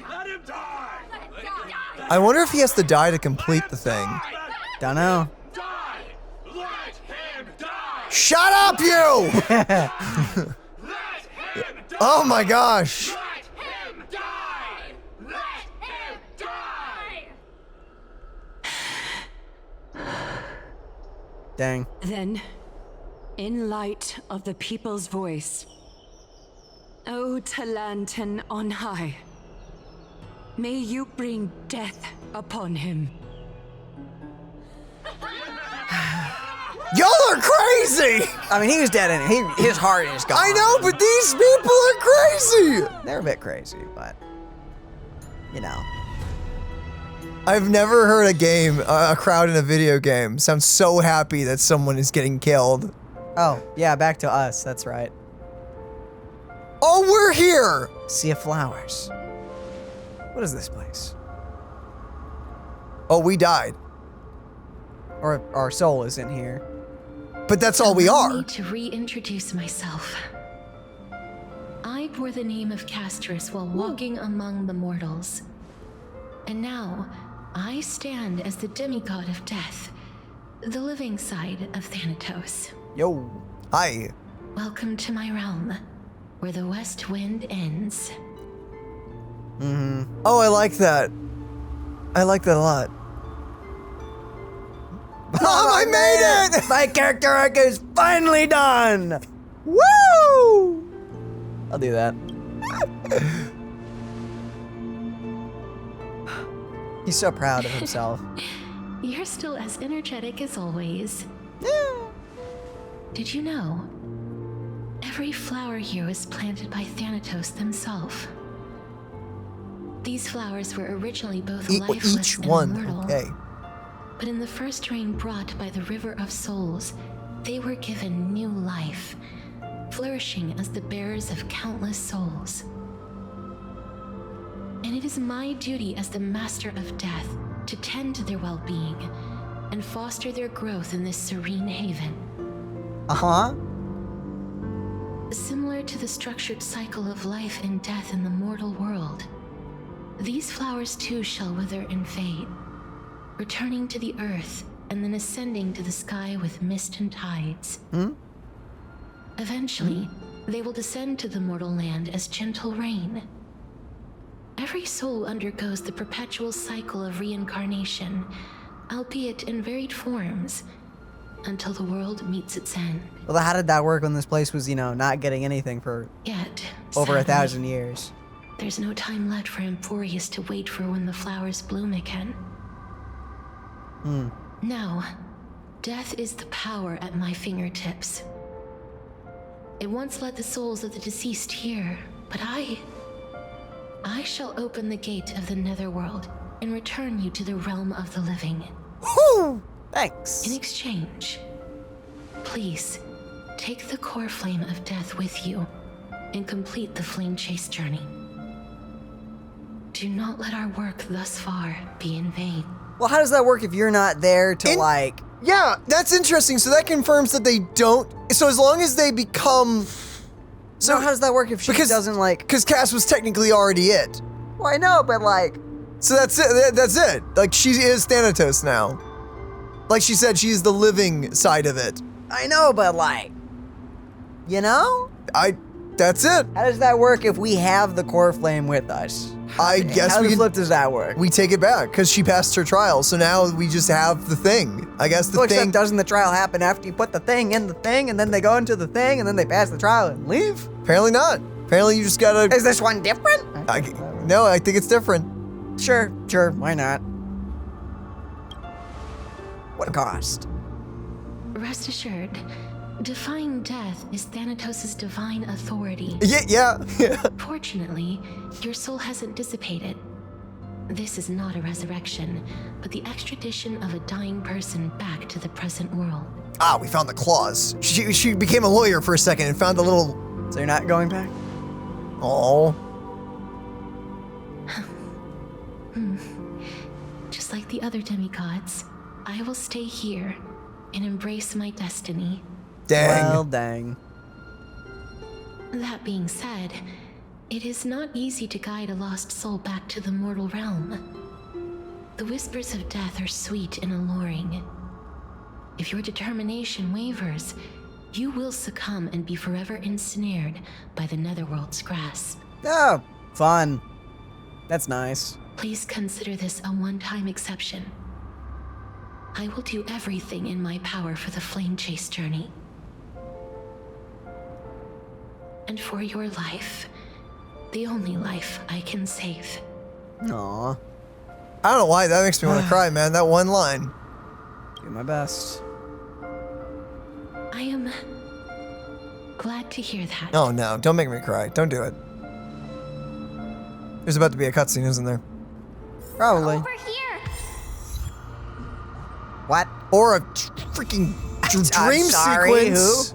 Let him die! I wonder if he has to die to complete the thing. Don't know. Shut up, you! Oh my gosh. Dang. Then, in light of the people's voice, O Talantan on high, may you bring death upon him. Y'all are crazy! I mean, he was dead in it. His heart is gone. I know, but these people are crazy! They're a bit crazy, but, you know. I've never heard a crowd in a video game sound so happy that someone is getting killed. Oh, yeah, back to us. That's right. Oh, we're here! Sea of Flowers. What is this place? Oh, we died. Or our soul is in here. But that's all we Allow are. me to reintroduce myself. I bore the name of Castorice while walking among the mortals. And now, I stand as the demigod of death, the living side of Thanatos. Yo. Hi. Welcome to my realm, where the west wind ends. Oh, I like that. I like that a lot. Mom, I made it! My character arc is finally done! Woo! I'll do that. He's so proud of himself. You're still as energetic as always. Did you know? Every flower here was planted by Thanatos himself. These flowers were originally both lifeless Each and one, immortal. okay. But in the first rain brought by the River of Souls, they were given new life, flourishing as the bearers of countless souls. And it is my duty as the Master of Death to tend to their well-being and foster their growth in this serene haven. Uh-huh. Similar to the structured cycle of life and death in the mortal world, these flowers too shall wither and fade, returning to the earth and then ascending to the sky with mist and tides. Eventually, they will descend to the mortal land as gentle rain. Every soul undergoes the perpetual cycle of reincarnation, albeit in varied forms, until the world meets its end. Well, how did that work when this place was, you know, not getting anything for Yet, over sadly, 1,000 years? There's no time left for Emporius to wait for when the flowers bloom again. Now, death is the power at my fingertips. It once led the souls of the deceased here, but I shall open the gate of the netherworld and return you to the realm of the living. Whew! Thanks. In exchange, please take the core flame of death with you and complete the flamechase journey. Do not let our work thus far be in vain. Well, how does that work if you're not there to Yeah, that's interesting. So that confirms that they don't. So as long as they become. So how does that work if she doesn't like? Because Cass was technically already it. Well, I know, but like, So that's it. That's it. Like, she is Thanatos now. Like she said, she's the living side of it. I know, but like, you know? That's it. How does that work if we have the core flame with us? I guess How we the can, flip does that work? we take it back because she passed her trial. So now we just have the thing. I guess the Well, thing. except doesn't the trial happen after you put the thing in the thing and then they go into the thing and then they pass the trial and leave? Apparently not. Apparently you just gotta. Is this one different? No, I think it's different. Sure, why not? What cost? Rest assured, defying death is Thanatos' divine authority. Yeah. Fortunately, your soul hasn't dissipated. This is not a resurrection, but the extradition of a dying person back to the present world. Ah, we found the clause. She became a lawyer for a second and found the little. So you're not going back? Oh. Just like the other demigods, I will stay here and embrace my destiny. Dang. Well, dang. That being said, it is not easy to guide a lost soul back to the mortal realm. The whispers of death are sweet and alluring. If your determination wavers, you will succumb and be forever ensnared by the netherworld's grasp. Oh, fun. That's nice. Please consider this a one-time exception. I will do everything in my power for the flamechase journey. And for your life, the only life I can save. Aw. I don't know why, that makes me want to cry, man. That one line. Do my best. I am glad to hear that. Oh no, don't make me cry. Don't do it. There's about to be a cutscene, isn't there? Probably. Over here. What? Or a freaking dream sorry, sequence.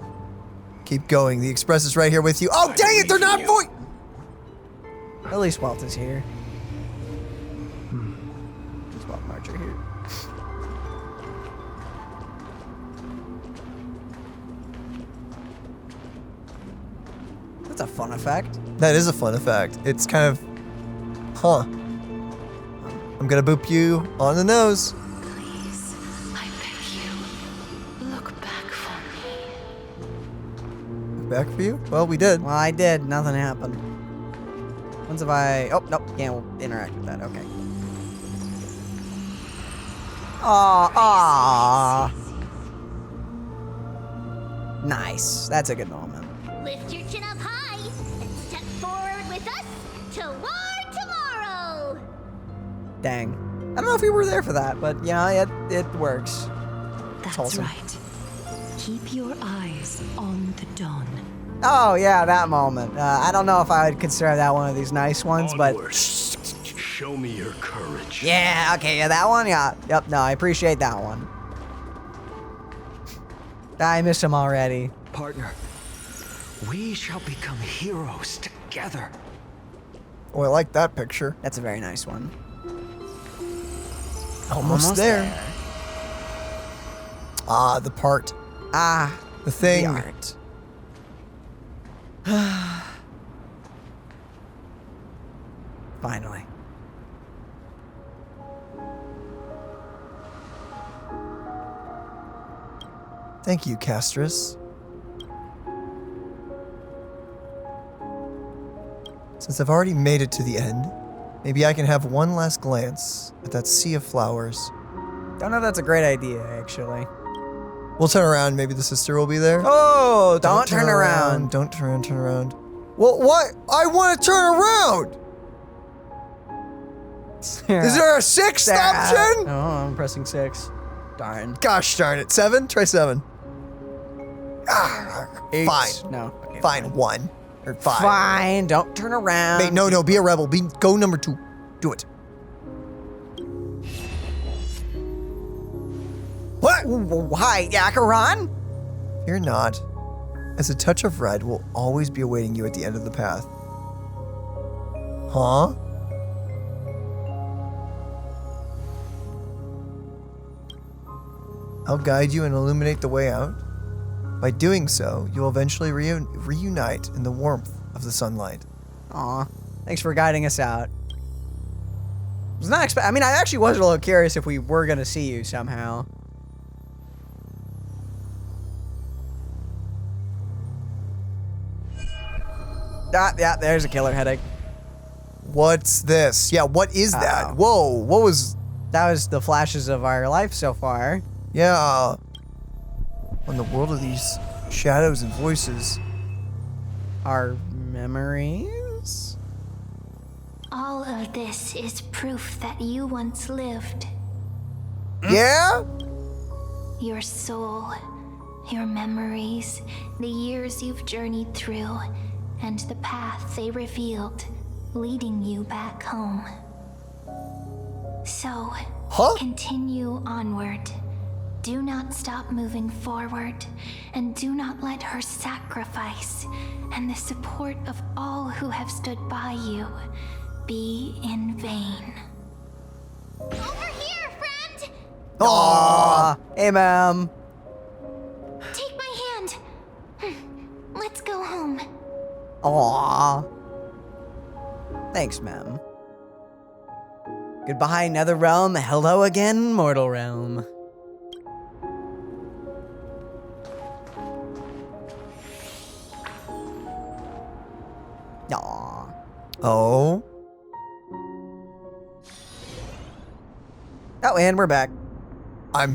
Keep going. The express is right here with you. Oh, dang it! They're not voice. At least Walt is here. Just Walt Marcher here. That's a fun effect. That is a fun effect. It's kind of, huh? I'm gonna boop you on the nose. Please, I beg you, look back for me. Back for you? Well, we did. Well, I did. Nothing happened. Once have I... Oh, nope. Can't interact with that. Okay. Aww. Nice. That's a good moment. Lift your chin up high and step forward with us toward tomorrow. Dang. I don't know if we were there for that, but you know, it works. That's awesome. right. Keep your eyes on the dawn. Oh yeah, that moment. I don't know if I would consider that one of these nice ones, but Show me your courage. yeah, okay, yeah, that one, yeah, yep. No, I appreciate that one. I miss him already. Partner, we shall become heroes together. Oh, I like that picture. That's a very nice one. Almost there. Ah, the part. Ah, the thing. The art. Finally. Thank you, Castorice. Since I've already made it to the end, maybe I can have one last glance at that sea of flowers. Don't know if that's a great idea, actually. We'll turn around. Maybe the sister will be there. Oh, don't turn around. Don't turn around. Well, what? I want to turn around. Sarah. Is there a sixth option? Oh, I'm pressing 6. Darn. Gosh darn it. 7? Try 7. Ah, 8. Fine. No. Okay, fine. 1. Or 5. Fine. Don't turn around. Wait, no. Be a rebel. Go number 2. Do it. What? Hi, Yakaran? Fear not, as a touch of red will always be awaiting you at the end of the path. Huh? I'll guide you and illuminate the way out. By doing so, you'll eventually reunite in the warmth of the sunlight. Aw, thanks for guiding us out. was not I mean, I actually was a little curious if we were gonna see you somehow. Ah, yeah, there's a killer headache. What's this? Yeah, what is that? Whoa, what was... That was the flashes of our life so far. Yeah. On the world of these shadows and voices. Our memories? All of this is proof that you once lived. Yeah? Your soul, your memories, the years you've journeyed through, and the path they revealed, leading you back home. So, continue onward. Do not stop moving forward, and do not let her sacrifice and the support of all who have stood by you be in vain. Over here, friend! Aww. Hey, ma'am. Take my hand. Let's go home. Aww. Thanks, ma'am. Goodbye, Nether Realm. Hello again, Mortal Realm. Aww. Oh. Oh, and we're back. At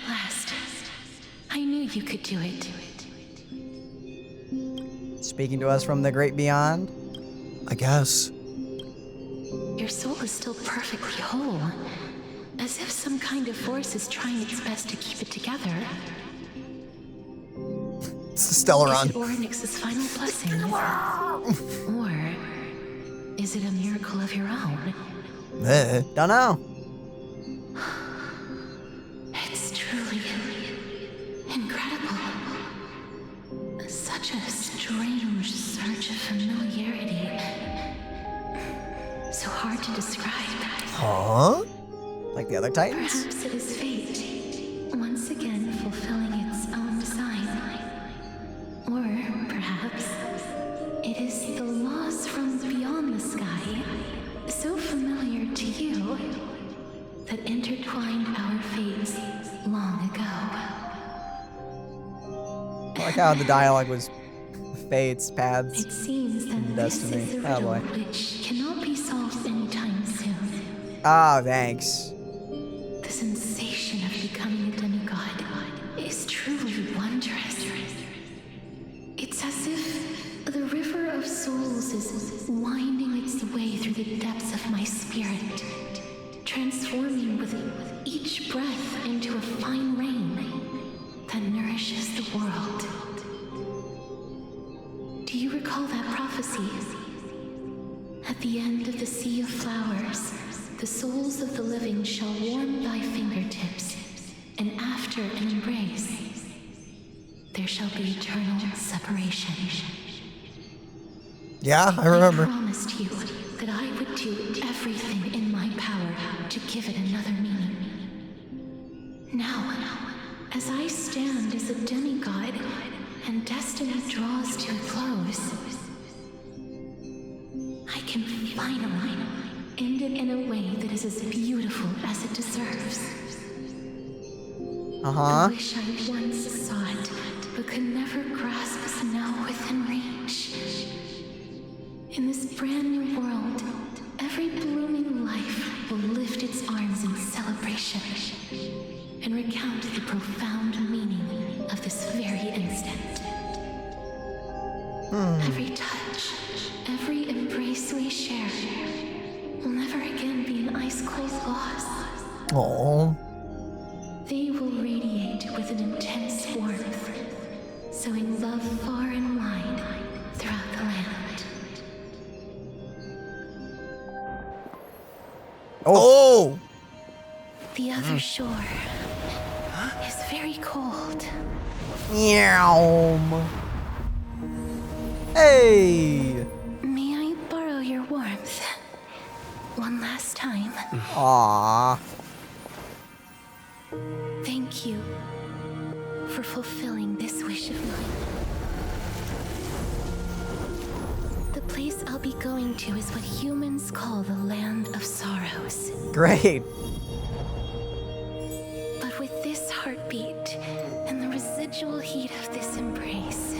last. I knew you could do it. Speaking to us from the great beyond? I guess. Your soul is still perfectly whole. As if some kind of force is trying its best to keep it together. It's the Stellaron. Is it Orynyx's final blessing? Or is it a miracle of your own? Don't know. It's truly incredible. Such a strange surge of familiarity. So hard to describe. Huh? Like the other Titans? Perhaps it is fate, once again fulfilling its own design. Or perhaps it is the laws from beyond the sky, so familiar to you, that intertwined our fates long ago. I like how the dialogue was fates, paths, It seems that and this destiny. is a Oh riddle boy. which cannot be solved anytime soon. Oh, thanks. The sensation of becoming a demigod is truly wondrous. It's as if the river of souls is winding its way through the depths of my spirit, transforming with each breath into a fine rain that nourishes the world. Do you recall that prophecy? At the end of the sea of flowers, the souls of the living shall warm thy fingertips, and after an embrace, there shall be eternal separation. Yeah, I remember. I promised you that I would do everything in my power to give it another meaning. Now, as I stand as a demigod and destiny draws to a close, I can finally end it in a way that is as beautiful as it deserves. Uh-huh. The wish I once sought, but could never grasp is now within reach. In this brand new world, every blooming life will lift its arms in celebration and recount the profound meaning of this very instant. Every touch, every embrace we share will never again be an ice-cold loss. Aww. They will radiate with an intense warmth, sowing love far and wide throughout the land. Oh! The other shore is very cold. Meow. Hey! May I borrow your warmth one last time? Aww. Thank you for fulfilling this wish of mine. The place I'll be going to is what humans call the Land of Sorrows. Great. But with this heartbeat and the residual heat of this embrace,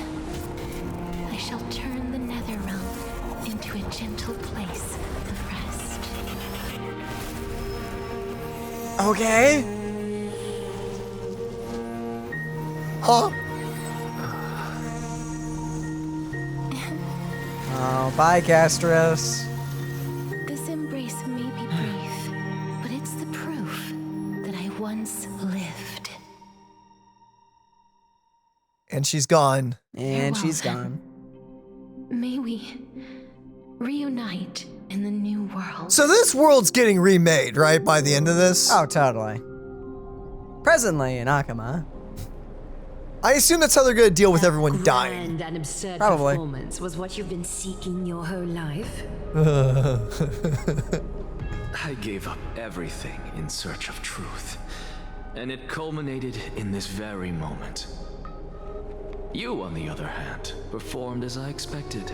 I shall turn the nether realm into a gentle place of rest. Okay. Huh? Oh, bye, Castorice. This embrace may be brief, but it's the proof that I once lived. And she's gone. And she's gone. May we reunite in the new world. So this world's getting remade, right? By the end of this? Oh, totally. Presently in Akima. I assume that's how they're going to deal with everyone dying. And an absurd Probably. performance was what you've been seeking your whole life. I gave up everything in search of truth, and it culminated in this very moment. You, on the other hand, performed as I expected.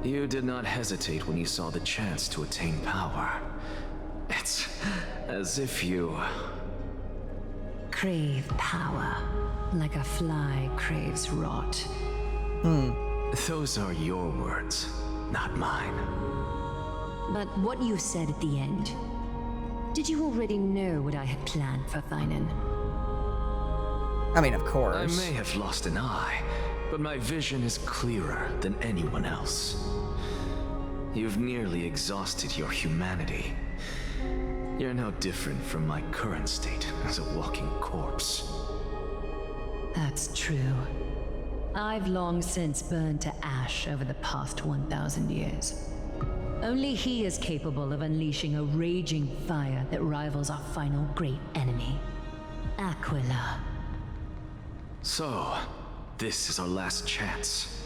You did not hesitate when you saw the chance to attain power. It's as if you Crave power, like a fly craves rot. Those are your words, not mine. But what you said at the end, did you already know what I had planned for Thainan? I mean, of I course. may have lost an eye, but my vision is clearer than anyone else. You've nearly exhausted your humanity. You're no different from my current state as a walking corpse. That's true. I've long since burned to ash over the past 1,000 years. Only he is capable of unleashing a raging fire that rivals our final great enemy, Aquila. So, this is our last chance.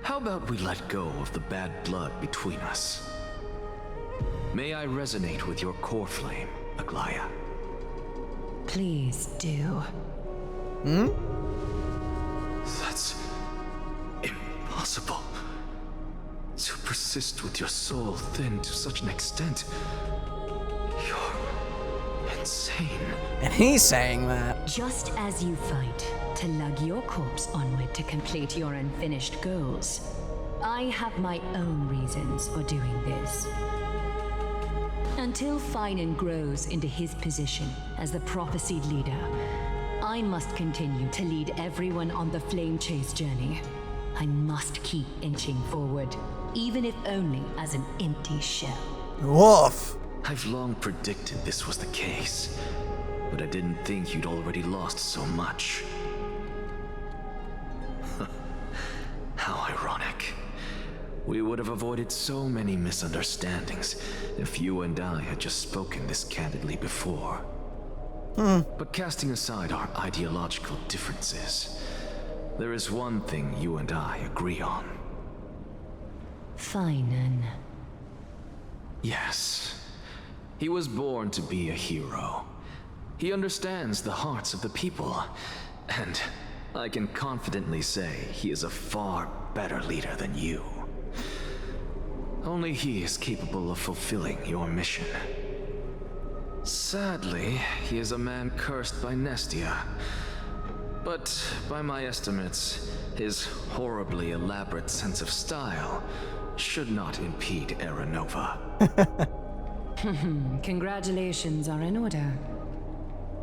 How about we let go of the bad blood between us? May I resonate with your core flame, Aglia? Please do. That's impossible. To persist with your soul thinned to such an extent. You're insane. And he's saying that. Just as you fight to lug your corpse onward to complete your unfinished goals, I have my own reasons for doing this. Until Thainan grows into his position as the prophesied leader, I must continue to lead everyone on the flamechase journey. I must keep inching forward, even if only as an empty shell. Woof. I've long predicted this was the case, but I didn't think you'd already lost so much. How ironic. We would have avoided so many misunderstandings if you and I had just spoken this candidly before. But casting aside our ideological differences, there is one thing you and I agree on. Thainan. Yes. He was born to be a hero. He understands the hearts of the people, and I can confidently say he is a far better leader than you. Only he is capable of fulfilling your mission. Sadly, he is a man cursed by Nestia. But by my estimates, his horribly elaborate sense of style should not impede Era Nova. Congratulations are in order.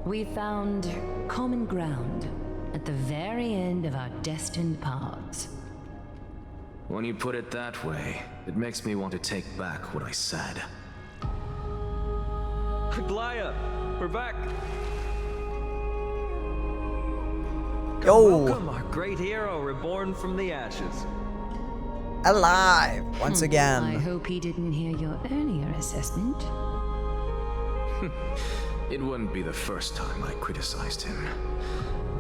We found common ground at the very end of our destined paths. When you put it that way, it makes me want to take back what I said. Aglia, we're back. Yo. Welcome, our great hero reborn from the ashes. Alive once again. I hope he didn't hear your earlier assessment. It wouldn't be the first time I criticized him.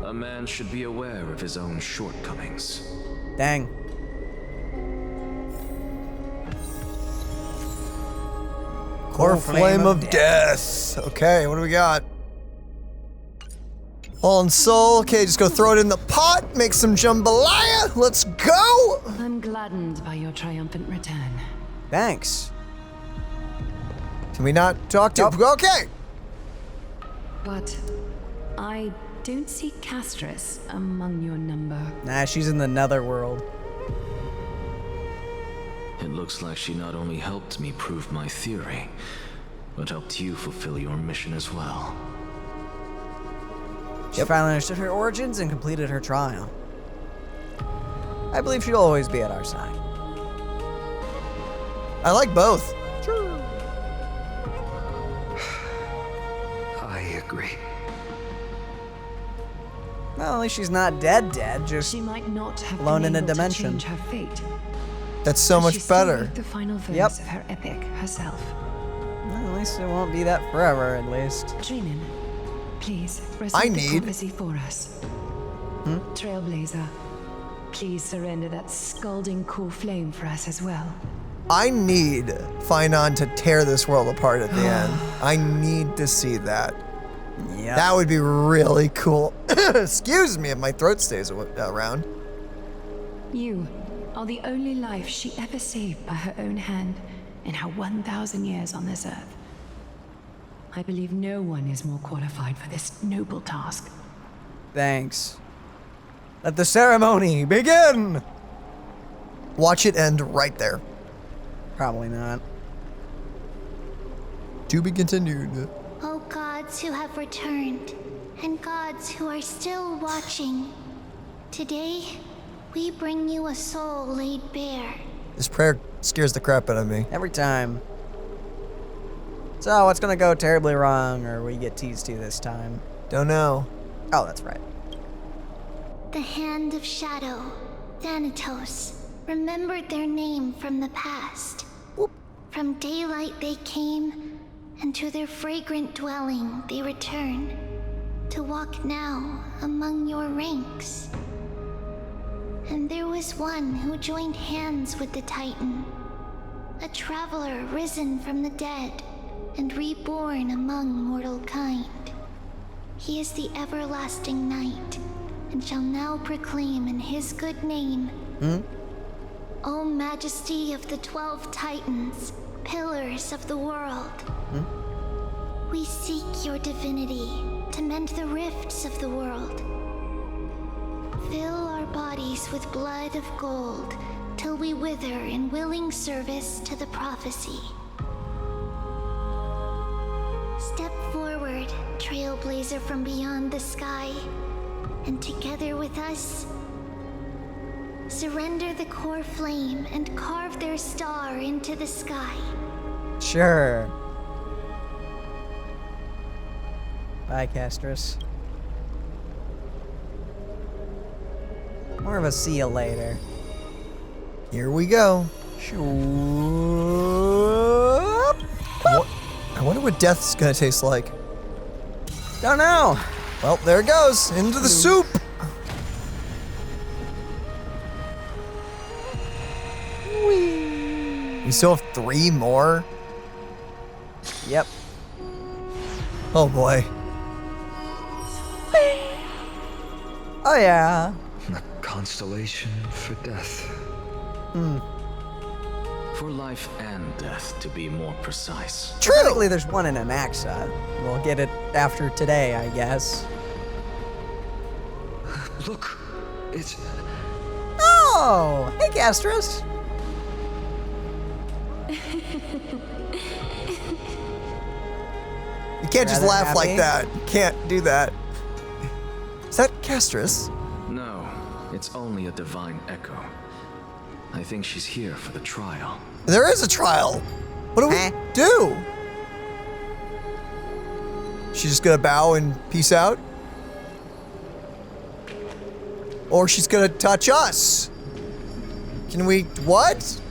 A man should be aware of his own shortcomings. Dang. Core flame of death. Okay, what do we got? Fallen soul. Okay, just go throw it in the pot. make some jambalaya. Let's go. I'm gladdened by your triumphant return. Thanks. Can we not talk to? Okay. But I don't see Castorice among your number. Nah, she's in the netherworld. It looks like she not only helped me prove my theory, but helped you fulfill your mission as well. She finally understood her origins and completed her trial. I believe she'll always be at our side. I like both. I agree. Well, at least she's not dead, just she might not have alone been in a able to dimension. change her fate. That's so But much she still better. wrote the final verse of her epic herself. Well, at least it won't be that forever, at least. Trinan, please I recite the need- prophecy for us. Trailblazer, please surrender that scalding cool flame for us as well. I need Finon to tear this world apart at the end. I need to see that. Yeah. That would be really cool. Excuse me if my throat stays around. You are the only life she ever saved by her own hand in her 1,000 years on this earth. I believe no one is more qualified for this noble task. Thanks. Let the ceremony begin! Watch it end right there. Probably not. To be continued. O gods who have returned, and gods who are still watching, today we bring you a soul laid bare. This prayer scares the crap out of me. Every time. So, what's gonna go terribly wrong, or we get teased to this time? Don't know. Oh, that's right. The Hand of Shadow, Thanatos, remembered their name from the past. From daylight they came, and to their fragrant dwelling they return, to walk now among your ranks. And there was one who joined hands with the Titan, a traveler risen from the dead and reborn among mortal kind. He is the everlasting night, and shall now proclaim in his good name, O Majesty of the 12 Titans, pillars of the world. We seek your divinity to mend the rifts of the world. Fill our bodies with blood of gold till we wither in willing service to the prophecy. Step forward, trailblazer from beyond the sky, and together with us, surrender the core flame and carve their star into the sky. Sure. Bye, Castorice. More of a see you later. Here we go. I wonder what death's gonna taste like. Don't know. Well, there it goes. Into the soup. We still have 3 more? Yep. Oh boy. Oh yeah. A constellation for death. For life and death, to be more precise. Technically, there's one in Anaxa. We'll get it after today, I guess. Look, it's... Oh! Hey, Castorice! You can't just Rather laugh like happy? that. You can't do that. Is that Castorice? No, it's only a divine echo. I think she's here for the trial. There is a trial. What do we do? She's just gonna bow and peace out? Or she's gonna touch us? Can we, what?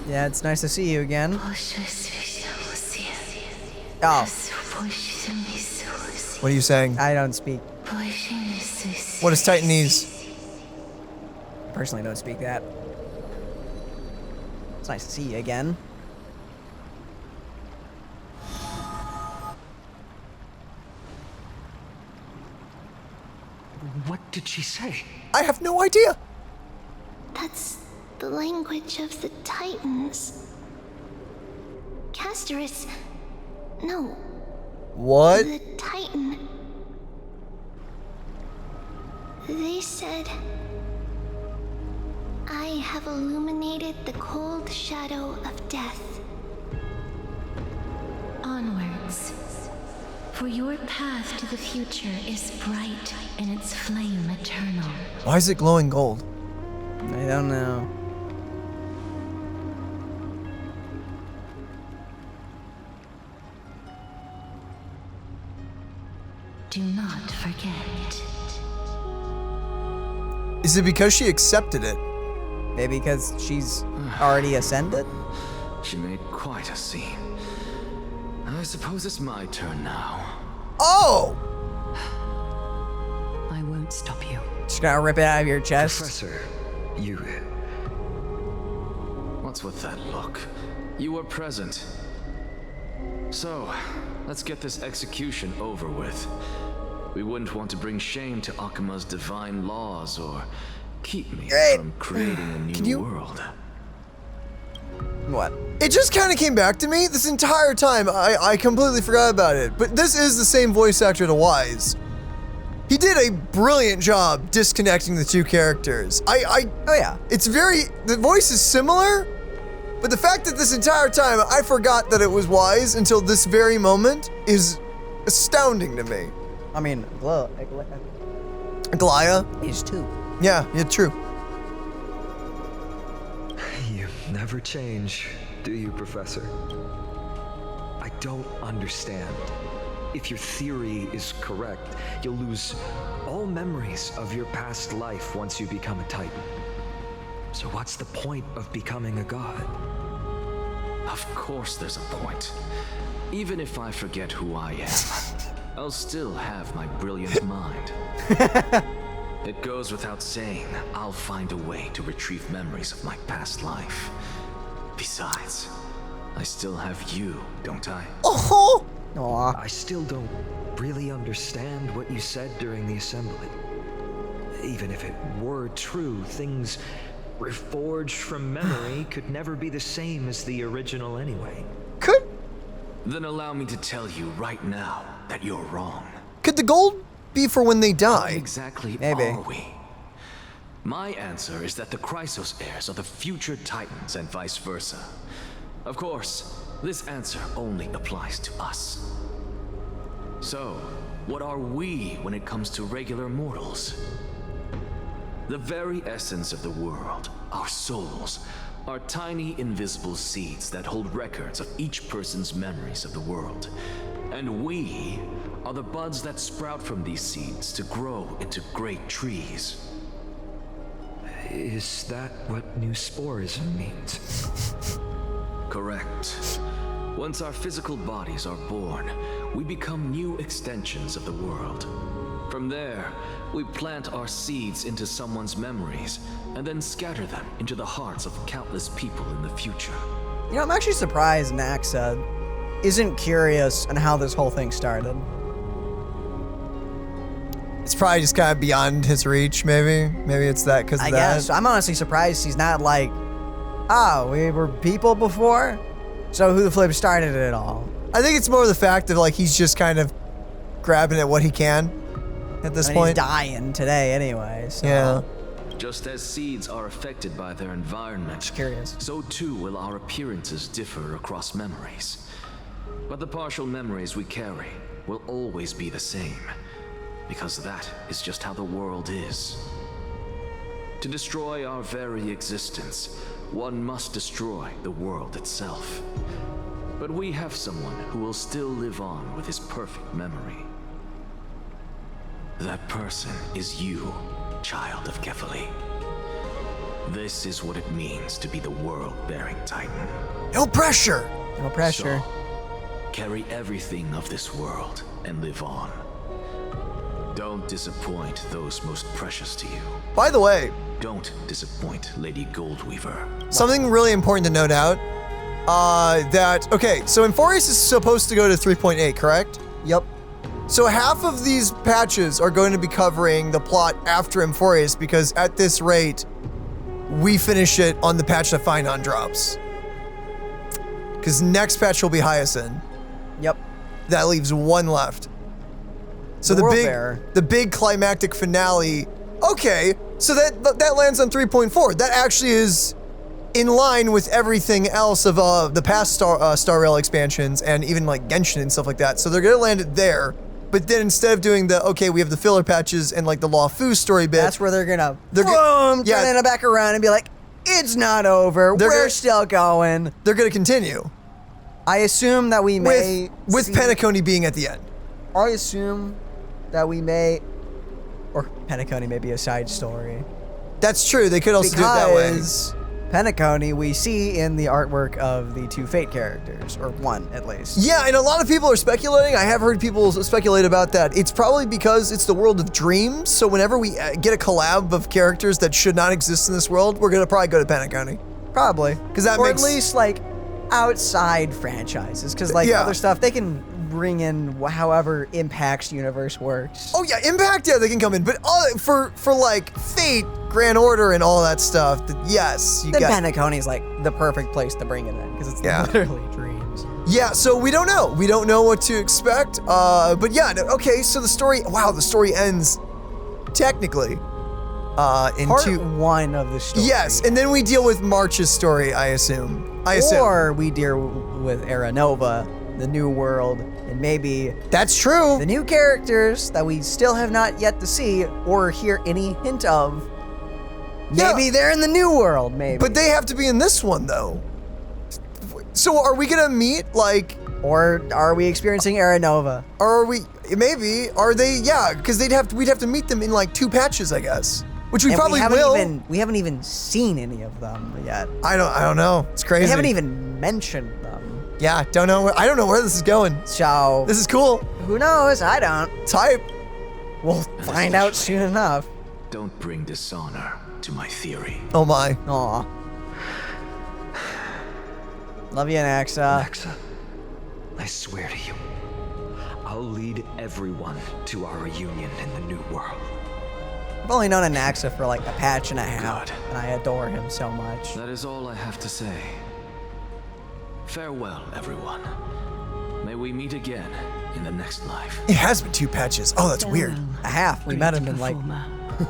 Yeah, it's nice to see you again. Oh. What are you saying? I don't speak. What is Titanese? Personally don't speak that. It's nice to see you again. What did she say? I have no idea. That's the language of the Titans. Castorice. No. What? The Titan. They said, I have illuminated the cold shadow of death. Onwards. For your path to the future is bright and its flame eternal. Why is it glowing gold? I don't know. Do not forget. Is it because she accepted it? Maybe because she's already ascended? She made quite a scene. I suppose it's my turn now. Oh! I won't stop you. Just gotta rip it out of your chest. Professor, you... What's with that look? You were present. So, let's get this execution over with. We wouldn't want to bring shame to Akima's divine laws or keep me from creating a new world. What? It just kind of came back to me this entire time. I completely forgot about it. But this is the same voice actor to Wise. He did a brilliant job disconnecting the two characters. Oh yeah. It's the voice is similar, but the fact that this entire time I forgot that it was Wise until this very moment is astounding to me. I mean, Aglia is too. Yeah, true. You never change, do you, Professor? I don't understand. If your theory is correct, you'll lose all memories of your past life once you become a Titan. So what's the point of becoming a god? Of course there's a point. Even if I forget who I am, I'll still have my brilliant mind. It goes without saying, I'll find a way to retrieve memories of my past life. Besides, I still have you, don't I? Oh! Aww. I still don't really understand what you said during the assembly. Even if it were true, things reforged from memory could never be the same as the original anyway. Then allow me to tell you right now that you're wrong. Could the gold be for when they die? How exactly Maybe. are we? My answer is that the Chrysos heirs are the future Titans and vice versa. Of course, this answer only applies to us. So, what are we when it comes to regular mortals? The very essence of the world, our souls, are tiny invisible seeds that hold records of each person's memories of the world. And we are the buds that sprout from these seeds to grow into great trees. Is that what new sporism means? Correct. Once our physical bodies are born, we become new extensions of the world. From there, we plant our seeds into someone's memories and then scatter them into the hearts of countless people in the future. You know, I'm actually surprised Naxa isn't curious on how this whole thing started. It's probably just kind of beyond his reach, maybe. Maybe it's that because of that. I guess. I'm honestly surprised he's not like, we were people before? So who the flip started it all? I think it's more the fact of like he's just kind of grabbing at what he can at this point. He's dying today anyway, so. Yeah. Just as seeds are affected by their environment, so too will our appearances differ across memories. But the partial memories we carry will always be the same, because that is just how the world is. To destroy our very existence, one must destroy the world itself. But we have someone who will still live on with his perfect memory. That person is you, child of Kefali. This is what it means to be the world-bearing Titan. No pressure! No pressure. So, carry everything of this world and live on. Don't disappoint those most precious to you. By the way, don't disappoint Lady Goldweaver. Something really important to note out, so Inforius is supposed to go to 3.8, correct? Yep. So half of these patches are going to be covering the plot after Amphorius, because at this rate, we finish it on the patch that Finon drops. Because next patch will be Hyacinth. Yep. That leaves one left. So the big climactic finale. Okay, so that lands on 3.4. That actually is in line with everything else of the past Star Rail expansions and even like Genshin and stuff like that. So they're gonna land it there. But then instead of doing we have the filler patches and like the Law Fu story bit. That's where they're gonna turn it back around and be like, it's not over. We're still going. They're gonna continue. I assume that we may with Penacony being at the end. I assume that we may, or Penacony may be a side story. That's true. They could also do it that way. Because Penacony we see in the artwork of the 2 Fate characters, or one at least. Yeah, and a lot of people are speculating. I have heard people speculate about that. It's probably because it's the world of dreams. So whenever we get a collab of characters that should not exist in this world, we're gonna probably go to Penacony. Probably, because that or makes at least like outside franchises, because like other stuff they can bring in however Impact's universe works. Oh yeah, Impact, yeah, they can come in, but for like Fate, Grand Order, and all that stuff, yes, you then got. Penacony's like the perfect place to bring it in, because it's literally dreams. Yeah, so we don't know. We don't know what to expect. But yeah, okay. So the story ends technically in part 1 of the story. Yes, and then we deal with March's story. I assume. Or we deal with Era Nova, the new world, and maybe that's true. The new characters that we still have not yet to see or hear any hint of. Maybe they're in the new world, maybe. But they have to be in this one though. So are we gonna meet like, or are we experiencing Era Nova? Or are we? Maybe are they? Yeah, because we'd have to meet them in like 2 patches, I guess. Which we probably will. We haven't even seen any of them yet. I don't know. It's crazy. They haven't even mentioned them. Yeah, don't know. I don't know where this is going. So this is cool. Who knows? I don't. It's hype. We'll find out soon enough. Don't bring dishonor to my theory. Oh my. Aw. Love you, Anaxa. Anaxa, I swear to you, I'll lead everyone to our reunion in the new world. I've only known Anaxa for like a patch and a half, and I adore him so much. That is all I have to say. Farewell, everyone. May we meet again in the next life. It has been 2 patches. Oh, that's weird. A half. We met him in like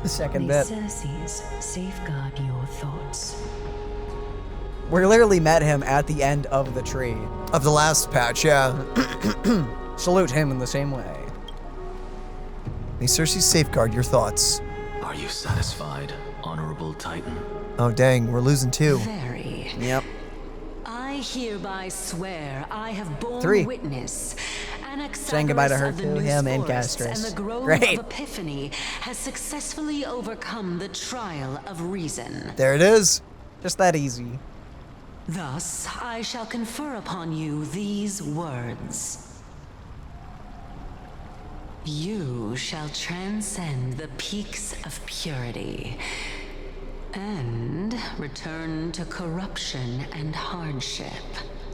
the second bit. Circes safeguard your thoughts. We literally met him at the end of the tree. Of the last patch, yeah. Salute him in the same way. May Circe safeguard your thoughts. Are you satisfied, honorable Titan? Oh dang, we're losing 2. Very. Yep. I hereby swear I have borne 3. witness. Saying goodbye to her too, him and Castorice Castorice. And the grove Great. of Epiphany has successfully overcome the trial of reason. There it is. Just that easy. Thus, I shall confer upon you these words. You shall transcend the peaks of purity and return to corruption and hardship.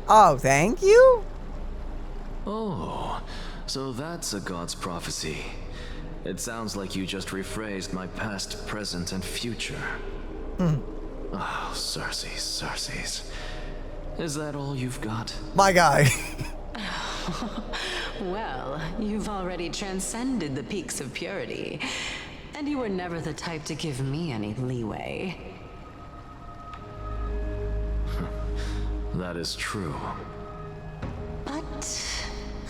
Oh, thank you? Oh, so that's a god's prophecy. It sounds like you just rephrased my past, present, and future. Oh, Circes. Is that all you've got? My guy. Well, you've already transcended the peaks of purity, and you were never the type to give me any leeway. That is true. But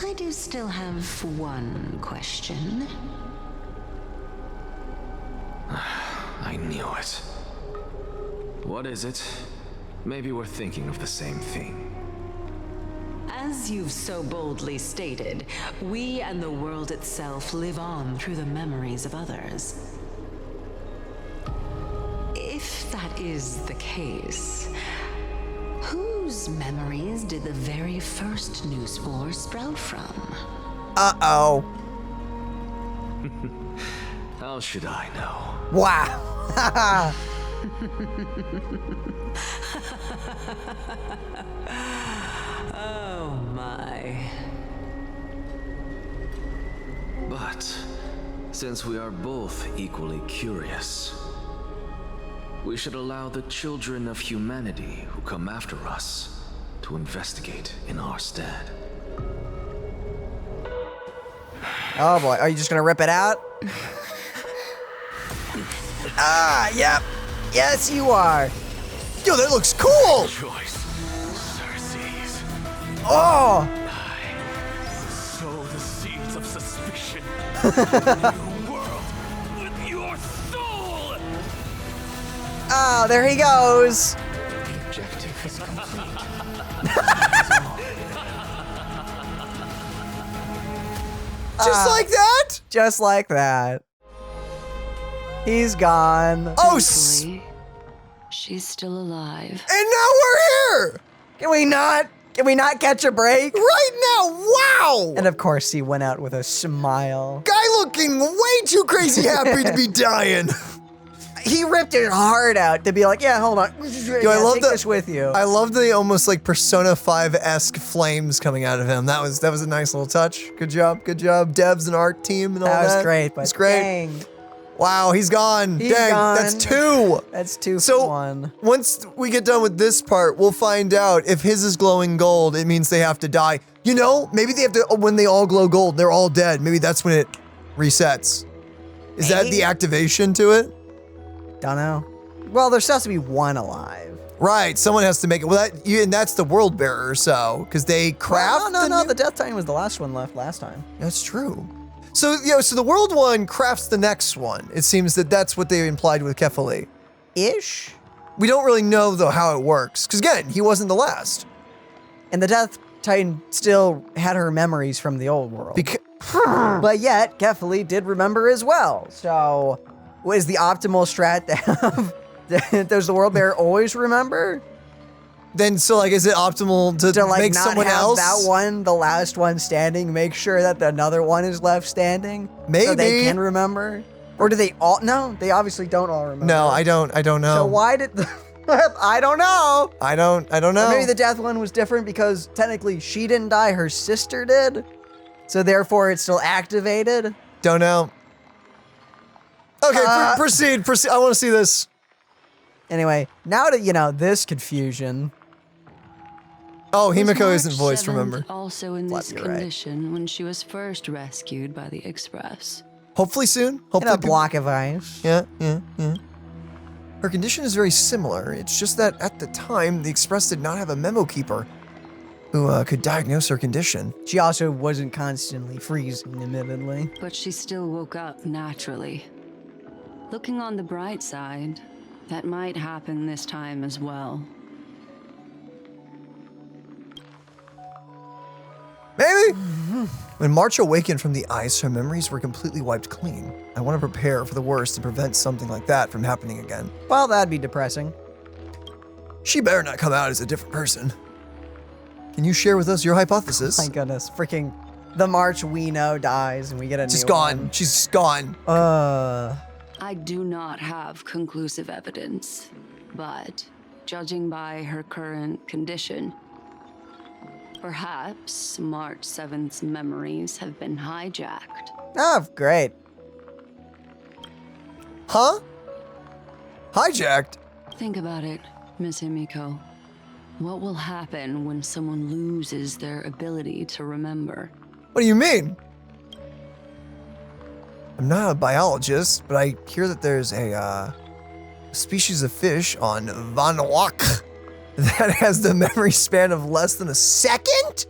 I do still have one question. I knew it. What is it? Maybe we're thinking of the same thing. As you've so boldly stated, we and the world itself live on through the memories of others. If that is the case, whose memories did the very first new spore sprout from? Uh-oh. How should I know? Wow. Oh my. But since we are both equally curious, we should allow the children of humanity who come after us to investigate in our stead. Oh boy, are you just gonna rip it out? Yep. Yes, you are. Yo, that looks cool! Oh! Sow the seeds of suspicion in the new world with your soul! Oh, there he goes. The objective is complete. Just like that? Just like that. He's gone. Oh, Thankfully, she's still alive. And now we're here! Can we not catch a break? Right now, wow! And of course he went out with a smile. Guy looking way too crazy happy to be dying. He ripped his heart out to be like, yeah, hold on. Yo, I love take this with you. I love the almost like Persona 5-esque flames coming out of him. That was a nice little touch. Good job, devs and art team and all that. That was great, but it's great. dang. Wow, he's gone. He's Dang, gone. that's 2. That's 2 So for 1. once we get done with this part, we'll find out if his is glowing gold, it means they have to die. You know, maybe they have to, when they all glow gold, they're all dead. Maybe that's when it resets. Is that the activation to it? Don't know. Well, there's supposed to be 1 alive. Right, someone has to make it. Well, and that's the world bearer, so, because they craft. Well, no, the Death Titan was the last one left last time. That's true. So, so the world one crafts the next one. It seems that that's what they implied with Kefali. Ish? We don't really know, though, how it works. Because, again, he wasn't the last. And the Death Titan still had her memories from the old world. But yet, Kefali did remember as well. So, what is the optimal strat to have? Does the world bearer always remember? Then, so like, is it optimal to like make not someone have else? that one, the last one standing, make sure that another one is left standing? Maybe. So they can remember? Or do they all? No, they obviously don't all remember. No, I don't know. So why did the... I don't know. I don't know. Or maybe the death one was different because technically she didn't die, her sister did. So therefore it's still activated. Don't know. Okay, proceed. I want to see this. Anyway, now that you know this confusion. Oh, Himiko Was isn't voiced, March 7th remember. Also in this you're right. condition when she was first rescued by the Express. Hopefully soon. In Hopefully a block of ice. Yeah. Her condition is very similar. It's just that at the time, the Express did not have a memo keeper who could diagnose her condition. She also wasn't constantly freezing, admittedly. But she still woke up naturally. Looking on the bright side, that might happen this time as well. Maybe. When March awakened from the ice, her memories were completely wiped clean. I want to prepare for the worst and prevent something like that from happening again. Well, that'd be depressing. She better not come out as a different person. Can you share with us your hypothesis? My goodness, freaking the March we know dies and we get a She's new gone. one. She's gone. I do not have conclusive evidence, but judging by her current condition, perhaps March 7th's memories have been hijacked. Oh, great. Huh? Hijacked? Think about it, Miss Himiko. What will happen when someone loses their ability to remember? What do you mean? I'm not a biologist, but I hear that there's a species of fish on Vanuatu that has the memory span of less than a second?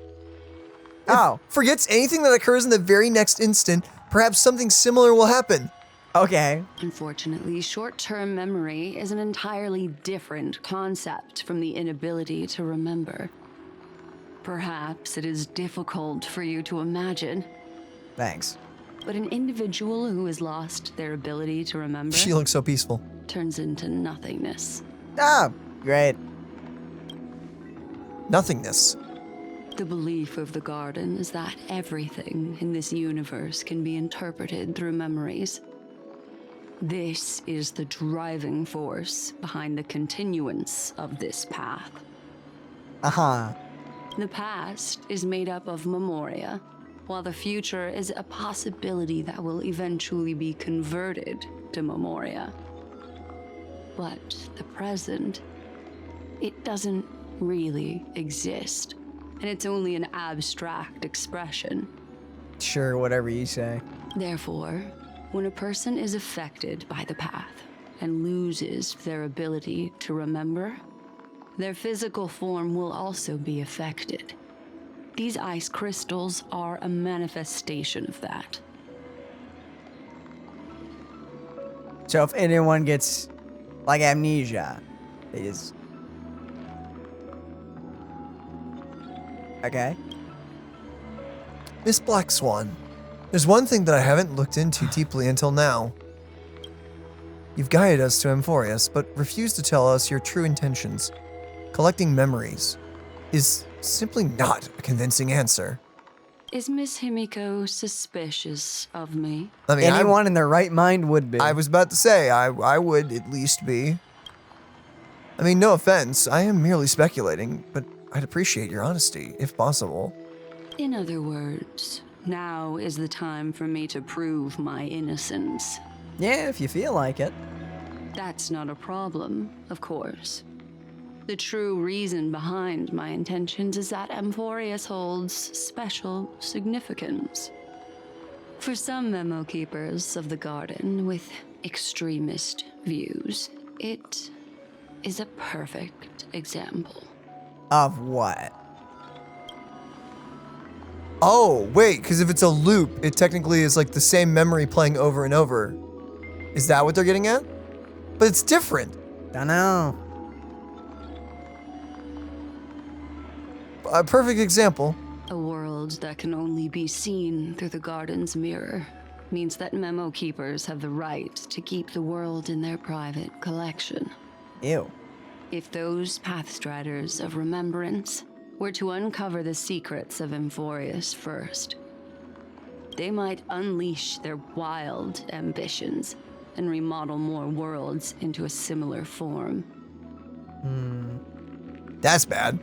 Oh. Forgets anything that occurs in the very next instant, perhaps something similar will happen. Okay. Unfortunately, short-term memory is an entirely different concept from the inability to remember. Perhaps it is difficult for you to imagine. Thanks. But an individual who has lost their ability to remember She looks so peaceful. turns into nothingness. Oh, great. Nothingness. The belief of the Garden is that everything in this universe can be interpreted through memories. This is the driving force behind the continuance of this path. Uh-huh. The past is made up of memoria, while the future is a possibility that will eventually be converted to Memoria. But the present, it doesn't really exist, and it's only an abstract expression. Sure, whatever you say. Therefore, when a person is affected by the path and loses their ability to remember, their physical form will also be affected. These ice crystals are a manifestation of that. So if anyone gets, like, amnesia, they just... Okay. Miss Black Swan, there's one thing that I haven't looked into deeply until now. You've guided us to Amphorius, but refused to tell us your true intentions. Collecting memories is simply not a convincing answer. Is Miss Himiko suspicious of me? I mean, anyone in their right mind would be. I was about to say, I would at least be. I mean, no offense, I am merely speculating, but I'd appreciate your honesty, if possible. In other words, now is the time for me to prove my innocence. Yeah, if you feel like it. That's not a problem, of course. The true reason behind my intentions is that Amphorius holds special significance. For some memo keepers of the garden with extremist views, it is a perfect example. Of what? Oh, wait, because if it's a loop, it technically is like the same memory playing over and over. Is that what they're getting at? But it's different. Don't know. A perfect example. A world that can only be seen through the garden's mirror means that memo keepers have the right to keep the world in their private collection. Ew. If those pathstriders of remembrance were to uncover the secrets of Amphorius first, they might unleash their wild ambitions and remodel more worlds into a similar form. That's bad.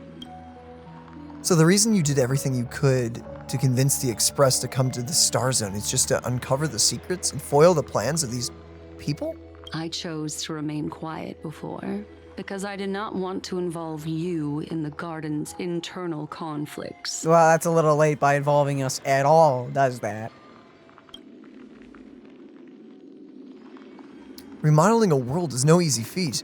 So the reason you did everything you could to convince the Express to come to the Star Zone is just to uncover the secrets and foil the plans of these people? I chose to remain quiet before because I did not want to involve you in the garden's internal conflicts. Well, that's a little late by involving us at all, does that? Remodeling a world is no easy feat.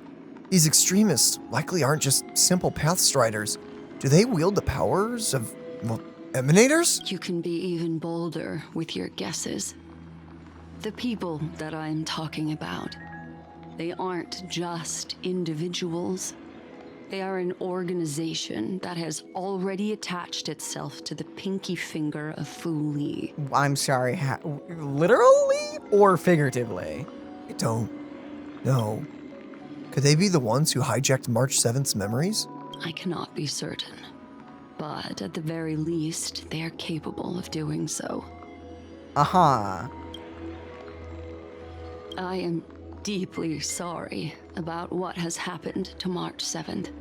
These extremists likely aren't just simple pathstriders. Do they wield the powers of, well, emanators? You can be even bolder with your guesses. The people that I'm talking about, they aren't just individuals. They are an organization that has already attached itself to the pinky finger of Fu Li. I'm sorry, literally or figuratively? I don't know. Could they be the ones who hijacked March 7th's memories? I cannot be certain, but at the very least, they are capable of doing so. Uh-huh. I am deeply sorry about what has happened to March 7th,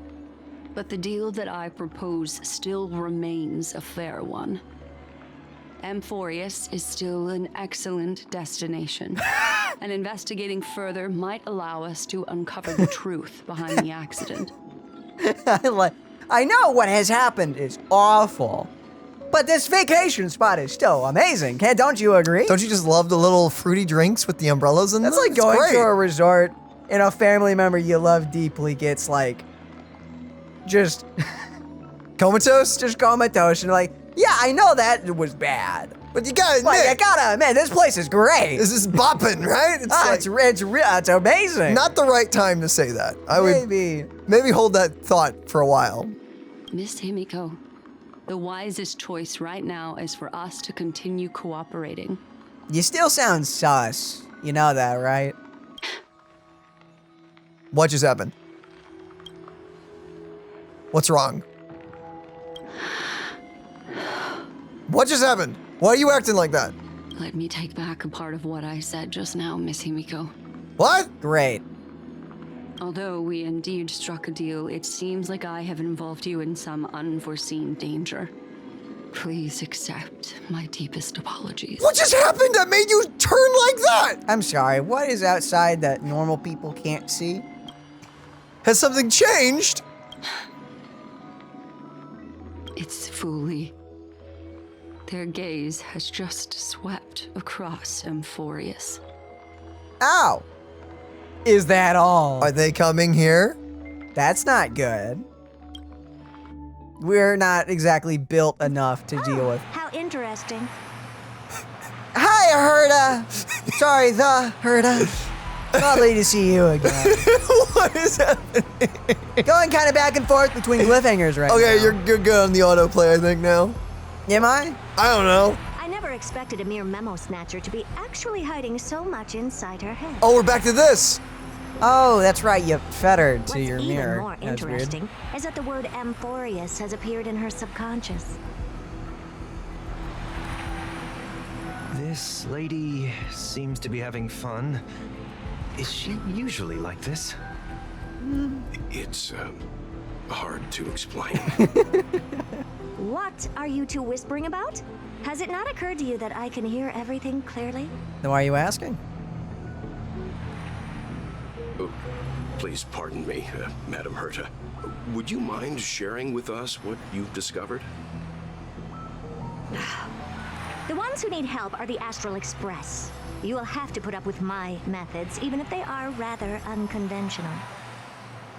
but the deal that I propose still remains a fair one. Amphorius is still an excellent destination, and investigating further might allow us to uncover the truth behind the accident. I know what has happened is awful, but this vacation spot is still amazing. Don't you agree? Don't you just love the little fruity drinks with the umbrellas in them? That's like going to a resort and a family member you love deeply gets like just comatose? Just comatose and like, yeah, I know that was bad. But you gotta admit, I gotta admit, this place is great. This is bopping, right? It's amazing. Not the right time to say that. I would maybe hold that thought for a while. Miss Himiko, the wisest choice right now is for us to continue cooperating. You still sound sus. You know that, right? What just happened? What's wrong? What just happened? Why are you acting like that? Let me take back a part of what I said just now, Miss Himiko. What? Great. Although we indeed struck a deal, it seems like I have involved you in some unforeseen danger. Please accept my deepest apologies. What just happened that made you turn like that? I'm sorry, what is outside that normal people can't see? Has something changed? It's Fuli. Their gaze has just swept across Amphorius. Ow! Is that all? Are they coming here? That's not good. We're not exactly built enough to deal with. How interesting. Hi, Herda! Sorry, the Herda. Lovely to see you again. What is happening? Going kind of back and forth between cliffhangers right now. Okay, you're good on the autoplay, I think, now. Am I? I don't know. I never expected a mere memo snatcher to be actually hiding so much inside her head. Oh, we're back to this. Oh, that's right, you fed her to What's your mirror. even more That's interesting weird. is that the word Amphorius has appeared in her subconscious. This lady seems to be having fun. Is she usually like this? It's hard to explain. What are you two whispering about? Has it not occurred to you that I can hear everything clearly? Then why are you asking? Oh, please pardon me, Madam Herta. Would you mind sharing with us what you've discovered? The ones who need help are the Astral Express. You will have to put up with my methods, even if they are rather unconventional.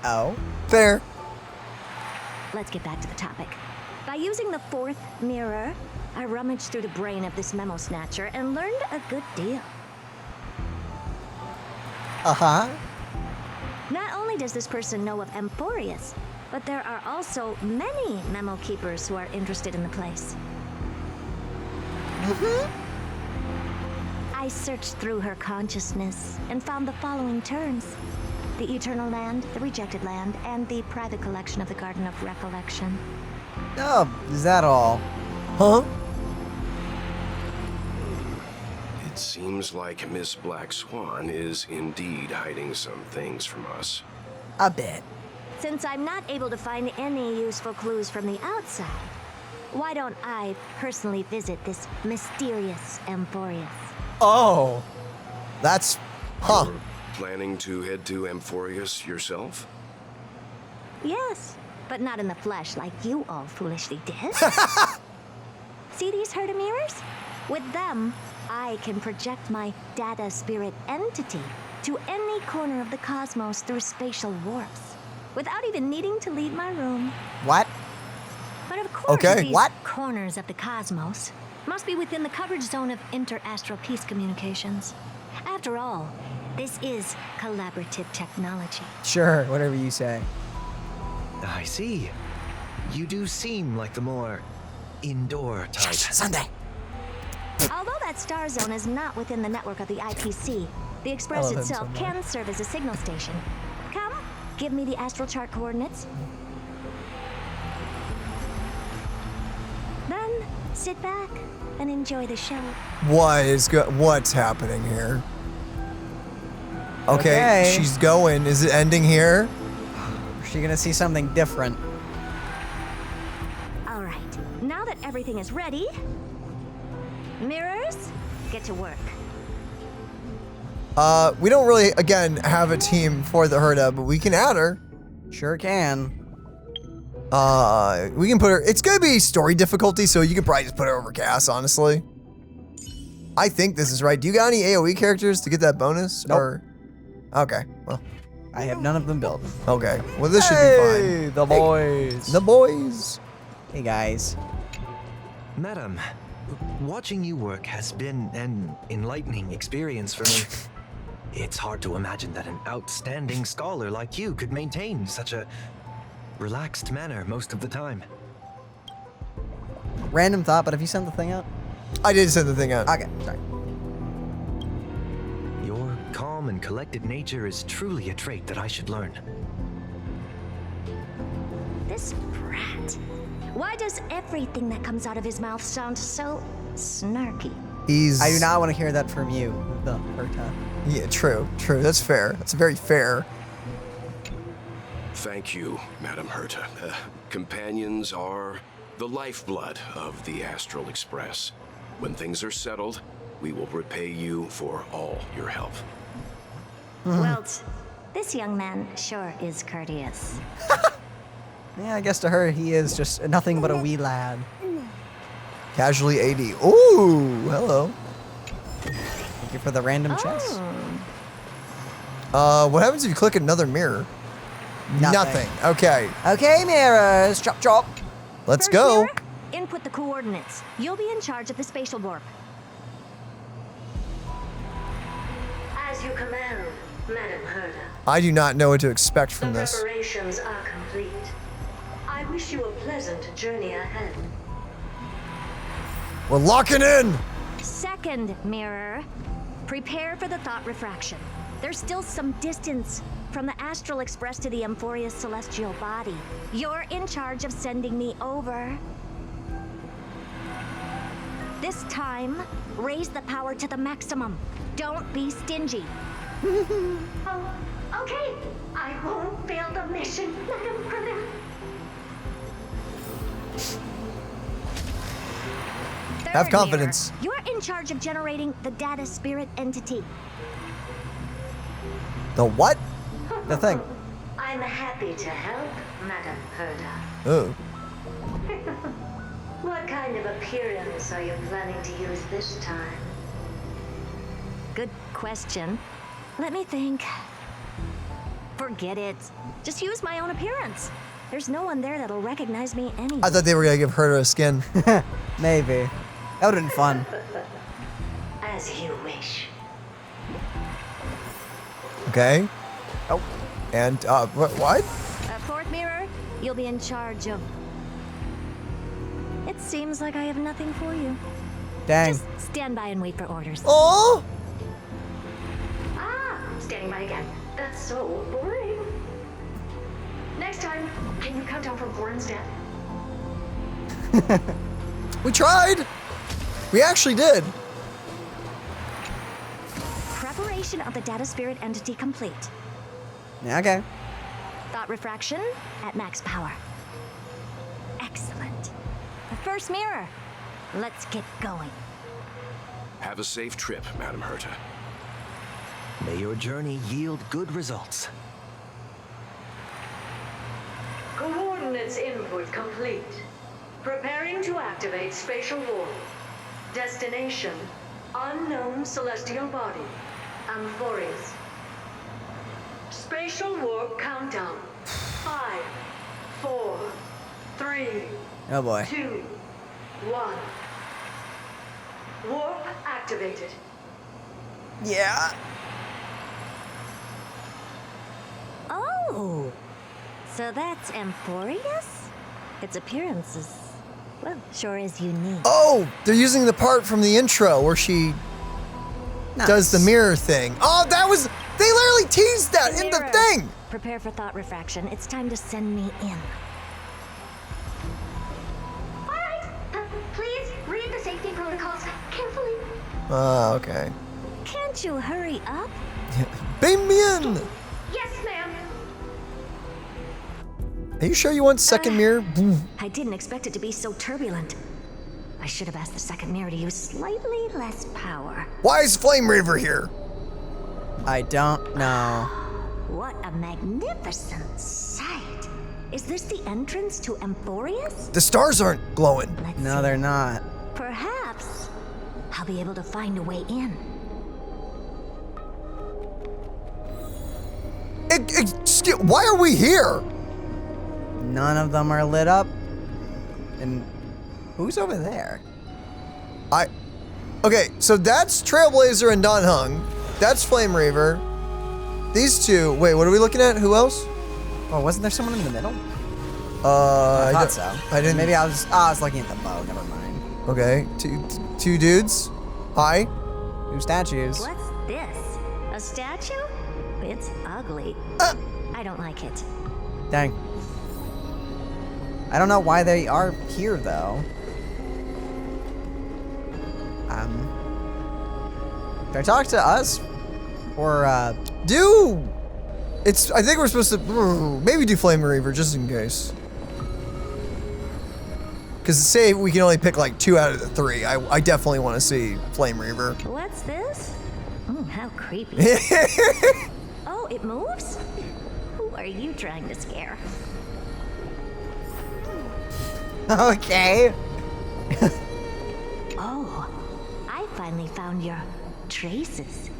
Oh? Fair. Let's get back to the topic. By using the fourth mirror, I rummaged through the brain of this memo snatcher and learned a good deal. Uh-huh. Not only does this person know of Amphorius, but there are also many memo keepers who are interested in the place. I searched through her consciousness and found the following terms: the Eternal Land, the Rejected Land, and the private collection of the Garden of Recollection. Oh, is that all? Huh? It seems like Miss Black Swan is indeed hiding some things from us. A bit. Since I'm not able to find any useful clues from the outside, why don't I personally visit this mysterious Amphorius? Oh. That's... Huh. You're planning to head to Amphorius yourself? Yes, but not in the flesh like you all foolishly did. See these Herta mirrors? With them, I can project my data spirit entity to any corner of the cosmos through spatial warps, without even needing to leave my room. What? But of course, Okay. these What? corners of the cosmos must be within the coverage zone of inter-astral peace communications. After all, this is collaborative technology. Sure, whatever you say. I see. You do seem like the more indoor type. Sunday. Although that star zone is not within the network of the IPC, the Express love him itself so much. can serve as a signal station. Come, give me the astral chart coordinates. Then, sit back and enjoy the show. What's happening here? Okay, Okay. she's going. Is it ending here? Is she gonna see something different? All right, now that everything is ready, mirrors, get to work. We don't really, again, have a team for the Herta, but we can add her. Sure can. We can put her, it's gonna be story difficulty, so you can probably just put her over Cass, honestly. I think this is right. Do you got any AoE characters to get that bonus? Nope. Or, okay, well. I have none of them built. Okay, well this should be fine. The boys. The boys. Hey guys. Madam, watching you work has been an enlightening experience for me. It's hard to imagine that an outstanding scholar like you could maintain such a relaxed manner most of the time. Random thought, but have you sent the thing out? I did send the thing out. Okay, sorry. Your calm and collected nature is truly a trait that I should learn. This brat. Why does everything that comes out of his mouth sound so snarky? I do not want to hear that from you, the Herta. Yeah, true. That's fair. That's very fair. Thank you, Madam Herta. Companions are the lifeblood of the Astral Express. When things are settled, we will repay you for all your help. Well, this young man sure is courteous. Yeah, I guess to her, he is just nothing but a wee lad. Casually 80. Ooh, hello. Thank you for the random chest. What happens if you click another mirror? Nothing. Okay. Okay, mirrors. Chop, chop. Let's First go. mirror, input the coordinates. You'll be in charge of the spatial warp. As you command, Madam Herda. I do not know what to expect from The this. preparations are complete. I wish you a pleasant journey ahead. We're locking in. Second mirror, prepare for the thought refraction. There's still some distance from the Astral Express to the Amphoria's celestial body. You're in charge of sending me over. This time, raise the power to the maximum. Don't be stingy. Oh, okay. I won't fail the mission, Madam Herda. Have confidence. Mirror, you're in charge of generating the data spirit entity. The what? The thing. I'm happy to help, Madam Herda. Oh. What kind of appearance are you planning to use this time? Good question. Let me think. Forget it. Just use my own appearance. There's no one there that'll recognize me anyway. I thought they were gonna give her a skin. Maybe. That would've been fun. As you wish. Okay. Oh. And what? Fourth mirror, you'll be in charge of. It seems like I have nothing for you. Dang. Just stand by and wait for orders. Oh. Ah, standing by again. That's so boring. Next time, can you count down from 4 instead? We tried. We actually did. Preparation of the data spirit entity complete. Yeah, okay. Thought refraction at max power. Excellent. The first mirror. Let's get going. Have a safe trip, Madam Herta. May your journey yield good results. Coordinates input complete. Preparing to activate spatial warp. Destination, unknown celestial body. Amphorius. Spatial warp countdown. 5, 4, 3, Oh boy. 2, 1. Warp activated. Yeah. Oh, so that's Amphorius? Its appearance is, well, sure is unique. Oh, they're using the part from the intro where she does the mirror thing. Oh, that was, they literally teased that in the thing. Prepare for thought refraction. It's time to send me in. Alright, please read the safety protocols carefully. Oh, okay. Can't you hurry up? Beam me in. Yes, ma'am. Are you sure you want second mirror? I didn't expect it to be so turbulent. I should have asked the second mirror to use slightly less power. Why is Flame Reaver here? I don't know. What a magnificent sight. Is this the entrance to Amphorius? The stars aren't glowing. No, they're not. Perhaps I'll be able to find a way in. Why are we here? None of them are lit up. And who's over there? Okay, so that's Trailblazer and Don Hung. That's Flame Reaver. These two, wait, what are we looking at? Who else? Oh, wasn't there someone in the middle? I thought so. I didn't. Maybe I was looking at the bow. Never mind. Okay, two dudes. Hi. Two statues. What's this? A statue? It's ugly. I don't like it. Dang. I don't know why they are here though. Can I talk to us? Or I think we're supposed to maybe do Flame Reaver just in case. Because say we can only pick like 2 out of the 3. I definitely want to see Flame Reaver. What's this? Oh, how creepy. Oh, it moves? Who are you trying to scare? Okay. Oh, I finally found your traces.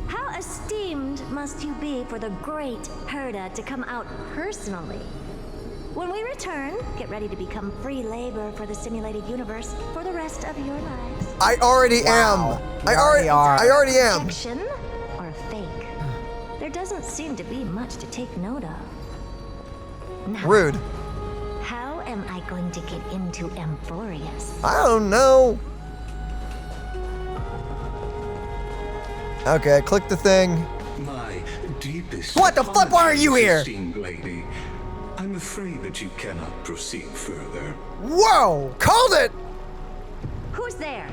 How esteemed must you be for the great Herda to come out personally? When we return, get ready to become free labor for the simulated universe for the rest of your lives. I already am. I already am. Projection or a fake? There doesn't seem to be much to take note of. Now, Rude. how am I going to get into Amphorius? I don't know. Okay, click the thing. My deepest. What the fuck? Why are you here? Esteemed lady, I'm afraid that you cannot proceed further. Whoa! Called it! Who's there?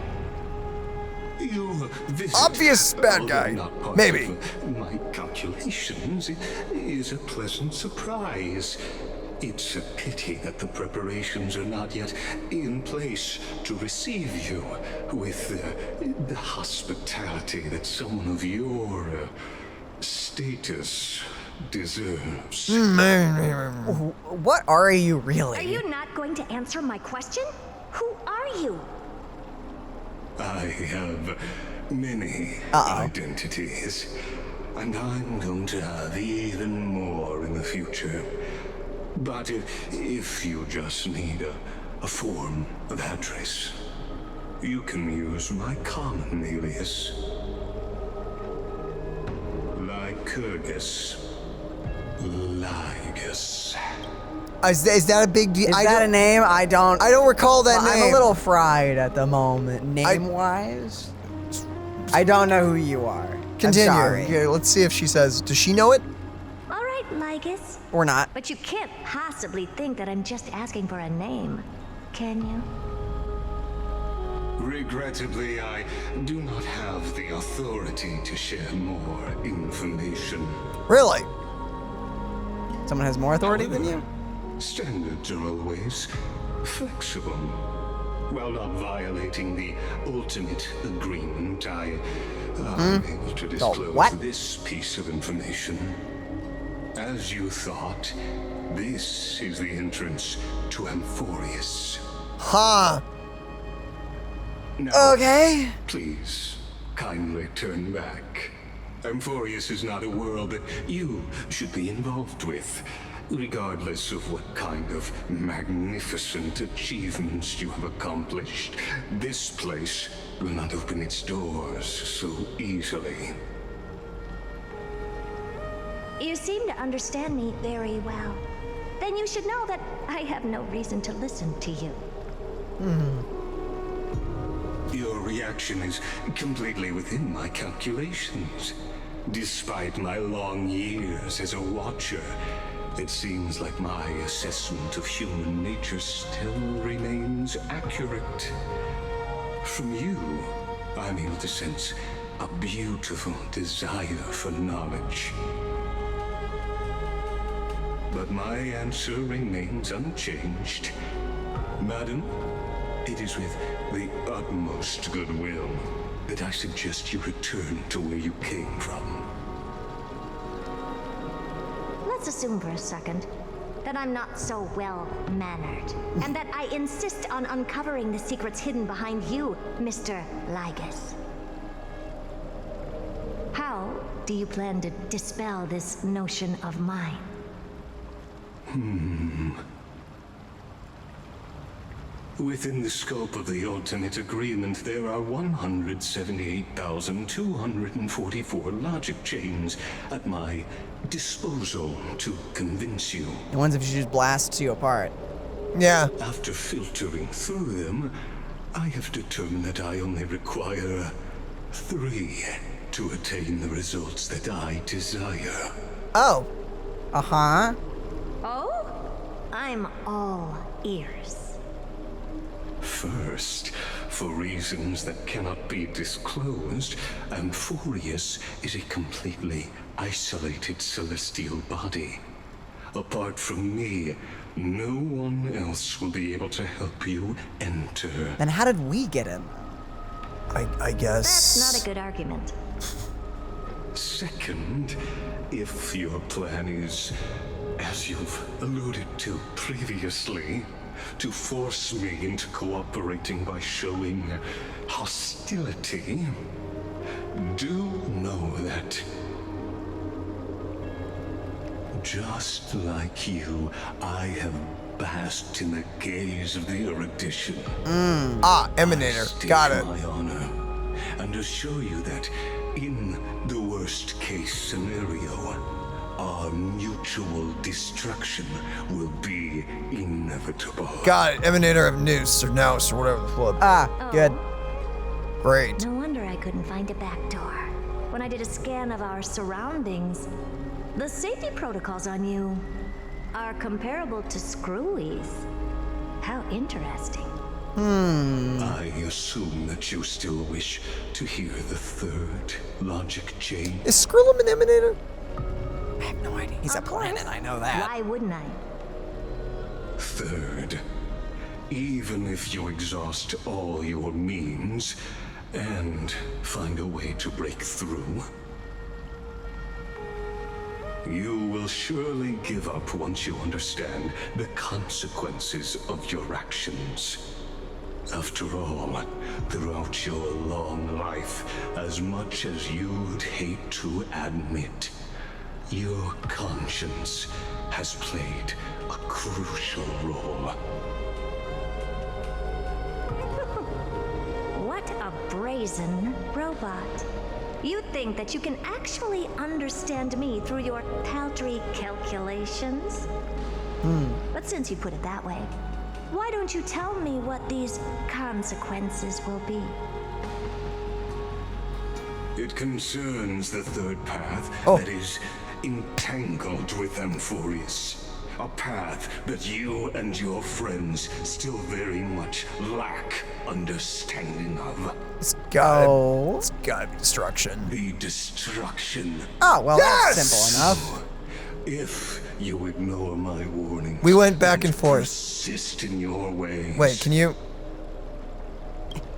You visit, Obvious bad guy. not part Maybe. of my calculations, it is a pleasant surprise. It's a pity that the preparations are not yet in place to receive you with the hospitality that someone of your status deserves. What are you really? Are you not going to answer my question? Who are you? I have many identities, and I'm going to have even more in the future. But if you just need a form of address, you can use my common alias. Lycurgus. Lygus. Is that a big deal? Is that a name? I don't recall that name. I'm a little fried at the moment, name-wise. I don't know who you are. Continue. I'm sorry. Here, let's see if she says, does she know it? All right, Lygus. Or not. But you can't possibly think that I'm just asking for a name, can you? Regrettably, I do not have the authority to share more information. Really? Someone has more authority than you? Standards are always flexible. While not violating the ultimate agreement, I'm able to disclose this piece of information. As you thought, this is the entrance to Amphorius. Huh. Now, okay. Please, kindly turn back. Amphorius is not a world that you should be involved with, regardless of what kind of magnificent achievements you have accomplished. This place will not open its doors so easily. You seem to understand me very well. Then you should know that I have no reason to listen to you. Your reaction is completely within my calculations. Despite my long years as a watcher, it seems like my assessment of human nature still remains accurate. From you, I'm able to sense a beautiful desire for knowledge. But my answer remains unchanged. Madam, it is with the utmost goodwill that I suggest you return to where you came from. Let's assume for a second that I'm not so well-mannered, and that I insist on uncovering the secrets hidden behind you, Mr. Lygus. How do you plan to dispel this notion of mine? Within the scope of the ultimate agreement, there are 178,244 logic chains at my disposal to convince you. The ones if she just blasts you apart. Yeah. After filtering through them, I have determined that I only require 3 to attain the results that I desire. Oh. Uh-huh. Oh? I'm all ears. First, for reasons that cannot be disclosed, Amphorius is a completely isolated celestial body. Apart from me, no one else will be able to help you enter. Then how did we get in? I guess. That's not a good argument. Second, if your plan is, as you've alluded to previously, to force me into cooperating by showing hostility, do know that just like you, I have basked in the gaze of the erudition. Emanator. Got it. My honor, and assure you that in the worst case scenario, our mutual destruction will be inevitable. Got it. Emanator of Noose or Nous or whatever the flip. Good. Great. No wonder I couldn't find a back door. When I did a scan of our surroundings, the safety protocols on you are comparable to Screwy's. How interesting. I assume that you still wish to hear the third logic chain. Is Skrillum an Emanator? I have no idea. He's a planet, I know that. Why wouldn't I? Third, even if you exhaust all your means and find a way to break through, you will surely give up once you understand the consequences of your actions. After all, throughout your long life, as much as you'd hate to admit, your conscience has played a crucial role. What a brazen robot. You think that you can actually understand me through your paltry calculations? But since you put it that way, why don't you tell me what these consequences will be? It concerns the third path that is entangled with Amphorius. A path that you and your friends still very much lack understanding of. It's gotta be destruction. The destruction. Oh, well, that's simple enough. If you ignore my warnings, We went back and forth. persist in your ways. Wait, can you?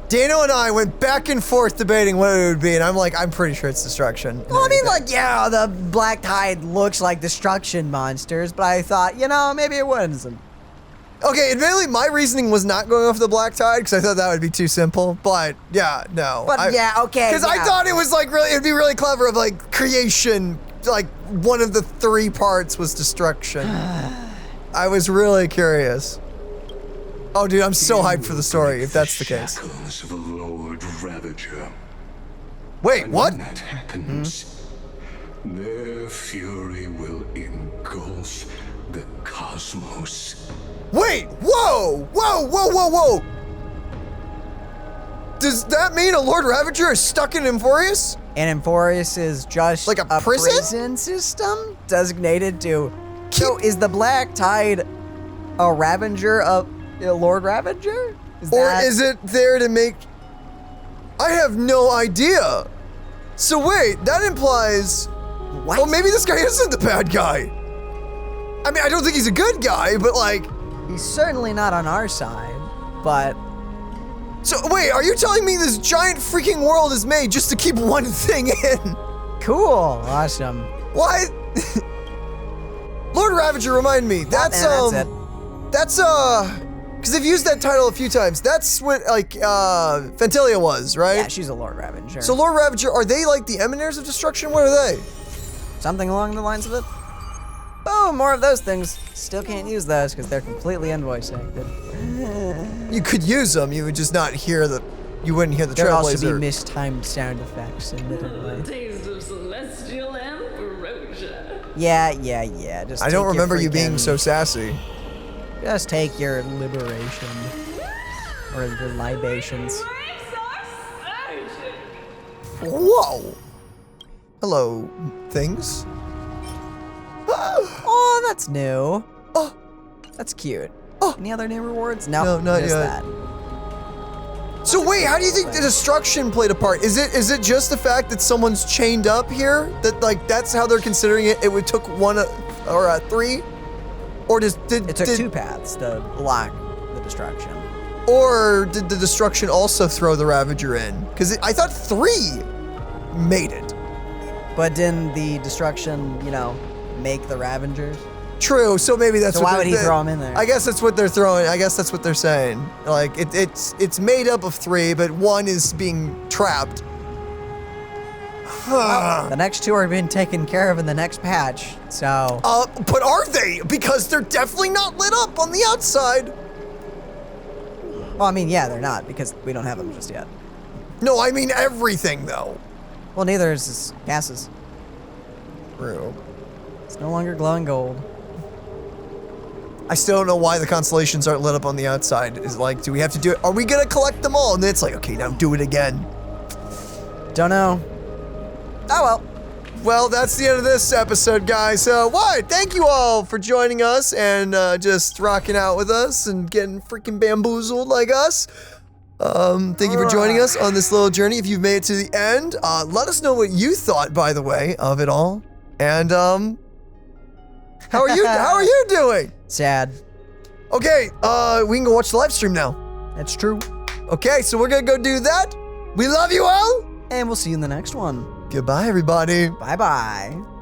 Dano and I went back and forth debating what it would be, and I'm like, I'm pretty sure it's destruction. Well, I mean, like, yeah, the Black Tide looks like destruction monsters, but I thought, you know, maybe it wasn't. Okay, admittedly, my reasoning was not going off the Black Tide because I thought that would be too simple. But yeah, no. But okay. Because I thought it was like really, it'd be really clever of like creation. Like one of the 3 parts was destruction. I was really curious. Oh, dude, I'm so hyped for the story. If that's the case. Shackles of a Lord Ravager. Wait, what? When that happens, their fury will engulf the cosmos. Wait, whoa, whoa, whoa, whoa, whoa. Does that mean a Lord Ravager is stuck in Amphorius? And Amphorius is just like a prison system designated to. So is the Black Tide a Ravager of a Lord Ravager? Is it there to make? I have no idea. So wait, that implies. What? Well, maybe this guy isn't the bad guy. I mean, I don't think he's a good guy, but like. He's certainly not on our side, but. So wait, are you telling me this giant freaking world is made just to keep one thing in? Cool, awesome. What? Lord Ravager, remind me. That's it. That's because they've used that title a few times. That's what like Fantalia was, right? Yeah, she's a Lord Ravager. So Lord Ravager, are they like the Emanators of Destruction? What are they? Something along the lines of it. Oh, more of those things. Still can't use those because they're completely invoice acted. You could use them, you would just not hear the. You wouldn't hear the There'd Trailblazer. also be mistimed sound effects, admittedly. Taste of celestial ambrosia. Yeah. Just I don't take your remember you being freaking- so sassy. Just take your liberation. Or your libations. Whoa! Hello, things. Oh, that's new. Oh, that's cute. Oh, any other new rewards? No, not just yet. that. So wait, how do you think the destruction played a part? Is it just the fact that someone's chained up here? That like that's how they're considering it? It would took 1 or 3? Or it took 2 paths to block the destruction. Or did the destruction also throw the Ravager in? Because I thought 3 made it. But didn't the destruction, you know, make the Ravagers? True, so maybe that's so why would he throw them in there? I guess that's what they're throwing. I guess that's what they're saying. Like, it's made up of 3, but 1 is being trapped. Well, the next 2 are being taken care of in the next patch, so... But are they? Because they're definitely not lit up on the outside. Well, I mean, yeah, they're not, because we don't have them just yet. No, I mean everything, though. Well, neither is gases. True. It's no longer glowing gold. I still don't know why the constellations aren't lit up on the outside. Is like, do we have to do it? Are we gonna collect them all? And then it's like, okay, now do it again. Don't know. Oh well. Well, that's the end of this episode, guys. Thank you all for joining us and just rocking out with us and getting freaking bamboozled like us. Thank you for joining us on this little journey. If you've made it to the end, let us know what you thought, by the way, of it all. And how are you doing? Sad. Okay, we can go watch the live stream now. That's true. Okay, so we're gonna go do that. We love you all. And we'll see you in the next one. Goodbye, everybody. Bye-bye.